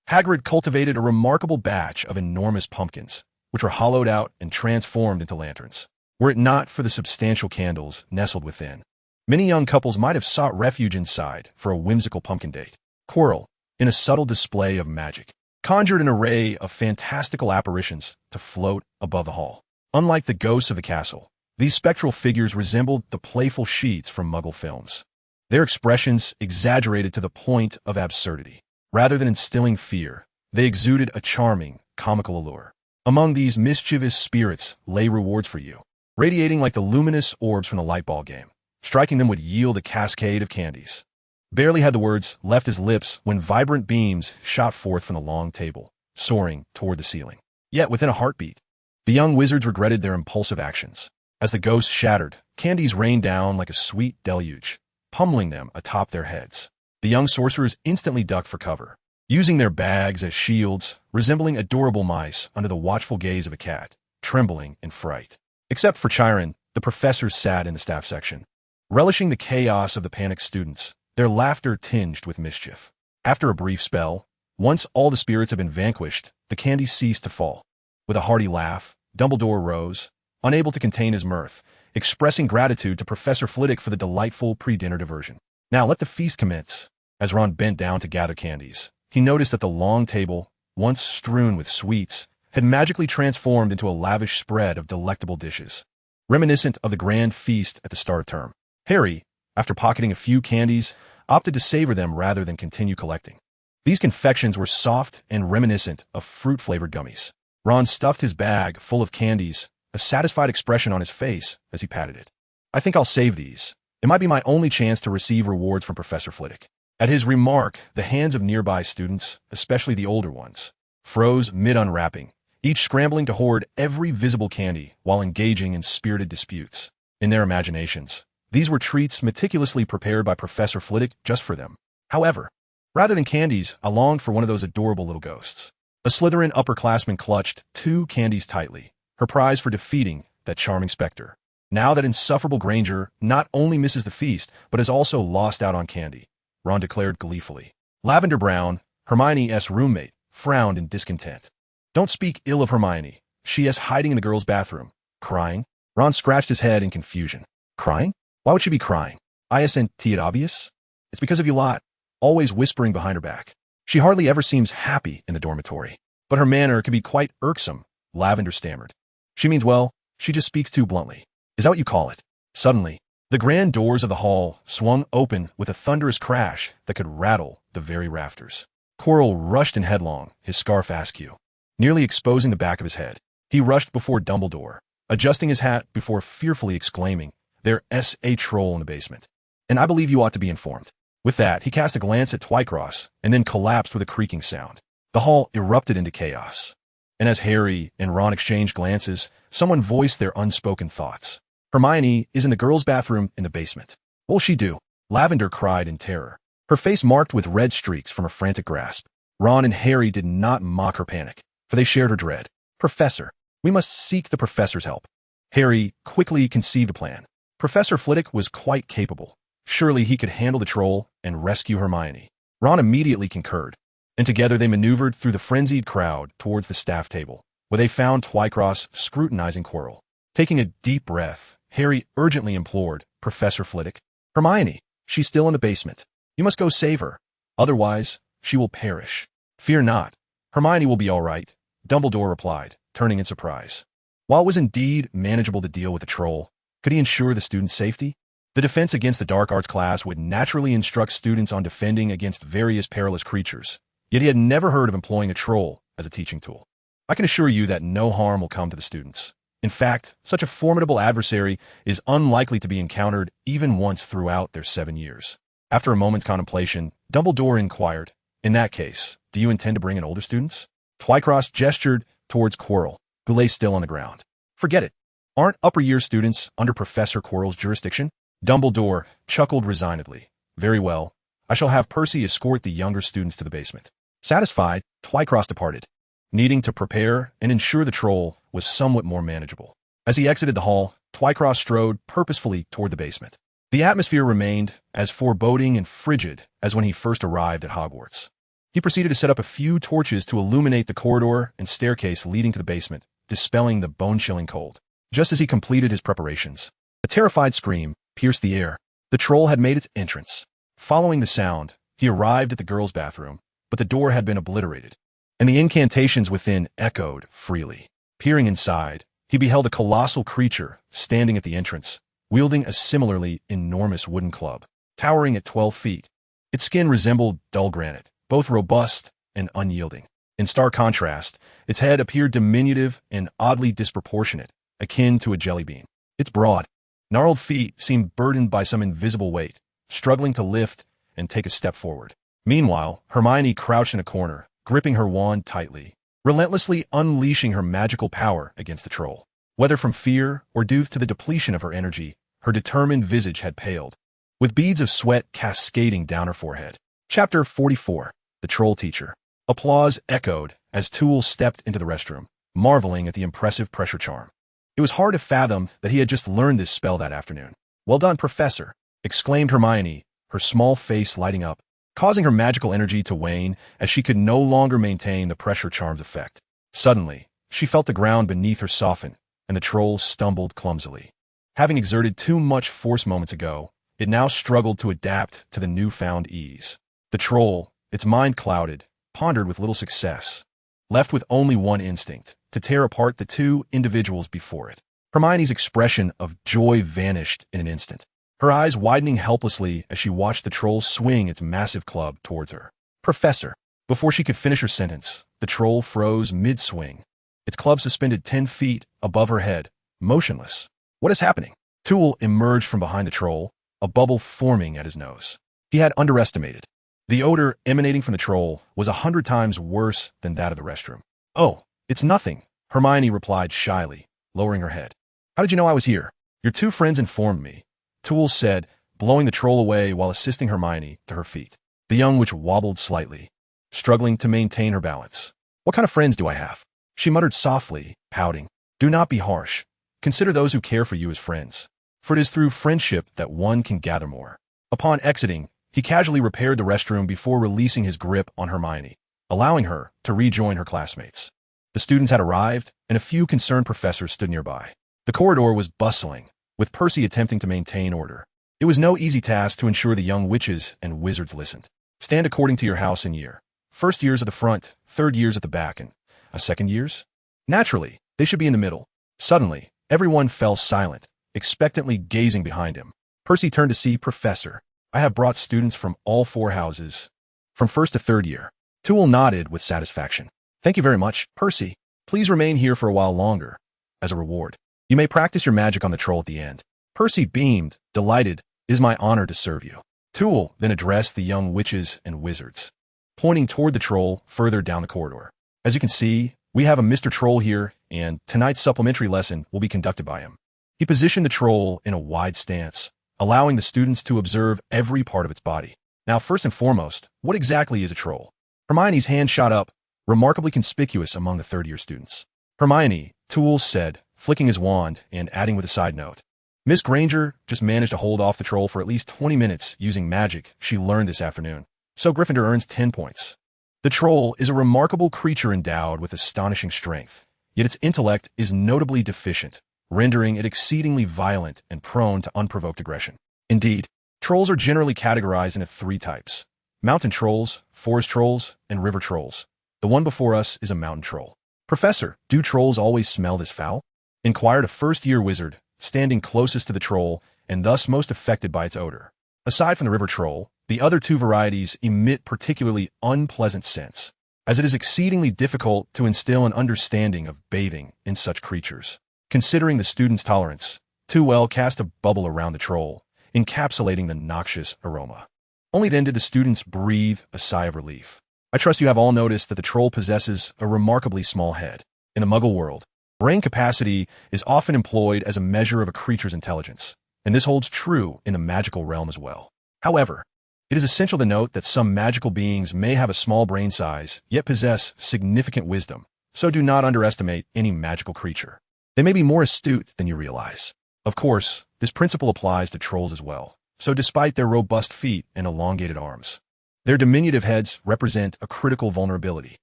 Hagrid cultivated a remarkable batch of enormous pumpkins, which were hollowed out and transformed into lanterns. Were it not for the substantial candles nestled within, many young couples might have sought refuge inside for a whimsical pumpkin date. Quirrell, in a subtle display of magic, conjured an array of fantastical apparitions to float above the hall. Unlike the ghosts of the castle, these spectral figures resembled the playful sheets from Muggle films. Their expressions exaggerated to the point of absurdity. Rather than instilling fear, they exuded a charming, comical allure. Among these mischievous spirits lay rewards for you, radiating like the luminous orbs from the light ball game. Striking them would yield a cascade of candies. Barely had the words left his lips when vibrant beams shot forth from the long table, soaring toward the ceiling. Yet within a heartbeat, the young wizards regretted their impulsive actions. As the ghosts shattered, candies rained down like a sweet deluge, pummeling them atop their heads. The young sorcerers instantly ducked for cover, using their bags as shields, resembling adorable mice under the watchful gaze of a cat, trembling in fright. Except for Chiron, the professors sat in the staff section, relishing the chaos of the panicked students, their laughter tinged with mischief. After a brief spell, once all the spirits had been vanquished, the candies ceased to fall. With a hearty laugh, Dumbledore rose, unable to contain his mirth, expressing gratitude to Professor Flitwick for the delightful pre-dinner diversion. Now let the feast commence. As Ron bent down to gather candies, he noticed that the long table, once strewn with sweets, had magically transformed into a lavish spread of delectable dishes, reminiscent of the grand feast at the start of term. Harry, after pocketing a few candies, opted to savor them rather than continue collecting. These confections were soft and reminiscent of fruit-flavored gummies. Ron stuffed his bag full of candies, a satisfied expression on his face as he patted it. I think I'll save these. It might be my only chance to receive rewards from Professor Flitwick. At his remark, the hands of nearby students, especially the older ones, froze mid-unwrapping, each scrambling to hoard every visible candy while engaging in spirited disputes. In their imaginations, these were treats meticulously prepared by Professor Flitwick just for them. However, rather than candies, I longed for one of those adorable little ghosts. A Slytherin upperclassman clutched 2 candies tightly, her prize for defeating that charming specter. Now that insufferable Granger not only misses the feast, but has also lost out on candy, Ron declared gleefully. Lavender Brown, Hermione's roommate, frowned in discontent. Don't speak ill of Hermione. She is hiding in the girls' bathroom. Crying? Ron scratched his head in confusion. Crying? Why would she be crying? Isn't it obvious? It's because of you lot, always whispering behind her back. She hardly ever seems happy in the dormitory, but her manner can be quite irksome, Lavender stammered. She means well, she just speaks too bluntly. Is that what you call it? Suddenly, the grand doors of the hall swung open with a thunderous crash that could rattle the very rafters. Quirrell rushed in headlong, his scarf askew, nearly exposing the back of his head. He rushed before Dumbledore, adjusting his hat before fearfully exclaiming, "There's a troll in the basement, and I believe you ought to be informed." With that, he cast a glance at Twycross and then collapsed with a creaking sound. The hall erupted into chaos. And as Harry and Ron exchanged glances, someone voiced their unspoken thoughts. Hermione is in the girls' bathroom in the basement. What'll she do? Lavender cried in terror, her face marked with red streaks from a frantic grasp. Ron and Harry did not mock her panic, for they shared her dread. Professor, we must seek the professor's help. Harry quickly conceived a plan. Professor Flitwick was quite capable. Surely he could handle the troll and rescue Hermione. Ron immediately concurred, and together they maneuvered through the frenzied crowd towards the staff table, where they found Twycross scrutinizing Quirrell. Taking a deep breath, Harry urgently implored Professor Flitwick, "Hermione, she's still in the basement. You must go save her. Otherwise, she will perish." "Fear not. Hermione will be all right," Dumbledore replied, turning in surprise. While it was indeed manageable to deal with the troll, could he ensure the students' safety? The Defense Against the Dark Arts class would naturally instruct students on defending against various perilous creatures, yet he had never heard of employing a troll as a teaching tool. "I can assure you that no harm will come to the students. In fact, such a formidable adversary is unlikely to be encountered even once throughout their 7 years. After a moment's contemplation, Dumbledore inquired, "In that case, do you intend to bring in older students?" Twycross gestured towards Quirrell, who lay still on the ground. "Forget it. Aren't upper-year students under Professor Quirrell's jurisdiction?" Dumbledore chuckled resignedly. "Very well. I shall have Percy escort the younger students to the basement." Satisfied, Twycross departed, needing to prepare and ensure the troll was somewhat more manageable. As he exited the hall, Twycross strode purposefully toward the basement. The atmosphere remained as foreboding and frigid as when he first arrived at Hogwarts. He proceeded to set up a few torches to illuminate the corridor and staircase leading to the basement, dispelling the bone-chilling cold. Just as he completed his preparations, a terrified scream pierced the air. The troll had made its entrance. Following the sound, he arrived at the girls' bathroom, but the door had been obliterated, and the incantations within echoed freely. Peering inside, he beheld a colossal creature standing at the entrance, wielding a similarly enormous wooden club, towering at 12 feet. Its skin resembled dull granite, both robust and unyielding. In stark contrast, its head appeared diminutive and oddly disproportionate, akin to a jelly bean. Its broad, gnarled feet seemed burdened by some invisible weight, struggling to lift and take a step forward. Meanwhile, Hermione crouched in a corner, gripping her wand tightly, relentlessly unleashing her magical power against the troll. Whether from fear or due to the depletion of her energy, her determined visage had paled, with beads of sweat cascading down her forehead. Chapter 44. The Troll Teacher. Applause echoed as Toole stepped into the restroom, marveling at the impressive pressure charm. It was hard to fathom that he had just learned this spell that afternoon. "Well done, Professor," exclaimed Hermione, her small face lighting up, causing her magical energy to wane as she could no longer maintain the pressure charm's effect. Suddenly, she felt the ground beneath her soften, and the troll stumbled clumsily. Having exerted too much force moments ago, it now struggled to adapt to the newfound ease. The troll, its mind clouded, pondered with little success, left with only one instinct, to tear apart the two individuals before it. Hermione's expression of joy vanished in an instant, her eyes widening helplessly as she watched the troll swing its massive club towards her. "Professor." Before she could finish her sentence, the troll froze mid-swing, its club suspended 10 feet above her head, motionless. "What is happening?" Toole emerged from behind the troll, a bubble forming at his nose. He had underestimated. The odor emanating from the troll was 100 times worse than that of the restroom. "Oh, it's nothing," Hermione replied shyly, lowering her head. "How did you know I was here?" "Your two friends informed me," Toole said, blowing the troll away while assisting Hermione to her feet. The young witch wobbled slightly, struggling to maintain her balance. "What kind of friends do I have?" She muttered softly, pouting. "Do not be harsh. Consider those who care for you as friends, for it is through friendship that one can gather more." Upon exiting, he casually repaired the restroom before releasing his grip on Hermione, allowing her to rejoin her classmates. The students had arrived, and a few concerned professors stood nearby. The corridor was bustling, with Percy attempting to maintain order. It was no easy task to ensure the young witches and wizards listened. "Stand according to your house and year. First years at the front, third years at the back, and second years? Naturally, they should be in the middle." Suddenly, everyone fell silent, expectantly gazing behind him. Percy turned to see Professor. "I have brought students from all 4 houses, from first to third year." Toole nodded with satisfaction. "Thank you very much, Percy. Please remain here for a while longer. As a reward, you may practice your magic on the troll at the end." Percy beamed, delighted. "It is my honor to serve you." Toole then addressed the young witches and wizards, pointing toward the troll further down the corridor. "As you can see, we have a Mr. Troll here, and tonight's supplementary lesson will be conducted by him." He positioned the troll in a wide stance, allowing the students to observe every part of its body. "Now, first and foremost, what exactly is a troll?" Hermione's hand shot up, remarkably conspicuous among the third-year students. "Hermione," Toole said, flicking his wand and adding with a side note, "Miss Granger just managed to hold off the troll for at least 20 minutes using magic she learned this afternoon, so Gryffindor earns 10 points. The troll is a remarkable creature endowed with astonishing strength, yet its intellect is notably deficient, rendering it exceedingly violent and prone to unprovoked aggression. Indeed, trolls are generally categorized into 3 types: mountain trolls, forest trolls, and river trolls. The one before us is a mountain troll. "Professor, do trolls always smell this foul?" inquired a first-year wizard, standing closest to the troll and thus most affected by its odor. Aside from the river troll, the other 2 varieties emit particularly unpleasant scents, as it is exceedingly difficult to instill an understanding of bathing in such creatures. Considering the student's tolerance, Tveir cast a bubble around the troll, encapsulating the noxious aroma. Only then did the students breathe a sigh of relief. I trust you have all noticed that the troll possesses a remarkably small head. In the Muggle world, brain capacity is often employed as a measure of a creature's intelligence, and this holds true in the magical realm as well. However, it is essential to note that some magical beings may have a small brain size, yet possess significant wisdom, so do not underestimate any magical creature. They may be more astute than you realize. Of course, this principle applies to trolls as well, so despite their robust feet and elongated arms, their diminutive heads represent a critical vulnerability.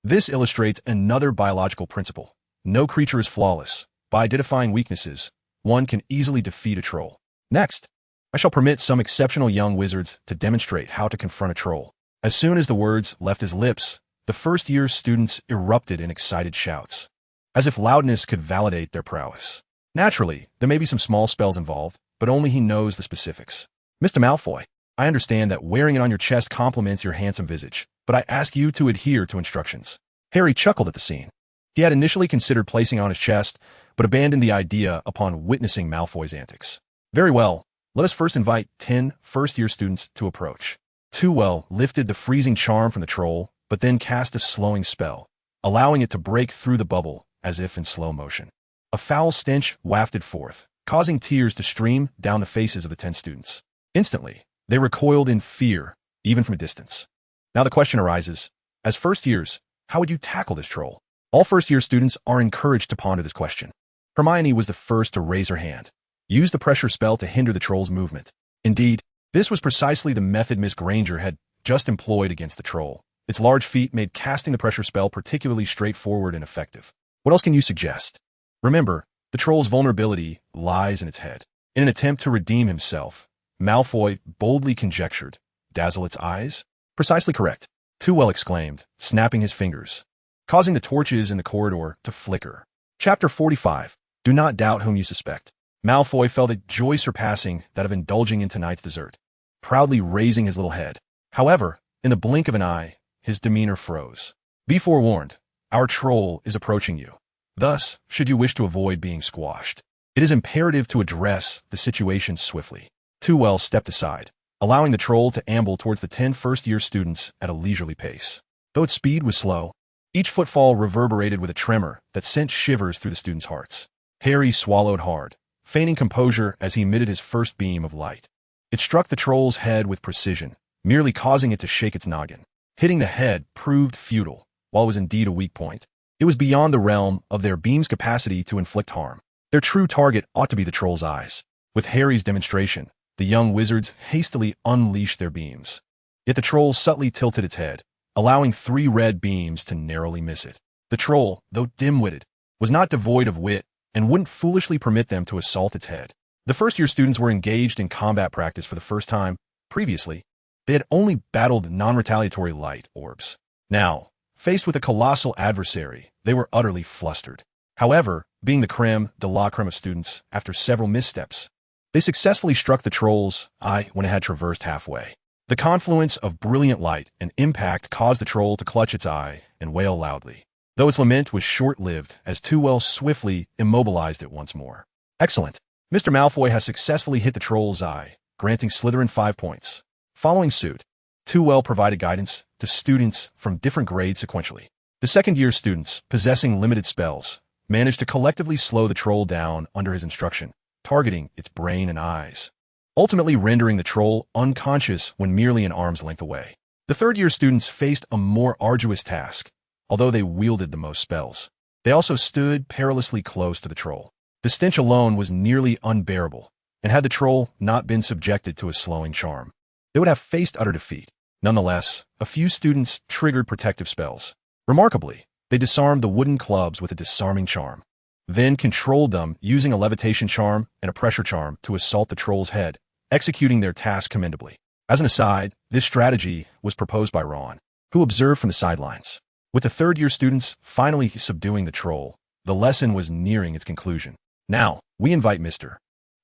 This illustrates another biological principle. No creature is flawless. By identifying weaknesses, one can easily defeat a troll. Next, I shall permit some exceptional young wizards to demonstrate how to confront a troll. As soon as the words left his lips, the first-year students erupted in excited shouts, as if loudness could validate their prowess. Naturally, there may be some small spells involved, but only he knows the specifics. Mr. Malfoy, I understand that wearing it on your chest compliments your handsome visage, but I ask you to adhere to instructions. Harry chuckled at the scene. He had initially considered placing it on his chest, but abandoned the idea upon witnessing Malfoy's antics. Very well, let us first invite 10 first-year students to approach. Tveir lifted the freezing charm from the troll, but then cast a slowing spell, allowing it to break through the bubble as if in slow motion. A foul stench wafted forth, causing tears to stream down the faces of the 10 students. Instantly, they recoiled in fear, even from a distance. Now the question arises, as first years, how would you tackle this troll? All first-year students are encouraged to ponder this question. Hermione was the first to raise her hand. Use the pressure spell to hinder the troll's movement. Indeed, this was precisely the method Miss Granger had just employed against the troll. Its large feet made casting the pressure spell particularly straightforward and effective. What else can you suggest? Remember, the troll's vulnerability lies in its head. In an attempt to redeem himself, Malfoy boldly conjectured, dazzle its eyes? Precisely correct, Tveir exclaimed, snapping his fingers, causing the torches in the corridor to flicker. Chapter 45. Do not doubt whom you suspect. Malfoy felt a joy surpassing that of indulging in tonight's dessert, proudly raising his little head. However, in the blink of an eye, his demeanor froze. Be forewarned, our troll is approaching you. Thus, should you wish to avoid being squashed, it is imperative to address the situation swiftly. Tveir stepped aside, allowing the troll to amble towards the 10 first-year students at a leisurely pace. Though its speed was slow, each footfall reverberated with a tremor that sent shivers through the students' hearts. Harry swallowed hard, feigning composure as he emitted his first beam of light. It struck the troll's head with precision, merely causing it to shake its noggin. Hitting the head proved futile, while it was indeed a weak point. It was beyond the realm of their beam's capacity to inflict harm. Their true target ought to be the troll's eyes. With Harry's demonstration, the young wizards hastily unleashed their beams. Yet the troll subtly tilted its head, allowing 3 red beams to narrowly miss it. The troll, though dim-witted, was not devoid of wit and wouldn't foolishly permit them to assault its head. The first-year students were engaged in combat practice for the first time. Previously, they had only battled non-retaliatory light orbs. Now, faced with a colossal adversary, they were utterly flustered. However, being the creme de la creme of students, after several missteps, they successfully struck the troll's eye when it had traversed halfway. The confluence of brilliant light and impact caused the troll to clutch its eye and wail loudly, though its lament was short-lived as Tveir swiftly immobilized it once more. Excellent. Mr. Malfoy has successfully hit the troll's eye, granting Slytherin 5 points. Following suit, Tveir provided guidance to students from different grades sequentially. The second-year students, possessing limited spells, managed to collectively slow the troll down under his instruction, targeting its brain and eyes, ultimately rendering the troll unconscious when merely an arm's length away. The third-year students faced a more arduous task, although they wielded the most spells. They also stood perilously close to the troll. The stench alone was nearly unbearable, and had the troll not been subjected to a slowing charm, they would have faced utter defeat. Nonetheless, a few students triggered protective spells. Remarkably, they disarmed the wooden clubs with a disarming charm, then controlled them using a levitation charm and a pressure charm to assault the troll's head, executing their task commendably. As an aside, this strategy was proposed by Ron, who observed from the sidelines. With the third-year students finally subduing the troll, the lesson was nearing its conclusion. Now, we invite Mr.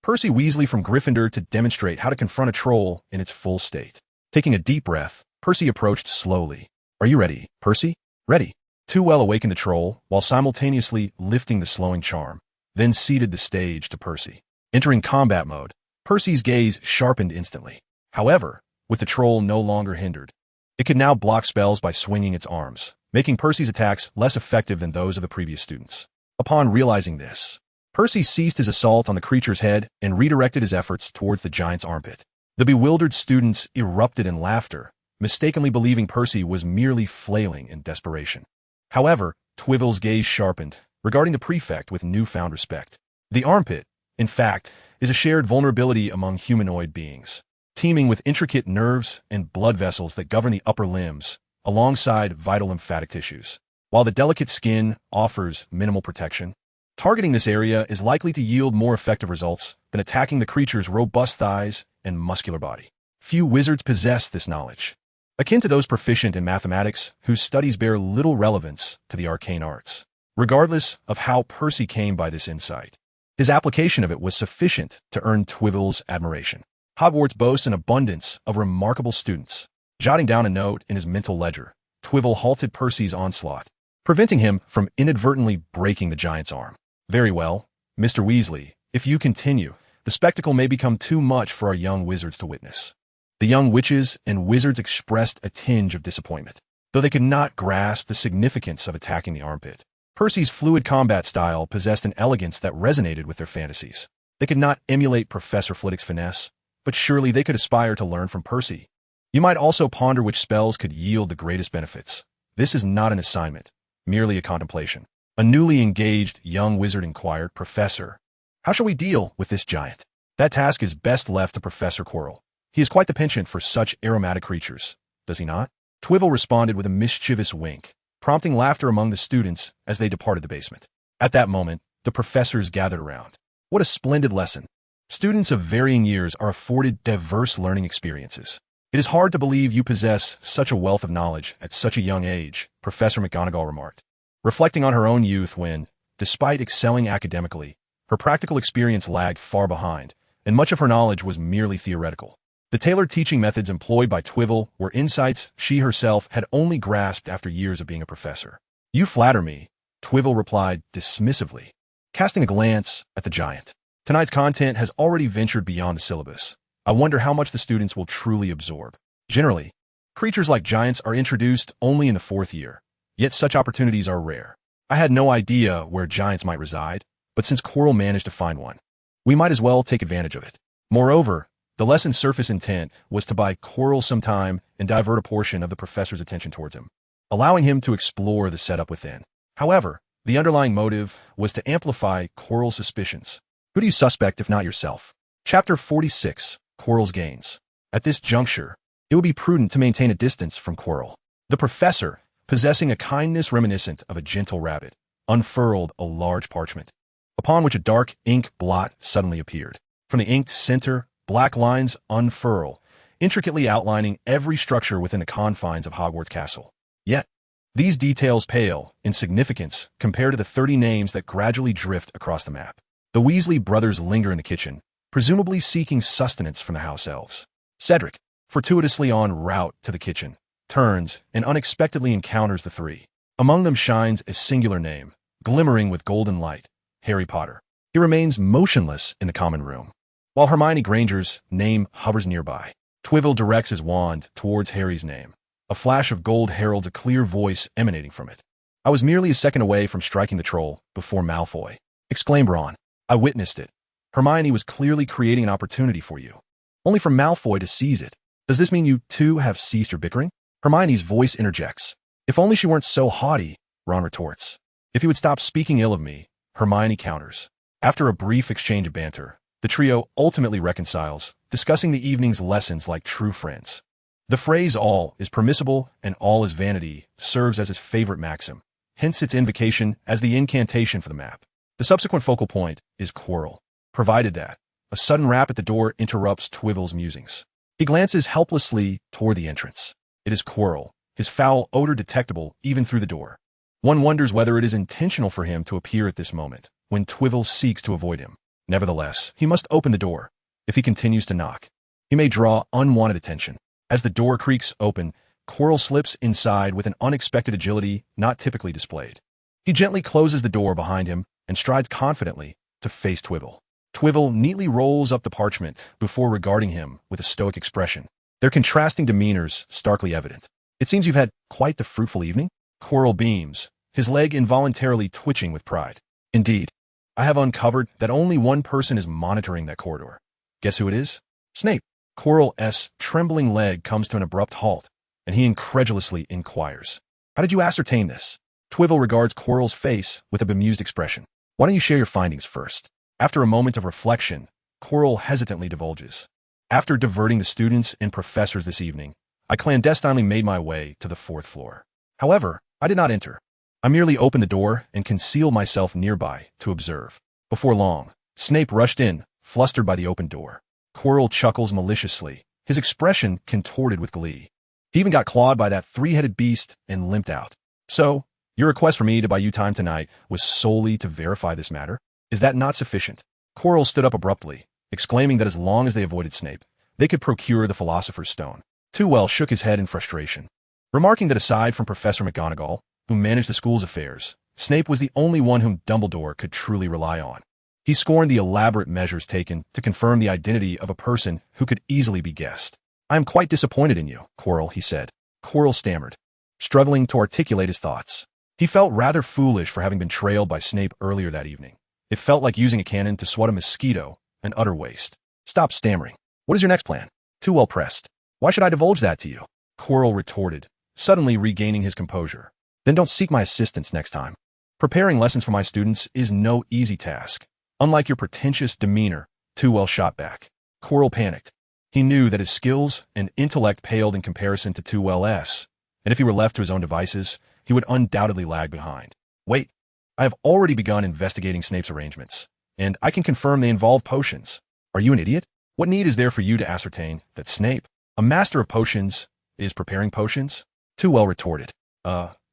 Percy Weasley from Gryffindor to demonstrate how to confront a troll in its full state. Taking a deep breath, Percy approached slowly. Are you ready, Percy? Ready. Tveir awakened the troll, while simultaneously lifting the slowing charm, then ceded the stage to Percy. Entering combat mode, Percy's gaze sharpened instantly. However, with the troll no longer hindered, it could now block spells by swinging its arms, making Percy's attacks less effective than those of the previous students. Upon realizing this, Percy ceased his assault on the creature's head and redirected his efforts towards the giant's armpit. The bewildered students erupted in laughter, mistakenly believing Percy was merely flailing in desperation. However, Twivel's gaze sharpened, regarding the prefect with newfound respect. The armpit, in fact, is a shared vulnerability among humanoid beings, teeming with intricate nerves and blood vessels that govern the upper limbs, alongside vital lymphatic tissues. While the delicate skin offers minimal protection, targeting this area is likely to yield more effective results than attacking the creature's robust thighs and muscular body. Few wizards possess this knowledge, akin to those proficient in mathematics whose studies bear little relevance to the arcane arts. Regardless of how Percy came by this insight, his application of it was sufficient to earn Twivel's admiration. Hogwarts boasts an abundance of remarkable students. Jotting down a note in his mental ledger, Twivel halted Percy's onslaught, preventing him from inadvertently breaking the giant's arm. Very well, Mr. Weasley, if you continue, the spectacle may become too much for our young wizards to witness. The young witches and wizards expressed a tinge of disappointment, though they could not grasp the significance of attacking the armpit. Percy's fluid combat style possessed an elegance that resonated with their fantasies. They could not emulate Professor Flitwick's finesse, but surely they could aspire to learn from Percy. You might also ponder which spells could yield the greatest benefits. This is not an assignment, merely a contemplation. A newly engaged young wizard inquired, "Professor, how shall we deal with this giant?" That task is best left to Professor Quirrell. He is quite the penchant for such aromatic creatures, does he not? Twivel responded with a mischievous wink, prompting laughter among the students as they departed the basement. At that moment, the professors gathered around. What a splendid lesson! Students of varying years are afforded diverse learning experiences. It is hard to believe you possess such a wealth of knowledge at such a young age, Professor McGonagall remarked, reflecting on her own youth when, despite excelling academically, her practical experience lagged far behind, and much of her knowledge was merely theoretical. The tailored teaching methods employed by Twivel were insights she herself had only grasped after years of being a professor. "You flatter me," Twivel replied dismissively, casting a glance at the giant. "Tonight's content has already ventured beyond the syllabus. I wonder how much the students will truly absorb. Generally, creatures like giants are introduced only in the 4th year, yet such opportunities are rare. I had no idea where giants might reside, but since Quirrell managed to find one, we might as well take advantage of it." Moreover, the lesson's surface intent was to buy Quirrell some time and divert a portion of the professor's attention towards him, allowing him to explore the setup within. However, the underlying motive was to amplify Quirrell's suspicions. Who do you suspect if not yourself? Chapter 46, Quirrell's Gains. At this juncture, it would be prudent to maintain a distance from Quirrell. The professor, possessing a kindness reminiscent of a gentle rabbit, unfurled a large parchment, upon which a dark ink blot suddenly appeared. From the inked center, black lines unfurl, intricately outlining every structure within the confines of Hogwarts Castle. Yet, these details pale in significance compared to the 30 names that gradually drift across the map. The Weasley brothers linger in the kitchen, presumably seeking sustenance from the house elves. Cedric, fortuitously en route to the kitchen, turns and unexpectedly encounters the three. Among them shines a singular name, glimmering with golden light: Harry Potter. He remains motionless in the common room, while Hermione Granger's name hovers nearby. Twivel directs his wand towards Harry's name. A flash of gold heralds a clear voice emanating from it. "I was merely a second away from striking the troll before Malfoy," exclaimed Ron. "I witnessed it. Hermione was clearly creating an opportunity for you, only for Malfoy to seize it. Does this mean you two have ceased your bickering?" Hermione's voice interjects. "If only she weren't so haughty," Ron retorts. "If you would stop speaking ill of me," Hermione counters. After a brief exchange of banter, the trio ultimately reconciles, discussing the evening's lessons like true friends. The phrase "all is permissible and all is vanity" serves as his favorite maxim, hence its invocation as the incantation for the map. The subsequent focal point is Quirrell, provided that a sudden rap at the door interrupts Twivel's musings. He glances helplessly toward the entrance. It is Quirrell, his foul odor detectable even through the door. One wonders whether it is intentional for him to appear at this moment, when Twivel seeks to avoid him. Nevertheless, he must open the door. If he continues to knock, he may draw unwanted attention. As the door creaks open, Quirrell slips inside with an unexpected agility not typically displayed. He gently closes the door behind him and strides confidently to face Twivel. Twivel neatly rolls up the parchment before regarding him with a stoic expression. Their contrasting demeanors starkly evident. It seems you've had quite the fruitful evening? Quirrell beams, his leg involuntarily twitching with pride. Indeed, I have uncovered that only one person is monitoring that corridor. Guess who it is? Snape. Quirrell's trembling leg comes to an abrupt halt, and he incredulously inquires. How did you ascertain this? Twivel regards Quirrell's face with a bemused expression. Why don't you share your findings first? After a moment of reflection, Quirrell hesitantly divulges. After diverting the students and professors this evening, I clandestinely made my way to the 4th floor. However, I did not enter. I merely opened the door and concealed myself nearby to observe. Before long, Snape rushed in, flustered by the open door. Quirrell chuckles maliciously, his expression contorted with glee. He even got clawed by that 3-headed beast and limped out. So, your request for me to buy you time tonight was solely to verify this matter? Is that not sufficient? Quirrell stood up abruptly, exclaiming that as long as they avoided Snape, they could procure the Philosopher's Stone. Twivel shook his head in frustration, remarking that aside from Professor McGonagall, who managed the school's affairs, Snape was the only one whom Dumbledore could truly rely on. He scorned the elaborate measures taken to confirm the identity of a person who could easily be guessed. I am quite disappointed in you, Quirrell, he said. Quirrell stammered, struggling to articulate his thoughts. He felt rather foolish for having been trailed by Snape earlier that evening. It felt like using a cannon to swat a mosquito, an utter waste. Stop stammering. What is your next plan? Twivel pressed. Why should I divulge that to you? Quirrell retorted, suddenly regaining his composure. Then don't seek my assistance next time. Preparing lessons for my students is no easy task. Unlike your pretentious demeanor, Twivel shot back. Quirrell panicked. He knew that his skills and intellect paled in comparison to Twivel's, and if he were left to his own devices, he would undoubtedly lag behind. Wait, I have already begun investigating Snape's arrangements, and I can confirm they involve potions. Are you an idiot? What need is there for you to ascertain that Snape, a master of potions, is preparing potions? Twivel retorted.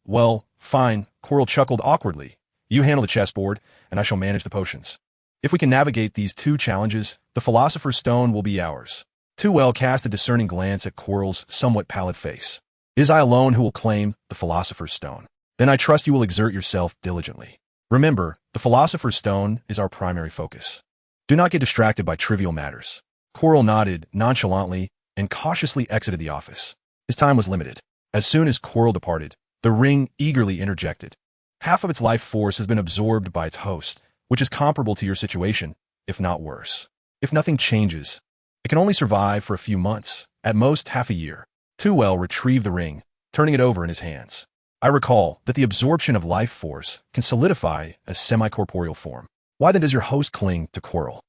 Well, fine. Quirrell chuckled awkwardly. You handle the chessboard, and I shall manage the potions. If we can navigate these 2 challenges, the Philosopher's Stone will be ours. Twivel cast a discerning glance at Quirrell's somewhat pallid face. It is I alone who will claim the Philosopher's Stone. Then I trust you will exert yourself diligently. Remember, the Philosopher's Stone is our primary focus. Do not get distracted by trivial matters. Quirrell nodded nonchalantly and cautiously exited the office. His time was limited. As soon as Quirrell departed, the ring eagerly interjected. Half of its life force has been absorbed by its host, which is comparable to your situation, if not worse. If nothing changes, it can only survive for a few months, at most half a year. Twivel retrieved the ring, turning it over in his hands. I recall that the absorption of life force can solidify a semi-corporeal form. Why then does your host cling to Quirrell?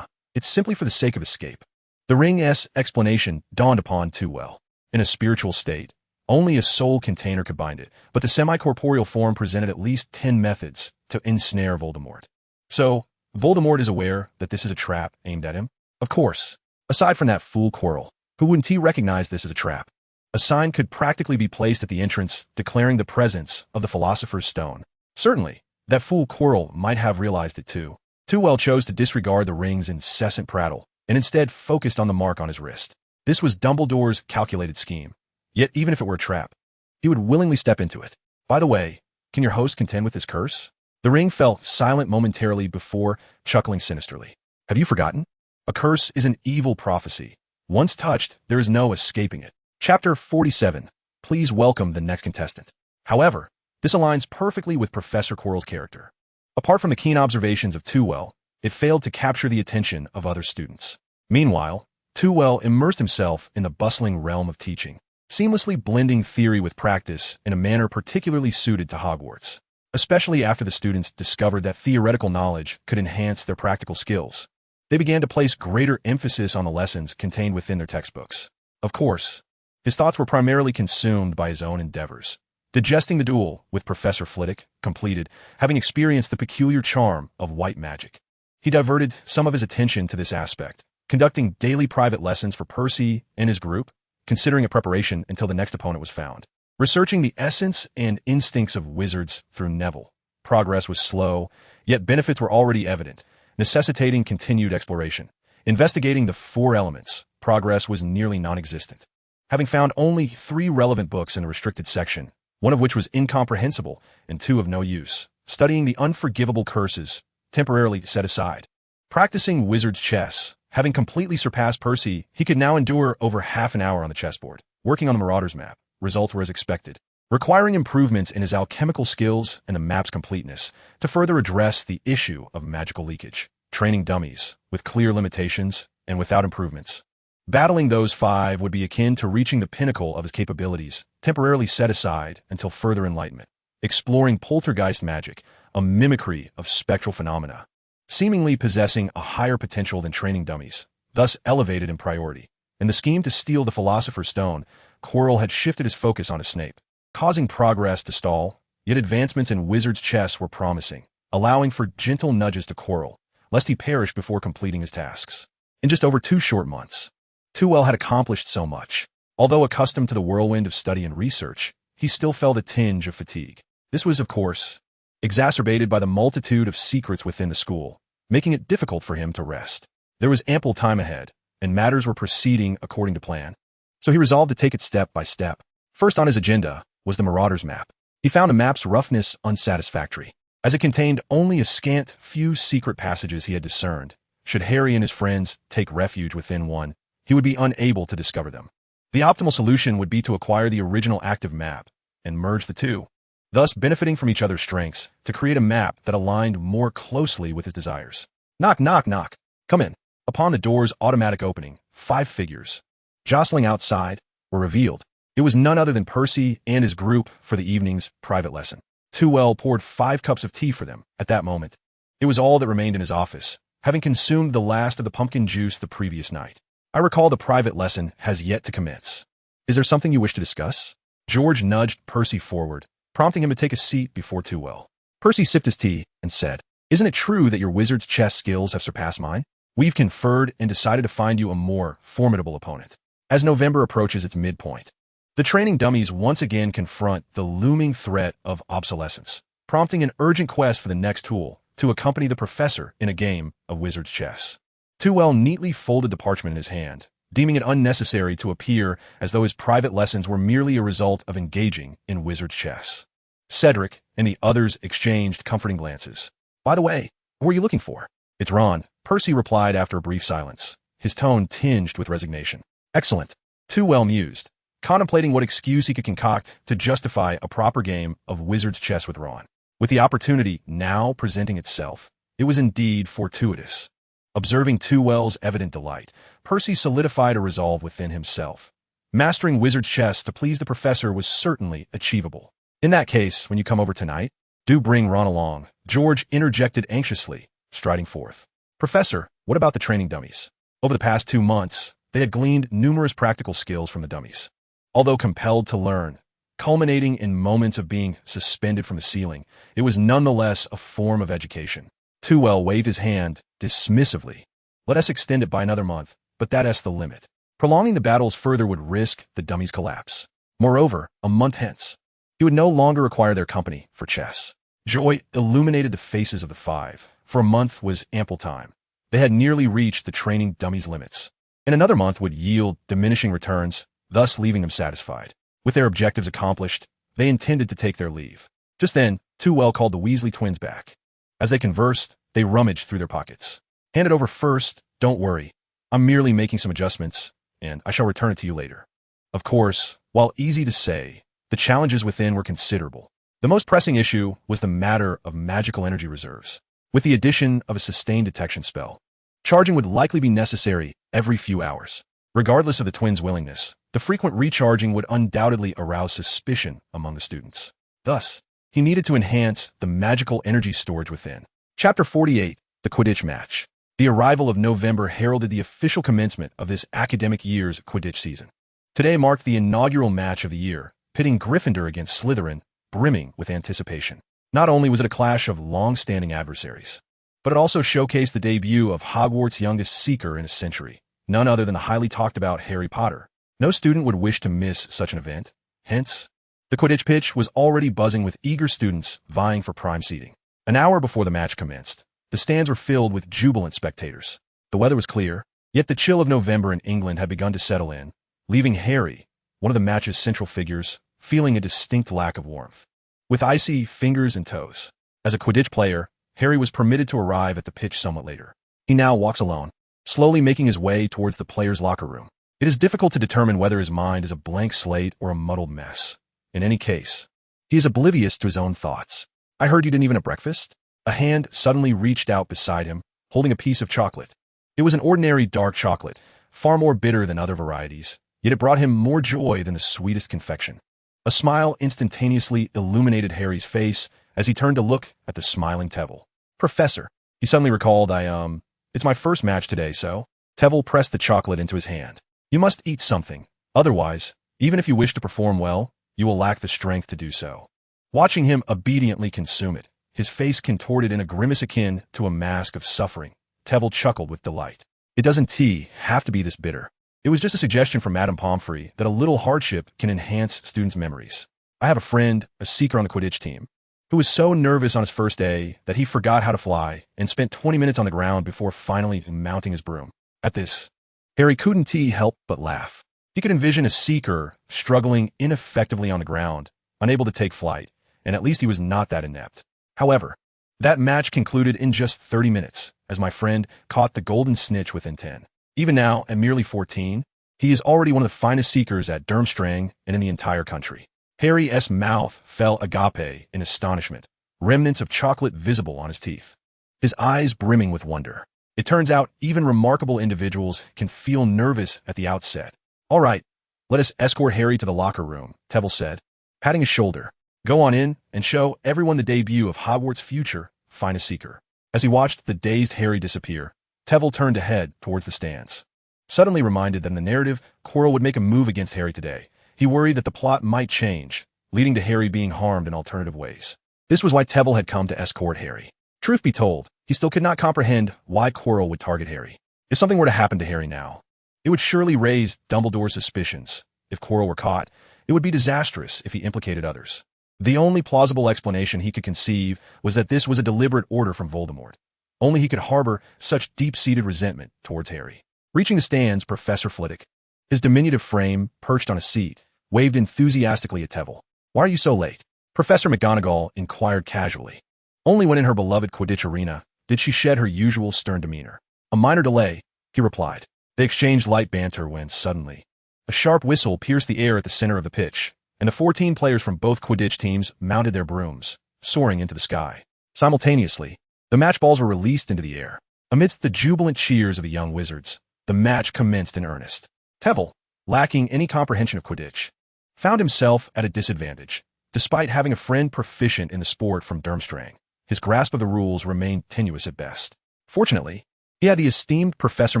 It's simply for the sake of escape. The ring's explanation dawned upon Twivel. In a spiritual state, only a soul container could bind it, but the semi-corporeal form presented at least 10 methods to ensnare Voldemort. So, Voldemort is aware that this is a trap aimed at him? Of course. Aside from that fool Quirrell, who wouldn't he recognize this as a trap? A sign could practically be placed at the entrance declaring the presence of the Philosopher's Stone. Certainly, that fool Quirrell might have realized it too. Twivel chose to disregard the ring's incessant prattle and instead focused on the mark on his wrist. This was Dumbledore's calculated scheme. Yet even if it were a trap, he would willingly step into it. By the way, can your host contend with this curse? The ring fell silent momentarily before chuckling sinisterly. Have you forgotten? A curse is an evil prophecy. Once touched, there is no escaping it. Chapter 47. Please welcome the next contestant. However, this aligns perfectly with Professor Quirrell's character. Apart from the keen observations of Twivel, it failed to capture the attention of other students. Meanwhile, Twivel immersed himself in the bustling realm of teaching, seamlessly blending theory with practice in a manner particularly suited to Hogwarts, especially after the students discovered that theoretical knowledge could enhance their practical skills. They began to place greater emphasis on the lessons contained within their textbooks. Of course, his thoughts were primarily consumed by his own endeavors. Digesting the duel with Professor Flitwick completed, having experienced the peculiar charm of white magic. He diverted some of his attention to this aspect, conducting daily private lessons for Percy and his group, considering a preparation until the next opponent was found. Researching the essence and instincts of wizards through Neville. Progress was slow, yet benefits were already evident, necessitating continued exploration. Investigating the 4 elements, progress was nearly non-existent. Having found only 3 relevant books in a restricted section, one of which was incomprehensible and 2 of no use. Studying the unforgivable curses temporarily set aside. Practicing wizard's chess, having completely surpassed Percy, he could now endure over half an hour on the chessboard, working on the Marauder's map. Results were as expected, requiring improvements in his alchemical skills and the map's completeness to further address the issue of magical leakage. Training dummies, with clear limitations and without improvements. Battling those 5 would be akin to reaching the pinnacle of his capabilities, temporarily set aside until further enlightenment. Exploring poltergeist magic, a mimicry of spectral phenomena, seemingly possessing a higher potential than training dummies, thus elevated in priority. In the scheme to steal the Philosopher's Stone, Quirrell had shifted his focus onto Snape, causing progress to stall, yet advancements in wizard's chess were promising, allowing for gentle nudges to Quirrell, lest he perish before completing his tasks. In just over 2 short months, Tveir had accomplished so much. Although accustomed to the whirlwind of study and research, he still felt a tinge of fatigue. This was, of course, exacerbated by the multitude of secrets within the school, making it difficult for him to rest. There was ample time ahead, and matters were proceeding according to plan. So he resolved to take it step by step. First on his agenda was the Marauder's map. He found the map's roughness unsatisfactory, as it contained only a scant few secret passages he had discerned. Should Harry and his friends take refuge within one, he would be unable to discover them. The optimal solution would be to acquire the original active map and merge the two, thus benefiting from each other's strengths to create a map that aligned more closely with his desires. Knock, knock, knock. Come in. Upon the door's automatic opening, 5 figures, jostling outside, were revealed. It was none other than Percy and his group for the evening's private lesson. Tveir poured 5 cups of tea for them at that moment. It was all that remained in his office, having consumed the last of the pumpkin juice the previous night. I recall the private lesson has yet to commence. Is there something you wish to discuss? George nudged Percy forward, prompting him to take a seat before Tveir. Percy sipped his tea and said, "Isn't it true that your wizard's chess skills have surpassed mine? We've conferred and decided to find you a more formidable opponent. As November approaches its midpoint, the training dummies once again confront the looming threat of obsolescence, prompting an urgent quest for the next tool to accompany the professor in a game of wizard's chess." Tveir neatly folded the parchment in his hand, deeming it unnecessary to appear as though his private lessons were merely a result of engaging in wizard's chess. Cedric and the others exchanged comforting glances. "By the way, what were you looking for?" "It's Ron," Percy replied after a brief silence, his tone tinged with resignation. "Excellent," Tveir mused, contemplating what excuse he could concoct to justify a proper game of wizard's chess with Ron. With the opportunity now presenting itself, it was indeed fortuitous. Observing Tveir's evident delight, Percy solidified a resolve within himself. Mastering wizard's chess to please the professor was certainly achievable. "In that case, when you come over tonight, do bring Ron along," George interjected anxiously, striding forth. "Professor, what about the training dummies?" Over the past 2 months, they had gleaned numerous practical skills from the dummies. Although compelled to learn, culminating in moments of being suspended from the ceiling, it was nonetheless a form of education. Tveir waved his hand dismissively. "Let us extend it by another month, but that's the limit. Prolonging the battles further would risk the dummies' collapse. Moreover, a month hence, he would no longer require their company for chess." Joy illuminated the faces of the 5. For a month was ample time. They had nearly reached the training dummies' limits. In another month would yield diminishing returns, thus leaving them satisfied. With their objectives accomplished, they intended to take their leave. Just then, Tveir called the Weasley twins back. As they conversed, they rummaged through their pockets. "Hand it over first, don't worry. I'm merely making some adjustments, and I shall return it to you later." Of course, while easy to say, the challenges within were considerable. The most pressing issue was the matter of magical energy reserves. With the addition of a sustained detection spell, charging would likely be necessary every few hours. Regardless of the twins' willingness, the frequent recharging would undoubtedly arouse suspicion among the students. Thus, he needed to enhance the magical energy storage within. Chapter 48, The Quidditch Match. The arrival of November heralded the official commencement of this academic year's Quidditch season. Today marked the inaugural match of the year, pitting Gryffindor against Slytherin, brimming with anticipation. Not only was it a clash of long-standing adversaries, but it also showcased the debut of Hogwarts' youngest seeker in a century, none other than the highly talked-about Harry Potter. No student would wish to miss such an event. Hence, the Quidditch pitch was already buzzing with eager students vying for prime seating. An hour before the match commenced, the stands were filled with jubilant spectators. The weather was clear, yet the chill of November in England had begun to settle in, leaving Harry, one of the match's central figures, feeling a distinct lack of warmth. With icy fingers and toes. As a Quidditch player, Harry was permitted to arrive at the pitch somewhat later. He now walks alone, slowly making his way towards the players' locker room. It is difficult to determine whether his mind is a blank slate or a muddled mess. In any case, he is oblivious to his own thoughts. I heard you didn't even have breakfast? A hand suddenly reached out beside him, holding a piece of chocolate. It was an ordinary dark chocolate, far more bitter than other varieties, yet it brought him more joy than the sweetest confection. A smile instantaneously illuminated Harry's face as he turned to look at the smiling Tveir. Professor, he suddenly recalled, it's my first match today, so... Tveir pressed the chocolate into his hand. You must eat something. Otherwise, even if you wish to perform well, you will lack the strength to do so. Watching him obediently consume it, his face contorted in a grimace akin to a mask of suffering, Tveir chuckled with delight. It doesn't have to be this bitter. It was just a suggestion from Madame Pomfrey that a little hardship can enhance students' memories. I have a friend, a seeker on the Quidditch team, who was so nervous on his first day that he forgot how to fly and spent 20 minutes on the ground before finally mounting his broom. At this, Harry couldn't help but laugh. He could envision a seeker struggling ineffectively on the ground, unable to take flight, and at least he was not that inept. However, that match concluded in just 30 minutes, as my friend caught the golden snitch within 10. Even now, at merely 14, he is already one of the finest seekers at Durmstrang and in the entire country. Harry's mouth fell agape in astonishment, remnants of chocolate visible on his teeth. His eyes brimming with wonder. It turns out even remarkable individuals can feel nervous at the outset. All right, let us escort Harry to the locker room, Tveir said, patting his shoulder. Go on in and show everyone the debut of Hogwarts' future finest seeker. As he watched the dazed Harry disappear, Tveir turned to head towards the stands. Suddenly reminded that in the narrative, Quirrell would make a move against Harry today, he worried that the plot might change, leading to Harry being harmed in alternative ways. This was why Tveir had come to escort Harry. Truth be told, he still could not comprehend why Quirrell would target Harry. If something were to happen to Harry now, it would surely raise Dumbledore's suspicions. If Quirrell were caught, it would be disastrous if he implicated others. The only plausible explanation he could conceive was that this was a deliberate order from Voldemort. Only he could harbor such deep-seated resentment towards Harry. Reaching the stands, Professor Flitwick, his diminutive frame perched on a seat, waved enthusiastically at Tveir. Why are you so late? Professor McGonagall inquired casually. Only when in her beloved Quidditch arena did she shed her usual stern demeanor. A minor delay, he replied. They exchanged light banter when, suddenly, a sharp whistle pierced the air at the center of the pitch, and the 14 players from both Quidditch teams mounted their brooms, soaring into the sky. Simultaneously, the match balls were released into the air. Amidst the jubilant cheers of the young wizards, the match commenced in earnest. Tveir, lacking any comprehension of Quidditch, found himself at a disadvantage. Despite having a friend proficient in the sport from Durmstrang, his grasp of the rules remained tenuous at best. Fortunately, he had the esteemed Professor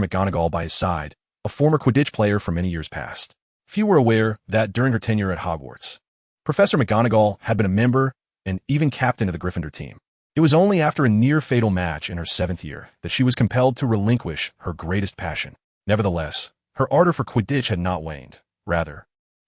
McGonagall by his side, a former Quidditch player from many years past. Few were aware that during her tenure at Hogwarts, Professor McGonagall had been a member and even captain of the Gryffindor team. It was only after a near-fatal match in her 7th year that she was compelled to relinquish her greatest passion. Nevertheless, her ardor for Quidditch had not waned. Rather,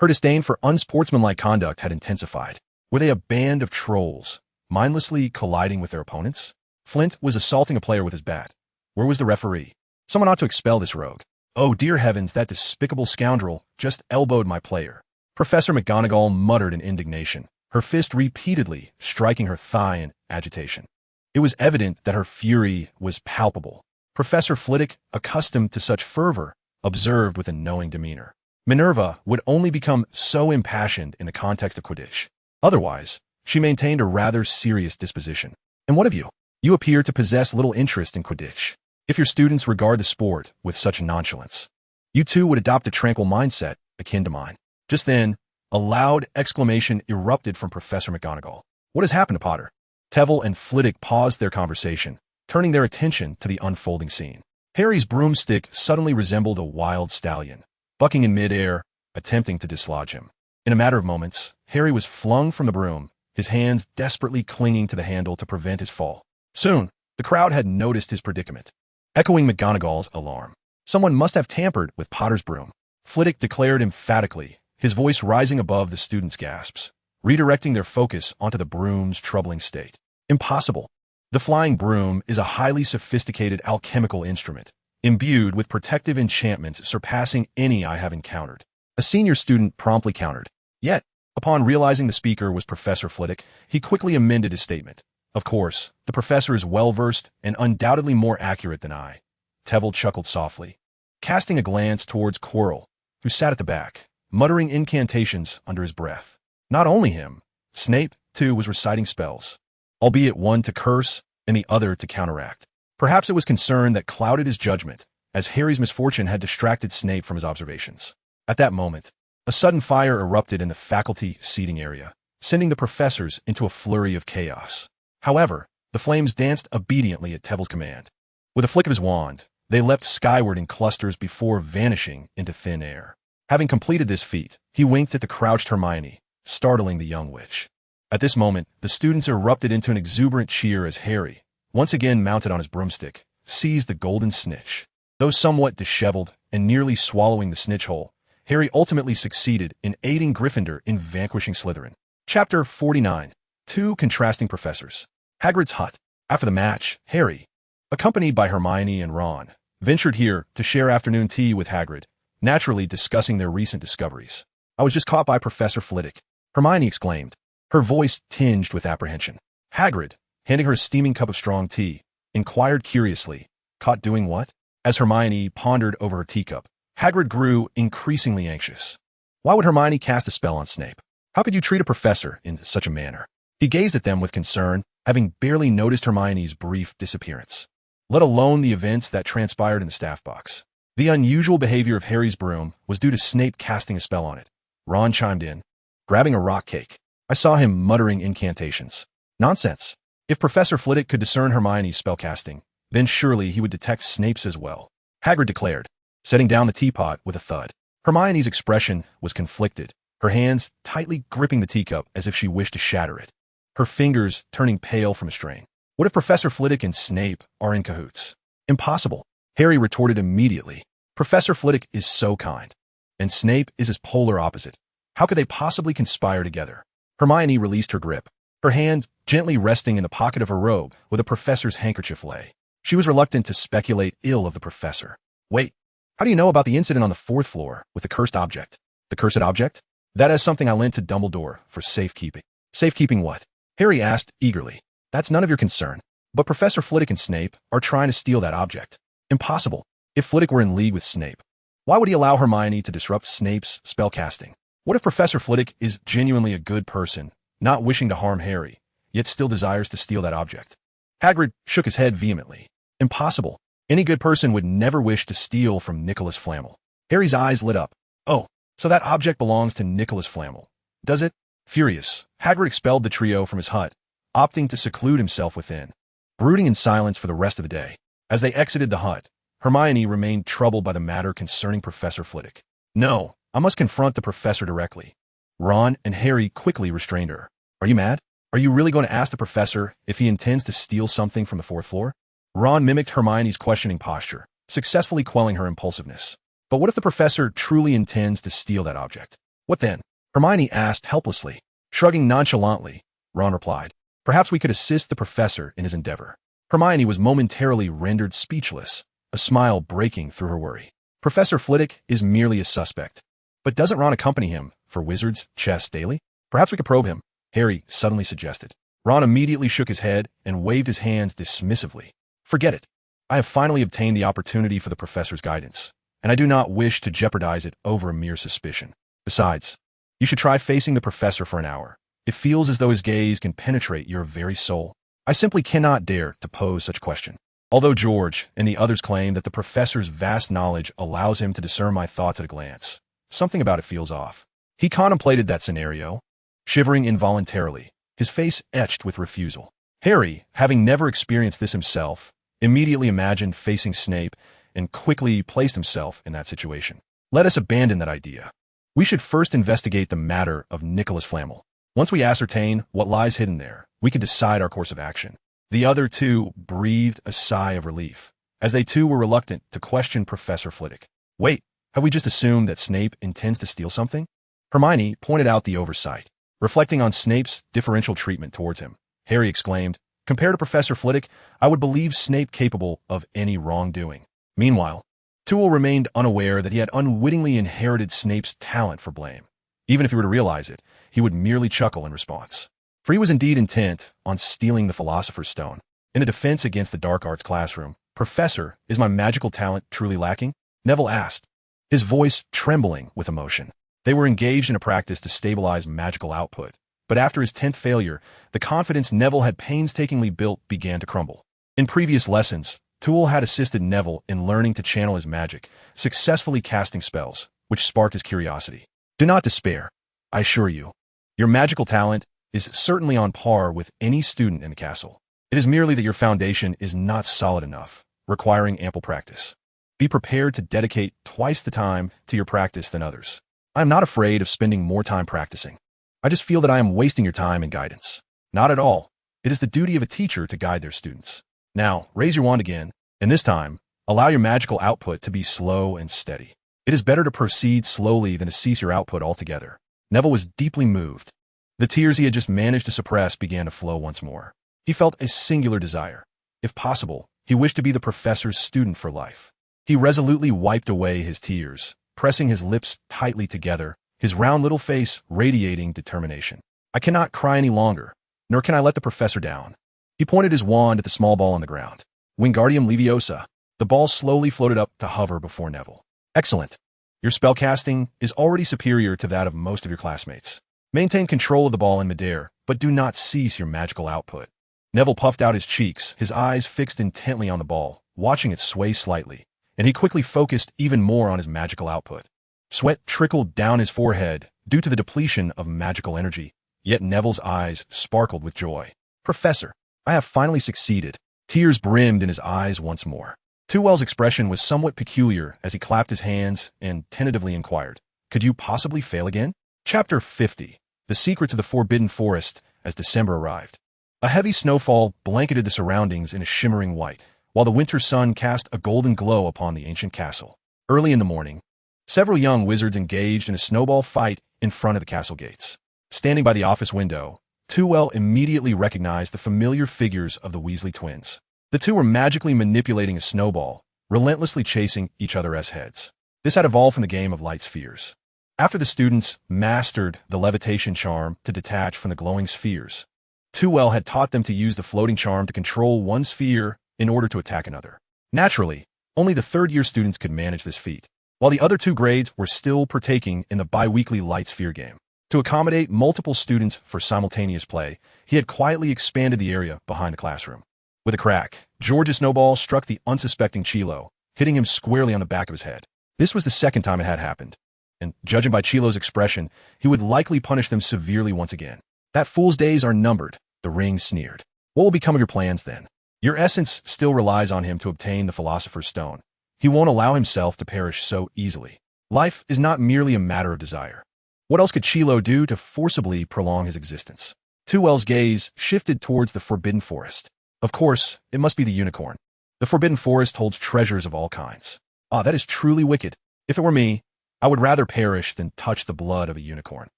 her disdain for unsportsmanlike conduct had intensified. Were they a band of trolls, mindlessly colliding with their opponents? Flint was assaulting a player with his bat. Where was the referee? Someone ought to expel this rogue. Oh, dear heavens, that despicable scoundrel just elbowed my player. Professor McGonagall muttered in indignation, her fist repeatedly striking her thigh in agitation. It was evident that her fury was palpable. Professor Flitwick, accustomed to such fervor, observed with a knowing demeanor. Minerva would only become so impassioned in the context of Quidditch. Otherwise, she maintained a rather serious disposition. And what of you? You appear to possess little interest in Quidditch. If your students regard the sport with such nonchalance, you too would adopt a tranquil mindset akin to mine. Just then, a loud exclamation erupted from Professor McGonagall. What has happened to Potter? Tveir and Flitwick paused their conversation, turning their attention to the unfolding scene. Harry's broomstick suddenly resembled a wild stallion, bucking in midair, attempting to dislodge him. In a matter of moments, Harry was flung from the broom, his hands desperately clinging to the handle to prevent his fall. Soon, the crowd had noticed his predicament, echoing McGonagall's alarm. Someone must have tampered with Potter's broom, Flitwick declared emphatically, his voice rising above the students' gasps, redirecting their focus onto the broom's troubling state. Impossible. The flying broom is a highly sophisticated alchemical instrument, imbued with protective enchantments surpassing any I have encountered. A senior student promptly countered. Yet, upon realizing the speaker was Professor Flitwick, he quickly amended his statement. Of course, the professor is well-versed and undoubtedly more accurate than I. Tveir chuckled softly, casting a glance towards Quirrell, who sat at the back, muttering incantations under his breath. Not only him, Snape, too, was reciting spells, albeit one to curse and the other to counteract. Perhaps it was concern that clouded his judgment, as Harry's misfortune had distracted Snape from his observations. At that moment, a sudden fire erupted in the faculty seating area, sending the professors into a flurry of chaos. However, the flames danced obediently at Tveir's command. With a flick of his wand, they leapt skyward in clusters before vanishing into thin air. Having completed this feat, he winked at the crouched Hermione, startling the young witch. At this moment, the students erupted into an exuberant cheer as Harry, once again mounted on his broomstick, seized the golden snitch. Though somewhat disheveled and nearly swallowing the snitch whole, Harry ultimately succeeded in aiding Gryffindor in vanquishing Slytherin. Chapter 49. Two Contrasting Professors. Hagrid's Hut. After the match, Harry, accompanied by Hermione and Ron, ventured here to share afternoon tea with Hagrid, naturally discussing their recent discoveries. "I was just caught by Professor Flitwick," Hermione exclaimed, her voice tinged with apprehension. Hagrid, handing her a steaming cup of strong tea, inquired curiously, "Caught doing what?" As Hermione pondered over her teacup, Hagrid grew increasingly anxious. Why would Hermione cast a spell on Snape? How could you treat a professor in such a manner? He gazed at them with concern, having barely noticed Hermione's brief disappearance, let alone the events that transpired in the staff box. The unusual behavior of Harry's broom was due to Snape casting a spell on it. Ron chimed in, grabbing a rock cake. "I saw him muttering incantations." "Nonsense. If Professor Flitwick could discern Hermione's spellcasting, then surely he would detect Snape's as well," Hagrid declared, setting down the teapot with a thud. Hermione's expression was conflicted, her hands tightly gripping the teacup as if she wished to shatter it, her fingers turning pale from strain. What if Professor Flitwick and Snape are in cahoots? Impossible, Harry retorted immediately. Professor Flitwick is so kind, and Snape is his polar opposite. How could they possibly conspire together? Hermione released her grip, her hand gently resting in the pocket of her robe where the professor's handkerchief lay. She was reluctant to speculate ill of the professor. "Wait, how do you know about the incident on the 4th floor with the cursed object?" "The cursed object? That is something I lent to Dumbledore for safekeeping." "Safekeeping what?" Harry asked eagerly. "That's none of your concern. But Professor Flitwick and Snape are trying to steal that object." "Impossible. If Flitwick were in league with Snape, why would he allow Hermione to disrupt Snape's spellcasting? What if Professor Flitwick is genuinely a good person, not wishing to harm Harry, yet still desires to steal that object?" Hagrid shook his head vehemently. "Impossible. Any good person would never wish to steal from Nicholas Flamel." Harry's eyes lit up. "Oh, so that object belongs to Nicholas Flamel, does it?" Furious, Hagrid expelled the trio from his hut, opting to seclude himself within, brooding in silence for the rest of the day. As they exited the hut, Hermione remained troubled by the matter concerning Professor Flitwick. "No, I must confront the professor directly." Ron and Harry quickly restrained her. "Are you mad? Are you really going to ask the professor if he intends to steal something from the 4th floor?" Ron mimicked Hermione's questioning posture, successfully quelling her impulsiveness. "But what if the professor truly intends to steal that object? What then?" Hermione asked helplessly. Shrugging nonchalantly, Ron replied, "Perhaps we could assist the professor in his endeavor." Hermione was momentarily rendered speechless, a smile breaking through her worry. Professor Flitwick is merely a suspect. But doesn't Ron accompany him for wizards' chess daily? Perhaps we could probe him, Harry suddenly suggested. Ron immediately shook his head and waved his hands dismissively. "Forget it. I have finally obtained the opportunity for the professor's guidance, and I do not wish to jeopardize it over a mere suspicion. Besides, you should try facing the professor for an hour. It feels as though his gaze can penetrate your very soul. I simply cannot dare to pose such a question. Although George and the others claim that the professor's vast knowledge allows him to discern my thoughts at a glance, something about it feels off." He contemplated that scenario, shivering involuntarily, his face etched with refusal. Harry, having never experienced this himself, immediately imagined facing Snape and quickly placed himself in that situation. "Let us abandon that idea. We should first investigate the matter of Nicholas Flamel. Once we ascertain what lies hidden there, we can decide our course of action." The other two breathed a sigh of relief, as they too were reluctant to question Professor Flitwick. "Wait, have we just assumed that Snape intends to steal something?" Hermione pointed out the oversight. Reflecting on Snape's differential treatment towards him, Harry exclaimed, "Compared to Professor Flitwick, I would believe Snape capable of any wrongdoing." Meanwhile, Toole remained unaware that he had unwittingly inherited Snape's talent for blame. Even if he were to realize it, he would merely chuckle in response. for he was indeed intent on stealing the Philosopher's Stone. In a defense against the dark arts classroom, "Professor, is my magical talent truly lacking?" Neville asked, his voice trembling with emotion. They were engaged in a practice to stabilize magical output, but after his 10th failure, the confidence Neville had painstakingly built began to crumble. In previous lessons, Tool had assisted Neville in learning to channel his magic, successfully casting spells, which sparked his curiosity. "Do not despair, I assure you. Your magical talent is certainly on par with any student in the castle. It is merely that your foundation is not solid enough, requiring ample practice. Be prepared to dedicate twice the time to your practice than others. I am not afraid of spending more time practicing. I just feel that I am wasting your time and guidance." "Not at all. It is the duty of a teacher to guide their students. Now, raise your wand again, and this time, allow your magical output to be slow and steady. It is better to proceed slowly than to cease your output altogether." Neville was deeply moved. The tears he had just managed to suppress began to flow once more. He felt a singular desire. If possible, he wished to be the professor's student for life. He resolutely wiped away his tears, pressing his lips tightly together, his round little face radiating determination. "I cannot cry any longer, nor can I let the professor down." He pointed his wand at the small ball on the ground. "Wingardium Leviosa." The ball slowly floated up to hover before Neville. "Excellent. Your spellcasting is already superior to that of most of your classmates. Maintain control of the ball in midair, but do not cease your magical output." Neville puffed out his cheeks, his eyes fixed intently on the ball, watching it sway slightly, and he quickly focused even more on his magical output. Sweat trickled down his forehead due to the depletion of magical energy, yet Neville's eyes sparkled with joy. "Professor, I have finally succeeded." Tears brimmed in his eyes once more. Tewell's expression was somewhat peculiar as he clapped his hands and tentatively inquired, "Could you possibly fail again?" Chapter 50. The Secrets of the Forbidden Forest. As December arrived, a heavy snowfall blanketed the surroundings in a shimmering white, while the winter sun cast a golden glow upon the ancient castle. Early in the morning, several young wizards engaged in a snowball fight in front of the castle gates. Standing by the office window, Tewell immediately recognized the familiar figures of the Weasley twins. The two were magically manipulating a snowball, relentlessly chasing each other as heads. This had evolved from the game of light spheres. After the students mastered the levitation charm to detach from the glowing spheres, Tewell had taught them to use the floating charm to control one sphere in order to attack another. Naturally, only the third-year students could manage this feat, while the other two grades were still partaking in the bi-weekly light sphere game. To accommodate multiple students for simultaneous play, he had quietly expanded the area behind the classroom. With a crack, George's snowball struck the unsuspecting Chilo, hitting him squarely on the back of his head. This was the second time it had happened, and judging by Chilo's expression, he would likely punish them severely once again. "That fool's days are numbered," the ring sneered. "What will become of your plans then? Your essence still relies on him to obtain the Philosopher's Stone. He won't allow himself to perish so easily. Life is not merely a matter of desire. What else could Chilo do to forcibly prolong his existence?" Tewell's gaze shifted towards the Forbidden Forest. Of course, it must be the unicorn. The Forbidden Forest holds treasures of all kinds. Ah, that is truly wicked. If it were me, I would rather perish than touch the blood of a unicorn.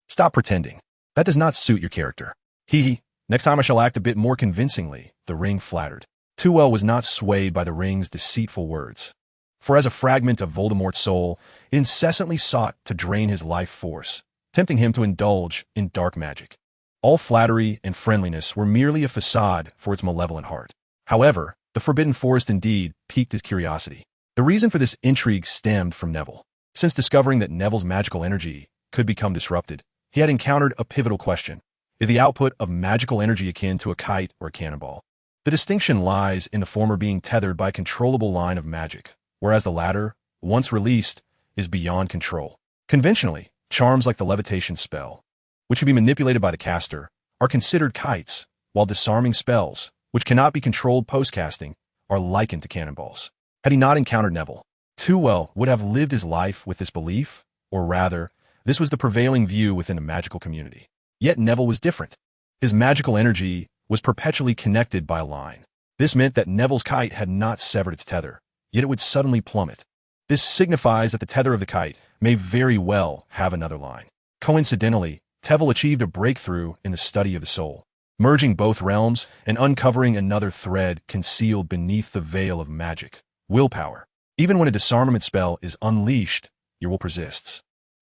Stop pretending. That does not suit your character. Next time I shall act a bit more convincingly, the ring flattered. Tewell was not swayed by the ring's deceitful words. For as a fragment of Voldemort's soul, it incessantly sought to drain his life force, tempting him to indulge in dark magic. All flattery and friendliness were merely a facade for its malevolent heart. However, the Forbidden Forest indeed piqued his curiosity. The reason for this intrigue stemmed from Neville. Since discovering that Neville's magical energy could become disrupted, he had encountered a pivotal question. Is the output of magical energy akin to a kite or a cannonball? The distinction lies in the former being tethered by a controllable line of magic, whereas the latter, once released, is beyond control. Conventionally, charms like the levitation spell, which can be manipulated by the caster, are considered kites, while disarming spells, which cannot be controlled post-casting, are likened to cannonballs. Had he not encountered Neville, Tewell would have lived his life with this belief, or rather, this was the prevailing view within the magical community. Yet Neville was different. His magical energy was perpetually connected by a line. This meant that Neville's kite had not severed its tether, yet it would suddenly plummet. This signifies that the tether of the kite may very well have another line. Coincidentally, Tevil achieved a breakthrough in the study of the soul, merging both realms and uncovering another thread concealed beneath the veil of magic, willpower. Even when a disarmament spell is unleashed, your will persists.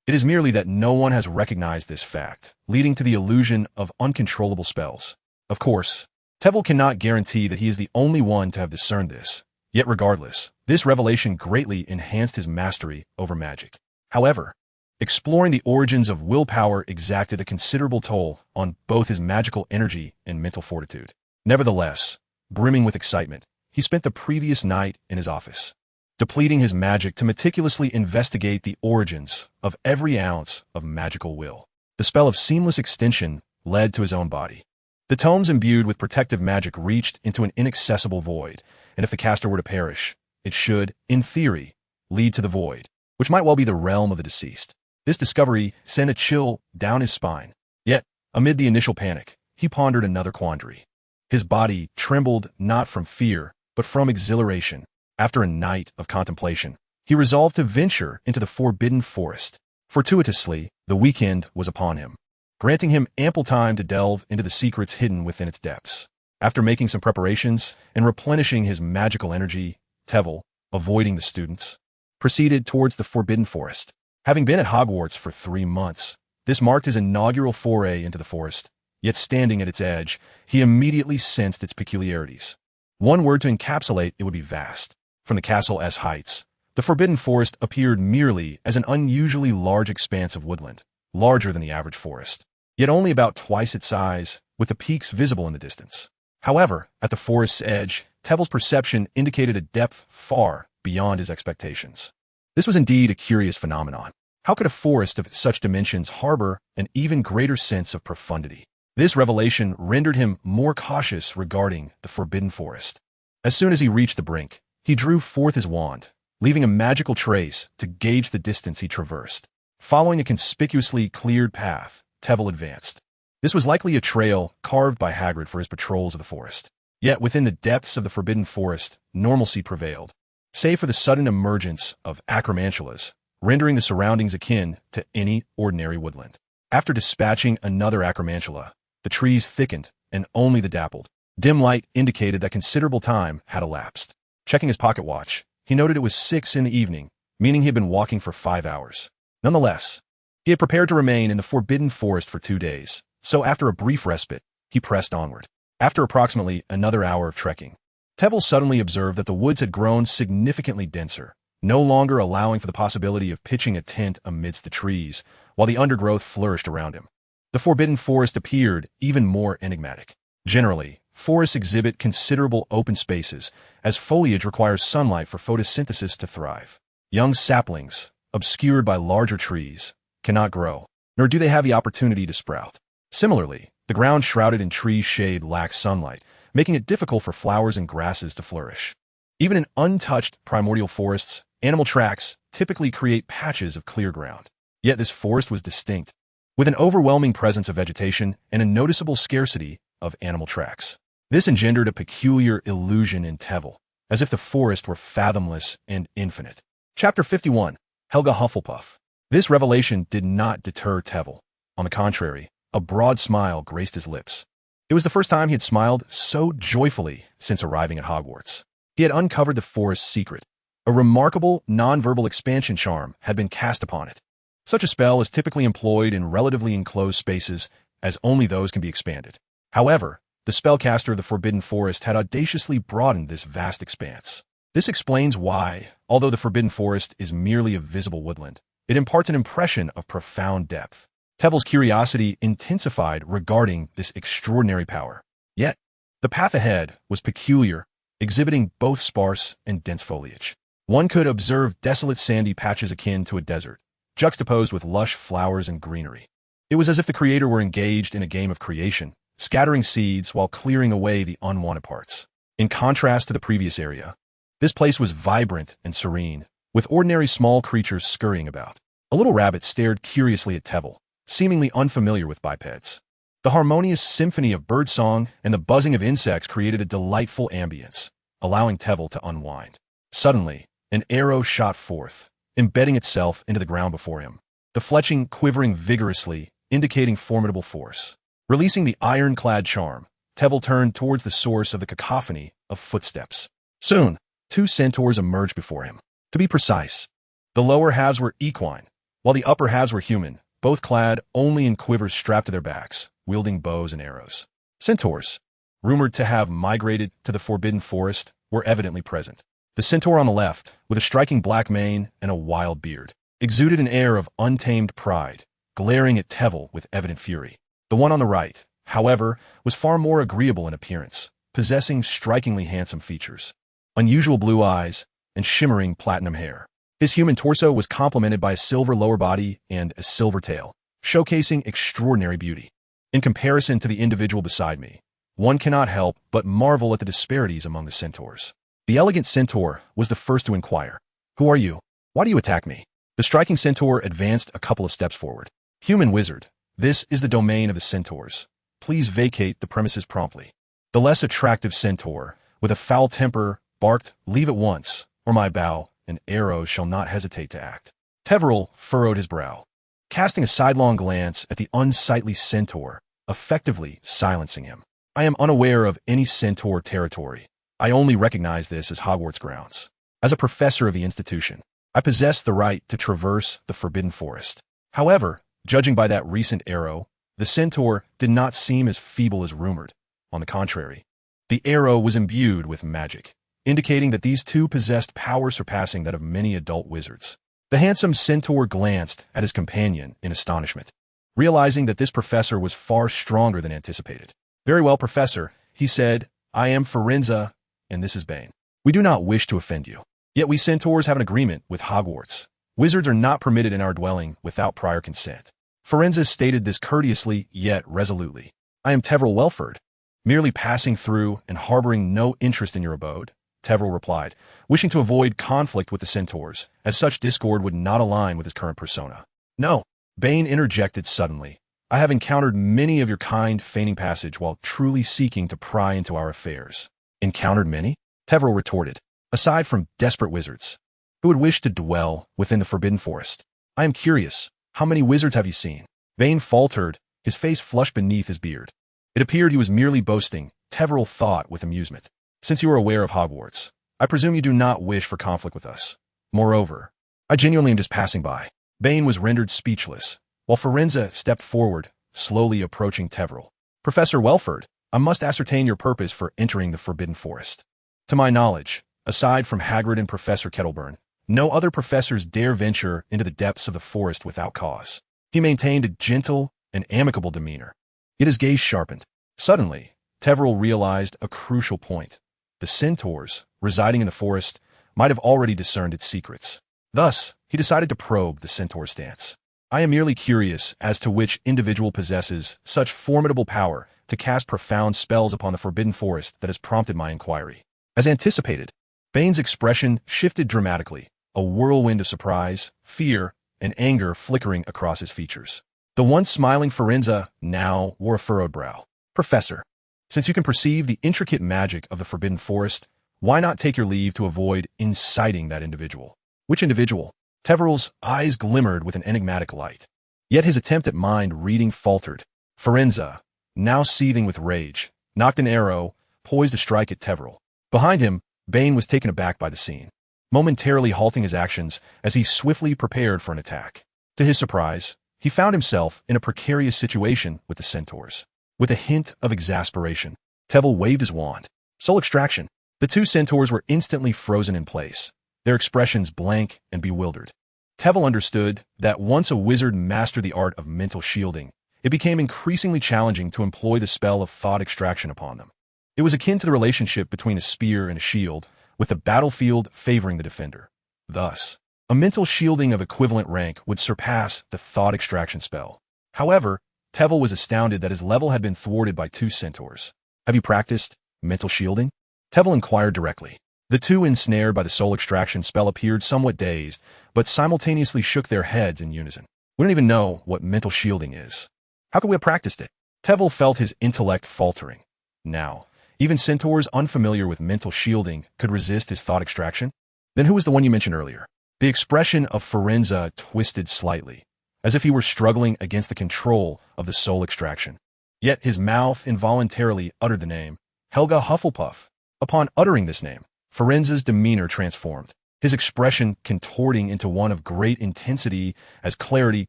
It is merely that no one has recognized this fact, leading to the illusion of uncontrollable spells. Of course, Tveir cannot guarantee that he is the only one to have discerned this. Yet regardless, this revelation greatly enhanced his mastery over magic. However, exploring the origins of willpower exacted a considerable toll on both his magical energy and mental fortitude. Nevertheless, brimming with excitement, he spent the previous night in his office, depleting his magic to meticulously investigate the origins of every ounce of magical will. The spell of seamless extension led to his own body. The tomes imbued with protective magic reached into an inaccessible void, and if the caster were to perish, it should, in theory, lead to the void, which might well be the realm of the deceased. This discovery sent a chill down his spine. Yet, amid the initial panic, he pondered another quandary. His body trembled not from fear, but from exhilaration. After a night of contemplation, he resolved to venture into the forbidden forest. Fortuitously, the weekend was upon him, granting him ample time to delve into the secrets hidden within its depths. After making some preparations and replenishing his magical energy, Tveir, avoiding the students, proceeded towards the forbidden forest. Having been at Hogwarts for 3 months, this marked his inaugural foray into the forest. Yet standing at its edge, he immediately sensed its peculiarities. One word to encapsulate it would be vast. From the castle's heights, the forbidden forest appeared merely as an unusually large expanse of woodland, larger than the average forest, yet only about twice its size, with the peaks visible in the distance. However, at the forest's edge, Tveir's perception indicated a depth far beyond his expectations. This was indeed a curious phenomenon. How could a forest of such dimensions harbor an even greater sense of profundity? This revelation rendered him more cautious regarding the forbidden forest. As soon as he reached the brink, he drew forth his wand, leaving a magical trace to gauge the distance he traversed. Following a conspicuously cleared path, Tveir advanced. This was likely a trail carved by Hagrid for his patrols of the forest. Yet within the depths of the forbidden forest, normalcy prevailed, save for the sudden emergence of acromantulas, rendering the surroundings akin to any ordinary woodland. After dispatching another acromantula, the trees thickened, and only the dappled, dim light indicated that considerable time had elapsed. Checking his pocket watch, he noted it was 6 in the evening, meaning he had been walking for 5 hours. Nonetheless, he had prepared to remain in the forbidden forest for 2 days, so after a brief respite, he pressed onward. After approximately another hour of trekking, Tveir suddenly observed that the woods had grown significantly denser, no longer allowing for the possibility of pitching a tent amidst the trees, while the undergrowth flourished around him. The forbidden forest appeared even more enigmatic. Generally, forests exhibit considerable open spaces, as foliage requires sunlight for photosynthesis to thrive. Young saplings, obscured by larger trees, cannot grow, nor do they have the opportunity to sprout. Similarly, the ground shrouded in tree shade lacks sunlight, making it difficult for flowers and grasses to flourish. Even in untouched primordial forests, animal tracks typically create patches of clear ground. Yet this forest was distinct, with an overwhelming presence of vegetation and a noticeable scarcity of animal tracks. This engendered a peculiar illusion in Tveir, as if the forest were fathomless and infinite. Chapter 51. Helga Hufflepuff. This revelation did not deter Tveir. On the contrary, a broad smile graced his lips. It was the first time he had smiled so joyfully since arriving at Hogwarts. He had uncovered the forest's secret. A remarkable non-verbal expansion charm had been cast upon it. Such a spell is typically employed in relatively enclosed spaces, as only those can be expanded. However, the spellcaster of the Forbidden Forest had audaciously broadened this vast expanse. This explains why, although the Forbidden Forest is merely a visible woodland, it imparts an impression of profound depth. Tveir's curiosity intensified regarding this extraordinary power. Yet, the path ahead was peculiar, exhibiting both sparse and dense foliage. One could observe desolate sandy patches akin to a desert, juxtaposed with lush flowers and greenery. It was as if the creator were engaged in a game of creation, scattering seeds while clearing away the unwanted parts. In contrast to the previous area, this place was vibrant and serene, with ordinary small creatures scurrying about. A little rabbit stared curiously at Tveir, seemingly unfamiliar with bipeds. The harmonious symphony of birdsong and the buzzing of insects created a delightful ambience, allowing Tveir to unwind. Suddenly, an arrow shot forth, embedding itself into the ground before him, the fletching quivering vigorously, indicating formidable force. Releasing the ironclad charm, Tveir turned towards the source of the cacophony of footsteps. Soon, 2 centaurs emerged before him. To be precise, the lower halves were equine, while the upper halves were human, both clad only in quivers strapped to their backs, wielding bows and arrows. Centaurs, rumored to have migrated to the Forbidden Forest, were evidently present. The centaur on the left, with a striking black mane and a wild beard, exuded an air of untamed pride, glaring at Tveir with evident fury. The one on the right, however, was far more agreeable in appearance, possessing strikingly handsome features, unusual blue eyes, and shimmering platinum hair. His human torso was complemented by a silver lower body and a silver tail, showcasing extraordinary beauty. In comparison to the individual beside me, one cannot help but marvel at the disparities among the centaurs. The elegant centaur was the first to inquire, "Who are you? Why do you attack me?" The striking centaur advanced a couple of steps forward. "Human wizard, this is the domain of the centaurs. Please vacate the premises promptly." The less attractive centaur, with a foul temper, barked, "Leave at once, or my bow and arrows shall not hesitate to act." Tveir furrowed his brow, casting a sidelong glance at the unsightly centaur, effectively silencing him. "I am unaware of any centaur territory. I only recognize this as Hogwarts grounds. As a professor of the institution, I possess the right to traverse the Forbidden Forest." However, judging by that recent arrow, the centaur did not seem as feeble as rumored. On the contrary, the arrow was imbued with magic, indicating that these two possessed power surpassing that of many adult wizards. The handsome centaur glanced at his companion in astonishment, realizing that this professor was far stronger than anticipated. "Very well, Professor," he said, "I am Firenze, and this is Bane. We do not wish to offend you. Yet we centaurs have an agreement with Hogwarts. Wizards are not permitted in our dwelling without prior consent." Firenze stated this courteously yet resolutely. "I am Tveir Welford, merely passing through and harboring no interest in your abode," Tveir replied, wishing to avoid conflict with the centaurs, as such discord would not align with his current persona. "No," Bane interjected suddenly. "I have encountered many of your kind feigning passage while truly seeking to pry into our affairs." "Encountered many?" Tveir retorted. "Aside from desperate wizards, who would wish to dwell within the Forbidden Forest. I am curious, how many wizards have you seen?" Bane faltered, his face flushed beneath his beard. It appeared he was merely boasting, Tveir thought with amusement. "Since you are aware of Hogwarts, I presume you do not wish for conflict with us. Moreover, I genuinely am just passing by." Bane was rendered speechless, while Firenze stepped forward, slowly approaching Tveir. "Professor Welford, I must ascertain your purpose for entering the Forbidden Forest. To my knowledge, aside from Hagrid and Professor Kettleburn, no other professors dare venture into the depths of the forest without cause." He maintained a gentle and amicable demeanor, yet his gaze sharpened. Suddenly, Tveir realized a crucial point. The centaurs, residing in the forest, might have already discerned its secrets. Thus, he decided to probe the centaur stance. "I am merely curious as to which individual possesses such formidable power to cast profound spells upon the Forbidden Forest that has prompted my inquiry." As anticipated, Bane's expression shifted dramatically, a whirlwind of surprise, fear, and anger flickering across his features. The once smiling Firenze now wore a furrowed brow. "Professor, since you can perceive the intricate magic of the Forbidden Forest, why not take your leave to avoid inciting that individual?" "Which individual?" Tveir's eyes glimmered with an enigmatic light. Yet his attempt at mind-reading faltered. Firenze, now seething with rage, knocked an arrow, poised to strike at Tveir. Behind him, Bane was taken aback by the scene, momentarily halting his actions as he swiftly prepared for an attack. To his surprise, he found himself in a precarious situation with the centaurs. With a hint of exasperation, Tveir waved his wand. Soul extraction. The two centaurs were instantly frozen in place, their expressions blank and bewildered. Tveir understood that once a wizard mastered the art of mental shielding, it became increasingly challenging to employ the spell of thought extraction upon them. It was akin to the relationship between a spear and a shield, with the battlefield favoring the defender. Thus, a mental shielding of equivalent rank would surpass the thought extraction spell. However, Tveir was astounded that his level had been thwarted by two centaurs. "Have you practiced mental shielding?" Tveir inquired directly. The two ensnared by the soul extraction spell appeared somewhat dazed, but simultaneously shook their heads in unison. "We don't even know what mental shielding is. How could we have practiced it?" Tveir felt his intellect faltering. Now, even centaurs unfamiliar with mental shielding could resist his thought extraction? Then who was the one you mentioned earlier? The expression of Firenze twisted slightly, as if he were struggling against the control of the soul extraction. Yet his mouth involuntarily uttered the name, Helga Hufflepuff. Upon uttering this name, Firenze's demeanor transformed. his expression contorting into one of great intensity as clarity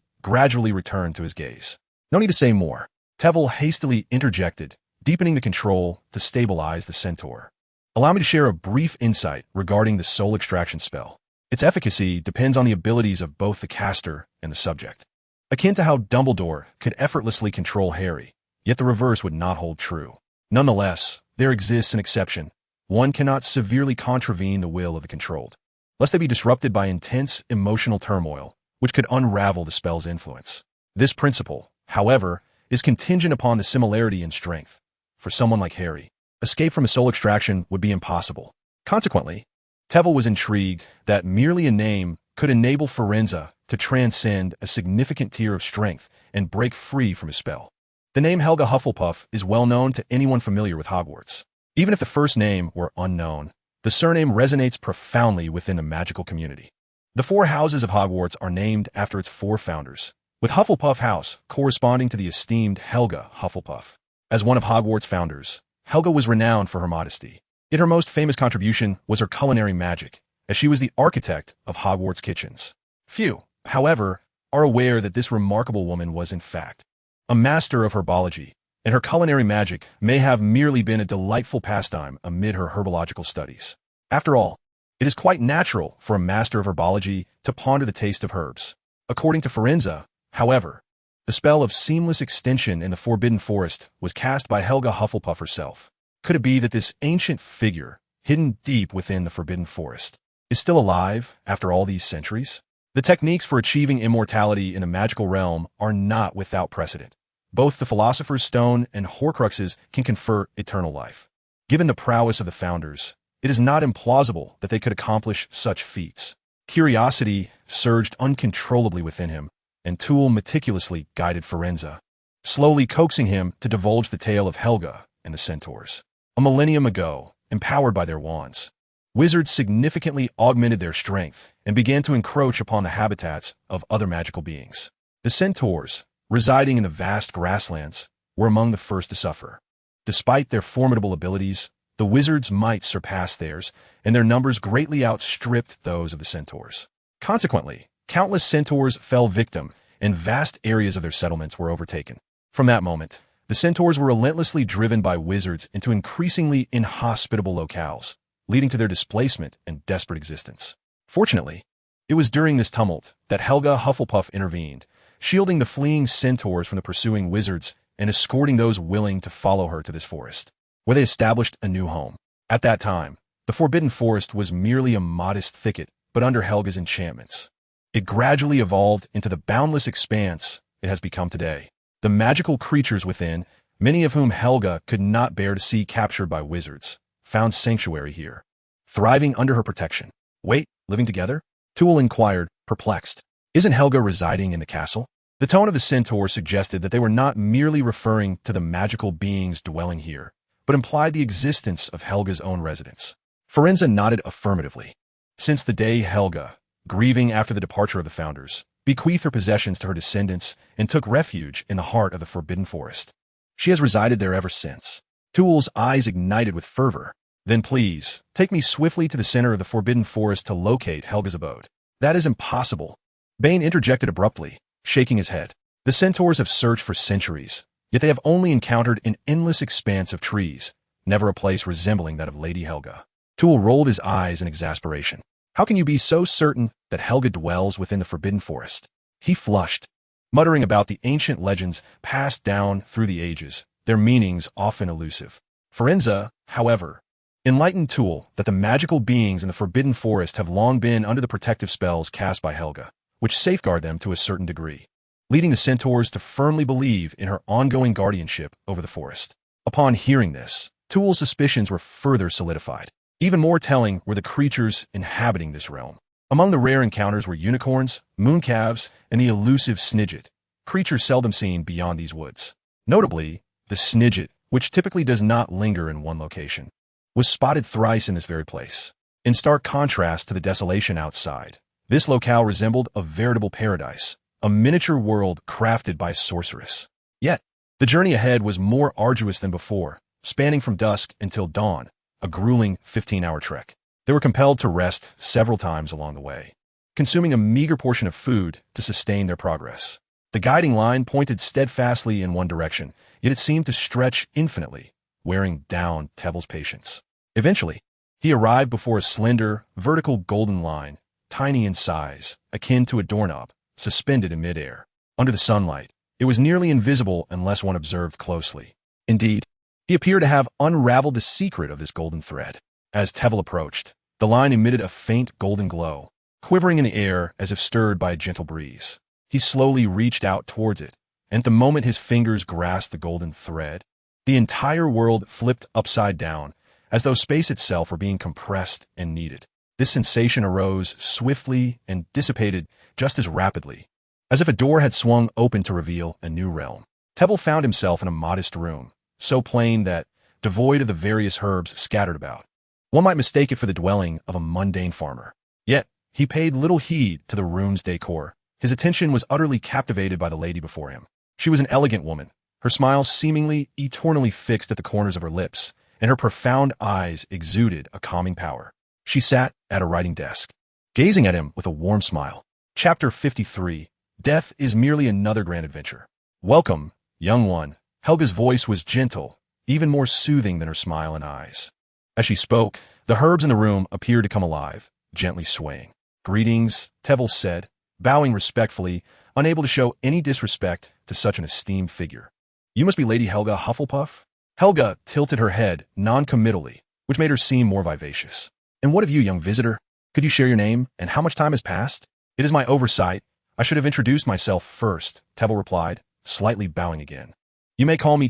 gradually returned to his gaze. No need to say more. Tveir hastily interjected, deepening the control to stabilize the centaur. Allow me to share a brief insight regarding the soul extraction spell. Its efficacy depends on the abilities of both the caster and the subject. Akin to how Dumbledore could effortlessly control Harry, yet the reverse would not hold true. Nonetheless, there exists an exception. One cannot severely contravene the will of the controlled, lest they be disrupted by intense emotional turmoil, which could unravel the spell's influence. This principle, however, is contingent upon the similarity in strength. For someone like Harry, escape from a soul extraction would be impossible. Consequently, Tveir was intrigued that merely a name could enable Firenze to transcend a significant tier of strength and break free from his spell. The name Helga Hufflepuff is well known to anyone familiar with Hogwarts. Even if the first name were unknown, the surname resonates profoundly within the magical community. The 4 houses of Hogwarts are named after its 4 founders, with Hufflepuff House corresponding to the esteemed Helga Hufflepuff. As one of Hogwarts' founders, Helga was renowned for her modesty. Yet her most famous contribution was her culinary magic, as she was the architect of Hogwarts kitchens. Few, however, are aware that this remarkable woman was in fact a master of herbology, and her culinary magic may have merely been a delightful pastime amid her herbological studies. After all, it is quite natural for a master of herbology to ponder the taste of herbs. According to Firenze, however, the spell of seamless extension in the Forbidden Forest was cast by Helga Hufflepuff herself. Could it be that this ancient figure, hidden deep within the Forbidden Forest, is still alive after all these centuries? The techniques for achieving immortality in the magical realm are not without precedent. Both the Philosopher's Stone and Horcruxes can confer eternal life. Given the prowess of the founders, it is not implausible that they could accomplish such feats. Curiosity surged uncontrollably within him, and Tool meticulously guided Firenze, slowly coaxing him to divulge the tale of Helga and the centaurs. A millennium ago, empowered by their wands, wizards significantly augmented their strength and began to encroach upon the habitats of other magical beings. The centaurs, residing in the vast grasslands, were among the first to suffer. Despite their formidable abilities, the wizards' might surpassed theirs, and their numbers greatly outstripped those of the centaurs. Consequently, countless centaurs fell victim, and vast areas of their settlements were overtaken. From that moment, the centaurs were relentlessly driven by wizards into increasingly inhospitable locales, leading to their displacement and desperate existence. Fortunately, it was during this tumult that Helga Hufflepuff intervened, shielding the fleeing centaurs from the pursuing wizards and escorting those willing to follow her to this forest, where they established a new home. At that time, the Forbidden Forest was merely a modest thicket, but under Helga's enchantments, it gradually evolved into the boundless expanse it has become today. The magical creatures within, many of whom Helga could not bear to see captured by wizards, found sanctuary here, thriving under her protection. Wait, living together? Tool inquired, perplexed. Isn't Helga residing in the castle? The tone of the centaur suggested that they were not merely referring to the magical beings dwelling here, but implied the existence of Helga's own residence. Firenze nodded affirmatively. Since the day Helga, grieving after the departure of the founders, bequeathed her possessions to her descendants and took refuge in the heart of the Forbidden Forest, she has resided there ever since. Tool's eyes ignited with fervor. Then please, take me swiftly to the center of the Forbidden Forest to locate Helga's abode. That is impossible. Bane interjected abruptly, shaking his head. The centaurs have searched for centuries, yet they have only encountered an endless expanse of trees, never a place resembling that of Lady Helga. Tool rolled his eyes in exasperation. How can you be so certain that Helga dwells within the Forbidden Forest? He flushed, muttering about the ancient legends passed down through the ages, their meanings often elusive. Firenze, however, enlightened Tool that the magical beings in the Forbidden Forest have long been under the protective spells cast by Helga, which safeguard them to a certain degree, leading the centaurs to firmly believe in her ongoing guardianship over the forest. Upon hearing this, Tool's suspicions were further solidified. Even more telling were the creatures inhabiting this realm. Among the rare encounters were unicorns, mooncalves, and the elusive snidget, creatures seldom seen beyond these woods. Notably, the snidget, which typically does not linger in one location, was spotted thrice in this very place. In stark contrast to the desolation outside, this locale resembled a veritable paradise, a miniature world crafted by a sorceress. Yet, the journey ahead was more arduous than before, spanning from dusk until dawn, a grueling 15-hour trek. They were compelled to rest several times along the way, consuming a meager portion of food to sustain their progress. The guiding line pointed steadfastly in one direction, yet it seemed to stretch infinitely, wearing down Tveir's patience. Eventually, he arrived before a slender, vertical golden line, tiny in size, akin to a doorknob, suspended in midair. Under the sunlight, it was nearly invisible unless one observed closely. Indeed, he appeared to have unraveled the secret of this golden thread. As Tveir approached, the line emitted a faint golden glow, quivering in the air as if stirred by a gentle breeze. He slowly reached out towards it, and at the moment his fingers grasped the golden thread, the entire world flipped upside down, as though space itself were being compressed and kneaded. This sensation arose swiftly and dissipated just as rapidly, as if a door had swung open to reveal a new realm. Tveir found himself in a modest room, so plain that, devoid of the various herbs scattered about, one might mistake it for the dwelling of a mundane farmer. Yet, he paid little heed to the room's decor. His attention was utterly captivated by the lady before him. She was an elegant woman, her smile seemingly eternally fixed at the corners of her lips, and her profound eyes exuded a calming power. She sat at a writing desk, gazing at him with a warm smile. Chapter 53. Death is merely another grand adventure. Welcome, young one. Helga's voice was gentle, even more soothing than her smile and eyes. As she spoke, the herbs in the room appeared to come alive, gently swaying. Greetings, Tveir said, bowing respectfully, unable to show any disrespect to such an esteemed figure. You must be Lady Helga Hufflepuff? Helga tilted her head non-committally, which made her seem more vivacious. And what of you, young visitor? Could you share your name and how much time has passed? It is my oversight. I should have introduced myself first, Tveir replied, slightly bowing again. You may call me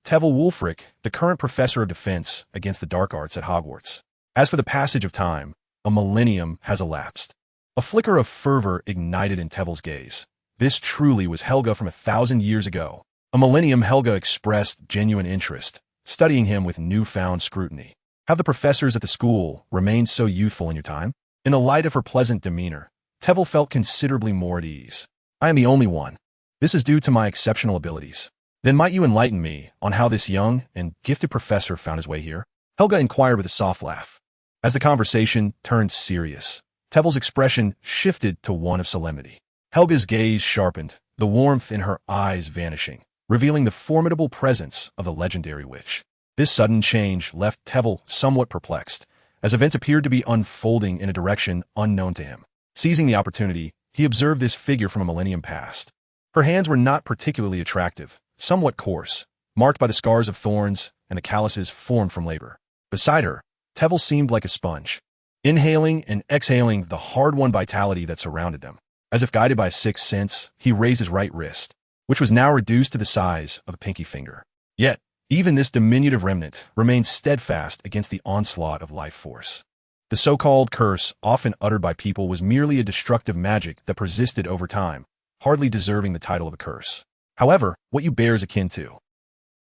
Tveir Wulfric, the current professor of defense against the dark arts at Hogwarts. As for the passage of time, a millennium has elapsed. A flicker of fervor ignited in Tveir's gaze. This truly was Helga from 1,000 years ago. A millennium. Helga expressed genuine interest, studying him with newfound scrutiny. Have the professors at the school remained so youthful in your time? In the light of her pleasant demeanor, Tveir felt considerably more at ease. I am the only one. This is due to my exceptional abilities. Then might you enlighten me on how this young and gifted professor found his way here? Helga inquired with a soft laugh. As the conversation turned serious, Tveir's expression shifted to one of solemnity. Helga's gaze sharpened, the warmth in her eyes vanishing, revealing the formidable presence of the legendary witch. This sudden change left Tveir somewhat perplexed, as events appeared to be unfolding in a direction unknown to him. Seizing the opportunity, he observed this figure from a millennium past. Her hands were not particularly attractive, somewhat coarse, marked by the scars of thorns and the calluses formed from labor. Beside her, Tveir seemed like a sponge, inhaling and exhaling the hard-won vitality that surrounded them. As if guided by a sixth sense, he raised his right wrist, which was now reduced to the size of a pinky finger. Yet, even this diminutive remnant remained steadfast against the onslaught of life force. The so-called curse, often uttered by people, was merely a destructive magic that persisted over time, hardly deserving the title of a curse. However, what you bear is akin to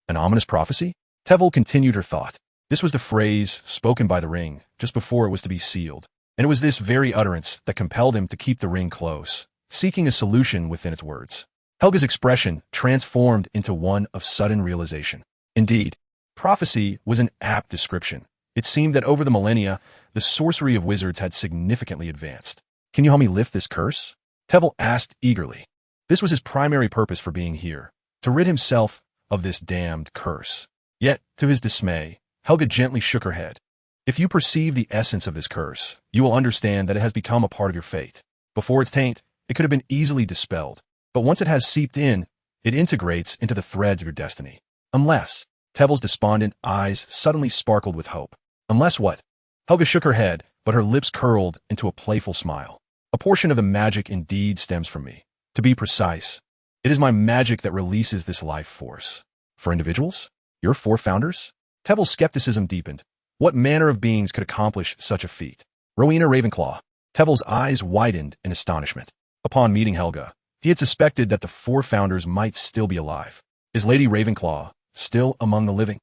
an ominous prophecy? Tveir continued her thought. This was the phrase spoken by the ring just before it was to be sealed, and it was this very utterance that compelled him to keep the ring close, seeking a solution within its words. Helga's expression transformed into one of sudden realization. Indeed, prophecy was an apt description. It seemed that over the millennia, the sorcery of wizards had significantly advanced. Can you help me lift this curse? Tveir asked eagerly. This was his primary purpose for being here, to rid himself of this damned curse. Yet, to his dismay, Helga gently shook her head. If you perceive the essence of this curse, you will understand that it has become a part of your fate. Before its taint, it could have been easily dispelled, but once it has seeped in, it integrates into the threads of your destiny. Unless, Tveir's despondent eyes suddenly sparkled with hope. Unless what? Helga shook her head, but her lips curled into a playful smile. A portion of the magic indeed stems from me. To be precise, it is my magic that releases this life force. For individuals? Your four founders? Tveir's skepticism deepened. What manner of beings could accomplish such a feat? Rowena Ravenclaw. Tveir's eyes widened in astonishment. Upon meeting Helga, he had suspected that the four founders might still be alive. Is Lady Ravenclaw still among the living?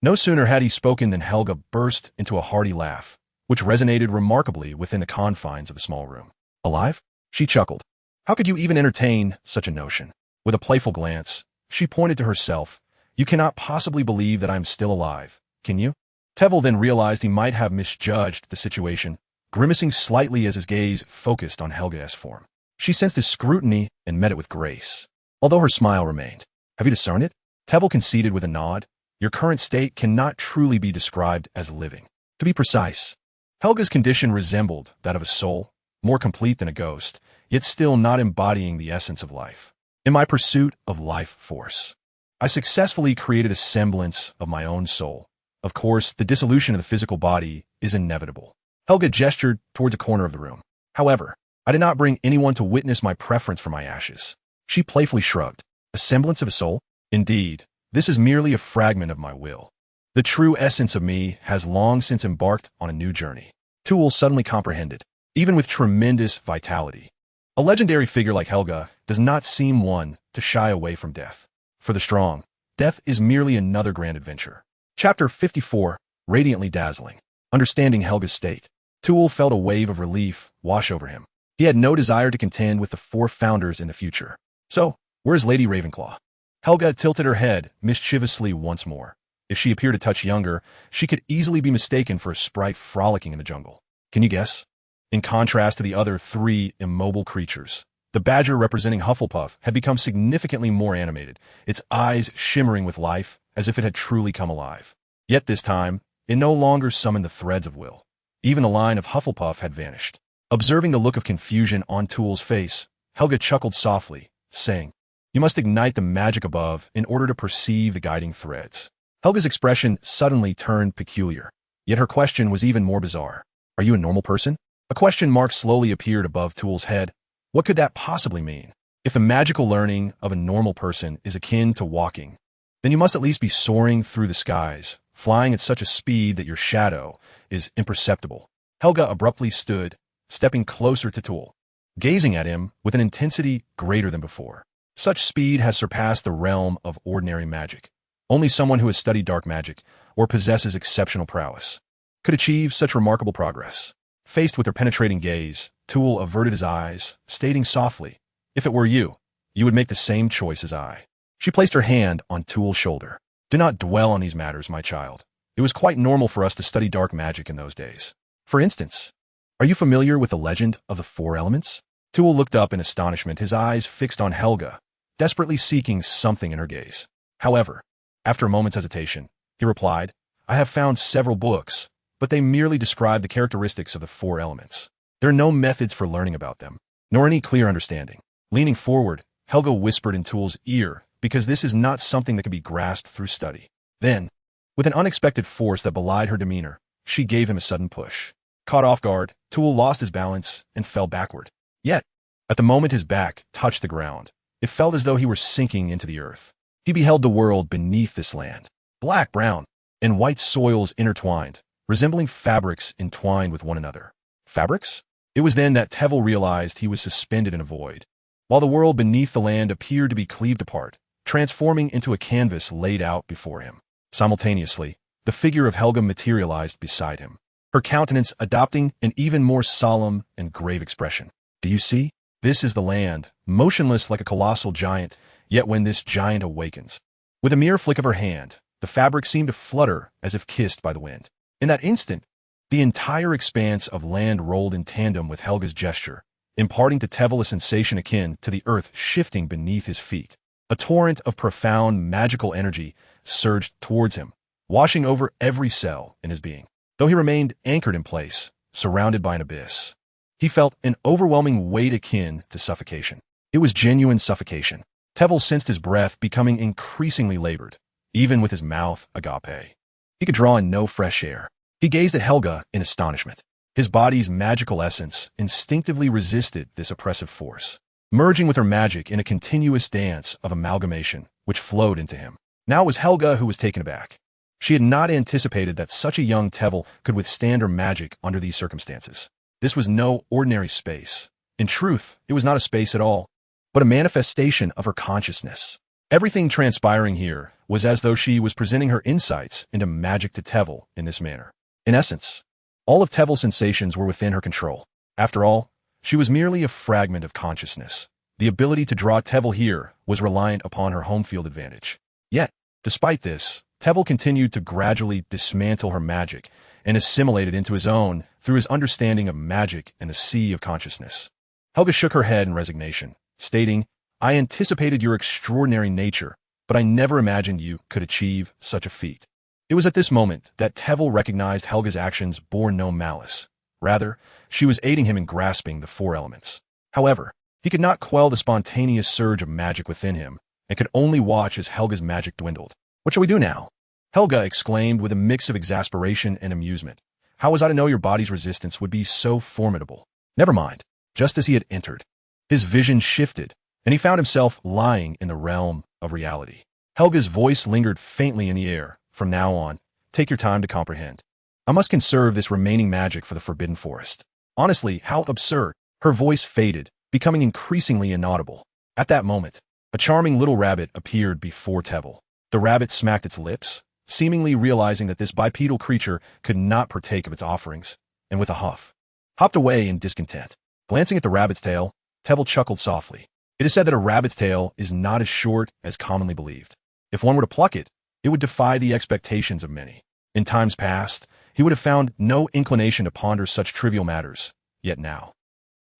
No sooner had he spoken than Helga burst into a hearty laugh, which resonated remarkably within the confines of the small room. Alive? She chuckled. How could you even entertain such a notion? With a playful glance, she pointed to herself. You cannot possibly believe that I am still alive, can you? Tevil then realized he might have misjudged the situation, grimacing slightly as his gaze focused on Helga's form. She sensed his scrutiny and met it with grace, although her smile remained. Have you discerned it? Tevil conceded with a nod. Your current state cannot truly be described as living. To be precise, Helga's condition resembled that of a soul, more complete than a ghost, yet still not embodying the essence of life. In my pursuit of life force, I successfully created a semblance of my own soul. Of course, the dissolution of the physical body is inevitable. Helga gestured towards a corner of the room. However, I did not bring anyone to witness my preference for my ashes. She playfully shrugged. A semblance of a soul? Indeed, this is merely a fragment of my will. The true essence of me has long since embarked on a new journey. Tool suddenly comprehended, even with tremendous vitality. A legendary figure like Helga does not seem one to shy away from death. For the strong, death is merely another grand adventure. Chapter 54, Radiantly Dazzling. Understanding Helga's state, Tool felt a wave of relief wash over him. He had no desire to contend with the four founders in the future. So, where's Lady Ravenclaw? Helga tilted her head mischievously once more. If she appeared a touch younger, she could easily be mistaken for a sprite frolicking in the jungle. Can you guess? In contrast to the other three immobile creatures, the badger representing Hufflepuff had become significantly more animated, its eyes shimmering with life as if it had truly come alive. Yet this time, it no longer summoned the threads of will. Even the line of Hufflepuff had vanished. Observing the look of confusion on Tool's face, Helga chuckled softly, saying, "You must ignite the magic above in order to perceive the guiding threads." Helga's expression suddenly turned peculiar, yet her question was even more bizarre. "Are you a normal person?" A question mark slowly appeared above Tool's head. What could that possibly mean? If the magical learning of a normal person is akin to walking, then you must at least be soaring through the skies, flying at such a speed that your shadow is imperceptible. Helga abruptly stood, stepping closer to Tool, gazing at him with an intensity greater than before. Such speed has surpassed the realm of ordinary magic. Only someone who has studied dark magic or possesses exceptional prowess could achieve such remarkable progress. Faced with her penetrating gaze, Tool averted his eyes, stating softly, "If it were you, you would make the same choice as I." She placed her hand on Tool's shoulder. "Do not dwell on these matters, my child. It was quite normal for us to study dark magic in those days. For instance, are you familiar with the legend of the four elements?" Tool looked up in astonishment, his eyes fixed on Helga, desperately seeking something in her gaze. However, after a moment's hesitation, he replied, "I have found several books, but they merely describe the characteristics of the four elements. There are no methods for learning about them, nor any clear understanding." Leaning forward, Helga whispered in Tool's ear, "Because this is not something that can be grasped through study." Then, with an unexpected force that belied her demeanor, she gave him a sudden push. Caught off guard, Tool lost his balance and fell backward. Yet, at the moment his back touched the ground, it felt as though he were sinking into the earth. He beheld the world beneath this land, black, brown, and white soils intertwined, resembling fabrics entwined with one another. Fabrics? It was then that Tevil realized he was suspended in a void, while the world beneath the land appeared to be cleaved apart, transforming into a canvas laid out before him. Simultaneously, the figure of Helga materialized beside him, her countenance adopting an even more solemn and grave expression. "Do you see? This is the land, motionless like a colossal giant, yet when this giant awakens." With a mere flick of her hand, the fabric seemed to flutter as if kissed by the wind. In that instant, the entire expanse of land rolled in tandem with Helga's gesture, imparting to Tevil a sensation akin to the earth shifting beneath his feet. A torrent of profound magical energy surged towards him, washing over every cell in his being. Though he remained anchored in place, surrounded by an abyss, he felt an overwhelming weight akin to suffocation. It was genuine suffocation. Tevil sensed his breath becoming increasingly labored, even with his mouth agape. He could draw in no fresh air. He gazed at Helga in astonishment. His body's magical essence instinctively resisted this oppressive force, merging with her magic in a continuous dance of amalgamation which flowed into him. Now it was Helga who was taken aback. She had not anticipated that such a young Tevil could withstand her magic under these circumstances. This was no ordinary space. In truth, it was not a space at all, but a manifestation of her consciousness. Everything transpiring here was as though she was presenting her insights into magic to Tevil in this manner. In essence, all of Tevil's sensations were within her control. After all, she was merely a fragment of consciousness. The ability to draw Tevil here was reliant upon her home field advantage. Yet, despite this, Tevil continued to gradually dismantle her magic and assimilate it into his own through his understanding of magic and the sea of consciousness. Helga shook her head in resignation, stating, "I anticipated your extraordinary nature, but I never imagined you could achieve such a feat." It was at this moment that Tevil recognized Helga's actions bore no malice. Rather, she was aiding him in grasping the four elements. However, he could not quell the spontaneous surge of magic within him and could only watch as Helga's magic dwindled. "What shall we do now?" Helga exclaimed with a mix of exasperation and amusement. "How was I to know your body's resistance would be so formidable?" Never mind. Just as he had entered, his vision shifted, and he found himself lying in the realm of reality. Helga's voice lingered faintly in the air. "From now on, take your time to comprehend. I must conserve this remaining magic for the Forbidden Forest." Honestly, how absurd. Her voice faded, becoming increasingly inaudible. At that moment, a charming little rabbit appeared before Tevil. The rabbit smacked its lips, seemingly realizing that this bipedal creature could not partake of its offerings, and with a huff, hopped away in discontent. Glancing at the rabbit's tail, Tevil chuckled softly. It is said that a rabbit's tail is not as short as commonly believed. If one were to pluck it, it would defy the expectations of many. In times past, he would have found no inclination to ponder such trivial matters, yet now.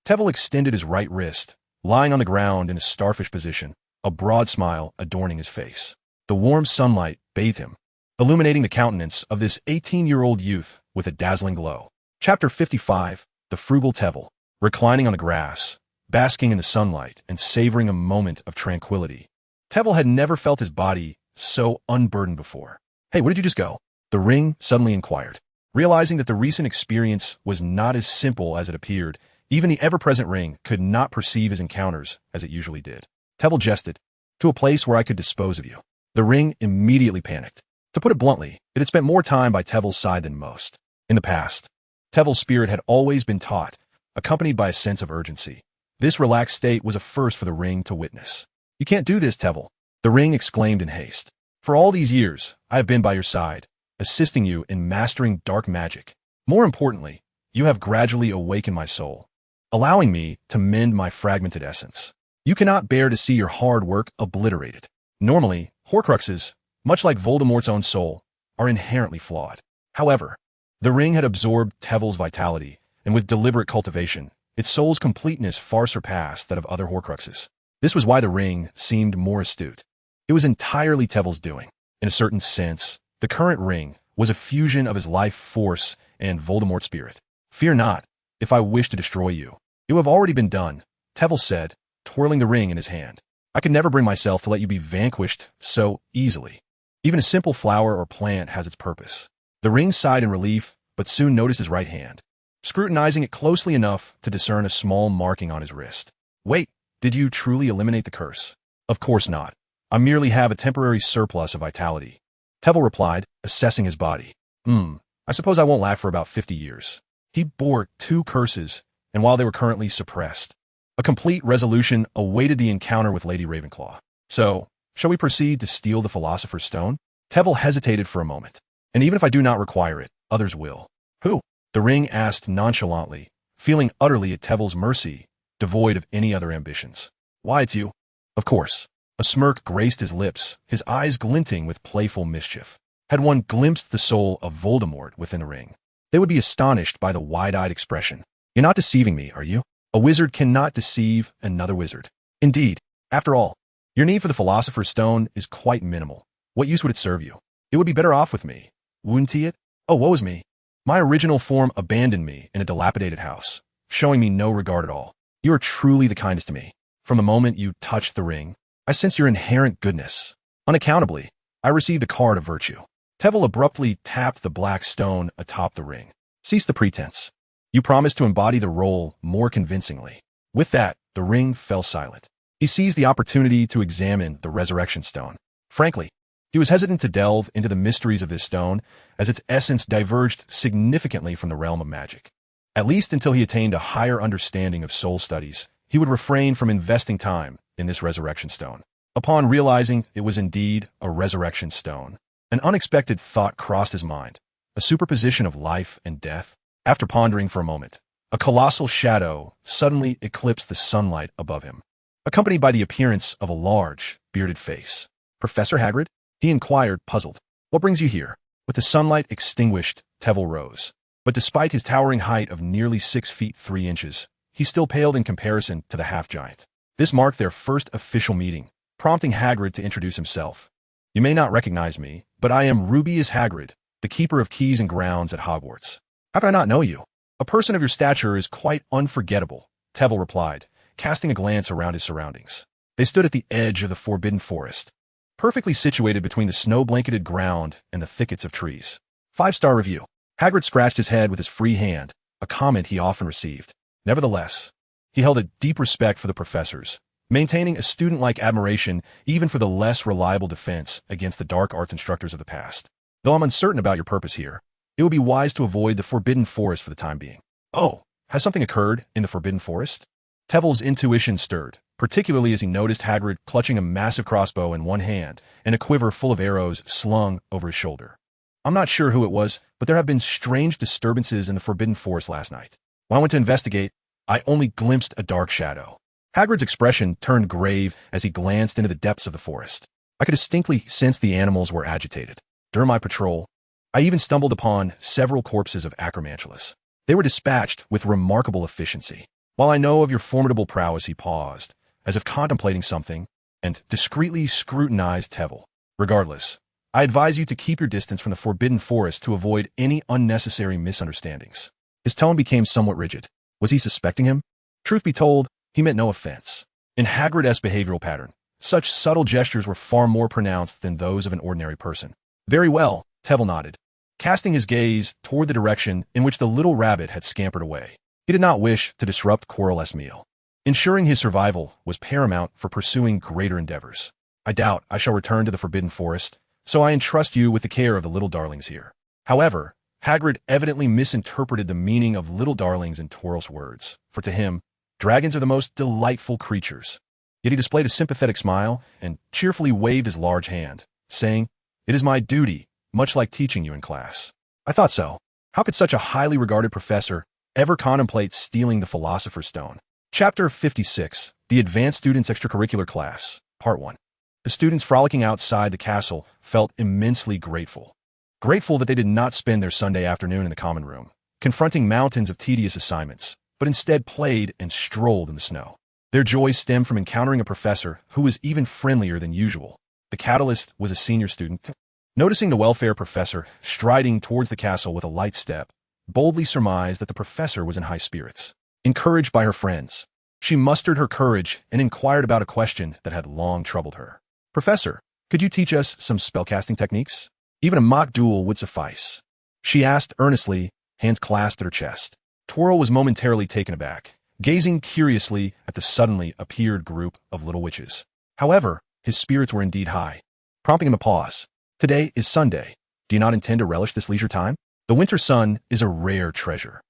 Tevil extended his right wrist, lying on the ground in a starfish position, a broad smile adorning his face. The warm sunlight bathed him, illuminating the countenance of this 18-year-old youth with a dazzling glow. Chapter 55, The Frugal Tevil. Reclining on the grass, basking in the sunlight and savoring a moment of tranquility, Tevil had never felt his body so unburdened before. "Hey, where did you just go?" the ring suddenly inquired. Realizing that the recent experience was not as simple as it appeared, even the ever-present ring could not perceive his encounters as it usually did. Tevil jested, "To a place where I could dispose of you." The ring immediately panicked. To put it bluntly, it had spent more time by Tevil's side than most. In the past, Tevil's spirit had always been taut, accompanied by a sense of urgency. This relaxed state was a first for the ring to witness. "You can't do this, Tevil," the ring exclaimed in haste. "For all these years, I have been by your side, assisting you in mastering dark magic. More importantly, you have gradually awakened my soul, allowing me to mend my fragmented essence. You cannot bear to see your hard work obliterated. Normally, Horcruxes, much like Voldemort's own soul, are inherently flawed. However, the ring had absorbed Tevil's vitality, and with deliberate cultivation, its soul's completeness far surpassed that of other Horcruxes. This was why the ring seemed more astute. It was entirely Tevil's doing. In a certain sense, the current ring was a fusion of his life force and Voldemort's spirit. "Fear not, if I wish to destroy you. It would have already been done," Tevil said, twirling the ring in his hand. "I could never bring myself to let you be vanquished so easily. Even a simple flower or plant has its purpose." The ring sighed in relief, but soon noticed his right hand, scrutinizing it closely enough to discern a small marking on his wrist. "Wait, did you truly eliminate the curse?" "Of course not. I merely have a temporary surplus of vitality," Tevil replied, assessing his body. I suppose I won't laugh for about 50 years. He bore 2 curses, and while they were currently suppressed, a complete resolution awaited the encounter with Lady Ravenclaw. "So, shall we proceed to steal the Philosopher's Stone?" Tevil hesitated for a moment. "And even if I do not require it, others will." "Who?" the ring asked nonchalantly, feeling utterly at Tevil's mercy, devoid of any other ambitions. "Why, it's you." "Of course." A smirk graced his lips, his eyes glinting with playful mischief. Had one glimpsed the soul of Voldemort within the ring, they would be astonished by the wide-eyed expression. "You're not deceiving me, are you? A wizard cannot deceive another wizard. Indeed, after all, your need for the Philosopher's Stone is quite minimal. What use would it serve you? It would be better off with me, wouldn't it? Oh, woe is me. My original form abandoned me in a dilapidated house, showing me no regard at all. You are truly the kindest to me. From the moment you touched the ring, I sense your inherent goodness. Unaccountably, I received a card of virtue." Tevil abruptly tapped the black stone atop the ring. "Cease the pretense. You promised to embody the role more convincingly." With that, the ring fell silent. He seized the opportunity to examine the resurrection stone. Frankly, he was hesitant to delve into the mysteries of this stone, as its essence diverged significantly from the realm of magic. At least until he attained a higher understanding of soul studies, he would refrain from investing time in this resurrection stone. Upon realizing it was indeed a resurrection stone, an unexpected thought crossed his mind, a superposition of life and death. After pondering for a moment, a colossal shadow suddenly eclipsed the sunlight above him, accompanied by the appearance of a large, bearded face. "Professor Hagrid?" he inquired, puzzled. What brings you here? With the sunlight extinguished, Tveir rose. But despite his towering height of nearly 6 feet 3 inches, he still paled in comparison to the half-giant. This marked their first official meeting, prompting Hagrid to introduce himself. You may not recognize me, but I am Rubeus Hagrid, the keeper of keys and grounds at Hogwarts. How could I not know you? A person of your stature is quite unforgettable, Tveir replied, casting a glance around his surroundings. They stood at the edge of the Forbidden Forest, perfectly situated between the snow-blanketed ground and the thickets of trees. 5-star review. Hagrid scratched his head with his free hand, a comment he often received. Nevertheless, he held a deep respect for the professors, maintaining a student-like admiration even for the less reliable defense against the dark arts instructors of the past. Though I'm uncertain about your purpose here, it would be wise to avoid the Forbidden Forest for the time being. Oh, has something occurred in the Forbidden Forest? Tveir's intuition stirred, particularly as he noticed Hagrid clutching a massive crossbow in one hand and a quiver full of arrows slung over his shoulder. I'm not sure who it was, but there have been strange disturbances in the Forbidden Forest last night. When I went to investigate, I only glimpsed a dark shadow. Hagrid's expression turned grave as he glanced into the depths of the forest. I could distinctly sense the animals were agitated. During my patrol, I even stumbled upon several corpses of Acromantulas. They were dispatched with remarkable efficiency. While I know of your formidable prowess, he paused, as if contemplating something, and discreetly scrutinized Tveir. Regardless, I advise you to keep your distance from the Forbidden Forest to avoid any unnecessary misunderstandings. His tone became somewhat rigid. Was he suspecting him? Truth be told, he meant no offense. In Hagrid's behavioral pattern, such subtle gestures were far more pronounced than those of an ordinary person. Very well, Tveir nodded, casting his gaze toward the direction in which the little rabbit had scampered away. He did not wish to disrupt Quirrell's meal. Ensuring his survival was paramount for pursuing greater endeavors. I doubt I shall return to the Forbidden Forest, so I entrust you with the care of the little darlings here. However, Hagrid evidently misinterpreted the meaning of little darlings in Quirrell's words, for to him, dragons are the most delightful creatures. Yet he displayed a sympathetic smile and cheerfully waved his large hand, saying, "It is my duty, much like teaching you in class." I thought so. How could such a highly regarded professor ever contemplate stealing the Philosopher's Stone? Chapter 56, The Advanced Students Extracurricular Class, Part 1. The students frolicking outside the castle felt immensely grateful. Grateful that they did not spend their Sunday afternoon in the common room, confronting mountains of tedious assignments, but instead played and strolled in the snow. Their joy stemmed from encountering a professor who was even friendlier than usual. The catalyst was a senior student. Noticing the welfare professor striding towards the castle with a light step, boldly surmised that the professor was in high spirits. Encouraged by her friends, she mustered her courage and inquired about a question that had long troubled her. "Professor, could you teach us some spellcasting techniques? Even a mock duel would suffice," she asked earnestly, hands clasped at her chest. Tveir was momentarily taken aback, gazing curiously at the suddenly appeared group of little witches. However, his spirits were indeed high, prompting him to pause. "Today is Sunday. Do you not intend to relish this leisure time? The winter sun is a rare treasure."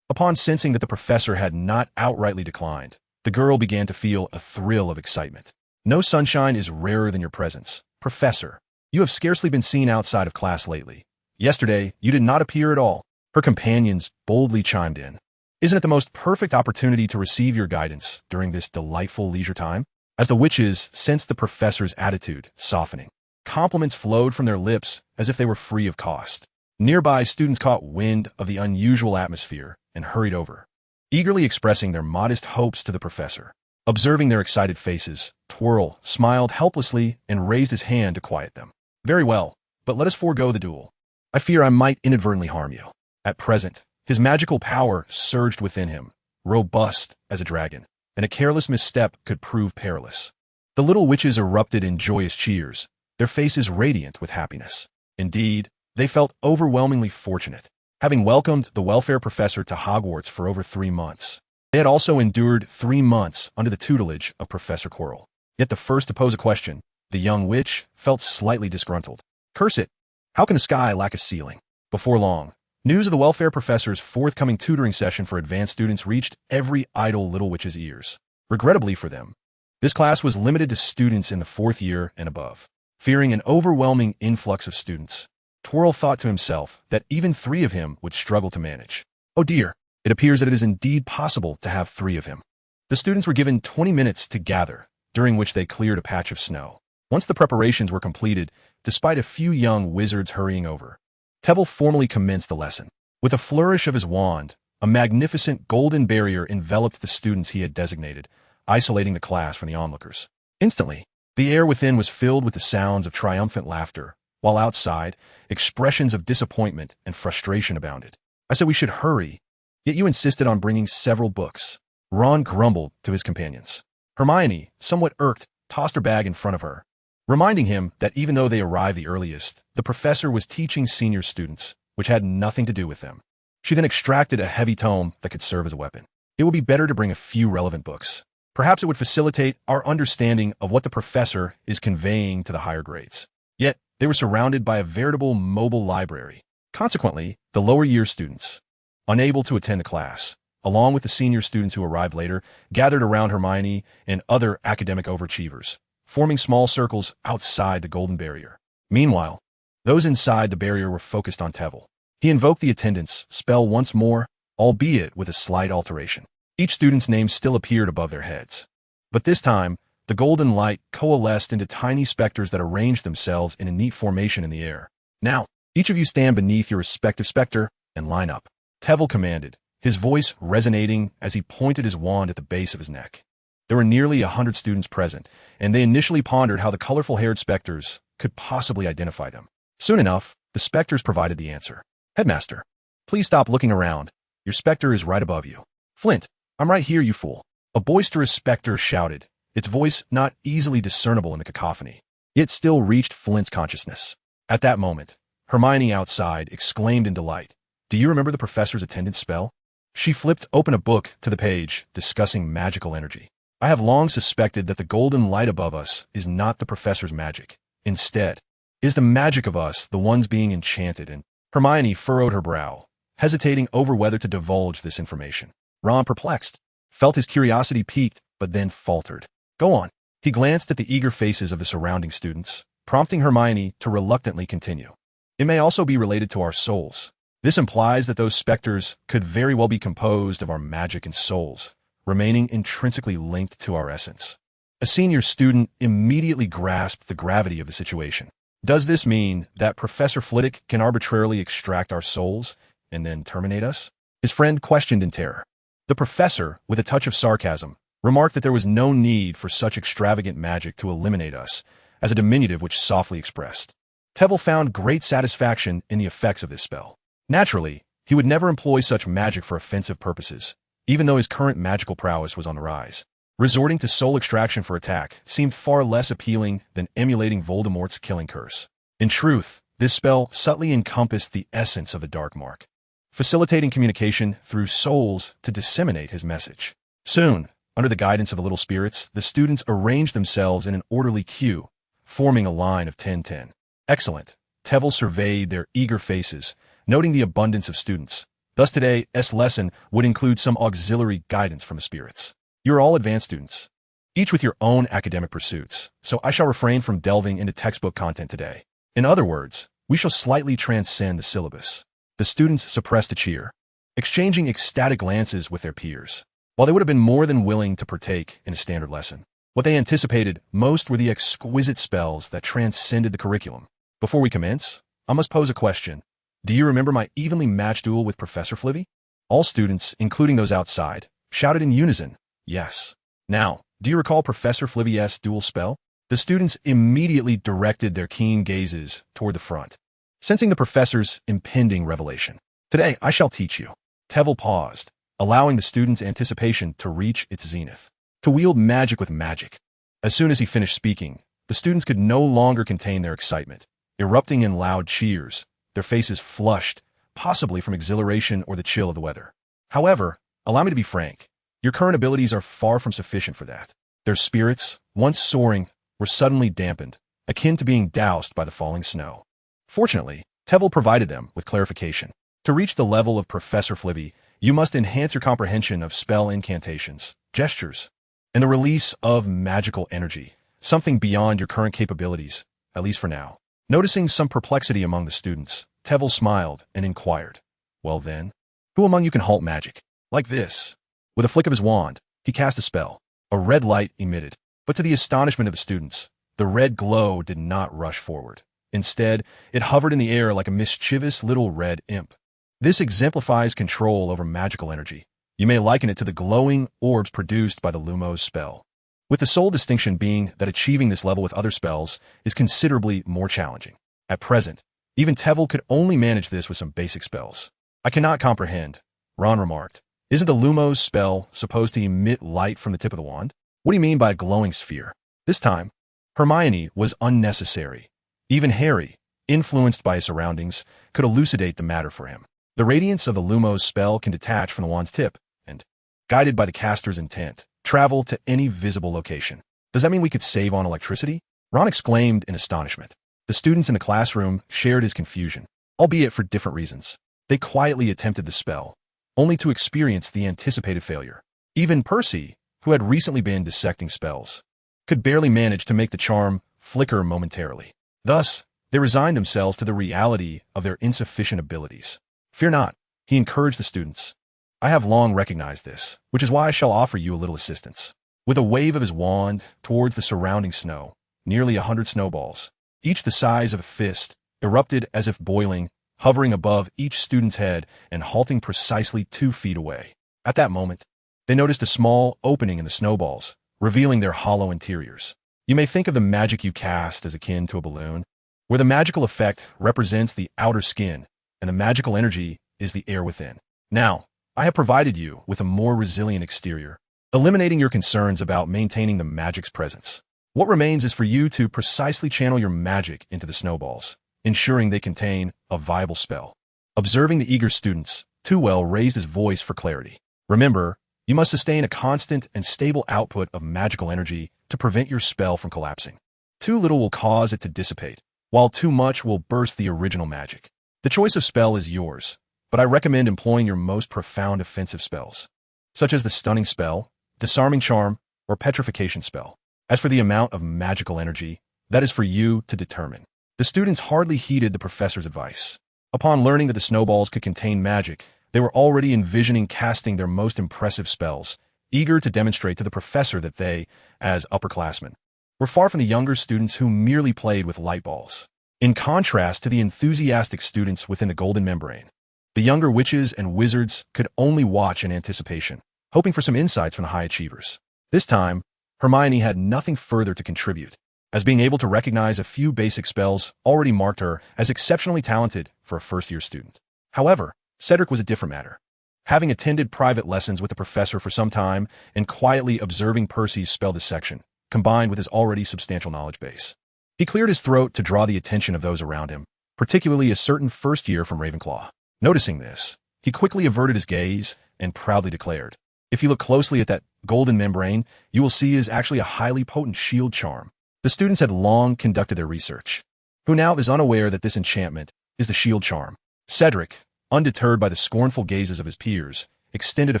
Upon sensing that the professor had not outrightly declined, the girl began to feel a thrill of excitement. "No sunshine is rarer than your presence, Professor. You have scarcely been seen outside of class lately. Yesterday, you did not appear at all." Her companions boldly chimed in. "Isn't it the most perfect opportunity to receive your guidance during this delightful leisure time?" As the witches sensed the professor's attitude softening, compliments flowed from their lips as if they were free of cost. Nearby students caught wind of the unusual atmosphere and hurried over, eagerly expressing their modest hopes to the professor. Observing their excited faces, Tveir smiled helplessly and raised his hand to quiet them. "Very well, but let us forego the duel. I fear I might inadvertently harm you." At present, his magical power surged within him, robust as a dragon, and a careless misstep could prove perilous. The little witches erupted in joyous cheers, their faces radiant with happiness. Indeed, they felt overwhelmingly fortunate, having welcomed the welfare professor to Hogwarts for over 3 months. They had also endured 3 months under the tutelage of Professor Quirrell. Yet the first to pose a question, the young witch felt slightly disgruntled. "Curse it! How can the sky lack a ceiling?" Before long, news of the welfare professor's forthcoming tutoring session for advanced students reached every idle little witch's ears. Regrettably for them, this class was limited to students in the 4th year and above. Fearing an overwhelming influx of students, Tveir thought to himself that even 3 of him would struggle to manage. Oh dear, it appears that it is indeed possible to have 3 of him. The students were given 20 minutes to gather, during which they cleared a patch of snow. Once the preparations were completed, despite a few young wizards hurrying over. Tveir formally commenced the lesson. With a flourish of his wand, a magnificent golden barrier enveloped the students he had designated, isolating the class from the onlookers. Instantly, the air within was filled with the sounds of triumphant laughter, while outside, expressions of disappointment and frustration abounded. I said we should hurry, yet you insisted on bringing several books. Ron grumbled to his companions. Hermione, somewhat irked, tossed her bag in front of her, reminding him that even though they arrived the earliest, the professor was teaching senior students, which had nothing to do with them. She then extracted a heavy tome that could serve as a weapon. It would be better to bring a few relevant books. Perhaps it would facilitate our understanding of what the professor is conveying to the higher grades. Yet, they were surrounded by a veritable mobile library. Consequently, the lower year students, unable to attend the class, along with the senior students who arrived later, gathered around Hermione and other academic overachievers, forming small circles outside the golden barrier. Meanwhile, those inside the barrier were focused on Tveir. He invoked the attendance spell once more, albeit with a slight alteration. Each student's name still appeared above their heads. But this time, the golden light coalesced into tiny specters that arranged themselves in a neat formation in the air. Now, each of you stand beneath your respective specter and line up. Tveir commanded, his voice resonating as he pointed his wand at the base of his neck. There were nearly 100 students present, and they initially pondered how the colorful-haired specters could possibly identify them. Soon enough, the specters provided the answer. Headmaster, please stop looking around. Your specter is right above you. Flint, I'm right here, you fool. A boisterous specter shouted, its voice not easily discernible in the cacophony. It still reached Flint's consciousness. At that moment, Hermione outside exclaimed in delight, "Do you remember the professor's attendance spell?" She flipped open a book to the page discussing magical energy. I have long suspected that the golden light above us is not the professor's magic. Instead, is the magic of us the ones being enchanted, and Hermione furrowed her brow, hesitating over whether to divulge this information. Ron, perplexed, felt his curiosity piqued, but then faltered. Go on. He glanced at the eager faces of the surrounding students, prompting Hermione to reluctantly continue. It may also be related to our souls. This implies that those specters could very well be composed of our magic and souls, remaining intrinsically linked to our essence. A senior student immediately grasped the gravity of the situation. Does this mean that Professor Flitwick can arbitrarily extract our souls and then terminate us? His friend questioned in terror. The professor, with a touch of sarcasm, remarked that there was no need for such extravagant magic to eliminate us, as a diminutive which softly expressed. Tveir found great satisfaction in the effects of this spell. Naturally, he would never employ such magic for offensive purposes, even though his current magical prowess was on the rise. Resorting to soul extraction for attack seemed far less appealing than emulating Voldemort's killing curse. In truth, this spell subtly encompassed the essence of the Dark Mark, facilitating communication through souls to disseminate his message. Soon, under the guidance of the little spirits, the students arranged themselves in an orderly queue, forming a line of 10-10. Excellent. Tveir surveyed their eager faces, noting the abundance of students. Thus today's lesson would include some auxiliary guidance from the spirits. You are all advanced students, each with your own academic pursuits, so I shall refrain from delving into textbook content today. In other words, we shall slightly transcend the syllabus. The students suppressed a cheer, exchanging ecstatic glances with their peers. While they would have been more than willing to partake in a standard lesson, what they anticipated most were the exquisite spells that transcended the curriculum. Before we commence, I must pose a question. Do you remember my evenly matched duel with Professor Flitwick? All students, including those outside, shouted in unison, yes. Now, do you recall Professor Flitwick's dual spell? The students immediately directed their keen gazes toward the front, sensing the professor's impending revelation. Today, I shall teach you. Tveir paused, allowing the students' anticipation to reach its zenith. To wield magic with magic. As soon as he finished speaking, the students could no longer contain their excitement, erupting in loud cheers, their faces flushed, possibly from exhilaration or the chill of the weather. However, allow me to be frank, your current abilities are far from sufficient for that. Their spirits, once soaring, were suddenly dampened, akin to being doused by the falling snow. Fortunately, Tveir provided them with clarification. To reach the level of Professor Flitwick, you must enhance your comprehension of spell incantations, gestures, and the release of magical energy, something beyond your current capabilities, at least for now. Noticing some perplexity among the students, Tveir smiled and inquired, well then, who among you can halt magic? Like this. With a flick of his wand, he cast a spell. A red light emitted, but to the astonishment of the students, the red glow did not rush forward. Instead, it hovered in the air like a mischievous little red imp. This exemplifies control over magical energy. You may liken it to the glowing orbs produced by the Lumos spell, with the sole distinction being that achieving this level with other spells is considerably more challenging. At present, even Tveir could only manage this with some basic spells. I cannot comprehend, Ron remarked. Isn't the Lumos spell supposed to emit light from the tip of the wand? What do you mean by a glowing sphere? This time, Hermione was unnecessary. Even Harry, influenced by his surroundings, could elucidate the matter for him. The radiance of the Lumos spell can detach from the wand's tip and, guided by the caster's intent, travel to any visible location. Does that mean we could save on electricity? Ron exclaimed in astonishment. The students in the classroom shared his confusion, albeit for different reasons. They quietly attempted the spell, only to experience the anticipated failure. Even Percy, who had recently been dissecting spells, could barely manage to make the charm flicker momentarily. Thus, they resigned themselves to the reality of their insufficient abilities. Fear not, he encouraged the students. I have long recognized this, which is why I shall offer you a little assistance. With a wave of his wand towards the surrounding snow, nearly 100 snowballs, each the size of a fist, erupted as if boiling, hovering above each student's head and halting precisely 2 feet away. At that moment, they noticed a small opening in the snowballs, revealing their hollow interiors. You may think of the magic you cast as akin to a balloon, where the magical effect represents the outer skin, and the magical energy is the air within. Now, I have provided you with a more resilient exterior, eliminating your concerns about maintaining the magic's presence. What remains is for you to precisely channel your magic into the snowballs, ensuring they contain a viable spell. Observing the eager students, Tewell raised his voice for clarity. Remember, you must sustain a constant and stable output of magical energy to prevent your spell from collapsing. Too little will cause it to dissipate, while too much will burst the original magic. The choice of spell is yours, but I recommend employing your most profound offensive spells, such as the Stunning Spell, Disarming Charm, or Petrification Spell. As for the amount of magical energy, that is for you to determine. The students hardly heeded the professor's advice. Upon learning that the snowballs could contain magic, they were already envisioning casting their most impressive spells, eager to demonstrate to the professor that they, as upperclassmen, were far from the younger students who merely played with light balls. In contrast to the enthusiastic students within the Golden Membrane, the younger witches and wizards could only watch in anticipation, hoping for some insights from the high achievers. This time, Hermione had nothing further to contribute, as being able to recognize a few basic spells already marked her as exceptionally talented for a first-year student. However, Cedric was a different matter. Having attended private lessons with the professor for some time and quietly observing Percy's spell dissection, combined with his already substantial knowledge base, he cleared his throat to draw the attention of those around him, particularly a certain first year from Ravenclaw. Noticing this, he quickly averted his gaze and proudly declared, "If you look closely at that golden membrane, you will see it is actually a highly potent shield charm." The students had long conducted their research, who now is unaware that this enchantment is the shield charm. Cedric, undeterred by the scornful gazes of his peers, extended a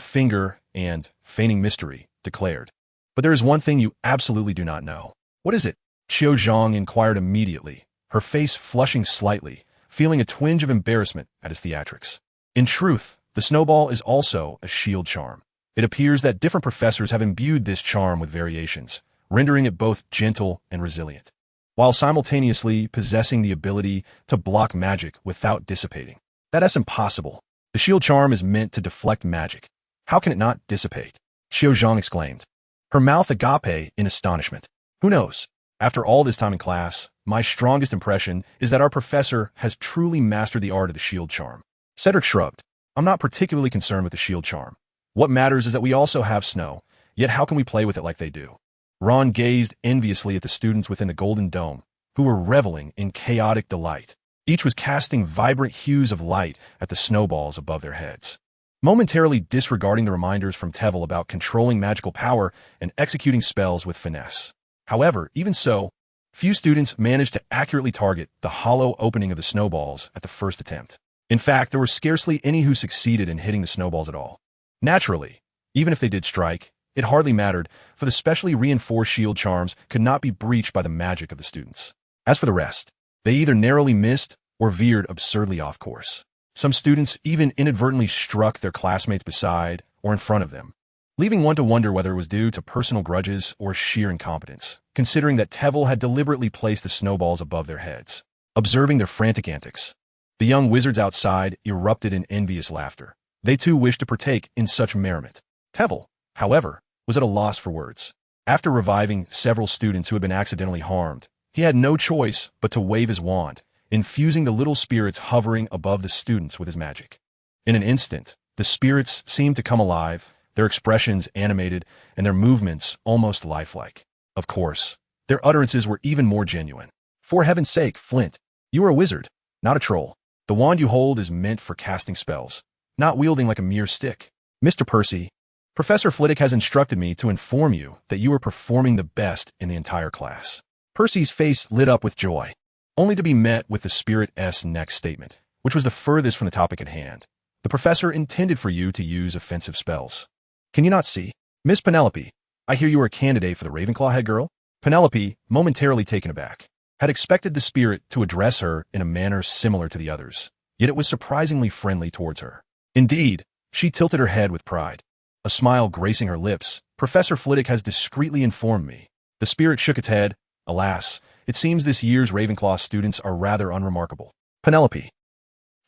finger and, feigning mystery, declared, "But there is one thing you absolutely do not know." "What is it?" Xiao Zhang inquired immediately, her face flushing slightly, feeling a twinge of embarrassment at his theatrics. In truth, the snowball is also a shield charm. It appears that different professors have imbued this charm with variations, rendering it both gentle and resilient, while simultaneously possessing the ability to block magic without dissipating. That's impossible. The shield charm is meant to deflect magic. How can it not dissipate? Xiao Zhang exclaimed, her mouth agape in astonishment. Who knows? After all this time in class, my strongest impression is that our professor has truly mastered the art of the shield charm. Cedric shrugged. I'm not particularly concerned with the shield charm. What matters is that we also have snow, yet how can we play with it like they do? Ron gazed enviously at the students within the Golden Dome, who were reveling in chaotic delight. Each was casting vibrant hues of light at the snowballs above their heads, momentarily disregarding the reminders from Tveir about controlling magical power and executing spells with finesse. However, even so, few students managed to accurately target the hollow opening of the snowballs at the first attempt. In fact, there were scarcely any who succeeded in hitting the snowballs at all. Naturally, even if they did strike, it hardly mattered, for the specially reinforced shield charms could not be breached by the magic of the students. As for the rest, they either narrowly missed or veered absurdly off course. Some students even inadvertently struck their classmates beside or in front of them, leaving one to wonder whether it was due to personal grudges or sheer incompetence, considering that Tveir had deliberately placed the snowballs above their heads. observing their frantic antics. The young wizards outside erupted in envious laughter. They too wished to partake in such merriment. Tveir, however, was at a loss for words. After reviving several students who had been accidentally harmed, he had no choice but to wave his wand, infusing the little spirits hovering above the students with his magic. In an instant, the spirits seemed to come alive, their expressions animated, and their movements almost lifelike. Of course, their utterances were even more genuine. For heaven's sake, Flint, you are a wizard, not a troll. The wand you hold is meant for casting spells, not wielding like a mere stick. Mr. Percy, Professor Flitwick has instructed me to inform you that you are performing the best in the entire class. Percy's face lit up with joy, only to be met with the Spirit's next statement, which was the furthest from the topic at hand. The professor intended for you to use offensive spells. Can you not see? Miss Penelope, I hear you are a candidate for the Ravenclaw head girl? Penelope, momentarily taken aback, had expected the spirit to address her in a manner similar to the others, yet it was surprisingly friendly towards her. Indeed, she tilted her head with pride. A smile gracing her lips. Professor Flitwick has discreetly informed me. The spirit shook its head. Alas, it seems this year's Ravenclaw students are rather unremarkable. Penelope.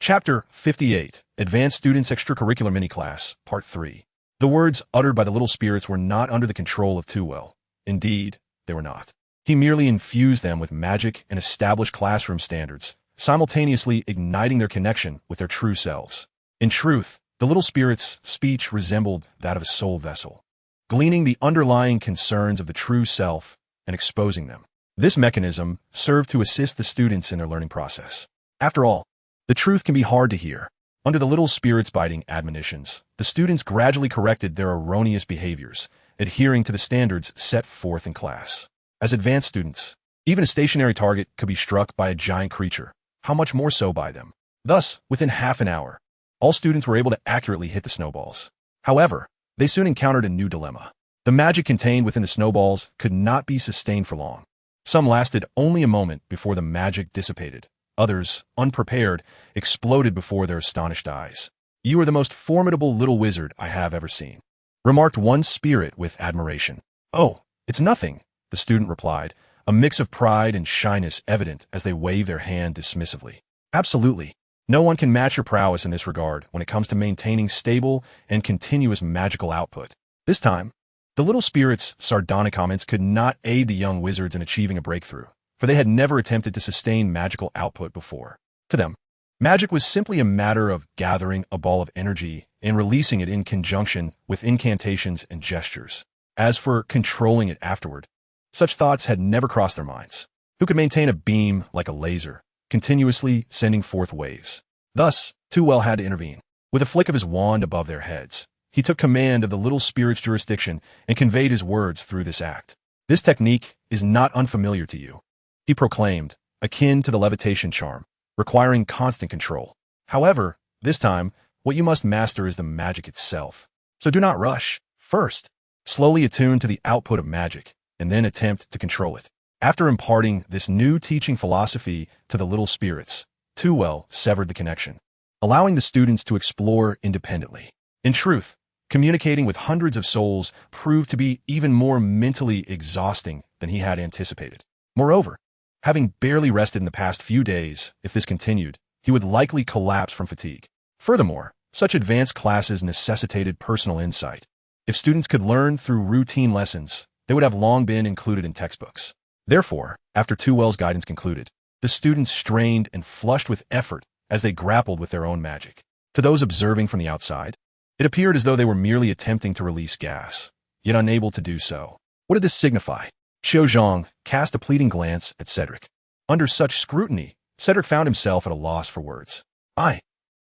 Chapter 58, Advanced Students Extracurricular Mini-Class, Part 3. The words uttered by the little spirits were not under the control of Tveir. Indeed, they were not. He merely infused them with magic and established classroom standards, simultaneously igniting their connection with their true selves. In truth, the little spirit's speech resembled that of a soul vessel, gleaning the underlying concerns of the true self and exposing them. This mechanism served to assist the students in their learning process. After all, the truth can be hard to hear. Under the little spirit's biting admonitions, the students gradually corrected their erroneous behaviors, adhering to the standards set forth in class. As advanced students, even a stationary target could be struck by a giant creature, how much more so by them. Thus, within half an hour, all students were able to accurately hit the snowballs. However, they soon encountered a new dilemma. The magic contained within the snowballs could not be sustained for long. Some lasted only a moment before the magic dissipated. Others, unprepared, exploded before their astonished eyes. You are the most formidable little wizard I have ever seen, remarked one spirit with admiration. Oh, it's nothing, the student replied, a mix of pride and shyness evident as they waved their hand dismissively. Absolutely. No one can match your prowess in this regard when it comes to maintaining stable and continuous magical output. This time, the little spirit's sardonic comments could not aid the young wizards in achieving a breakthrough, for they had never attempted to sustain magical output before. To them, magic was simply a matter of gathering a ball of energy and releasing it in conjunction with incantations and gestures. As for controlling it afterward, such thoughts had never crossed their minds. Who could maintain a beam like a laser, continuously sending forth waves? Thus, Tveir had to intervene. With a flick of his wand above their heads, he took command of the little spirit's jurisdiction and conveyed his words through this act. This technique is not unfamiliar to you, he proclaimed, akin to the levitation charm, requiring constant control. However, this time, what you must master is the magic itself. So do not rush. First, slowly attune to the output of magic, and then attempt to control it. After imparting this new teaching philosophy to the little spirits, Tveir severed the connection, allowing the students to explore independently. In truth, communicating with hundreds of souls proved to be even more mentally exhausting than he had anticipated. Moreover, having barely rested in the past few days, if this continued, he would likely collapse from fatigue. Furthermore, such advanced classes necessitated personal insight. If students could learn through routine lessons, they would have long been included in textbooks. Therefore, after Tveir's guidance concluded, the students strained and flushed with effort as they grappled with their own magic. To those observing from the outside, it appeared as though they were merely attempting to release gas, yet unable to do so. What did this signify? Xiao Zhang cast a pleading glance at Cedric. Under such scrutiny, Cedric found himself at a loss for words. I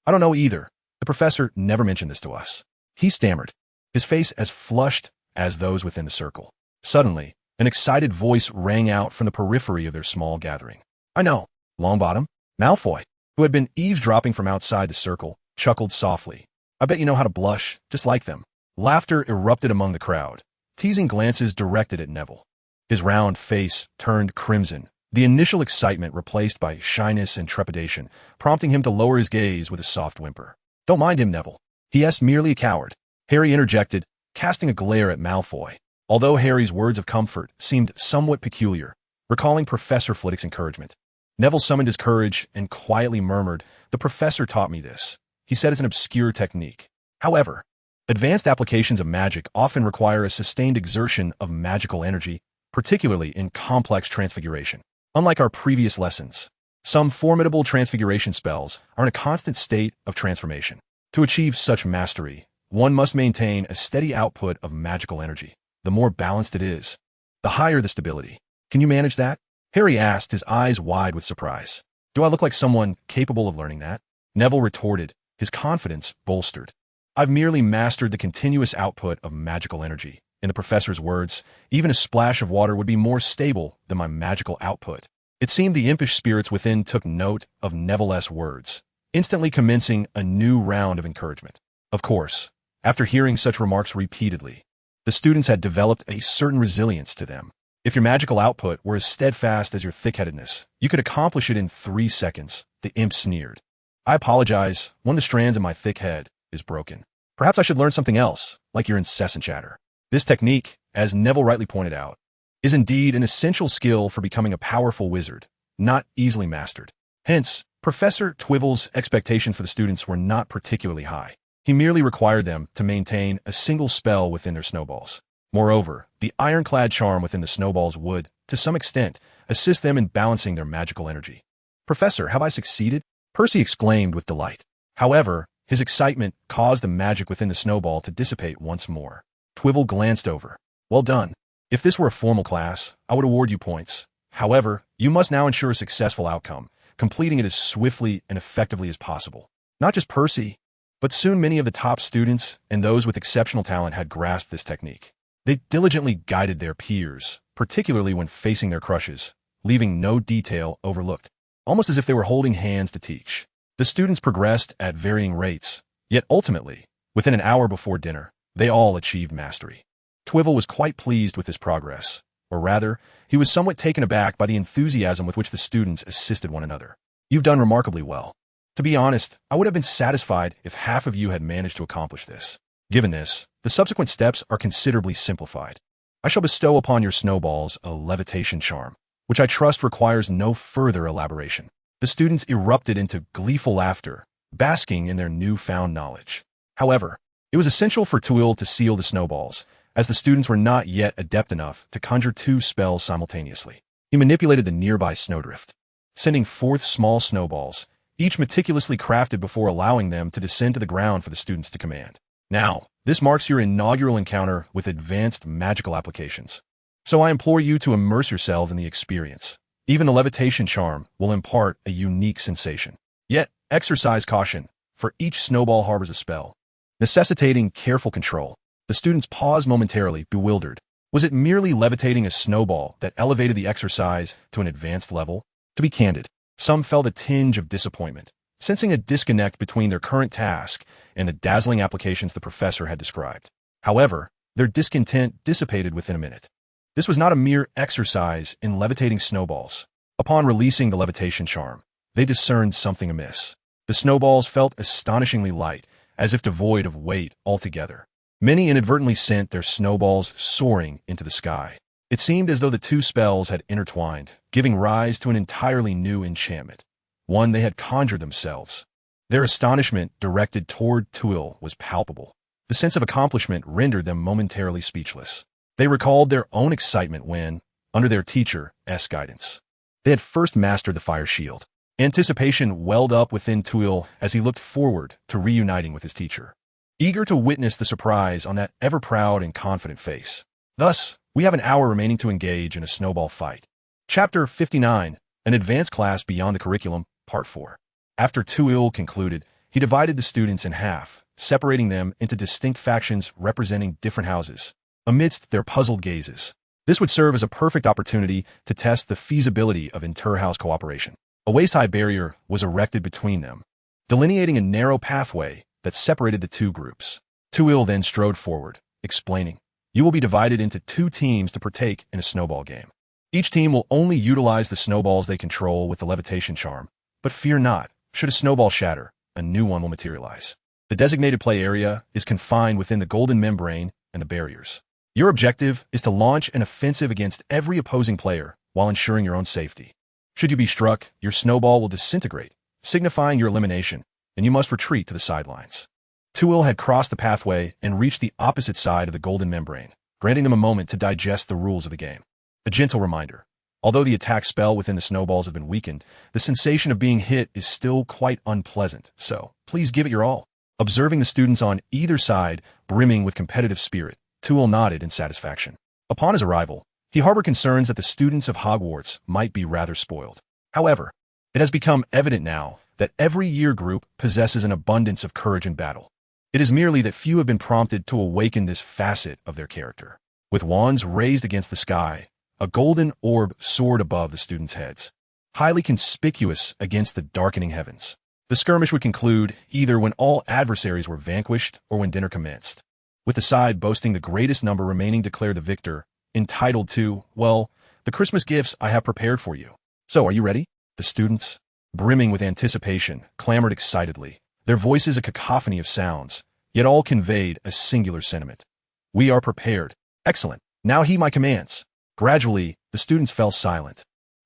don't know either. The professor never mentioned this to us. He stammered, his face as flushed as those within the circle. Suddenly, an excited voice rang out from the periphery of their small gathering. I know. Longbottom, Malfoy, who had been eavesdropping from outside the circle, chuckled softly. I bet you know how to blush, just like them. Laughter erupted among the crowd, teasing glances directed at Neville. His round face turned crimson, the initial excitement replaced by shyness and trepidation, prompting him to lower his gaze with a soft whimper. Don't mind him, Neville. He is merely a coward. Harry interjected, casting a glare at Malfoy, although Harry's words of comfort seemed somewhat peculiar, recalling Professor Flitwick's encouragement. Neville summoned his courage and quietly murmured, "The professor taught me this." He said it's an obscure technique. However, advanced applications of magic often require a sustained exertion of magical energy, particularly in complex transfiguration. Unlike our previous lessons, some formidable transfiguration spells are in a constant state of transformation. To achieve such mastery, one must maintain a steady output of magical energy. The more balanced it is, the higher the stability. Can you manage that? Harry asked, his eyes wide with surprise. Do I look like someone capable of learning that? Neville retorted, his confidence bolstered. I've merely mastered the continuous output of magical energy. In the professor's words, even a splash of water would be more stable than my magical output. It seemed the impish spirits within took note of Neville's words, instantly commencing a new round of encouragement. Of course, after hearing such remarks repeatedly, the students had developed a certain resilience to them. If your magical output were as steadfast as your thick-headedness, you could accomplish it in 3 seconds, the imp sneered. I apologize, one of the strands in my thick head is broken. Perhaps I should learn something else, like your incessant chatter. This technique, as Neville rightly pointed out, is indeed an essential skill for becoming a powerful wizard, not easily mastered. Hence, Professor Twivel's expectations for the students were not particularly high. He merely required them to maintain a single spell within their snowballs. Moreover, the ironclad charm within the snowballs would, to some extent, assist them in balancing their magical energy. "Professor, have I succeeded?" Percy exclaimed with delight. However, his excitement caused the magic within the snowball to dissipate once more. Twivel glanced over. "Well done. If this were a formal class, I would award you points. However, you must now ensure a successful outcome, completing it as swiftly and effectively as possible." Not just Percy, but soon many of the top students and those with exceptional talent had grasped this technique. They diligently guided their peers, particularly when facing their crushes, leaving no detail overlooked, almost as if they were holding hands to teach. The students progressed at varying rates, yet ultimately, within an hour before dinner, they all achieved mastery. Twivel was quite pleased with his progress, or rather, he was somewhat taken aback by the enthusiasm with which the students assisted one another. "You've done remarkably well. To be honest, I would have been satisfied if half of you had managed to accomplish this. Given this, the subsequent steps are considerably simplified. I shall bestow upon your snowballs a levitation charm, which I trust requires no further elaboration." The students erupted into gleeful laughter, basking in their newfound knowledge. However, it was essential for Twill to seal the snowballs, as the students were not yet adept enough to conjure 2 spells simultaneously. He manipulated the nearby snowdrift, sending forth small snowballs, each meticulously crafted before allowing them to descend to the ground for the students to command. Now, this marks your inaugural encounter with advanced magical applications. So I implore you to immerse yourselves in the experience. Even the levitation charm will impart a unique sensation. Yet, exercise caution, for each snowball harbors a spell, necessitating careful control. The students paused momentarily, bewildered. Was it merely levitating a snowball that elevated the exercise to an advanced level? To be candid, some felt a tinge of disappointment, sensing a disconnect between their current task and the dazzling applications the professor had described. However, their discontent dissipated within a minute. This was not a mere exercise in levitating snowballs. Upon releasing the levitation charm, they discerned something amiss. The snowballs felt astonishingly light, as if devoid of weight altogether. Many inadvertently sent their snowballs soaring into the sky. It seemed as though the 2 spells had intertwined, giving rise to an entirely new enchantment, one they had conjured themselves. Their astonishment directed toward Twill was palpable. The sense of accomplishment rendered them momentarily speechless. They recalled their own excitement when, under their teacher's guidance, they had first mastered the fire shield. Anticipation welled up within Twill as he looked forward to reuniting with his teacher, eager to witness the surprise on that ever-proud and confident face. Thus, we have an hour remaining to engage in a snowball fight. Chapter 59, An Advanced Class Beyond the Curriculum, Part 4. After Twill concluded, he divided the students in half, separating them into distinct factions representing different houses. Amidst their puzzled gazes, this would serve as a perfect opportunity to test the feasibility of inter-house cooperation. A waist-high barrier was erected between them, delineating a narrow pathway that separated the 2 groups. Twill then strode forward, explaining, "You will be divided into 2 teams to partake in a snowball game. Each team will only utilize the snowballs they control with the levitation charm, but fear not, should a snowball shatter, a new one will materialize. The designated play area is confined within the golden membrane and the barriers. Your objective is to launch an offensive against every opposing player while ensuring your own safety. Should you be struck, your snowball will disintegrate, signifying your elimination, and you must retreat to the sidelines. Tveir had crossed the pathway and reached the opposite side of the golden membrane, granting them a moment to digest the rules of the game. A gentle reminder. Although the attack spell within the snowballs have been weakened, the sensation of being hit is still quite unpleasant, so please give it your all. Observing the students on either side brimming with competitive spirit, Tveir nodded in satisfaction. Upon his arrival, he harbored concerns that the students of Hogwarts might be rather spoiled. However, it has become evident now that every year group possesses an abundance of courage in battle. It is merely that few have been prompted to awaken this facet of their character. With wands raised against the sky, a golden orb soared above the students' heads, highly conspicuous against the darkening heavens. The skirmish would conclude either when all adversaries were vanquished or when dinner commenced, with the side boasting the greatest number remaining declare the victor, entitled to, well, the Christmas gifts I have prepared for you. So, are you ready? The students, brimming with anticipation, clamored excitedly, their voices a cacophony of sounds, yet all conveyed a singular sentiment. We are prepared. Excellent. Now heed my commands. Gradually, the students fell silent,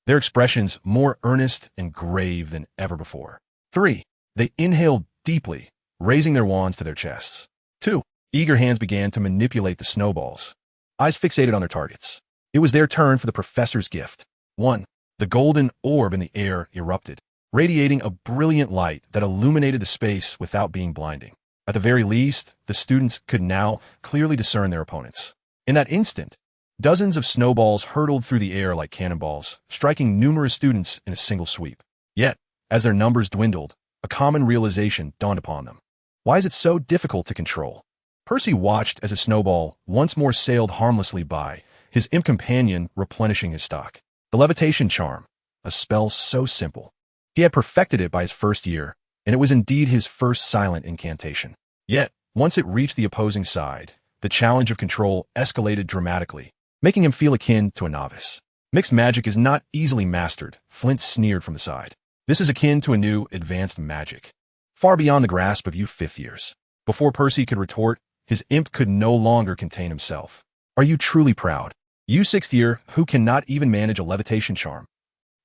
their expressions more earnest and grave than ever before. 3. They inhaled deeply, raising their wands to their chests. 2. Eager hands began to manipulate the snowballs, eyes fixated on their targets. It was their turn for the professor's gift. 1. The golden orb in the air erupted, radiating a brilliant light that illuminated the space without being blinding. At the very least, the students could now clearly discern their opponents. In that instant, dozens of snowballs hurtled through the air like cannonballs, striking numerous students in a single sweep. Yet, as their numbers dwindled, a common realization dawned upon them. Why is it so difficult to control? Percy watched as a snowball once more sailed harmlessly by, his imp companion replenishing his stock. The levitation charm, a spell so simple. He had perfected it by his first year, and it was indeed his first silent incantation. Yet, once it reached the opposing side, the challenge of control escalated dramatically, making him feel akin to a novice. Mixed magic is not easily mastered, Flint sneered from the side. This is akin to a new, advanced magic, far beyond the grasp of you fifth years. Before Percy could retort, his imp could no longer contain himself. Are you truly proud? You sixth year, who cannot even manage a levitation charm?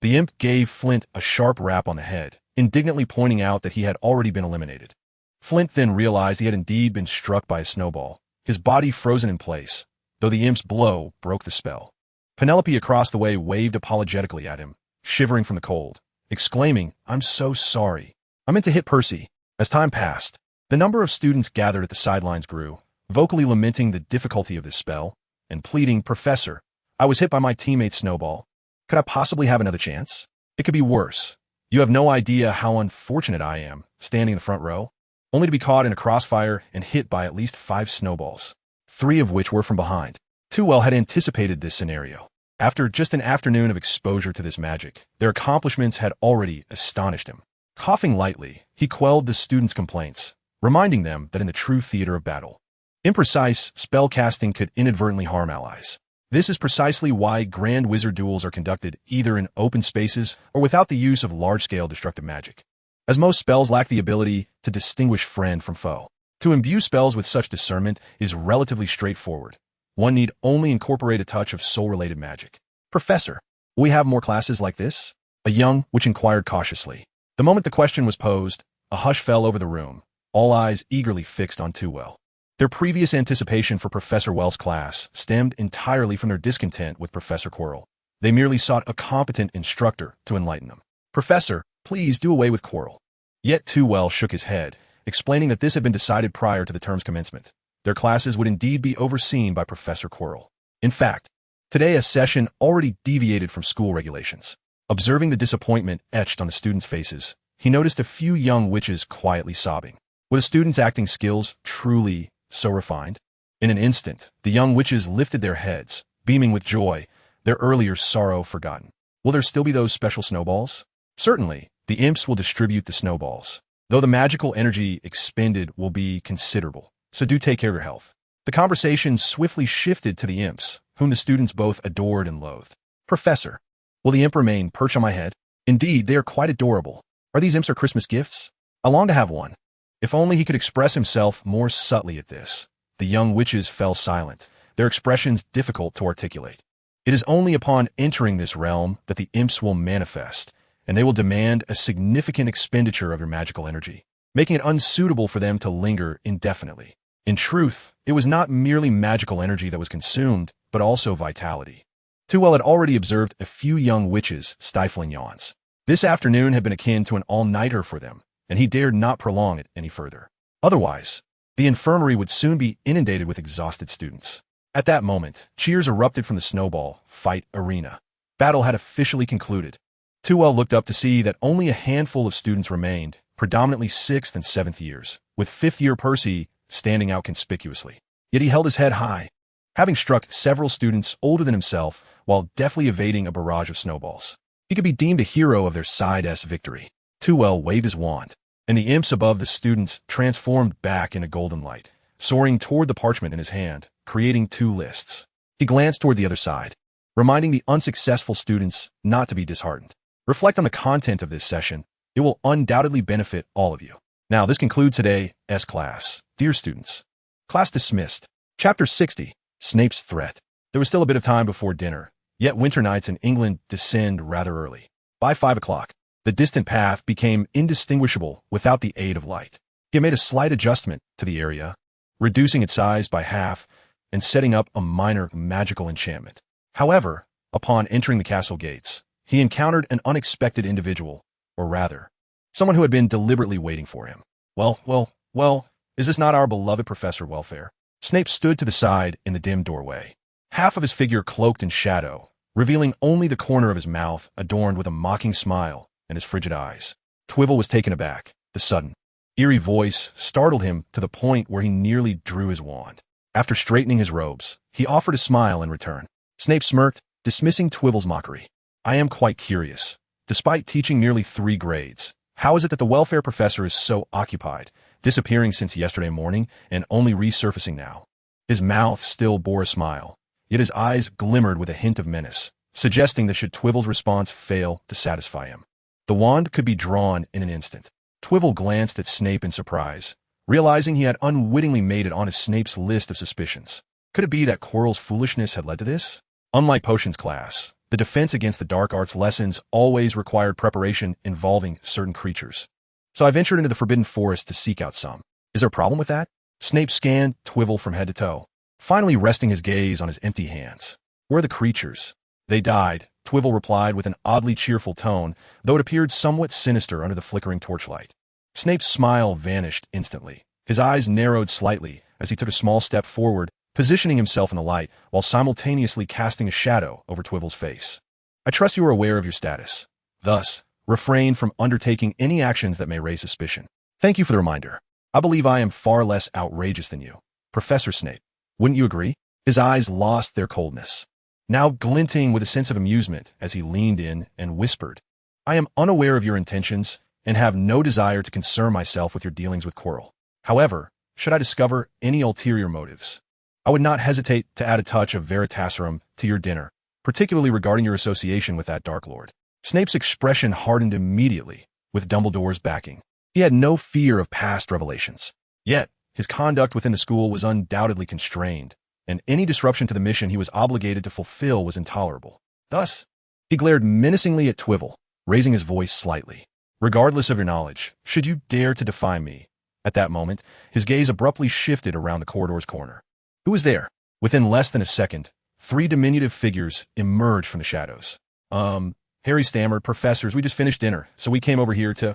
The imp gave Flint a sharp rap on the head, indignantly pointing out that he had already been eliminated. Flint then realized he had indeed been struck by a snowball, his body frozen in place, though the imp's blow broke the spell. Penelope across the way waved apologetically at him, shivering from the cold, exclaiming, I'm so sorry. I meant to hit Percy. As time passed, the number of students gathered at the sidelines grew, vocally lamenting the difficulty of this spell, and pleading, Professor, I was hit by my teammate's snowball. Could I possibly have another chance? It could be worse. You have no idea how unfortunate I am, standing in the front row, only to be caught in a crossfire and hit by at least 5 snowballs, 3 of which were from behind. Tveir had anticipated this scenario. After just an afternoon of exposure to this magic, their accomplishments had already astonished him. Coughing lightly, he quelled the students' complaints, reminding them that in the true theater of battle, imprecise spellcasting could inadvertently harm allies. This is precisely why Grand Wizard duels are conducted either in open spaces or without the use of large-scale destructive magic, as most spells lack the ability to distinguish friend from foe. To imbue spells with such discernment is relatively straightforward. One need only incorporate a touch of soul-related magic. Professor, will we have more classes like this? A young witch inquired cautiously. The moment the question was posed, a hush fell over the room, all eyes eagerly fixed on Tveir. Their previous anticipation for Professor Wells' class stemmed entirely from their discontent with Professor Quirrell. They merely sought a competent instructor to enlighten them. Professor, please do away with Quirrell. Yet Tveir shook his head, explaining that this had been decided prior to the term's commencement. Their classes would indeed be overseen by Professor Quirrell. In fact, today a session already deviated from school regulations. Observing the disappointment etched on the students' faces, he noticed a few young witches quietly sobbing. Were the students' acting skills truly so refined? In an instant, the young witches lifted their heads, beaming with joy, their earlier sorrow forgotten. Will there still be those special snowballs? Certainly, the imps will distribute the snowballs, though the magical energy expended will be considerable, so do take care of your health. The conversation swiftly shifted to the imps, whom the students both adored and loathed. Professor, will the imp remain perched on my head? Indeed, they are quite adorable. Are these imps our Christmas gifts? I long to have one. If only he could express himself more subtly at this. The young witches fell silent, their expressions difficult to articulate. It is only upon entering this realm that the imps will manifest, and they will demand a significant expenditure of your magical energy, making it unsuitable for them to linger indefinitely. In truth, it was not merely magical energy that was consumed, but also vitality. Tveir had already observed a few young witches stifling yawns. This afternoon had been akin to an all-nighter for them, and he dared not prolong it any further. Otherwise, the infirmary would soon be inundated with exhausted students. At that moment, cheers erupted from the snowball fight arena. Battle had officially concluded. Tveir looked up to see that only a handful of students remained, predominantly 6th and 7th years, with 5th-year Percy standing out conspicuously. Yet he held his head high, having struck several students older than himself while deftly evading a barrage of snowballs. He could be deemed a hero of their side-S victory. Tveir waved his wand, and the imps above the students transformed back into golden light, soaring toward the parchment in his hand, creating 2 lists. He glanced toward the other side, reminding the unsuccessful students not to be disheartened. Reflect on the content of this session. It will undoubtedly benefit all of you. Now, this concludes today's class. Dear students, class dismissed. Chapter 60, Snape's Threat. There was still a bit of time before dinner, yet winter nights in England descend rather early. By 5 o'clock, the distant path became indistinguishable without the aid of light. He made a slight adjustment to the area, reducing its size by half and setting up a minor magical enchantment. However, upon entering the castle gates, he encountered an unexpected individual, or rather, someone who had been deliberately waiting for him. Well, is this not our beloved Professor Welfare? Snape stood to the side in the dim doorway, half of his figure cloaked in shadow, revealing only the corner of his mouth adorned with a mocking smile and his frigid eyes. Tveir was taken aback. The sudden, eerie voice startled him to the point where he nearly drew his wand. After straightening his robes, he offered a smile in return. Snape smirked, dismissing Twivel's mockery. I am quite curious. Despite teaching nearly 3 grades, how is it that the welfare professor is so occupied, disappearing since yesterday morning and only resurfacing now? His mouth still bore a smile, yet his eyes glimmered with a hint of menace, suggesting that should Twivel's response fail to satisfy him, the wand could be drawn in an instant. Tveir glanced at Snape in surprise, realizing he had unwittingly made it onto Snape's list of suspicions. Could it be that Quirrell's foolishness had led to this? Unlike potions class, the defense against the dark arts lessons always required preparation involving certain creatures. So I ventured into the Forbidden Forest to seek out some. Is there a problem with that? Snape scanned Tveir from head to toe, finally resting his gaze on his empty hands. Where are the creatures? They died, Tveir replied with an oddly cheerful tone, though it appeared somewhat sinister under the flickering torchlight. Snape's smile vanished instantly. His eyes narrowed slightly as he took a small step forward, positioning himself in the light while simultaneously casting a shadow over Twivel's face. I trust you are aware of your status. Thus, refrain from undertaking any actions that may raise suspicion. Thank you for the reminder. I believe I am far less outrageous than you, Professor Snape. Wouldn't you agree? His eyes lost their coldness, now glinting with a sense of amusement as he leaned in and whispered, I am unaware of your intentions and have no desire to concern myself with your dealings with Quirrell. However, should I discover any ulterior motives, I would not hesitate to add a touch of Veritaserum to your dinner, particularly regarding your association with that Dark Lord. Snape's expression hardened immediately, with Dumbledore's backing. He had no fear of past revelations. Yet, his conduct within the school was undoubtedly constrained, and any disruption to the mission he was obligated to fulfill was intolerable. Thus, he glared menacingly at Tveir, raising his voice slightly. Regardless of your knowledge, should you dare to defy me? At that moment, his gaze abruptly shifted around the corridor's corner. Who was there? Within less than a second, 3 diminutive figures emerged from the shadows. Harry stammered, Professors, we just finished dinner, so we came over here to,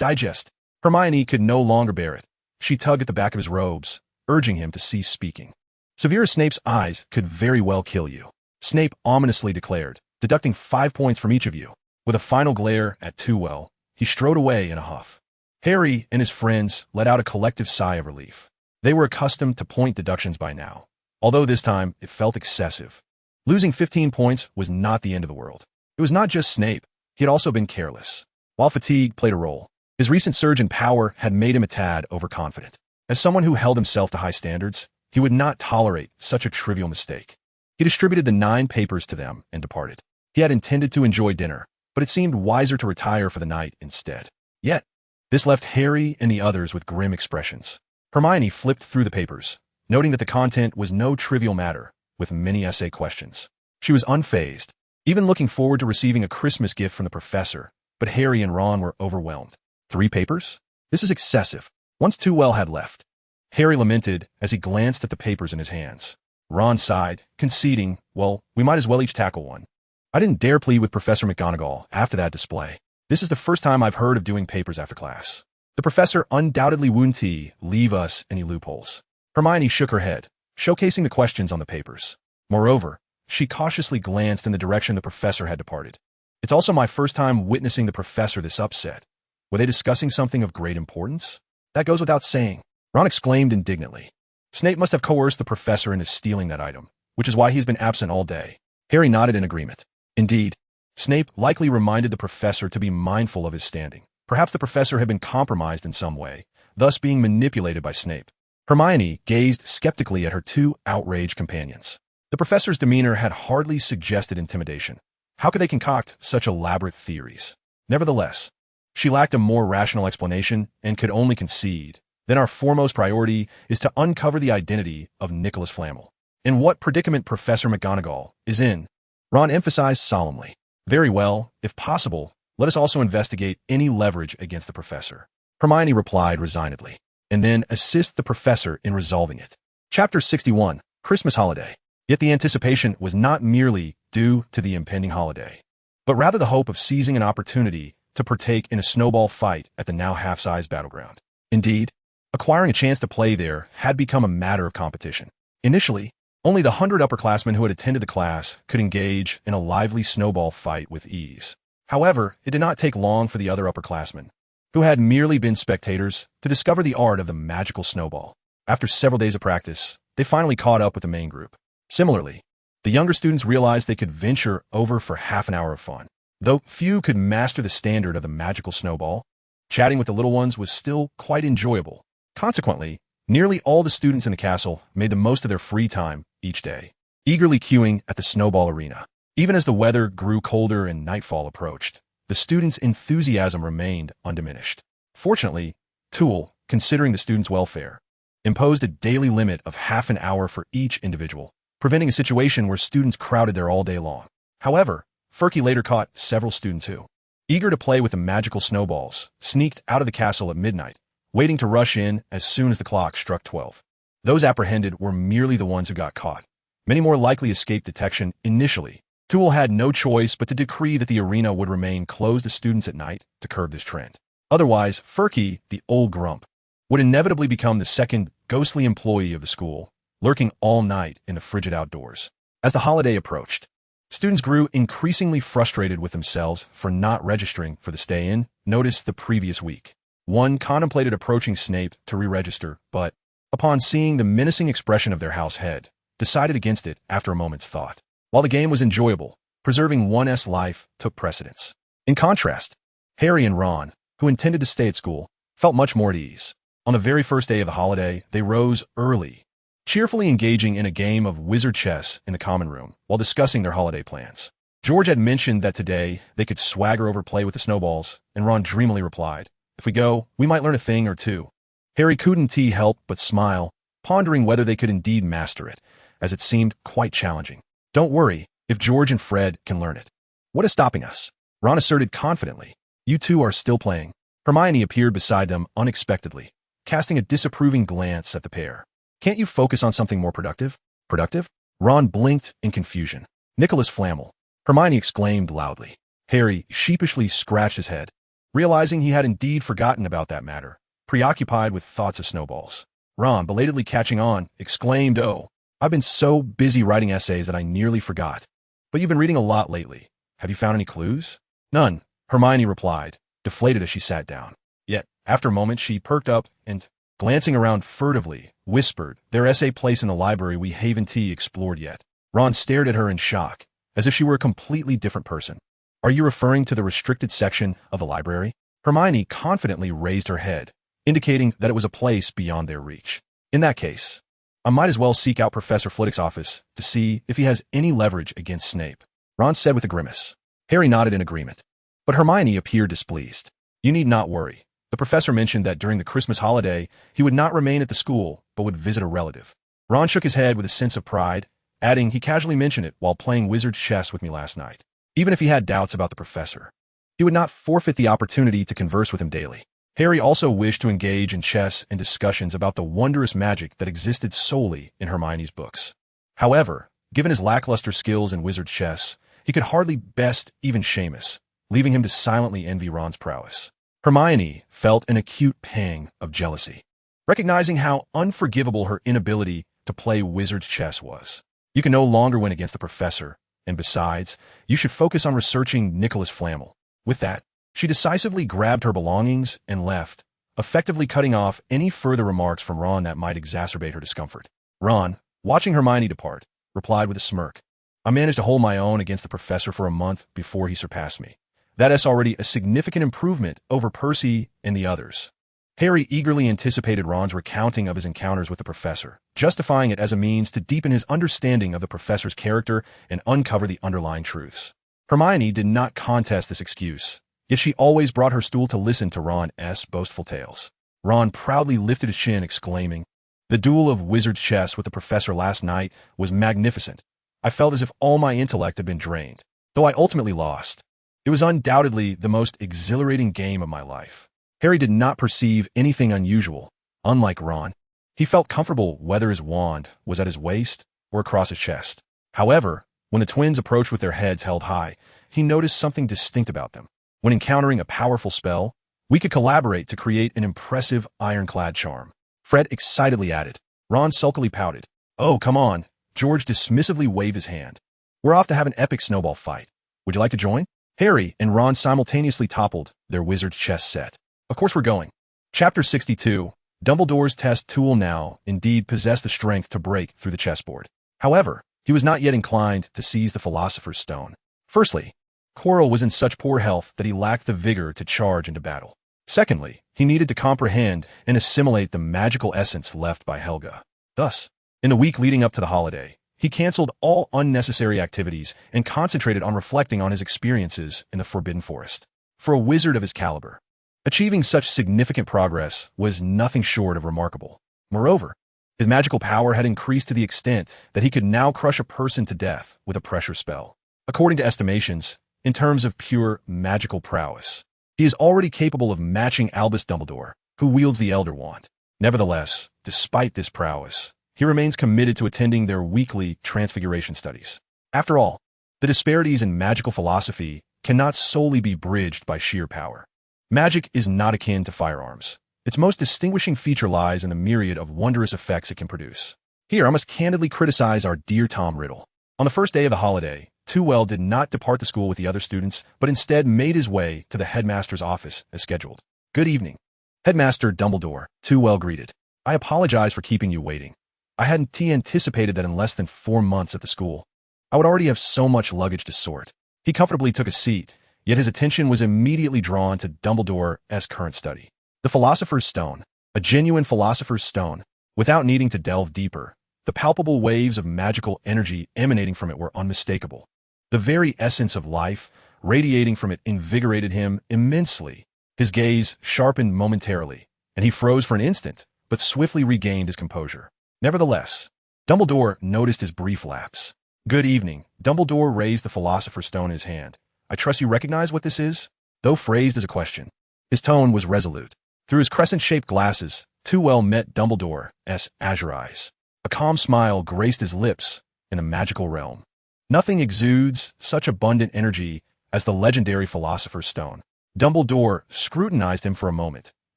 digest. Hermione could no longer bear it. She tugged at the back of his robes, urging him to cease speaking. Severus Snape's eyes could very well kill you, Snape ominously declared, deducting 5 points from each of you. With a final glare at Tveir, he strode away in a huff. Harry and his friends let out a collective sigh of relief. They were accustomed to point deductions by now, although this time it felt excessive. Losing 15 points was not the end of the world. It was not just Snape, he had also been careless. While fatigue played a role, his recent surge in power had made him a tad overconfident. As someone who held himself to high standards, he would not tolerate such a trivial mistake. He distributed the 9 papers to them and departed. He had intended to enjoy dinner, but it seemed wiser to retire for the night instead. Yet, this left Harry and the others with grim expressions. Hermione flipped through the papers, noting that the content was no trivial matter, with many essay questions. She was unfazed, even looking forward to receiving a Christmas gift from the professor, but Harry and Ron were overwhelmed. 3 papers? This is excessive. Once too well had left. Harry lamented as he glanced at the papers in his hands. Ron sighed, conceding, well, we might as well each tackle one. I didn't dare plead with Professor McGonagall after that display. This is the first time I've heard of doing papers after class. The professor undoubtedly wouldn't leave us any loopholes. Hermione shook her head, showcasing the questions on the papers. Moreover, she cautiously glanced in the direction the professor had departed. It's also my first time witnessing the professor this upset. Were they discussing something of great importance? That goes without saying. Ron exclaimed indignantly. Snape must have coerced the professor into stealing that item, which is why he's been absent all day. Harry nodded in agreement. Indeed, Snape likely reminded the professor to be mindful of his standing. Perhaps the professor had been compromised in some way, thus being manipulated by Snape. Hermione gazed skeptically at her 2 outraged companions. The professor's demeanor had hardly suggested intimidation. How could they concoct such elaborate theories? Nevertheless, she lacked a more rational explanation and could only concede. Then our foremost priority is to uncover the identity of Nicholas Flamel. And what predicament Professor McGonagall is in, Ron emphasized solemnly. Very well, if possible, let us also investigate any leverage against the professor. Hermione replied resignedly, and then assist the professor in resolving it. Chapter 61, Christmas Holiday. Yet the anticipation was not merely due to the impending holiday, but rather the hope of seizing an opportunity to partake in a snowball fight at the now half-sized battleground. Indeed, acquiring a chance to play there had become a matter of competition. Initially, only the 100 upperclassmen who had attended the class could engage in a lively snowball fight with ease. However, it did not take long for the other upperclassmen, who had merely been spectators, to discover the art of the magical snowball. After several days of practice, they finally caught up with the main group. Similarly, the younger students realized they could venture over for half an hour of fun. Though few could master the standard of the magical snowball, chatting with the little ones was still quite enjoyable. Consequently, nearly all the students in the castle made the most of their free time each day, eagerly queuing at the snowball arena. Even as the weather grew colder and nightfall approached, the students' enthusiasm remained undiminished. Fortunately, Toole, considering the students' welfare, imposed a daily limit of half an hour for each individual, preventing a situation where students crowded there all day long. However, Furky later caught several students who, eager to play with the magical snowballs, sneaked out of the castle at midnight, waiting to rush in as soon as the clock struck 12. Those apprehended were merely the ones who got caught. Many more likely escaped detection initially. Toole had no choice but to decree that the arena would remain closed to students at night to curb this trend. Otherwise, Furky, the old grump, would inevitably become the second ghostly employee of the school, lurking all night in the frigid outdoors. As the holiday approached, students grew increasingly frustrated with themselves for not registering for the stay-in notice the previous week. One contemplated approaching Snape to re-register, but, upon seeing the menacing expression of their house head, decided against it after a moment's thought. While the game was enjoyable, preserving one's life took precedence. In contrast, Harry and Ron, who intended to stay at school, felt much more at ease. On the very first day of the holiday, they rose early, cheerfully engaging in a game of wizard chess in the common room while discussing their holiday plans. George had mentioned that today they could swagger over play with the snowballs, and Ron dreamily replied, "If we go, we might learn a thing or two." Harry couldn't help but smile, pondering whether they could indeed master it, as it seemed quite challenging. "Don't worry, if George and Fred can learn it. What is stopping us?" Ron asserted confidently. "You two are still playing." Hermione appeared beside them unexpectedly, casting a disapproving glance at the pair. "Can't you focus on something more productive?" "Productive?" Ron blinked in confusion. "Nicholas Flamel," Hermione exclaimed loudly. Harry sheepishly scratched his head, realizing he had indeed forgotten about that matter, preoccupied with thoughts of snowballs. Ron, belatedly catching on, exclaimed, "Oh, I've been so busy writing essays that I nearly forgot. But you've been reading a lot lately. Have you found any clues?" "None," Hermione replied, deflated as she sat down. Yet, after a moment, she perked up and, glancing around furtively, whispered, "Their essay place in the library we haven't explored yet." Ron stared at her in shock, as if she were a completely different person. "Are you referring to the restricted section of the library?" Hermione confidently raised her head, indicating that it was a place beyond their reach. "In that case, I might as well seek out Professor Flitwick's office to see if he has any leverage against Snape," Ron said with a grimace. Harry nodded in agreement, but Hermione appeared displeased. "You need not worry. The professor mentioned that during the Christmas holiday, he would not remain at the school, but would visit a relative." Ron shook his head with a sense of pride, adding he casually mentioned it while playing wizard's chess with me last night. Even if he had doubts about the professor, he would not forfeit the opportunity to converse with him daily. Harry also wished to engage in chess and discussions about the wondrous magic that existed solely in Hermione's books. However, given his lackluster skills in wizard chess, he could hardly best even Seamus, leaving him to silently envy Ron's prowess. Hermione felt an acute pang of jealousy, recognizing how unforgivable her inability to play wizard's chess was. You can no longer win against the professor, and besides, you should focus on researching Nicholas Flamel. With that, she decisively grabbed her belongings and left, effectively cutting off any further remarks from Ron that might exacerbate her discomfort. Ron, watching Hermione depart, replied with a smirk, "I managed to hold my own against the professor for a month before he surpassed me. That is already a significant improvement over Percy and the others." Harry eagerly anticipated Ron's recounting of his encounters with the professor, justifying it as a means to deepen his understanding of the professor's character and uncover the underlying truths. Hermione did not contest this excuse, yet she always brought her stool to listen to Ron's boastful tales. Ron proudly lifted his chin, exclaiming, "The duel of wizard's chess with the professor last night was magnificent. I felt as if all my intellect had been drained, though I ultimately lost. It was undoubtedly the most exhilarating game of my life." Harry did not perceive anything unusual. Unlike Ron, he felt comfortable whether his wand was at his waist or across his chest. However, when the twins approached with their heads held high, he noticed something distinct about them. When encountering a powerful spell, we could collaborate to create an impressive ironclad charm, Fred excitedly added. Ron sulkily pouted. "Oh, come on." George dismissively waved his hand. "We're off to have an epic snowball fight. Would you like to join?" Harry and Ron simultaneously toppled their wizard's chess set. "Of course we're going." Chapter 62. Dumbledore's test tool now indeed possessed the strength to break through the chessboard. However, he was not yet inclined to seize the Philosopher's Stone. Firstly, Quirrell was in such poor health that he lacked the vigor to charge into battle. Secondly, he needed to comprehend and assimilate the magical essence left by Helga. Thus, in the week leading up to the holiday, he canceled all unnecessary activities and concentrated on reflecting on his experiences in the Forbidden Forest. For a wizard of his caliber, achieving such significant progress was nothing short of remarkable. Moreover, his magical power had increased to the extent that he could now crush a person to death with a pressure spell. According to estimations, in terms of pure magical prowess, he is already capable of matching Albus Dumbledore, who wields the Elder Wand. Nevertheless, despite this prowess, he remains committed to attending their weekly transfiguration studies. After all, the disparities in magical philosophy cannot solely be bridged by sheer power. Magic is not akin to firearms. Its most distinguishing feature lies in the myriad of wondrous effects it can produce. Here, I must candidly criticize our dear Tom Riddle. On the first day of the holiday, Tewell did not depart the school with the other students, but instead made his way to the headmaster's office as scheduled. "Good evening, Headmaster Dumbledore," Tewell greeted. "I apologize for keeping you waiting. I hadn't anticipated that in less than 4 months at the school, I would already have so much luggage to sort." He comfortably took a seat, yet his attention was immediately drawn to Dumbledore's current study. The Philosopher's Stone, a genuine Philosopher's Stone. Without needing to delve deeper, the palpable waves of magical energy emanating from it were unmistakable. The very essence of life radiating from it invigorated him immensely. His gaze sharpened momentarily, and he froze for an instant, but swiftly regained his composure. Nevertheless, Dumbledore noticed his brief lapse. "Good evening." Dumbledore raised the Philosopher's Stone in his hand. "I trust you recognize what this is?" Though phrased as a question, his tone was resolute. Through his crescent-shaped glasses, Tewell met Dumbledore's azure eyes. A calm smile graced his lips in a magical realm. Nothing exudes such abundant energy as the legendary Philosopher's Stone. Dumbledore scrutinized him for a moment,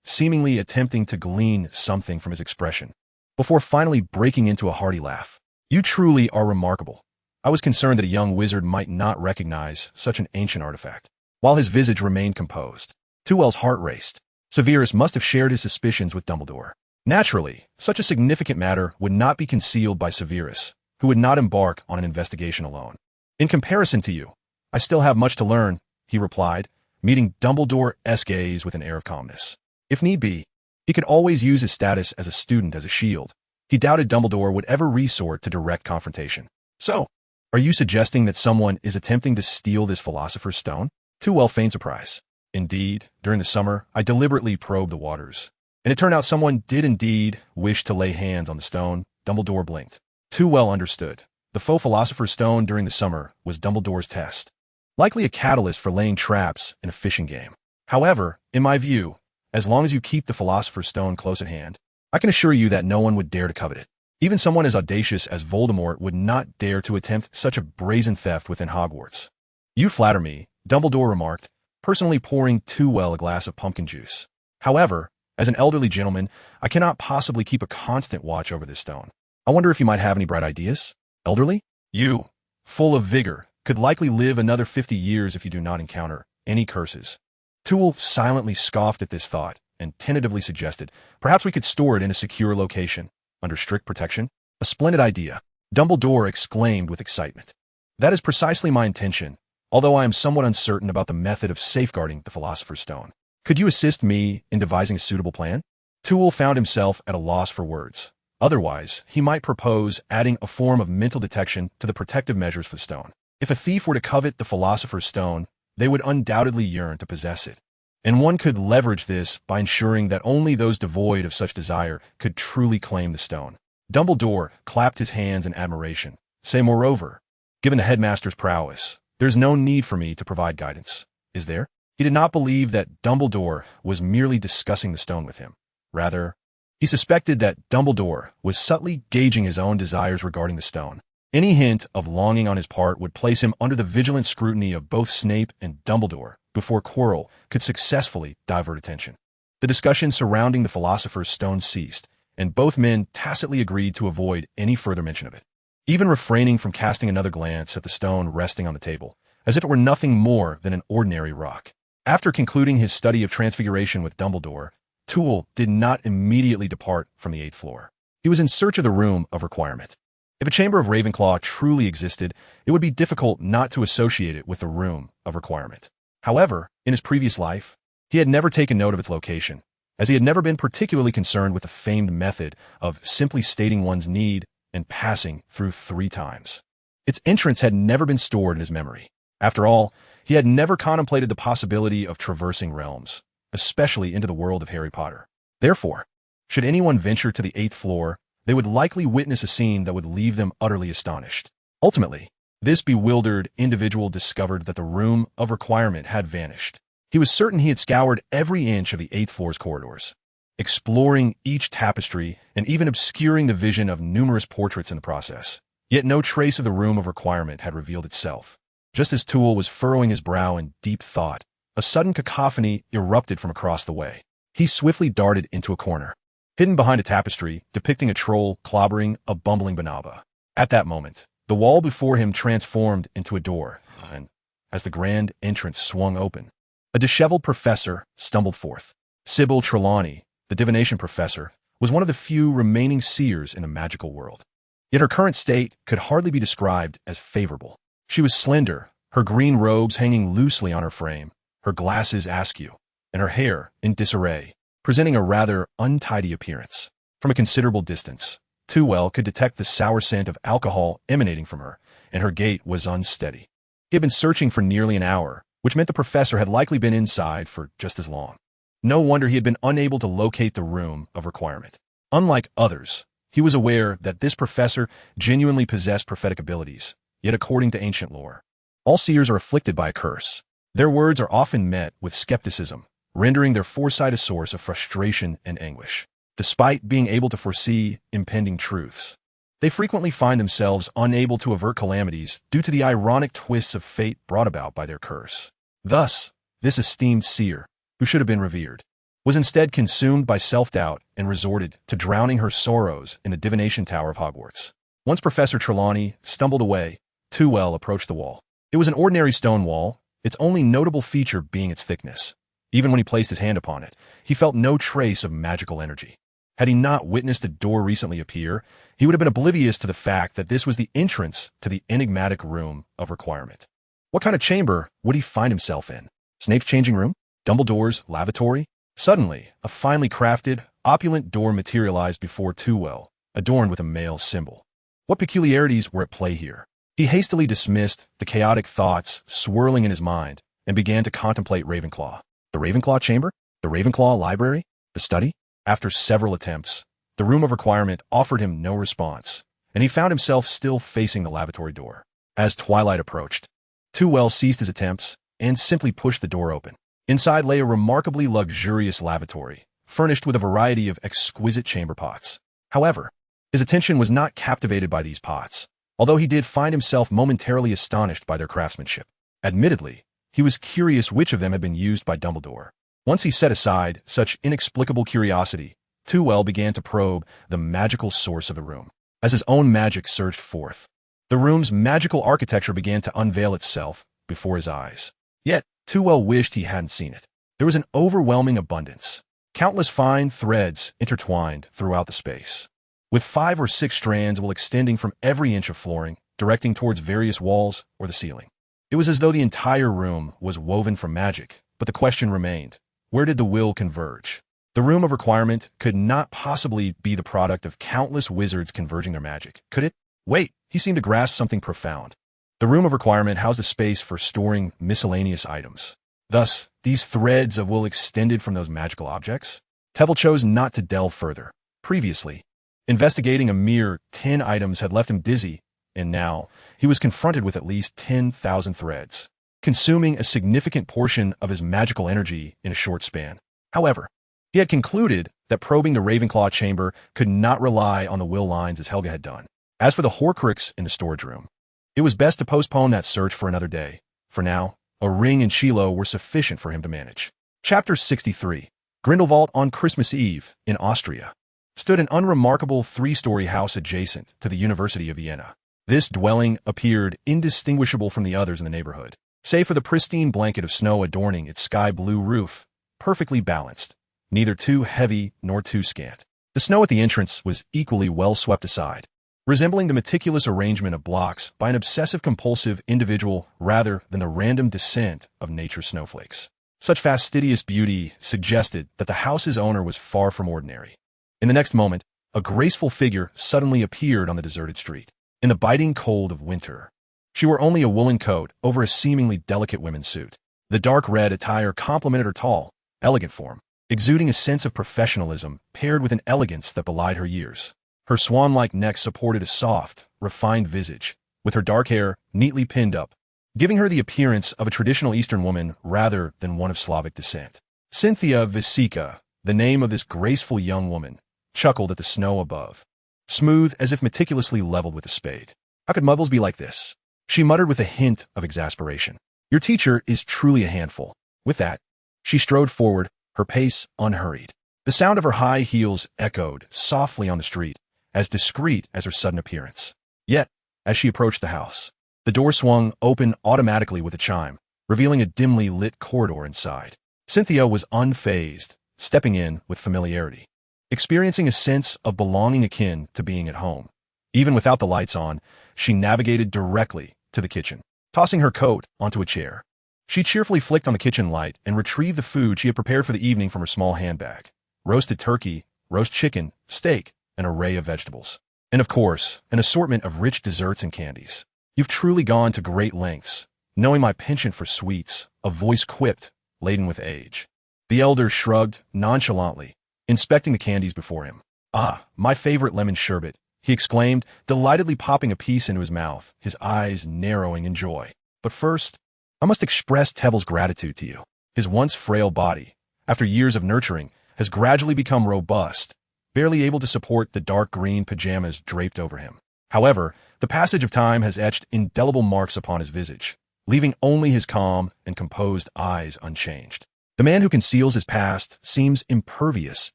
seemingly attempting to glean something from his expression, before finally breaking into a hearty laugh. "You truly are remarkable. I was concerned that a young wizard might not recognize such an ancient artifact." While his visage remained composed, Tewell's heart raced. Severus must have shared his suspicions with Dumbledore. Naturally, such a significant matter would not be concealed by Severus, who would not embark on an investigation alone. "In comparison to you, I still have much to learn," he replied, meeting Dumbledore's gaze with an air of calmness. If need be, he could always use his status as a student as a shield. He doubted Dumbledore would ever resort to direct confrontation. "So, are you suggesting that someone is attempting to steal this Philosopher's Stone?" Tewell feigned surprise. "Indeed, during the summer, I deliberately probed the waters, and it turned out someone did indeed wish to lay hands on the stone." Dumbledore blinked. Tewell understood. The faux Philosopher's Stone during the summer was Dumbledore's test, likely a catalyst for laying traps in a fishing game. However, in my view, as long as you keep the Philosopher's Stone close at hand, I can assure you that no one would dare to covet it. Even someone as audacious as Voldemort would not dare to attempt such a brazen theft within Hogwarts. You flatter me, Dumbledore remarked, personally pouring Tveir a glass of pumpkin juice. However, as an elderly gentleman, I cannot possibly keep a constant watch over this stone. I wonder if you might have any bright ideas? Elderly? You, full of vigor, could likely live another 50 years if you do not encounter any curses. Tveir silently scoffed at this thought and tentatively suggested, perhaps we could store it in a secure location, under strict protection. A splendid idea, Dumbledore exclaimed with excitement. That is precisely my intention, although I am somewhat uncertain about the method of safeguarding the Philosopher's Stone. Could you assist me in devising a suitable plan? Tveir found himself at a loss for words. Otherwise, he might propose adding a form of mental detection to the protective measures for the stone. If a thief were to covet the Philosopher's Stone, they would undoubtedly yearn to possess it. And one could leverage this by ensuring that only those devoid of such desire could truly claim the stone. Dumbledore clapped his hands in admiration. Say, moreover, given the headmaster's prowess, there's no need for me to provide guidance, is there? He did not believe that Dumbledore was merely discussing the stone with him. Rather, he suspected that Dumbledore was subtly gauging his own desires regarding the stone. Any hint of longing on his part would place him under the vigilant scrutiny of both Snape and Dumbledore before Quirrell could successfully divert attention. The discussion surrounding the Philosopher's Stone ceased, and both men tacitly agreed to avoid any further mention of it, even refraining from casting another glance at the stone resting on the table, as if it were nothing more than an ordinary rock. After concluding his study of transfiguration with Dumbledore, Tveir did not immediately depart from the 8th floor. He was in search of the Room of Requirement. If a chamber of Ravenclaw truly existed, it would be difficult not to associate it with the Room of Requirement. However, in his previous life, he had never taken note of its location, as he had never been particularly concerned with the famed method of simply stating one's need and passing through 3 times. Its entrance had never been stored in his memory. After all, he had never contemplated the possibility of traversing realms, especially into the world of Harry Potter. Therefore, should anyone venture to the 8th floor, they would likely witness a scene that would leave them utterly astonished. Ultimately, this bewildered individual discovered that the Room of Requirement had vanished. He was certain he had scoured every inch of the 8th floor's corridors, exploring each tapestry and even obscuring the vision of numerous portraits in the process. Yet no trace of the Room of Requirement had revealed itself. Just as Tveir was furrowing his brow in deep thought, a sudden cacophony erupted from across the way. He swiftly darted into a corner, hidden behind a tapestry depicting a troll clobbering a bumbling Banaba. At that moment, the wall before him transformed into a door, and as the grand entrance swung open, a disheveled professor stumbled forth. Sybil Trelawney, the divination professor, was one of the few remaining seers in the magical world. Yet her current state could hardly be described as favorable. She was slender, her green robes hanging loosely on her frame, her glasses askew, and her hair in disarray, presenting a rather untidy appearance. From a considerable distance, Tveir could detect the sour scent of alcohol emanating from her, and her gait was unsteady. He had been searching for nearly an hour, which meant the professor had likely been inside for just as long. No wonder he had been unable to locate the Room of Requirement. Unlike others, he was aware that this professor genuinely possessed prophetic abilities, yet according to ancient lore, all seers are afflicted by a curse. Their words are often met with skepticism, rendering their foresight a source of frustration and anguish. Despite being able to foresee impending truths, they frequently find themselves unable to avert calamities due to the ironic twists of fate brought about by their curse. Thus, this esteemed seer, who should have been revered, was instead consumed by self-doubt and resorted to drowning her sorrows in the divination tower of Hogwarts. Once Professor Trelawney stumbled away, Tveir approached the wall. It was an ordinary stone wall, its only notable feature being its thickness. Even when he placed his hand upon it, he felt no trace of magical energy. Had he not witnessed a door recently appear, he would have been oblivious to the fact that this was the entrance to the enigmatic Room of Requirement. What kind of chamber would he find himself in? Snape's changing room? Dumbledore's lavatory? Suddenly, a finely crafted, opulent door materialized before Tveir, adorned with a male symbol. What peculiarities were at play here? He hastily dismissed the chaotic thoughts swirling in his mind and began to contemplate Ravenclaw. The Ravenclaw chamber? The Ravenclaw library? The study? After several attempts, the Room of Requirement offered him no response, and he found himself still facing the lavatory door. As twilight approached, Tveir ceased his attempts and simply pushed the door open. Inside lay a remarkably luxurious lavatory, furnished with a variety of exquisite chamber pots. However, his attention was not captivated by these pots, although he did find himself momentarily astonished by their craftsmanship. Admittedly, he was curious which of them had been used by Dumbledore. Once he set aside such inexplicable curiosity, Tveir began to probe the magical source of the room. As his own magic surged forth, the room's magical architecture began to unveil itself before his eyes. Yet, Tveir wished he hadn't seen it. There was an overwhelming abundance. Countless fine threads intertwined throughout the space, with 5 or 6 strands extending from every inch of flooring, directing towards various walls or the ceiling. It was as though the entire room was woven from magic, but the question remained, where did the will converge? The room of requirement could not possibly be the product of countless wizards converging their magic, could it? Wait, he seemed to grasp something profound. The room of requirement housed a space for storing miscellaneous items. Thus, these threads of will extended from those magical objects? Tveir chose not to delve further. Previously, investigating a mere 10 items had left him dizzy, and now he was confronted with at least 10,000 threads, consuming a significant portion of his magical energy in a short span. However, he had concluded that probing the Ravenclaw chamber could not rely on the will lines as Helga had done. As for the Horcrux in the storage room, it was best to postpone that search for another day. For now, a ring and Shiloh were sufficient for him to manage. Chapter 63. Grindelwald on Christmas Eve, in Austria, stood an unremarkable 3-story house adjacent to the University of Vienna. This dwelling appeared indistinguishable from the others in the neighborhood, save for the pristine blanket of snow adorning its sky-blue roof, perfectly balanced, neither too heavy nor too scant. The snow at the entrance was equally well swept aside, resembling the meticulous arrangement of blocks by an obsessive-compulsive individual rather than the random descent of nature's snowflakes. Such fastidious beauty suggested that the house's owner was far from ordinary. In the next moment, a graceful figure suddenly appeared on the deserted street. In the biting cold of winter, she wore only a woolen coat over a seemingly delicate women's suit. The dark red attire complemented her tall, elegant form, exuding a sense of professionalism paired with an elegance that belied her years. Her swan-like neck supported a soft, refined visage, with her dark hair neatly pinned up, giving her the appearance of a traditional Eastern woman rather than one of Slavic descent. Cynthia Visica, the name of this graceful young woman, chuckled at the snow above, smooth as if meticulously leveled with a spade. How could Muggles be like this? She muttered with a hint of exasperation. Your teacher is truly a handful. With that, she strode forward, her pace unhurried. The sound of her high heels echoed softly on the street, as discreet as her sudden appearance. Yet, as she approached the house, the door swung open automatically with a chime, revealing a dimly lit corridor inside. Cynthia was unfazed, stepping in with familiarity, experiencing a sense of belonging akin to being at home. Even without the lights on, she navigated directly to the kitchen, tossing her coat onto a chair. She cheerfully flicked on the kitchen light and retrieved the food she had prepared for the evening from her small handbag. Roasted turkey, roast chicken, steak, an array of vegetables, and of course, an assortment of rich desserts and candies. You've truly gone to great lengths, knowing my penchant for sweets, a voice quipped, laden with age. The elder shrugged nonchalantly, inspecting the candies before him. Ah, my favorite lemon sherbet, he exclaimed, delightedly popping a piece into his mouth, his eyes narrowing in joy. But first, I must express Tveir's gratitude to you. His once frail body, after years of nurturing, has gradually become robust, barely able to support the dark green pajamas draped over him. However, the passage of time has etched indelible marks upon his visage, leaving only his calm and composed eyes unchanged. The man who conceals his past seems impervious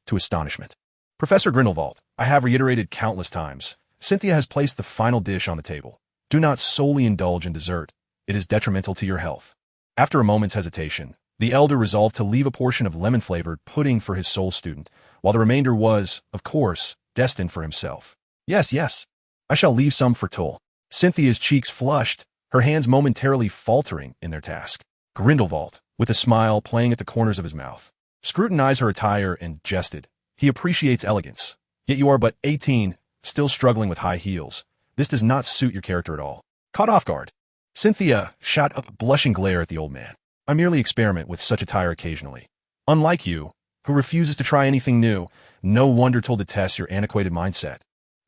to astonishment. Professor Grindelwald, I have reiterated countless times, Cynthia has placed the final dish on the table. Do not solely indulge in dessert. It is detrimental to your health. After a moment's hesitation, the elder resolved to leave a portion of lemon-flavored pudding for his sole student, while the remainder was, of course, destined for himself. Yes, I shall leave some for Tull. Cynthia's cheeks flushed, her hands momentarily faltering in their task. Grindelwald, with a smile playing at the corners of his mouth, scrutinized her attire and jested. He appreciates elegance, yet you are but 18, still struggling with high heels. This does not suit your character at all. Caught off guard, Cynthia shot a blushing glare at the old man. I merely experiment with such attire occasionally. Unlike you, who refuses to try anything new, no wonder Tull detests your antiquated mindset.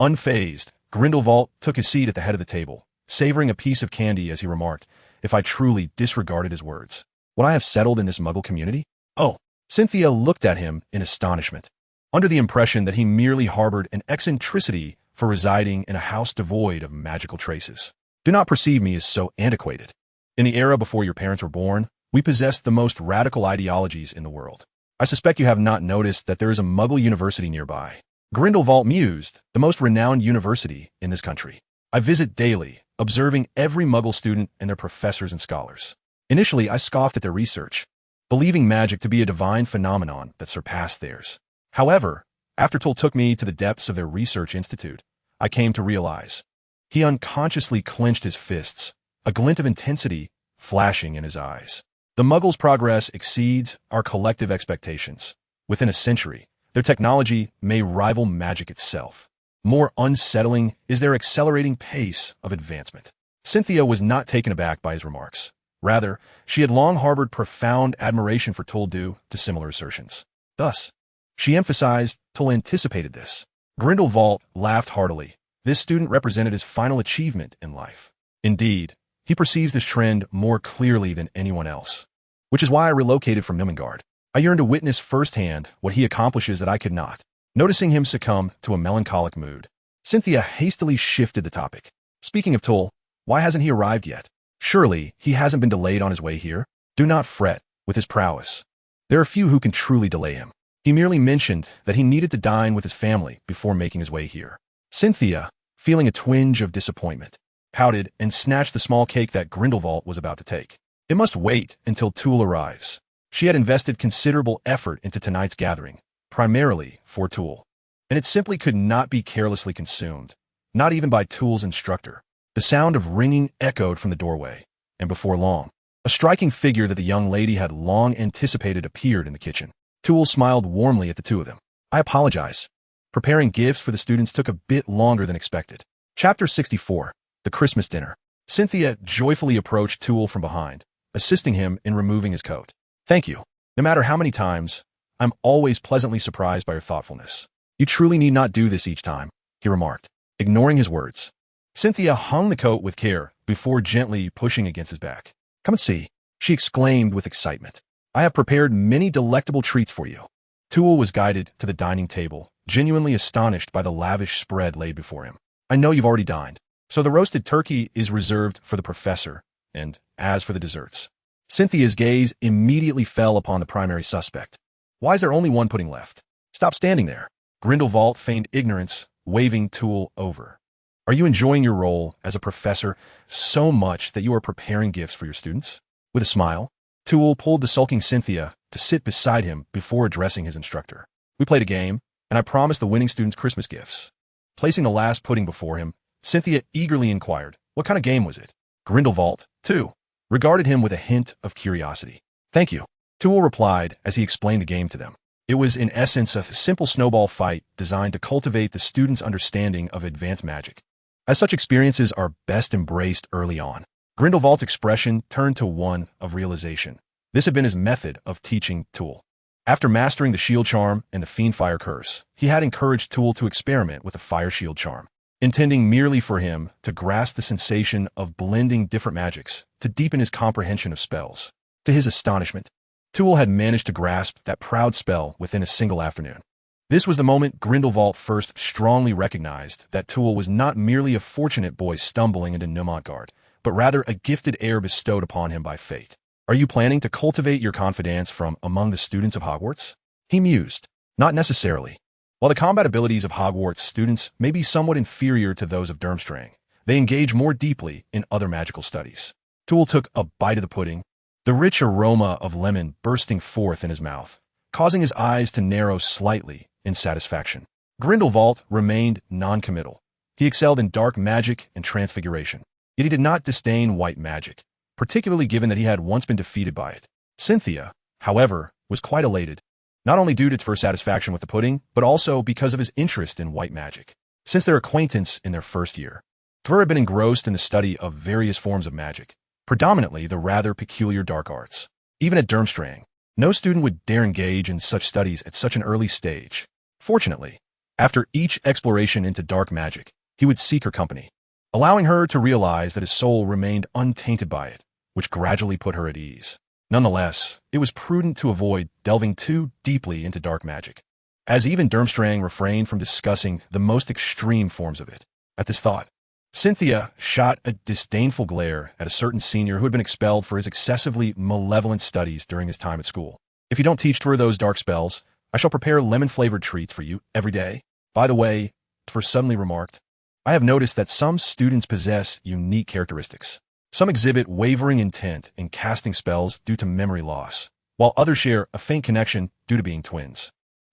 Unfazed, Grindelwald took his seat at the head of the table, savoring a piece of candy as he remarked, "If I truly disregarded his words, would I have settled in this Muggle community?" "Oh." Cynthia looked at him in astonishment, under the impression that he merely harbored an eccentricity for residing in a house devoid of magical traces. "Do not perceive me as so antiquated. In the era before your parents were born, we possessed the most radical ideologies in the world. I suspect you have not noticed that there is a Muggle university nearby." Grindelwald mused, "The most renowned university in this country. I visit daily, observing every Muggle student and their professors and scholars. Initially, I scoffed at their research, believing magic to be a divine phenomenon that surpassed theirs. However, after Tull took me to the depths of their research institute, I came to realize." He unconsciously clenched his fists, a glint of intensity flashing in his eyes. "The Muggles' progress exceeds our collective expectations. Within a century, their technology may rival magic itself. More unsettling is their accelerating pace of advancement." Cynthia was not taken aback by his remarks. Rather, she had long harbored profound admiration for Tull due to similar assertions. Thus, she emphasized Tull anticipated this. Grindelwald laughed heartily. This student represented his final achievement in life. Indeed, he perceives this trend more clearly than anyone else. Which is why I relocated from Nymengard. I yearned to witness firsthand what he accomplishes that I could not. Noticing him succumb to a melancholic mood, Cynthia hastily shifted the topic. "Speaking of Tull, why hasn't he arrived yet? Surely he hasn't been delayed on his way here? Do not fret with his prowess. There are few who can truly delay him. He merely mentioned that he needed to dine with his family before making his way here." Cynthia, feeling a twinge of disappointment, pouted and snatched the small cake that Grindelwald was about to take. It must wait until Tull arrives. She had invested considerable effort into tonight's gathering, primarily for Tull, and it simply could not be carelessly consumed, not even by Tull's instructor. The sound of ringing echoed from the doorway, and before long, a striking figure that the young lady had long anticipated appeared in the kitchen. Tull smiled warmly at the two of them. "I apologize. Preparing gifts for the students took a bit longer than expected." Chapter 64, The Christmas Dinner. Cynthia joyfully approached Tull from behind, assisting him in removing his coat. "Thank you. No matter how many times, I'm always pleasantly surprised by your thoughtfulness. You truly need not do this each time," he remarked, ignoring his words. Cynthia hung the coat with care before gently pushing against his back. "Come and see," she exclaimed with excitement. "I have prepared many delectable treats for you." Tull was guided to the dining table, genuinely astonished by the lavish spread laid before him. "I know you've already dined, so the roasted turkey is reserved for the professor, and as for the desserts." Cynthia's gaze immediately fell upon the primary suspect. "Why is there only one pudding left? Stop standing there." Grindelwald feigned ignorance, waving Tull over. "Are you enjoying your role as a professor so much that you are preparing gifts for your students?" With a smile, Tull pulled the sulking Cynthia to sit beside him before addressing his instructor. "We played a game, and I promised the winning students Christmas gifts." Placing the last pudding before him, Cynthia eagerly inquired, "What kind of game was it?" Grindelwald, too, regarded him with a hint of curiosity. "Thank you," Tull replied as he explained the game to them. It was in essence a simple snowball fight designed to cultivate the students' understanding of advanced magic, as such experiences are best embraced early on. Grindelwald's expression turned to one of realization. This had been his method of teaching Tull. After mastering the shield charm and the fiend fire curse, he had encouraged Tull to experiment with the fire shield charm, intending merely for him to grasp the sensation of blending different magics to deepen his comprehension of spells. To his astonishment, Tull had managed to grasp that proud spell within a single afternoon. This was the moment Grindelwald first strongly recognized that Tull was not merely a fortunate boy stumbling into Nymengard, but rather a gifted heir bestowed upon him by fate. "Are you planning to cultivate your confidence from among the students of Hogwarts?" he mused. "Not necessarily. While the combat abilities of Hogwarts students may be somewhat inferior to those of Durmstrang, they engage more deeply in other magical studies." Tull took a bite of the pudding, the rich aroma of lemon bursting forth in his mouth, causing his eyes to narrow slightly in satisfaction. Grindelwald remained non-committal. He excelled in dark magic and transfiguration, yet he did not disdain white magic, particularly given that he had once been defeated by it. Cynthia, however, was quite elated, not only due to her satisfaction with the pudding, but also because of his interest in white magic. Since their acquaintance in their first year, Tveir had been engrossed in the study of various forms of magic, predominantly the rather peculiar dark arts. Even at Durmstrang, no student would dare engage in such studies at such an early stage. Fortunately, after each exploration into dark magic, he would seek her company, allowing her to realize that his soul remained untainted by it, which gradually put her at ease. Nonetheless, it was prudent to avoid delving too deeply into dark magic, as even Durmstrang refrained from discussing the most extreme forms of it. At this thought, Cynthia shot a disdainful glare at a certain senior who had been expelled for his excessively malevolent studies during his time at school. If you don't teach Tveir those dark spells, I shall prepare lemon-flavored treats for you every day. By the way, Tveir suddenly remarked, I have noticed that some students possess unique characteristics. Some exhibit wavering intent in casting spells due to memory loss, while others share a faint connection due to being twins.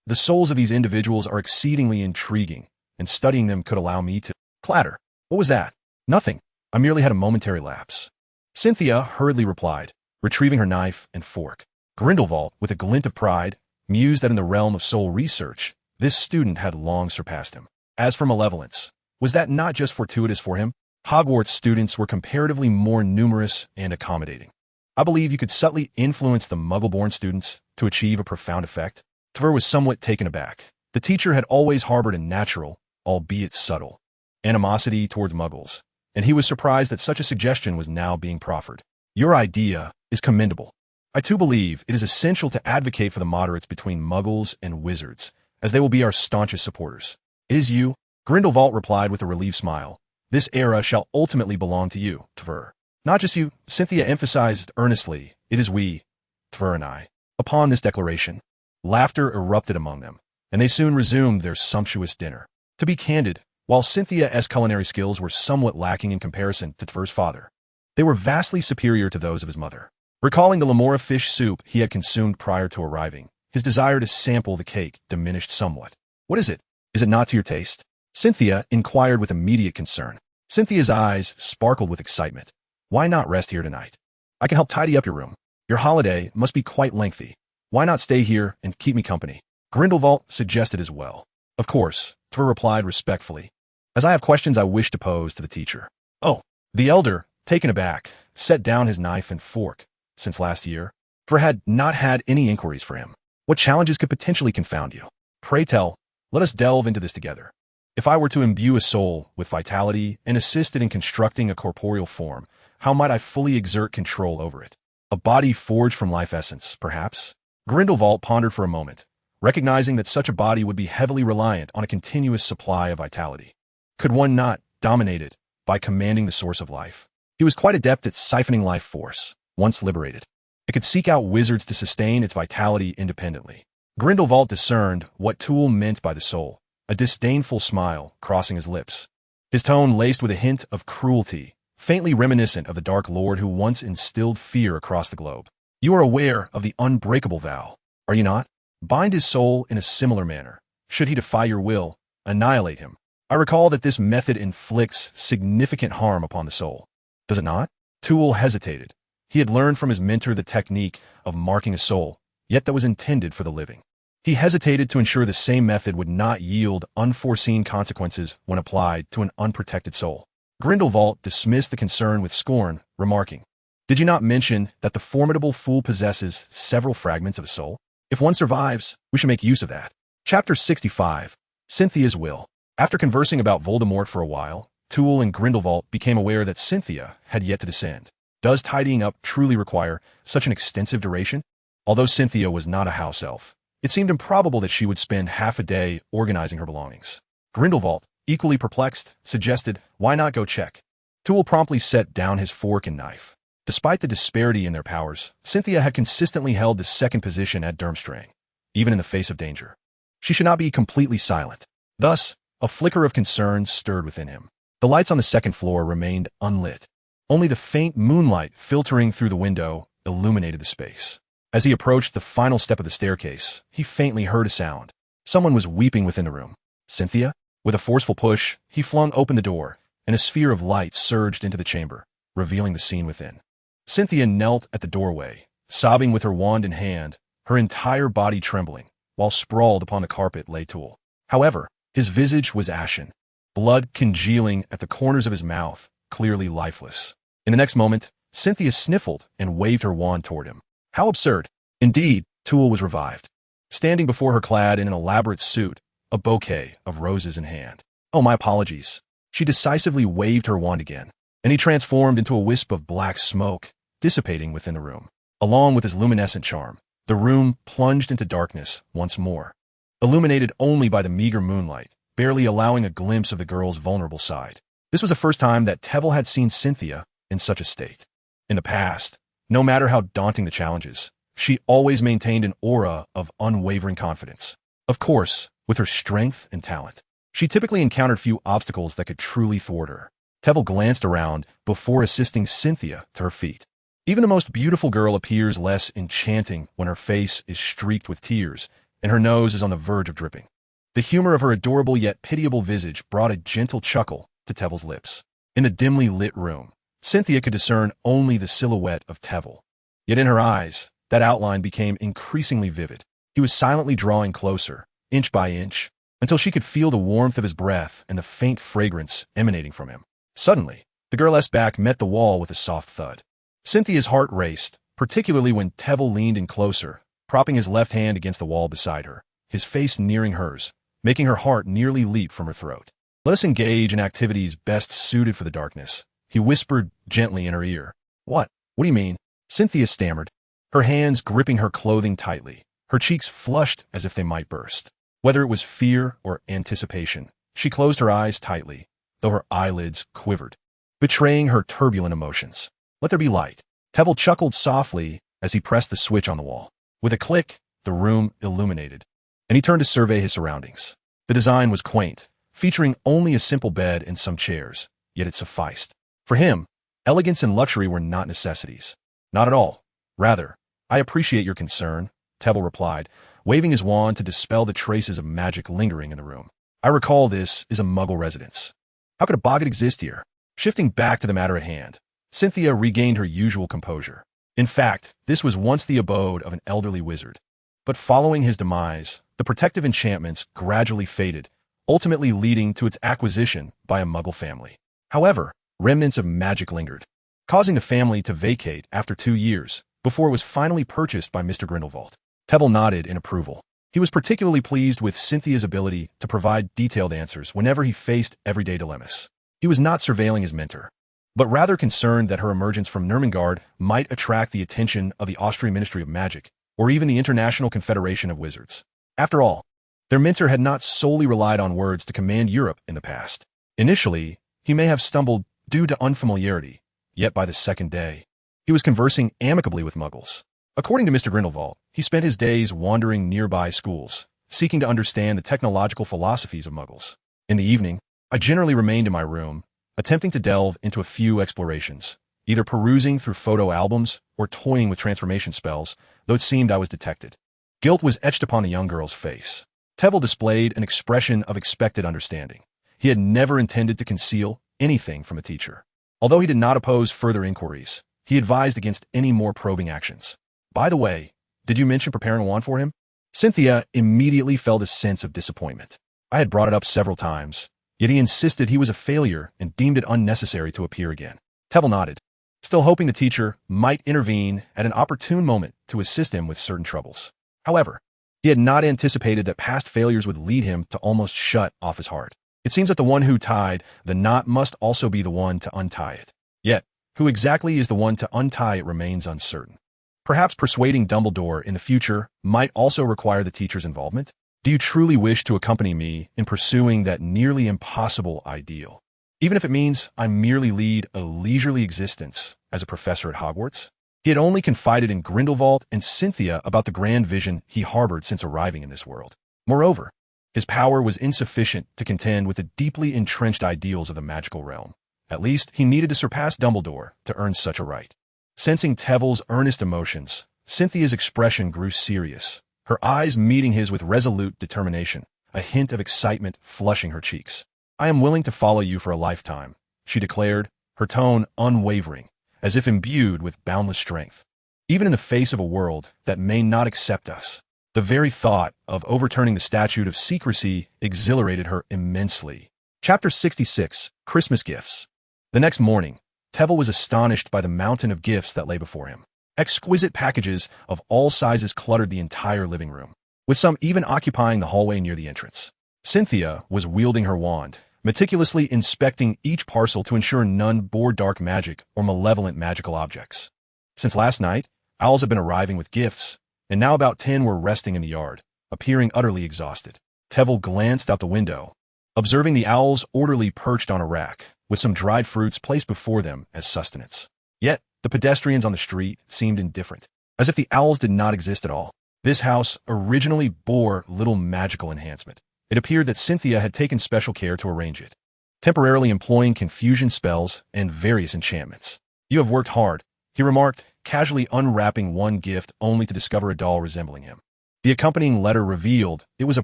The souls of these individuals are exceedingly intriguing, and studying them could allow me to clatter. What was that? Nothing. I merely had a momentary lapse. Cynthia hurriedly replied, retrieving her knife and fork. Grindelwald, with a glint of pride, mused that in the realm of soul research, this student had long surpassed him. As for malevolence, was that not just fortuitous for him? Hogwarts students were comparatively more numerous and accommodating. I believe you could subtly influence the Muggle-born students to achieve a profound effect. Tveir was somewhat taken aback. The teacher had always harbored a natural, albeit subtle, animosity towards Muggles, and he was surprised that such a suggestion was now being proffered. Your idea is commendable. I too believe it is essential to advocate for the moderates between Muggles and Wizards, as they will be our staunchest supporters. It is you, Grindelwald replied with a relieved smile. This era shall ultimately belong to you, Tveir. Not just you, Cynthia emphasized earnestly. It is we, Tveir and I. Upon this declaration, laughter erupted among them, and they soon resumed their sumptuous dinner. To be candid, while Cynthia's culinary skills were somewhat lacking in comparison to Tveir's father, they were vastly superior to those of his mother. Recalling the lamora fish soup he had consumed prior to arriving, his desire to sample the cake diminished somewhat. What is it? Is it not to your taste? Cynthia inquired with immediate concern. Cynthia's eyes sparkled with excitement. Why not rest here tonight? I can help tidy up your room. Your holiday must be quite lengthy. Why not stay here and keep me company? Grindelwald suggested as well. Of course, Tveir replied respectfully, as I have questions I wish to pose to the teacher. Oh, the elder, taken aback, set down his knife and fork. Since last year, Tveir had not had any inquiries for him. What challenges could potentially confound you? Pray tell, let us delve into this together. If I were to imbue a soul with vitality and assist it in constructing a corporeal form, how might I fully exert control over it? A body forged from life essence, perhaps? Grindelwald pondered for a moment, recognizing that such a body would be heavily reliant on a continuous supply of vitality. Could one not dominate it by commanding the source of life? He was quite adept at siphoning life force. Once liberated, it could seek out wizards to sustain its vitality independently. Grindelwald discerned what Tool meant by the soul, a disdainful smile crossing his lips, his tone laced with a hint of cruelty, faintly reminiscent of the Dark Lord who once instilled fear across the globe. You are aware of the unbreakable vow, are you not? Bind his soul in a similar manner. Should he defy your will, annihilate him. I recall that this method inflicts significant harm upon the soul. Does it not? Tool hesitated. He had learned from his mentor the technique of marking a soul, yet that was intended for the living. He hesitated to ensure the same method would not yield unforeseen consequences when applied to an unprotected soul. Grindelwald dismissed the concern with scorn, remarking, Did you not mention that the formidable fool possesses several fragments of a soul? If one survives, we should make use of that. Chapter 65, Cynthia's Will. After conversing about Voldemort for a while, Tool and Grindelwald became aware that Cynthia had yet to descend. Does tidying up truly require such an extensive duration? Although Cynthia was not a house elf, it seemed improbable that she would spend half a day organizing her belongings. Grindelwald, equally perplexed, suggested, why not go check? Tool promptly set down his fork and knife. Despite the disparity in their powers, Cynthia had consistently held the second position at Durmstrang, even in the face of danger. She should not be completely silent. Thus, a flicker of concern stirred within him. The lights on the second floor remained unlit. Only the faint moonlight filtering through the window illuminated the space. As he approached the final step of the staircase, he faintly heard a sound. Someone was weeping within the room. Cynthia? With a forceful push, he flung open the door, and a sphere of light surged into the chamber, revealing the scene within. Cynthia knelt at the doorway, sobbing with her wand in hand, her entire body trembling, while sprawled upon the carpet lay Tool. However, his visage was ashen, blood congealing at the corners of his mouth, clearly lifeless. In the next moment, Cynthia sniffled and waved her wand toward him. How absurd. Indeed, Tool was revived, standing before her clad in an elaborate suit, a bouquet of roses in hand. Oh, my apologies. She decisively waved her wand again, and he transformed into a wisp of black smoke, dissipating within the room. Along with his luminescent charm, the room plunged into darkness once more, illuminated only by the meager moonlight, barely allowing a glimpse of the girl's vulnerable side. This was the first time that Tveir had seen Cynthia in such a state. In the past, no matter how daunting the challenges, she always maintained an aura of unwavering confidence. Of course, with her strength and talent, she typically encountered few obstacles that could truly thwart her. Tveir glanced around before assisting Cynthia to her feet. Even the most beautiful girl appears less enchanting when her face is streaked with tears and her nose is on the verge of dripping. The humor of her adorable yet pitiable visage brought a gentle chuckle to Tveir's lips. In the dimly lit room, Cynthia could discern only the silhouette of Tveir. Yet in her eyes, that outline became increasingly vivid. He was silently drawing closer, inch by inch, until she could feel the warmth of his breath and the faint fragrance emanating from him. Suddenly, the girl's back met the wall with a soft thud. Cynthia's heart raced, particularly when Tveir leaned in closer, propping his left hand against the wall beside her, his face nearing hers, making her heart nearly leap from her throat. "Let us engage in activities best suited for the darkness," he whispered gently in her ear. What do you mean?" Cynthia stammered, her hands gripping her clothing tightly, her cheeks flushed as if they might burst. Whether it was fear or anticipation, she closed her eyes tightly, though her eyelids quivered, betraying her turbulent emotions. "Let there be light." Tveir chuckled softly as he pressed the switch on the wall. With a click, the room illuminated, and he turned to survey his surroundings. The design was quaint, featuring only a simple bed and some chairs, yet it sufficed. For him, elegance and luxury were not necessities. "Not at all. Rather, I appreciate your concern," Tveir replied, waving his wand to dispel the traces of magic lingering in the room. "I recall this is a Muggle residence. How could a boggart exist here?" Shifting back to the matter at hand, Cynthia regained her usual composure. In fact, this was once the abode of an elderly wizard. But following his demise, the protective enchantments gradually faded, ultimately leading to its acquisition by a Muggle family. However, remnants of magic lingered, causing the family to vacate after 2 years, before it was finally purchased by Mr. Grindelwald. Tveir nodded in approval. He was particularly pleased with Cynthia's ability to provide detailed answers whenever he faced everyday dilemmas. He was not surveilling his mentor, but rather concerned that her emergence from Nurmengard might attract the attention of the Austrian Ministry of Magic, or even the International Confederation of Wizards. After all, their mentor had not solely relied on words to command Europe in the past. Initially, he may have stumbled due to unfamiliarity, yet by the second day, he was conversing amicably with Muggles. According to Mr. Grindelwald, he spent his days wandering nearby schools, seeking to understand the technological philosophies of Muggles. In the evening, I generally remained in my room, attempting to delve into a few explorations, either perusing through photo albums or toying with transformation spells, though it seemed I was detected. Guilt was etched upon the young girl's face. Tveir displayed an expression of expected understanding. He had never intended to conceal anything from a teacher. Although he did not oppose further inquiries, he advised against any more probing actions. "By the way, did you mention preparing a wand for him?" Cynthia immediately felt a sense of disappointment. I had brought it up several times, yet he insisted he was a failure and deemed it unnecessary to appear again. Tveir nodded, still hoping the teacher might intervene at an opportune moment to assist him with certain troubles. However, he had not anticipated that past failures would lead him to almost shut off his heart. It seems that the one who tied the knot must also be the one to untie it. Yet, who exactly is the one to untie it remains uncertain. Perhaps persuading Dumbledore in the future might also require the teacher's involvement? Do you truly wish to accompany me in pursuing that nearly impossible ideal, even if it means I merely lead a leisurely existence as a professor at Hogwarts? He had only confided in Grindelwald and Cynthia about the grand vision he harbored since arriving in this world. Moreover, his power was insufficient to contend with the deeply entrenched ideals of the magical realm. At least, he needed to surpass Dumbledore to earn such a right. Sensing Tveir's earnest emotions, Cynthia's expression grew serious, her eyes meeting his with resolute determination, a hint of excitement flushing her cheeks. "I am willing to follow you for a lifetime," she declared, her tone unwavering, as if imbued with boundless strength. "Even in the face of a world that may not accept us." The very thought of overturning the statute of secrecy exhilarated her immensely. Chapter 66, Christmas Gifts. The next morning, Tveir was astonished by the mountain of gifts that lay before him. Exquisite packages of all sizes cluttered the entire living room, with some even occupying the hallway near the entrance. Cynthia was wielding her wand, meticulously inspecting each parcel to ensure none bore dark magic or malevolent magical objects. Since last night, owls had been arriving with gifts, and now about 10 were resting in the yard, appearing utterly exhausted. Tveir glanced out the window, observing the owls orderly perched on a rack, with some dried fruits placed before them as sustenance. Yet, the pedestrians on the street seemed indifferent, as if the owls did not exist at all. This house originally bore little magical enhancement. It appeared that Cynthia had taken special care to arrange it, temporarily employing confusion spells and various enchantments. "You have worked hard," he remarked, casually unwrapping one gift only to discover a doll resembling him. The accompanying letter revealed it was a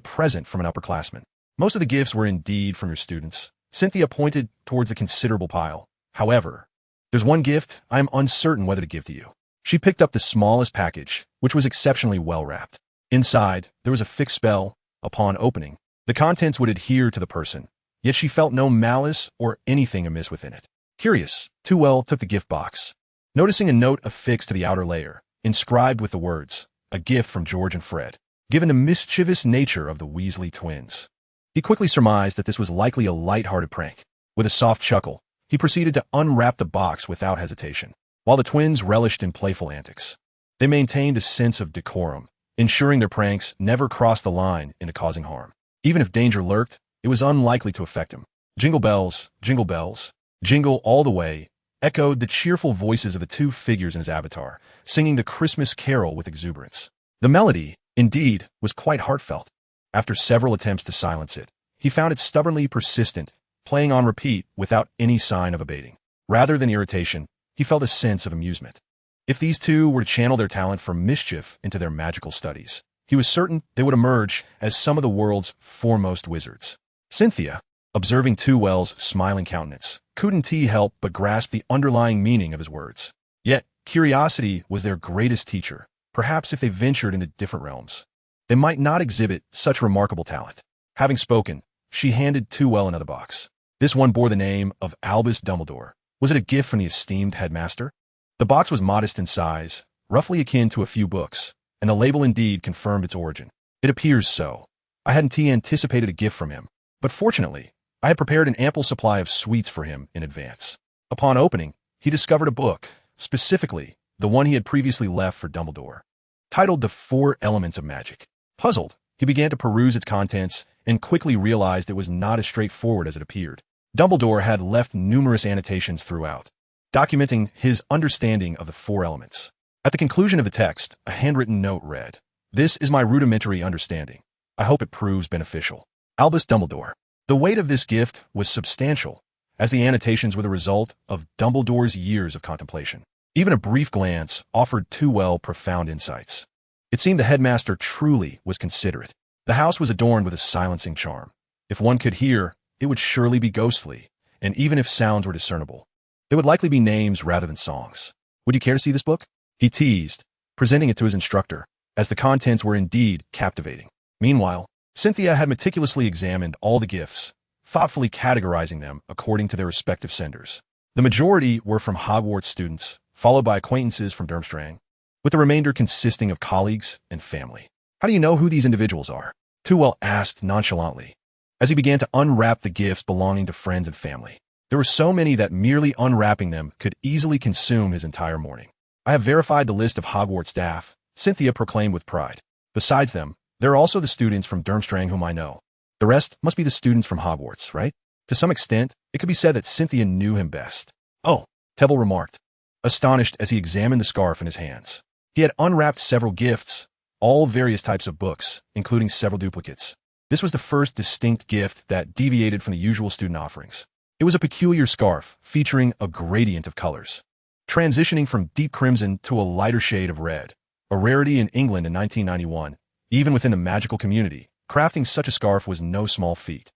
present from an upperclassman. "Most of the gifts were indeed from your students." Cynthia pointed towards a considerable pile. "However, there's one gift I am uncertain whether to give to you." She picked up the smallest package, which was exceptionally well wrapped. Inside, there was a fixed spell. Upon opening, the contents would adhere to the person, yet she felt no malice or anything amiss within it. Curious, Tveir took the gift box, noticing a note affixed to the outer layer, inscribed with the words, "A gift from George and Fred," given the mischievous nature of the Weasley twins. He quickly surmised that this was likely a light-hearted prank. With a soft chuckle, he proceeded to unwrap the box without hesitation. While the twins relished in playful antics, they maintained a sense of decorum, ensuring their pranks never crossed the line into causing harm. Even if danger lurked, it was unlikely to affect him. Jingle bells, jingle all the way, echoed the cheerful voices of the two figures in his avatar, singing the Christmas carol with exuberance. The melody, indeed, was quite heartfelt. After several attempts to silence it, he found it stubbornly persistent, playing on repeat without any sign of abating. Rather than irritation, he felt a sense of amusement. If these two were to channel their talent for mischief into their magical studies, he was certain they would emerge as some of the world's foremost wizards. Cynthia, observing Tveir's smiling countenance, couldn't help but grasp the underlying meaning of his words. Yet, curiosity was their greatest teacher. Perhaps if they ventured into different realms, they might not exhibit such remarkable talent. Having spoken, she handed Tveir another box. This one bore the name of Albus Dumbledore. Was it a gift from the esteemed headmaster? The box was modest in size, roughly akin to a few books, and the label indeed confirmed its origin. "It appears so. I hadn't anticipated a gift from him, but fortunately, I had prepared an ample supply of sweets for him in advance." Upon opening, he discovered a book, specifically the one he had previously left for Dumbledore, titled The 4 Elements of Magic. Puzzled, he began to peruse its contents and quickly realized it was not as straightforward as it appeared. Dumbledore had left numerous annotations throughout, documenting his understanding of the 4 elements. At the conclusion of the text, a handwritten note read, "This is my rudimentary understanding. I hope it proves beneficial. Albus Dumbledore." The weight of this gift was substantial, as the annotations were the result of Dumbledore's years of contemplation. Even a brief glance offered Tveir profound insights. It seemed the headmaster truly was considerate. The house was adorned with a silencing charm. If one could hear, it would surely be ghostly, and even if sounds were discernible, they would likely be names rather than songs. "Would you care to see this book?" he teased, presenting it to his instructor, as the contents were indeed captivating. Meanwhile, Cynthia had meticulously examined all the gifts, thoughtfully categorizing them according to their respective senders. The majority were from Hogwarts students, followed by acquaintances from Durmstrang, with the remainder consisting of colleagues and family. "How do you know who these individuals are?" Tveir asked nonchalantly, as he began to unwrap the gifts belonging to friends and family. There were so many that merely unwrapping them could easily consume his entire morning. "I have verified the list of Hogwarts staff," Cynthia proclaimed with pride. "Besides them, there are also the students from Durmstrang whom I know. The rest must be the students from Hogwarts, right?" To some extent, it could be said that Cynthia knew him best. "Oh," Tveir remarked, astonished as he examined the scarf in his hands. He had unwrapped several gifts, all various types of books, including several duplicates. This was the first distinct gift that deviated from the usual student offerings. It was a peculiar scarf featuring a gradient of colors, transitioning from deep crimson to a lighter shade of red, a rarity in England in 1991. Even within the magical community, crafting such a scarf was no small feat.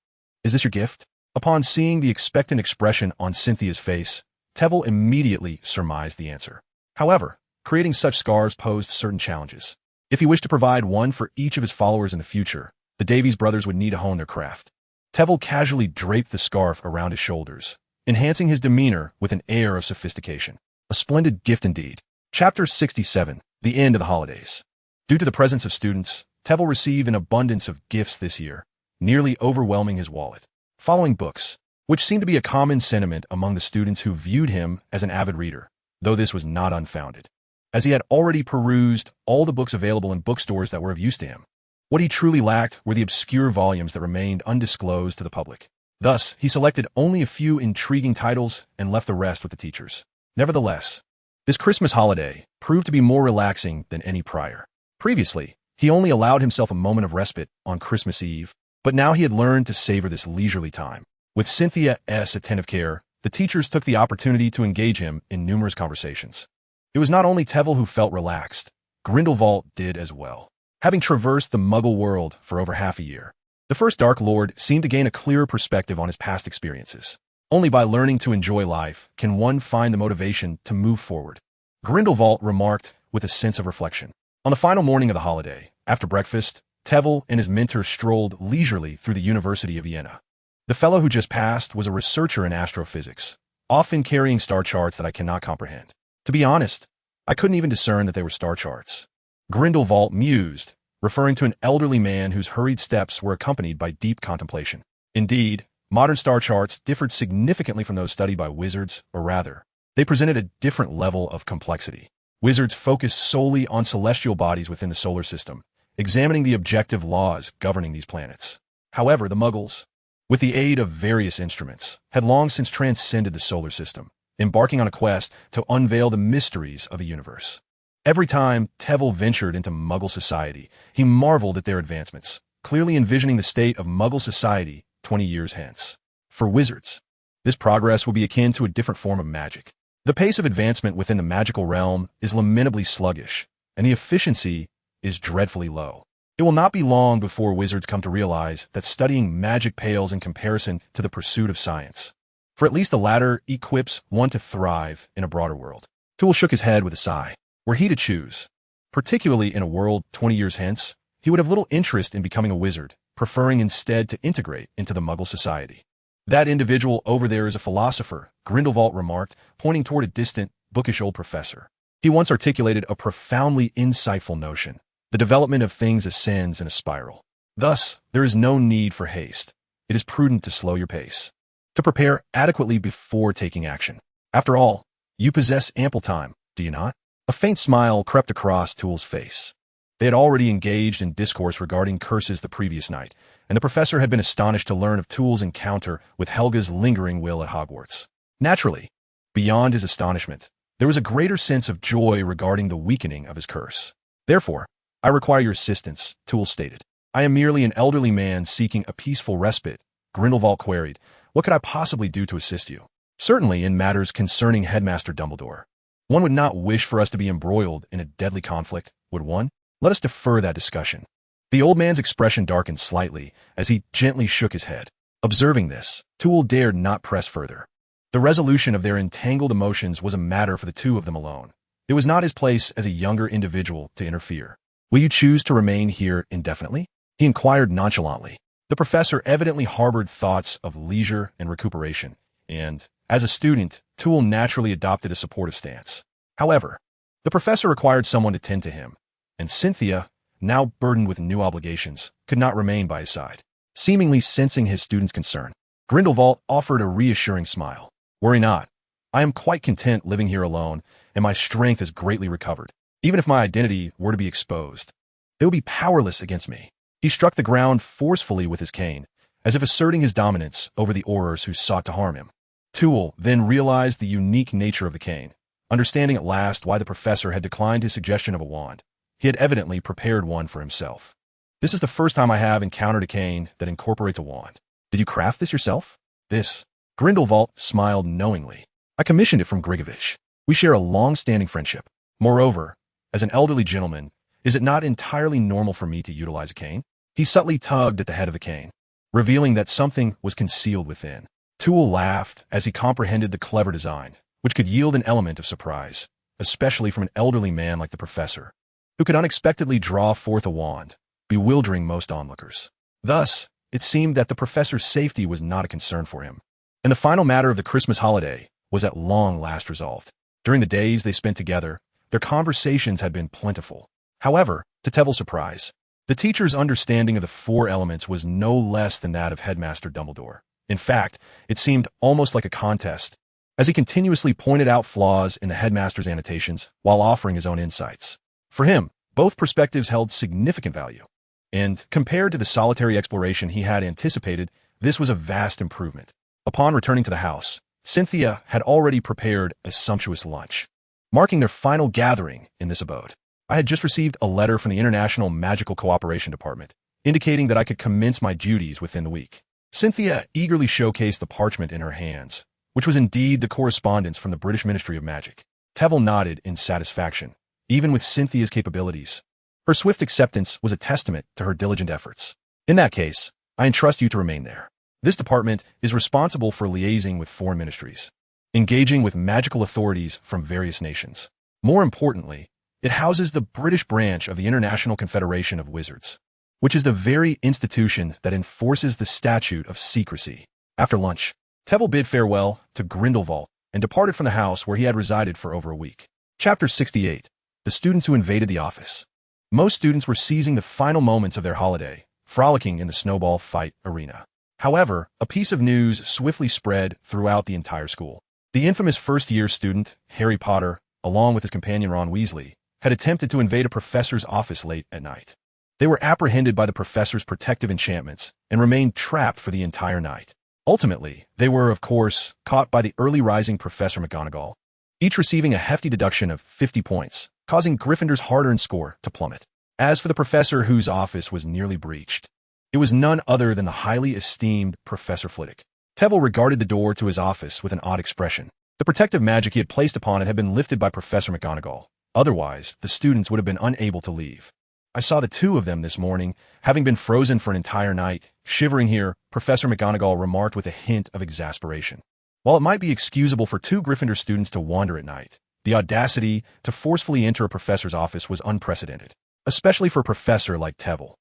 "Is this your gift?" Upon seeing the expectant expression on Cynthia's face, Tveir immediately surmised the answer. However, creating such scarves posed certain challenges. If he wished to provide one for each of his followers in the future, the Davies brothers would need to hone their craft. Tveir casually draped the scarf around his shoulders, enhancing his demeanor with an air of sophistication. A splendid gift indeed. Chapter 67, The End of the Holidays. Due to the presence of students, Tveir received an abundance of gifts this year, nearly overwhelming his wallet. following books, which seemed to be a common sentiment among the students who viewed him as an avid reader, though this was not unfounded, as he had already perused all the books available in bookstores that were of use to him. What he truly lacked were the obscure volumes that remained undisclosed to the public. Thus, he selected only a few intriguing titles and left the rest with the teachers. Nevertheless, this Christmas holiday proved to be more relaxing than any prior. Previously, he only allowed himself a moment of respite on Christmas Eve, but now he had learned to savor this leisurely time. With Cynthia's attentive care, the teachers took the opportunity to engage him in numerous conversations. It was not only Tveir who felt relaxed, Grindelwald did as well. Having traversed the Muggle world for over half a year, the first Dark Lord seemed to gain a clearer perspective on his past experiences. Only by learning to enjoy life can one find the motivation to move forward, Grindelwald remarked with a sense of reflection. On the final morning of the holiday, after breakfast, Tveir and his mentor strolled leisurely through the University of Vienna. The fellow who just passed was a researcher in astrophysics, often carrying star charts that I cannot comprehend. To be honest, I couldn't even discern that they were star charts. Grindelwald mused, referring to an elderly man whose hurried steps were accompanied by deep contemplation. Indeed, modern star charts differed significantly from those studied by wizards, or rather, they presented a different level of complexity. Wizards focused solely on celestial bodies within the solar system, examining the objective laws governing these planets. However, the Muggles, with the aid of various instruments, had long since transcended the solar system, embarking on a quest to unveil the mysteries of the universe. Every time Tveir ventured into Muggle society, he marveled at their advancements, clearly envisioning the state of Muggle society 20 years hence. For wizards, this progress will be akin to a different form of magic. The pace of advancement within the magical realm is lamentably sluggish, and the efficiency is dreadfully low. It will not be long before wizards come to realize that studying magic pales in comparison to the pursuit of science. For at least the latter equips one to thrive in a broader world. Tool shook his head with a sigh. Were he to choose, particularly in a world 20 years hence, he would have little interest in becoming a wizard, preferring instead to integrate into the Muggle society. That individual over there is a philosopher, Grindelwald remarked, pointing toward a distant, bookish old professor. He once articulated a profoundly insightful notion. The development of things ascends in a spiral. Thus, there is no need for haste. It is prudent to slow your pace, to prepare adequately before taking action. After all, you possess ample time, do you not? A faint smile crept across Tool's face. They had already engaged in discourse regarding curses the previous night, and the professor had been astonished to learn of Tool's encounter with Helga's lingering will at Hogwarts. Naturally, beyond his astonishment, there was a greater sense of joy regarding the weakening of his curse. Therefore, I require your assistance, Tool stated. I am merely an elderly man seeking a peaceful respite, Grindelwald queried. What could I possibly do to assist you? Certainly in matters concerning Headmaster Dumbledore. One would not wish for us to be embroiled in a deadly conflict, would one? Let us defer that discussion. The old man's expression darkened slightly as he gently shook his head. Observing this, Tool dared not press further. The resolution of their entangled emotions was a matter for the two of them alone. It was not his place as a younger individual to interfere. Will you choose to remain here indefinitely? He inquired nonchalantly. The professor evidently harbored thoughts of leisure and recuperation, and, as a student, Tool naturally adopted a supportive stance. However, the professor required someone to tend to him, and Cynthia, now burdened with new obligations, could not remain by his side. Seemingly sensing his student's concern, Grindelwald offered a reassuring smile. Worry not. I am quite content living here alone, and my strength has greatly recovered. Even if my identity were to be exposed, they would be powerless against me. He struck the ground forcefully with his cane, as if asserting his dominance over the Aurors who sought to harm him. Tool then realized the unique nature of the cane. Understanding at last why the professor had declined his suggestion of a wand, he had evidently prepared one for himself. This is the first time I have encountered a cane that incorporates a wand. Did you craft this yourself? This. Grindelwald smiled knowingly. I commissioned it from Grigovich. We share a long-standing friendship. Moreover, as an elderly gentleman, is it not entirely normal for me to utilize a cane? He subtly tugged at the head of the cane, revealing that something was concealed within. Tool laughed as he comprehended the clever design, which could yield an element of surprise, especially from an elderly man like the professor, who could unexpectedly draw forth a wand, bewildering most onlookers. Thus, it seemed that the professor's safety was not a concern for him, and the final matter of the Christmas holiday was at long last resolved. During the days they spent together, their conversations had been plentiful. However, to Tveir's surprise, the teacher's understanding of the four elements was no less than that of Headmaster Dumbledore. In fact, it seemed almost like a contest, as he continuously pointed out flaws in the headmaster's annotations while offering his own insights. For him, both perspectives held significant value, and compared to the solitary exploration he had anticipated, this was a vast improvement. Upon returning to the house, Cynthia had already prepared a sumptuous lunch, marking their final gathering in this abode. I had just received a letter from the International Magical Cooperation Department, indicating that I could commence my duties within the week. Cynthia eagerly showcased the parchment in her hands, which was indeed the correspondence from the British Ministry of Magic. Tveir nodded in satisfaction, even with Cynthia's capabilities. Her swift acceptance was a testament to her diligent efforts. In that case, I entrust you to remain there. This department is responsible for liaising with foreign ministries, engaging with magical authorities from various nations. More importantly, it houses the British branch of the International Confederation of Wizards, which is the very institution that enforces the statute of secrecy. After lunch, Tveir bid farewell to Grindelwald and departed from the house where he had resided for over a week. Chapter 68. The Students Who Invaded the Office. Most students were seizing the final moments of their holiday, frolicking in the snowball fight arena. However, a piece of news swiftly spread throughout the entire school. The infamous first-year student, Harry Potter, along with his companion Ron Weasley, had attempted to invade a professor's office late at night. They were apprehended by the professor's protective enchantments and remained trapped for the entire night. Ultimately, they were, of course, caught by the early-rising Professor McGonagall, each receiving a hefty deduction of 50 points, causing Gryffindor's hard-earned score to plummet. As for the professor whose office was nearly breached, it was none other than the highly esteemed Professor Flitwick. Tveir regarded the door to his office with an odd expression. The protective magic he had placed upon it had been lifted by Professor McGonagall. Otherwise, the students would have been unable to leave. I saw the two of them this morning, having been frozen for an entire night. Shivering here, Professor McGonagall remarked with a hint of exasperation. While it might be excusable for two Gryffindor students to wander at night, the audacity to forcefully enter a professor's office was unprecedented, especially for a professor like Tveir,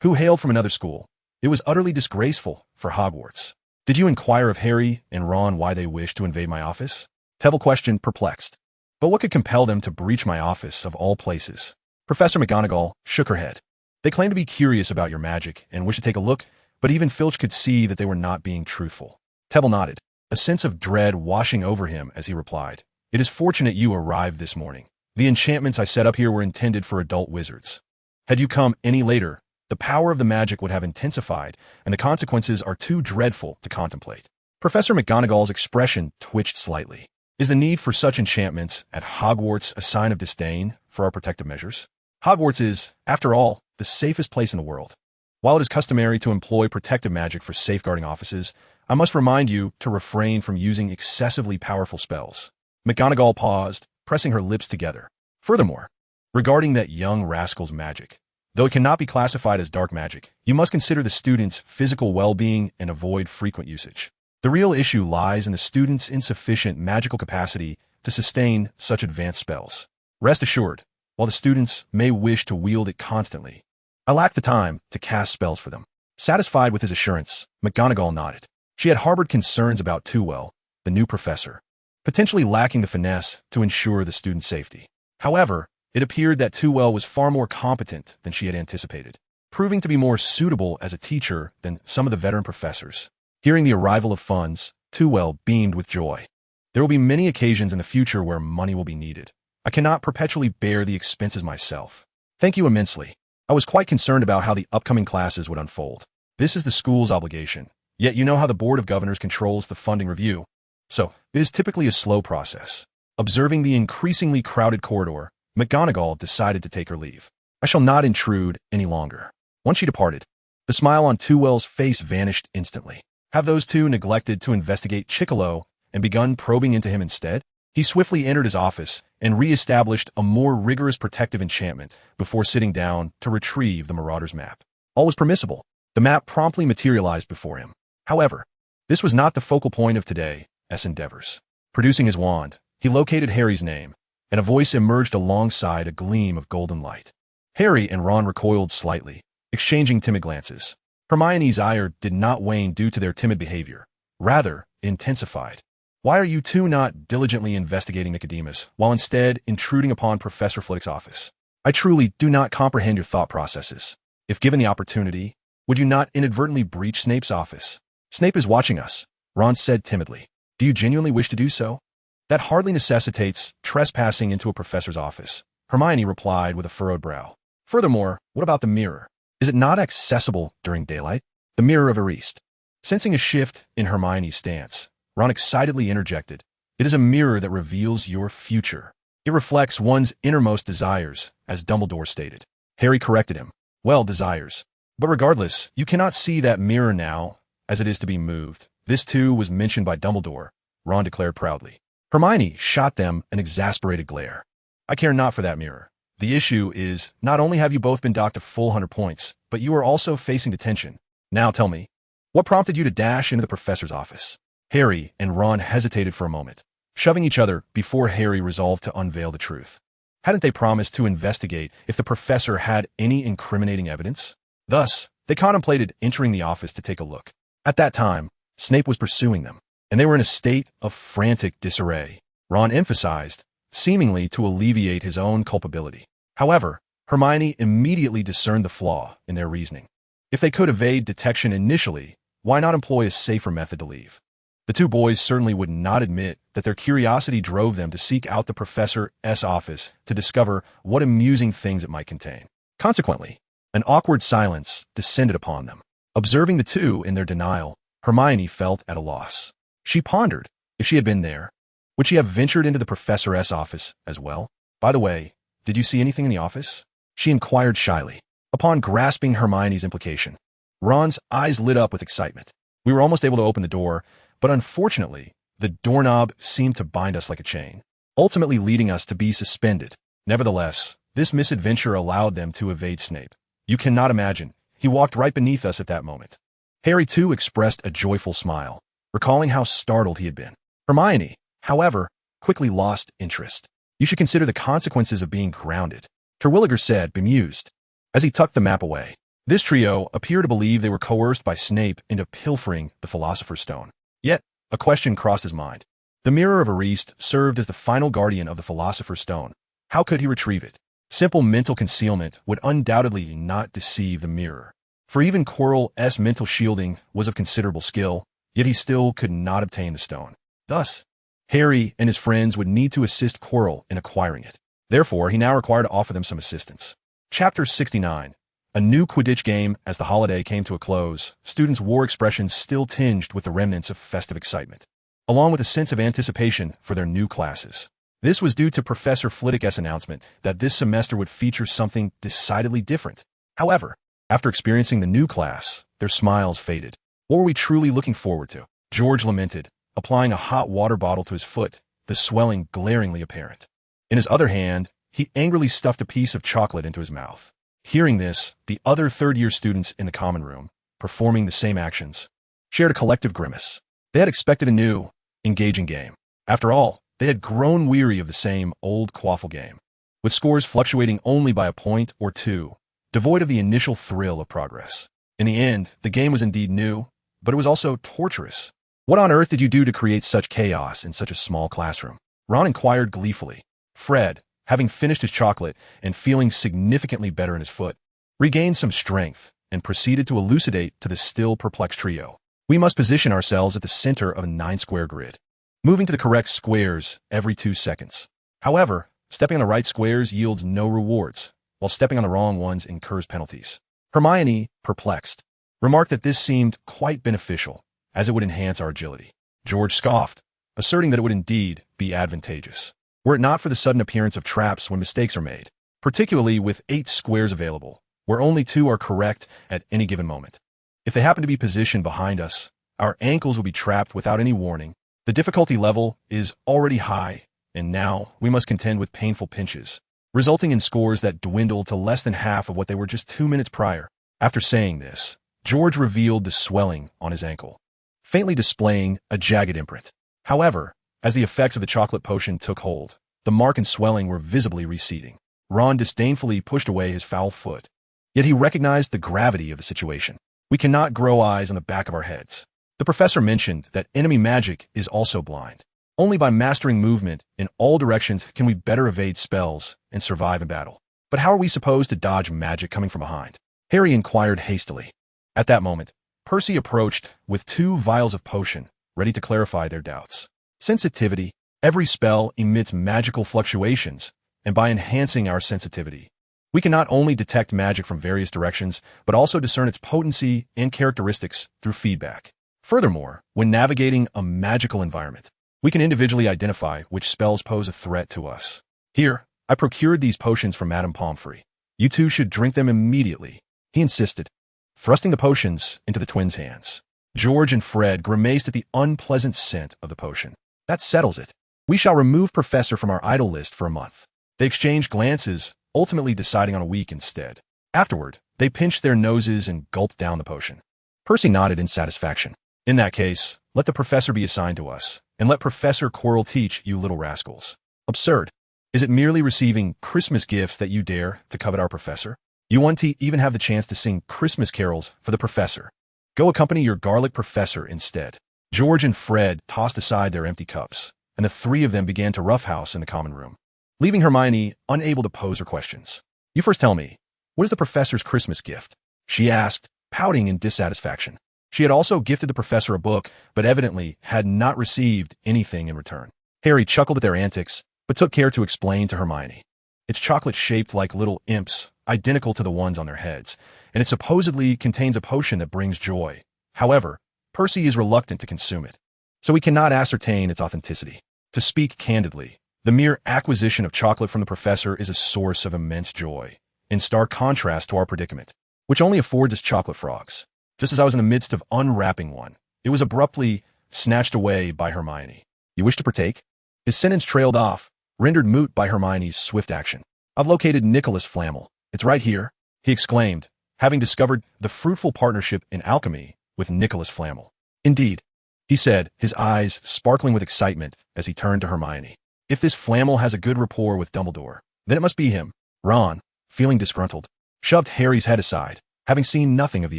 who hailed from another school. It was utterly disgraceful for Hogwarts. Did you inquire of Harry and Ron why they wished to invade my office? Tveir questioned, perplexed. But what could compel them to breach my office of all places? Professor McGonagall shook her head. They claim to be curious about your magic and wish to take a look, but even Filch could see that they were not being truthful. Tveir nodded, a sense of dread washing over him as he replied. It is fortunate you arrived this morning. The enchantments I set up here were intended for adult wizards. Had you come any later, the power of the magic would have intensified, and the consequences are too dreadful to contemplate. Professor McGonagall's expression twitched slightly. Is the need for such enchantments at Hogwarts a sign of disdain for our protective measures? Hogwarts is, after all, the safest place in the world. While it is customary to employ protective magic for safeguarding offices, I must remind you to refrain from using excessively powerful spells. McGonagall paused, pressing her lips together. Furthermore, regarding that young rascal's magic, though it cannot be classified as dark magic, you must consider the student's physical well-being and avoid frequent usage. The real issue lies in the student's insufficient magical capacity to sustain such advanced spells. Rest assured, while the students may wish to wield it constantly, I lack the time to cast spells for them. Satisfied with his assurance, McGonagall nodded. She had harbored concerns about Tveir, the new professor, potentially lacking the finesse to ensure the student's safety. However, it appeared that Tveir was far more competent than she had anticipated, proving to be more suitable as a teacher than some of the veteran professors. Hearing the arrival of funds, Tveir beamed with joy. There will be many occasions in the future where money will be needed. I cannot perpetually bear the expenses myself. Thank you immensely. I was quite concerned about how the upcoming classes would unfold. This is the school's obligation. Yet you know how the Board of Governors controls the funding review. So, it is typically a slow process. Observing the increasingly crowded corridor, McGonagall decided to take her leave. I shall not intrude any longer. Once she departed, the smile on Tveir's face vanished instantly. Have those two neglected to investigate Chickalo and begun probing into him instead? He swiftly entered his office and re-established a more rigorous protective enchantment before sitting down to retrieve the Marauder's map. All was permissible. The map promptly materialized before him. However, this was not the focal point of today's endeavors. Producing his wand, he located Harry's name, and a voice emerged alongside a gleam of golden light. Harry and Ron recoiled slightly, exchanging timid glances. Hermione's ire did not wane due to their timid behavior. Rather, intensified. Why are you two not diligently investigating Nicodemus, while instead intruding upon Professor Flitwick's office? I truly do not comprehend your thought processes. If given the opportunity, would you not inadvertently breach Snape's office? Snape is watching us, Ron said timidly. Do you genuinely wish to do so? That hardly necessitates trespassing into a professor's office, Hermione replied with a furrowed brow. Furthermore, what about the mirror? Is it not accessible during daylight? The mirror of Ariste. Sensing a shift in Hermione's stance, Ron excitedly interjected. It is a mirror that reveals your future. It reflects one's innermost desires, as Dumbledore stated. Harry corrected him. Well, desires. But regardless, you cannot see that mirror now, as it is to be moved. This too was mentioned by Dumbledore, Ron declared proudly. Hermione shot them an exasperated glare. I care not for that mirror. The issue is, not only have you both been docked a full 100 points, but you are also facing detention. Now tell me, what prompted you to dash into the professor's office? Harry and Ron hesitated for a moment, shoving each other before Harry resolved to unveil the truth. Hadn't they promised to investigate if the professor had any incriminating evidence? Thus, they contemplated entering the office to take a look. At that time, Snape was pursuing them, and they were in a state of frantic disarray. Ron emphasized, seemingly to alleviate his own culpability. However, Hermione immediately discerned the flaw in their reasoning. If they could evade detection initially, why not employ a safer method to leave? The two boys certainly would not admit that their curiosity drove them to seek out the professor's office to discover what amusing things it might contain. Consequently, an awkward silence descended upon them. Observing the two in their denial, Hermione felt at a loss. She pondered, if she had been there, would she have ventured into the professor's office as well? By the way, did you see anything in the office? She inquired shyly. Upon grasping Hermione's implication, Ron's eyes lit up with excitement. We were almost able to open the door, but unfortunately, the doorknob seemed to bind us like a chain, ultimately leading us to be suspended. Nevertheless, this misadventure allowed them to evade Snape. You cannot imagine, he walked right beneath us at that moment. Harry too expressed a joyful smile, recalling how startled he had been. Hermione, however, quickly lost interest. You should consider the consequences of being grounded, Terwilliger said, bemused, as he tucked the map away. This trio appeared to believe they were coerced by Snape into pilfering the Philosopher's Stone. Yet, a question crossed his mind. The mirror of Ariste served as the final guardian of the Philosopher's Stone. How could he retrieve it? Simple mental concealment would undoubtedly not deceive the mirror. For even Quirrell's mental shielding was of considerable skill, yet he still could not obtain the stone. Thus, Harry and his friends would need to assist Quirrell in acquiring it. Therefore, he now required to offer them some assistance. Chapter 69. A new Quidditch game. As the holiday came to a close, students wore expressions still tinged with the remnants of festive excitement, along with a sense of anticipation for their new classes. This was due to Professor Flitwick's announcement that this semester would feature something decidedly different. However, after experiencing the new class, their smiles faded. What were we truly looking forward to? George lamented, applying a hot water bottle to his foot, the swelling glaringly apparent. In his other hand, he angrily stuffed a piece of chocolate into his mouth. Hearing this, the other third-year students in the common room, performing the same actions, shared a collective grimace. They had expected a new, engaging game. After all, they had grown weary of the same old quaffle game, with scores fluctuating only by a point or two, devoid of the initial thrill of progress. In the end, the game was indeed new, but it was also torturous. What on earth did you do to create such chaos in such a small classroom? Ron inquired gleefully. Fred, having finished his chocolate and feeling significantly better in his foot, regained some strength and proceeded to elucidate to the still perplexed trio. We must position ourselves at the center of a 9-square grid, moving to the correct squares every 2 seconds. However, stepping on the right squares yields no rewards, while stepping on the wrong ones incurs penalties. Hermione, perplexed, remarked that this seemed quite beneficial, as it would enhance our agility. George scoffed, asserting that it would indeed be advantageous, were it not for the sudden appearance of traps when mistakes are made, particularly with 8 squares available, where only 2 are correct at any given moment. If they happen to be positioned behind us, our ankles will be trapped without any warning. The difficulty level is already high, and now we must contend with painful pinches, resulting in scores that dwindle to less than half of what they were just 2 minutes prior. After saying this, George revealed the swelling on his ankle, faintly displaying a jagged imprint. However, as the effects of the chocolate potion took hold, the mark and swelling were visibly receding. Ron disdainfully pushed away his foul foot, yet he recognized the gravity of the situation. We cannot grow eyes on the back of our heads. The professor mentioned that enemy magic is also blind. Only by mastering movement in all directions can we better evade spells and survive in battle. But how are we supposed to dodge magic coming from behind? Harry inquired hastily. At that moment, Percy approached with 2 vials of potion, ready to clarify their doubts. Sensitivity. Every spell emits magical fluctuations, and by enhancing our sensitivity, we can not only detect magic from various directions, but also discern its potency and characteristics through feedback. Furthermore, when navigating a magical environment, we can individually identify which spells pose a threat to us. Here, I procured these potions from Madame Pomfrey. You two should drink them immediately, he insisted, thrusting the potions into the twins' hands. George and Fred grimaced at the unpleasant scent of the potion. That settles it. We shall remove Professor from our idol list for a month. They exchanged glances, ultimately deciding on a week instead. Afterward, they pinched their noses and gulped down the potion. Percy nodded in satisfaction. In that case, let the professor be assigned to us, and let Professor Quirrell teach you little rascals. Absurd. Is it merely receiving Christmas gifts that you dare to covet our professor? You want to even have the chance to sing Christmas carols for the professor. Go accompany your garlic professor instead. George and Fred tossed aside their empty cups, and the 3 of them began to roughhouse in the common room, leaving Hermione unable to pose her questions. You first tell me, what is the professor's Christmas gift? She asked, pouting in dissatisfaction. She had also gifted the professor a book, but evidently had not received anything in return. Harry chuckled at their antics, but took care to explain to Hermione. It's chocolate-shaped like little imps, identical to the ones on their heads, and it supposedly contains a potion that brings joy. However, Percy is reluctant to consume it, so we cannot ascertain its authenticity. To speak candidly, the mere acquisition of chocolate from the professor is a source of immense joy, in stark contrast to our predicament, which only affords us chocolate frogs. Just as I was in the midst of unwrapping one, it was abruptly snatched away by Hermione. You wish to partake? His sentence trailed off, rendered moot by Hermione's swift action. I've located Nicholas Flamel. It's right here, he exclaimed, having discovered the fruitful partnership in alchemy with Nicholas Flamel. Indeed, he said, his eyes sparkling with excitement as he turned to Hermione. If this Flamel has a good rapport with Dumbledore, then it must be him. Ron, feeling disgruntled, shoved Harry's head aside, having seen nothing of the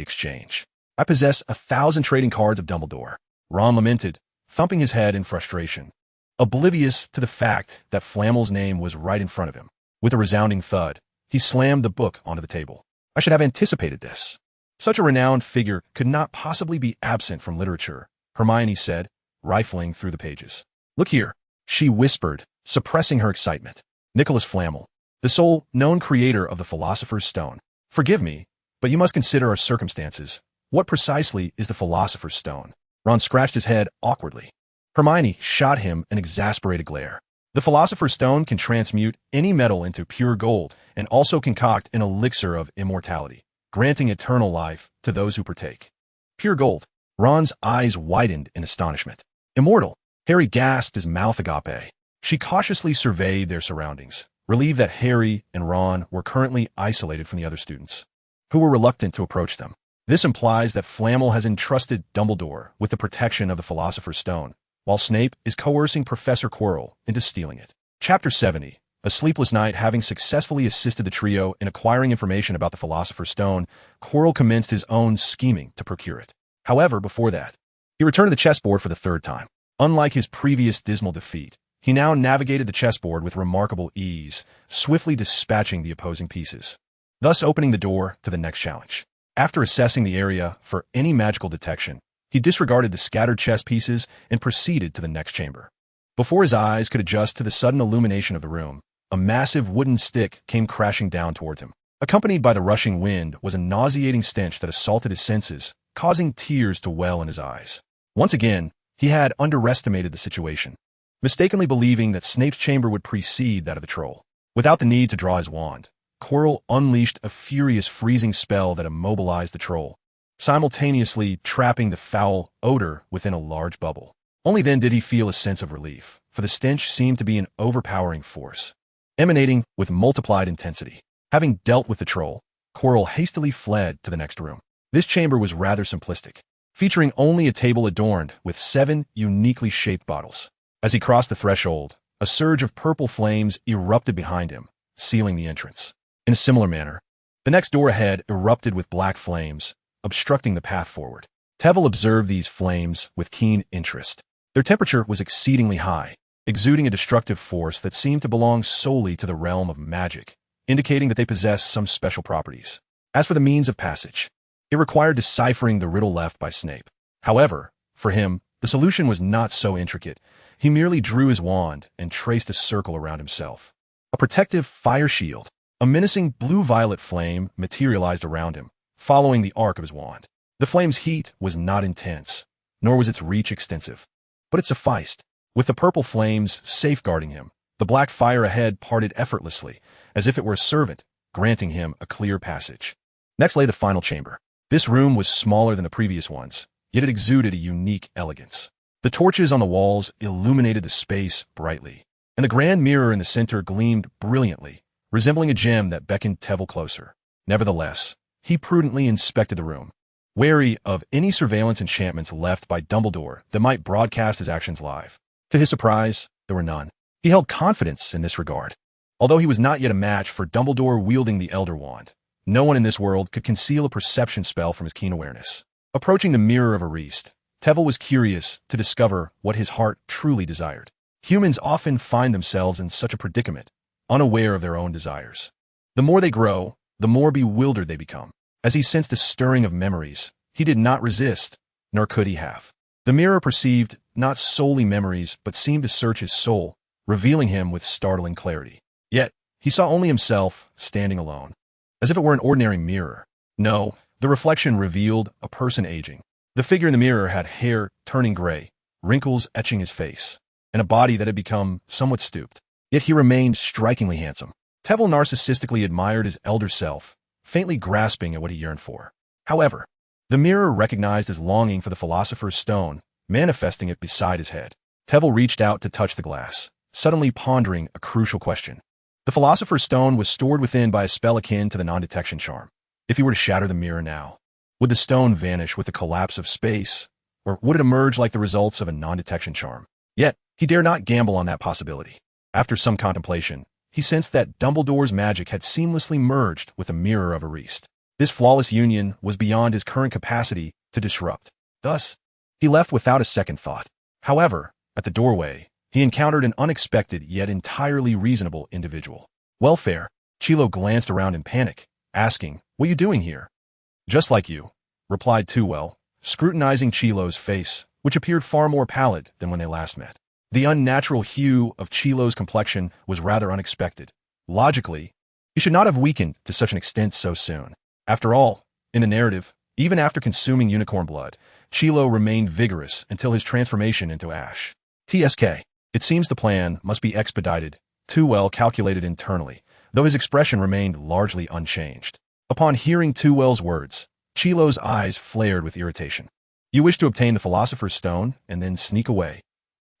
exchange. I possess 1,000 trading cards of Dumbledore, Ron lamented, thumping his head in frustration, oblivious to the fact that Flamel's name was right in front of him. With a resounding thud, he slammed the book onto the table. I should have anticipated this. Such a renowned figure could not possibly be absent from literature, Hermione said, rifling through the pages. Look here, she whispered, suppressing her excitement. Nicholas Flamel, the sole known creator of the Philosopher's Stone. Forgive me, but you must consider our circumstances. What precisely is the Philosopher's Stone? Ron scratched his head awkwardly. Hermione shot him an exasperated glare. The Philosopher's Stone can transmute any metal into pure gold and also concoct an elixir of immortality, granting eternal life to those who partake. Pure gold. Ron's eyes widened in astonishment. Immortal. Harry gasped, his mouth agape. She cautiously surveyed their surroundings, relieved that Harry and Ron were currently isolated from the other students, who were reluctant to approach them. This implies that Flamel has entrusted Dumbledore with the protection of the Philosopher's Stone, while Snape is coercing Professor Quirrell into stealing it. Chapter 70. A sleepless night. Having successfully assisted the trio in acquiring information about the Philosopher's Stone, Quirrell commenced his own scheming to procure it. However, before that, he returned to the chessboard for the 3rd time. Unlike his previous dismal defeat, he now navigated the chessboard with remarkable ease, swiftly dispatching the opposing pieces, thus opening the door to the next challenge. After assessing the area for any magical detection, he disregarded the scattered chess pieces and proceeded to the next chamber. Before his eyes could adjust to the sudden illumination of the room, a massive wooden stick came crashing down towards him. Accompanied by the rushing wind was a nauseating stench that assaulted his senses, causing tears to well in his eyes. Once again, he had underestimated the situation, mistakenly believing that Snape's chamber would precede that of the troll. Without the need to draw his wand, Quirrell unleashed a furious freezing spell that immobilized the troll, simultaneously trapping the foul odor within a large bubble. Only then did he feel a sense of relief, for the stench seemed to be an overpowering force, emanating with multiplied intensity. Having dealt with the troll, Quirrell hastily fled to the next room. This chamber was rather simplistic, featuring only a table adorned with 7 uniquely shaped bottles. As he crossed the threshold, a surge of purple flames erupted behind him, sealing the entrance. In a similar manner, the next door ahead erupted with black flames, obstructing the path forward. Tveir observed these flames with keen interest. Their temperature was exceedingly high, exuding a destructive force that seemed to belong solely to the realm of magic, indicating that they possessed some special properties. As for the means of passage, It required deciphering the riddle left by Snape. However, for him, the solution was not so intricate. He merely drew his wand and traced a circle around himself. A protective fire shield, a menacing blue-violet flame materialized around him, following the arc of his wand. The flame's heat was not intense, nor was its reach extensive, but it sufficed. With the purple flames safeguarding him, the black fire ahead parted effortlessly, as if it were a servant, granting him a clear passage. Next lay the final chamber. This room was smaller than the previous ones, yet it exuded a unique elegance. The torches on the walls illuminated the space brightly, and the grand mirror in the center gleamed brilliantly, resembling a gem that beckoned Tveir closer. Nevertheless, he prudently inspected the room, wary of any surveillance enchantments left by Dumbledore that might broadcast his actions live. To his surprise, there were none. He held confidence in this regard. Although he was not yet a match for Dumbledore wielding the Elder Wand, no one in this world could conceal a perception spell from his keen awareness. Approaching the mirror of Ariste, Tveir was curious to discover what his heart truly desired. Humans often find themselves in such a predicament, unaware of their own desires. The more they grow, the more bewildered they become. As he sensed a stirring of memories, he did not resist, nor could he have. The mirror perceived not solely memories, but seemed to search his soul, revealing him with startling clarity. Yet, he saw only himself, standing alone, as if it were an ordinary mirror. No, the reflection revealed a person aging. The figure in the mirror had hair turning gray, wrinkles etching his face, and a body that had become somewhat stooped. Yet he remained strikingly handsome. Tveir narcissistically admired his elder self, faintly grasping at what he yearned for. However, the mirror recognized his longing for the Philosopher's Stone, manifesting it beside his head. Tveir reached out to touch the glass, suddenly pondering a crucial question. The Philosopher's Stone was stored within by a spell akin to the non-detection charm. If he were to shatter the mirror now, would the stone vanish with the collapse of space, or would it emerge like the results of a non-detection charm? Yet, he dare not gamble on that possibility. After some contemplation, he sensed that Dumbledore's magic had seamlessly merged with the mirror of Ariste. This flawless union was beyond his current capacity to disrupt. Thus, he left without a second thought. However, at the doorway, he encountered an unexpected yet entirely reasonable individual. "Welfare." Chilo glanced around in panic, asking, "What are you doing here?" "Just like you," replied Tveir, scrutinizing Chilo's face, which appeared far more pallid than when they last met. The unnatural hue of Chilo's complexion was rather unexpected. Logically, he should not have weakened to such an extent so soon. After all, in the narrative, even after consuming unicorn blood, Chilo remained vigorous until his transformation into ash. TSK. It seems the plan must be expedited, Tveir calculated internally, though his expression remained largely unchanged. Upon hearing Tveir's words, Chilo's eyes flared with irritation. "You wish to obtain the Philosopher's Stone and then sneak away."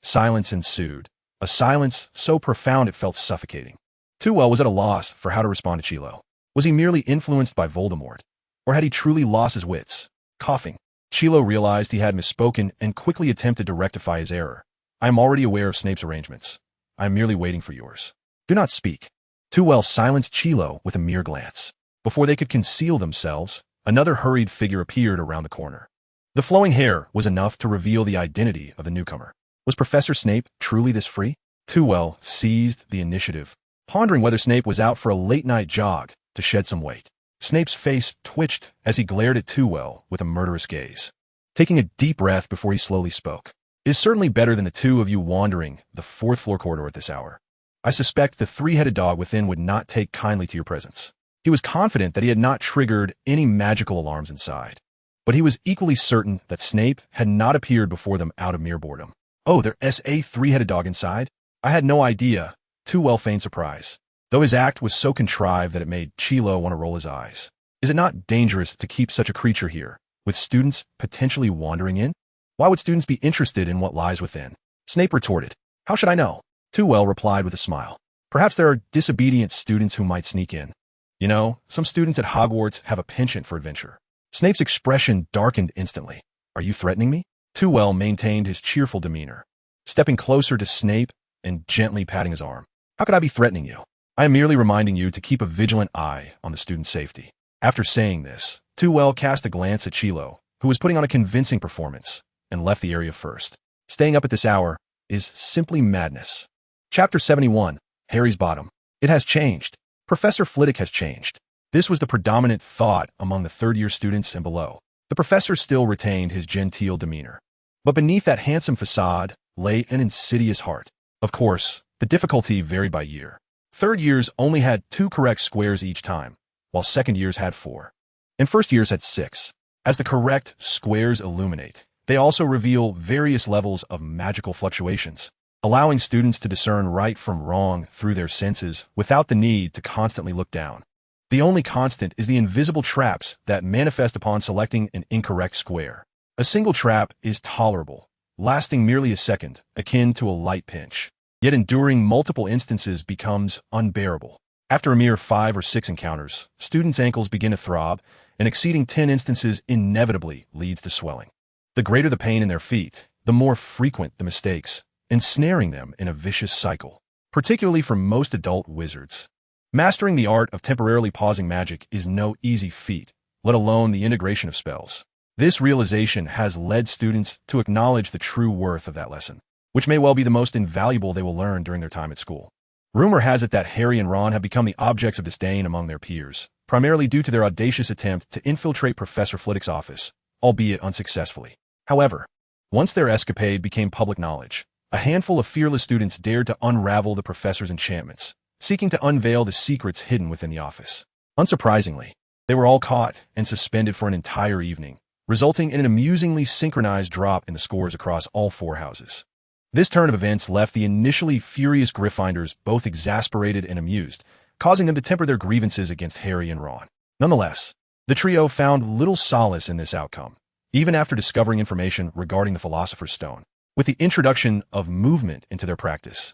Silence ensued, a silence so profound it felt suffocating. Tveir was at a loss for how to respond to Chilo. Was he merely influenced by Voldemort, or had he truly lost his wits? Coughing, Chilo realized he had misspoken and quickly attempted to rectify his error. "I am already aware of Snape's arrangements. I am merely waiting for yours. Do not speak." Tveir silenced Chilo with a mere glance. Before they could conceal themselves, another hurried figure appeared around the corner. The flowing hair was enough to reveal the identity of the newcomer. Was Professor Snape truly this free? Tveir seized the initiative, pondering whether Snape was out for a late-night jog to shed some weight. Snape's face twitched as he glared at Tveir with a murderous gaze. Taking a deep breath before he slowly spoke, "It is certainly better than the two of you wandering the fourth-floor corridor at this hour. I suspect the three-headed dog within would not take kindly to your presence." He was confident that he had not triggered any magical alarms inside, but he was equally certain that Snape had not appeared before them out of mere boredom. "Oh, there's a three-headed dog inside? I had no idea." Tveir feigned surprise, though his act was so contrived that it made Chilo want to roll his eyes. "Is it not dangerous to keep such a creature here, with students potentially wandering in? Why would students be interested in what lies within?" Snape retorted, "How should I know?" Tveir replied with a smile. "Perhaps there are disobedient students who might sneak in. You know, some students at Hogwarts have a penchant for adventure." Snape's expression darkened instantly. "Are you threatening me?" Tveir maintained his cheerful demeanor, stepping closer to Snape and gently patting his arm. "How could I be threatening you? I am merely reminding you to keep a vigilant eye on the student's safety." After saying this, Tveir cast a glance at Chilo, who was putting on a convincing performance, and left the area first. Staying up at this hour is simply madness. Chapter 71, Harry's Bottom. It has changed. Professor Flitwick has changed. This was the predominant thought among the third-year students and below. The professor still retained his genteel demeanor. But beneath that handsome facade lay an insidious heart. Of course, the difficulty varied by year. Third years only had 2 correct squares each time, while second years had 4. And first years had 6. As the correct squares illuminate, they also reveal various levels of magical fluctuations, allowing students to discern right from wrong through their senses without the need to constantly look down. The only constant is the invisible traps that manifest upon selecting an incorrect square. A single trap is tolerable, lasting merely a second, akin to a light pinch. Yet enduring multiple instances becomes unbearable. After a mere 5 or 6 encounters, students' ankles begin to throb, and exceeding 10 instances inevitably leads to swelling. The greater the pain in their feet, the more frequent the mistakes, ensnaring them in a vicious cycle, particularly for most adult wizards. Mastering the art of temporarily pausing magic is no easy feat, let alone the integration of spells. This realization has led students to acknowledge the true worth of that lesson, which may well be the most invaluable they will learn during their time at school. Rumor has it that Harry and Ron have become the objects of disdain among their peers, primarily due to their audacious attempt to infiltrate Professor Flitwick's office, albeit unsuccessfully. However, once their escapade became public knowledge, a handful of fearless students dared to unravel the professor's enchantments, seeking to unveil the secrets hidden within the office. Unsurprisingly, they were all caught and suspended for an entire evening, resulting in an amusingly synchronized drop in the scores across all 4 houses. This turn of events left the initially furious Gryffindors both exasperated and amused, causing them to temper their grievances against Harry and Ron. Nonetheless, the trio found little solace in this outcome, even after discovering information regarding the Philosopher's Stone. With the introduction of movement into their practice,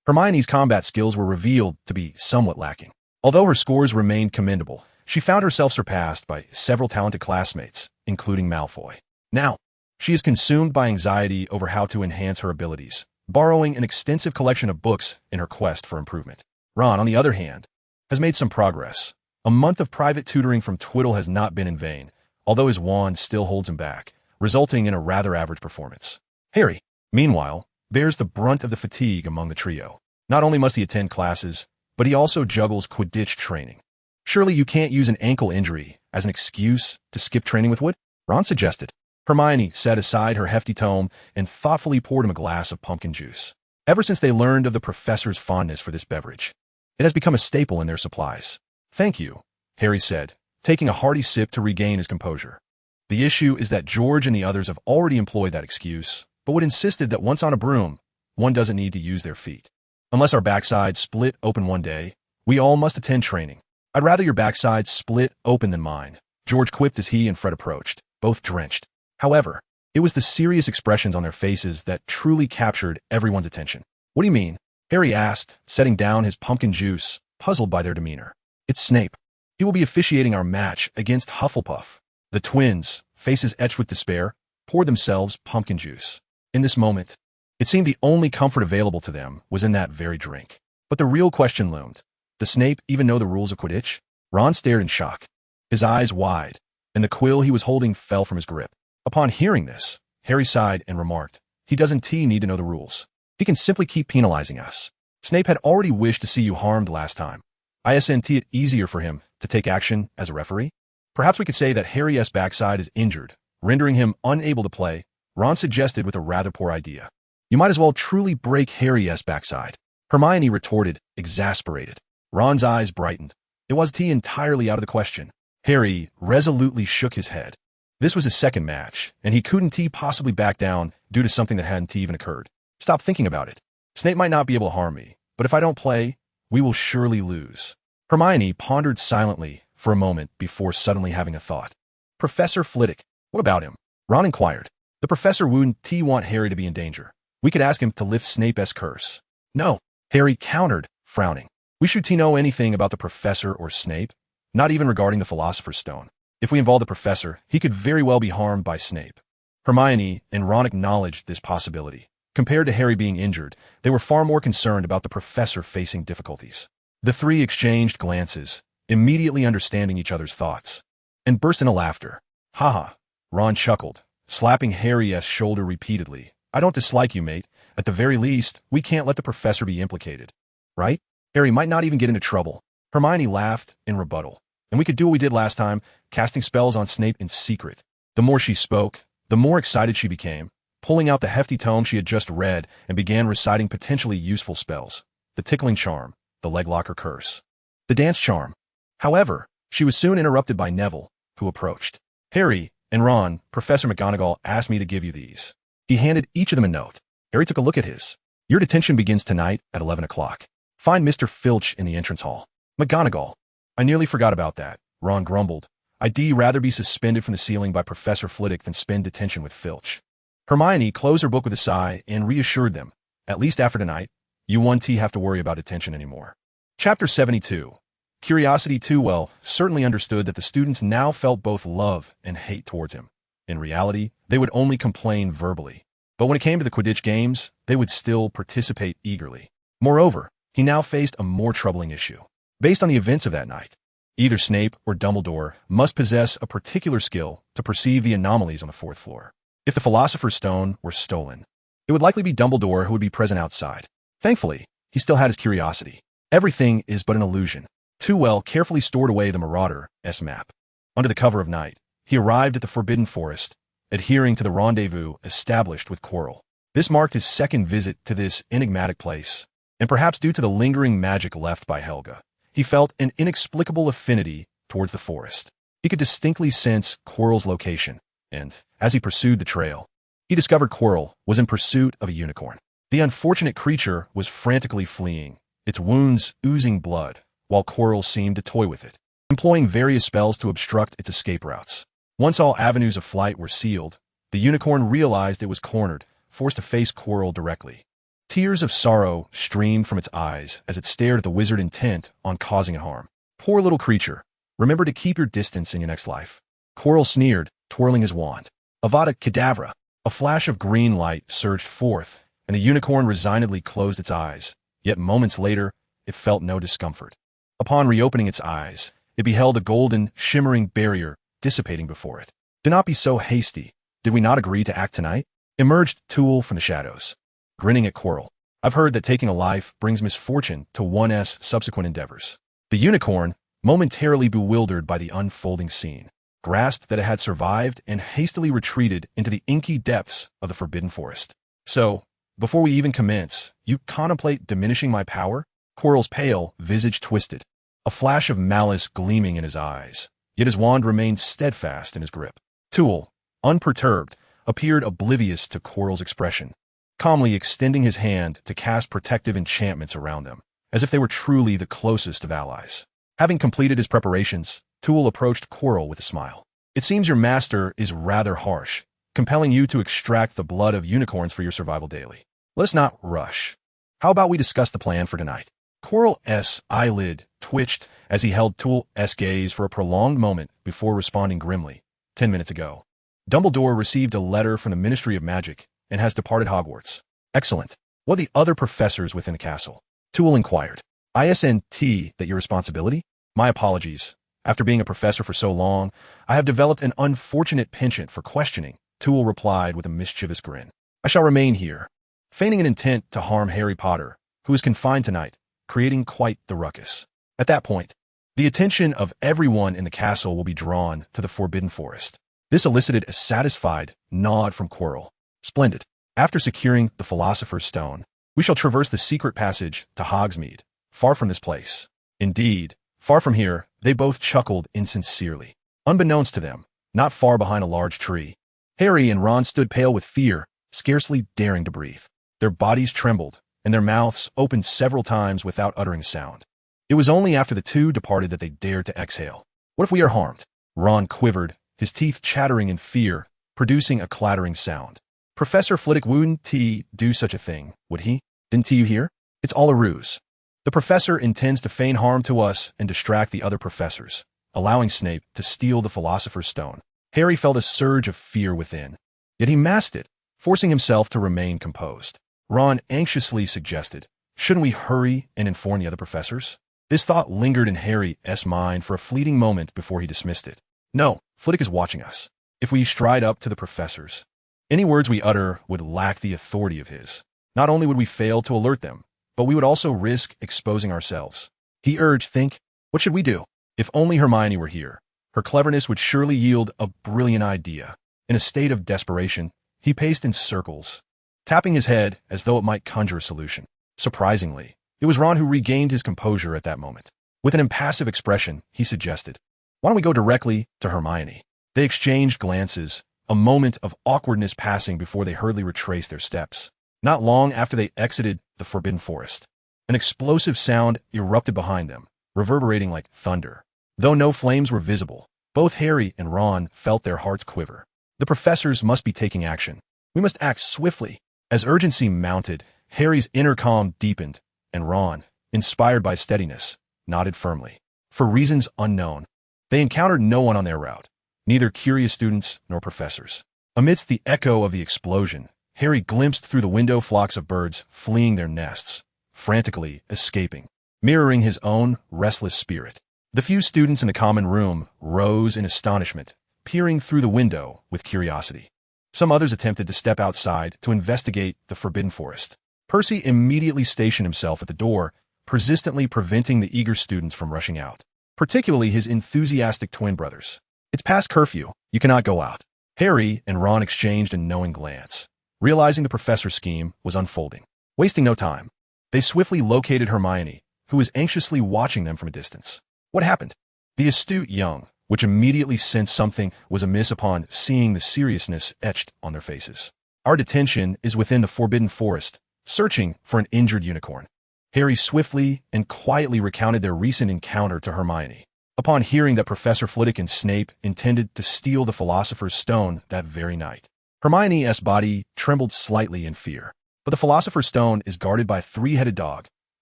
Hermione's combat skills were revealed to be somewhat lacking. Although her scores remained commendable, she found herself surpassed by several talented classmates, including Malfoy. Now, she is consumed by anxiety over how to enhance her abilities, borrowing an extensive collection of books in her quest for improvement. Ron, on the other hand, has made some progress. A month of private tutoring from Twiddle has not been in vain, although his wand still holds him back, resulting in a rather average performance. Harry, meanwhile, bears the brunt of the fatigue among the trio. Not only must he attend classes, but he also juggles Quidditch training. Surely you can't use an ankle injury as an excuse to skip training with Wood? Ron suggested. Hermione set aside her hefty tome and thoughtfully poured him a glass of pumpkin juice. Ever since they learned of the professor's fondness for this beverage, it has become a staple in their supplies. Thank you, Harry said, taking a hearty sip to regain his composure. The issue is that George and the others have already employed that excuse, but Wood insisted that once on a broom, one doesn't need to use their feet. Unless our backsides split open one day, we all must attend training. I'd rather your backside split open than mine, George quipped as he and Fred approached, both drenched. However, it was the serious expressions on their faces that truly captured everyone's attention. What do you mean? Harry asked, setting down his pumpkin juice, puzzled by their demeanor. It's Snape. He will be officiating our match against Hufflepuff. The twins, faces etched with despair, poured themselves pumpkin juice. In this moment, it seemed the only comfort available to them was in that very drink. But the real question loomed. Does Snape even know the rules of Quidditch? Ron stared in shock, his eyes wide, and the quill he was holding fell from his grip. Upon hearing this, Harry sighed and remarked, he doesn't need to know the rules. He can simply keep penalizing us. Snape had already wished to see you harmed last time. Isn't it easier for him to take action as a referee? Perhaps we could say that Harry's backside is injured, rendering him unable to play, Ron suggested with a rather poor idea. You might as well truly break Harry's backside. Hermione retorted, exasperated. Ron's eyes brightened. It wasn't entirely out of the question. Harry resolutely shook his head. This was his second match, and he couldn't possibly back down due to something that hadn't even occurred. Stop thinking about it. Snape might not be able to harm me, but if I don't play, we will surely lose. Hermione pondered silently for a moment before suddenly having a thought. Professor Flitwick, what about him? Ron inquired. The professor wouldn't want Harry to be in danger. We could ask him to lift Snape's curse. No, Harry countered, frowning. We should know anything about the professor or Snape, not even regarding the Philosopher's Stone. If we involve the professor, he could very well be harmed by Snape. Hermione and Ron acknowledged this possibility. Compared to Harry being injured, they were far more concerned about the professor facing difficulties. The three exchanged glances, immediately understanding each other's thoughts, and burst into laughter. Ha! Ron chuckled, slapping Harry's shoulder repeatedly. I don't dislike you, mate. At the very least, we can't let the professor be implicated. Right? Harry might not even get into trouble. Hermione laughed in rebuttal. and we could do what we did last time, casting spells on Snape in secret. The more she spoke, the more excited she became, pulling out the hefty tome she had just read and began reciting potentially useful spells. The tickling charm, the leglocker curse, the dance charm. However, she was soon interrupted by Neville, who approached. Harry and Ron, Professor McGonagall asked me to give you these. He handed each of them a note. Harry took a look at his. Your detention begins tonight at 11 o'clock. Find Mr. Filch in the entrance hall. McGonagall. I nearly forgot about that, Ron grumbled. I'd rather be suspended from the ceiling by Professor Flitwick than spend detention with Filch. Hermione closed her book with a sigh and reassured them. At least after tonight, you 1T have to worry about detention anymore. Chapter 72. Curiosity too well certainly understood that the students now felt both love and hate towards him. In reality, they would only complain verbally. But when it came to the Quidditch games, they would still participate eagerly. Moreover, he now faced a more troubling issue. Based on the events of that night, either Snape or Dumbledore must possess a particular skill to perceive the anomalies on the fourth floor. If the Philosopher's Stone were stolen, it would likely be Dumbledore who would be present outside. Thankfully, he still had his curiosity. Everything is but an illusion. Too well carefully stored away the Marauder's map. Under the cover of night, he arrived at the Forbidden Forest, adhering to the rendezvous established with Quirrell. This marked his second visit to this enigmatic place, and perhaps due to the lingering magic left by Helga, he felt an inexplicable affinity towards the forest. He could distinctly sense Quirrell's location, and, as he pursued the trail, he discovered Quirrell was in pursuit of a unicorn. The unfortunate creature was frantically fleeing, its wounds oozing blood, while Quirrell seemed to toy with it, employing various spells to obstruct its escape routes. Once all avenues of flight were sealed, the unicorn realized it was cornered, forced to face Quirrell directly. Tears of sorrow streamed from its eyes as it stared at the wizard intent on causing it harm. Poor little creature, remember to keep your distance in your next life. Quirrell sneered, twirling his wand. Avada Kedavra! A flash of green light surged forth, and the unicorn resignedly closed its eyes, yet moments later, it felt no discomfort. Upon reopening its eyes, it beheld a golden, shimmering barrier dissipating before it. Do not be so hasty. Did we not agree to act tonight? Emerged Tool from the shadows, grinning at Quirrell. I've heard that taking a life brings misfortune to one's subsequent endeavors. The unicorn, momentarily bewildered by the unfolding scene, grasped that it had survived and hastily retreated into the inky depths of the Forbidden Forest. So, before we even commence, you contemplate diminishing my power? Quirrell's pale visage twisted, a flash of malice gleaming in his eyes, yet his wand remained steadfast in his grip. Tool, unperturbed, appeared oblivious to Quirrell's expression, calmly extending his hand to cast protective enchantments around them, as if they were truly the closest of allies. Having completed his preparations, Tool approached Quirrell with a smile. It seems your master is rather harsh, compelling you to extract the blood of unicorns for your survival daily. Let's not rush. How about we discuss the plan for tonight? Quirrell's eyelid twitched as he held Tool's gaze for a prolonged moment before responding grimly. 10 minutes ago, Dumbledore received a letter from the Ministry of Magic and has departed Hogwarts. Excellent. What are the other professors within the castle? Tool inquired. Isn't that your responsibility? My apologies. After being a professor for so long, I have developed an unfortunate penchant for questioning, Tool replied with a mischievous grin. I shall remain here, feigning an intent to harm Harry Potter, who is confined tonight, creating quite the ruckus. At that point, the attention of everyone in the castle will be drawn to the Forbidden Forest. This elicited a satisfied nod from Quirrell. Splendid. After securing the Philosopher's Stone, we shall traverse the secret passage to Hogsmeade, far from this place. Indeed, far from here, they both chuckled insincerely. Unbeknownst to them, not far behind a large tree, Harry and Ron stood pale with fear, scarcely daring to breathe. Their bodies trembled, and their mouths opened several times without uttering a sound. It was only after the two departed that they dared to exhale. What if we are harmed? Ron quivered, his teeth chattering in fear, producing a clattering sound. Professor Flitwick wouldn't do such a thing, would he? Didn't you hear? It's all a ruse. The professor intends to feign harm to us and distract the other professors, allowing Snape to steal the Philosopher's Stone. Harry felt a surge of fear within, yet he masked it, forcing himself to remain composed. Ron anxiously suggested, shouldn't we hurry and inform the other professors? This thought lingered in Harry's mind for a fleeting moment before he dismissed it. No, Flitwick is watching us. If we stride up to the professors, any words we utter would lack the authority of his. Not only would we fail to alert them, but we would also risk exposing ourselves. He urged, think, what should we do? If only Hermione were here. Her cleverness would surely yield a brilliant idea. In a state of desperation, he paced in circles, tapping his head as though it might conjure a solution. Surprisingly, it was Ron who regained his composure at that moment. With an impassive expression, he suggested, "Why don't we go directly to Hermione?" They exchanged glances, a moment of awkwardness passing before they hurriedly retraced their steps. Not long after they exited the Forbidden Forest, an explosive sound erupted behind them, reverberating like thunder. Though no flames were visible, both Harry and Ron felt their hearts quiver. The professors must be taking action. We must act swiftly. As urgency mounted, Harry's inner calm deepened, and Ron, inspired by steadiness, nodded firmly. For reasons unknown, they encountered no one on their route, neither curious students nor professors. Amidst the echo of the explosion, Harry glimpsed through the window flocks of birds fleeing their nests, frantically escaping, mirroring his own restless spirit. The few students in the common room rose in astonishment, peering through the window with curiosity. Some others attempted to step outside to investigate the Forbidden Forest. Percy immediately stationed himself at the door, persistently preventing the eager students from rushing out, particularly his enthusiastic twin brothers. "It's past curfew. You cannot go out." Harry and Ron exchanged a knowing glance, realizing the professor's scheme was unfolding. Wasting no time, they swiftly located Hermione, who was anxiously watching them from a distance. What happened? The astute young, which immediately sensed something was amiss upon seeing the seriousness etched on their faces. "Our detention is within the Forbidden Forest, searching for an injured unicorn." Harry swiftly and quietly recounted their recent encounter to Hermione. Upon hearing that Professor Flitwick and Snape intended to steal the Philosopher's Stone that very night, Hermione's body trembled slightly in fear. "But the Philosopher's Stone is guarded by a three-headed dog.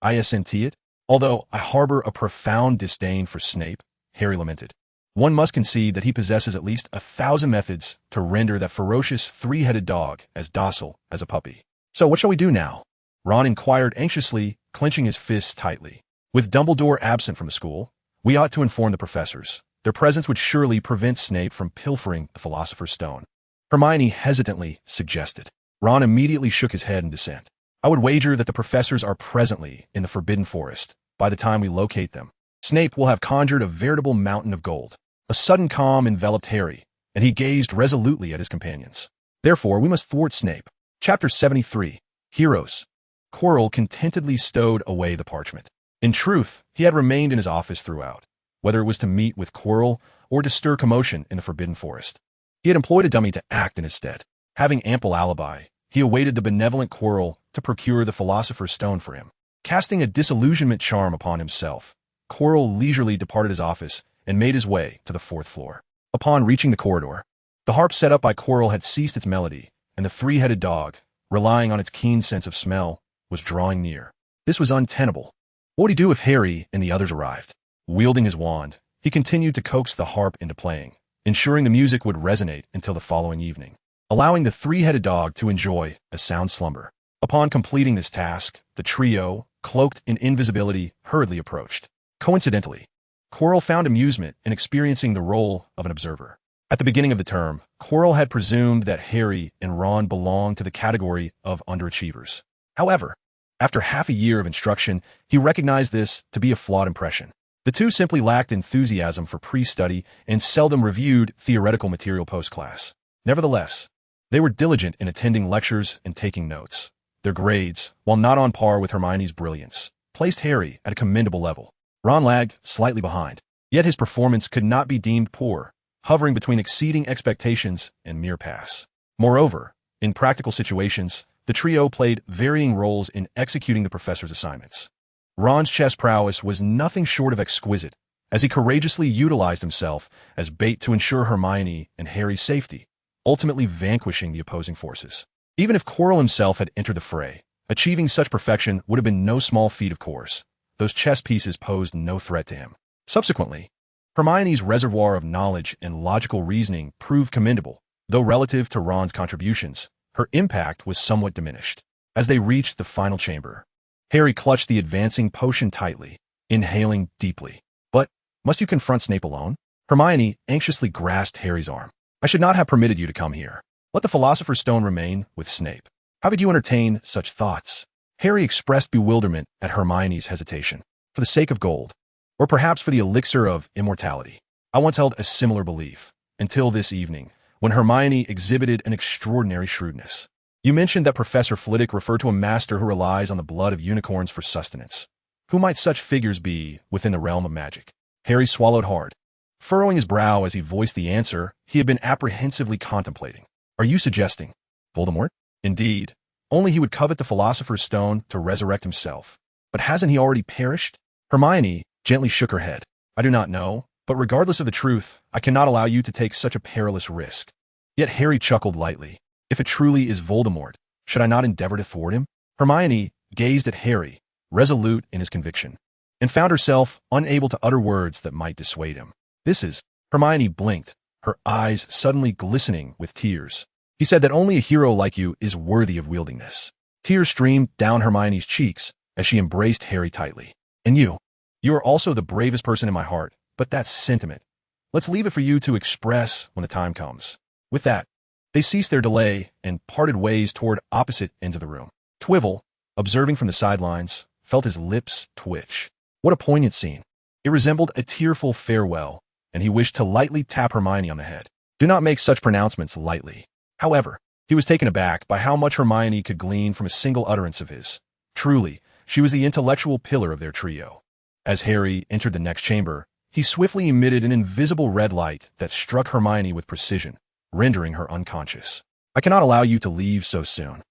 Isn't it? Although I harbor a profound disdain for Snape," Harry lamented, "one must concede that he possesses at least 1,000 methods to render that ferocious three-headed dog as docile as a puppy." "So what shall we do now?" Ron inquired anxiously, clenching his fists tightly. "With Dumbledore absent from the school, we ought to inform the professors. Their presence would surely prevent Snape from pilfering the Philosopher's Stone," Hermione hesitantly suggested. Ron immediately shook his head in dissent. "I would wager that the professors are presently in the Forbidden Forest by the time we locate them. Snape will have conjured a veritable mountain of gold." A sudden calm enveloped Harry, and he gazed resolutely at his companions. "Therefore, we must thwart Snape." Chapter 73. Heroes. Quirrell contentedly stowed away the parchment. In truth, he had remained in his office throughout, whether it was to meet with Quirrell or to stir commotion in the Forbidden Forest. He had employed a dummy to act in his stead. Having ample alibi, he awaited the benevolent Quirrell to procure the Philosopher's Stone for him. Casting a disillusionment charm upon himself, Quirrell leisurely departed his office and made his way to the 4th floor. Upon reaching the corridor, the harp set up by Quirrell had ceased its melody, and the three-headed dog, relying on its keen sense of smell, was drawing near. This was untenable. What would he do if Harry and the others arrived? Wielding his wand, he continued to coax the harp into playing, ensuring the music would resonate until the following evening, allowing the three-headed dog to enjoy a sound slumber. Upon completing this task, the trio, cloaked in invisibility, hurriedly approached. Coincidentally, Quirrell found amusement in experiencing the role of an observer. At the beginning of the term, Quirrell had presumed that Harry and Ron belonged to the category of underachievers. However, after half a year of instruction, he recognized this to be a flawed impression. The two simply lacked enthusiasm for pre-study and seldom reviewed theoretical material post-class. Nevertheless, they were diligent in attending lectures and taking notes. Their grades, while not on par with Hermione's brilliance, placed Harry at a commendable level. Ron lagged slightly behind, yet his performance could not be deemed poor, hovering between exceeding expectations and mere pass. Moreover, in practical situations, the trio played varying roles in executing the professor's assignments. Ron's chess prowess was nothing short of exquisite, as he courageously utilized himself as bait to ensure Hermione and Harry's safety, ultimately vanquishing the opposing forces. Even if Quirrell himself had entered the fray, achieving such perfection would have been no small feat, of course. Those chess pieces posed no threat to him. Subsequently, Hermione's reservoir of knowledge and logical reasoning proved commendable, though relative to Ron's contributions, her impact was somewhat diminished. As they reached the final chamber, Harry clutched the advancing potion tightly, inhaling deeply. "But must you confront Snape alone?" Hermione anxiously grasped Harry's arm. "I should not have permitted you to come here. Let the Philosopher's Stone remain with Snape." "How could you entertain such thoughts?" Harry expressed bewilderment at Hermione's hesitation. "For the sake of gold, Or perhaps for the elixir of immortality. I once held a similar belief, until this evening, when Hermione exhibited an extraordinary shrewdness. You mentioned that Professor Flitwick referred to a master who relies on the blood of unicorns for sustenance. Who might such figures be within the realm of magic? Harry swallowed hard. Furrowing his brow as he voiced the answer he had been apprehensively contemplating. Are you suggesting Voldemort? Indeed. Only he would covet the Philosopher's Stone to resurrect himself. But hasn't he already perished? Hermione gently shook her head. I do not know, but regardless of the truth, I cannot allow you to take such a perilous risk. Yet Harry chuckled lightly. If it truly is Voldemort, should I not endeavor to thwart him? Hermione gazed at Harry, resolute in his conviction, and found herself unable to utter words that might dissuade him. This is... Hermione blinked, her eyes suddenly glistening with tears. He said that only a hero like you is worthy of wielding this. Tears streamed down Hermione's cheeks as she embraced Harry tightly. And you are also the bravest person in my heart, but that's sentiment. Let's leave it for you to express when the time comes. With that, they ceased their delay and parted ways toward opposite ends of the room. Twivel, observing from the sidelines, felt his lips twitch. What a poignant scene. It resembled a tearful farewell, and he wished to lightly tap Hermione on the head. Do not make such pronouncements lightly. However, he was taken aback by how much Hermione could glean from a single utterance of his. Truly, she was the intellectual pillar of their trio. As Harry entered the next chamber, he swiftly emitted an invisible red light that struck Hermione with precision, rendering her unconscious. I cannot allow you to leave so soon.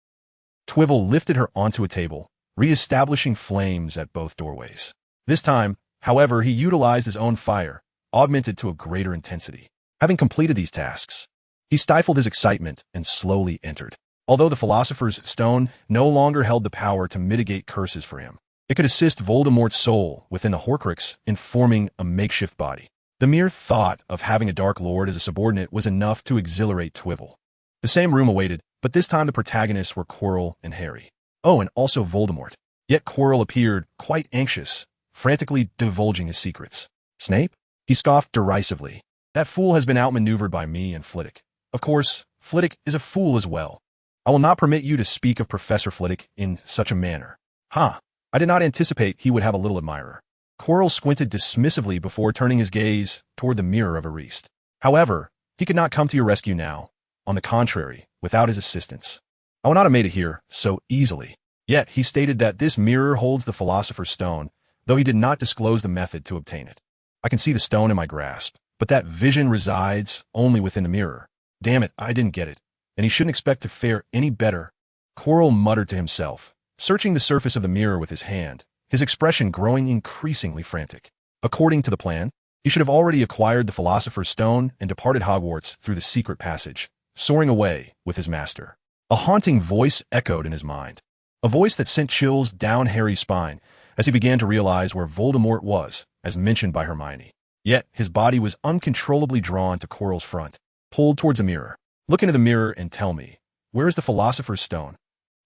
Twivel lifted her onto a table, re-establishing flames at both doorways. This time, however, he utilized his own fire, augmented to a greater intensity. Having completed these tasks, he stifled his excitement and slowly entered. Although the Philosopher's Stone no longer held the power to mitigate curses for him, it could assist Voldemort's soul within the Horcrux in forming a makeshift body. The mere thought of having a Dark Lord as a subordinate was enough to exhilarate Twivel. The same room awaited, but this time the protagonists were Quirrell and Harry. Oh, and also Voldemort. Yet Quirrell appeared quite anxious, frantically divulging his secrets. Snape? He scoffed derisively. That fool has been outmaneuvered by me and Flitwick. Of course, Flitwick is a fool as well. I will not permit you to speak of Professor Flitwick in such a manner. Ha! I did not anticipate he would have a little admirer. Quirrell squinted dismissively before turning his gaze toward the mirror of Ariste. However, he could not come to your rescue now. On the contrary, without his assistance. I will not have made it here so easily. Yet he stated that this mirror holds the Philosopher's Stone, though he did not disclose the method to obtain it. I can see the stone in my grasp, but that vision resides only within the mirror. Damn it, I didn't get it, and he shouldn't expect to fare any better. Quirrell muttered to himself, searching the surface of the mirror with his hand, his expression growing increasingly frantic. According to the plan, he should have already acquired the Philosopher's Stone and departed Hogwarts through the secret passage, soaring away with his master. A haunting voice echoed in his mind, a voice that sent chills down Harry's spine as he began to realize where Voldemort was, as mentioned by Hermione. Yet his body was uncontrollably drawn to Quirrell's front, pulled towards a mirror. Look into the mirror and tell me, where is the Philosopher's Stone?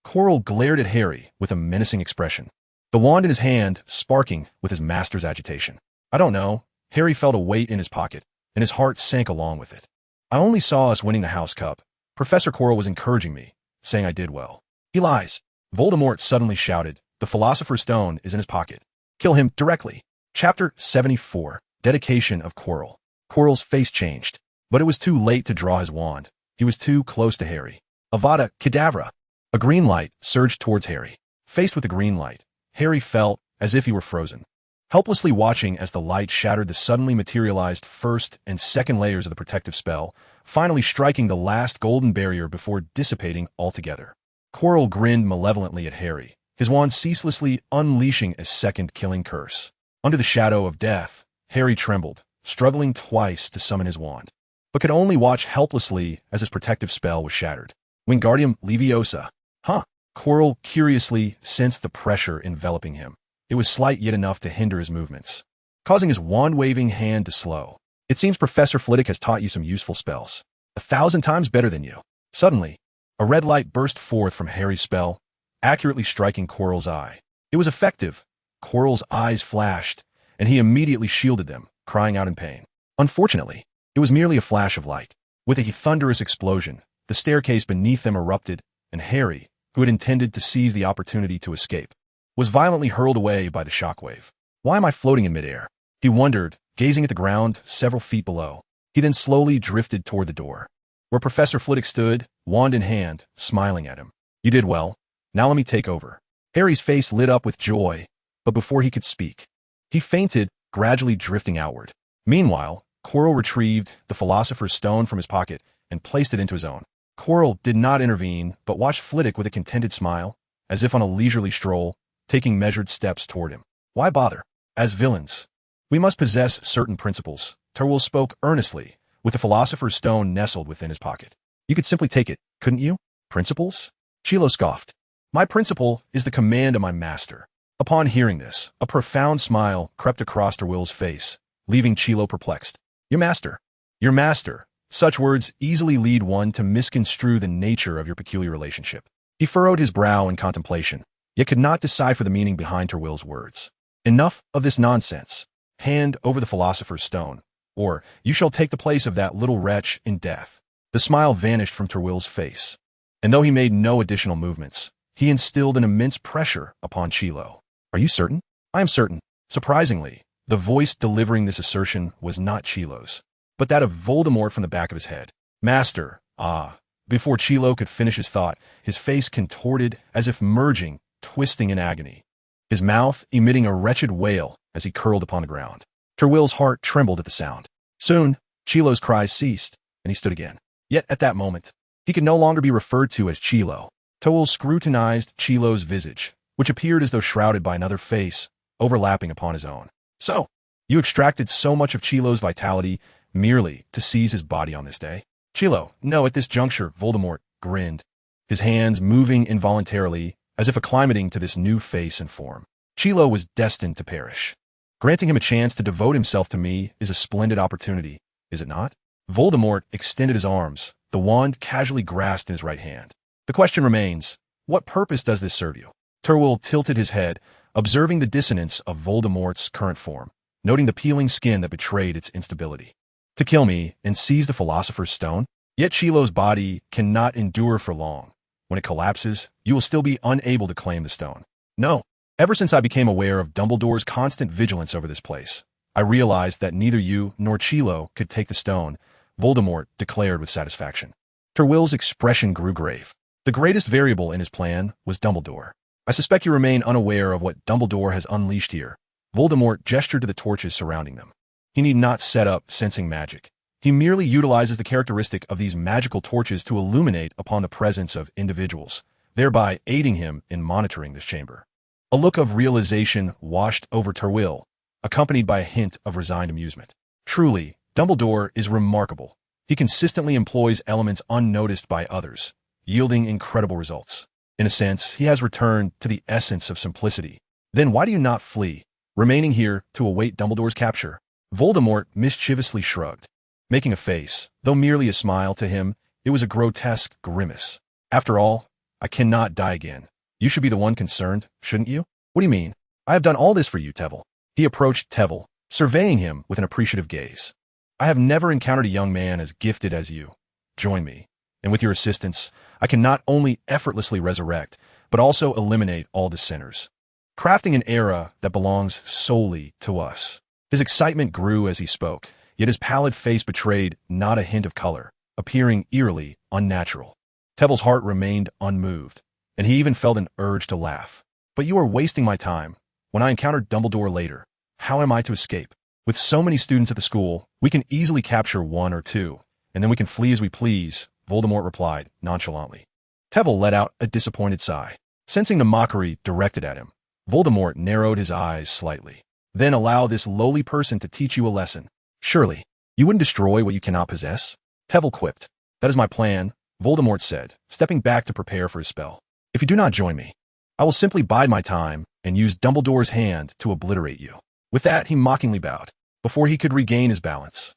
Quirrell glared at Harry with a menacing expression, the wand in his hand sparking with his master's agitation. I don't know. Harry felt a weight in his pocket, and his heart sank along with it. I only saw us winning the House Cup. Professor Quirrell was encouraging me, saying I did well. He lies. Voldemort suddenly shouted, the Philosopher's Stone is in his pocket. Kill him directly. Chapter 74. Dedication of Quirrell. Quirrell's face changed, but it was too late to draw his wand. He was too close to Harry. Avada Kedavra! A green light surged towards Harry. Faced with the green light, Harry felt as if he were frozen, helplessly watching as the light shattered the suddenly materialized first and second layers of the protective spell, finally striking the last golden barrier before dissipating altogether. Quirrell grinned malevolently at Harry, his wand ceaselessly unleashing a second killing curse. Under the shadow of death, Harry trembled, struggling twice to summon his wand, but could only watch helplessly as his protective spell was shattered. Wingardium Leviosa. Huh? Quirrell curiously sensed the pressure enveloping him. It was slight yet enough to hinder his movements, causing his wand-waving hand to slow. It seems Professor Flitwick has taught you some useful spells. 1,000 times better than you. Suddenly, a red light burst forth from Harry's spell, accurately striking Quirrell's eye. It was effective. Quirrell's eyes flashed, and he immediately shielded them, crying out in pain. Unfortunately, it was merely a flash of light. With a thunderous explosion, the staircase beneath them erupted, and Harry, who had intended to seize the opportunity to escape, was violently hurled away by the shockwave. Why am I floating in midair? He wondered, gazing at the ground several feet below. He then slowly drifted toward the door, where Professor Flitwick stood, wand in hand, smiling at him. You did well. Now let me take over. Harry's face lit up with joy, but before he could speak, he fainted, gradually drifting outward. Meanwhile, Quirrell retrieved the Philosopher's Stone from his pocket and placed it into his own. Quirrell did not intervene, but watched Flitwick with a contented smile, as if on a leisurely stroll, taking measured steps toward him. Why bother? As villains, we must possess certain principles. Terwell spoke earnestly, with the Philosopher's Stone nestled within his pocket. You could simply take it, couldn't you? Principles? Chilo scoffed. My principle is the command of my master. Upon hearing this, a profound smile crept across Terwell's face, leaving Chilo perplexed. Your master. Your master. Such words easily lead one to misconstrue the nature of your peculiar relationship. He furrowed his brow in contemplation, yet could not decipher the meaning behind Terwell's words. Enough of this nonsense. Hand over the Philosopher's Stone, or you shall take the place of that little wretch in death. The smile vanished from Terwell's face, and though he made no additional movements, he instilled an immense pressure upon Chilo. Are you certain? I am certain. Surprisingly, the voice delivering this assertion was not Chilo's, but that of Voldemort from the back of his head. Master, ah. Before Chilo could finish his thought, his face contorted as if merging, twisting in agony, his mouth emitting a wretched wail as he curled upon the ground. Terwell's heart trembled at the sound. Soon, Chilo's cries ceased, and he stood again. Yet at that moment, he could no longer be referred to as Chilo. Terwell scrutinized Chilo's visage, which appeared as though shrouded by another face, overlapping upon his own. So, you extracted so much of Chilo's vitality merely to seize his body on this day? Chilo, no, at this juncture, Voldemort grinned, his hands moving involuntarily as if acclimating to this new face and form. Chilo was destined to perish. Granting him a chance to devote himself to me is a splendid opportunity, is it not? Voldemort extended his arms, the wand casually grasped in his right hand. The question remains, what purpose does this serve you? Terwell tilted his head, observing the dissonance of Voldemort's current form, noting the peeling skin that betrayed its instability. To kill me and seize the Philosopher's Stone? Yet Chilo's body cannot endure for long. When it collapses, you will still be unable to claim the stone. No. Ever since I became aware of Dumbledore's constant vigilance over this place, I realized that neither you nor Chilo could take the stone, Voldemort declared with satisfaction. Terwell's expression grew grave. The greatest variable in his plan was Dumbledore. I suspect you remain unaware of what Dumbledore has unleashed here. Voldemort gestured to the torches surrounding them. He need not set up sensing magic. He merely utilizes the characteristic of these magical torches to illuminate upon the presence of individuals, thereby aiding him in monitoring this chamber. A look of realization washed over Terwell, accompanied by a hint of resigned amusement. Truly, Dumbledore is remarkable. He consistently employs elements unnoticed by others, yielding incredible results. In a sense, he has returned to the essence of simplicity. Then why do you not flee, remaining here to await Dumbledore's capture? Voldemort mischievously shrugged, making a face, though merely a smile to him, it was a grotesque grimace. After all, I cannot die again. You should be the one concerned, shouldn't you? What do you mean? I have done all this for you, Tveir. He approached Tveir, surveying him with an appreciative gaze. I have never encountered a young man as gifted as you. Join me, and with your assistance, I can not only effortlessly resurrect, but also eliminate all dissenters, crafting an era that belongs solely to us. His excitement grew as he spoke, yet his pallid face betrayed not a hint of color, appearing eerily unnatural. Tveir's heart remained unmoved, and he even felt an urge to laugh. But you are wasting my time. When I encounter Dumbledore later, how am I to escape? With so many students at the school, we can easily capture one or two, and then we can flee as we please, Voldemort replied nonchalantly. Tveir let out a disappointed sigh. Sensing the mockery directed at him, Voldemort narrowed his eyes slightly. Then allow this lowly person to teach you a lesson. Surely, you wouldn't destroy what you cannot possess? Tveir quipped. That is my plan, Voldemort said, stepping back to prepare for his spell. If you do not join me, I will simply bide my time and use Dumbledore's hand to obliterate you. With that, he mockingly bowed. Before he could regain his balance,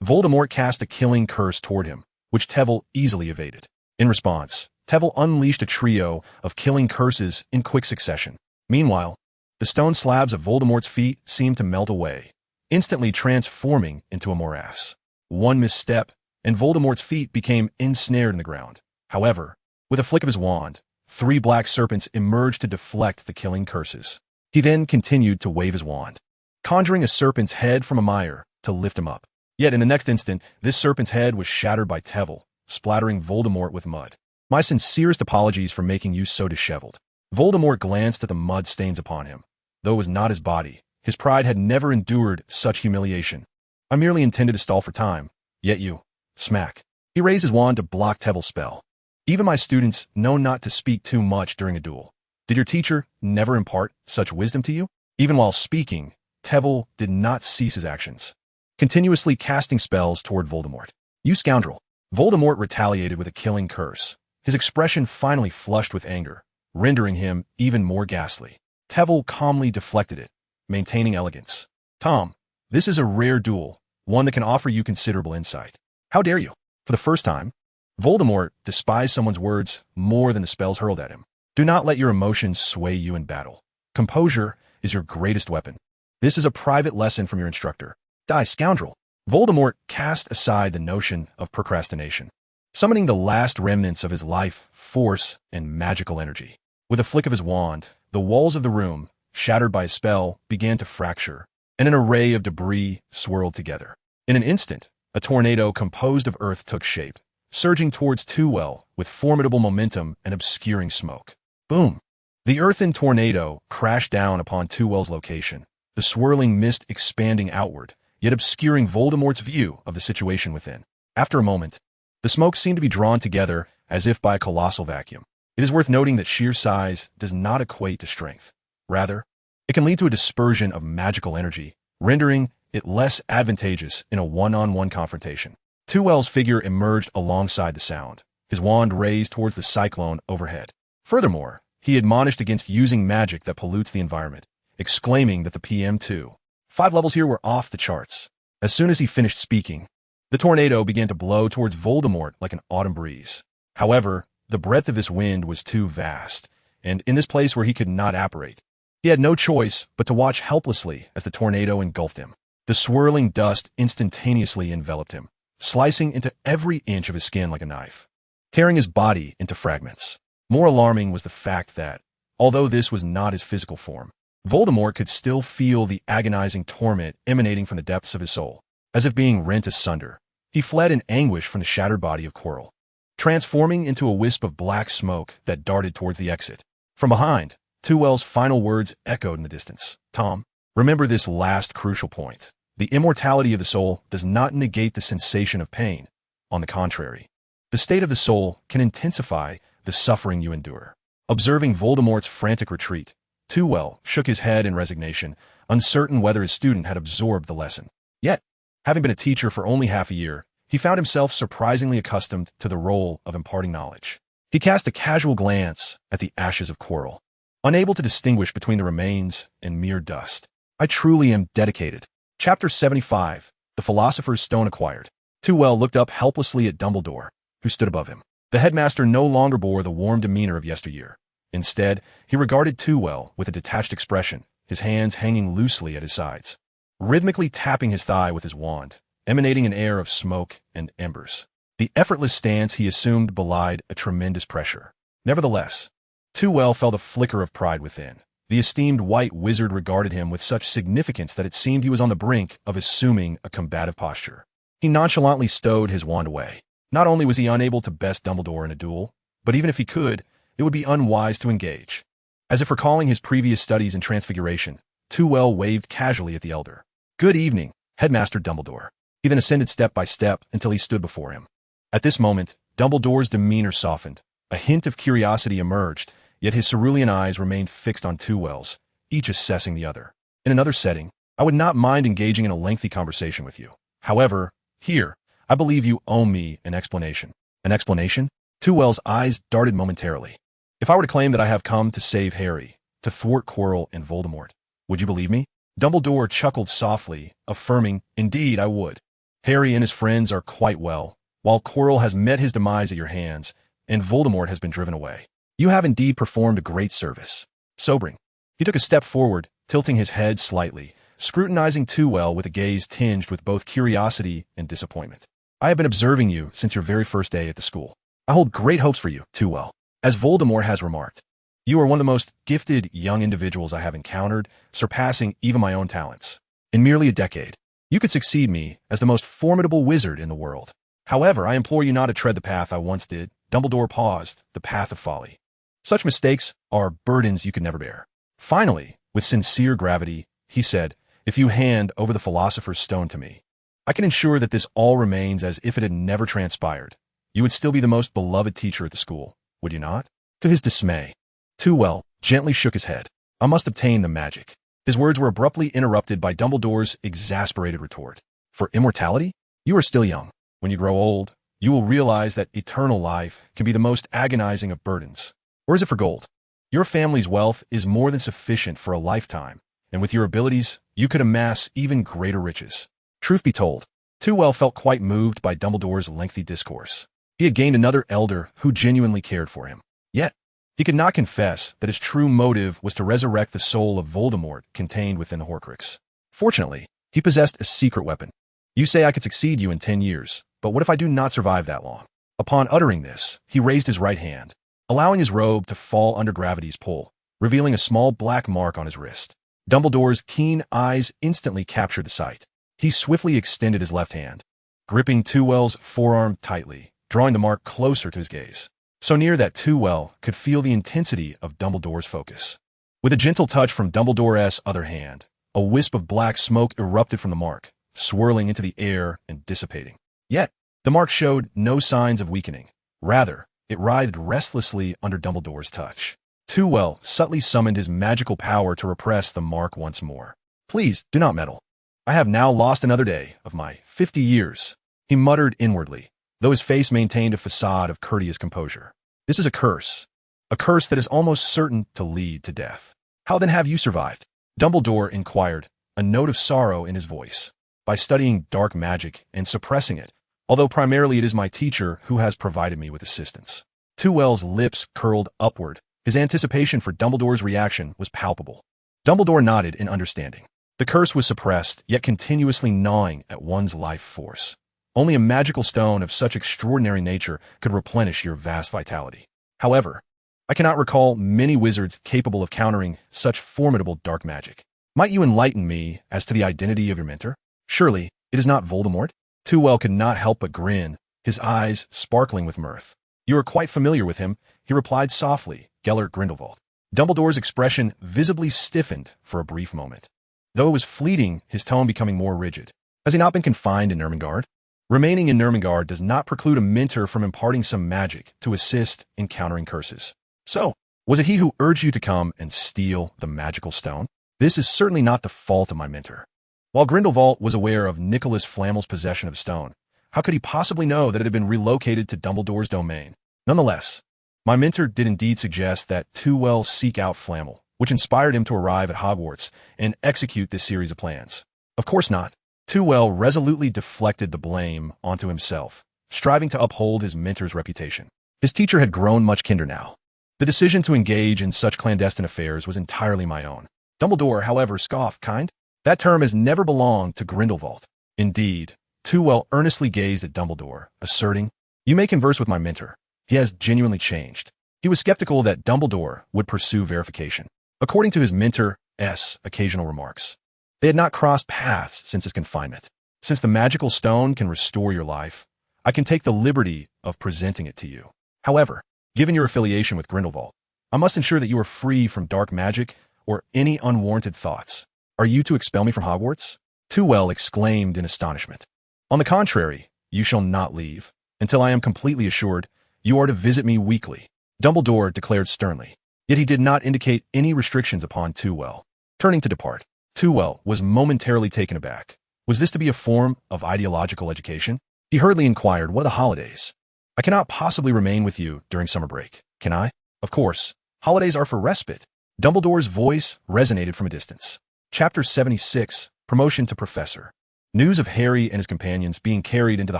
Voldemort cast a killing curse toward him, which Tveir easily evaded. In response, Tveir unleashed a trio of killing curses in quick succession. Meanwhile, the stone slabs of Voldemort's feet seemed to melt away, instantly transforming into a morass. One misstep, and Voldemort's feet became ensnared in the ground. However, with a flick of his wand, 3 black serpents emerged to deflect the killing curses. He then continued to wave his wand. conjuring a serpent's head from a mire to lift him up. Yet in the next instant, this serpent's head was shattered by Tveir, splattering Voldemort with mud. My sincerest apologies for making you so disheveled. Voldemort glanced at the mud stains upon him. Though it was not his body, his pride had never endured such humiliation. I merely intended to stall for time, yet you. Smack. He raised his wand to block Tveir's spell. Even my students know not to speak too much during a duel. Did your teacher never impart such wisdom to you? Even while speaking, Tveir did not cease his actions, continuously casting spells toward Voldemort. You scoundrel. Voldemort retaliated with a killing curse, his expression finally flushed with anger, rendering him even more ghastly. Tveir calmly deflected it, maintaining elegance. Tom, this is a rare duel, one that can offer you considerable insight. How dare you? For the first time, Voldemort despised someone's words more than the spells hurled at him. Do not let your emotions sway you in battle. Composure is your greatest weapon. This is a private lesson from your instructor. Die, scoundrel. Voldemort cast aside the notion of procrastination, summoning the last remnants of his life, force, and magical energy. With a flick of his wand, the walls of the room, shattered by a spell, began to fracture, and an array of debris swirled together. In an instant, a tornado composed of earth took shape, surging towards Tveir with formidable momentum and obscuring smoke. Boom! The earthen tornado crashed down upon Tveir's location, the swirling mist expanding outward, yet obscuring Voldemort's view of the situation within. After a moment, the smoke seemed to be drawn together as if by a colossal vacuum. It is worth noting that sheer size does not equate to strength. Rather, it can lead to a dispersion of magical energy, rendering it less advantageous in a one-on-one confrontation. Tveir's figure emerged alongside the sound, his wand raised towards the cyclone overhead. Furthermore, he admonished against using magic that pollutes the environment, exclaiming that the PM2 5 levels here were off the charts. As soon as he finished speaking, the tornado began to blow towards Voldemort like an autumn breeze. However, the breadth of this wind was too vast, and in this place where he could not apparate, he had no choice but to watch helplessly as the tornado engulfed him. The swirling dust instantaneously enveloped him, slicing into every inch of his skin like a knife, tearing his body into fragments. More alarming was the fact that, although this was not his physical form, Voldemort could still feel the agonizing torment emanating from the depths of his soul. As if being rent asunder, he fled in anguish from the shattered body of Quirrell, transforming into a wisp of black smoke that darted towards the exit. From behind, Tveir's final words echoed in the distance. Tom, remember this last crucial point. The immortality of the soul does not negate the sensation of pain. On the contrary, the state of the soul can intensify the suffering you endure. Observing Voldemort's frantic retreat, Tveir shook his head in resignation, uncertain whether his student had absorbed the lesson. Yet, having been a teacher for only half a year, he found himself surprisingly accustomed to the role of imparting knowledge. He cast a casual glance at the ashes of Quirrell, unable to distinguish between the remains and mere dust. I truly am dedicated. Chapter 75, The Philosopher's Stone Acquired. Tveir looked up helplessly at Dumbledore, who stood above him. The headmaster no longer bore the warm demeanor of yesteryear. Instead, he regarded Tveir with a detached expression, his hands hanging loosely at his sides, rhythmically tapping his thigh with his wand, emanating an air of smoke and embers. The effortless stance he assumed belied a tremendous pressure. Nevertheless, Tveir felt a flicker of pride within. The esteemed white wizard regarded him with such significance that it seemed he was on the brink of assuming a combative posture. He nonchalantly stowed his wand away. Not only was he unable to best Dumbledore in a duel, but even if he could, it would be unwise to engage. As if recalling his previous studies in Transfiguration, Tveir waved casually at the elder. Good evening, Headmaster Dumbledore. He then ascended step by step until he stood before him. At this moment, Dumbledore's demeanor softened. A hint of curiosity emerged, yet his cerulean eyes remained fixed on Tveir's, each assessing the other. In another setting, I would not mind engaging in a lengthy conversation with you. However, here, I believe you owe me an explanation. An explanation? Tveir's eyes darted momentarily. If I were to claim that I have come to save Harry, to thwart Quirrell and Voldemort, would you believe me? Dumbledore chuckled softly, affirming, indeed I would. Harry and his friends are quite well, while Quirrell has met his demise at your hands, and Voldemort has been driven away. You have indeed performed a great service. Sobering. He took a step forward, tilting his head slightly, scrutinizing Tveir with a gaze tinged with both curiosity and disappointment. I have been observing you since your very first day at the school. I hold great hopes for you, Tveir. As Voldemort has remarked, you are one of the most gifted young individuals I have encountered, surpassing even my own talents. In merely a decade, you could succeed me as the most formidable wizard in the world. However, I implore you not to tread the path I once did. Dumbledore paused, the path of folly. Such mistakes are burdens you could never bear. Finally, with sincere gravity, he said, if you hand over the Philosopher's Stone to me, I can ensure that this all remains as if it had never transpired. You would still be the most beloved teacher at the school, would you not? To his dismay, Tveir gently shook his head. I must obtain the magic. His words were abruptly interrupted by Dumbledore's exasperated retort. For immortality? You are still young. When you grow old, you will realize that eternal life can be the most agonizing of burdens. Or is it for gold? Your family's wealth is more than sufficient for a lifetime, and with your abilities, you could amass even greater riches. Truth be told, Tveir felt quite moved by Dumbledore's lengthy discourse. He had gained another elder who genuinely cared for him. Yet, he could not confess that his true motive was to resurrect the soul of Voldemort contained within the Horcrux. Fortunately, he possessed a secret weapon. You say I could succeed you in 10 years, but what if I do not survive that long? Upon uttering this, he raised his right hand, allowing his robe to fall under gravity's pull, revealing a small black mark on his wrist. Dumbledore's keen eyes instantly captured the sight. He swiftly extended his left hand, gripping Tveir's forearm tightly, drawing the mark closer to his gaze, so near that Tveir could feel the intensity of Dumbledore's focus. With a gentle touch from Dumbledore's other hand, a wisp of black smoke erupted from the mark, swirling into the air and dissipating. Yet, the mark showed no signs of weakening. Rather, it writhed restlessly under Dumbledore's touch. Tveir subtly summoned his magical power to repress the mark once more. Please, do not meddle. I have now lost another day of my 50 years, he muttered inwardly, though his face maintained a facade of courteous composure. This is a curse that is almost certain to lead to death. How then have you survived? Dumbledore inquired, a note of sorrow in his voice. By studying dark magic and suppressing it, although primarily it is my teacher who has provided me with assistance. Tveir's lips curled upward. His anticipation for Dumbledore's reaction was palpable. Dumbledore nodded in understanding. The curse was suppressed, yet continuously gnawing at one's life force. Only a magical stone of such extraordinary nature could replenish your vast vitality. However, I cannot recall many wizards capable of countering such formidable dark magic. Might you enlighten me as to the identity of your mentor? Surely, it is not Voldemort? Tveir could not help but grin, his eyes sparkling with mirth. You are quite familiar with him, he replied softly, Gellert Grindelwald. Dumbledore's expression visibly stiffened for a brief moment. Though it was fleeting, his tone becoming more rigid. Has he not been confined in Ermengarde? Remaining in Ermengarde does not preclude a mentor from imparting some magic to assist in countering curses. So, was it he who urged you to come and steal the magical stone? This is certainly not the fault of my mentor. While Grindelwald was aware of Nicholas Flamel's possession of stone, how could he possibly know that it had been relocated to Dumbledore's domain? Nonetheless, my mentor did indeed suggest that Tveir seek out Flamel, which inspired him to arrive at Hogwarts and execute this series of plans. Of course not. Tveir resolutely deflected the blame onto himself, striving to uphold his mentor's reputation. His teacher had grown much kinder now. The decision to engage in such clandestine affairs was entirely my own. Dumbledore, however, scoffed, kind. That term has never belonged to Grindelwald. Indeed, Tveir earnestly gazed at Dumbledore, asserting, you may converse with my mentor. He has genuinely changed. He was skeptical that Dumbledore would pursue verification. According to his mentor's occasional remarks, they had not crossed paths since his confinement. Since the magical stone can restore your life, I can take the liberty of presenting it to you. However, given your affiliation with Grindelwald, I must ensure that you are free from dark magic or any unwarranted thoughts. Are you to expel me from Hogwarts? Tveir exclaimed in astonishment. On the contrary, you shall not leave, until I am completely assured you are to visit me weekly, Dumbledore declared sternly. Yet he did not indicate any restrictions upon Tveir. Turning to depart, Tveir was momentarily taken aback. Was this to be a form of ideological education? He hurriedly inquired, what are the holidays? I cannot possibly remain with you during summer break, can I? Of course, holidays are for respite. Dumbledore's voice resonated from a distance. Chapter 76, Promotion to Professor. News of Harry and his companions being carried into the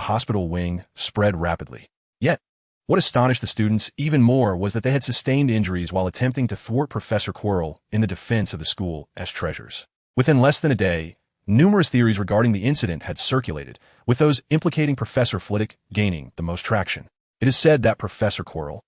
hospital wing spread rapidly. Yet, what astonished the students even more was that they had sustained injuries while attempting to thwart Professor Quirrell in the defense of the school as treasures. Within less than a day, numerous theories regarding the incident had circulated, with those implicating Professor Flitwick gaining the most traction. It is said that Professor Quirrell,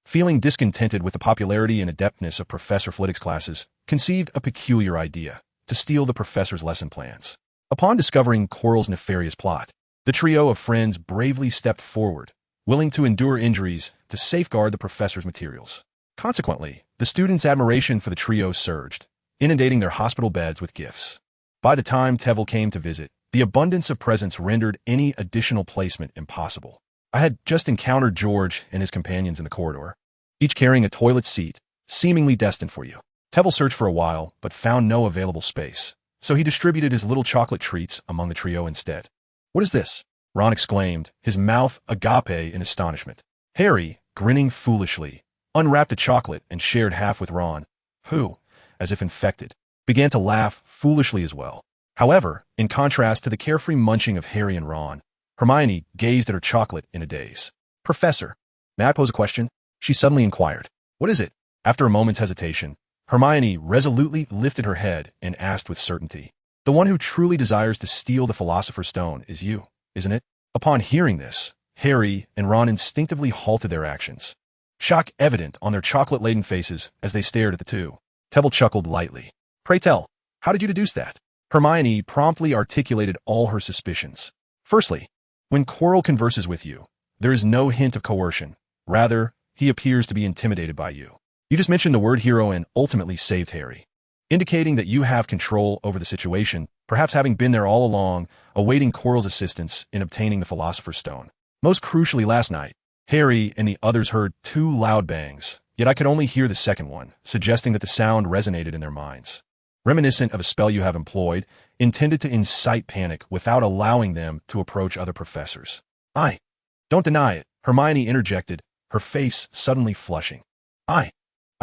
feeling discontented with the popularity and adeptness of Professor Flitwick's classes, conceived a peculiar idea. to steal the professor's lesson plans. Upon discovering Quirrell's nefarious plot, the trio of friends bravely stepped forward, willing to endure injuries to safeguard the professor's materials. Consequently, the students' admiration for the trio surged, inundating their hospital beds with gifts. By the time Tveir came to visit, the abundance of presents rendered any additional placement impossible. I had just encountered George and his companions in the corridor, each carrying a toilet seat, seemingly destined for you. Tveir searched for a while, but found no available space, so he distributed his little chocolate treats among the trio instead. "What is this?" Ron exclaimed, his mouth agape in astonishment. Harry, grinning foolishly, unwrapped a chocolate and shared half with Ron, who, as if infected, began to laugh foolishly as well. However, in contrast to the carefree munching of Harry and Ron, Hermione gazed at her chocolate in a daze. "Professor, may I pose a question?" she suddenly inquired. "What is it?" After a moment's hesitation, Hermione resolutely lifted her head and asked with certainty. "The one who truly desires to steal the Philosopher's Stone is you, isn't it?" Upon hearing this, Harry and Ron instinctively halted their actions, shock evident on their chocolate-laden faces as they stared at the two. Tveir chuckled lightly. "Pray tell, how did you deduce that?" Hermione promptly articulated all her suspicions. "Firstly, when Quirrell converses with you, there is no hint of coercion. Rather, he appears to be intimidated by you. You just mentioned the word hero and ultimately saved Harry, indicating that you have control over the situation, perhaps having been there all along, awaiting Quirrell's assistance in obtaining the Philosopher's Stone. Most crucially last night, Harry and the others heard 2 loud bangs, yet I could only hear the second one, suggesting that the sound resonated in their minds. Reminiscent of a spell you have employed, intended to incite panic without allowing them to approach other professors. "I don't deny it," Hermione interjected, her face suddenly flushing. I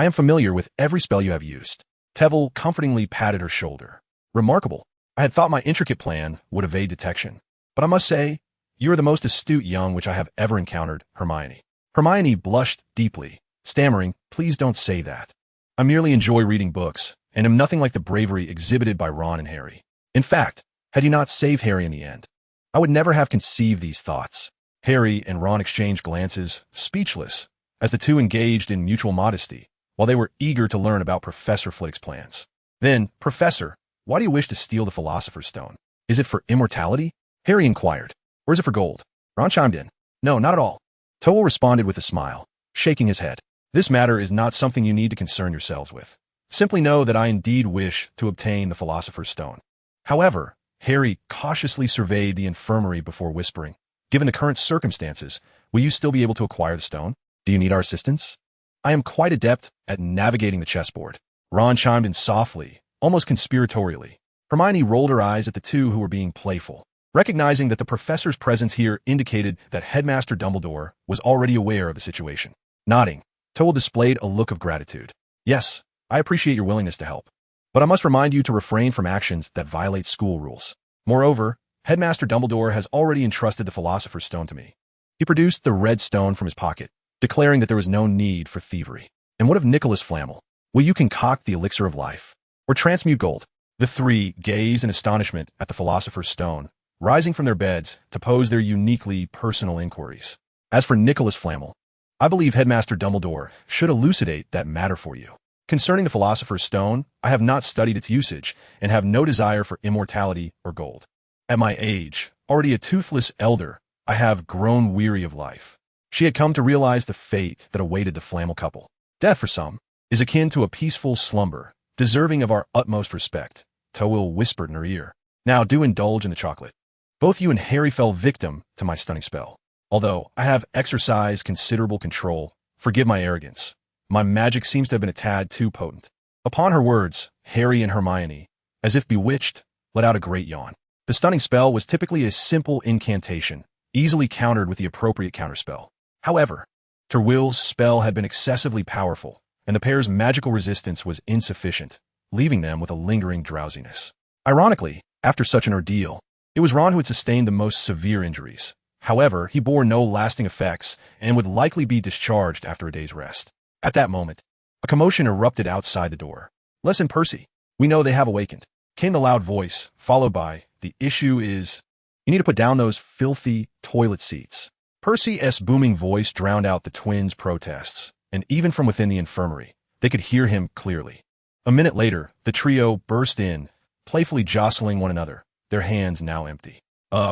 am familiar with every spell you have used." Tveir comfortingly patted her shoulder. "Remarkable. I had thought my intricate plan would evade detection. But I must say, you are the most astute young which I have ever encountered, Hermione." Hermione blushed deeply, stammering, "Please don't say that. I merely enjoy reading books, and am nothing like the bravery exhibited by Ron and Harry. In fact, had you not saved Harry in the end, I would never have conceived these thoughts." Harry and Ron exchanged glances, speechless, as the two engaged in mutual modesty, while they were eager to learn about Professor Flitwick's plans. "Then, Professor, why do you wish to steal the Philosopher's Stone? Is it for immortality?" Harry inquired. "Or is it for gold?" Ron chimed in. "No, not at all." Tveir responded with a smile, shaking his head. "This matter is not something you need to concern yourselves with. Simply know that I indeed wish to obtain the Philosopher's Stone." However, Harry cautiously surveyed the infirmary before whispering, "Given the current circumstances, will you still be able to acquire the stone? Do you need our assistance?" "I am quite adept at navigating the chessboard." Ron chimed in softly, almost conspiratorially. Hermione rolled her eyes at the two who were being playful, recognizing that the professor's presence here indicated that Headmaster Dumbledore was already aware of the situation. Nodding, Tveir displayed a look of gratitude. "Yes, I appreciate your willingness to help, but I must remind you to refrain from actions that violate school rules. Moreover, Headmaster Dumbledore has already entrusted the Philosopher's Stone to me." He produced the red stone from his pocket, declaring that there was no need for thievery. "And what of Nicholas Flamel? Will you concoct the elixir of life, or transmute gold?" The three gazed in astonishment at the Philosopher's Stone, rising from their beds to pose their uniquely personal inquiries. "As for Nicholas Flamel, I believe Headmaster Dumbledore should elucidate that matter for you. Concerning the Philosopher's Stone, I have not studied its usage, and have no desire for immortality or gold. At my age, already a toothless elder, I have grown weary of life." She had come to realize the fate that awaited the Flamel couple. Death, for some, is akin to a peaceful slumber, deserving of our utmost respect, Tveir whispered in her ear. "Now do indulge in the chocolate. Both you and Harry fell victim to my stunning spell. Although I have exercised considerable control, forgive my arrogance. My magic seems to have been a tad too potent." Upon her words, Harry and Hermione, as if bewitched, let out a great yawn. The stunning spell was typically a simple incantation, easily countered with the appropriate counterspell. However, Tveir's spell had been excessively powerful, and the pair's magical resistance was insufficient, leaving them with a lingering drowsiness. Ironically, after such an ordeal, it was Ron who had sustained the most severe injuries. However, he bore no lasting effects and would likely be discharged after a day's rest. At that moment, a commotion erupted outside the door. "Les and Percy, we know they have awakened," came the loud voice, followed by, "The issue is, you need to put down those filthy toilet seats." Percy's booming voice drowned out the twins' protests, and even from within the infirmary, they could hear him clearly. A minute later, the trio burst in, playfully jostling one another, their hands now empty.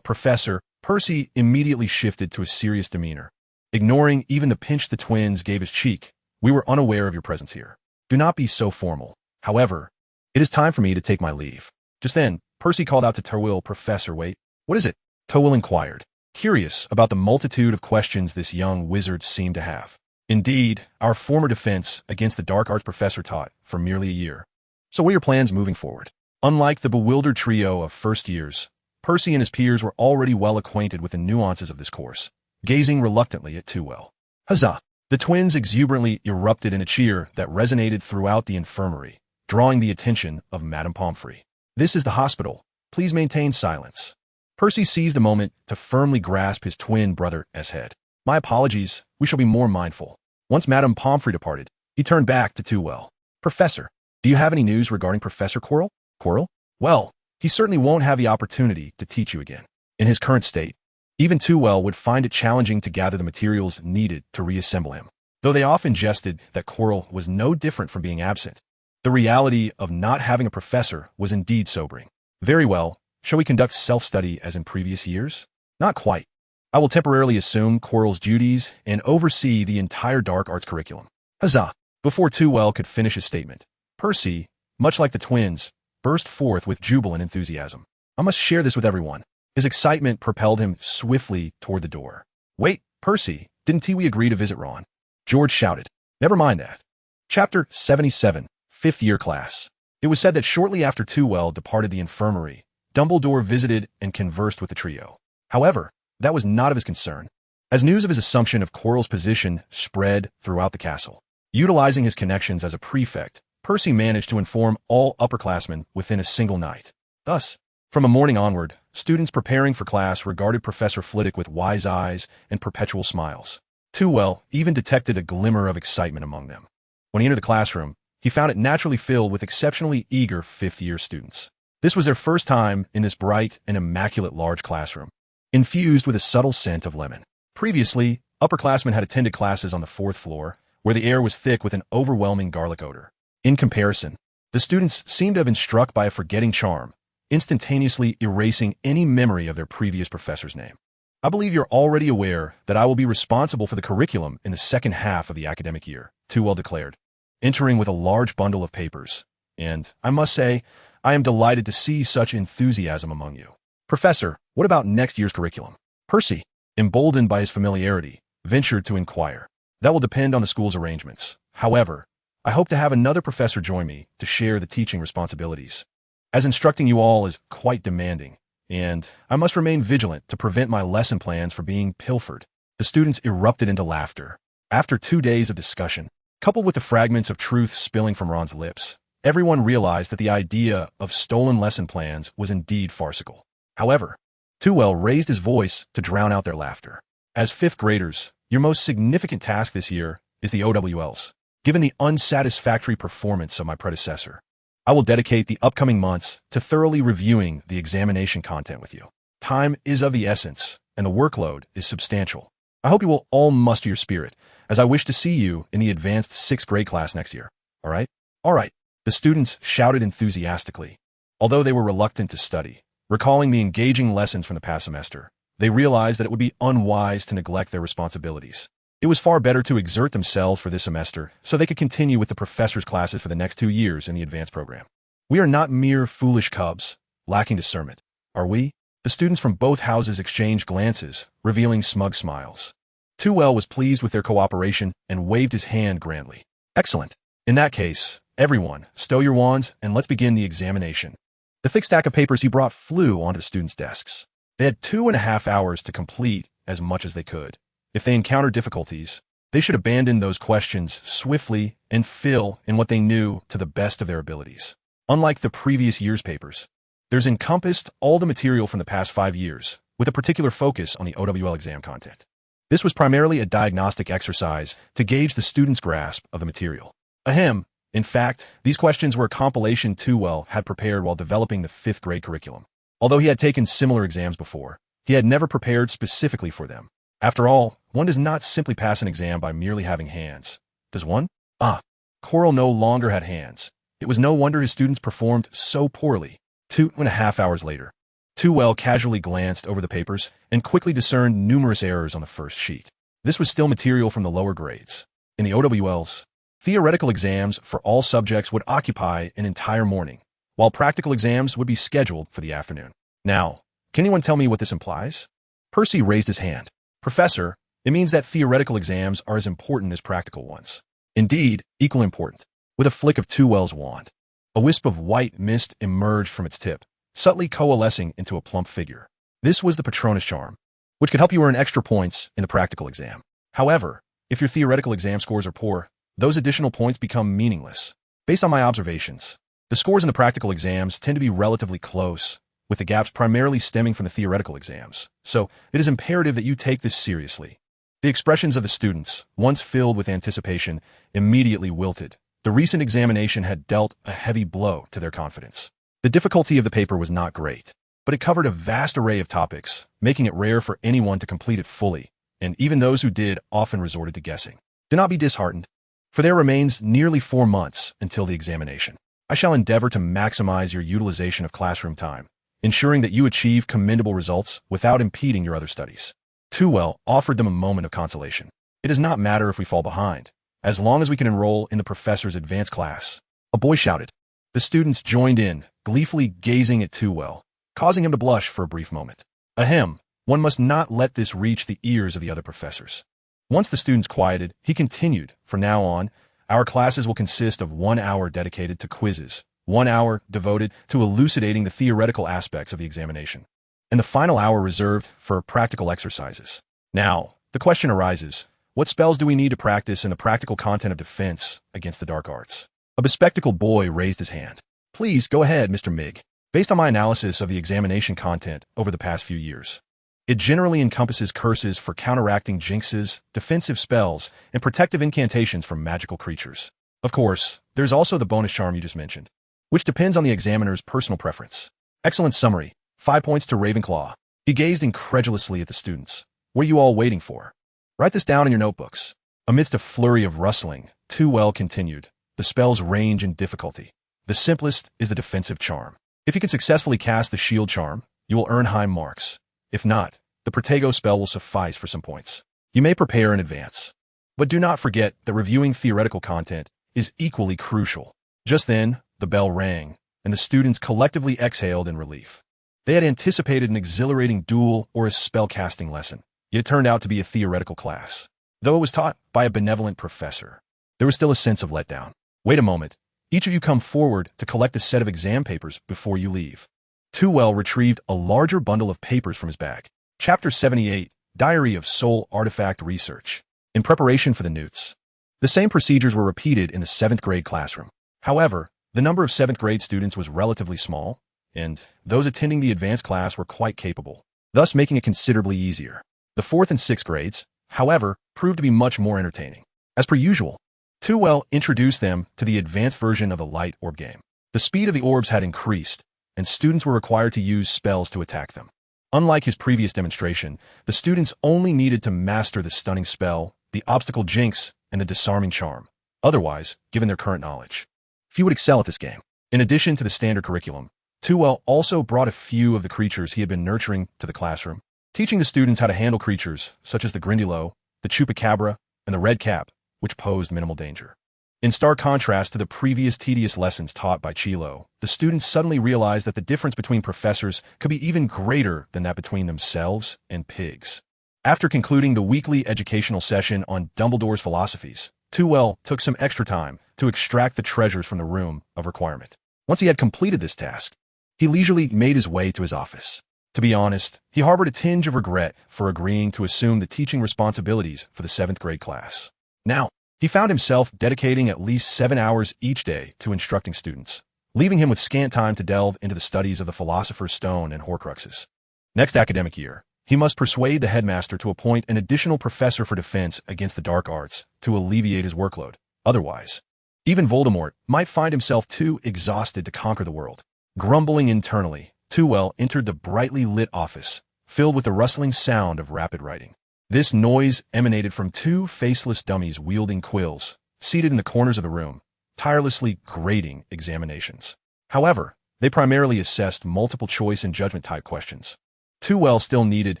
Professor, Percy immediately shifted to a serious demeanor. Ignoring even the pinch the twins gave his cheek, we were unaware of your presence here. Do not be so formal. However, it is time for me to take my leave. Just then, Percy called out to Twill, Professor, wait, what is it? Twill inquired, curious about the multitude of questions this young wizard seemed to have. Indeed, our former defense against the dark arts professor taught for merely a year. So what are your plans moving forward? Unlike the bewildered trio of first years, Percy and his peers were already well acquainted with the nuances of this course, gazing reluctantly at Twill. Huzzah! The twins exuberantly erupted in a cheer that resonated throughout the infirmary, drawing the attention of Madame Pomfrey. This is the hospital. Please maintain silence. Percy seized a moment to firmly grasp his twin brother's head. My apologies, we shall be more mindful. Once Madame Pomfrey departed, he turned back to Twill. Professor, do you have any news regarding Professor Quirrell? Quirrell? Well, he certainly won't have the opportunity to teach you again. In his current state, even Twill would find it challenging to gather the materials needed to reassemble him. Though they often jested that Quirrell was no different from being absent, the reality of not having a professor was indeed sobering. Very well, shall we conduct self-study as in previous years? Not quite. I will temporarily assume Quirrell's duties and oversee the entire dark arts curriculum. Huzzah! Before Twill could finish his statement, Percy, much like the twins, burst forth with jubilant enthusiasm. I must share this with everyone. His excitement propelled him swiftly toward the door. Wait, Percy, didn't we agree to visit Ron? George shouted. Never mind that. Chapter 77, 5th Year Class. It was said that shortly after Twill departed the infirmary, Dumbledore visited and conversed with the trio. However, that was not of his concern, as news of his assumption of Quirrell's position spread throughout the castle. Utilizing his connections as a prefect, Percy managed to inform all upperclassmen within a single night. Thus, from a morning onward, students preparing for class regarded Professor Flitwick with wise eyes and perpetual smiles. Twill even detected a glimmer of excitement among them. When he entered the classroom, he found it naturally filled with exceptionally eager fifth-year students. This was their first time in this bright and immaculate large classroom, infused with a subtle scent of lemon. Previously, upperclassmen had attended classes on the 4th floor, where the air was thick with an overwhelming garlic odor. In comparison, the students seemed to have been struck by a forgetting charm, instantaneously erasing any memory of their previous professor's name. I believe you're already aware that I will be responsible for the curriculum in the second half of the academic year, Twill declared, entering with a large bundle of papers. And, I must say, I am delighted to see such enthusiasm among you. Professor, what about next year's curriculum? Percy, emboldened by his familiarity, ventured to inquire. That will depend on the school's arrangements. However, I hope to have another professor join me to share the teaching responsibilities, as instructing you all is quite demanding, and I must remain vigilant to prevent my lesson plans from being pilfered. The students erupted into laughter. After 2 days of discussion, coupled with the fragments of truth spilling from Ron's lips, everyone realized that the idea of stolen lesson plans was indeed farcical. However, Twill raised his voice to drown out their laughter. As 5th graders, your most significant task this year is the OWLs. Given the unsatisfactory performance of my predecessor, I will dedicate the upcoming months to thoroughly reviewing the examination content with you. Time is of the essence, and the workload is substantial. I hope you will all muster your spirit, as I wish to see you in the advanced 6th grade class next year. All right? All right. The students shouted enthusiastically. Although they were reluctant to study, recalling the engaging lessons from the past semester, they realized that it would be unwise to neglect their responsibilities. It was far better to exert themselves for this semester so they could continue with the professor's classes for the next 2 years in the advanced program. We are not mere foolish cubs, lacking discernment, are we? The students from both houses exchanged glances, revealing smug smiles. Twill was pleased with their cooperation and waved his hand grandly. Excellent. In that case, everyone, stow your wands and let's begin the examination. The thick stack of papers he brought flew onto the students' desks. They had 2.5 hours to complete as much as they could. If they encountered difficulties, they should abandon those questions swiftly and fill in what they knew to the best of their abilities. Unlike the previous year's papers, there's encompassed all the material from the past 5 years, with a particular focus on the OWL exam content. This was primarily a diagnostic exercise to gauge the student's grasp of the material. Ahem. In fact, these questions were a compilation Twill had prepared while developing the 5th grade curriculum. Although he had taken similar exams before, he had never prepared specifically for them. After all, one does not simply pass an exam by merely having hands. Does one? Quirrell no longer had hands. It was no wonder his students performed so poorly. 2.5 hours later, Tveir casually glanced over the papers and quickly discerned numerous errors on the first sheet. This was still material from the lower grades. In the OWLs, theoretical exams for all subjects would occupy an entire morning, while practical exams would be scheduled for the afternoon. Now, can anyone tell me what this implies? Percy raised his hand. Professor, it means that theoretical exams are as important as practical ones. Indeed, equally important. With a flick of Tveir's wand, a wisp of white mist emerged from its tip, subtly coalescing into a plump figure. This was the Patronus charm, which could help you earn extra points in the practical exam. However, if your theoretical exam scores are poor, those additional points become meaningless. Based on my observations, the scores in the practical exams tend to be relatively close, with the gaps primarily stemming from the theoretical exams, so it is imperative that you take this seriously. The expressions of the students, once filled with anticipation, immediately wilted. The recent examination had dealt a heavy blow to their confidence. The difficulty of the paper was not great, but it covered a vast array of topics, making it rare for anyone to complete it fully, and even those who did often resorted to guessing. Do not be disheartened, for there remains nearly 4 months until the examination. I shall endeavor to maximize your utilization of classroom time, ensuring that you achieve commendable results without impeding your other studies. Tveir offered them a moment of consolation. It does not matter if we fall behind, as long as we can enroll in the professor's advanced class. A boy shouted. The students joined in, gleefully gazing at Tveir, causing him to blush for a brief moment. Ahem, one must not let this reach the ears of the other professors. Once the students quieted, he continued, from now on, our classes will consist of 1 hour dedicated to quizzes, 1 hour devoted to elucidating the theoretical aspects of the examination, and the final hour reserved for practical exercises. Now, the question arises, what spells do we need to practice in the practical content of defense against the dark arts? A bespectacled boy raised his hand. Please, go ahead, Mr. Mig. Based on my analysis of the examination content over the past few years, it generally encompasses curses for counteracting jinxes, defensive spells, and protective incantations from magical creatures. Of course, there's also the bonus charm you just mentioned, which depends on the examiner's personal preference. Excellent summary. 5 points to Ravenclaw. He gazed incredulously at the students. What are you all waiting for? Write this down in your notebooks. Amidst a flurry of rustling, Tveir continued. The spells range in difficulty. The simplest is the defensive charm. If you can successfully cast the shield charm, you will earn high marks. If not, the Protego spell will suffice for some points. You may prepare in advance. But do not forget that reviewing theoretical content is equally crucial. Just then, the bell rang, and the students collectively exhaled in relief. They had anticipated an exhilarating duel or a spellcasting lesson, yet it turned out to be a theoretical class. Though it was taught by a benevolent professor, there was still a sense of letdown. Wait a moment. Each of you come forward to collect a set of exam papers before you leave. Tveir retrieved a larger bundle of papers from his bag. Chapter 78, Diary of Soul Artifact Research. In preparation for the newts, the same procedures were repeated in the 7th grade classroom. However, the number of 7th grade students was relatively small, and those attending the advanced class were quite capable, thus making it considerably easier. The 4th and 6th grades, however, proved to be much more entertaining. As per usual, Tveir introduced them to the advanced version of the light orb game. The speed of the orbs had increased, and students were required to use spells to attack them. Unlike his previous demonstration, the students only needed to master the stunning spell, the obstacle jinx, and the disarming charm. Otherwise, given their current knowledge, few would excel at this game. In addition to the standard curriculum, Tveir also brought a few of the creatures he had been nurturing to the classroom, teaching the students how to handle creatures such as the Grindylow, the Chupacabra, and the Red Cap, which posed minimal danger. In stark contrast to the previous tedious lessons taught by Chilo, the students suddenly realized that the difference between professors could be even greater than that between themselves and pigs. After concluding the weekly educational session on Dumbledore's philosophies, Tveir took some extra time to extract the treasures from the room of requirement. Once he had completed this task, he leisurely made his way to his office. To be honest, he harbored a tinge of regret for agreeing to assume the teaching responsibilities for the 7th grade class. Now, he found himself dedicating at least 7 hours each day to instructing students, leaving him with scant time to delve into the studies of the Philosopher's Stone and Horcruxes. Next academic year, he must persuade the headmaster to appoint an additional professor for defense against the dark arts to alleviate his workload. Otherwise, even Voldemort might find himself too exhausted to conquer the world. Grumbling internally, Tveir entered the brightly lit office, filled with the rustling sound of rapid writing. This noise emanated from 2 faceless dummies wielding quills, seated in the corners of the room, tirelessly grading examinations. However, They primarily assessed multiple choice and judgment type questions. Tveir still needed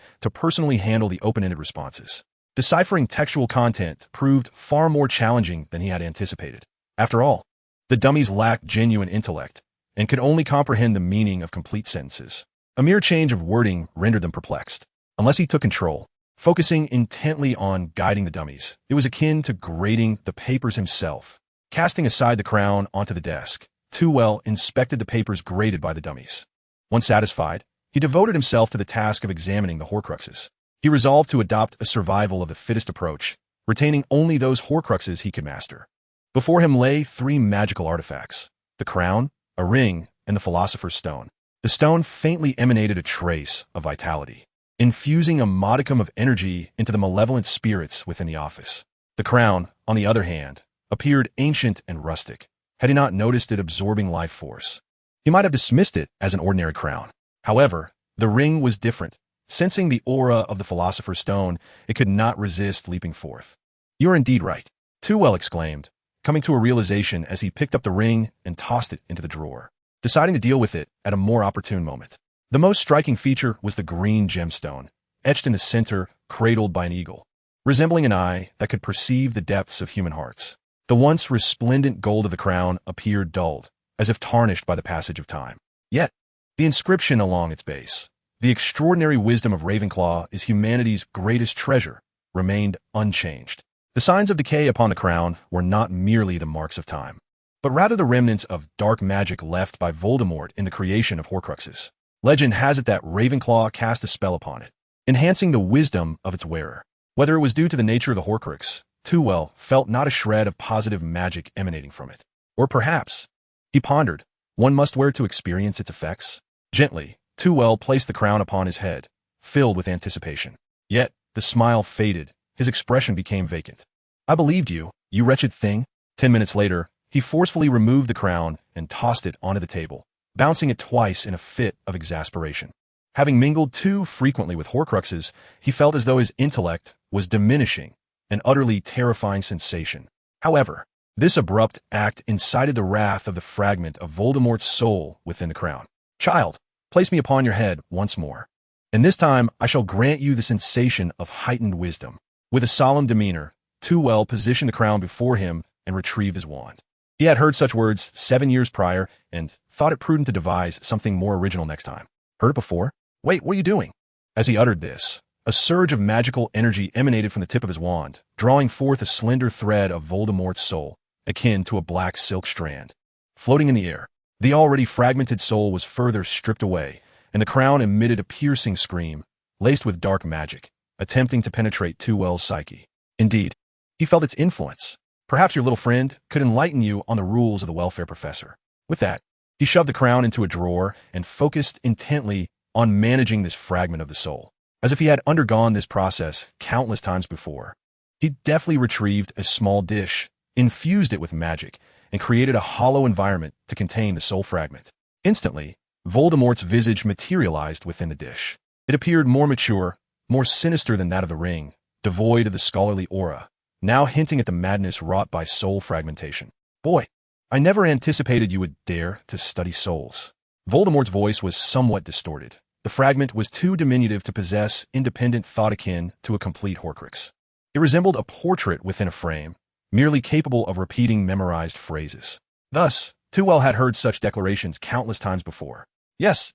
to personally handle the open-ended responses. Deciphering textual content proved far more challenging than he had anticipated. After all, the dummies lacked genuine intellect and could only comprehend the meaning of complete sentences. A mere change of wording rendered them perplexed. Unless he took control, focusing intently on guiding the dummies, it was akin to grading the papers himself. Casting aside the crown onto the desk, Tveir inspected the papers graded by the dummies. Once satisfied, he devoted himself to the task of examining the Horcruxes. He resolved to adopt a survival of the fittest approach, retaining only those Horcruxes he could master. Before him lay 3 magical artifacts: the crown, a ring, and the Philosopher's Stone. The stone faintly emanated a trace of vitality, infusing a modicum of energy into the malevolent spirits within the office. The crown, on the other hand, appeared ancient and rustic, had he not noticed it absorbing life force. He might have dismissed it as an ordinary crown. However, the ring was different. Sensing the aura of the Philosopher's Stone, it could not resist leaping forth. "You are indeed right," Tveir exclaimed, coming to a realization as he picked up the ring and tossed it into the drawer, deciding to deal with it at a more opportune moment. The most striking feature was the green gemstone, etched in the center, cradled by an eagle, resembling an eye that could perceive the depths of human hearts. The once resplendent gold of the crown appeared dulled, as if tarnished by the passage of time. Yet, the inscription along its base, "The extraordinary wisdom of Ravenclaw is humanity's greatest treasure," remained unchanged. The signs of decay upon the crown were not merely the marks of time, but rather the remnants of dark magic left by Voldemort in the creation of Horcruxes. Legend has it that Ravenclaw cast a spell upon it, enhancing the wisdom of its wearer. Whether it was due to the nature of the Horcrux, Tveir felt not a shred of positive magic emanating from it. Or perhaps, he pondered, one must wear to experience its effects. Gently, Tveir placed the crown upon his head, filled with anticipation. Yet, the smile faded, his expression became vacant. "I believed you, you wretched thing." 10 minutes later, he forcefully removed the crown and tossed it onto the table, bouncing it twice in a fit of exasperation. Having mingled too frequently with Horcruxes, he felt as though his intellect was diminishing, an utterly terrifying sensation. However, this abrupt act incited the wrath of the fragment of Voldemort's soul within the crown. "Child, place me upon your head once more, and this time I shall grant you the sensation of heightened wisdom." With a solemn demeanor, Tveir positioned the crown before him and retrieved his wand. He had heard such words 7 years prior and thought it prudent to devise something more original next time. "Heard it before? Wait, what are you doing?" As he uttered this, a surge of magical energy emanated from the tip of his wand, drawing forth a slender thread of Voldemort's soul, akin to a black silk strand. Floating in the air, the already fragmented soul was further stripped away, and the crown emitted a piercing scream, laced with dark magic, attempting to penetrate Tveir's psyche. Indeed, he felt its influence. Perhaps your little friend could enlighten you on the rules of the welfare professor. With that, he shoved the crown into a drawer and focused intently on managing this fragment of the soul. As if he had undergone this process countless times before, he deftly retrieved a small dish, infused it with magic, and created a hollow environment to contain the soul fragment. Instantly, Voldemort's visage materialized within the dish. It appeared more mature, more sinister than that of the ring, devoid of the scholarly aura, now hinting at the madness wrought by soul fragmentation. "Boy, I never anticipated you would dare to study souls." Voldemort's voice was somewhat distorted. The fragment was too diminutive to possess independent thought akin to a complete Horcrux. It resembled a portrait within a frame, merely capable of repeating memorized phrases. Thus, Tveir had heard such declarations countless times before. Yes,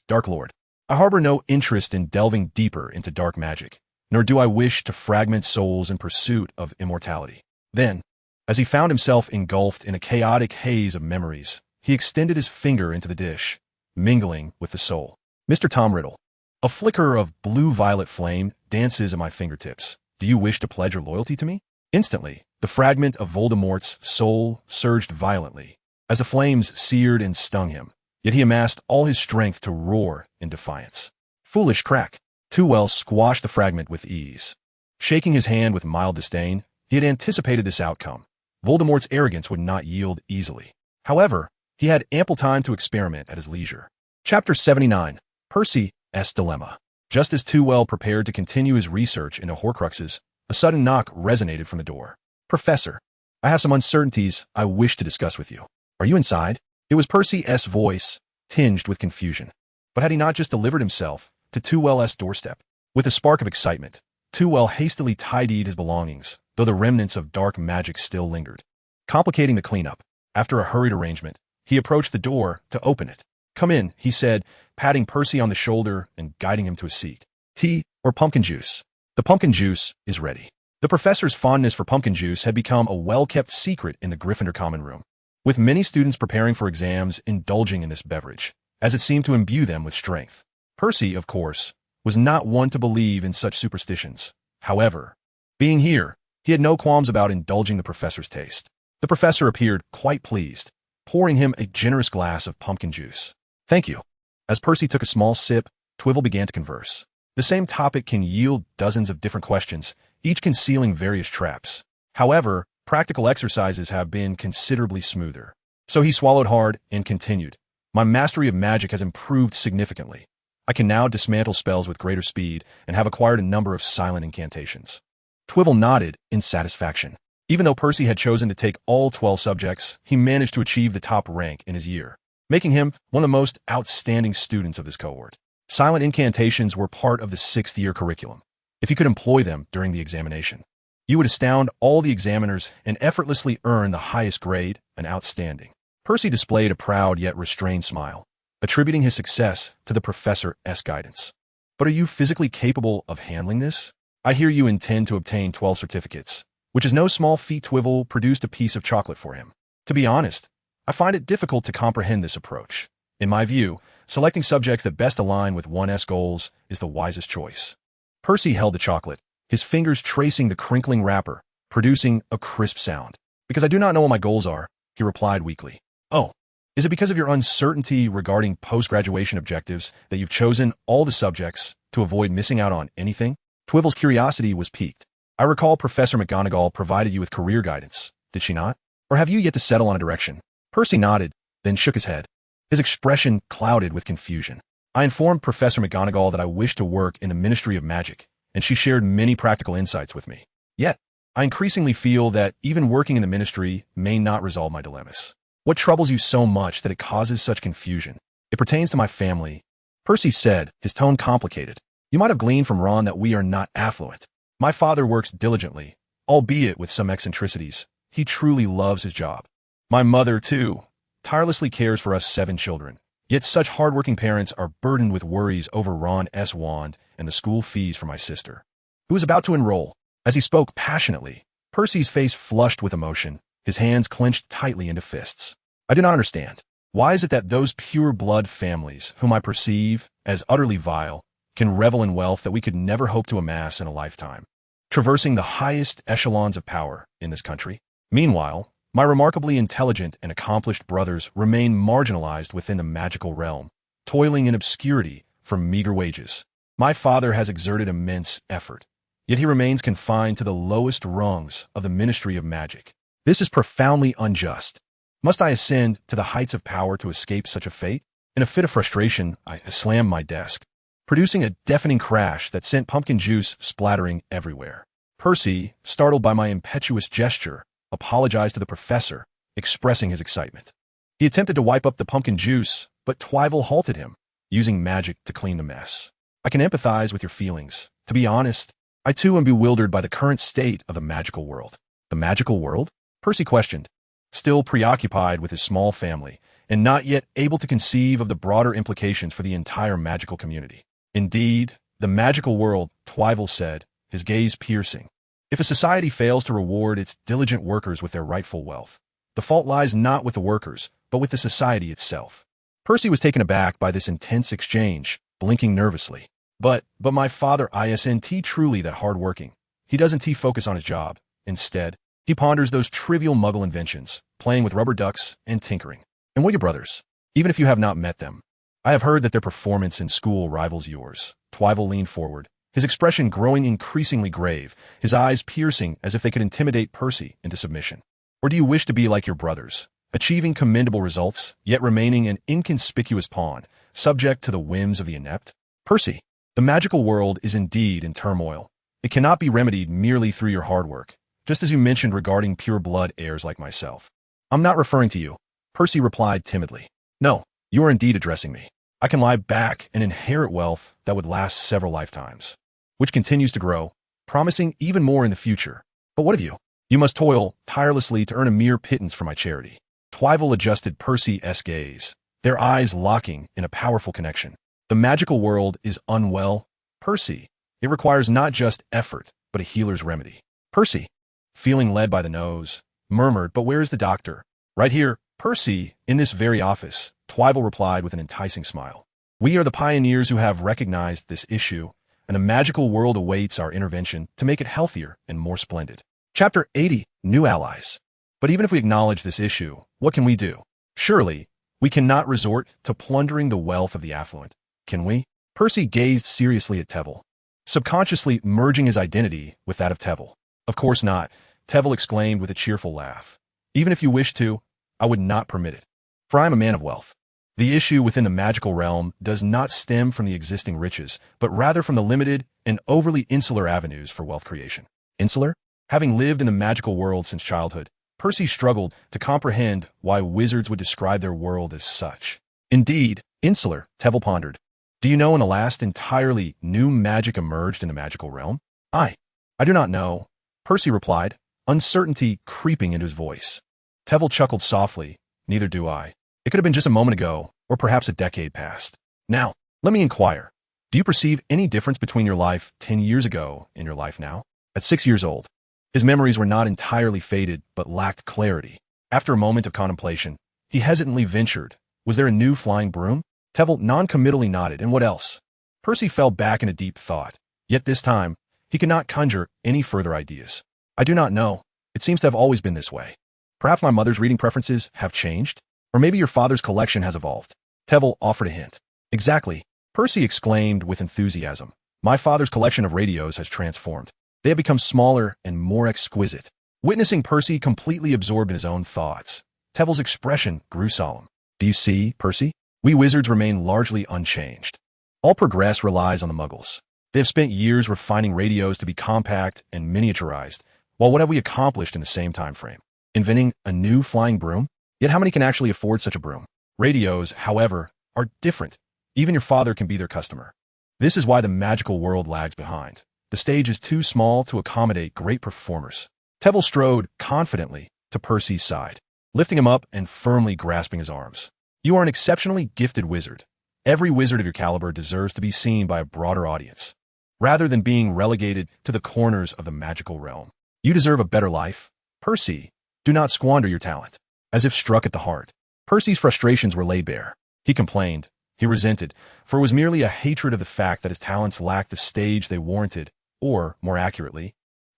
Dark Lord. I harbor no interest in delving deeper into dark magic, nor do I wish to fragment souls in pursuit of immortality." Then, as he found himself engulfed in a chaotic haze of memories, he extended his finger into the dish, mingling with the soul. "Mr. Tom Riddle, a flicker of blue-violet flame dances at my fingertips. Do you wish to pledge your loyalty to me?" Instantly, the fragment of Voldemort's soul surged violently, as the flames seared and stung him. Yet he amassed all his strength to roar in defiance. "Foolish crack." Tveir squashed the fragment with ease. Shaking his hand with mild disdain, he had anticipated this outcome. Voldemort's arrogance would not yield easily. However, he had ample time to experiment at his leisure. Chapter 79. Percy's Dilemma. Just as Tveir prepared to continue his research into Horcruxes, a sudden knock resonated from the door. "Professor, I have some uncertainties I wish to discuss with you. Are you inside?" It was Percy's voice, tinged with confusion. But had he not just delivered himself to Tewell's doorstep? With a spark of excitement, Tewell hastily tidied his belongings, though the remnants of dark magic still lingered. Complicating the cleanup, after a hurried arrangement, he approached the door to open it. "Come in," he said, patting Percy on the shoulder and guiding him to a seat. "Tea or pumpkin juice?" "The pumpkin juice is ready." The professor's fondness for pumpkin juice had become a well-kept secret in the Gryffindor common room, with many students preparing for exams indulging in this beverage, as it seemed to imbue them with strength. Percy, of course, was not one to believe in such superstitions. However, being here, he had no qualms about indulging the professor's taste. The professor appeared quite pleased, pouring him a generous glass of pumpkin juice. "Thank you." As Percy took a small sip, Twivel began to converse. The same topic can yield dozens of different questions, each concealing various traps. However, practical exercises have been considerably smoother. So he swallowed hard and continued. "My mastery of magic has improved significantly. I can now dismantle spells with greater speed and have acquired a number of silent incantations." Twivel nodded in satisfaction. Even though Percy had chosen to take all 12 subjects, he managed to achieve the top rank in his year, making him one of the most outstanding students of this cohort. Silent incantations were part of the 6th-year curriculum. If you could employ them during the examination, you would astound all the examiners and effortlessly earn the highest grade, an outstanding. Percy displayed a proud yet restrained smile, attributing his success to the professor's guidance. "But are you physically capable of handling this? I hear you intend to obtain 12 certificates, which is no small feat." Twivel produced a piece of chocolate for him. "To be honest, I find it difficult to comprehend this approach. In my view, selecting subjects that best align with one's goals is the wisest choice." Percy held the chocolate, his fingers tracing the crinkling wrapper, producing a crisp sound. "Because I do not know what my goals are," he replied weakly. "Oh, is it because of your uncertainty regarding post-graduation objectives that you've chosen all the subjects to avoid missing out on anything?" Twivel's curiosity was piqued. "I recall Professor McGonagall provided you with career guidance, did she not? Or have you yet to settle on a direction?" Percy nodded, then shook his head, his expression clouded with confusion. "I informed Professor McGonagall that I wished to work in the Ministry of Magic, and she shared many practical insights with me. Yet, I increasingly feel that even working in the ministry may not resolve my dilemmas." "What troubles you so much that it causes such confusion?" "It pertains to my family," Percy said, his tone complicated. "You might have gleaned from Ron that we are not affluent. My father works diligently, albeit with some eccentricities. He truly loves his job. My mother, too, tirelessly cares for us 7 children. Yet such hardworking parents are burdened with worries over Ron's wand and the school fees for my sister, who is about to enroll." As he spoke passionately, Percy's face flushed with emotion, his hands clenched tightly into fists. "I do not understand. Why is it that those pure-blood families, whom I perceive as utterly vile, can revel in wealth that we could never hope to amass in a lifetime, traversing the highest echelons of power in this country? Meanwhile, my remarkably intelligent and accomplished brothers remain marginalized within the magical realm, toiling in obscurity for meager wages. My father has exerted immense effort, yet he remains confined to the lowest rungs of the Ministry of Magic. This is profoundly unjust. Must I ascend to the heights of power to escape such a fate?" In a fit of frustration, I slammed my desk, producing a deafening crash that sent pumpkin juice splattering everywhere. Percy, startled by my impetuous gesture, apologized to the professor, expressing his excitement. He attempted to wipe up the pumpkin juice, but Twivel halted him, using magic to clean the mess. "I can empathize with your feelings. To be honest, I too am bewildered by the current state of the magical world." "The magical world?" Percy questioned, still preoccupied with his small family, and not yet able to conceive of the broader implications for the entire magical community. "Indeed, the magical world," Twivel said, his gaze piercing. "If a society fails to reward its diligent workers with their rightful wealth, the fault lies not with the workers, but with the society itself." Percy was taken aback by this intense exchange, blinking nervously. But my father isn't truly that hard-working. He doesn't focus on his job. Instead, he ponders those trivial muggle inventions, playing with rubber ducks and tinkering. And what your brothers? Even if you have not met them, I have heard that their performance in school rivals yours." Twivel leaned forward, his expression growing increasingly grave, his eyes piercing as if they could intimidate Percy into submission. "Or do you wish to be like your brothers, achieving commendable results, yet remaining an inconspicuous pawn, subject to the whims of the inept?" "Percy, the magical world is indeed in turmoil. It cannot be remedied merely through your hard work, just as you mentioned regarding pure-blood heirs like myself." "I'm not referring to you," Percy replied timidly. "No, You are indeed addressing me. I can lie back and inherit wealth that would last several lifetimes, which continues to grow, promising even more in the future. But what of you? You must toil tirelessly to earn a mere pittance for my charity. Twyvel adjusted Percy's gaze, their eyes locking in a powerful connection. The magical world is unwell, Percy. It requires not just effort, but a healer's remedy. Percy, feeling led by the nose, murmured, but where is the doctor? Right here, Percy, in this very office, Twyvel replied with an enticing smile. We are the pioneers who have recognized this issue, and a magical world awaits our intervention to make it healthier and more splendid. Chapter 80, New Allies. But even if we acknowledge this issue, what can we do? Surely, we cannot resort to plundering the wealth of the affluent, can we? Percy gazed seriously at Tveir, subconsciously merging his identity with that of Tveir. Of course not, Tveir exclaimed with a cheerful laugh. Even if you wish to, I would not permit it. For I am a man of wealth. The issue within the magical realm does not stem from the existing riches, but rather from the limited and overly insular avenues for wealth creation. Insular? Having lived in the magical world since childhood, Percy struggled to comprehend why wizards would describe their world as such. Indeed, insular, Tveir pondered. Do you know when the last entirely new magic emerged in the magical realm? I do not know, Percy replied, uncertainty creeping into his voice. Tveir chuckled softly. Neither do I. It could have been just a moment ago, or perhaps a decade past. Now, let me inquire. Do you perceive any difference between your life 10 years ago and your life now? At 6 years old, his memories were not entirely faded, but lacked clarity. After a moment of contemplation, he hesitantly ventured. Was there a new flying broom? Tveir non-committally nodded. And what else? Percy fell back in a deep thought. Yet this time, he could not conjure any further ideas. I do not know. It seems to have always been this way. Perhaps my mother's reading preferences have changed? Or maybe your father's collection has evolved. Tveir offered a hint. Exactly, Percy exclaimed with enthusiasm. My father's collection of radios has transformed. They have become smaller and more exquisite. Witnessing Percy completely absorbed in his own thoughts, Tveir's expression grew solemn. Do you see, Percy? We wizards remain largely unchanged. All progress relies on the Muggles. They have spent years refining radios to be compact and miniaturized, while what have we accomplished in the same time frame? Inventing a new flying broom? Yet how many can actually afford such a broom? Radios, however, are different. Even your father can be their customer. This is why the magical world lags behind. The stage is too small to accommodate great performers. Tveir strode confidently to Percy's side, lifting him up and firmly grasping his arms. You are an exceptionally gifted wizard. Every wizard of your caliber deserves to be seen by a broader audience, rather than being relegated to the corners of the magical realm. You deserve a better life. Percy, do not squander your talent. As if struck at the heart, Percy's frustrations were laid bare. He complained. He resented, for it was merely a hatred of the fact that his talents lacked the stage they warranted, or, more accurately,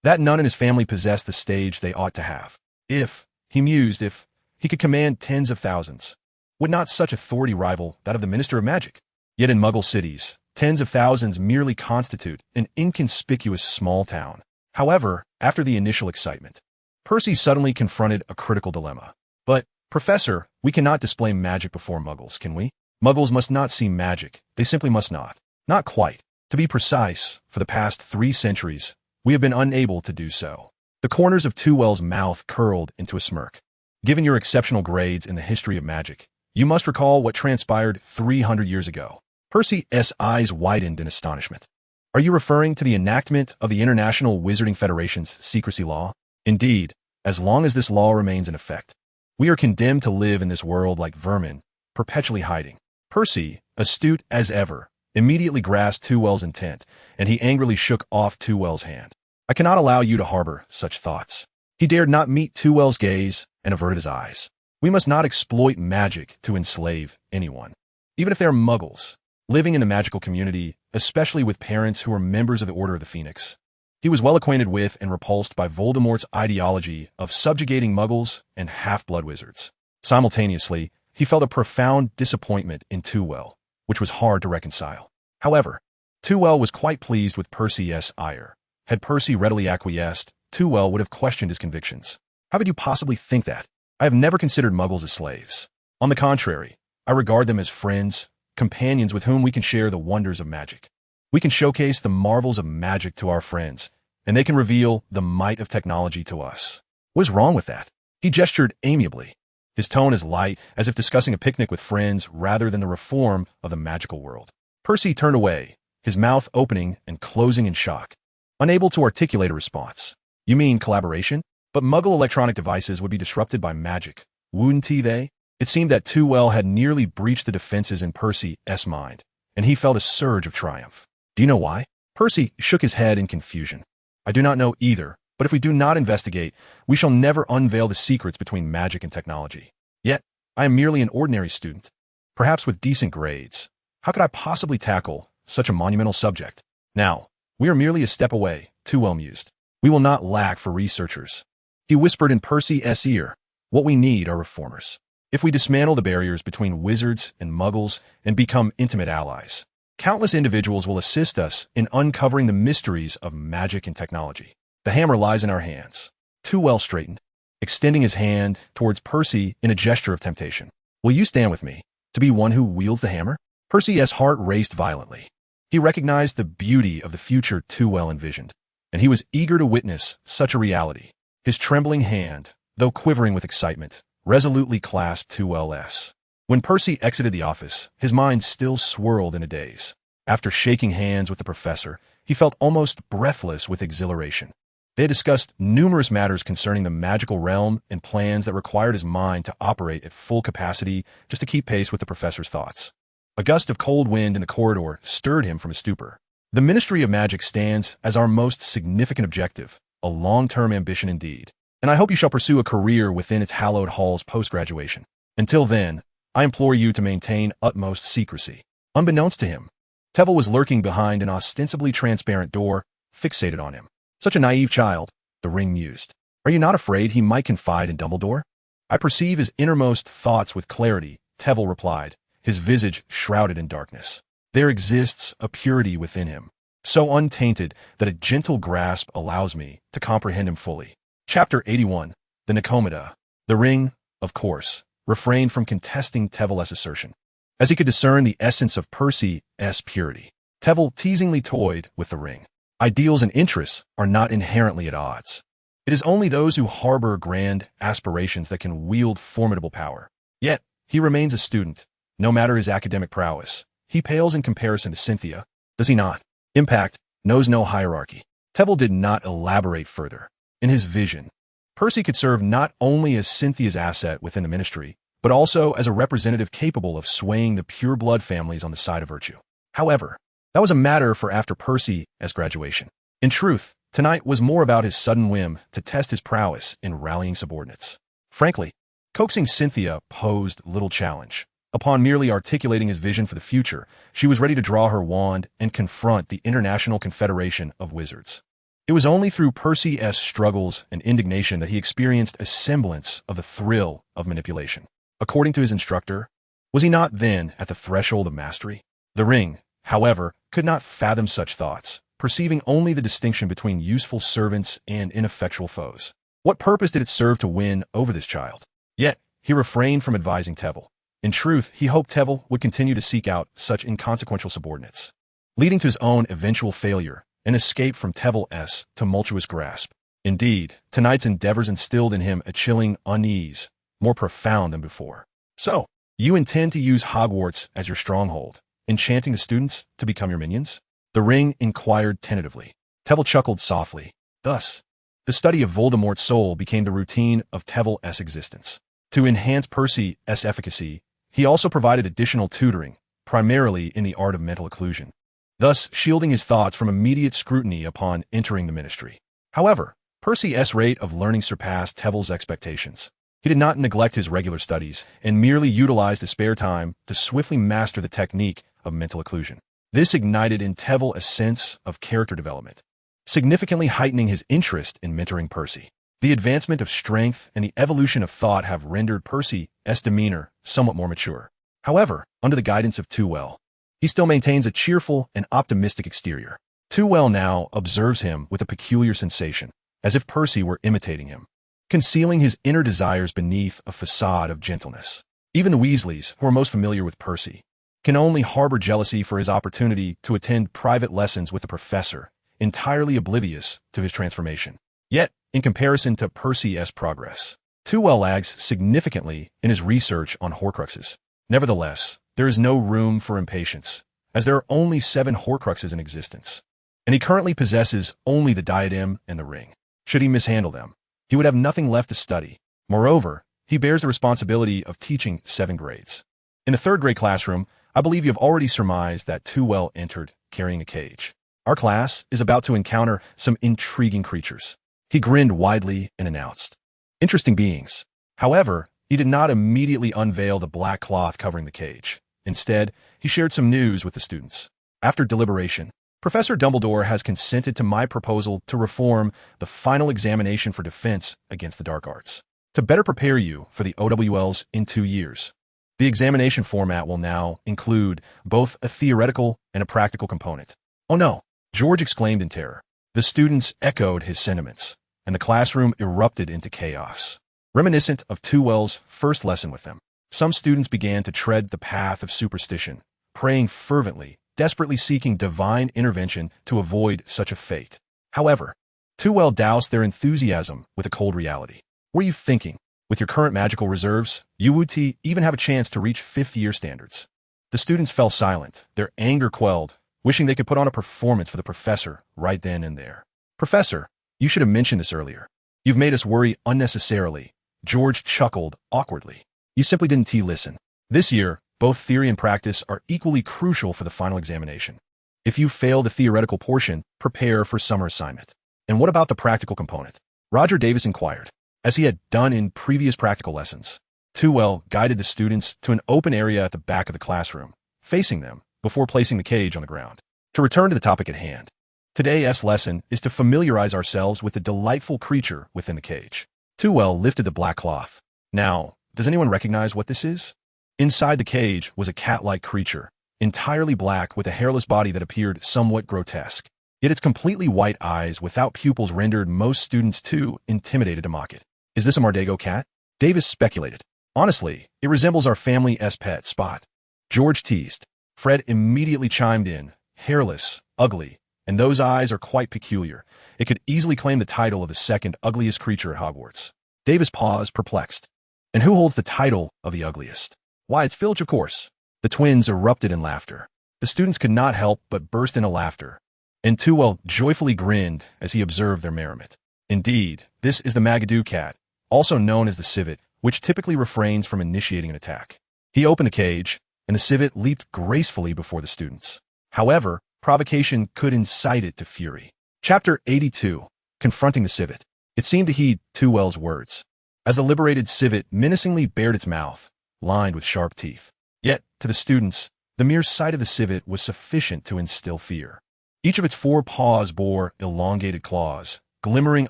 that none in his family possessed the stage they ought to have. If, he mused, if he could command tens of thousands, would not such authority rival that of the Minister of Magic? Yet in Muggle cities, tens of thousands merely constitute an inconspicuous small town. However, after the initial excitement, Percy suddenly confronted a critical dilemma. But, Professor, we cannot display magic before Muggles, can we? Muggles must not see magic. They simply must not. Not quite. To be precise, for the past 3 centuries, we have been unable to do so. The corners of Tywell's mouth curled into a smirk. Given your exceptional grades in the history of magic, you must recall what transpired 300 years ago. Percy's eyes widened in astonishment. Are you referring to the enactment of the International Wizarding Federation's secrecy law? Indeed, as long as this law remains in effect, we are condemned to live in this world like vermin, perpetually hiding. Percy, astute as ever, immediately grasped Tywell's intent, and he angrily shook off Tywell's hand. I cannot allow you to harbor such thoughts. He dared not meet Tywell's gaze and averted his eyes. We must not exploit magic to enslave anyone. Even if they are Muggles, living in the magical community, especially with parents who are members of the Order of the Phoenix. He was well acquainted with and repulsed by Voldemort's ideology of subjugating Muggles and half-blood wizards. Simultaneously, he felt a profound disappointment in Tywell, which was hard to reconcile. However, Tywell was quite pleased with Percy's ire. Had Percy readily acquiesced, Tywell would have questioned his convictions. How could you possibly think that? I have never considered Muggles as slaves. On the contrary, I regard them as friends, companions with whom we can share the wonders of magic. We can showcase the marvels of magic to our friends, and they can reveal the might of technology to us. What is wrong with that? He gestured amiably. his tone is light, as if discussing a picnic with friends rather than the reform of the magical world. Percy turned away, his mouth opening and closing in shock, unable to articulate a response. You mean collaboration? But Muggle electronic devices would be disrupted by magic, wouldn't they? It seemed that Tveir had nearly breached the defenses in Percy's mind, and he felt a surge of triumph. Do you know why? Percy shook his head in confusion. I do not know either, but if we do not investigate, we shall never unveil the secrets between magic and technology. Yet, I am merely an ordinary student, perhaps with decent grades. How could I possibly tackle such a monumental subject? Now, we are merely a step away, Tveir mused. We will not lack for researchers. He whispered in Percy's ear, what we need are reformers. If we dismantle the barriers between wizards and muggles and become intimate allies, countless individuals will assist us in uncovering the mysteries of magic and technology. The hammer lies in our hands. Tveir straightened, extending his hand towards Percy in a gesture of temptation. Will you stand with me, to be one who wields the hammer? Percy's heart raced violently. He recognized the beauty of the future Tveir envisioned, and he was eager to witness such a reality. His trembling hand, though quivering with excitement, resolutely clasped Tveir's. When Percy exited the office, his mind still swirled in a daze. After shaking hands with the professor, he felt almost breathless with exhilaration. They had discussed numerous matters concerning the magical realm and plans that required his mind to operate at full capacity just to keep pace with the professor's thoughts. A gust of cold wind in the corridor stirred him from his stupor. The Ministry of Magic stands as our most significant objective, a long-term ambition indeed, and I hope you shall pursue a career within its hallowed halls post-graduation. Until then, I implore you to maintain utmost secrecy. Unbeknownst to him, Tveir was lurking behind an ostensibly transparent door, fixated on him. Such a naive child, the ring mused. Are you not afraid he might confide in Dumbledore? I perceive his innermost thoughts with clarity, Tveir replied, his visage shrouded in darkness. There exists a purity within him, so untainted that a gentle grasp allows me to comprehend him fully. Chapter 81, The Nicomeda. The ring, of course, refrained from contesting Tveir's assertion, as he could discern the essence of Percy's purity. Tveir teasingly toyed with the ring. Ideals and interests are not inherently at odds. It is only those who harbor grand aspirations that can wield formidable power. Yet, he remains a student, no matter his academic prowess. He pales in comparison to Cynthia, does he not? Impact knows no hierarchy. Tveir did not elaborate further. In his vision, Percy could serve not only as Cynthia's asset within the ministry, but also as a representative capable of swaying the pure-blood families on the side of virtue. However, that was a matter for after Percy's graduation. In truth, tonight was more about his sudden whim to test his prowess in rallying subordinates. Frankly, coaxing Cynthia posed little challenge. Upon merely articulating his vision for the future, she was ready to draw her wand and confront the International Confederation of Wizards. It was only through Percy's struggles and indignation that he experienced a semblance of the thrill of manipulation. According to his instructor, was he not then at the threshold of mastery? The ring, however, could not fathom such thoughts, perceiving only the distinction between useful servants and ineffectual foes. What purpose did it serve to win over this child? Yet, he refrained from advising Tveir. In truth, he hoped Tveir would continue to seek out such inconsequential subordinates, leading to his own eventual failure and escape from Tveir's tumultuous grasp. Indeed, tonight's endeavors instilled in him a chilling unease, more profound than before. So, you intend to use Hogwarts as your stronghold, enchanting the students to become your minions? The ring inquired tentatively. Tveir chuckled softly. Thus, the study of Voldemort's soul became the routine of Tveir's existence. To enhance Percy's efficacy, he also provided additional tutoring, primarily in the art of mental occlusion, thus shielding his thoughts from immediate scrutiny upon entering the ministry. However, Percy's rate of learning surpassed Tveir's expectations. He did not neglect his regular studies and merely utilized his spare time to swiftly master the technique of mental occlusion. This ignited in Tveir a sense of character development, significantly heightening his interest in mentoring Percy. The advancement of strength and the evolution of thought have rendered Percy's demeanor somewhat more mature. However, under the guidance of Tveir, he still maintains a cheerful and optimistic exterior. Tveir now observes him with a peculiar sensation, as if Percy were imitating him, concealing his inner desires beneath a facade of gentleness. Even the Weasleys, who are most familiar with Percy, can only harbor jealousy for his opportunity to attend private lessons with the professor, entirely oblivious to his transformation. Yet, in comparison to Percy's progress, Tveir lags significantly in his research on Horcruxes. Nevertheless, there is no room for impatience, as there are only 7 Horcruxes in existence, and he currently possesses only the diadem and the ring. Should he mishandle them, he would have nothing left to study. Moreover, he bears the responsibility of teaching 7 grades. In the 3rd grade classroom, I believe you have already surmised that Tveir entered carrying a cage. Our class is about to encounter some intriguing creatures. He grinned widely and announced, "Interesting beings." However, he did not immediately unveil the black cloth covering the cage. Instead, he shared some news with the students. After deliberation, Professor Dumbledore has consented to my proposal to reform the final examination for defense against the dark arts, to better prepare you for the OWLs in 2 years. The examination format will now include both a theoretical and a practical component. "Oh no!" George exclaimed in terror. The students echoed his sentiments, and the classroom erupted into chaos. Reminiscent of Tveir's first lesson with them, some students began to tread the path of superstition, praying fervently, desperately seeking divine intervention to avoid such a fate. However, Tveir doused their enthusiasm with a cold reality. "What are you thinking? With your current magical reserves, you would even have a chance to reach 5th year standards." The students fell silent, their anger quelled, wishing they could put on a performance for the professor right then and there. "Professor, you should have mentioned this earlier. You've made us worry unnecessarily." George chuckled awkwardly. "You simply didn't listen. This year, both theory and practice are equally crucial for the final examination. If you fail the theoretical portion, prepare for summer assignment." "And what about the practical component?" Roger Davis inquired. As he had done in previous practical lessons, Tveir guided the students to an open area at the back of the classroom, facing them, before placing the cage on the ground. To return to the topic at hand, today's lesson is to familiarize ourselves with the delightful creature within the cage. Tveir lifted the black cloth. "Now, does anyone recognize what this is?" Inside the cage was a cat-like creature, entirely black with a hairless body that appeared somewhat grotesque. Yet its completely white eyes without pupils rendered most students too intimidated to mock it. "Is this a Mardago cat?" Davis speculated. "Honestly, it resembles our family's pet, Spot." George teased. Fred immediately chimed in. "Hairless, ugly, and those eyes are quite peculiar. It could easily claim the title of the 2nd ugliest creature at Hogwarts." Davis paused, perplexed. "And who holds the title of the ugliest?" "Why, it's Filch, of course." The twins erupted in laughter. The students could not help but burst into laughter, and Tveir joyfully grinned as he observed their merriment. "Indeed, this is the Magadoo cat, also known as the civet, which typically refrains from initiating an attack." He opened the cage, and the civet leaped gracefully before the students. However, provocation could incite it to fury. Chapter 82. Confronting the civet. It seemed to heed Tveir's words, as the liberated civet menacingly bared its mouth, lined with sharp teeth. Yet, to the students, the mere sight of the civet was sufficient to instill fear. Each of its 4 paws bore elongated claws, glimmering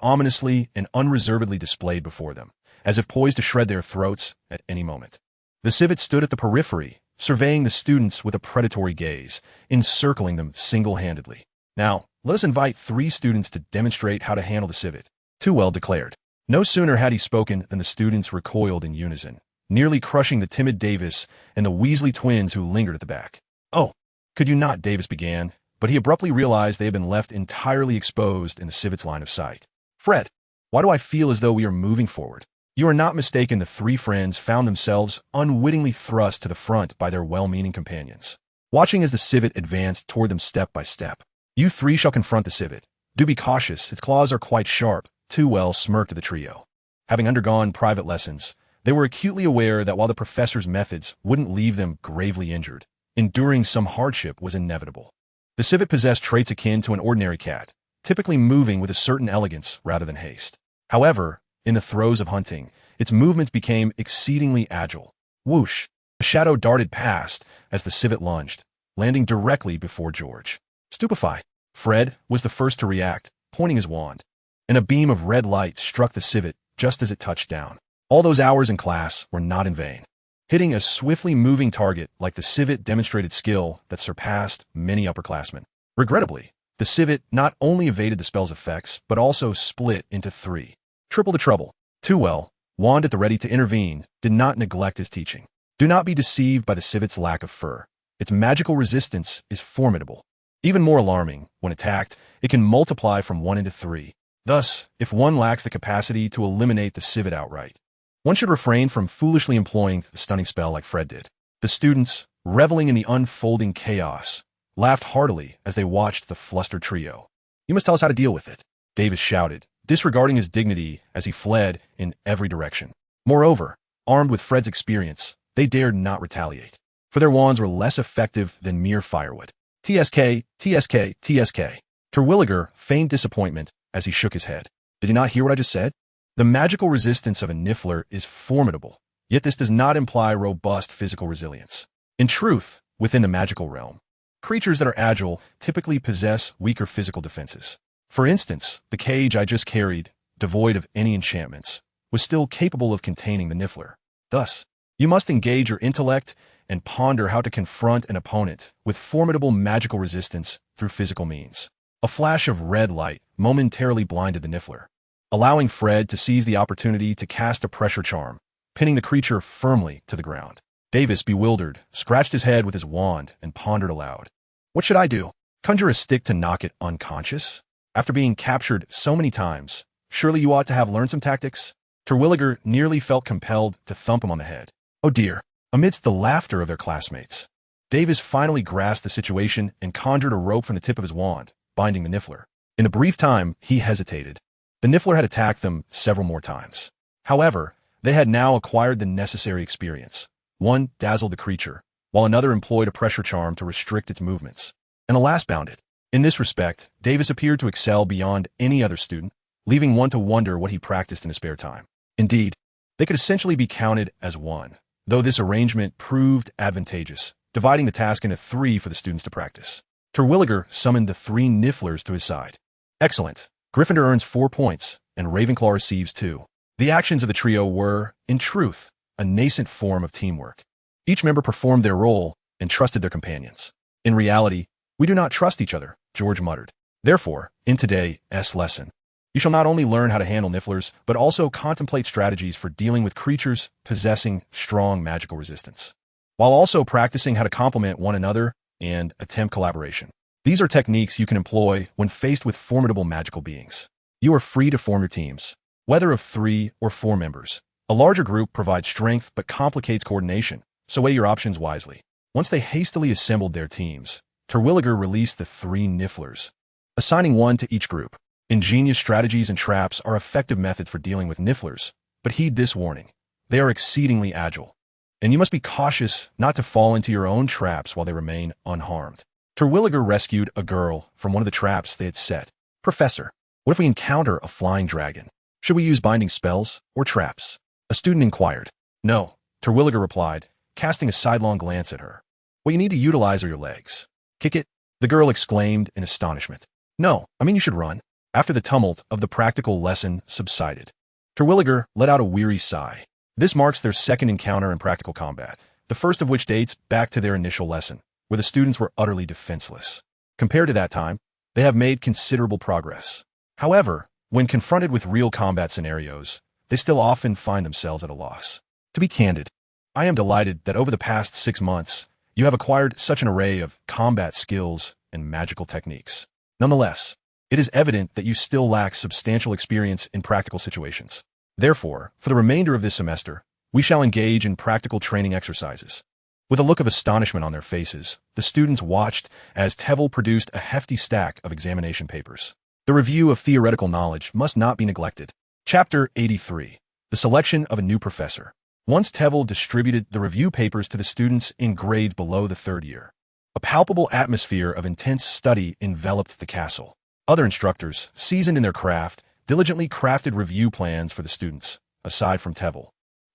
ominously and unreservedly displayed before them, as if poised to shred their throats at any moment. The civet stood at the periphery, surveying the students with a predatory gaze, encircling them single-handedly. "Now, let us invite 3 students to demonstrate how to handle the civet," Tveir declared. No sooner had he spoken than the students recoiled in unison, nearly crushing the timid Davis and the Weasley twins who lingered at the back. "Oh, could you not?" Davis began, but he abruptly realized they had been left entirely exposed in the civet's line of sight. "Fred, why do I feel as though we are moving forward?" You are not mistaken. The 3 friends found themselves unwittingly thrust to the front by their well-meaning companions, watching as the civet advanced toward them step by step. "You 3 shall confront the civet. Do be cautious, its claws are quite sharp." Tveir smirked at the trio. Having undergone private lessons, they were acutely aware that while the professor's methods wouldn't leave them gravely injured, enduring some hardship was inevitable. The civet possessed traits akin to an ordinary cat, typically moving with a certain elegance rather than haste. However, in the throes of hunting, its movements became exceedingly agile. Whoosh! A shadow darted past as the civet lunged, landing directly before George. Stupefied, Fred was the first to react, pointing his wand, and a beam of red light struck the civet just as it touched down. All those hours in class were not in vain. Hitting a swiftly moving target like the civet demonstrated skill that surpassed many upperclassmen. Regrettably, the civet not only evaded the spell's effects, but also split into 3. Triple the trouble. Tveir, wand at the ready to intervene, did not neglect his teaching. Do not be deceived by the civet's lack of fur. Its magical resistance is formidable. Even more alarming, when attacked, it can multiply from 1 into 3. Thus, if one lacks the capacity to eliminate the civet outright, One should refrain from foolishly employing the stunning spell like Fred did. The students, reveling in the unfolding chaos, laughed heartily as they watched the flustered trio. "You must tell us how to deal with it," Davis shouted, disregarding his dignity as he fled in every direction. Moreover, armed with Fred's experience, they dared not retaliate, for their wands were less effective than mere firewood. TSK, TSK, TSK. Terwilliger feigned disappointment as he shook his head. Did he not hear what I just said? The magical resistance of a Niffler is formidable, yet this does not imply robust physical resilience. In truth, within the magical realm, creatures that are agile typically possess weaker physical defenses. For instance, the cage I just carried, devoid of any enchantments, was still capable of containing the Niffler. Thus, you must engage your intellect and ponder how to confront an opponent with formidable magical resistance through physical means. A flash of red light momentarily blinded the Niffler, allowing Fred to seize the opportunity to cast a pressure charm, pinning the creature firmly to the ground. Davis, bewildered, scratched his head with his wand and pondered aloud. What should I do? Conjure a stick to knock it unconscious? After being captured so many times, surely you ought to have learned some tactics? Terwilliger nearly felt compelled to thump him on the head. Oh dear. Amidst the laughter of their classmates, Davis finally grasped the situation and conjured a rope from the tip of his wand, binding the Niffler. In the brief time he hesitated, the Niffler had attacked them several more times. However, they had now acquired the necessary experience. One dazzled the creature, while another employed a pressure charm to restrict its movements, and the last bound it. In this respect, Davis appeared to excel beyond any other student, leaving one to wonder what he practiced in his spare time. Indeed, they could essentially be counted as one, though this arrangement proved advantageous, dividing the task into 3 for the students to practice. Terwilliger summoned the 3 Nifflers to his side. Excellent. Gryffindor earns 4 points, and Ravenclaw receives 2. The actions of the trio were, in truth, a nascent form of teamwork. Each member performed their role and trusted their companions. In reality, we do not trust each other, George muttered. Therefore, in today's lesson, you shall not only learn how to handle Nifflers, but also contemplate strategies for dealing with creatures possessing strong magical resistance, while also practicing how to complement one another and attempt collaboration. These are techniques you can employ when faced with formidable magical beings. You are free to form your teams, whether of 3 or 4 members. A larger group provides strength but complicates coordination, so weigh your options wisely. Once they hastily assembled their teams, Terwilliger released the 3 Nifflers, assigning one to each group. Ingenious strategies and traps are effective methods for dealing with Nifflers, but heed this warning. They are exceedingly agile, and you must be cautious not to fall into your own traps while they remain unharmed. Terwilliger rescued a girl from one of the traps they had set. Professor, what if we encounter a flying dragon? Should we use binding spells or traps? A student inquired. No, Terwilliger replied, casting a sidelong glance at her. What you need to utilize are your legs. Kick it, the girl exclaimed in astonishment. No, I mean you should run. After the tumult of the practical lesson subsided, Terwilliger let out a weary sigh. This marks their second encounter in practical combat, the first of which dates back to their initial lesson, where the students were utterly defenseless. Compared to that time, they have made considerable progress. However, when confronted with real combat scenarios, they still often find themselves at a loss. To be candid, I am delighted that over the past 6 months, you have acquired such an array of combat skills and magical techniques. Nonetheless, it is evident that you still lack substantial experience in practical situations. Therefore, for the remainder of this semester, we shall engage in practical training exercises. With a look of astonishment on their faces, the students watched as Tveir produced a hefty stack of examination papers. The review of theoretical knowledge must not be neglected. Chapter 83. The Selection of a New Professor. Once Tveir distributed the review papers to the students in grades below the 3rd year, a palpable atmosphere of intense study enveloped the castle. Other instructors, seasoned in their craft, diligently crafted review plans for the students, aside from Tveir.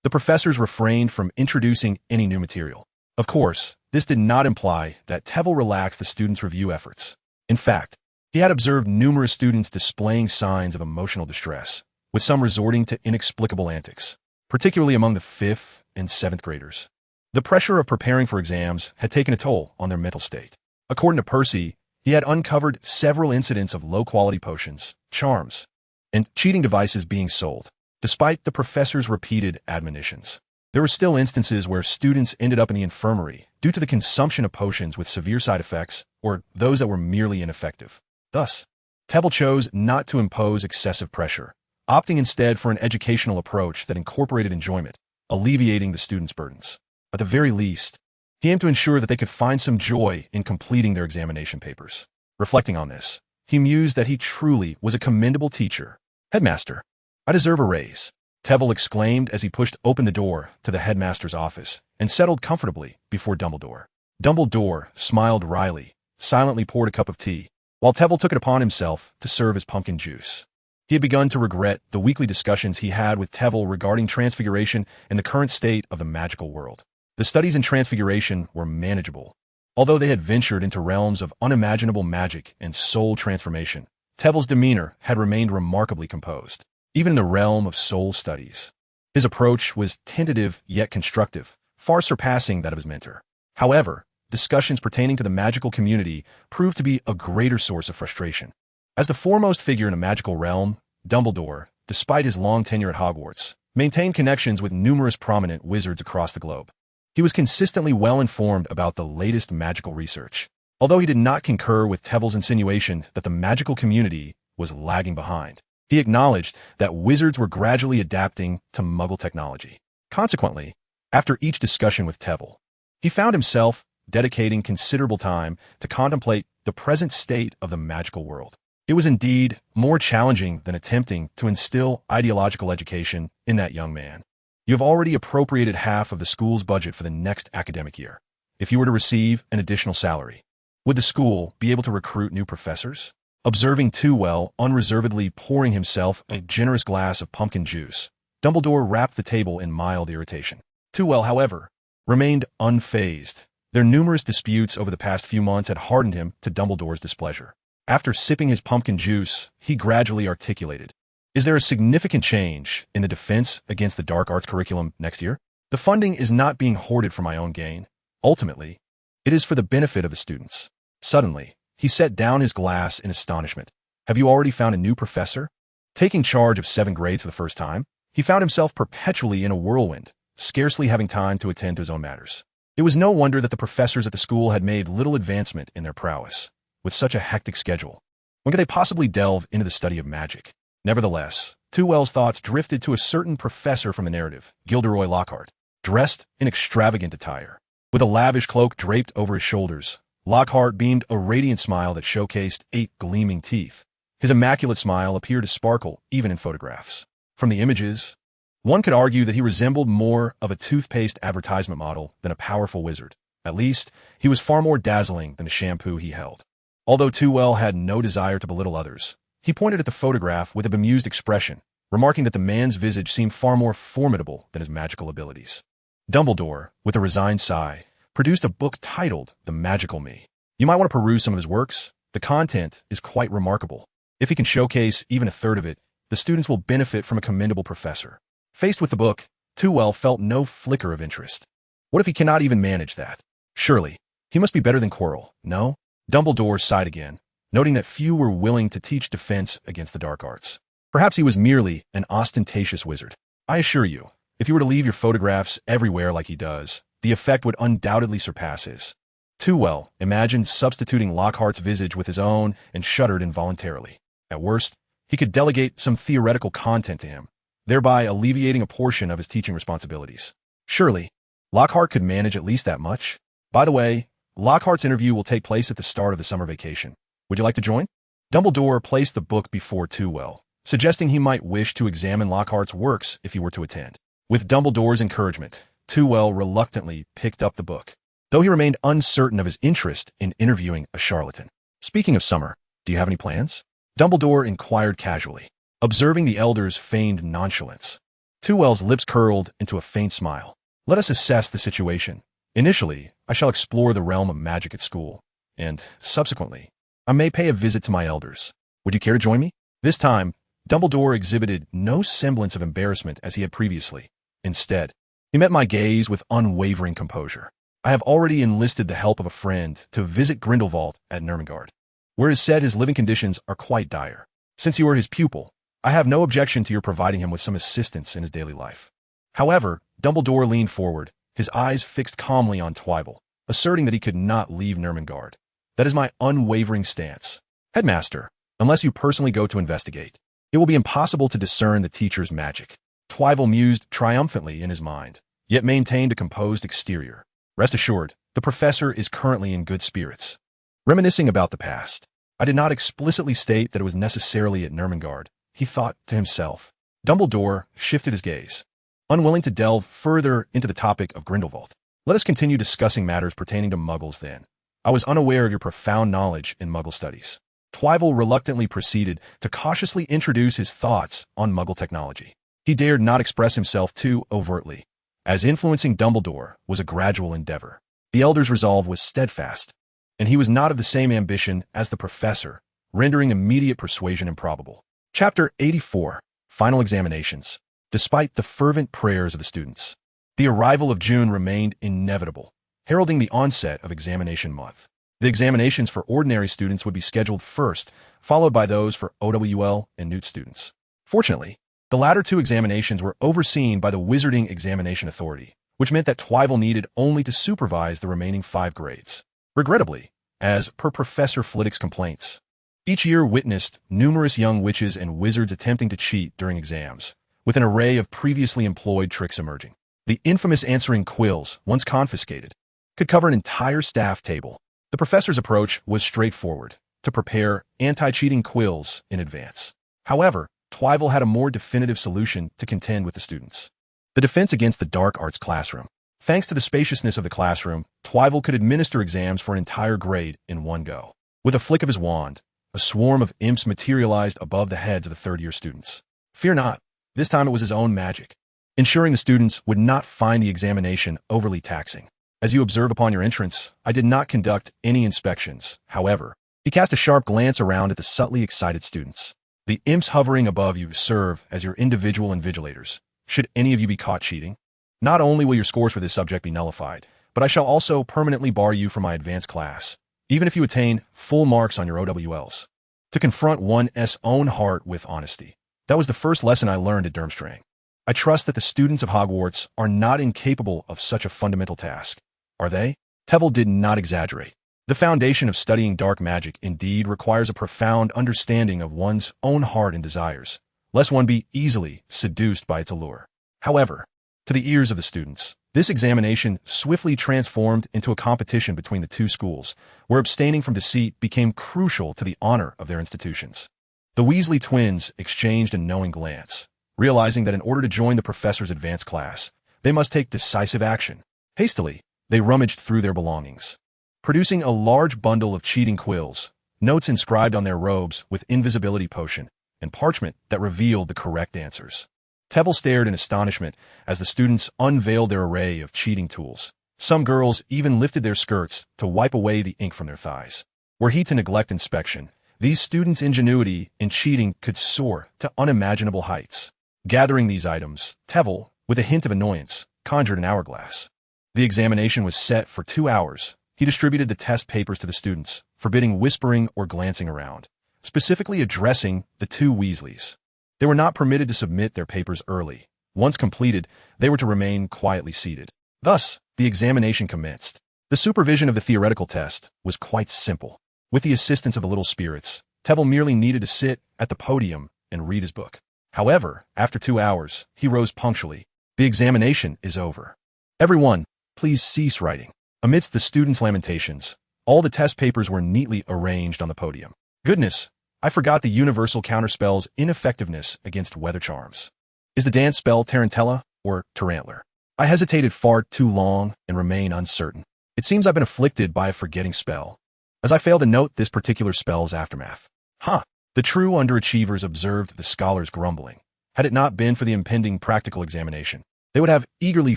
The professors refrained from introducing any new material. Of course, this did not imply that Tveir relaxed the students' review efforts. In fact, he had observed numerous students displaying signs of emotional distress, with some resorting to inexplicable antics, particularly among the 5th and 7th graders. The pressure of preparing for exams had taken a toll on their mental state. According to Percy, he had uncovered several incidents of low-quality potions, charms, and cheating devices being sold. Despite the professor's repeated admonitions, there were still instances where students ended up in the infirmary due to the consumption of potions with severe side effects or those that were merely ineffective. Thus, Tveir chose not to impose excessive pressure, opting instead for an educational approach that incorporated enjoyment, alleviating the students' burdens. At the very least, he aimed to ensure that they could find some joy in completing their examination papers. Reflecting on this, he mused that he truly was a commendable teacher. "Headmaster, I deserve a raise," Tveir exclaimed as he pushed open the door to the headmaster's office and settled comfortably before Dumbledore. Dumbledore smiled wryly, silently poured a cup of tea, while Tveir took it upon himself to serve his pumpkin juice. He had begun to regret the weekly discussions he had with Tveir regarding transfiguration and the current state of the magical world. The studies in transfiguration were manageable. Although they had ventured into realms of unimaginable magic and soul transformation, Tveir's demeanor had remained remarkably composed, even in the realm of soul studies. His approach was tentative yet constructive, far surpassing that of his mentor. However, discussions pertaining to the magical community proved to be a greater source of frustration. As the foremost figure in a magical realm, Dumbledore, despite his long tenure at Hogwarts, maintained connections with numerous prominent wizards across the globe. He was consistently well informed about the latest magical research. Although he did not concur with Tveir's insinuation that the magical community was lagging behind, he acknowledged that wizards were gradually adapting to Muggle technology. Consequently, after each discussion with Tveir, he found himself dedicating considerable time to contemplate the present state of the magical world. It was indeed more challenging than attempting to instill ideological education in that young man. "You have already appropriated half of the school's budget for the next academic year. If you were to receive an additional salary, would the school be able to recruit new professors?" Observing Tveir unreservedly pouring himself a generous glass of pumpkin juice, Dumbledore rapped the table in mild irritation. Tveir, however, remained unfazed. Their numerous disputes over the past few months had hardened him to Dumbledore's displeasure. After sipping his pumpkin juice, he gradually articulated, "Is there a significant change in the defense against the dark arts curriculum next year? The funding is not being hoarded for my own gain. Ultimately, it is for the benefit of the students." Suddenly, he set down his glass in astonishment. "Have you already found a new professor?" Taking charge of 7 grades for the first time, he found himself perpetually in a whirlwind, scarcely having time to attend to his own matters. It was no wonder that the professors at the school had made little advancement in their prowess. With such a hectic schedule, when could they possibly delve into the study of magic? Nevertheless, Tveir's thoughts drifted to a certain professor from the narrative, Gilderoy Lockhart, dressed in extravagant attire. With a lavish cloak draped over his shoulders, Lockhart beamed a radiant smile that showcased 8 gleaming teeth. His immaculate smile appeared to sparkle even in photographs. From the images, one could argue that he resembled more of a toothpaste advertisement model than a powerful wizard. At least, he was far more dazzling than the shampoo he held. Although Tveir had no desire to belittle others, he pointed at the photograph with a bemused expression, remarking that the man's visage seemed far more formidable than his magical abilities. Dumbledore, with a resigned sigh, produced a book titled The Magical Me. You might want to peruse some of his works. The content is quite remarkable. If he can showcase even a third of it, the students will benefit from a commendable professor. Faced with the book, Tveir felt no flicker of interest. What if he cannot even manage that? Surely, he must be better than Quirrell, no? Dumbledore sighed again, noting that few were willing to teach defense against the dark arts. Perhaps he was merely an ostentatious wizard. I assure you, if you were to leave your photographs everywhere like he does, the effect would undoubtedly surpass his. Tveir imagined substituting Lockhart's visage with his own and shuddered involuntarily. At worst, he could delegate some theoretical content to him, thereby alleviating a portion of his teaching responsibilities. Surely, Lockhart could manage at least that much. By the way, Lockhart's interview will take place at the start of the summer vacation. Would you like to join? Dumbledore placed the book before Tveir, suggesting he might wish to examine Lockhart's works if he were to attend. With Dumbledore's encouragement, Tveir reluctantly picked up the book, though he remained uncertain of his interest in interviewing a charlatan. Speaking of summer, do you have any plans? Dumbledore inquired casually, observing the elder's feigned nonchalance. Tveir's lips curled into a faint smile. Let us assess the situation. Initially, I shall explore the realm of magic at school, and, subsequently, I may pay a visit to my elders. Would you care to join me? This time, Dumbledore exhibited no semblance of embarrassment as he had previously. Instead, he met my gaze with unwavering composure. I have already enlisted the help of a friend to visit Grindelwald at Nurmengard, where it is said his living conditions are quite dire. Since you are his pupil, I have no objection to your providing him with some assistance in his daily life. However, Dumbledore leaned forward, his eyes fixed calmly on Tveir, asserting that he could not leave Nurmengard. That is my unwavering stance. Headmaster, unless you personally go to investigate, It will be impossible to discern the teacher's magic. Twyvel mused triumphantly in his mind, yet maintained a composed exterior. Rest assured, the professor is currently in good spirits. Reminiscing about the past, I did not explicitly state that it was necessarily at Nurmengard, he thought to himself. Dumbledore shifted his gaze, unwilling to delve further into the topic of Grindelwald. Let us continue discussing matters pertaining to Muggles then. I was unaware of your profound knowledge in Muggle studies. Twyvel reluctantly proceeded to cautiously introduce his thoughts on Muggle technology. He dared not express himself too overtly, as influencing Dumbledore was a gradual endeavor. The Elder's resolve was steadfast, and he was not of the same ambition as the professor, rendering immediate persuasion improbable. Chapter 84. Final Examinations. Despite the fervent prayers of the students, the arrival of June remained inevitable, heralding the onset of examination month. The examinations for ordinary students would be scheduled first, followed by those for OWL and Newt students. Fortunately, the latter two examinations were overseen by the Wizarding Examination Authority, which meant that Twyvel needed only to supervise the remaining 5 grades. Regrettably, as per Professor Flitwick's complaints, each year witnessed numerous young witches and wizards attempting to cheat during exams, with an array of previously employed tricks emerging. The infamous answering quills, once confiscated, could cover an entire staff table. The professor's approach was straightforward, to prepare anti-cheating quills in advance. However, Twyvel had a more definitive solution to contend with the students. The defense against the dark arts classroom. Thanks to the spaciousness of the classroom, Twyvel could administer exams for an entire grade in one go. With a flick of his wand, a swarm of imps materialized above the heads of the third-year students. Fear not, this time it was his own magic, ensuring the students would not find the examination overly taxing. As you observe upon your entrance, I did not conduct any inspections. However, he cast a sharp glance around at the subtly excited students. The imps hovering above you serve as your individual invigilators. Should any of you be caught cheating, not only will your scores for this subject be nullified, but I shall also permanently bar you from my advanced class, even if you attain full marks on your OWLs. To confront one's own heart with honesty. That was the first lesson I learned at Durmstrang. I trust that the students of Hogwarts are not incapable of such a fundamental task. Are they? Tveir did not exaggerate. The foundation of studying dark magic indeed requires a profound understanding of one's own heart and desires, lest one be easily seduced by its allure. However, to the ears of the students, this examination swiftly transformed into a competition between the two schools, where abstaining from deceit became crucial to the honor of their institutions. The Weasley twins exchanged a knowing glance, realizing that in order to join the professor's advanced class, they must take decisive action. Hastily, they rummaged through their belongings, producing a large bundle of cheating quills, notes inscribed on their robes with invisibility potion, and parchment that revealed the correct answers. Tveir stared in astonishment as the students unveiled their array of cheating tools. Some girls even lifted their skirts to wipe away the ink from their thighs. Were he to neglect inspection, these students' ingenuity in cheating could soar to unimaginable heights. Gathering these items, Tveir, with a hint of annoyance, conjured an hourglass. The examination was set for 2 hours. He distributed the test papers to the students, forbidding whispering or glancing around, specifically addressing the two Weasleys. They were not permitted to submit their papers early. Once completed, they were to remain quietly seated. Thus, the examination commenced. The supervision of the theoretical test was quite simple. With the assistance of the little spirits, Tveir merely needed to sit at the podium and read his book. However, after 2 hours, he rose punctually. The examination is over. Everyone, please cease writing. Amidst the students' lamentations, all the test papers were neatly arranged on the podium. Goodness, I forgot the universal counterspell's ineffectiveness against weather charms. Is the dance spell Tarantella or Tarantler? I hesitated far too long and remain uncertain. It seems I've been afflicted by a forgetting spell, as I fail to note this particular spell's aftermath. The true underachievers observed the scholars grumbling. Had it not been for the impending practical examination, they would have eagerly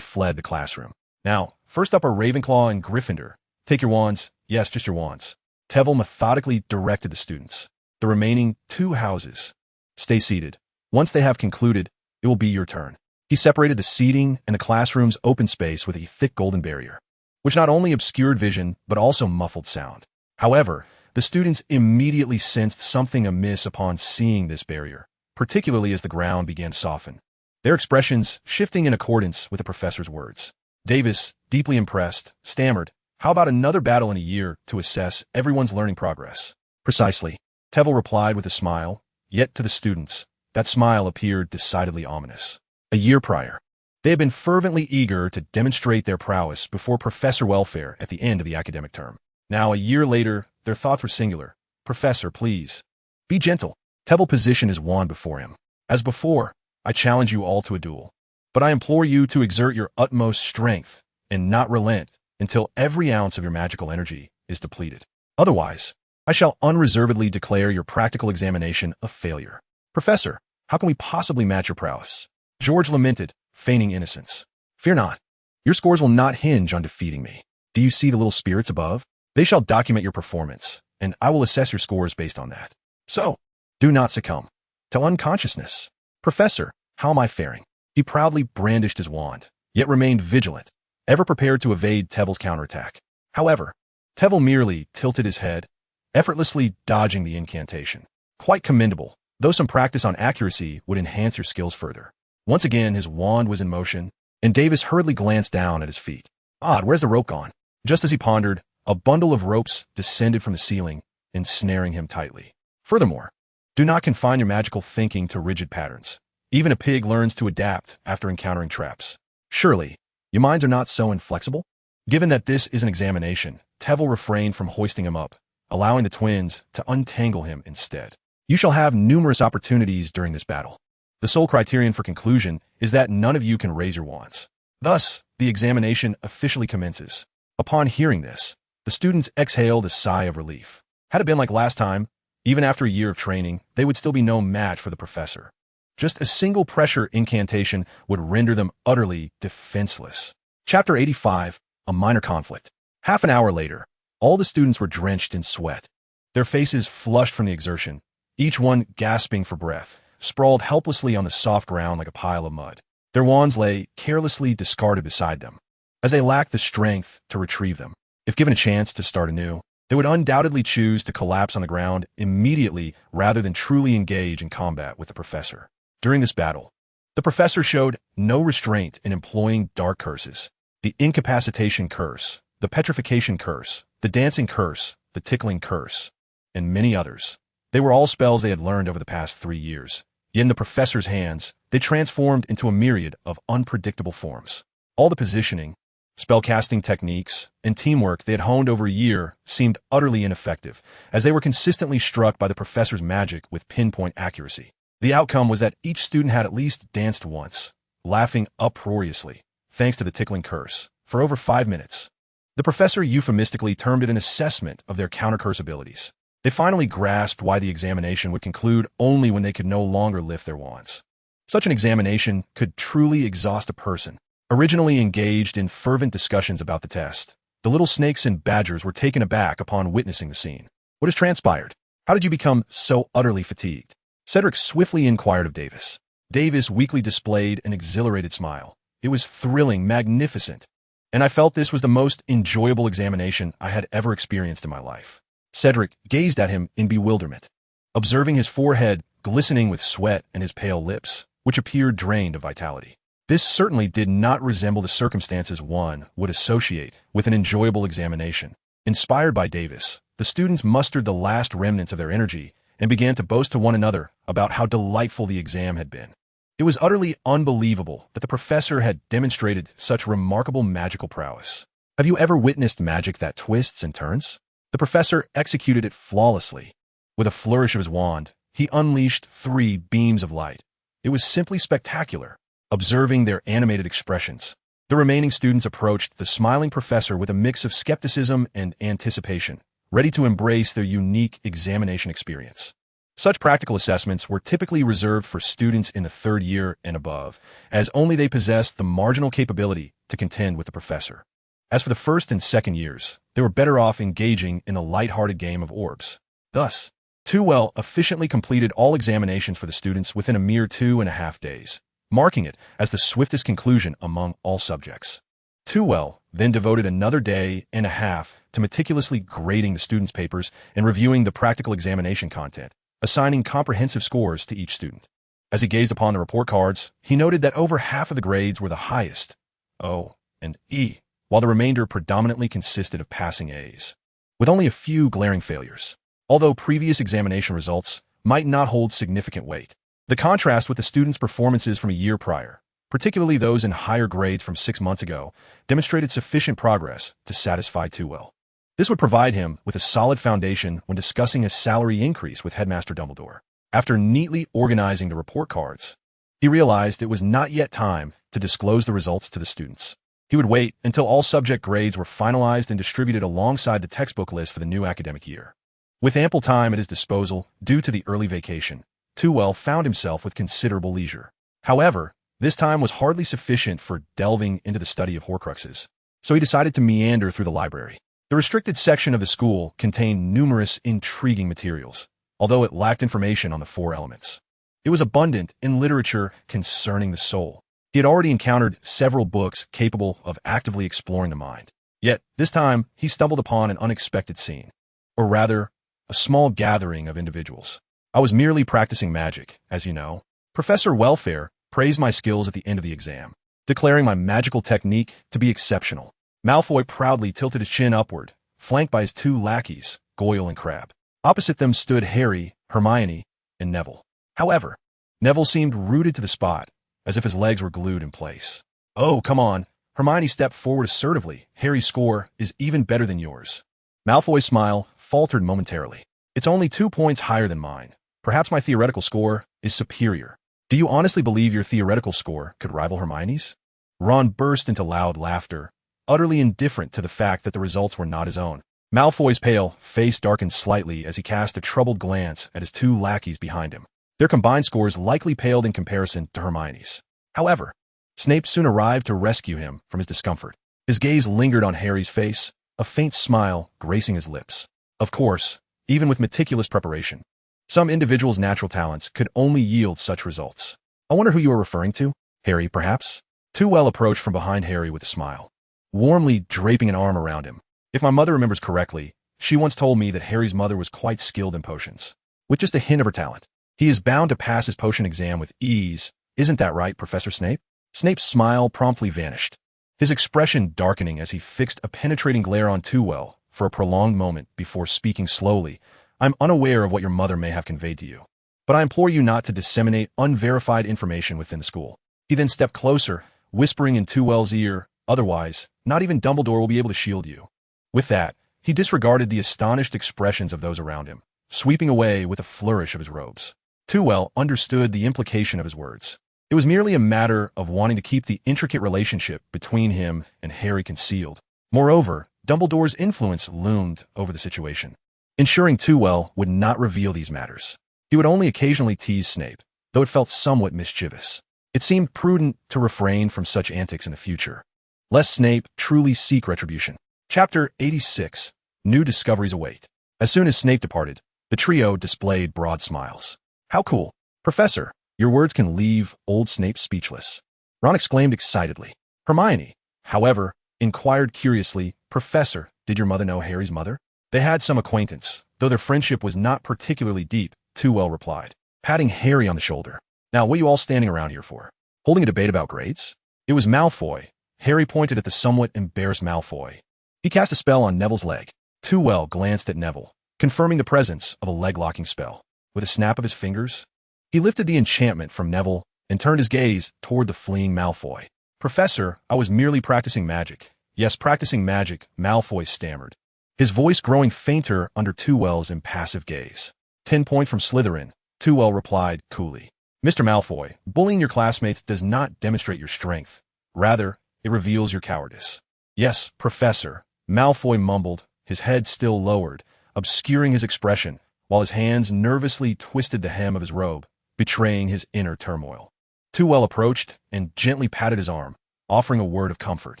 fled the classroom. Now, first up are Ravenclaw and Gryffindor. Take your wands. Yes, just your wands. Tveir methodically directed the students. The remaining 2 houses. Stay seated. Once they have concluded, it will be your turn. He separated the seating and the classroom's open space with a thick golden barrier, which not only obscured vision, but also muffled sound. However, the students immediately sensed something amiss upon seeing this barrier, particularly as the ground began to soften, their expressions shifting in accordance with the professor's words. Davis, deeply impressed, stammered, "How about another battle in a year to assess everyone's learning progress?" "Precisely," Tveir replied with a smile, yet to the students, That smile appeared decidedly ominous. A year prior, they had been fervently eager to demonstrate their prowess before Professor Welfare at the end of the academic term. Now, a year later, their thoughts were singular. "Professor, please. Be gentle." Tevil positioned his wand before him. "As before, I challenge you all to a duel. But I implore you to exert your utmost strength and not relent until every ounce of your magical energy is depleted. Otherwise, I shall unreservedly declare your practical examination a failure." "Professor, how can we possibly match your prowess?" George lamented, feigning innocence. "Fear not. Your scores will not hinge on defeating me. Do you see the little spirits above? They shall document your performance, and I will assess your scores based on that. So, do not succumb to unconsciousness." "Professor, how am I faring?" He proudly brandished his wand, yet remained vigilant, ever prepared to evade Tevil's counterattack. However, Tevil merely tilted his head, effortlessly dodging the incantation. Quite commendable, though some practice on accuracy would enhance your skills further. Once again, his wand was in motion, and Davis hurriedly glanced down at his feet. "Odd, where's the rope gone?" Just as he pondered, a bundle of ropes descended from the ceiling, ensnaring him tightly. Furthermore, do not confine your magical thinking to rigid patterns. Even a pig learns to adapt after encountering traps. Surely, your minds are not so inflexible? Given that this is an examination, Tevil refrained from hoisting him up, allowing the twins to untangle him instead. "You shall have numerous opportunities during this battle. The sole criterion for conclusion is that none of you can raise your wands. Thus, the examination officially commences." Upon hearing this, the students exhaled a sigh of relief. Had it been like last time, even after a year of training, they would still be no match for the professor. Just a single pressure incantation would render them utterly defenseless. Chapter 85, A Minor Conflict. Half an hour later, all the students were drenched in sweat. Their faces flushed from the exertion, each one gasping for breath, sprawled helplessly on the soft ground like a pile of mud. Their wands lay carelessly discarded beside them, as they lacked the strength to retrieve them. If given a chance to start anew, they would undoubtedly choose to collapse on the ground immediately rather than truly engage in combat with the professor. During this battle, the professor showed no restraint in employing dark curses. The incapacitation curse, the petrification curse, the dancing curse, the tickling curse, and many others. They were all spells they had learned over the past 3 years. Yet in the professor's hands, they transformed into a myriad of unpredictable forms. All the positioning, spellcasting techniques, and teamwork they had honed over a year seemed utterly ineffective, as they were consistently struck by the professor's magic with pinpoint accuracy. The outcome was that each student had at least danced once, laughing uproariously, thanks to the tickling curse, for over 5 minutes. The professor euphemistically termed it an assessment of their counter-curse abilities. They finally grasped why the examination would conclude only when they could no longer lift their wands. Such an examination could truly exhaust a person. Originally engaged in fervent discussions about the test, the little snakes and badgers were taken aback upon witnessing the scene. "What has transpired? How did you become so utterly fatigued?" Cedric swiftly inquired of Davis. Davis weakly displayed an exhilarated smile. "It was thrilling, magnificent, and I felt this was the most enjoyable examination I had ever experienced in my life." Cedric gazed at him in bewilderment, observing his forehead glistening with sweat and his pale lips, which appeared drained of vitality. This certainly did not resemble the circumstances one would associate with an enjoyable examination. Inspired by Davis, the students mustered the last remnants of their energy and began to boast to one another about how delightful the exam had been. It was utterly unbelievable that the professor had demonstrated such remarkable magical prowess. Have you ever witnessed magic that twists and turns? The professor executed it flawlessly. With a flourish of his wand, he unleashed 3 beams of light. It was simply spectacular. Observing their animated expressions, the remaining students approached the smiling professor with a mix of skepticism and anticipation, ready to embrace their unique examination experience. Such practical assessments were typically reserved for students in the 3rd year and above, as only they possessed the marginal capability to contend with the professor. As for the 1st and 2nd years, they were better off engaging in the light-hearted game of orbs. Thus, Tveir efficiently completed all examinations for the students within a mere 2.5 days, marking it as the swiftest conclusion among all subjects. Tveir then devoted another day and a half to meticulously grading the students' papers and reviewing the practical examination content, assigning comprehensive scores to each student. As he gazed upon the report cards, he noted that over half of the grades were the highest, O and E, while the remainder predominantly consisted of passing A's, with only a few glaring failures. Although previous examination results might not hold significant weight, The contrast with the students' performances from a year prior, particularly those in higher grades from 6 months ago, demonstrated sufficient progress to satisfy Tveir. This would provide him with a solid foundation when discussing a salary increase with Headmaster Dumbledore. After neatly organizing the report cards, he realized it was not yet time to disclose the results to the students. He would wait until all subject grades were finalized and distributed alongside the textbook list for the new academic year. With ample time at his disposal due to the early vacation, Tveir found himself with considerable leisure. However, this time was hardly sufficient for delving into the study of Horcruxes, so he decided to meander through the library. The restricted section of the school contained numerous intriguing materials, although it lacked information on the 4 elements. It was abundant in literature concerning the soul. He had already encountered several books capable of actively exploring the mind. Yet, this time, he stumbled upon an unexpected scene. Or rather, a small gathering of individuals. I was merely practicing magic, as you know. Professor Welfare praised my skills at the end of the exam, declaring my magical technique to be exceptional. Malfoy proudly tilted his chin upward, flanked by his 2 lackeys, Goyle and Crabbe. Opposite them stood Harry, Hermione, and Neville. However, Neville seemed rooted to the spot, as if his legs were glued in place. "Oh, come on." Hermione stepped forward assertively. "Harry's score is even better than yours." Malfoy's smile faltered momentarily. "It's only 2 points higher than mine. Perhaps my theoretical score is superior." "Do you honestly believe your theoretical score could rival Hermione's?" Ron burst into loud laughter, utterly indifferent to the fact that the results were not his own. Malfoy's pale face darkened slightly as he cast a troubled glance at his 2 lackeys behind him. Their combined scores likely paled in comparison to Hermione's. However, Snape soon arrived to rescue him from his discomfort. His gaze lingered on Harry's face, a faint smile gracing his lips. Of course, even with meticulous preparation, some individuals' natural talents could only yield such results. "I wonder who you are referring to? Harry, perhaps?" Tveir approached from behind Harry with a smile, warmly draping an arm around him. "If my mother remembers correctly, she once told me that Harry's mother was quite skilled in potions. With just a hint of her talent, he is bound to pass his potion exam with ease. Isn't that right, Professor Snape?" Snape's smile promptly vanished, his expression darkening as he fixed a penetrating glare on Tveir for a prolonged moment before speaking slowly. "I'm unaware of what your mother may have conveyed to you, but I implore you not to disseminate unverified information within the school." He then stepped closer, whispering in Tveir's ear, "Otherwise, not even Dumbledore will be able to shield you." With that, he disregarded the astonished expressions of those around him, sweeping away with a flourish of his robes. Tveir understood the implication of his words. It was merely a matter of wanting to keep the intricate relationship between him and Harry concealed. Moreover, Dumbledore's influence loomed over the situation, ensuring Tveir would not reveal these matters. He would only occasionally tease Snape, though it felt somewhat mischievous. It seemed prudent to refrain from such antics in the future, lest Snape truly seek retribution. Chapter 86. New discoveries await. As soon as Snape departed, the trio displayed broad smiles. "How cool. Professor, your words can leave old Snape speechless." Ron exclaimed excitedly. Hermione, however, inquired curiously, "Professor, did your mother know Harry's mother?" "They had some acquaintance, though their friendship was not particularly deep," Tveir replied, patting Harry on the shoulder. "Now, what are you all standing around here for? Holding a debate about grades?" It was Malfoy. Harry pointed at the somewhat embarrassed Malfoy. He cast a spell on Neville's leg. Tveir glanced at Neville, confirming the presence of a leg-locking spell. With a snap of his fingers, he lifted the enchantment from Neville and turned his gaze toward the fleeing Malfoy. "Professor, I was merely practicing magic." "Yes, practicing magic," Malfoy stammered, his voice growing fainter under Tveir's impassive gaze. 10 points from Slytherin," Tveir replied coolly. "Mr. Malfoy, bullying your classmates does not demonstrate your strength. Rather, it reveals your cowardice." "Yes, Professor," Malfoy mumbled, his head still lowered, obscuring his expression, while his hands nervously twisted the hem of his robe, betraying his inner turmoil. Tveir approached and gently patted his arm, offering a word of comfort.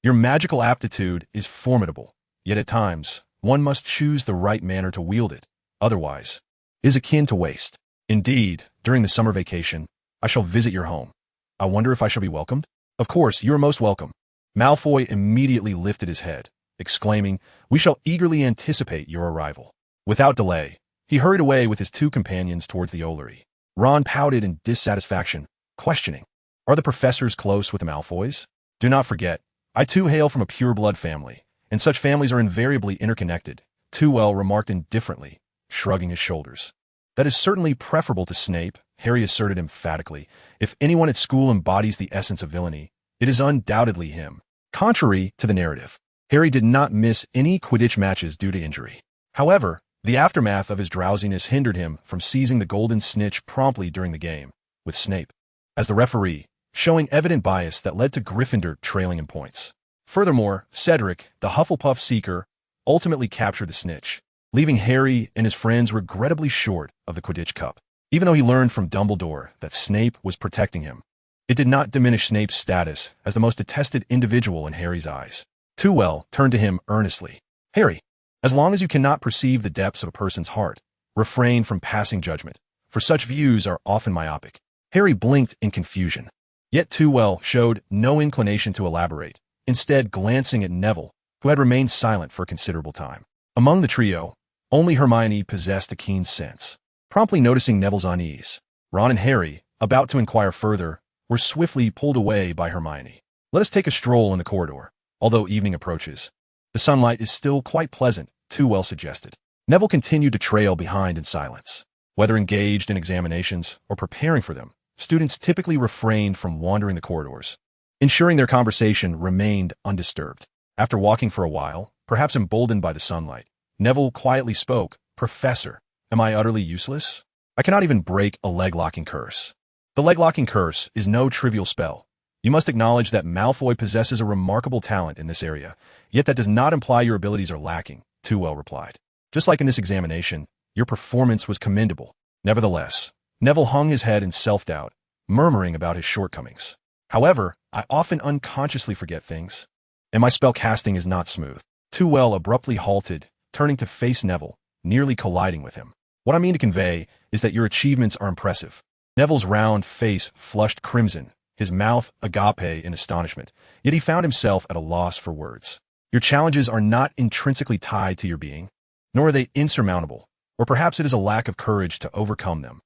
"Your magical aptitude is formidable, yet at times, one must choose the right manner to wield it. Otherwise, it is akin to waste. Indeed, during the summer vacation, I shall visit your home. I wonder if I shall be welcomed?" "Of course, you are most welcome." Malfoy immediately lifted his head, exclaiming, "We shall eagerly anticipate your arrival." Without delay, he hurried away with his 2 companions towards the Ollery. Ron pouted in dissatisfaction, questioning, "Are the professors close with the Malfoys?" "Do not forget, I too hail from a pure-blood family, and such families are invariably interconnected," Tveir remarked indifferently, shrugging his shoulders. "That is certainly preferable to Snape," Harry asserted emphatically. If anyone at school embodies the essence of villainy, it is undoubtedly him. Contrary to the narrative, Harry did not miss any Quidditch matches due to injury. However, the aftermath of his drowsiness hindered him from seizing the golden snitch promptly during the game, with Snape as the referee, showing evident bias that led to Gryffindor trailing in points. Furthermore, Cedric, the Hufflepuff seeker, ultimately captured the snitch, leaving Harry and his friends regrettably short of the Quidditch Cup. Even though he learned from Dumbledore that Snape was protecting him, it did not diminish Snape's status as the most detested individual in Harry's eyes. Tveir turned to him earnestly. Harry, as long as you cannot perceive the depths of a person's heart, refrain from passing judgment, for such views are often myopic. Harry blinked in confusion. Yet Tveir showed no inclination to elaborate, instead glancing at Neville, who had remained silent for a considerable time. Among the trio, only Hermione possessed a keen sense. Promptly noticing Neville's unease, Ron and Harry, about to inquire further, were swiftly pulled away by Hermione. Let us take a stroll in the corridor, although evening approaches. The sunlight is still quite pleasant, Tveir suggested. Neville continued to trail behind in silence. Whether engaged in examinations or preparing for them, students typically refrained from wandering the corridors, ensuring their conversation remained undisturbed. After walking for a while, perhaps emboldened by the sunlight, Neville quietly spoke. Professor, am I utterly useless? I cannot even break a leg-locking curse. The leg-locking curse is no trivial spell. You must acknowledge that Malfoy possesses a remarkable talent in this area, yet that does not imply your abilities are lacking, Tveir replied. Just like in this examination, your performance was commendable. Nevertheless, Neville hung his head in self-doubt, murmuring about his shortcomings. However, I often unconsciously forget things, and my spell casting is not smooth. Tveir abruptly halted, turning to face Neville, nearly colliding with him. What I mean to convey is that your achievements are impressive. Neville's round face flushed crimson, his mouth agape in astonishment, yet he found himself at a loss for words. Your challenges are not intrinsically tied to your being, nor are they insurmountable, or perhaps it is a lack of courage to overcome them.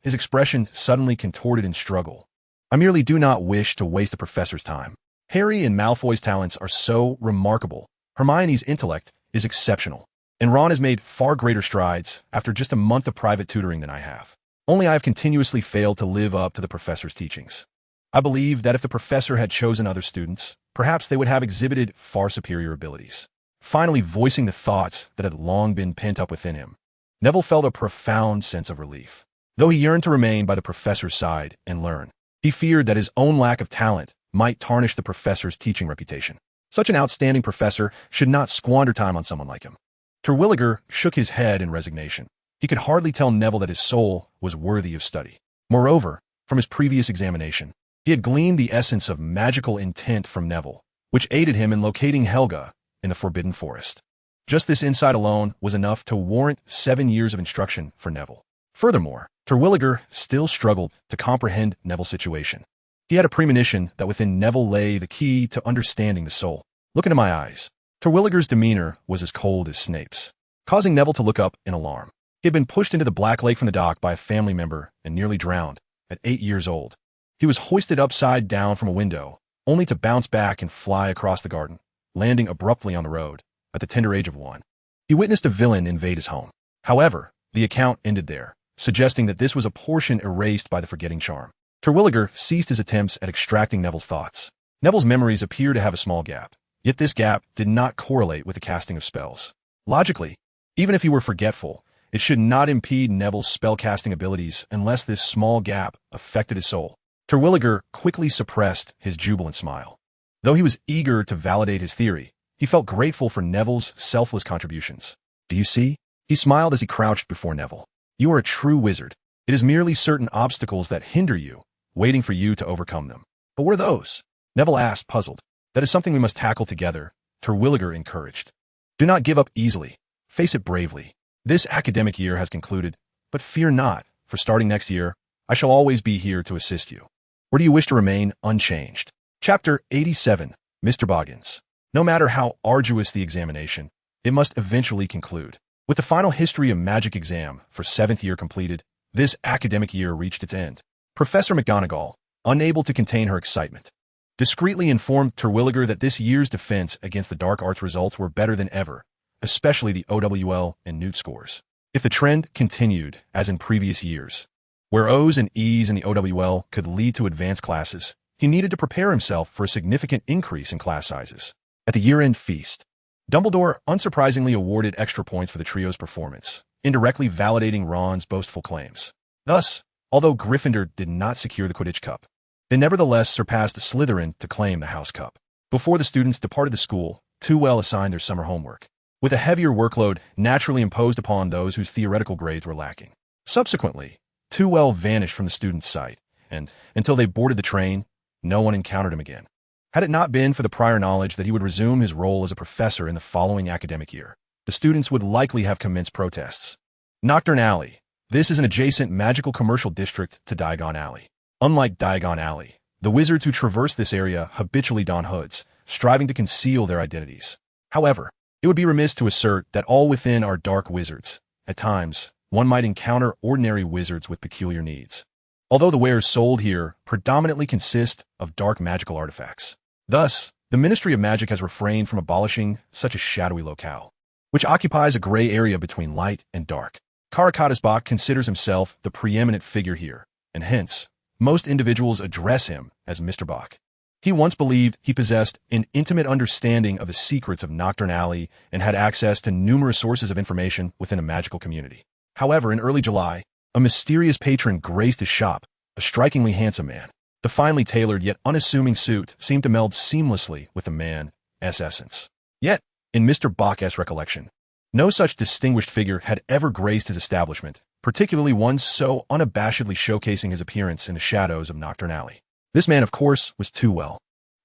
His expression suddenly contorted in struggle. I merely do not wish to waste the professor's time. Harry and Malfoy's talents are so remarkable. Hermione's intellect is exceptional, and Ron has made far greater strides after just a month of private tutoring than I have. Only I have continuously failed to live up to the professor's teachings. I believe that if the professor had chosen other students, perhaps they would have exhibited far superior abilities. Finally voicing the thoughts that had long been pent up within him, Neville felt a profound sense of relief. Though he yearned to remain by the professor's side and learn, he feared that his own lack of talent might tarnish the professor's teaching reputation. Such an outstanding professor should not squander time on someone like him. Terwilliger shook his head in resignation. He could hardly tell Neville that his soul was worthy of study. Moreover, from his previous examination, he had gleaned the essence of magical intent from Neville, which aided him in locating Helga in the Forbidden Forest. Just this insight alone was enough to warrant 7 years of instruction for Neville. Furthermore, Terwilliger still struggled to comprehend Neville's situation. He had a premonition that within Neville lay the key to understanding the soul. Look into my eyes. Terwilliger's demeanor was as cold as Snape's, causing Neville to look up in alarm. He had been pushed into the Black Lake from the dock by a family member and nearly drowned at 8 years old. He was hoisted upside down from a window, only to bounce back and fly across the garden, landing abruptly on the road at the tender age of 1. He witnessed a villain invade his home. However, the account ended there, suggesting that this was a portion erased by the forgetting charm. Terwilliger ceased his attempts at extracting Neville's thoughts. Neville's memories appear to have a small gap, yet this gap did not correlate with the casting of spells. Logically, even if he were forgetful, it should not impede Neville's spell-casting abilities unless this small gap affected his soul. Terwilliger quickly suppressed his jubilant smile. Though he was eager to validate his theory, he felt grateful for Neville's selfless contributions. Do you see? He smiled as he crouched before Neville. You are a true wizard. It is merely certain obstacles that hinder you, waiting for you to overcome them. But what are those? Neville asked, puzzled. That is something we must tackle together, Terwilliger encouraged. Do not give up easily. Face it bravely. This academic year has concluded, but fear not, for starting next year, I shall always be here to assist you. Or do you wish to remain unchanged? Chapter 87, Mr. Boggins. No matter how arduous the examination, it must eventually conclude. With the final History of Magic exam for 7th year completed, this academic year reached its end. Professor McGonagall, unable to contain her excitement, discreetly informed Terwilliger that this year's defense against the dark arts results were better than ever, especially the OWL and Newt scores. If the trend continued, as in previous years, Where O's and E's in the OWL could lead to advanced classes, he needed to prepare himself for a significant increase in class sizes. At the year-end feast, Dumbledore unsurprisingly awarded extra points for the trio's performance, indirectly validating Ron's boastful claims. Thus, although Gryffindor did not secure the Quidditch Cup, they nevertheless surpassed Slytherin to claim the House Cup. Before the students departed the school, Tveir assigned their summer homework, with a heavier workload naturally imposed upon those whose theoretical grades were lacking. Subsequently, Tveir vanished from the students' sight, and, until they boarded the train, no one encountered him again. Had it not been for the prior knowledge that he would resume his role as a professor in the following academic year, the students would likely have commenced protests. Knockturn Alley. This is an adjacent magical commercial district to Diagon Alley. Unlike Diagon Alley, the wizards who traverse this area habitually don hoods, striving to conceal their identities. However, it would be remiss to assert that all within are dark wizards. At times, one might encounter ordinary wizards with peculiar needs. Although the wares sold here predominantly consist of dark magical artifacts. Thus, the Ministry of Magic has refrained from abolishing such a shadowy locale, which occupies a gray area between light and dark. Caractacus Bach considers himself the preeminent figure here, and hence, most individuals address him as Mr. Bach. He once believed he possessed an intimate understanding of the secrets of Knockturn Alley and had access to numerous sources of information within a magical community. However, in early July, a mysterious patron graced his shop, a strikingly handsome man. The finely tailored yet unassuming suit seemed to meld seamlessly with the man's essence. Yet, in Mr. Bach's recollection, no such distinguished figure had ever graced his establishment, particularly one so unabashedly showcasing his appearance in the shadows of Knockturn Alley. This man, of course, was Tveir,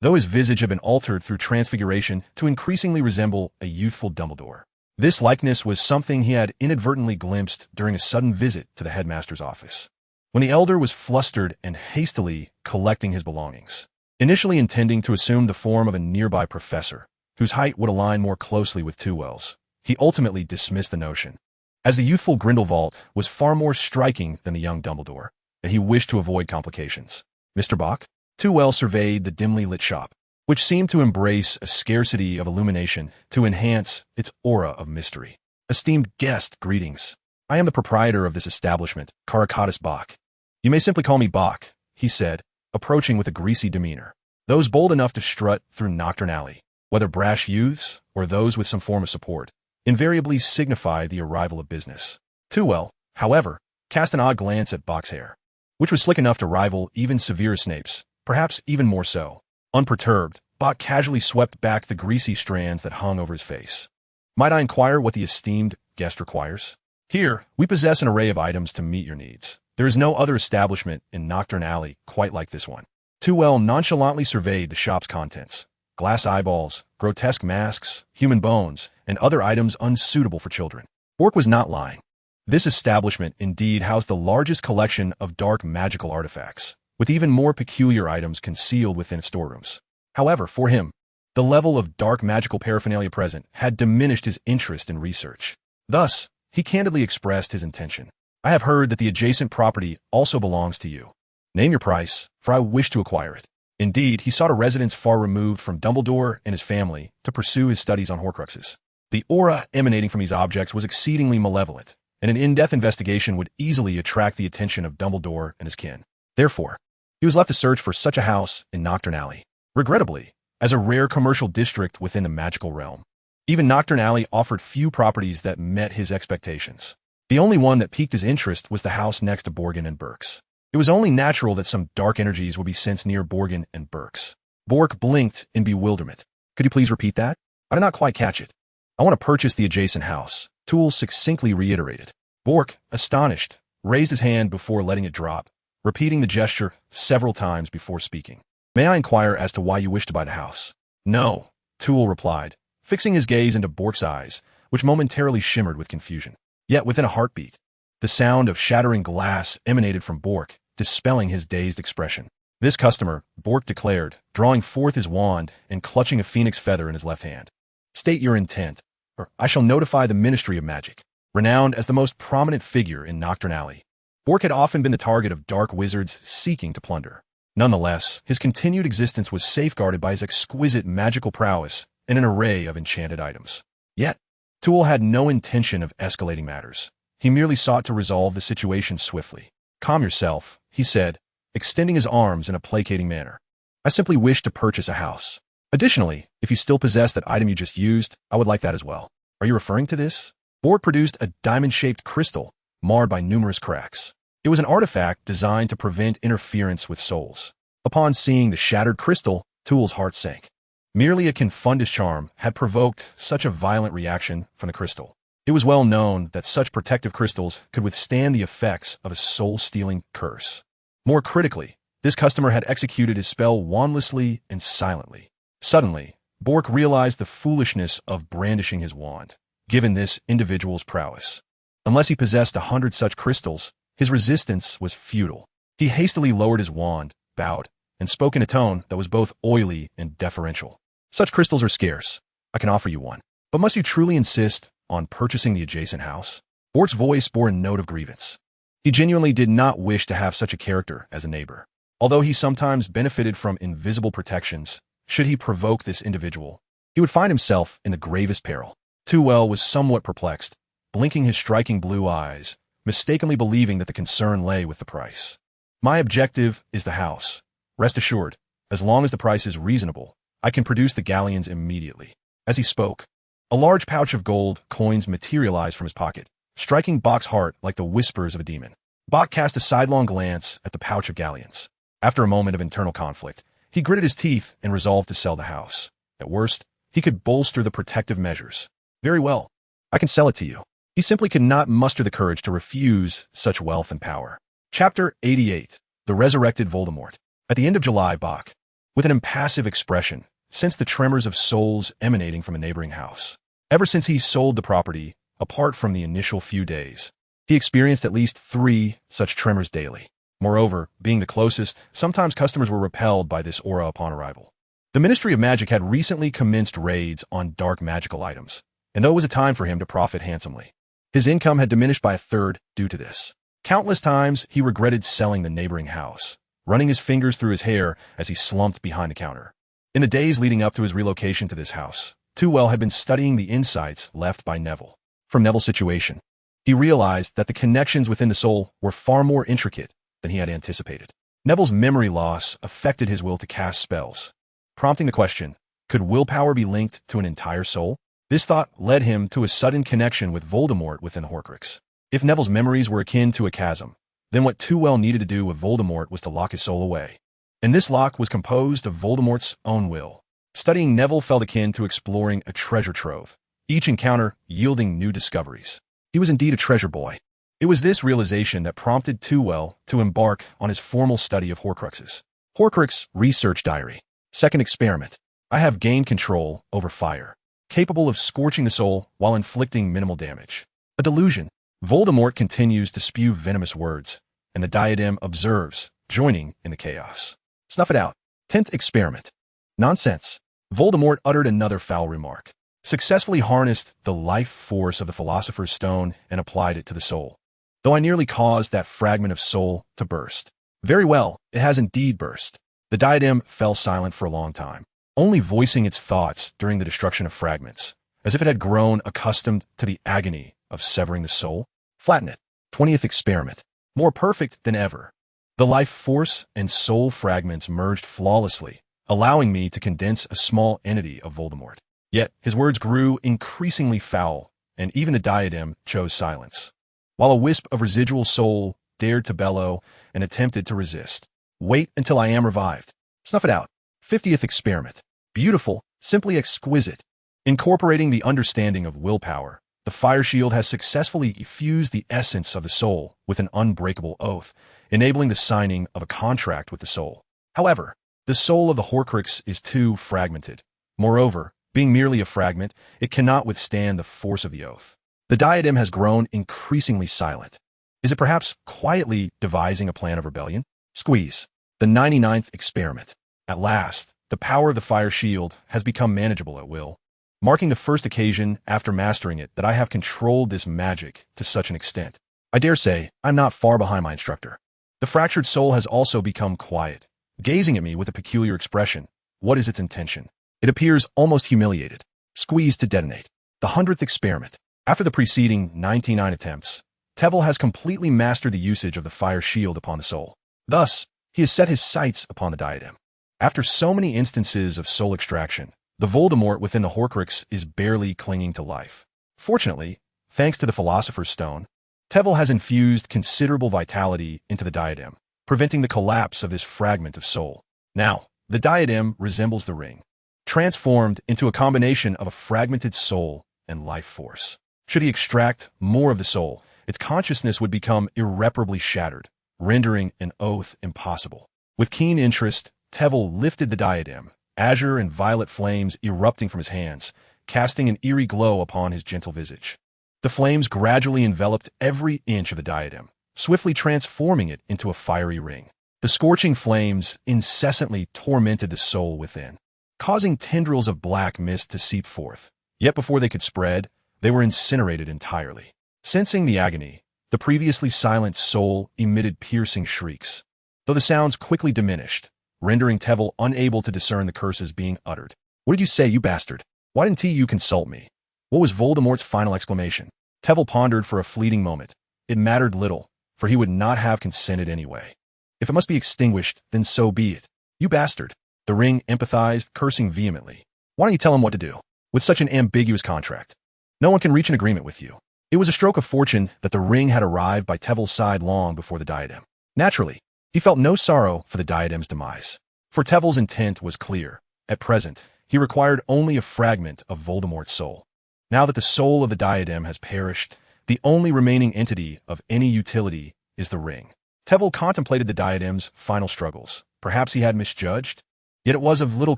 though his visage had been altered through transfiguration to increasingly resemble a youthful Dumbledore. This likeness was something he had inadvertently glimpsed during a sudden visit to the headmaster's office, when the elder was flustered and hastily collecting his belongings. Initially intending to assume the form of a nearby professor, whose height would align more closely with Tveir's, he ultimately dismissed the notion, as the youthful Grindelwald was far more striking than the young Dumbledore, and he wished to avoid complications. Mr. Bach? Tveir surveyed the dimly lit shop, which seemed to embrace a scarcity of illumination to enhance its aura of mystery. Esteemed guest, greetings. I am the proprietor of this establishment, Caractacus Bach. You may simply call me Bach, he said, approaching with a greasy demeanor. Those bold enough to strut through Knockturn Alley, whether brash youths or those with some form of support, invariably signify the arrival of business. Tveir, however, cast an odd glance at Bach's hair, which was slick enough to rival even severe Snape's, perhaps even more so. Unperturbed, Bach casually swept back the greasy strands that hung over his face. Might I inquire what the esteemed guest requires? Here, we possess an array of items to meet your needs. There is no other establishment in Knockturn Alley quite like this one. Tveir nonchalantly surveyed the shop's contents. Glass eyeballs, grotesque masks, human bones, and other items unsuitable for children. Bork was not lying. This establishment indeed housed the largest collection of dark magical artifacts, with even more peculiar items concealed within its storerooms. However, for him, the level of dark magical paraphernalia present had diminished his interest in research. Thus, he candidly expressed his intention. I have heard that the adjacent property also belongs to you. Name your price, for I wish to acquire it. Indeed, he sought a residence far removed from Dumbledore and his family to pursue his studies on Horcruxes. The aura emanating from these objects was exceedingly malevolent, and an in-depth investigation would easily attract the attention of Dumbledore and his kin. Therefore, he was left to search for such a house in Knockturn Alley. Regrettably, as a rare commercial district within the magical realm, even Knockturn Alley offered few properties that met his expectations. The only one that piqued his interest was the house next to Borgin and Burke's. It was only natural that some dark energies would be sensed near Borgin and Burke's. Bork blinked in bewilderment. Could you please repeat that? I did not quite catch it. I want to purchase the adjacent house, Toole succinctly reiterated. Bork, astonished, raised his hand before letting it drop, repeating the gesture several times before speaking. May I inquire as to why you wish to buy the house? No, Toole replied, fixing his gaze into Bork's eyes, which momentarily shimmered with confusion. Yet within a heartbeat, the sound of shattering glass emanated from Bork, dispelling his dazed expression. This customer, Bork declared, drawing forth his wand and clutching a phoenix feather in his left hand. State your intent, or I shall notify the Ministry of Magic. Renowned as the most prominent figure in Knockturn Alley, Bork had often been the target of dark wizards seeking to plunder. Nonetheless, his continued existence was safeguarded by his exquisite magical prowess and an array of enchanted items. Yet, Toole had no intention of escalating matters. He merely sought to resolve the situation swiftly. Calm yourself, he said, extending his arms in a placating manner. I simply wish to purchase a house. Additionally, if you still possess that item you just used, I would like that as well. Are you referring to this? Bork produced a diamond-shaped crystal, marred by numerous cracks. It was an artifact designed to prevent interference with souls. Upon seeing the shattered crystal, Tool's heart sank. Merely a confundus charm had provoked such a violent reaction from the crystal. It was well known that such protective crystals could withstand the effects of a soul-stealing curse. More critically, this customer had executed his spell wandlessly and silently. Suddenly, Bork realized the foolishness of brandishing his wand, given this individual's prowess. Unless he possessed 100 such crystals, his resistance was futile. He hastily lowered his wand, bowed, and spoke in a tone that was both oily and deferential. Such crystals are scarce. I can offer you one. But must you truly insist on purchasing the adjacent house? Bork's voice bore a note of grievance. He genuinely did not wish to have such a character as a neighbor. Although he sometimes benefited from invisible protections, should he provoke this individual, he would find himself in the gravest peril. Tooel was somewhat perplexed, blinking his striking blue eyes, mistakenly believing that the concern lay with the price. My objective is the house. Rest assured, as long as the price is reasonable, I can produce the galleons immediately. As he spoke, a large pouch of gold coins materialized from his pocket, striking Bok's heart like the whispers of a demon. Bok cast a sidelong glance at the pouch of galleons. After a moment of internal conflict, he gritted his teeth and resolved to sell the house. At worst, he could bolster the protective measures. Very well. I can sell it to you. He simply could not muster the courage to refuse such wealth and power. Chapter 88. The Resurrected Voldemort. At the end of July, Bok, with an impassive expression, sensed the tremors of souls emanating from a neighboring house. Ever since he sold the property, apart from the initial few days, he experienced at least 3 such tremors daily. Moreover, being the closest, sometimes customers were repelled by this aura upon arrival. The Ministry of Magic had recently commenced raids on dark magical items, and though it was a time for him to profit handsomely, his income had diminished by a third due to this. Countless times he regretted selling the neighboring house, running his fingers through his hair as he slumped behind the counter. In the days leading up to his relocation to this house, Tooel had been studying the insights left by Neville. From Neville's situation, he realized that the connections within the soul were far more intricate than he had anticipated. Neville's memory loss affected his will to cast spells, prompting the question, could willpower be linked to an entire soul? This thought led him to a sudden connection with Voldemort within the Horcrux. If Neville's memories were akin to a chasm, then what Tooel needed to do with Voldemort was to lock his soul away. And this lock was composed of Voldemort's own will. Studying Neville felt akin to exploring a treasure trove, each encounter yielding new discoveries. He was indeed a treasure boy. It was this realization that prompted Tooel to embark on his formal study of Horcruxes. Horcrux Research Diary. Second experiment. I have gained control over fire, capable of scorching the soul while inflicting minimal damage. A delusion. Voldemort continues to spew venomous words, and the diadem observes, joining in the chaos. Snuff it out. 10th experiment. Nonsense. Voldemort uttered another foul remark, successfully harnessed the life force of the Philosopher's Stone and applied it to the soul. Though I nearly caused that fragment of soul to burst. Very well, it has indeed burst. The diadem fell silent for a long time, only voicing its thoughts during the destruction of fragments, as if it had grown accustomed to the agony of severing the soul. Flatten it. 20th experiment. More perfect than ever. The life force and soul fragments merged flawlessly, allowing me to condense a small entity of Voldemort. Yet his words grew increasingly foul, and even the diadem chose silence, while a wisp of residual soul dared to bellow and attempted to resist. Wait until I am revived. Snuff it out. 50th experiment. Beautiful, simply exquisite. Incorporating the understanding of willpower, the fire shield has successfully fused the essence of the soul with an unbreakable oath, enabling the signing of a contract with the soul. However, the soul of the Horcrux is too fragmented. Moreover, being merely a fragment, it cannot withstand the force of the oath. The diadem has grown increasingly silent. Is it perhaps quietly devising a plan of rebellion? Squeeze. The 99th experiment. At last, the power of the fire shield has become manageable at will, marking the first occasion after mastering it that I have controlled this magic to such an extent. I dare say I'm not far behind my instructor. The fractured soul has also become quiet, gazing at me with a peculiar expression. What is its intention? It appears almost humiliated. Squeeze to detonate. The 100th experiment. After the preceding 99 attempts, Tveir has completely mastered the usage of the fire shield upon the soul. Thus, he has set his sights upon the diadem. After so many instances of soul extraction, the Voldemort within the Horcrux is barely clinging to life. Fortunately, thanks to the Philosopher's Stone, Tveir has infused considerable vitality into the diadem, preventing the collapse of this fragment of soul. Now, the diadem resembles the ring, transformed into a combination of a fragmented soul and life force. Should he extract more of the soul, its consciousness would become irreparably shattered, rendering an oath impossible. With keen interest, Tveir lifted the diadem, azure and violet flames erupting from his hands, casting an eerie glow upon his gentle visage. The flames gradually enveloped every inch of the diadem, swiftly transforming it into a fiery ring. The scorching flames incessantly tormented the soul within, causing tendrils of black mist to seep forth. Yet before they could spread, they were incinerated entirely. Sensing the agony, the previously silent soul emitted piercing shrieks, though the sounds quickly diminished, rendering Tveir unable to discern the curses being uttered. "What did you say, you bastard? Why didn't you consult me?" What was Voldemort's final exclamation? Tveir pondered for a fleeting moment. It mattered little, for he would not have consented anyway. If it must be extinguished, then so be it. "You bastard." The ring empathized, cursing vehemently. "Why don't you tell him what to do? With such an ambiguous contract, no one can reach an agreement with you." It was a stroke of fortune that the ring had arrived by Tveir's side long before the diadem. Naturally, he felt no sorrow for the diadem's demise. For Tveir's intent was clear. At present, he required only a fragment of Voldemort's soul. Now that the soul of the diadem has perished, the only remaining entity of any utility is the ring. Tveir contemplated the diadem's final struggles. Perhaps he had misjudged, yet it was of little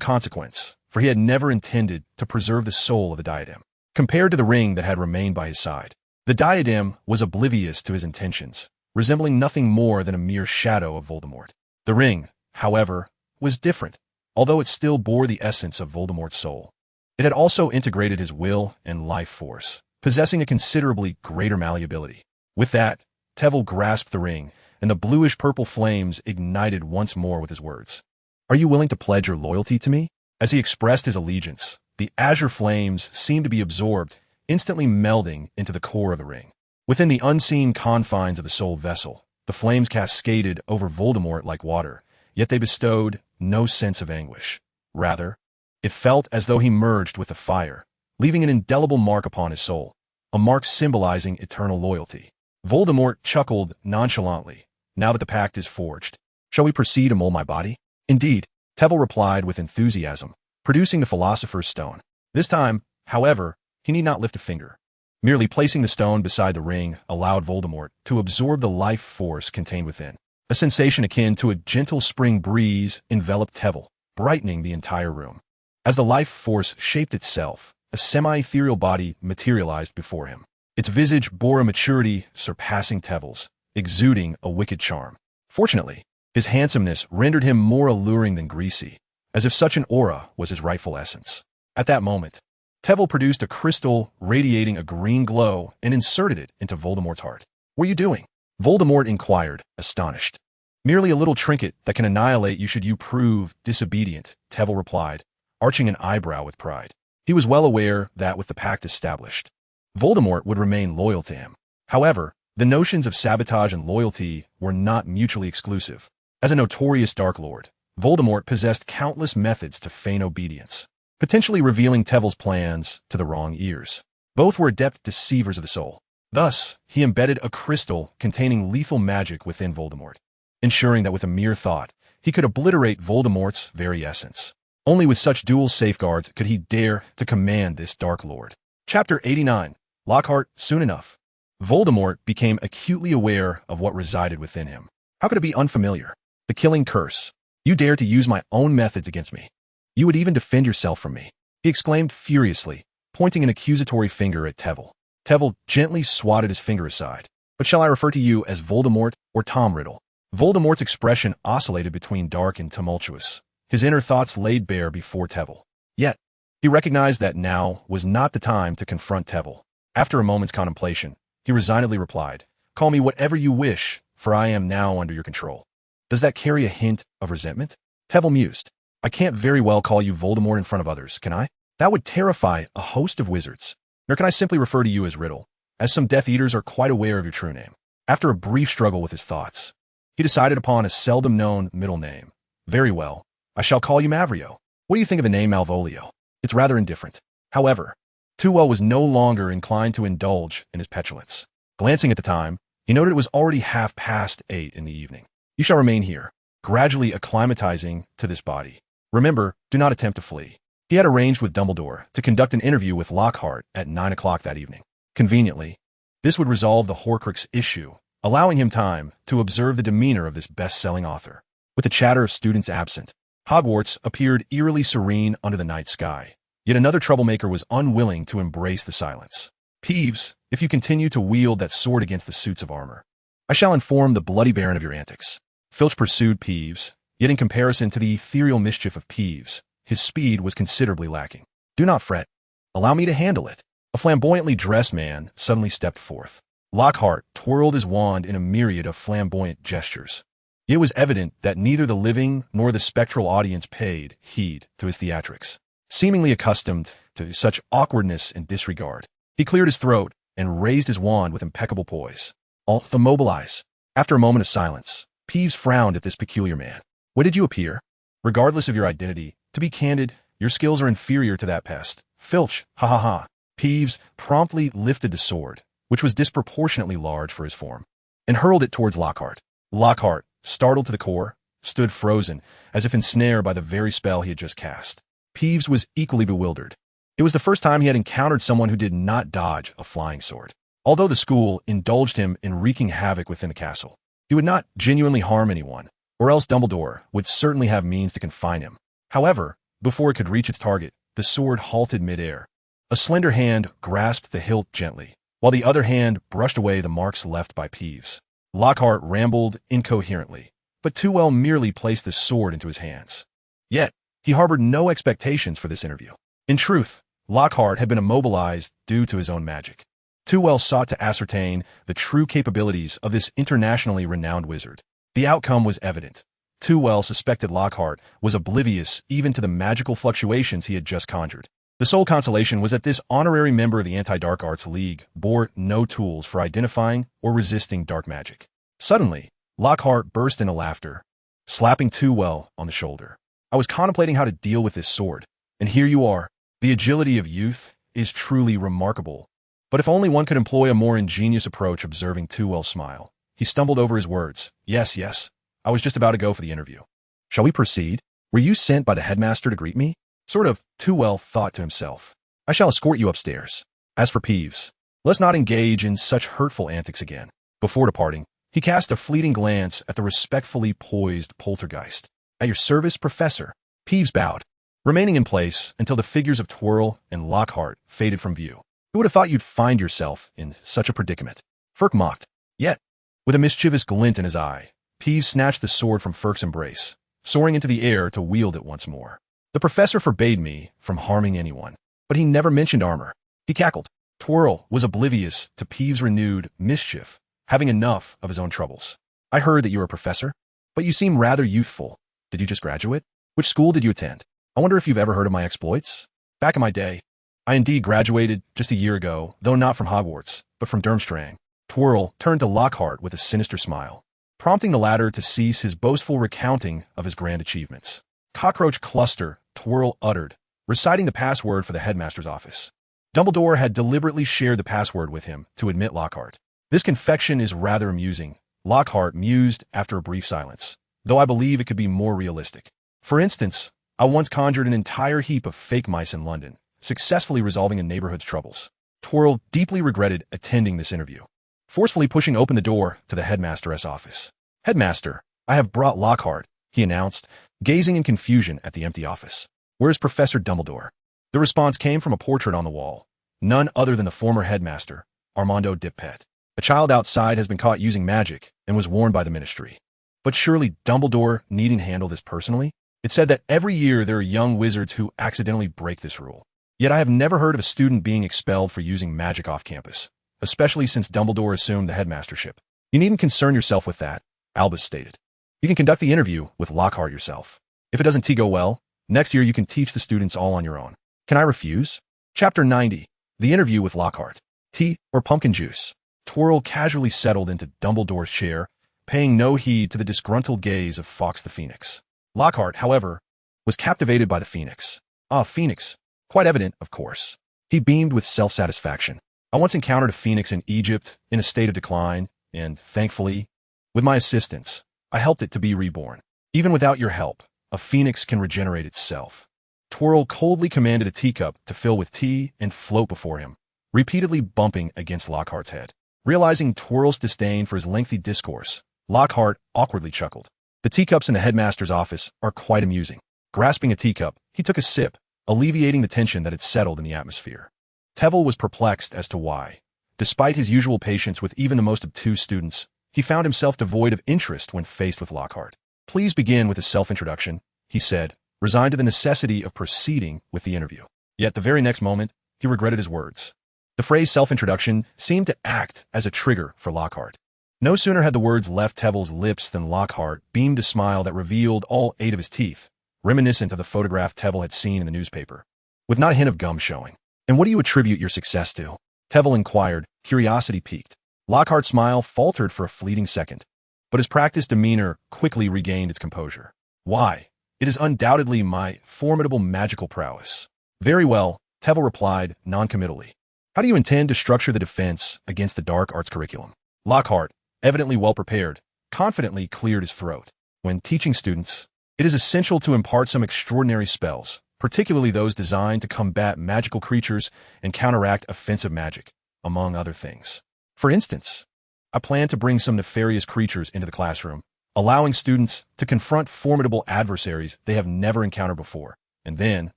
consequence, for he had never intended to preserve the soul of the diadem. Compared to the ring that had remained by his side, the diadem was oblivious to his intentions, resembling nothing more than a mere shadow of Voldemort. The ring, however, was different, although it still bore the essence of Voldemort's soul. It had also integrated his will and life force, possessing a considerably greater malleability. With that, Tveir grasped the ring, and the bluish-purple flames ignited once more with his words. "Are you willing to pledge your loyalty to me?" As he expressed his allegiance, the azure flames seemed to be absorbed, instantly melding into the core of the ring. Within the unseen confines of the soul vessel, the flames cascaded over Voldemort like water, yet they bestowed no sense of anguish. Rather, it felt as though he merged with the fire, leaving an indelible mark upon his soul, a mark symbolizing eternal loyalty. Voldemort chuckled nonchalantly. "Now that the pact is forged, shall we proceed to mold my body?" "Indeed," Tveir replied with enthusiasm, producing the Philosopher's Stone. This time, however, he need not lift a finger. Merely placing the stone beside the ring allowed Voldemort to absorb the life force contained within. A sensation akin to a gentle spring breeze enveloped Tveir, brightening the entire room. As the life force shaped itself, a semi-ethereal body materialized before him. Its visage bore a maturity surpassing Tveir's, exuding a wicked charm. Fortunately, his handsomeness rendered him more alluring than greasy, as if such an aura was his rightful essence. At that moment, Tveir produced a crystal radiating a green glow and inserted it into Voldemort's heart. "What are you doing?" Voldemort inquired, astonished. "Merely a little trinket that can annihilate you should you prove disobedient," Tveir replied, arching an eyebrow with pride. He was well aware that with the pact established, Voldemort would remain loyal to him. However, the notions of sabotage and loyalty were not mutually exclusive. As a notorious Dark Lord, Voldemort possessed countless methods to feign obedience, potentially revealing Tveir's plans to the wrong ears. Both were adept deceivers of the soul. Thus, he embedded a crystal containing lethal magic within Voldemort, ensuring that with a mere thought, he could obliterate Voldemort's very essence. Only with such dual safeguards could he dare to command this Dark Lord. Chapter 89. Lockhart. Soon enough, Voldemort became acutely aware of what resided within him. How could it be unfamiliar? The killing curse. "You dare to use my own methods against me. You would even defend yourself from me," he exclaimed furiously, pointing an accusatory finger at Tveir. Tveir gently swatted his finger aside. "But shall I refer to you as Voldemort or Tom Riddle?" Voldemort's expression oscillated between dark and tumultuous, his inner thoughts laid bare before Tveir. Yet, he recognized that now was not the time to confront Tveir. After a moment's contemplation, he resignedly replied, "Call me whatever you wish, for I am now under your control." "Does that carry a hint of resentment?" Tveir mused. "I can't very well call you Voldemort in front of others, can I? That would terrify a host of wizards. Nor can I simply refer to you as Riddle, as some Death Eaters are quite aware of your true name. After a brief struggle with his thoughts, he decided upon a seldom-known middle name. Very well, I shall call you Mavrio. What do you think of the name Malvolio? It's rather indifferent. However, Tewell was no longer inclined to indulge in his petulance. Glancing at the time, he noted it was already 8:30 in the evening. You shall remain here, gradually acclimatizing to this body. Remember, do not attempt to flee. He had arranged with Dumbledore to conduct an interview with Lockhart at 9 o'clock that evening. Conveniently, this would resolve the Horcrux issue, allowing him time to observe the demeanor of this best-selling author. With the chatter of students absent, Hogwarts appeared eerily serene under the night sky. Yet another troublemaker was unwilling to embrace the silence. Peeves, if you continue to wield that sword against the suits of armor, I shall inform the bloody baron of your antics. Filch pursued Peeves, yet in comparison to the ethereal mischief of Peeves, his speed was considerably lacking. Do not fret. Allow me to handle it. A flamboyantly dressed man suddenly stepped forth. Lockhart twirled his wand in a myriad of flamboyant gestures. It was evident that neither the living nor the spectral audience paid heed to his theatrics. Seemingly accustomed to such awkwardness and disregard, he cleared his throat and raised his wand with impeccable poise. All immobilize. After a moment of silence, Peeves frowned at this peculiar man. What did you appear? Regardless of your identity, to be candid, your skills are inferior to that pest. Filch, ha ha ha. Peeves promptly lifted the sword, which was disproportionately large for his form, and hurled it towards Lockhart. Lockhart, startled to the core, stood frozen, as if ensnared by the very spell he had just cast. Peeves was equally bewildered. It was the first time he had encountered someone who did not dodge a flying sword. Although the school indulged him in wreaking havoc within the castle, he would not genuinely harm anyone, or else Dumbledore would certainly have means to confine him. However, before it could reach its target, the sword halted midair. A slender hand grasped the hilt gently, while the other hand brushed away the marks left by Peeves. Lockhart rambled incoherently, but Tewell merely placed the sword into his hands. Yet, he harbored no expectations for this interview. In truth, Lockhart had been immobilized due to his own magic. Tewell sought to ascertain the true capabilities of this internationally renowned wizard. The outcome was evident. Tewell suspected Lockhart was oblivious even to the magical fluctuations he had just conjured. The sole consolation was that this honorary member of the Anti-Dark Arts League bore no tools for identifying or resisting dark magic. Suddenly, Lockhart burst into laughter, slapping Tewell on the shoulder. I was contemplating how to deal with this sword, and here you are. The agility of youth is truly remarkable. But if only one could employ a more ingenious approach. Observing Tewell smile, he stumbled over his words. Yes, I was just about to go for the interview. Shall we proceed? Were you sent by the headmaster to greet me? Sort of, Tewell thought to himself. I shall escort you upstairs. As for Peeves, let's not engage in such hurtful antics again. Before departing, he cast a fleeting glance at the respectfully poised poltergeist. At your service, Professor. Peeves bowed, remaining in place until the figures of Twirl and Lockhart faded from view. Who would have thought you'd find yourself in such a predicament? Ferk mocked. Yet, with a mischievous glint in his eye, Peeves snatched the sword from Ferk's embrace, soaring into the air to wield it once more. The professor forbade me from harming anyone, but he never mentioned armor. He cackled. Twirl was oblivious to Peeves' renewed mischief, having enough of his own troubles. I heard that you were a professor, but you seem rather youthful. Did you just graduate? Which school did you attend? I wonder if you've ever heard of my exploits? Back in my day, I indeed graduated just a year ago, though not from Hogwarts, but from Durmstrang. Twirl turned to Lockhart with a sinister smile, prompting the latter to cease his boastful recounting of his grand achievements. Cockroach cluster, Twirl uttered, reciting the password for the headmaster's office. Dumbledore had deliberately shared the password with him to admit Lockhart. This confection is rather amusing, Lockhart mused after a brief silence, though I believe it could be more realistic. For instance, I once conjured an entire heap of fake mice in London, successfully resolving a neighborhood's troubles. Twirl deeply regretted attending this interview, forcefully pushing open the door to the headmaster's office. Headmaster, I have brought Lockhart, he announced, gazing in confusion at the empty office. Where's Professor Dumbledore? The response came from a portrait on the wall, none other than the former headmaster, Armando Dipet. A child outside has been caught using magic and was warned by the ministry. But surely Dumbledore needn't handle this personally? It said that every year there are young wizards who accidentally break this rule. Yet I have never heard of a student being expelled for using magic off campus, especially since Dumbledore assumed the headmastership. You needn't concern yourself with that, Albus stated. You can conduct the interview with Lockhart yourself. If it doesn't go well, next year you can teach the students all on your own. Can I refuse? Chapter 90. The Interview with Lockhart. Tea or pumpkin juice? Twirl casually settled into Dumbledore's chair, paying no heed to the disgruntled gaze of Fawkes the Phoenix. Lockhart, however, was captivated by the Phoenix. Ah, Phoenix. Quite evident, of course. He beamed with self-satisfaction. I once encountered a phoenix in Egypt, in a state of decline, and, thankfully, with my assistance, I helped it to be reborn. Even without your help, a phoenix can regenerate itself. Twirl coldly commanded a teacup to fill with tea and float before him, repeatedly bumping against Lockhart's head. Realizing Twirl's disdain for his lengthy discourse, Lockhart awkwardly chuckled. The teacups in the headmaster's office are quite amusing. Grasping a teacup, he took a sip, alleviating the tension that had settled in the atmosphere. Tveir was perplexed as to why. Despite his usual patience with even the most obtuse students, he found himself devoid of interest when faced with Lockhart. Please begin with a self-introduction, he said, resigned to the necessity of proceeding with the interview. Yet the very next moment, he regretted his words. The phrase self-introduction seemed to act as a trigger for Lockhart. No sooner had the words left Tveir's lips than Lockhart beamed a smile that revealed all 8 of his teeth, reminiscent of the photograph Tveir had seen in the newspaper, with not a hint of gum showing. And what do you attribute your success to? Tveir inquired, curiosity piqued. Lockhart's smile faltered for a fleeting second, but his practiced demeanor quickly regained its composure. Why? It is undoubtedly my formidable magical prowess. Very well, Tveir replied, noncommittally. How do you intend to structure the defense against the dark arts curriculum? Lockhart, evidently well-prepared, confidently cleared his throat. When teaching students, it is essential to impart some extraordinary spells, particularly those designed to combat magical creatures and counteract offensive magic, among other things. For instance, I plan to bring some nefarious creatures into the classroom, allowing students to confront formidable adversaries they have never encountered before, and then,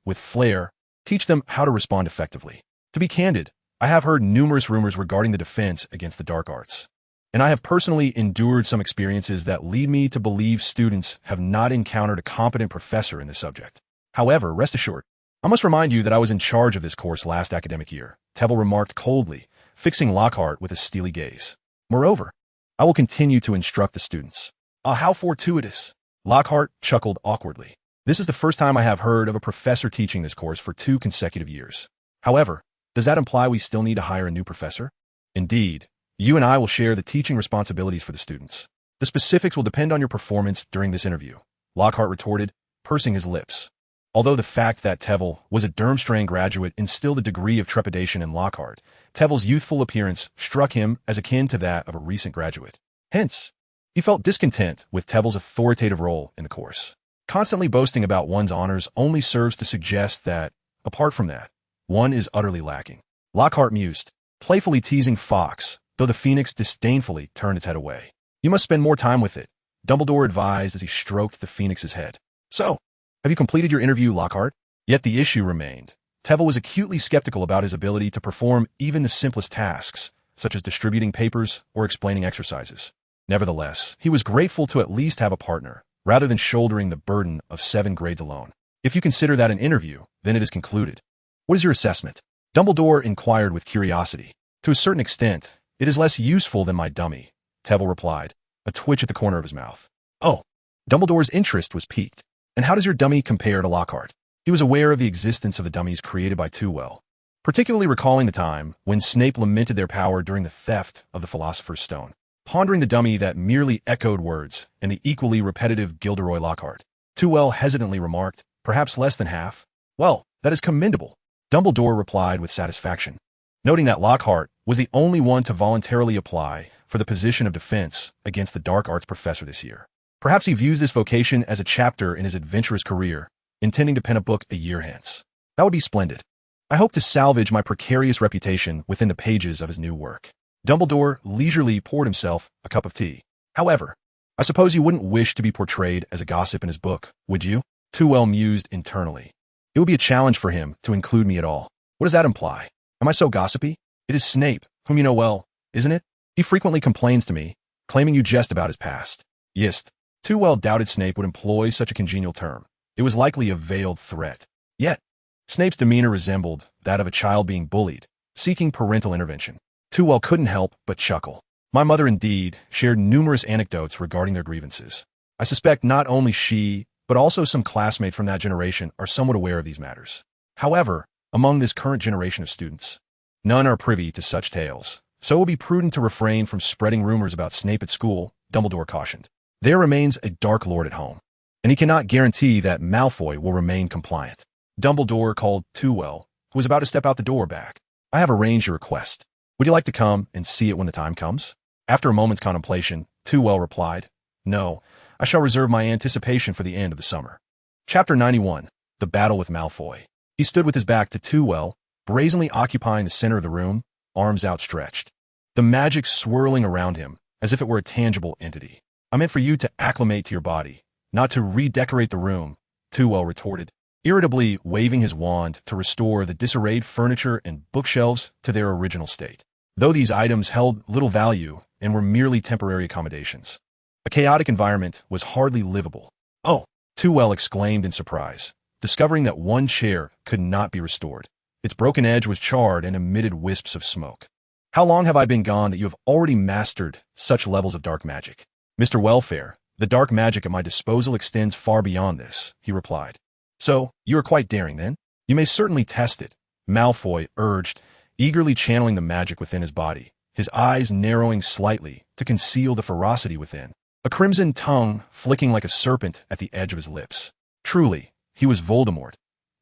with flair, teach them how to respond effectively. To be candid, I have heard numerous rumors regarding the defense against the dark arts, and I have personally endured some experiences that lead me to believe students have not encountered a competent professor in this subject. However, rest assured, I must remind you that I was in charge of this course last academic year, Tveir remarked coldly, fixing Lockhart with a steely gaze. Moreover, I will continue to instruct the students. Ah, how fortuitous! Lockhart chuckled awkwardly. This is the first time I have heard of a professor teaching this course for 2 consecutive years. However, does that imply we still need to hire a new professor? Indeed, you and I will share the teaching responsibilities for the students. The specifics will depend on your performance during this interview, Lockhart retorted, pursing his lips. Although the fact that Tveir was a Durmstrang graduate instilled a degree of trepidation in Lockhart, Tveir's youthful appearance struck him as akin to that of a recent graduate. Hence, he felt discontent with Tveir's authoritative role in the course. Constantly boasting about one's honors only serves to suggest that, apart from that, one is utterly lacking. Lockhart mused, playfully teasing Fawkes, though the Phoenix disdainfully turned its head away. You must spend more time with it, Dumbledore advised as he stroked the Phoenix's head. So, have you completed your interview, Lockhart? Yet the issue remained. Tveir was acutely skeptical about his ability to perform even the simplest tasks, such as distributing papers or explaining exercises. Nevertheless, he was grateful to at least have a partner, rather than shouldering the burden of 7 grades alone. If you consider that an interview, then it is concluded. What is your assessment? Dumbledore inquired with curiosity. To a certain extent, it is less useful than my dummy, Tveir replied, a twitch at the corner of his mouth. Oh, Dumbledore's interest was piqued. And how does your dummy compare to Lockhart? He was aware of the existence of the dummies created by Tveir, particularly recalling the time when Snape lamented their power during the theft of the Philosopher's Stone. Pondering the dummy that merely echoed words and the equally repetitive Gilderoy Lockhart, Tveir hesitantly remarked, perhaps less than half. Well, that is commendable, Dumbledore replied with satisfaction, noting that Lockhart was the only one to voluntarily apply for the position of defense against the dark arts professor this year. Perhaps he views this vocation as a chapter in his adventurous career, intending to pen a book a year hence. That would be splendid. I hope to salvage my precarious reputation within the pages of his new work. Dumbledore leisurely poured himself a cup of tea. However, I suppose you wouldn't wish to be portrayed as a gossip in his book, would you? Tveir mused internally. It would be a challenge for him to include me at all. What does that imply? Am I so gossipy? It is Snape, whom you know well, isn't it? He frequently complains to me, claiming you jest about his past. Yes. Tveir doubted Snape would employ such a congenial term. It was likely a veiled threat. Yet, Snape's demeanor resembled that of a child being bullied, seeking parental intervention. Tveir couldn't help but chuckle. My mother, indeed, shared numerous anecdotes regarding their grievances. I suspect not only she, but also some classmates from that generation are somewhat aware of these matters. However, among this current generation of students, None are privy to such tales, so it will be prudent to refrain from spreading rumors about Snape at school, Dumbledore cautioned. There remains a Dark Lord at home, and he cannot guarantee that Malfoy will remain compliant. Dumbledore called Tveir, who was about to step out the door, back. I have arranged your request. Would you like to come and see it when the time comes? After a moment's contemplation, Tveir replied, No, I shall reserve my anticipation for the end of the summer. Chapter 91. The Battle with Malfoy. He stood with his back to Tveir, brazenly occupying the center of the room, arms outstretched. The magic swirling around him, as if it were a tangible entity. I meant for you to acclimate to your body, not to redecorate the room, Tveir retorted, irritably waving his wand to restore the disarrayed furniture and bookshelves to their original state, though these items held little value and were merely temporary accommodations. A chaotic environment was hardly livable. Oh, Tveir exclaimed in surprise, discovering that one chair could not be restored. Its broken edge was charred and emitted wisps of smoke. How long have I been gone that you have already mastered such levels of dark magic? Mr. Welfare, the dark magic at my disposal extends far beyond this, he replied. So, you are quite daring, then? You may certainly test it, Malfoy urged, eagerly channeling the magic within his body, his eyes narrowing slightly to conceal the ferocity within, a crimson tongue flicking like a serpent at the edge of his lips. Truly, he was Voldemort.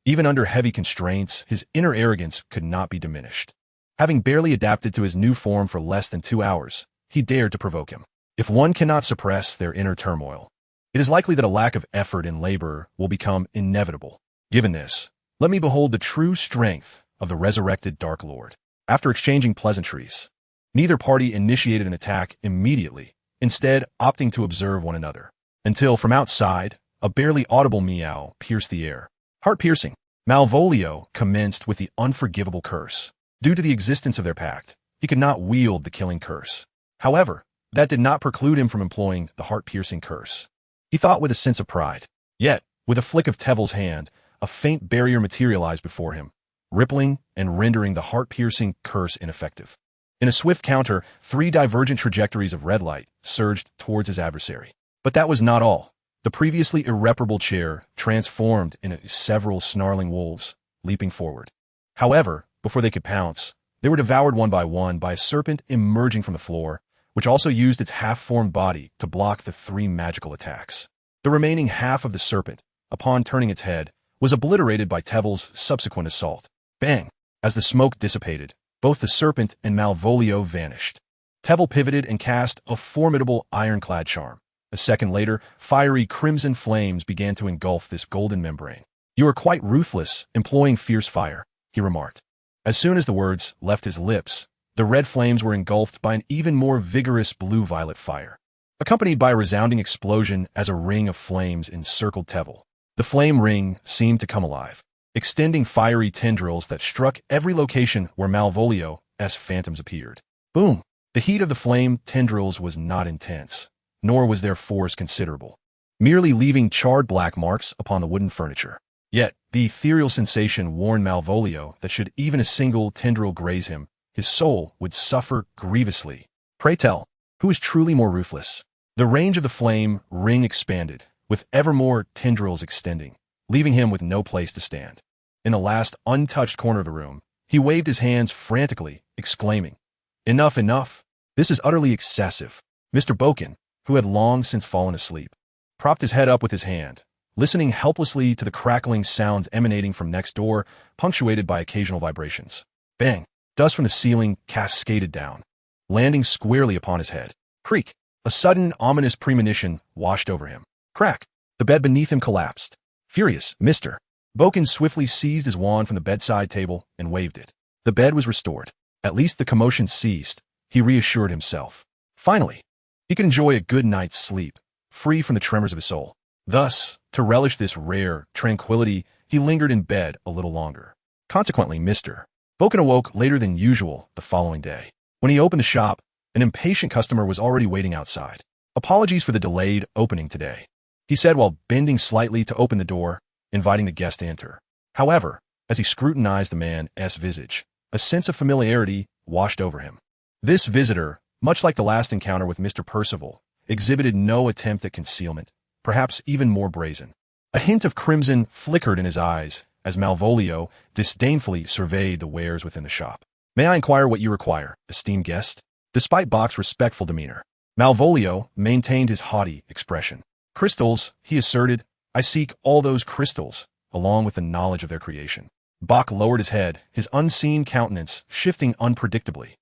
Even under heavy constraints, his inner arrogance could not be diminished. Having barely adapted to his new form for less than 2 hours, he dared to provoke him. If one cannot suppress their inner turmoil, it is likely that a lack of effort and labor will become inevitable. Given this, let me behold the true strength of the resurrected Dark Lord. After exchanging pleasantries, neither party initiated an attack immediately, instead opting to observe one another, until from outside, a barely audible meow pierced the air. Heart-piercing, Malvolio commenced with the unforgivable curse. Due to the existence of their pact, he could not wield the killing curse. However, that did not preclude him from employing the heart-piercing curse. He thought with a sense of pride. Yet, with a flick of Tveir's hand, a faint barrier materialized before him, rippling and rendering the heart-piercing curse ineffective. In a swift counter, 3 divergent trajectories of red light surged towards his adversary. But that was not all. The previously irreparable chair transformed into several snarling wolves, leaping forward. However, before they could pounce, they were devoured one by a serpent emerging from the floor, which also used its half-formed body to block the 3 magical attacks. The remaining half of the serpent, upon turning its head, was obliterated by Tveir's subsequent assault. Bang! As the smoke dissipated, both the serpent and Malvolio vanished. Tveir pivoted and cast a formidable ironclad charm. A second later, fiery crimson flames began to engulf this golden membrane. You are quite ruthless, employing fierce fire, he remarked. As soon as the words left his lips, the red flames were engulfed by an even more vigorous blue-violet fire, accompanied by a resounding explosion as a ring of flames encircled Tveir. The flame ring seemed to come alive, extending fiery tendrils that struck every location where Malvolio's phantoms appeared. Boom! The heat of the flame tendrils was not intense, nor was their force considerable, merely leaving charred black marks upon the wooden furniture. Yet, the ethereal sensation warned Malvolio that should even a single tendril graze him, his soul would suffer grievously. Pray tell, who is truly more ruthless? The range of the flame ring expanded, with ever more tendrils extending, leaving him with no place to stand. In the last untouched corner of the room, he waved his hands frantically, exclaiming, Enough, enough! This is utterly excessive. Mr. Boken, who had long since fallen asleep, propped his head up with his hand, listening helplessly to the crackling sounds emanating from next door, punctuated by occasional vibrations. Bang! Dust from the ceiling cascaded down, landing squarely upon his head. Creak! A sudden, ominous premonition washed over him. Crack! The bed beneath him collapsed. Furious, Mr. Boken swiftly seized his wand from the bedside table and waved it. The bed was restored. At least the commotion ceased, he reassured himself. Finally, he could enjoy a good night's sleep, free from the tremors of his soul. Thus, to relish this rare tranquility, he lingered in bed a little longer. Consequently, Mr. Boken awoke later than usual the following day. When he opened the shop, an impatient customer was already waiting outside. Apologies for the delayed opening today, he said while bending slightly to open the door, inviting the guest to enter. However, as he scrutinized the man's visage, a sense of familiarity washed over him. This visitor, much like the last encounter with Mr. Percival, exhibited no attempt at concealment, perhaps even more brazen. A hint of crimson flickered in his eyes as Malvolio disdainfully surveyed the wares within the shop. May I inquire what you require, esteemed guest? Despite Bach's respectful demeanor, Malvolio maintained his haughty expression. Crystals, he asserted. I seek all those crystals, along with the knowledge of their creation. Bach lowered his head, his unseen countenance shifting unpredictably.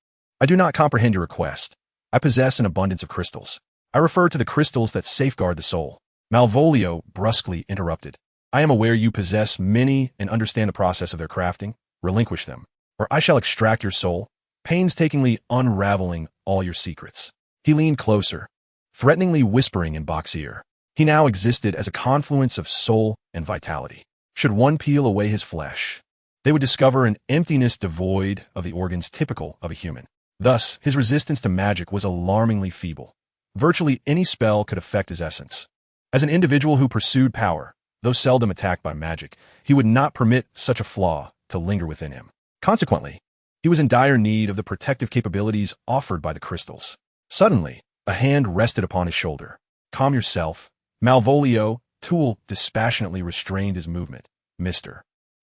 I do not comprehend your request. I possess an abundance of crystals. I refer to the crystals that safeguard the soul. Malvolio brusquely interrupted. I am aware you possess many and understand the process of their crafting. Relinquish them, or I shall extract your soul, painstakingly unraveling all your secrets. He leaned closer, threateningly whispering in Bach's ear. He now existed as a confluence of soul and vitality. Should one peel away his flesh, they would discover an emptiness devoid of the organs typical of a human. Thus, his resistance to magic was alarmingly feeble. Virtually any spell could affect his essence. As an individual who pursued power, though seldom attacked by magic, he would not permit such a flaw to linger within him. Consequently, he was in dire need of the protective capabilities offered by the crystals. Suddenly, a hand rested upon his shoulder. Calm yourself. Malvolio, Tool dispassionately restrained his movement. Mr.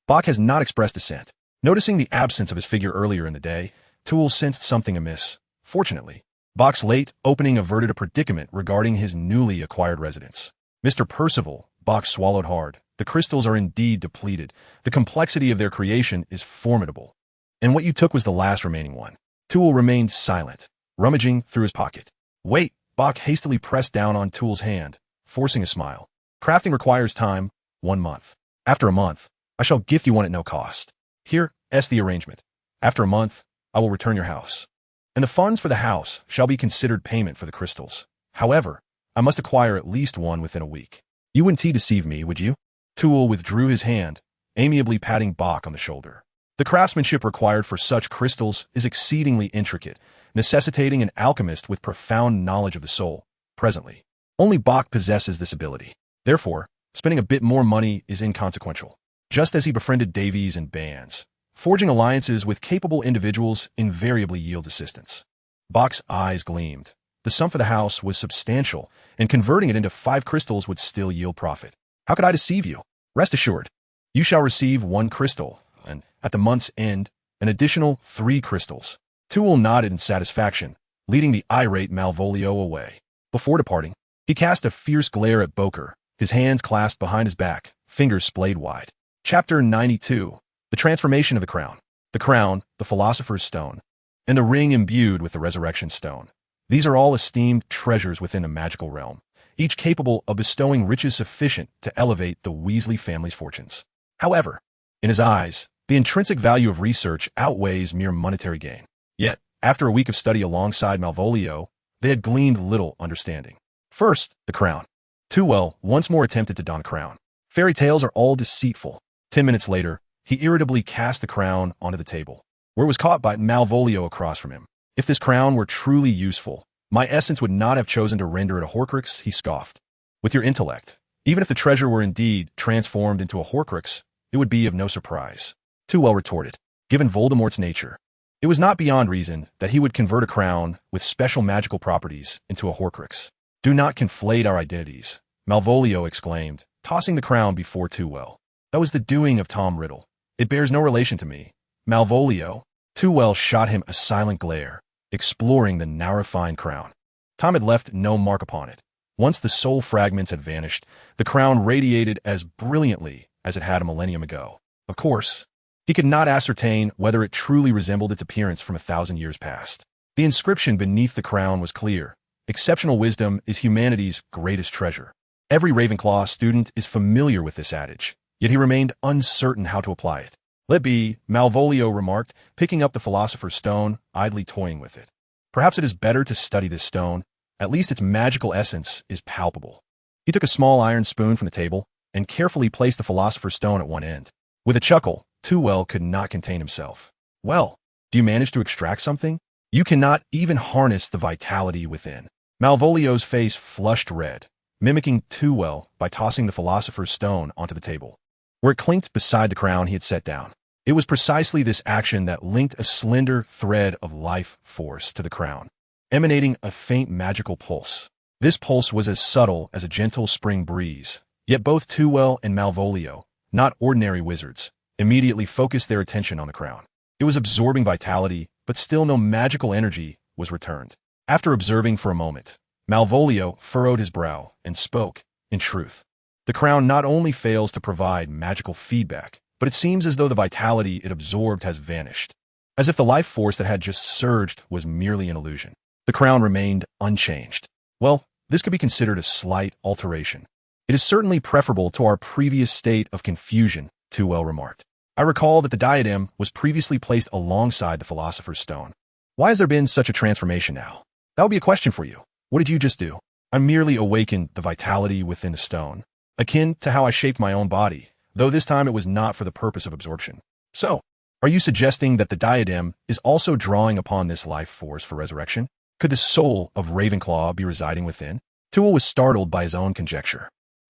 Bach has not expressed dissent. Noticing the absence of his figure earlier in the day, Tool sensed something amiss. Fortunately, Bach's late opening averted a predicament regarding his newly acquired residence. Mr. Percival, Bach swallowed hard. The crystals are indeed depleted. The complexity of their creation is formidable. And what you took was the last remaining one. Tool remained silent, rummaging through his pocket. Wait, Bach hastily pressed down on Tool's hand, forcing a smile. Crafting requires time, 1 month. After a month, I shall gift you one at no cost. Here is the arrangement. After a month, I will return your house. And the funds for the house shall be considered payment for the crystals. However, I must acquire at least one within a week. You wouldn't deceive me, would you? Tool withdrew his hand, amiably patting Bach on the shoulder. The craftsmanship required for such crystals is exceedingly intricate, necessitating an alchemist with profound knowledge of the soul. Presently, only Bach possesses this ability. Therefore, spending a bit more money is inconsequential. Just as he befriended Davies and bands, forging alliances with capable individuals invariably yields assistance. Bach's eyes gleamed. The sum for the house was substantial, and converting it into 5 crystals would still yield profit. How could I deceive you? Rest assured, you shall receive 1 crystal, and, at the month's end, an additional 3 crystals. Tool nodded in satisfaction, leading the irate Malvolio away. Before departing, he cast a fierce glare at Boker, his hands clasped behind his back, fingers splayed wide. Chapter 92. The Transformation of the Crown. The crown, the Philosopher's Stone, and the ring imbued with the Resurrection Stone. These are all esteemed treasures within the magical realm, each capable of bestowing riches sufficient to elevate the Weasley family's fortunes. However, in his eyes, the intrinsic value of research outweighs mere monetary gain. Yet, after a week of study alongside Malvolio, they had gleaned little understanding. First, the crown. Tewell once more attempted to don a crown. Fairy tales are all deceitful. 10 minutes later, he irritably cast the crown onto the table, where it was caught by Malvolio across from him. If this crown were truly useful, my essence would not have chosen to render it a Horcrux, he scoffed. With your intellect, even if the treasure were indeed transformed into a Horcrux, it would be of no surprise. Tewell retorted. Given Voldemort's nature, it was not beyond reason that he would convert a crown with special magical properties into a Horcrux. Do not conflate our identities, Malvolio exclaimed, tossing the crown before Tewell. That was the doing of Tom Riddle. It bears no relation to me. Malvolio. Tewell shot him a silent glare, exploring the narrow-fine crown. Tom had left no mark upon it. Once the soul fragments had vanished, the crown radiated as brilliantly as it had a millennium ago. Of course, he could not ascertain whether it truly resembled its appearance from 1,000 years past. The inscription beneath the crown was clear. Exceptional wisdom is humanity's greatest treasure. Every Ravenclaw student is familiar with this adage, yet he remained uncertain how to apply it. Let be, Malvolio remarked, picking up the Philosopher's Stone, idly toying with it. Perhaps it is better to study this stone. At least its magical essence is palpable. He took a small iron spoon from the table and carefully placed the Philosopher's Stone at one end. With a chuckle, Tewell could not contain himself. Well, do you manage to extract something? You cannot even harness the vitality within. Malvolio's face flushed red, mimicking Tewell by tossing the Philosopher's Stone onto the table, where it clinked beside the crown he had set down. It was precisely this action that linked a slender thread of life force to the crown, emanating a faint magical pulse. This pulse was as subtle as a gentle spring breeze, yet both Tewell and Malvolio, not ordinary wizards, immediately focused their attention on the crown. It was absorbing vitality, but still no magical energy was returned. After observing for a moment, Malvolio furrowed his brow and spoke, in truth. The crown not only fails to provide magical feedback, but it seems as though the vitality it absorbed has vanished, as if the life force that had just surged was merely an illusion. The crown remained unchanged. Well, this could be considered a slight alteration. It is certainly preferable to our previous state of confusion, Tveir remarked. I recall that the diadem was previously placed alongside the Philosopher's Stone. Why has there been such a transformation now? That would be a question for you. What did you just do? I merely awakened the vitality within the stone, akin to how I shaped my own body, though this time it was not for the purpose of absorption. So, are you suggesting that the diadem is also drawing upon this life force for resurrection? Could the soul of Ravenclaw be residing within? Tveir was startled by his own conjecture.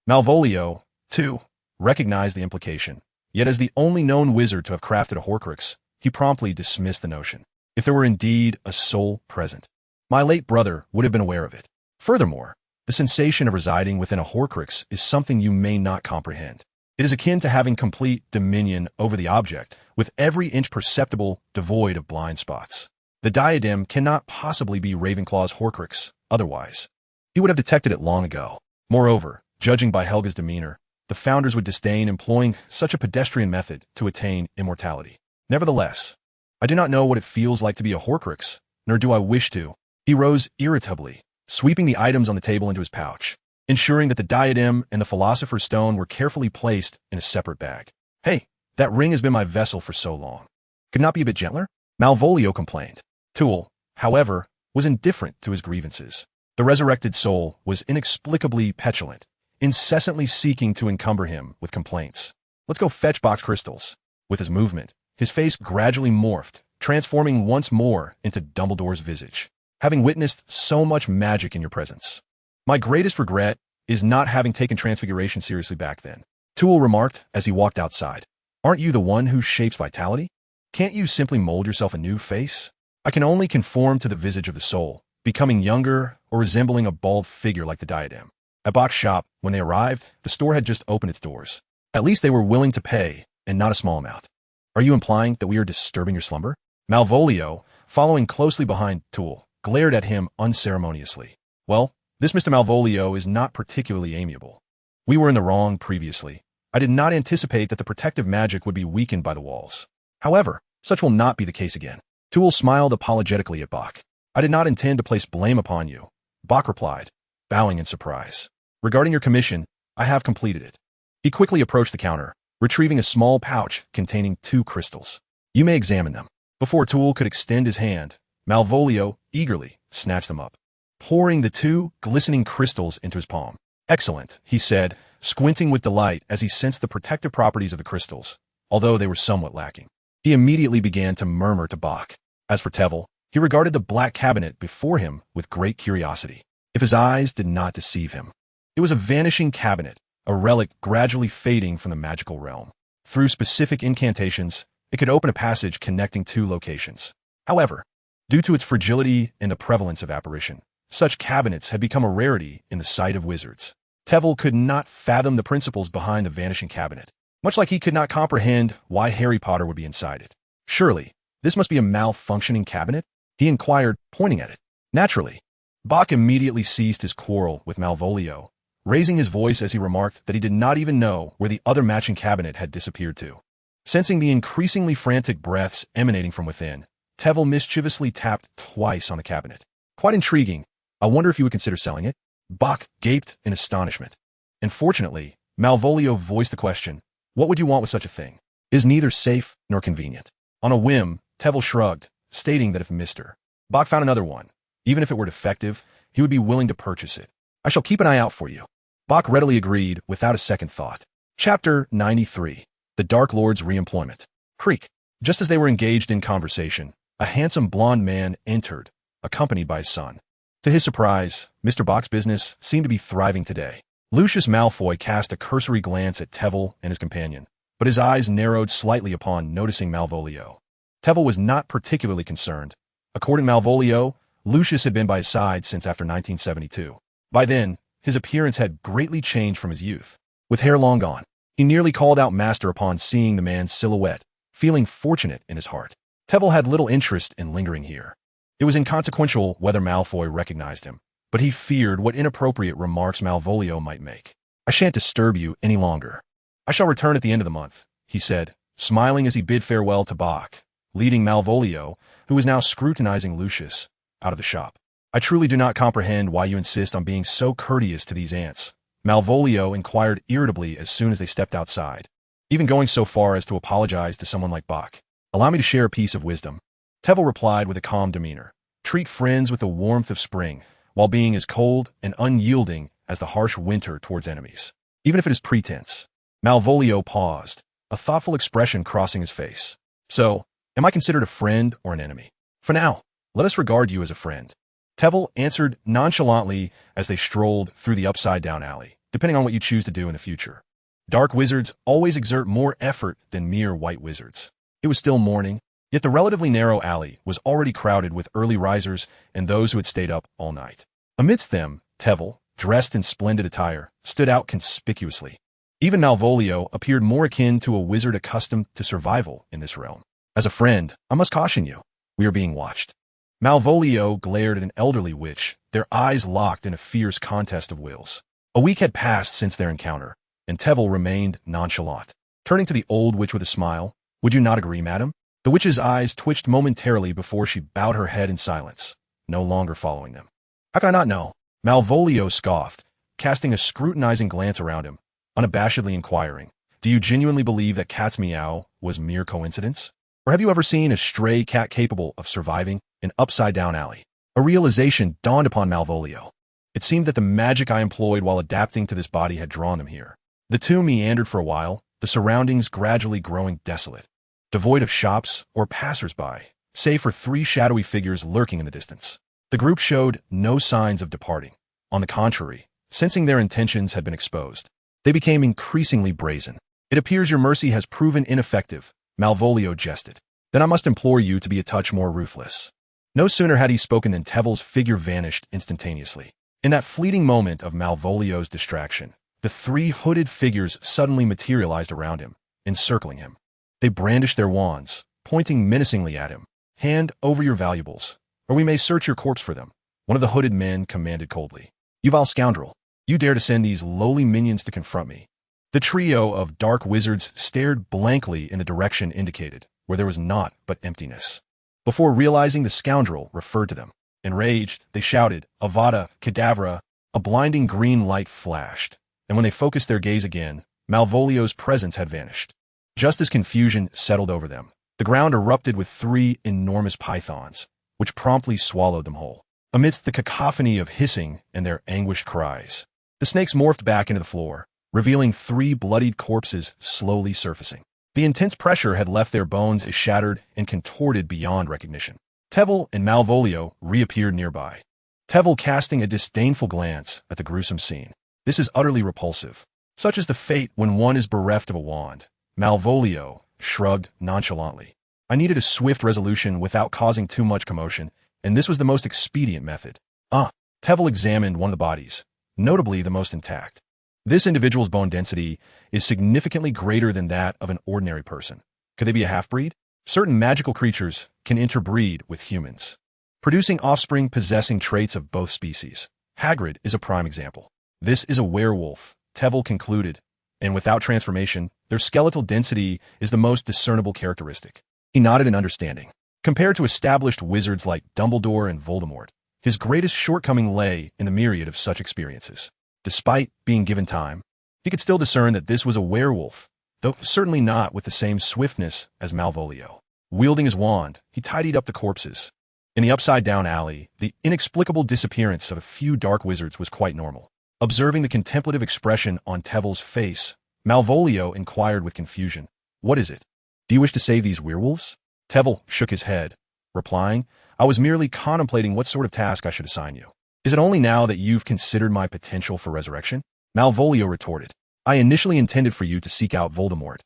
Malvolio, too, recognized the implication, yet as the only known wizard to have crafted a Horcrux, he promptly dismissed the notion. If there were indeed a soul present, my late brother would have been aware of it. Furthermore, the sensation of residing within a Horcrux is something you may not comprehend. It is akin to having complete dominion over the object, with every inch perceptible devoid of blind spots. The diadem cannot possibly be Ravenclaw's Horcrux, otherwise he would have detected it long ago. Moreover, judging by Helga's demeanor, the founders would disdain employing such a pedestrian method to attain immortality. Nevertheless, I do not know what it feels like to be a Horcrux, nor do I wish to. He rose irritably, sweeping the items on the table into his pouch, ensuring that the diadem and the Philosopher's Stone were carefully placed in a separate bag. Hey, that ring has been my vessel for so long. Could not be a bit gentler? Malvolio complained. Tveir, however, was indifferent to his grievances. The resurrected soul was inexplicably petulant, incessantly seeking to encumber him with complaints. Let's go fetch box crystals. With his movement, his face gradually morphed, transforming once more into Dumbledore's visage. Having witnessed so much magic in your presence, my greatest regret is not having taken transfiguration seriously back then, Tveir remarked as he walked outside. Aren't you the one who shapes vitality? Can't you simply mold yourself a new face? I can only conform to the visage of the soul, becoming younger or resembling a bald figure like the diadem. At Bach's shop, when they arrived, the store had just opened its doors. At least they were willing to pay, and not a small amount. Are you implying that we are disturbing your slumber? Malvolio, following closely behind Tveir, glared at him unceremoniously. Well, this Mr. Malvolio is not particularly amiable. We were in the wrong previously. I did not anticipate that the protective magic would be weakened by the walls. However, such will not be the case again. Tveir smiled apologetically at Bach. I did not intend to place blame upon you, Bach replied, bowing in surprise. Regarding your commission, I have completed it. He quickly approached the counter, retrieving a small pouch containing 2 crystals. You may examine them. Before Tveir could extend his hand, Malvolio eagerly snatched them up, pouring the 2 glistening crystals into his palm. Excellent, he said, squinting with delight as he sensed the protective properties of the crystals, although they were somewhat lacking. He immediately began to murmur to Bach. As for Tveir, he regarded the black cabinet before him with great curiosity. If his eyes did not deceive him, it was a vanishing cabinet, a relic gradually fading from the magical realm. Through specific incantations, it could open a passage connecting 2 locations. However, due to its fragility and the prevalence of apparition, such cabinets had become a rarity in the sight of wizards. Tveir could not fathom the principles behind the vanishing cabinet, much like he could not comprehend why Harry Potter would be inside it. Surely, this must be a malfunctioning cabinet? He inquired, pointing at it. Naturally, Bach immediately ceased his quarrel with Malvolio, raising his voice as he remarked that he did not even know where the other matching cabinet had disappeared to. Sensing the increasingly frantic breaths emanating from within, Tveir mischievously tapped twice on the cabinet. Quite intriguing. I wonder if you would consider selling it? Bach gaped in astonishment. And fortunately, Malvolio voiced the question, what would you want with such a thing? It is neither safe nor convenient. On a whim, Tveir shrugged, stating that if Mr. Bach found another one, even if it were defective, he would be willing to purchase it. I shall keep an eye out for you. Bach readily agreed without a second thought. Chapter 93. The Dark Lord's Reemployment. Creak. Just as they were engaged in conversation, a handsome blond man entered, accompanied by his son. To his surprise, Mr. Bach's business seemed to be thriving today. Lucius Malfoy cast a cursory glance at Tveir and his companion, but his eyes narrowed slightly upon noticing Malvolio. Tveir was not particularly concerned. According to Malvolio, Lucius had been by his side since after 1972. By then, his appearance had greatly changed from his youth. With hair long gone, he nearly called out master upon seeing the man's silhouette, feeling fortunate in his heart. Tevil had little interest in lingering here. It was inconsequential whether Malfoy recognized him, but he feared what inappropriate remarks Malvolio might make. I shan't disturb you any longer. I shall return at the end of the month, he said, smiling as he bid farewell to Bach, leading Malvolio, who was now scrutinizing Lucius, out of the shop. I truly do not comprehend why you insist on being so courteous to these ants, Malvolio inquired irritably as soon as they stepped outside, even going so far as to apologize to someone like Bach. Allow me to share a piece of wisdom. Tevil replied with a calm demeanor. Treat friends with the warmth of spring, while being as cold and unyielding as the harsh winter towards enemies, even if it is pretense. Malvolio paused, a thoughtful expression crossing his face. So, am I considered a friend or an enemy? For now, let us regard you as a friend. Tevil answered nonchalantly as they strolled through the upside-down alley, depending on what you choose to do in the future. Dark wizards always exert more effort than mere white wizards. It was still morning, yet the relatively narrow alley was already crowded with early risers and those who had stayed up all night. Amidst them, Tevil, dressed in splendid attire, stood out conspicuously. Even Malvolio appeared more akin to a wizard accustomed to survival in this realm. As a friend, I must caution you, we are being watched. Malvolio glared at an elderly witch, their eyes locked in a fierce contest of wills. A week had passed since their encounter, and Tevil remained nonchalant. Turning to the old witch with a smile, would you not agree, madam? The witch's eyes twitched momentarily before she bowed her head in silence, no longer following them. How can I not know? Malvolio scoffed, casting a scrutinizing glance around him, unabashedly inquiring, do you genuinely believe that Cat's meow was mere coincidence? Or have you ever seen a stray cat capable of surviving an upside-down alley? A realization dawned upon Malvolio. It seemed that the magic I employed while adapting to this body had drawn them here. The two meandered for a while, the surroundings gradually growing desolate, devoid of shops or passers-by, save for three shadowy figures lurking in the distance. The group showed no signs of departing. On the contrary, sensing their intentions had been exposed, they became increasingly brazen. It appears your mercy has proven ineffective, Malvolio jested. Then I must implore you to be a touch more ruthless. No sooner had he spoken than Tevil's figure vanished instantaneously. In that fleeting moment of Malvolio's distraction, the three hooded figures suddenly materialized around him, encircling him. They brandished their wands, pointing menacingly at him. Hand over your valuables, or we may search your corpse for them, one of the hooded men commanded coldly. You vile scoundrel, you dare to send these lowly minions to confront me. The trio of dark wizards stared blankly in the direction indicated, where there was naught but emptiness. Before realizing the scoundrel referred to them, enraged, they shouted, Avada, Kedavra. A blinding green light flashed, and when they focused their gaze again, Malvolio's presence had vanished. Just as confusion settled over them, the ground erupted with three enormous pythons, which promptly swallowed them whole. Amidst the cacophony of hissing and their anguished cries, the snakes morphed back into the floor, revealing three bloodied corpses slowly surfacing. The intense pressure had left their bones shattered and contorted beyond recognition. Tevil and Malvolio reappeared nearby, Tevil casting a disdainful glance at the gruesome scene. This is utterly repulsive. Such is the fate when one is bereft of a wand. Malvolio shrugged nonchalantly. I needed a swift resolution without causing too much commotion, and this was the most expedient method. Tevil examined one of the bodies, notably the most intact. This individual's bone density is significantly greater than that of an ordinary person. Could they be a half-breed? Certain magical creatures can interbreed with humans, producing offspring possessing traits of both species. Hagrid is a prime example. This is a werewolf, Tevil concluded, and without transformation, their skeletal density is the most discernible characteristic. He nodded in understanding. Compared to established wizards like Dumbledore and Voldemort, his greatest shortcoming lay in the myriad of such experiences. Despite being given time, he could still discern that this was a werewolf, though certainly not with the same swiftness as Malvolio. Wielding his wand, he tidied up the corpses. In the upside-down alley, the inexplicable disappearance of a few dark wizards was quite normal. Observing the contemplative expression on Tevil's face, Malvolio inquired with confusion, What is it? Do you wish to save these werewolves? Tevil shook his head, replying, I was merely contemplating what sort of task I should assign you. Is it only now that you've considered my potential for resurrection? Malvolio retorted, I initially intended for you to seek out Voldemort,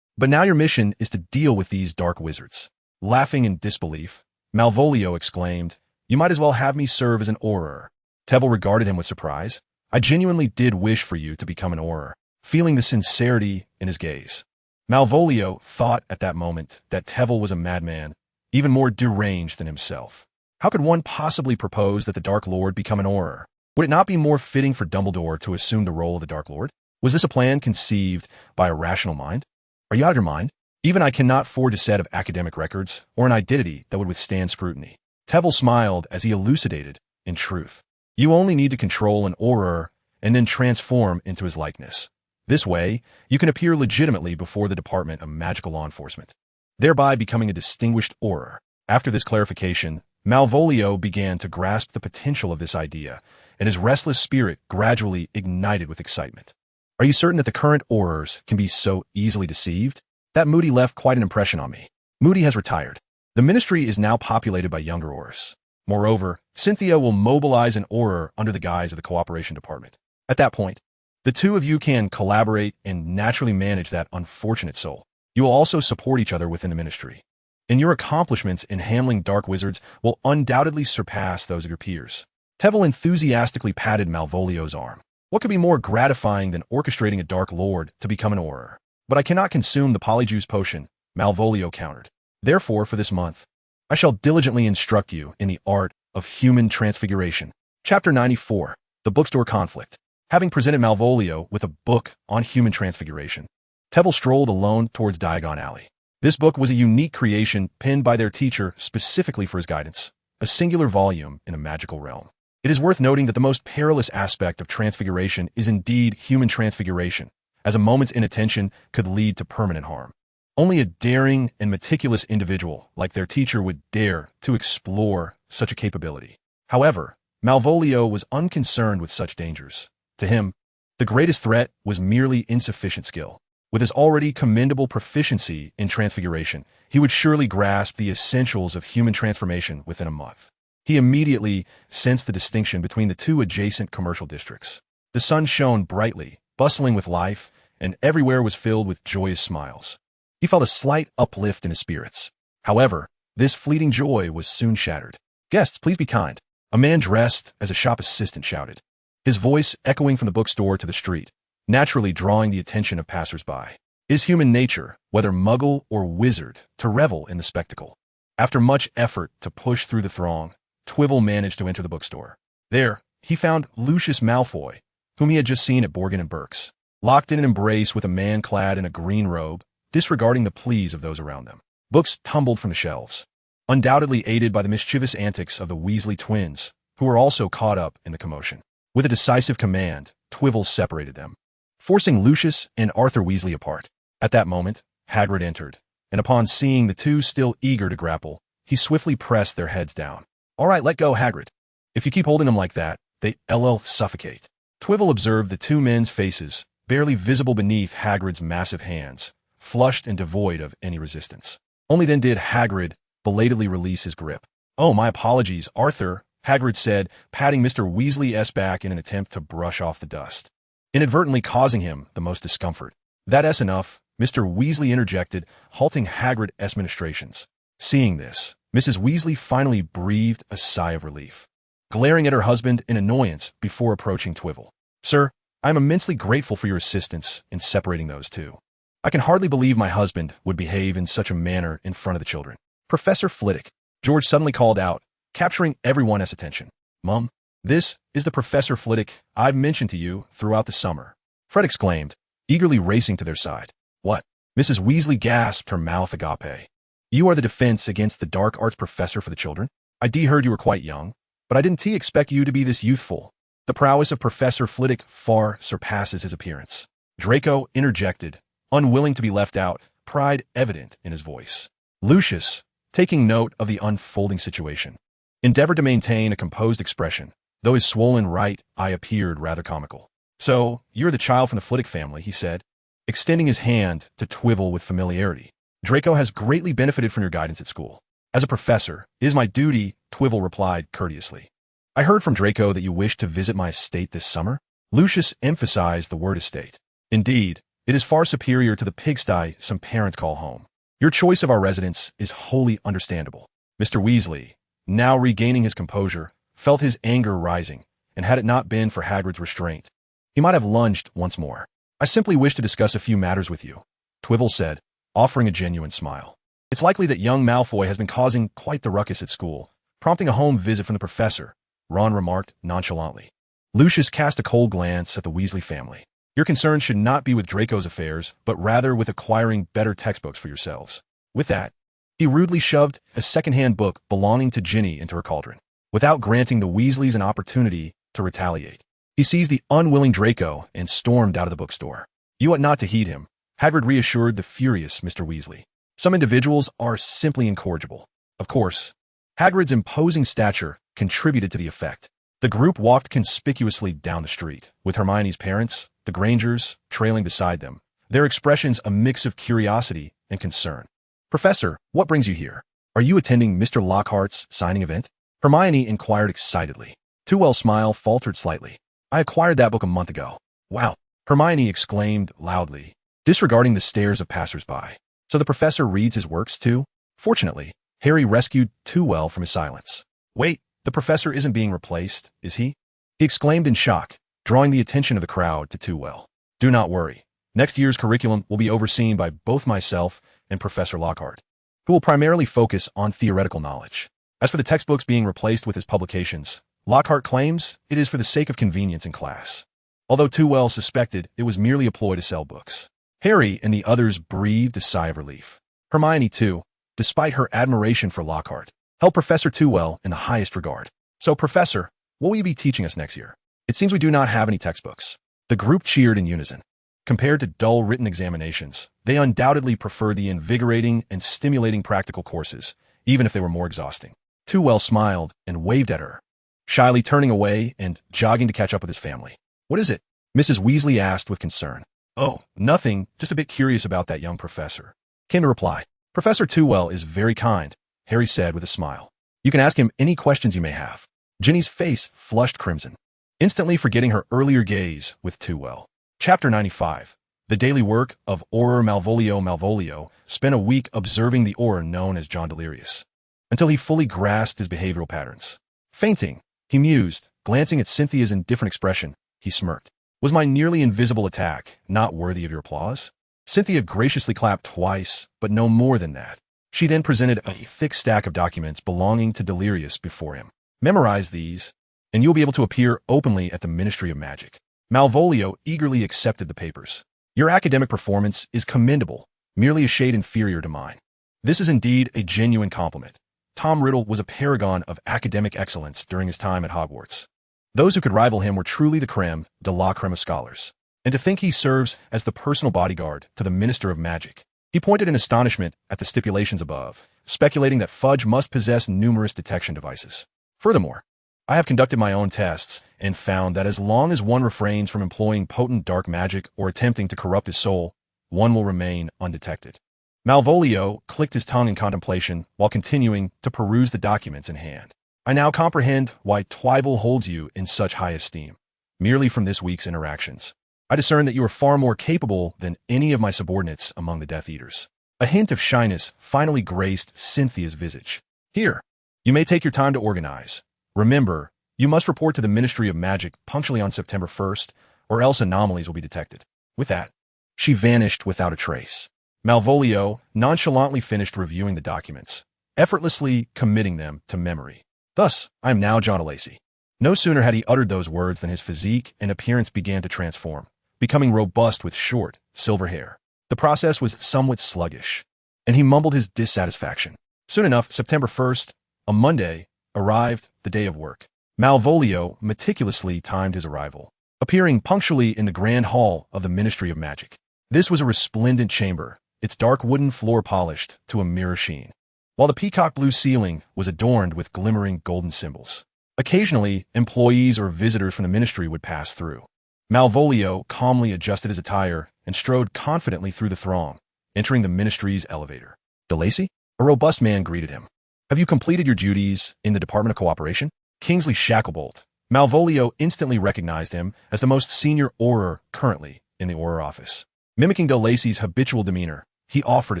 but now your mission is to deal with these dark wizards. Laughing in disbelief, Malvolio exclaimed, You might as well have me serve as an Auror. Tevil regarded him with surprise. I genuinely did wish for you to become an Auror, feeling the sincerity in his gaze. Malvolio thought at that moment that Tevil was a madman, even more deranged than himself. How could one possibly propose that the Dark Lord become an Auror? Would it not be more fitting for Dumbledore to assume the role of the Dark Lord? Was this a plan conceived by a rational mind? Are you out of your mind? Even I cannot forge a set of academic records or an identity that would withstand scrutiny. Tveir smiled as he elucidated, in truth. You only need to control an Auror and then transform into his likeness. This way, you can appear legitimately before the Department of Magical Law Enforcement, thereby becoming a distinguished Auror. After this clarification, Malvolio began to grasp the potential of this idea, and his restless spirit gradually ignited with excitement. Are you certain that the current Aurors can be so easily deceived? That Moody left quite an impression on me. Moody has retired. The ministry is now populated by younger Aurors. Moreover, Cynthia will mobilize an Auror under the guise of the Cooperation Department. At that point, the two of you can collaborate and naturally manage that unfortunate soul. You will also support each other within the ministry. And your accomplishments in handling dark wizards will undoubtedly surpass those of your peers. Tveir enthusiastically patted Malvolio's arm. What could be more gratifying than orchestrating a Dark Lord to become an Auror? But I cannot consume the Polyjuice potion, Malvolio countered. Therefore, for this month, I shall diligently instruct you in the art of human transfiguration. Chapter 94, The Bookstore Conflict. Having presented Malvolio with a book on human transfiguration, Tveir strolled alone towards Diagon Alley. This book was a unique creation penned by their teacher specifically for his guidance, a singular volume in a magical realm. It is worth noting that the most perilous aspect of transfiguration is indeed human transfiguration, as a moment's inattention could lead to permanent harm. Only a daring and meticulous individual like their teacher would dare to explore such a capability. However, Malvolio was unconcerned with such dangers. To him, the greatest threat was merely insufficient skill. With his already commendable proficiency in transfiguration, he would surely grasp the essentials of human transformation within a month. He immediately sensed the distinction between the two adjacent commercial districts. The sun shone brightly, bustling with life, and everywhere was filled with joyous smiles. He felt a slight uplift in his spirits. However, this fleeting joy was soon shattered. "Guests, please be kind," a man dressed as a shop assistant shouted, his voice echoing from the bookstore to the street, naturally drawing the attention of passers-by. It is human nature, whether muggle or wizard, to revel in the spectacle. After much effort to push through the throng, Tveir managed to enter the bookstore. There, he found Lucius Malfoy, whom he had just seen at Borgin and Burke's, locked in an embrace with a man clad in a green robe, disregarding the pleas of those around them. Books tumbled from the shelves, undoubtedly aided by the mischievous antics of the Weasley twins, who were also caught up in the commotion. With a decisive command, Tveir separated them, forcing Lucius and Arthur Weasley apart. At that moment, Hagrid entered, and upon seeing the two still eager to grapple, he swiftly pressed their heads down. "All right, let go, Hagrid. If you keep holding them like that, they'll suffocate." Tveir observed the two men's faces, barely visible beneath Hagrid's massive hands, flushed and devoid of any resistance. Only then did Hagrid belatedly release his grip. "Oh, my apologies, Arthur," Hagrid said, patting Mr. Weasley's back in an attempt to brush off the dust, inadvertently causing him the most discomfort. "That's enough," Mr. Weasley interjected, halting Hagrid's ministrations. Seeing this, Mrs. Weasley finally breathed a sigh of relief, glaring at her husband in annoyance before approaching Tveir. "Sir, I am immensely grateful for your assistance in separating those two. I can hardly believe my husband would behave in such a manner in front of the children." "Professor Flitwick," George suddenly called out, capturing everyone's attention. "Mum, this is the Professor Flitwick I've mentioned to you throughout the summer," Fred exclaimed, eagerly racing to their side. "What?" Mrs. Weasley gasped, her mouth agape. "You are the defense against the dark arts professor for the children? I heard you were quite young, but I didn't expect you to be this youthful. The prowess of Professor Flitwick far surpasses his appearance." Draco interjected, unwilling to be left out, pride evident in his voice. Lucius, taking note of the unfolding situation, endeavored to maintain a composed expression, though his swollen right eye appeared rather comical. "So, you're the child from the Flitwick family," he said, extending his hand to Tveir with familiarity. "Draco has greatly benefited from your guidance at school. As a professor, it is my duty," Tveir replied courteously. "I heard from Draco that you wish to visit my estate this summer." Lucius emphasized the word estate. "Indeed, it is far superior to the pigsty some parents call home. Your choice of our residence is wholly understandable." Mr. Weasley, now regaining his composure, felt his anger rising, and had it not been for Hagrid's restraint, he might have lunged once more. "I simply wish to discuss a few matters with you," Tveir said, offering a genuine smile. It's likely that young Malfoy has been causing quite the ruckus at school, prompting a home visit from the professor, Ron remarked nonchalantly. Lucius cast a cold glance at the Weasley family. Your concern should not be with Draco's affairs, but rather with acquiring better textbooks for yourselves. With that, he rudely shoved a second-hand book belonging to Ginny into her cauldron, without granting the Weasleys an opportunity to retaliate. He seized the unwilling Draco and stormed out of the bookstore. You ought not to heed him, Hagrid reassured the furious Mr. Weasley. Some individuals are simply incorrigible. Of course, Hagrid's imposing stature contributed to the effect. The group walked conspicuously down the street, with Hermione's parents, the Grangers, trailing beside them, their expressions a mix of curiosity and concern. Professor, what brings you here? Are you attending Mr. Lockhart's signing event? Hermione inquired excitedly. Tewell's smile faltered slightly. I acquired that book a month ago. Wow, Hermione exclaimed loudly, disregarding the stares of passers-by. So the professor reads his works too? Fortunately, Harry rescued Tewell from his silence. Wait, the professor isn't being replaced, is he? He exclaimed in shock, drawing the attention of the crowd to Tewell. Do not worry. Next year's curriculum will be overseen by both myself and Professor Lockhart, who will primarily focus on theoretical knowledge. As for the textbooks being replaced with his publications, Lockhart claims it is for the sake of convenience in class, although Tewell suspected it was merely a ploy to sell books. Harry and the others breathed a sigh of relief. Hermione, too, despite her admiration for Lockhart, held Professor Tewell in the highest regard. So, Professor, what will you be teaching us next year? It seems we do not have any textbooks. The group cheered in unison. Compared to dull written examinations, they undoubtedly prefer the invigorating and stimulating practical courses, even if they were more exhausting. Tewell smiled and waved at her, shyly turning away and jogging to catch up with his family. What is it? Mrs. Weasley asked with concern. Oh, nothing, just a bit curious about that young professor, came the reply. Professor Tewell is very kind, Harry said with a smile. You can ask him any questions you may have. Ginny's face flushed crimson, instantly forgetting her earlier gaze with Tewell. Chapter 95. The daily work of Auror Malvolio spent a week observing the Auror known as John Delirious, until he fully grasped his behavioral patterns. Fainting, he mused, glancing at Cynthia's indifferent expression, he smirked. Was my nearly invisible attack not worthy of your applause? Cynthia graciously clapped twice, but no more than that. She then presented a thick stack of documents belonging to Delirious before him. Memorize these, and you'll be able to appear openly at the Ministry of Magic. Malvolio eagerly accepted the papers. Your academic performance is commendable, merely a shade inferior to mine. This is indeed a genuine compliment. Tom Riddle was a paragon of academic excellence during his time at Hogwarts. Those who could rival him were truly the creme de la creme of scholars. And to think he serves as the personal bodyguard to the Minister of Magic. He pointed in astonishment at the stipulations above, speculating that Fudge must possess numerous detection devices. Furthermore, I have conducted my own tests and found that as long as one refrains from employing potent dark magic or attempting to corrupt his soul, one will remain undetected. Malvolio clicked his tongue in contemplation while continuing to peruse the documents in hand. I now comprehend why Twyvil holds you in such high esteem. Merely from this week's interactions, I discern that you are far more capable than any of my subordinates among the Death Eaters. A hint of shyness finally graced Cynthia's visage. Here, you may take your time to organize. Remember, you must report to the Ministry of Magic punctually on September 1st, or else anomalies will be detected. With that, she vanished without a trace. Malvolio nonchalantly finished reviewing the documents, effortlessly committing them to memory. Thus, I am now John Lacey. No sooner had he uttered those words than his physique and appearance began to transform, becoming robust with short, silver hair. The process was somewhat sluggish, and he mumbled his dissatisfaction. Soon enough, September 1st, a Monday, arrived, the day of work. Malvolio meticulously timed his arrival, appearing punctually in the grand hall of the Ministry of Magic. This was a resplendent chamber, its dark wooden floor polished to a mirror sheen, while the peacock blue ceiling was adorned with glimmering golden symbols. Occasionally, employees or visitors from the ministry would pass through. Malvolio calmly adjusted his attire and strode confidently through the throng, entering the ministry's elevator. De Lacy? A robust man greeted him. Have you completed your duties in the Department of Cooperation? Kingsley Shacklebolt. Malvolio instantly recognized him as the most senior Auror currently in the Auror office. Mimicking De Lacy's habitual demeanor, he offered a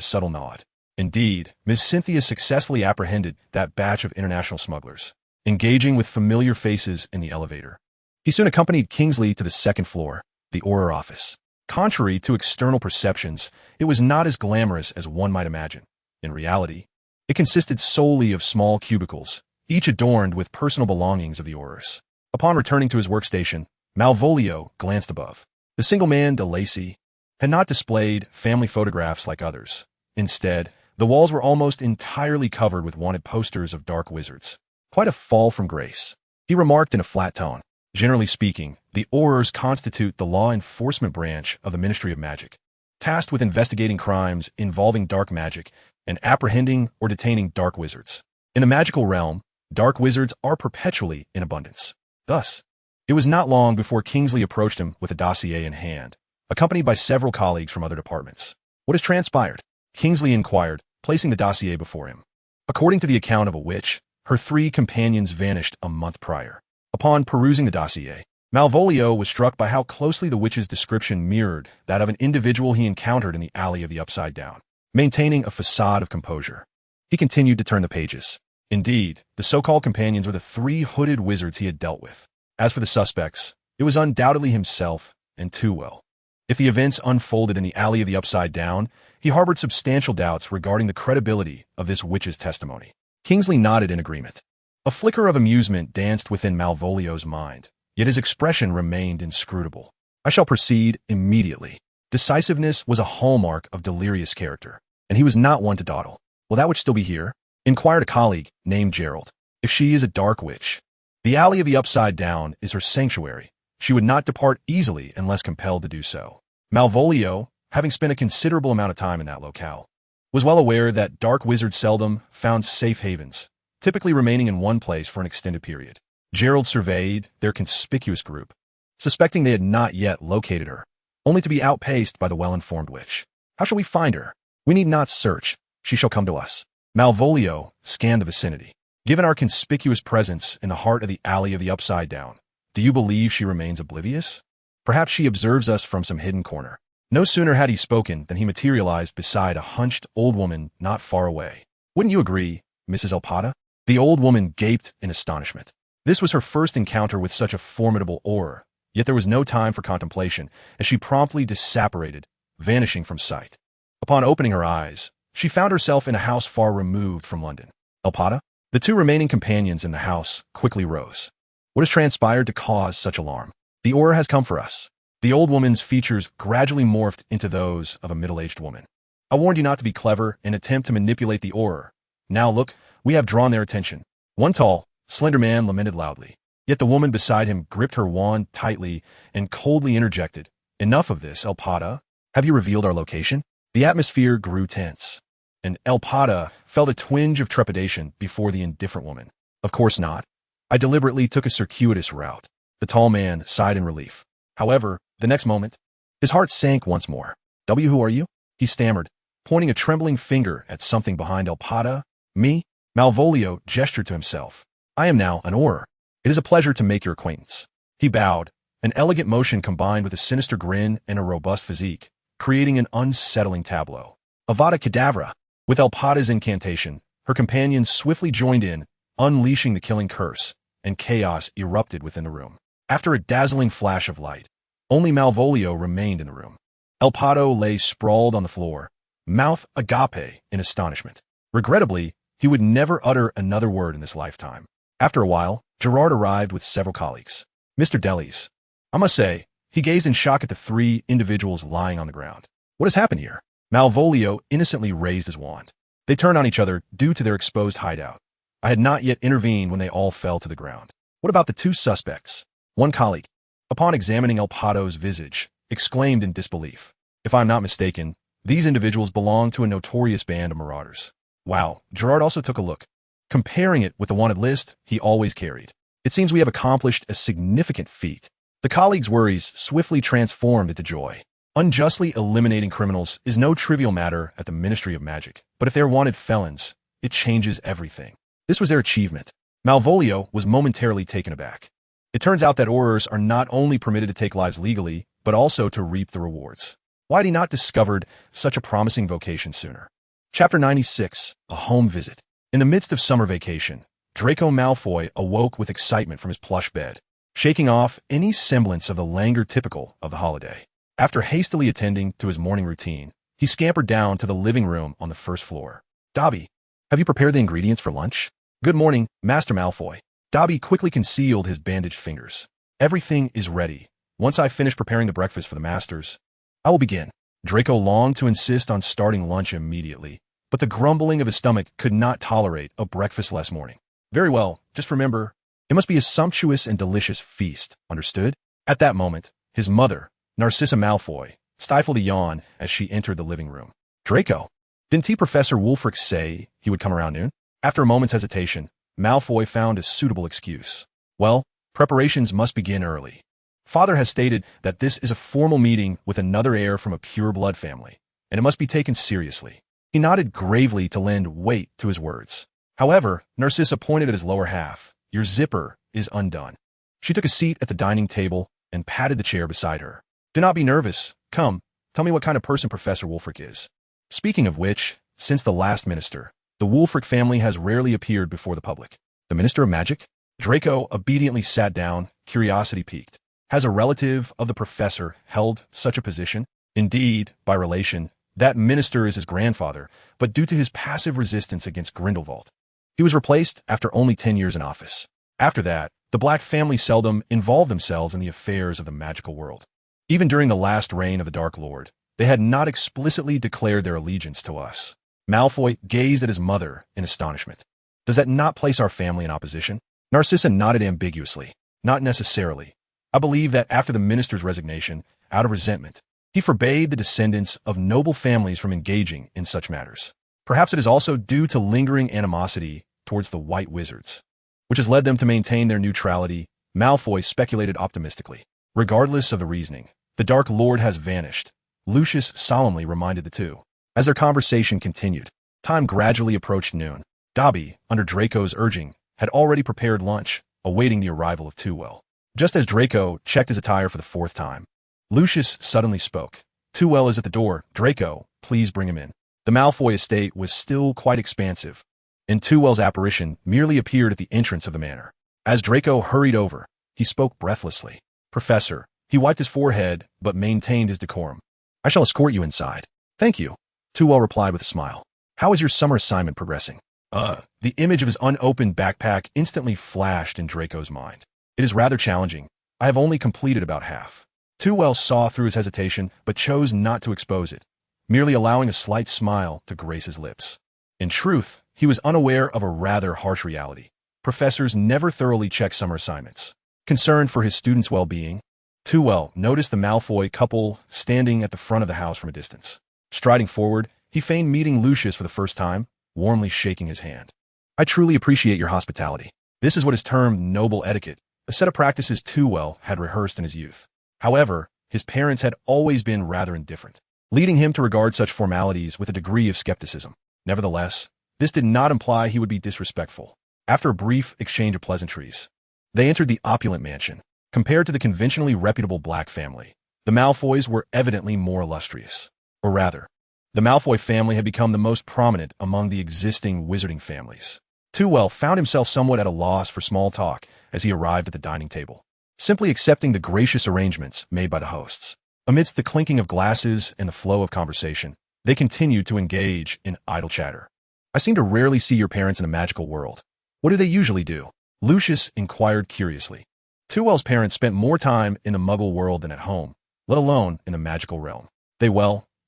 subtle nod. Indeed, Miss Cynthia successfully apprehended that batch of international smugglers, engaging with familiar faces in the elevator. He soon accompanied Kingsley to the second floor, the Auror office. Contrary to external perceptions, it was not as glamorous as one might imagine. In reality, it consisted solely of small cubicles, each adorned with personal belongings of the Aurors. Upon returning to his workstation, Malvolio glanced above. The single man, de Lacy, had not displayed family photographs like others. Instead, the walls were almost entirely covered with wanted posters of dark wizards. Quite a fall from grace. He remarked in a flat tone. Generally speaking, the Aurors constitute the law enforcement branch of the Ministry of Magic, tasked with investigating crimes involving dark magic and apprehending or detaining dark wizards. In the magical realm, dark wizards are perpetually in abundance. Thus, it was not long before Kingsley approached him with a dossier in hand, accompanied by several colleagues from other departments. "What has transpired?" Kingsley inquired, placing the dossier before him. According to the account of a witch, her 3 companions vanished a month prior. Upon perusing the dossier, Malvolio was struck by how closely the witch's description mirrored that of an individual he encountered in the alley of the Upside Down. Maintaining a facade of composure, he continued to turn the pages. Indeed, the so-called companions were the 3 hooded wizards he had dealt with. As for the suspects, it was undoubtedly himself, and too well. If the events unfolded in the alley of the Upside Down, he harbored substantial doubts regarding the credibility of this witch's testimony. Kingsley nodded in agreement. A flicker of amusement danced within Malvolio's mind, yet his expression remained inscrutable. "I shall proceed immediately." Decisiveness was a hallmark of Delirious' character, and he was not one to dawdle. "Will that witch still be here?" inquired a colleague named Gerald. "If she is a dark witch, the alley of the Upside Down is her sanctuary. She would not depart easily unless compelled to do so." Malvolio, having spent a considerable amount of time in that locale, was well aware that dark wizards seldom found safe havens, typically remaining in one place for an extended period. Gerald surveyed their conspicuous group, suspecting they had not yet located her, only to be outpaced by the well-informed witch. "How shall we find her? We need not search. She shall come to us." Malvolio scanned the vicinity. "Given our conspicuous presence in the heart of the alley of the Upside Down, do you believe she remains oblivious? Perhaps she observes us from some hidden corner." No sooner had he spoken than he materialized beside a hunched old woman not far away. "Wouldn't you agree, Mrs. Elpata?" The old woman gaped in astonishment. This was her first encounter with such a formidable aura, yet there was no time for contemplation, as she promptly disapparated, vanishing from sight. Upon opening her eyes, she found herself in a house far removed from London. "Elpata?" The 2 remaining companions in the house quickly rose. "What has transpired to cause such alarm?" "The aura has come for us." The old woman's features gradually morphed into those of a middle-aged woman. "I warned you not to be clever and attempt to manipulate the aura. Now look, we have drawn their attention." One tall, slender man lamented loudly, yet the woman beside him gripped her wand tightly and coldly interjected, "Enough of this, Elpata. Have you revealed our location?" The atmosphere grew tense, and Elpata felt a twinge of trepidation before the indifferent woman. "Of course not. I deliberately took a circuitous route." The tall man sighed in relief. However, the next moment, his heart sank once more. "Who are you?" he stammered, pointing a trembling finger at something behind Elpata. "Me?" Malvolio gestured to himself. "I am now an Auror. It is a pleasure to make your acquaintance." He bowed, an elegant motion combined with a sinister grin and a robust physique, creating an unsettling tableau. Avada Kedavra! With Elpata's incantation, her companions swiftly joined in, unleashing the killing curse, and chaos erupted within the room. After a dazzling flash of light, only Malvolio remained in the room. Elpato lay sprawled on the floor, mouth agape in astonishment. Regrettably, he would never utter another word in this lifetime. After a while, Gerard arrived with several colleagues. "Mr. Delis." I must say, he gazed in shock at the 3 individuals lying on the ground. "What has happened here?" Malvolio innocently raised his wand. They turned on each other due to their exposed hideout. I had not yet intervened when they all fell to the ground. "What about the 2 suspects?" One colleague, upon examining Elpato's visage, exclaimed in disbelief. "If I am not mistaken, these individuals belong to a notorious band of marauders." Wow, Gerard also took a look, comparing it with the wanted list he always carried. "It seems we have accomplished a significant feat." The colleagues' worries swiftly transformed into joy. Unjustly eliminating criminals is no trivial matter at the Ministry of Magic, but if they are wanted felons, it changes everything. This was their achievement. Malvolio was momentarily taken aback. It turns out that Aurors are not only permitted to take lives legally, but also to reap the rewards. Why had he not discovered such a promising vocation sooner? Chapter 96, A Home Visit. In the midst of summer vacation, Draco Malfoy awoke with excitement from his plush bed, shaking off any semblance of the languor typical of the holiday. After hastily attending to his morning routine, he scampered down to the living room on the first floor. Dobby, have you prepared the ingredients for lunch? Good morning, Master Malfoy. Dobby quickly concealed his bandaged fingers. Everything is ready. Once I finish preparing the breakfast for the masters, I will begin. Draco longed to insist on starting lunch immediately, but the grumbling of his stomach could not tolerate a breakfast-less morning. Very well, just remember, it must be a sumptuous and delicious feast, understood? At that moment, his mother, Narcissa Malfoy, stifled a yawn as she entered the living room. Draco, didn't Professor Wulfric say he would come around noon? After a moment's hesitation, Malfoy found a suitable excuse. Well, preparations must begin early. Father has stated that this is a formal meeting with another heir from a pure-blood family, and it must be taken seriously. He nodded gravely to lend weight to his words. However, Narcissa pointed at his lower half. Your zipper is undone. She took a seat at the dining table and patted the chair beside her. Do not be nervous. Come, tell me what kind of person Professor Wulfric is. Speaking of which, since the last minister, the Wulfric family has rarely appeared before the public. The Minister of Magic? Draco obediently sat down, curiosity piqued. Has a relative of the professor held such a position? Indeed, by relation, that minister is his grandfather, but due to his passive resistance against Grindelwald, he was replaced after only 10 years in office. After that, the Black family seldom involved themselves in the affairs of the magical world. Even during the last reign of the Dark Lord, they had not explicitly declared their allegiance to us. Malfoy gazed at his mother in astonishment. Does that not place our family in opposition? Narcissa nodded ambiguously. Not necessarily. I believe that after the minister's resignation, out of resentment, he forbade the descendants of noble families from engaging in such matters. Perhaps it is also due to lingering animosity towards the White Wizards, which has led them to maintain their neutrality. Malfoy speculated optimistically. Regardless of the reasoning, the Dark Lord has vanished. Lucius solemnly reminded the two. As their conversation continued, time gradually approached noon. Dobby, under Draco's urging, had already prepared lunch, awaiting the arrival of Tewell. Just as Draco checked his attire for the 4th time, Lucius suddenly spoke. Tewell is at the door. Draco, please bring him in. The Malfoy estate was still quite expansive, and Tewell's apparition merely appeared at the entrance of the manor. As Draco hurried over, he spoke breathlessly. Professor, he wiped his forehead but maintained his decorum. I shall escort you inside. Thank you. Tewell replied with a smile. How is your summer assignment progressing? The image of his unopened backpack instantly flashed in Draco's mind. It is rather challenging. I have only completed about half. Tewell saw through his hesitation, but chose not to expose it, merely allowing a slight smile to grace his lips. In truth, he was unaware of a rather harsh reality. Professors never thoroughly check summer assignments. Concerned for his students' well-being, Tewell noticed the Malfoy couple standing at the front of the house from a distance. Striding forward, he feigned meeting Lucius for the first time, warmly shaking his hand. I truly appreciate your hospitality. This is what is termed noble etiquette, a set of practices Tewell had rehearsed in his youth. However, his parents had always been rather indifferent, leading him to regard such formalities with a degree of skepticism. Nevertheless, this did not imply he would be disrespectful. After a brief exchange of pleasantries, they entered the opulent mansion. Compared to the conventionally reputable Black family, the Malfoys were evidently more illustrious. Or rather, the Malfoy family had become the most prominent among the existing wizarding families. Tewell found himself somewhat at a loss for small talk as he arrived at the dining table, simply accepting the gracious arrangements made by the hosts. Amidst the clinking of glasses and the flow of conversation, they continued to engage in idle chatter. I seem to rarely see your parents in a magical world. What do they usually do? Lucius inquired curiously. Tewell's parents spent more time in the Muggle world than at home, let alone in the magical realm. They,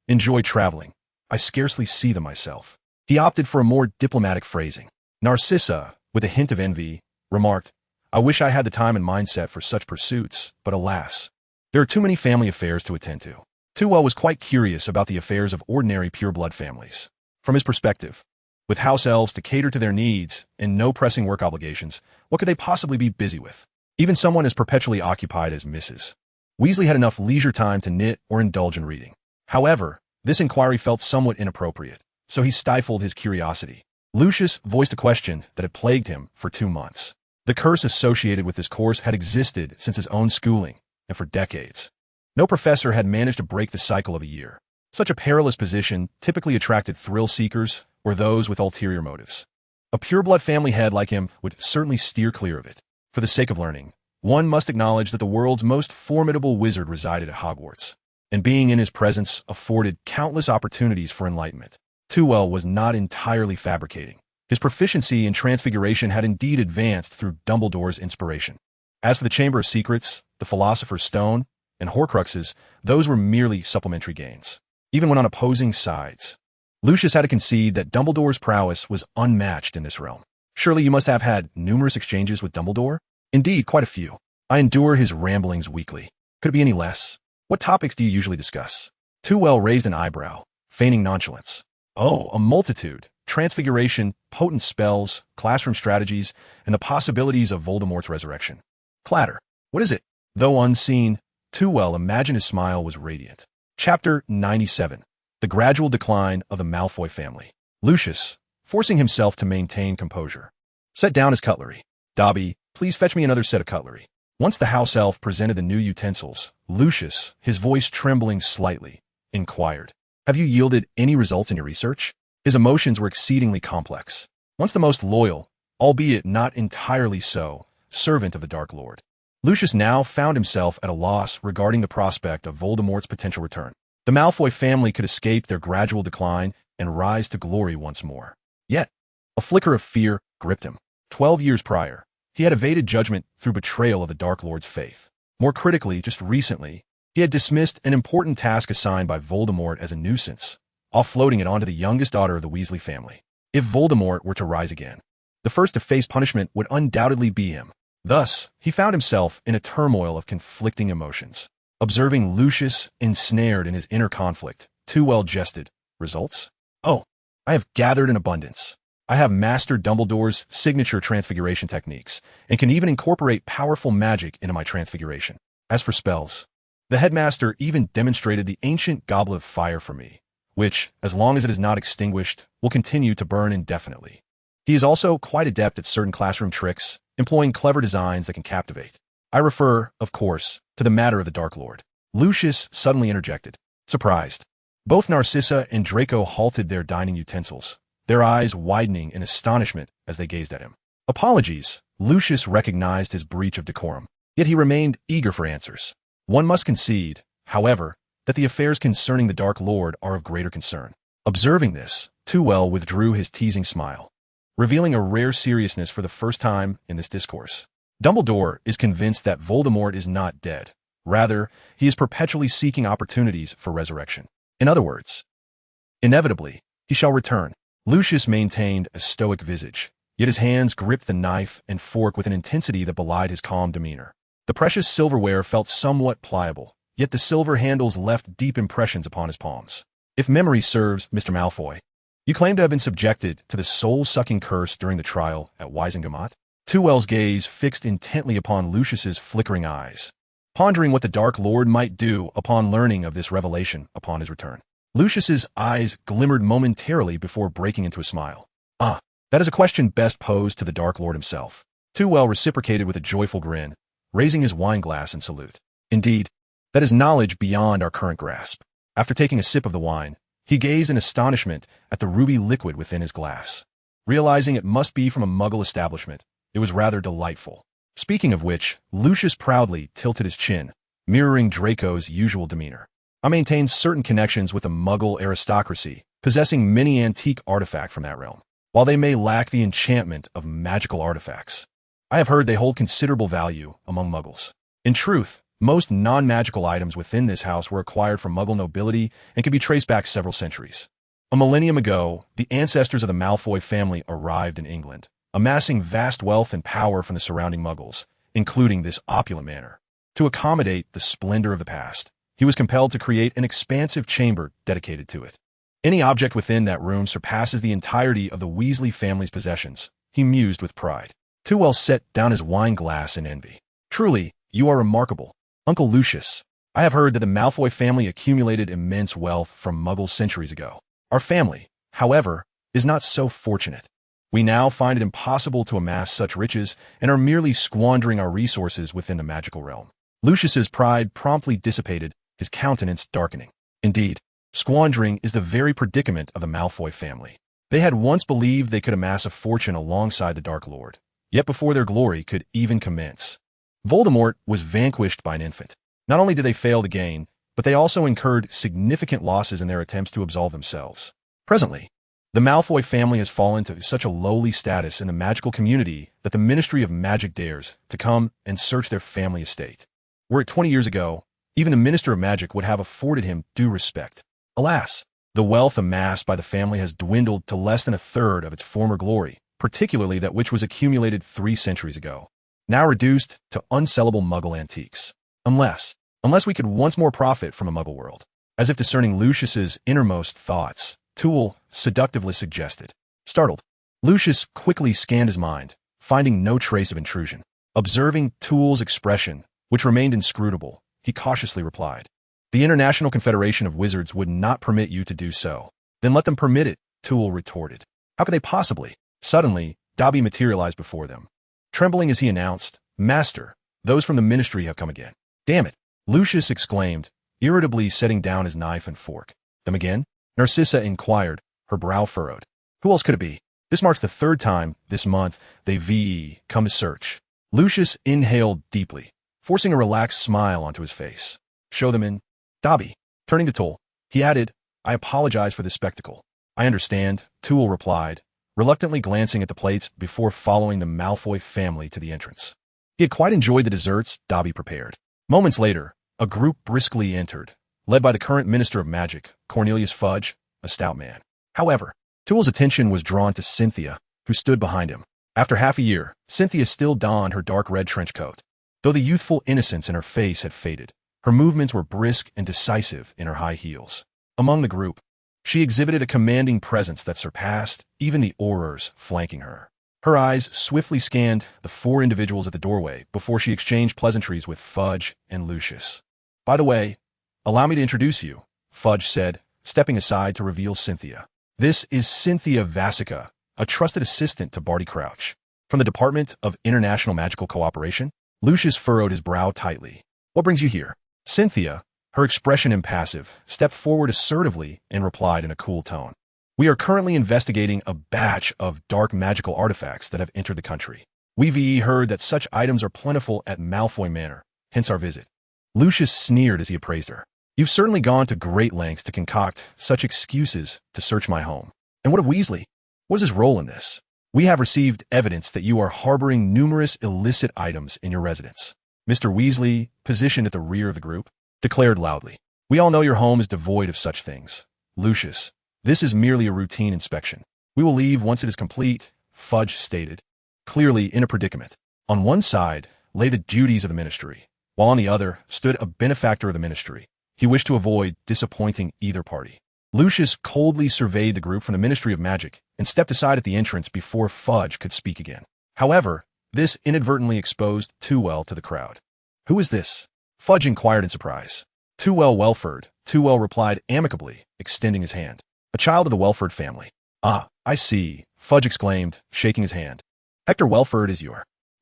enjoy traveling. I scarcely see them myself. He opted for a more diplomatic phrasing. Narcissa, with a hint of envy, remarked, I wish I had the time and mindset for such pursuits, but alas, there are too many family affairs to attend to. Tewell was quite curious about the affairs of ordinary pure-blood families. From his perspective, with house elves to cater to their needs and no pressing work obligations, what could they possibly be busy with? Even someone as perpetually occupied as Mrs. Weasley had enough leisure time to knit or indulge in reading. However, this inquiry felt somewhat inappropriate, so he stifled his curiosity. Lucius voiced a question that had plagued him for 2 months. The curse associated with this course had existed since his own schooling, and for decades. No professor had managed to break the cycle of a year. Such a perilous position typically attracted thrill-seekers or those with ulterior motives. A pure-blood family head like him would certainly steer clear of it. For the sake of learning, one must acknowledge that the world's most formidable wizard resided at Hogwarts, and being in his presence afforded countless opportunities for enlightenment. Tveir was not entirely fabricating. His proficiency in transfiguration had indeed advanced through Dumbledore's inspiration. As for the Chamber of Secrets, the Philosopher's Stone, and Horcruxes, those were merely supplementary gains. Even when on opposing sides, Lucius had to concede that Dumbledore's prowess was unmatched in this realm. Surely you must have had numerous exchanges with Dumbledore? Indeed, quite a few. I endure his ramblings weekly. Could it be any less? What topics do you usually discuss? Tveir raised an eyebrow, feigning nonchalance. Oh, a multitude. Transfiguration, potent spells, classroom strategies, and the possibilities of Voldemort's resurrection. Clatter. What is it? Though unseen, Tveir imagined his smile was radiant. Chapter 97. The Gradual Decline of the Malfoy Family. Lucius, forcing himself to maintain composure, set down his cutlery. Dobby, please fetch me another set of cutlery. Once the house elf presented the new utensils, Lucius, his voice trembling slightly, inquired, "Have you yielded any results in your research?" His emotions were exceedingly complex. Once the most loyal, albeit not entirely so, servant of the Dark Lord, Lucius now found himself at a loss regarding the prospect of Voldemort's potential return. The Malfoy family could escape their gradual decline and rise to glory once more. Yet, a flicker of fear gripped him. 12 years prior, he had evaded judgment through betrayal of the Dark Lord's faith. More critically, just recently, he had dismissed an important task assigned by Voldemort as a nuisance, offloading it onto the youngest daughter of the Weasley family. If Voldemort were to rise again, the first to face punishment would undoubtedly be him. Thus, he found himself in a turmoil of conflicting emotions. Observing Lucius ensnared in his inner conflict, Tveir jested. Results? Oh, I have gathered in abundance. I have mastered Dumbledore's signature transfiguration techniques, and can even incorporate powerful magic into my transfiguration. As for spells, the headmaster even demonstrated the ancient Goblet of Fire for me, which, as long as it is not extinguished, will continue to burn indefinitely. He is also quite adept at certain classroom tricks, employing clever designs that can captivate. I refer, of course, to the matter of the Dark Lord. Lucius suddenly interjected, surprised. Both Narcissa and Draco halted their dining utensils, their eyes widening in astonishment as they gazed at him. Apologies, Lucius recognized his breach of decorum, yet he remained eager for answers. One must concede, however, that the affairs concerning the Dark Lord are of greater concern. Observing this, Tveir withdrew his teasing smile, revealing a rare seriousness for the first time in this discourse. Dumbledore is convinced that Voldemort is not dead. Rather, he is perpetually seeking opportunities for resurrection. In other words, inevitably, he shall return. Lucius maintained a stoic visage, yet his hands gripped the knife and fork with an intensity that belied his calm demeanor. The precious silverware felt somewhat pliable, yet the silver handles left deep impressions upon his palms. If memory serves, Mr. Malfoy, you claim to have been subjected to the soul-sucking curse during the trial at Wizengamot? Tveir's gaze fixed intently upon Lucius's flickering eyes, pondering what the Dark Lord might do upon learning of this revelation upon his return. Lucius's eyes glimmered momentarily before breaking into a smile. Ah, that is a question best posed to the Dark Lord himself. Tveir reciprocated with a joyful grin, raising his wine glass in salute. Indeed, that is knowledge beyond our current grasp. After taking a sip of the wine, he gazed in astonishment at the ruby liquid within his glass. Realizing it must be from a Muggle establishment, it was rather delightful. Speaking of which, Lucius proudly tilted his chin, mirroring Draco's usual demeanor. I maintain certain connections with the Muggle aristocracy, possessing many antique artifacts from that realm. While they may lack the enchantment of magical artifacts, I have heard they hold considerable value among Muggles. In truth, most non-magical items within this house were acquired from Muggle nobility and can be traced back several centuries. A millennium ago, the ancestors of the Malfoy family arrived in England, amassing vast wealth and power from the surrounding Muggles, including this opulent manor. To accommodate the splendor of the past, he was compelled to create an expansive chamber dedicated to it. Any object within that room surpasses the entirety of the Weasley family's possessions, he mused with pride. Tveir set down his wine glass in envy. Truly, you are remarkable, Uncle Lucius. I have heard that the Malfoy family accumulated immense wealth from Muggles centuries ago. Our family, however, is not so fortunate. We now find it impossible to amass such riches and are merely squandering our resources within the magical realm. Lucius's pride promptly dissipated, his countenance darkening. Indeed, squandering is the very predicament of the Malfoy family. They had once believed they could amass a fortune alongside the Dark Lord, yet before their glory could even commence, Voldemort was vanquished by an infant. Not only did they fail to gain, but they also incurred significant losses in their attempts to absolve themselves. Presently, The Malfoy family has fallen to such a lowly status in the magical community that the Ministry of Magic dares to come and search their family estate. Were it 20 years ago, even the Minister of Magic would have afforded him due respect. Alas, the wealth amassed by the family has dwindled to less than a third of its former glory, particularly that which was accumulated 3 centuries ago, now reduced to unsellable Muggle antiques. Unless we could once more profit from a Muggle world. As if discerning Lucius's innermost thoughts, Toole seductively suggested. Startled, Lucius quickly scanned his mind, finding no trace of intrusion. Observing Toole's expression, which remained inscrutable, he cautiously replied, "The International Confederation of Wizards would not permit you to do so." "Then let them permit it," Toole retorted. "How could they possibly?" Suddenly, Dobby materialized before them. Trembling as he announced, "Master, those from the Ministry have come again." "Damn it," Lucius exclaimed, irritably setting down his knife and fork. "Them again?" Narcissa inquired, her brow furrowed. "Who else could it be? This marks the 3rd time this month they've come to search." Lucius inhaled deeply, forcing a relaxed smile onto his face. "Show them in." Dobby, turning to Toole, he added, "I apologize for this spectacle." "I understand," Toole replied, reluctantly glancing at the plates before following the Malfoy family to the entrance. He had quite enjoyed the desserts Dobby prepared. Moments later, a group briskly entered, led by the current Minister of Magic, Cornelius Fudge, a stout man. However, Toole's attention was drawn to Cynthia, who stood behind him. After half a year, Cynthia still donned her dark red trench coat. Though the youthful innocence in her face had faded, her movements were brisk and decisive in her high heels. Among the group, she exhibited a commanding presence that surpassed even the aurors flanking her. Her eyes swiftly scanned the 4 individuals at the doorway before she exchanged pleasantries with Fudge and Lucius. "By the way, allow me to introduce you," Fudge said, stepping aside to reveal Cynthia. "This is Cynthia Vasica, a trusted assistant to Barty Crouch. From the Department of International Magical Cooperation." Lucius furrowed his brow tightly. "What brings you here?" Cynthia, her expression impassive, stepped forward assertively and replied in a cool tone. "We are currently investigating a batch of dark magical artifacts that have entered the country. We've heard that such items are plentiful at Malfoy Manor, hence our visit." Lucius sneered as he appraised her. "You've certainly gone to great lengths to concoct such excuses to search my home. And what of Weasley? What is his role in this?" "We have received evidence that you are harboring numerous illicit items in your residence." Mr. Weasley, positioned at the rear of the group, declared loudly. "We all know your home is devoid of such things. Lucius, this is merely a routine inspection. We will leave once it is complete," Fudge stated, clearly in a predicament. On one side lay the duties of the ministry, while on the other stood a benefactor of the ministry. He wished to avoid disappointing either party. Lucius coldly surveyed the group from the Ministry of Magic and stepped aside at the entrance before Fudge could speak again. However, this inadvertently exposed Tewell to the crowd. "Who is this?" Fudge inquired in surprise. "Tewell Welford," Tewell replied amicably, extending his hand. "A child of the Welford family." "Ah, I see," Fudge exclaimed, shaking his hand. "Hector Welford is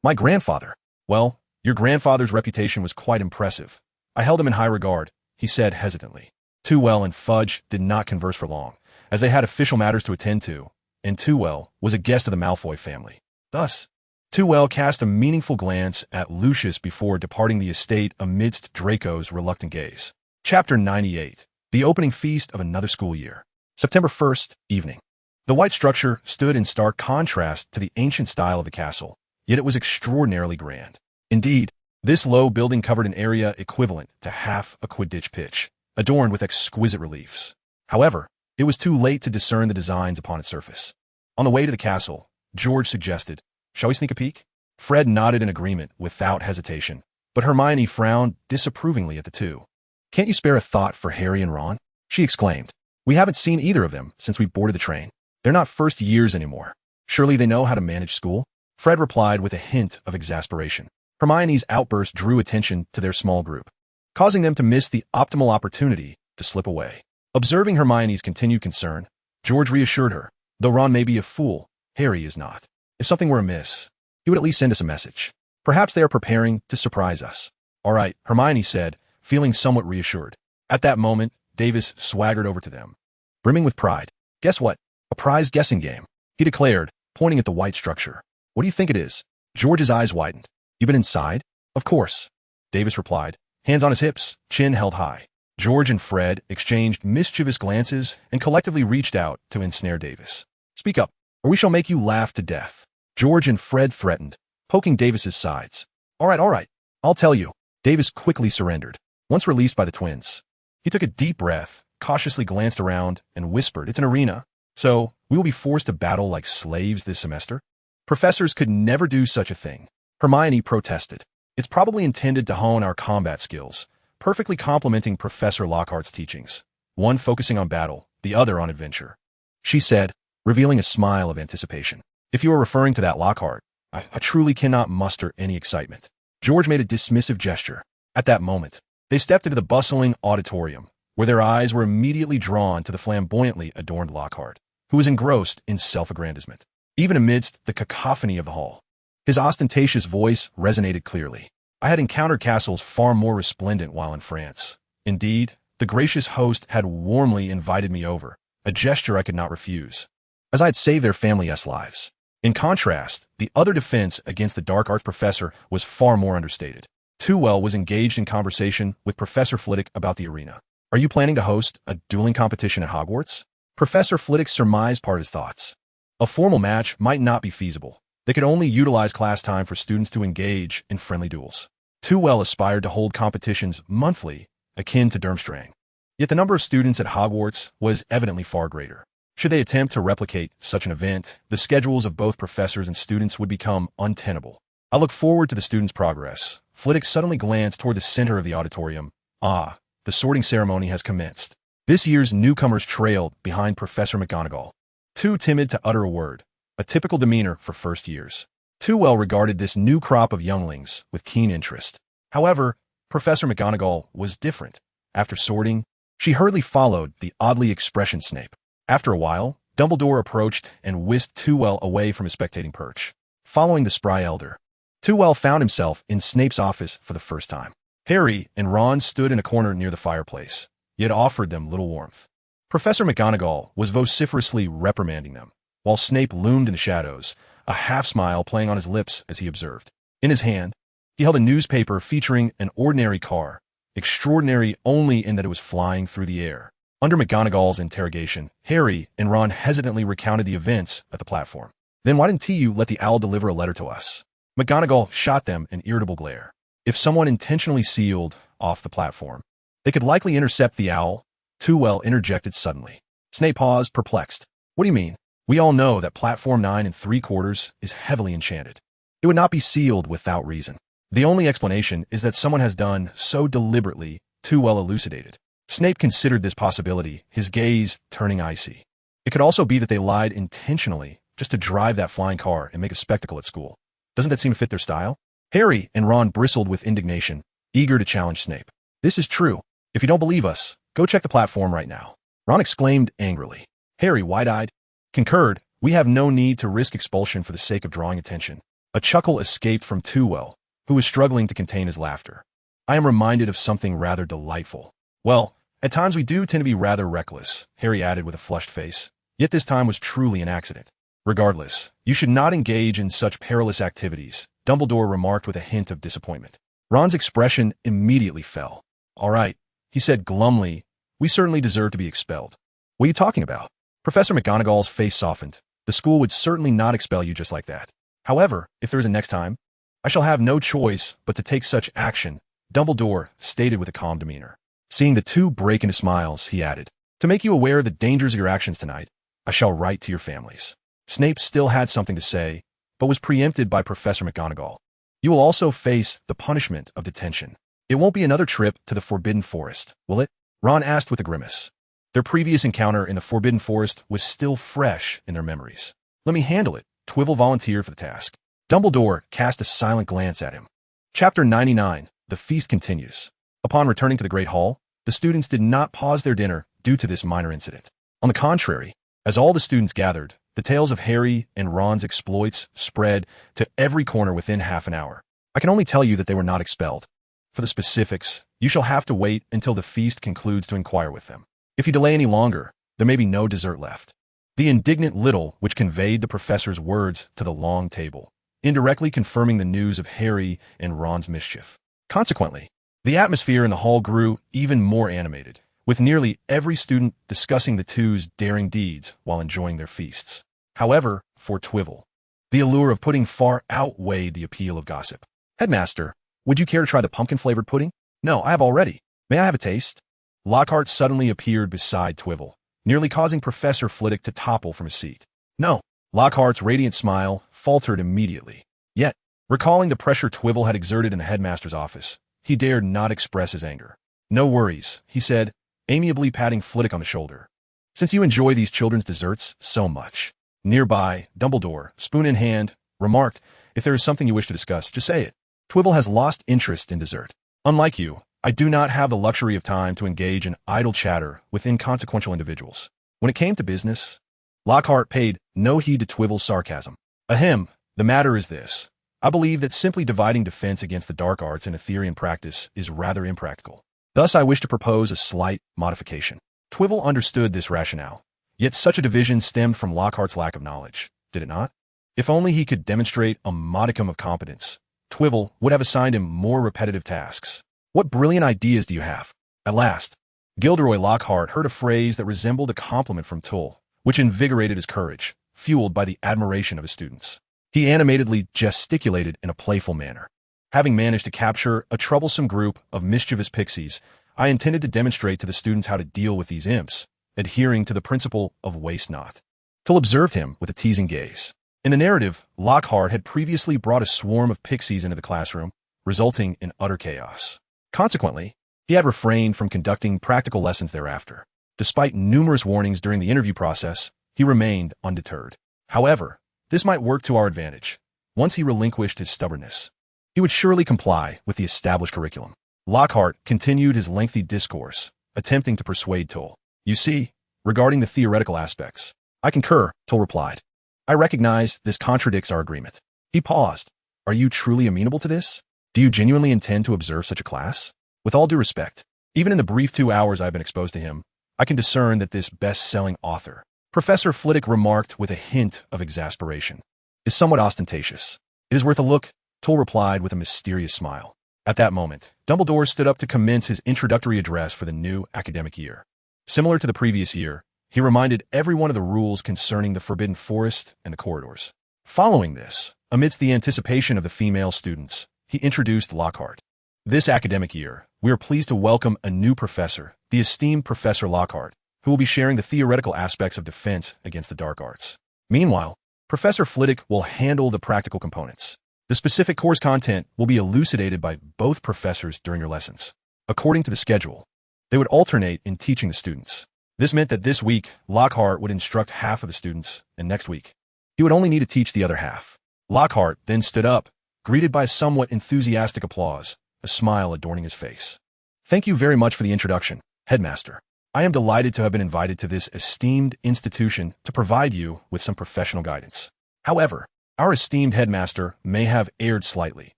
my grandfather." "Well, your grandfather's reputation was quite impressive. I held him in high regard," he said hesitantly. Tewell and Fudge did not converse for long, as they had official matters to attend to, and Tewell was a guest of the Malfoy family. Thus, Tewell cast a meaningful glance at Lucius before departing the estate amidst Draco's reluctant gaze. Chapter 98. The Opening Feast of Another School Year. September 1st, evening. The white structure stood in stark contrast to the ancient style of the castle, yet it was extraordinarily grand. Indeed, this low building covered an area equivalent to half a Quidditch pitch, adorned with exquisite reliefs. However, it was too late to discern the designs upon its surface. On the way to the castle, George suggested, "Shall we sneak a peek?" Fred nodded in agreement without hesitation, but Hermione frowned disapprovingly at the two. "Can't you spare a thought for Harry and Ron?" she exclaimed. "We haven't seen either of them since we boarded the train. They're not first years anymore. Surely they know how to manage school?" Fred replied with a hint of exasperation. Hermione's outburst drew attention to their small group, causing them to miss the optimal opportunity to slip away. Observing Hermione's continued concern, George reassured her, "Though Ron may be a fool, Harry is not. If something were amiss, he would at least send us a message. Perhaps they are preparing to surprise us." "All right," Hermione said, feeling somewhat reassured. At that moment, Davis swaggered over to them, brimming with pride. "Guess what? A prize guessing game," he declared, pointing at the white structure. "What do you think it is?" George's eyes widened. "You been inside?" "Of course," Davis replied, hands on his hips, chin held high. George and Fred exchanged mischievous glances and collectively reached out to ensnare Davis. "Speak up, or we shall make you laugh to death," George and Fred threatened, poking Davis's sides. All right, I'll tell you." Davis quickly surrendered. Once released by the twins, he took a deep breath, cautiously glanced around, and whispered, "It's an arena, so we will be forced to battle like slaves this semester?" Professors could never do such a thing. Hermione protested. "It's probably intended to hone our combat skills, perfectly complementing Professor Lockhart's teachings, one focusing on battle, the other on adventure," she said, revealing a smile of anticipation. "If you are referring to that Lockhart, I truly cannot muster any excitement." George made a dismissive gesture. At that moment, they stepped into the bustling auditorium, where their eyes were immediately drawn to the flamboyantly adorned Lockhart, who was engrossed in self-aggrandizement. Even amidst the cacophony of the hall, his ostentatious voice resonated clearly. "I had encountered castles far more resplendent while in France. Indeed, the gracious host had warmly invited me over, a gesture I could not refuse, as I had saved their family's lives." In contrast, the other defense against the dark arts professor was far more understated. Tewell was engaged in conversation with Professor Flitwick about the arena. "Are you planning to host a dueling competition at Hogwarts?" Professor Flitwick surmised part of his thoughts. A formal match might not be feasible. They could only utilize class time for students to engage in friendly duels. Tewell aspired to hold competitions monthly, akin to Durmstrang. Yet the number of students at Hogwarts was evidently far greater. Should they attempt to replicate such an event, the schedules of both professors and students would become untenable. "I look forward to the students' progress." Flitwick suddenly glanced toward the center of the auditorium. "Ah, the sorting ceremony has commenced." This year's newcomers trailed behind Professor McGonagall, too timid to utter a word, a typical demeanor for first years. Tewell regarded this new crop of younglings with keen interest. However, Professor McGonagall was different. After sorting, she hurriedly followed the oddly expressioned Snape. After a while, Dumbledore approached and whisked Tewell away from his spectating perch. Following the spry elder, Tewell found himself in Snape's office for the first time. Harry and Ron stood in a corner near the fireplace, yet offered them little warmth. Professor McGonagall was vociferously reprimanding them, while Snape loomed in the shadows, a half-smile playing on his lips as he observed. In his hand, he held a newspaper featuring an ordinary car, extraordinary only in that it was flying through the air. Under McGonagall's interrogation, Harry and Ron hesitantly recounted the events at the platform. "Then why didn't you let the owl deliver a letter to us?" McGonagall shot them an irritable glare. If someone intentionally sealed off the platform, they could likely intercept the owl. Tewell interjected suddenly. Snape paused, perplexed. "What do you mean? We all know that platform 9 3/4 is heavily enchanted. It would not be sealed without reason. The only explanation is that someone has done so deliberately," Tewell elucidated. Snape considered this possibility, his gaze turning icy. It could also be that they lied intentionally just to drive that flying car and make a spectacle at school. Doesn't that seem to fit their style? Harry and Ron bristled with indignation, eager to challenge Snape. "This is true. If you don't believe us, go check the platform right now," Ron exclaimed angrily. Harry, wide-eyed, concurred. "We have no need to risk expulsion for the sake of drawing attention." A chuckle escaped from Tewell, who was struggling to contain his laughter. "I am reminded of something rather delightful." "Well, at times we do tend to be rather reckless," Harry added with a flushed face. "Yet this time was truly an accident. Regardless, you should not engage in such perilous activities," Dumbledore remarked with a hint of disappointment. Ron's expression immediately fell. "All right," he said glumly, "we certainly deserve to be expelled." "What are you talking about?" Professor McGonagall's face softened. "The school would certainly not expel you just like that. However, if there is a next time, I shall have no choice but to take such action," Dumbledore stated with a calm demeanor. Seeing the two break into smiles, he added, "To make you aware of the dangers of your actions tonight, I shall write to your families." Snape still had something to say, but was preempted by Professor McGonagall. "You will also face the punishment of detention. It won't be another trip to the Forbidden Forest, will it?" Ron asked with a grimace. Their previous encounter in the Forbidden Forest was still fresh in their memories. "Let me handle it," Twivel volunteered for the task. Dumbledore cast a silent glance at him. Chapter 99, The Feast Continues. Upon returning to the Great Hall, the students did not pause their dinner due to this minor incident. On the contrary, as all the students gathered, the tales of Harry and Ron's exploits spread to every corner within half an hour. I can only tell you that they were not expelled. For the specifics, you shall have to wait until the feast concludes to inquire with them. If you delay any longer, there may be no dessert left. The indignant Little, which conveyed the professor's words to the long table, indirectly confirming the news of Harry and Ron's mischief. Consequently, The atmosphere in the hall grew even more animated, with nearly every student discussing the two's daring deeds while enjoying their feasts. However, for Twivel, the allure of pudding far outweighed the appeal of gossip. "Headmaster, would you care to try the pumpkin-flavored pudding?" "No, I have already. May I have a taste?" Lockhart suddenly appeared beside Twivel, nearly causing Professor Flitwick to topple from his seat. "No." Lockhart's radiant smile faltered immediately. Yet, recalling the pressure Twivel had exerted in the headmaster's office, he dared not express his anger. "No worries," he said, amiably patting Flitwick on the shoulder. "Since you enjoy these children's desserts so much." Nearby, Dumbledore, spoon in hand, remarked, "If there is something you wish to discuss, just say it." Twivel has lost interest in dessert. "Unlike you, I do not have the luxury of time to engage in idle chatter with inconsequential individuals. When it came to business..." Lockhart paid no heed to Twivel's sarcasm. "Ahem, the matter is this. I believe that simply dividing defense against the dark arts and Etherian practice is rather impractical. Thus I wish to propose a slight modification." Twivel understood this rationale. Yet such a division stemmed from Lockhart's lack of knowledge, did it not? If only he could demonstrate a modicum of competence, Twivel would have assigned him more repetitive tasks. "What brilliant ideas do you have?" At last, Gilderoy Lockhart heard a phrase that resembled a compliment from Tull, which invigorated his courage, fueled by the admiration of his students. He animatedly gesticulated in a playful manner. "Having managed to capture a troublesome group of mischievous pixies, I intended to demonstrate to the students how to deal with these imps, adhering to the principle of waste not." Tull observed him with a teasing gaze. In the narrative, Lockhart had previously brought a swarm of pixies into the classroom, resulting in utter chaos. Consequently, he had refrained from conducting practical lessons thereafter. Despite numerous warnings during the interview process, he remained undeterred. However, this might work to our advantage. Once he relinquished his stubbornness, he would surely comply with the established curriculum. Lockhart continued his lengthy discourse, attempting to persuade Tull. "You see, regarding the theoretical aspects, I concur," Tull replied. "I recognize this contradicts our agreement." He paused. "Are you truly amenable to this? Do you genuinely intend to observe such a class?" "With all due respect, even in the brief 2 hours I've been exposed to him, I can discern that this best-selling author," Professor Flitwick remarked with a hint of exasperation, "is somewhat ostentatious." "It is worth a look," Tull replied with a mysterious smile. At that moment, Dumbledore stood up to commence his introductory address for the new academic year. Similar to the previous year, he reminded everyone of the rules concerning the Forbidden Forest and the corridors. Following this, amidst the anticipation of the female students, he introduced Lockhart. "This academic year, we are pleased to welcome a new professor, the esteemed Professor Lockhart, who will be sharing the theoretical aspects of defense against the dark arts. Meanwhile, Professor Flitwick will handle the practical components. The specific course content will be elucidated by both professors during your lessons. According to the schedule, they would alternate in teaching the students. This meant that this week, Lockhart would instruct half of the students, and next week, he would only need to teach the other half." Lockhart then stood up, greeted by somewhat enthusiastic applause, a smile adorning his face. "Thank you very much for the introduction, Headmaster. I am delighted to have been invited to this esteemed institution to provide you with some professional guidance. However, our esteemed headmaster may have erred slightly.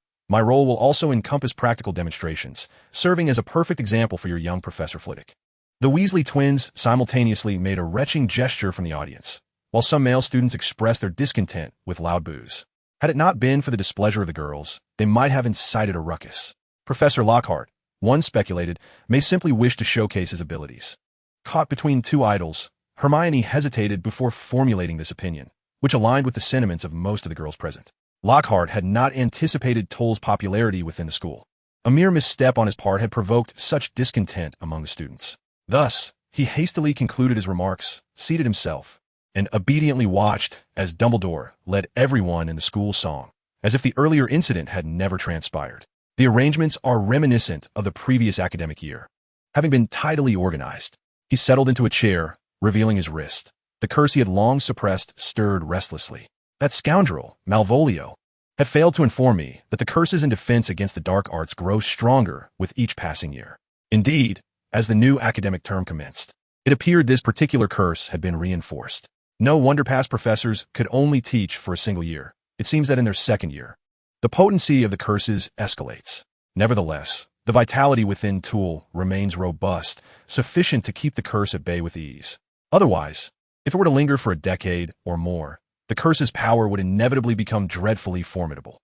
My role will also encompass practical demonstrations, serving as a perfect example for your young Professor Flitwick." The Weasley twins simultaneously made a retching gesture from the audience, while some male students expressed their discontent with loud boos. Had it not been for the displeasure of the girls, they might have incited a ruckus. Professor Lockhart, one speculated, may simply wish to showcase his abilities. Caught between two idols, Hermione hesitated before formulating this opinion, which aligned with the sentiments of most of the girls present. Lockhart had not anticipated Tull's popularity within the school. A mere misstep on his part had provoked such discontent among the students. Thus, he hastily concluded his remarks, seated himself, and obediently watched as Dumbledore led everyone in the school song, as if the earlier incident had never transpired. The arrangements are reminiscent of the previous academic year. Having been tidily organized, he settled into a chair, revealing his wrist. The curse he had long suppressed stirred restlessly. That scoundrel, Malvolio, had failed to inform me that the curses in defense against the dark arts grow stronger with each passing year. Indeed, as the new academic term commenced, it appeared this particular curse had been reinforced. No wonder past professors could only teach for a single year. It seems that in their second year, the potency of the curses escalates. Nevertheless, the vitality within Tull remains robust, sufficient to keep the curse at bay with ease. Otherwise, if it were to linger for a decade or more, the curse's power would inevitably become dreadfully formidable.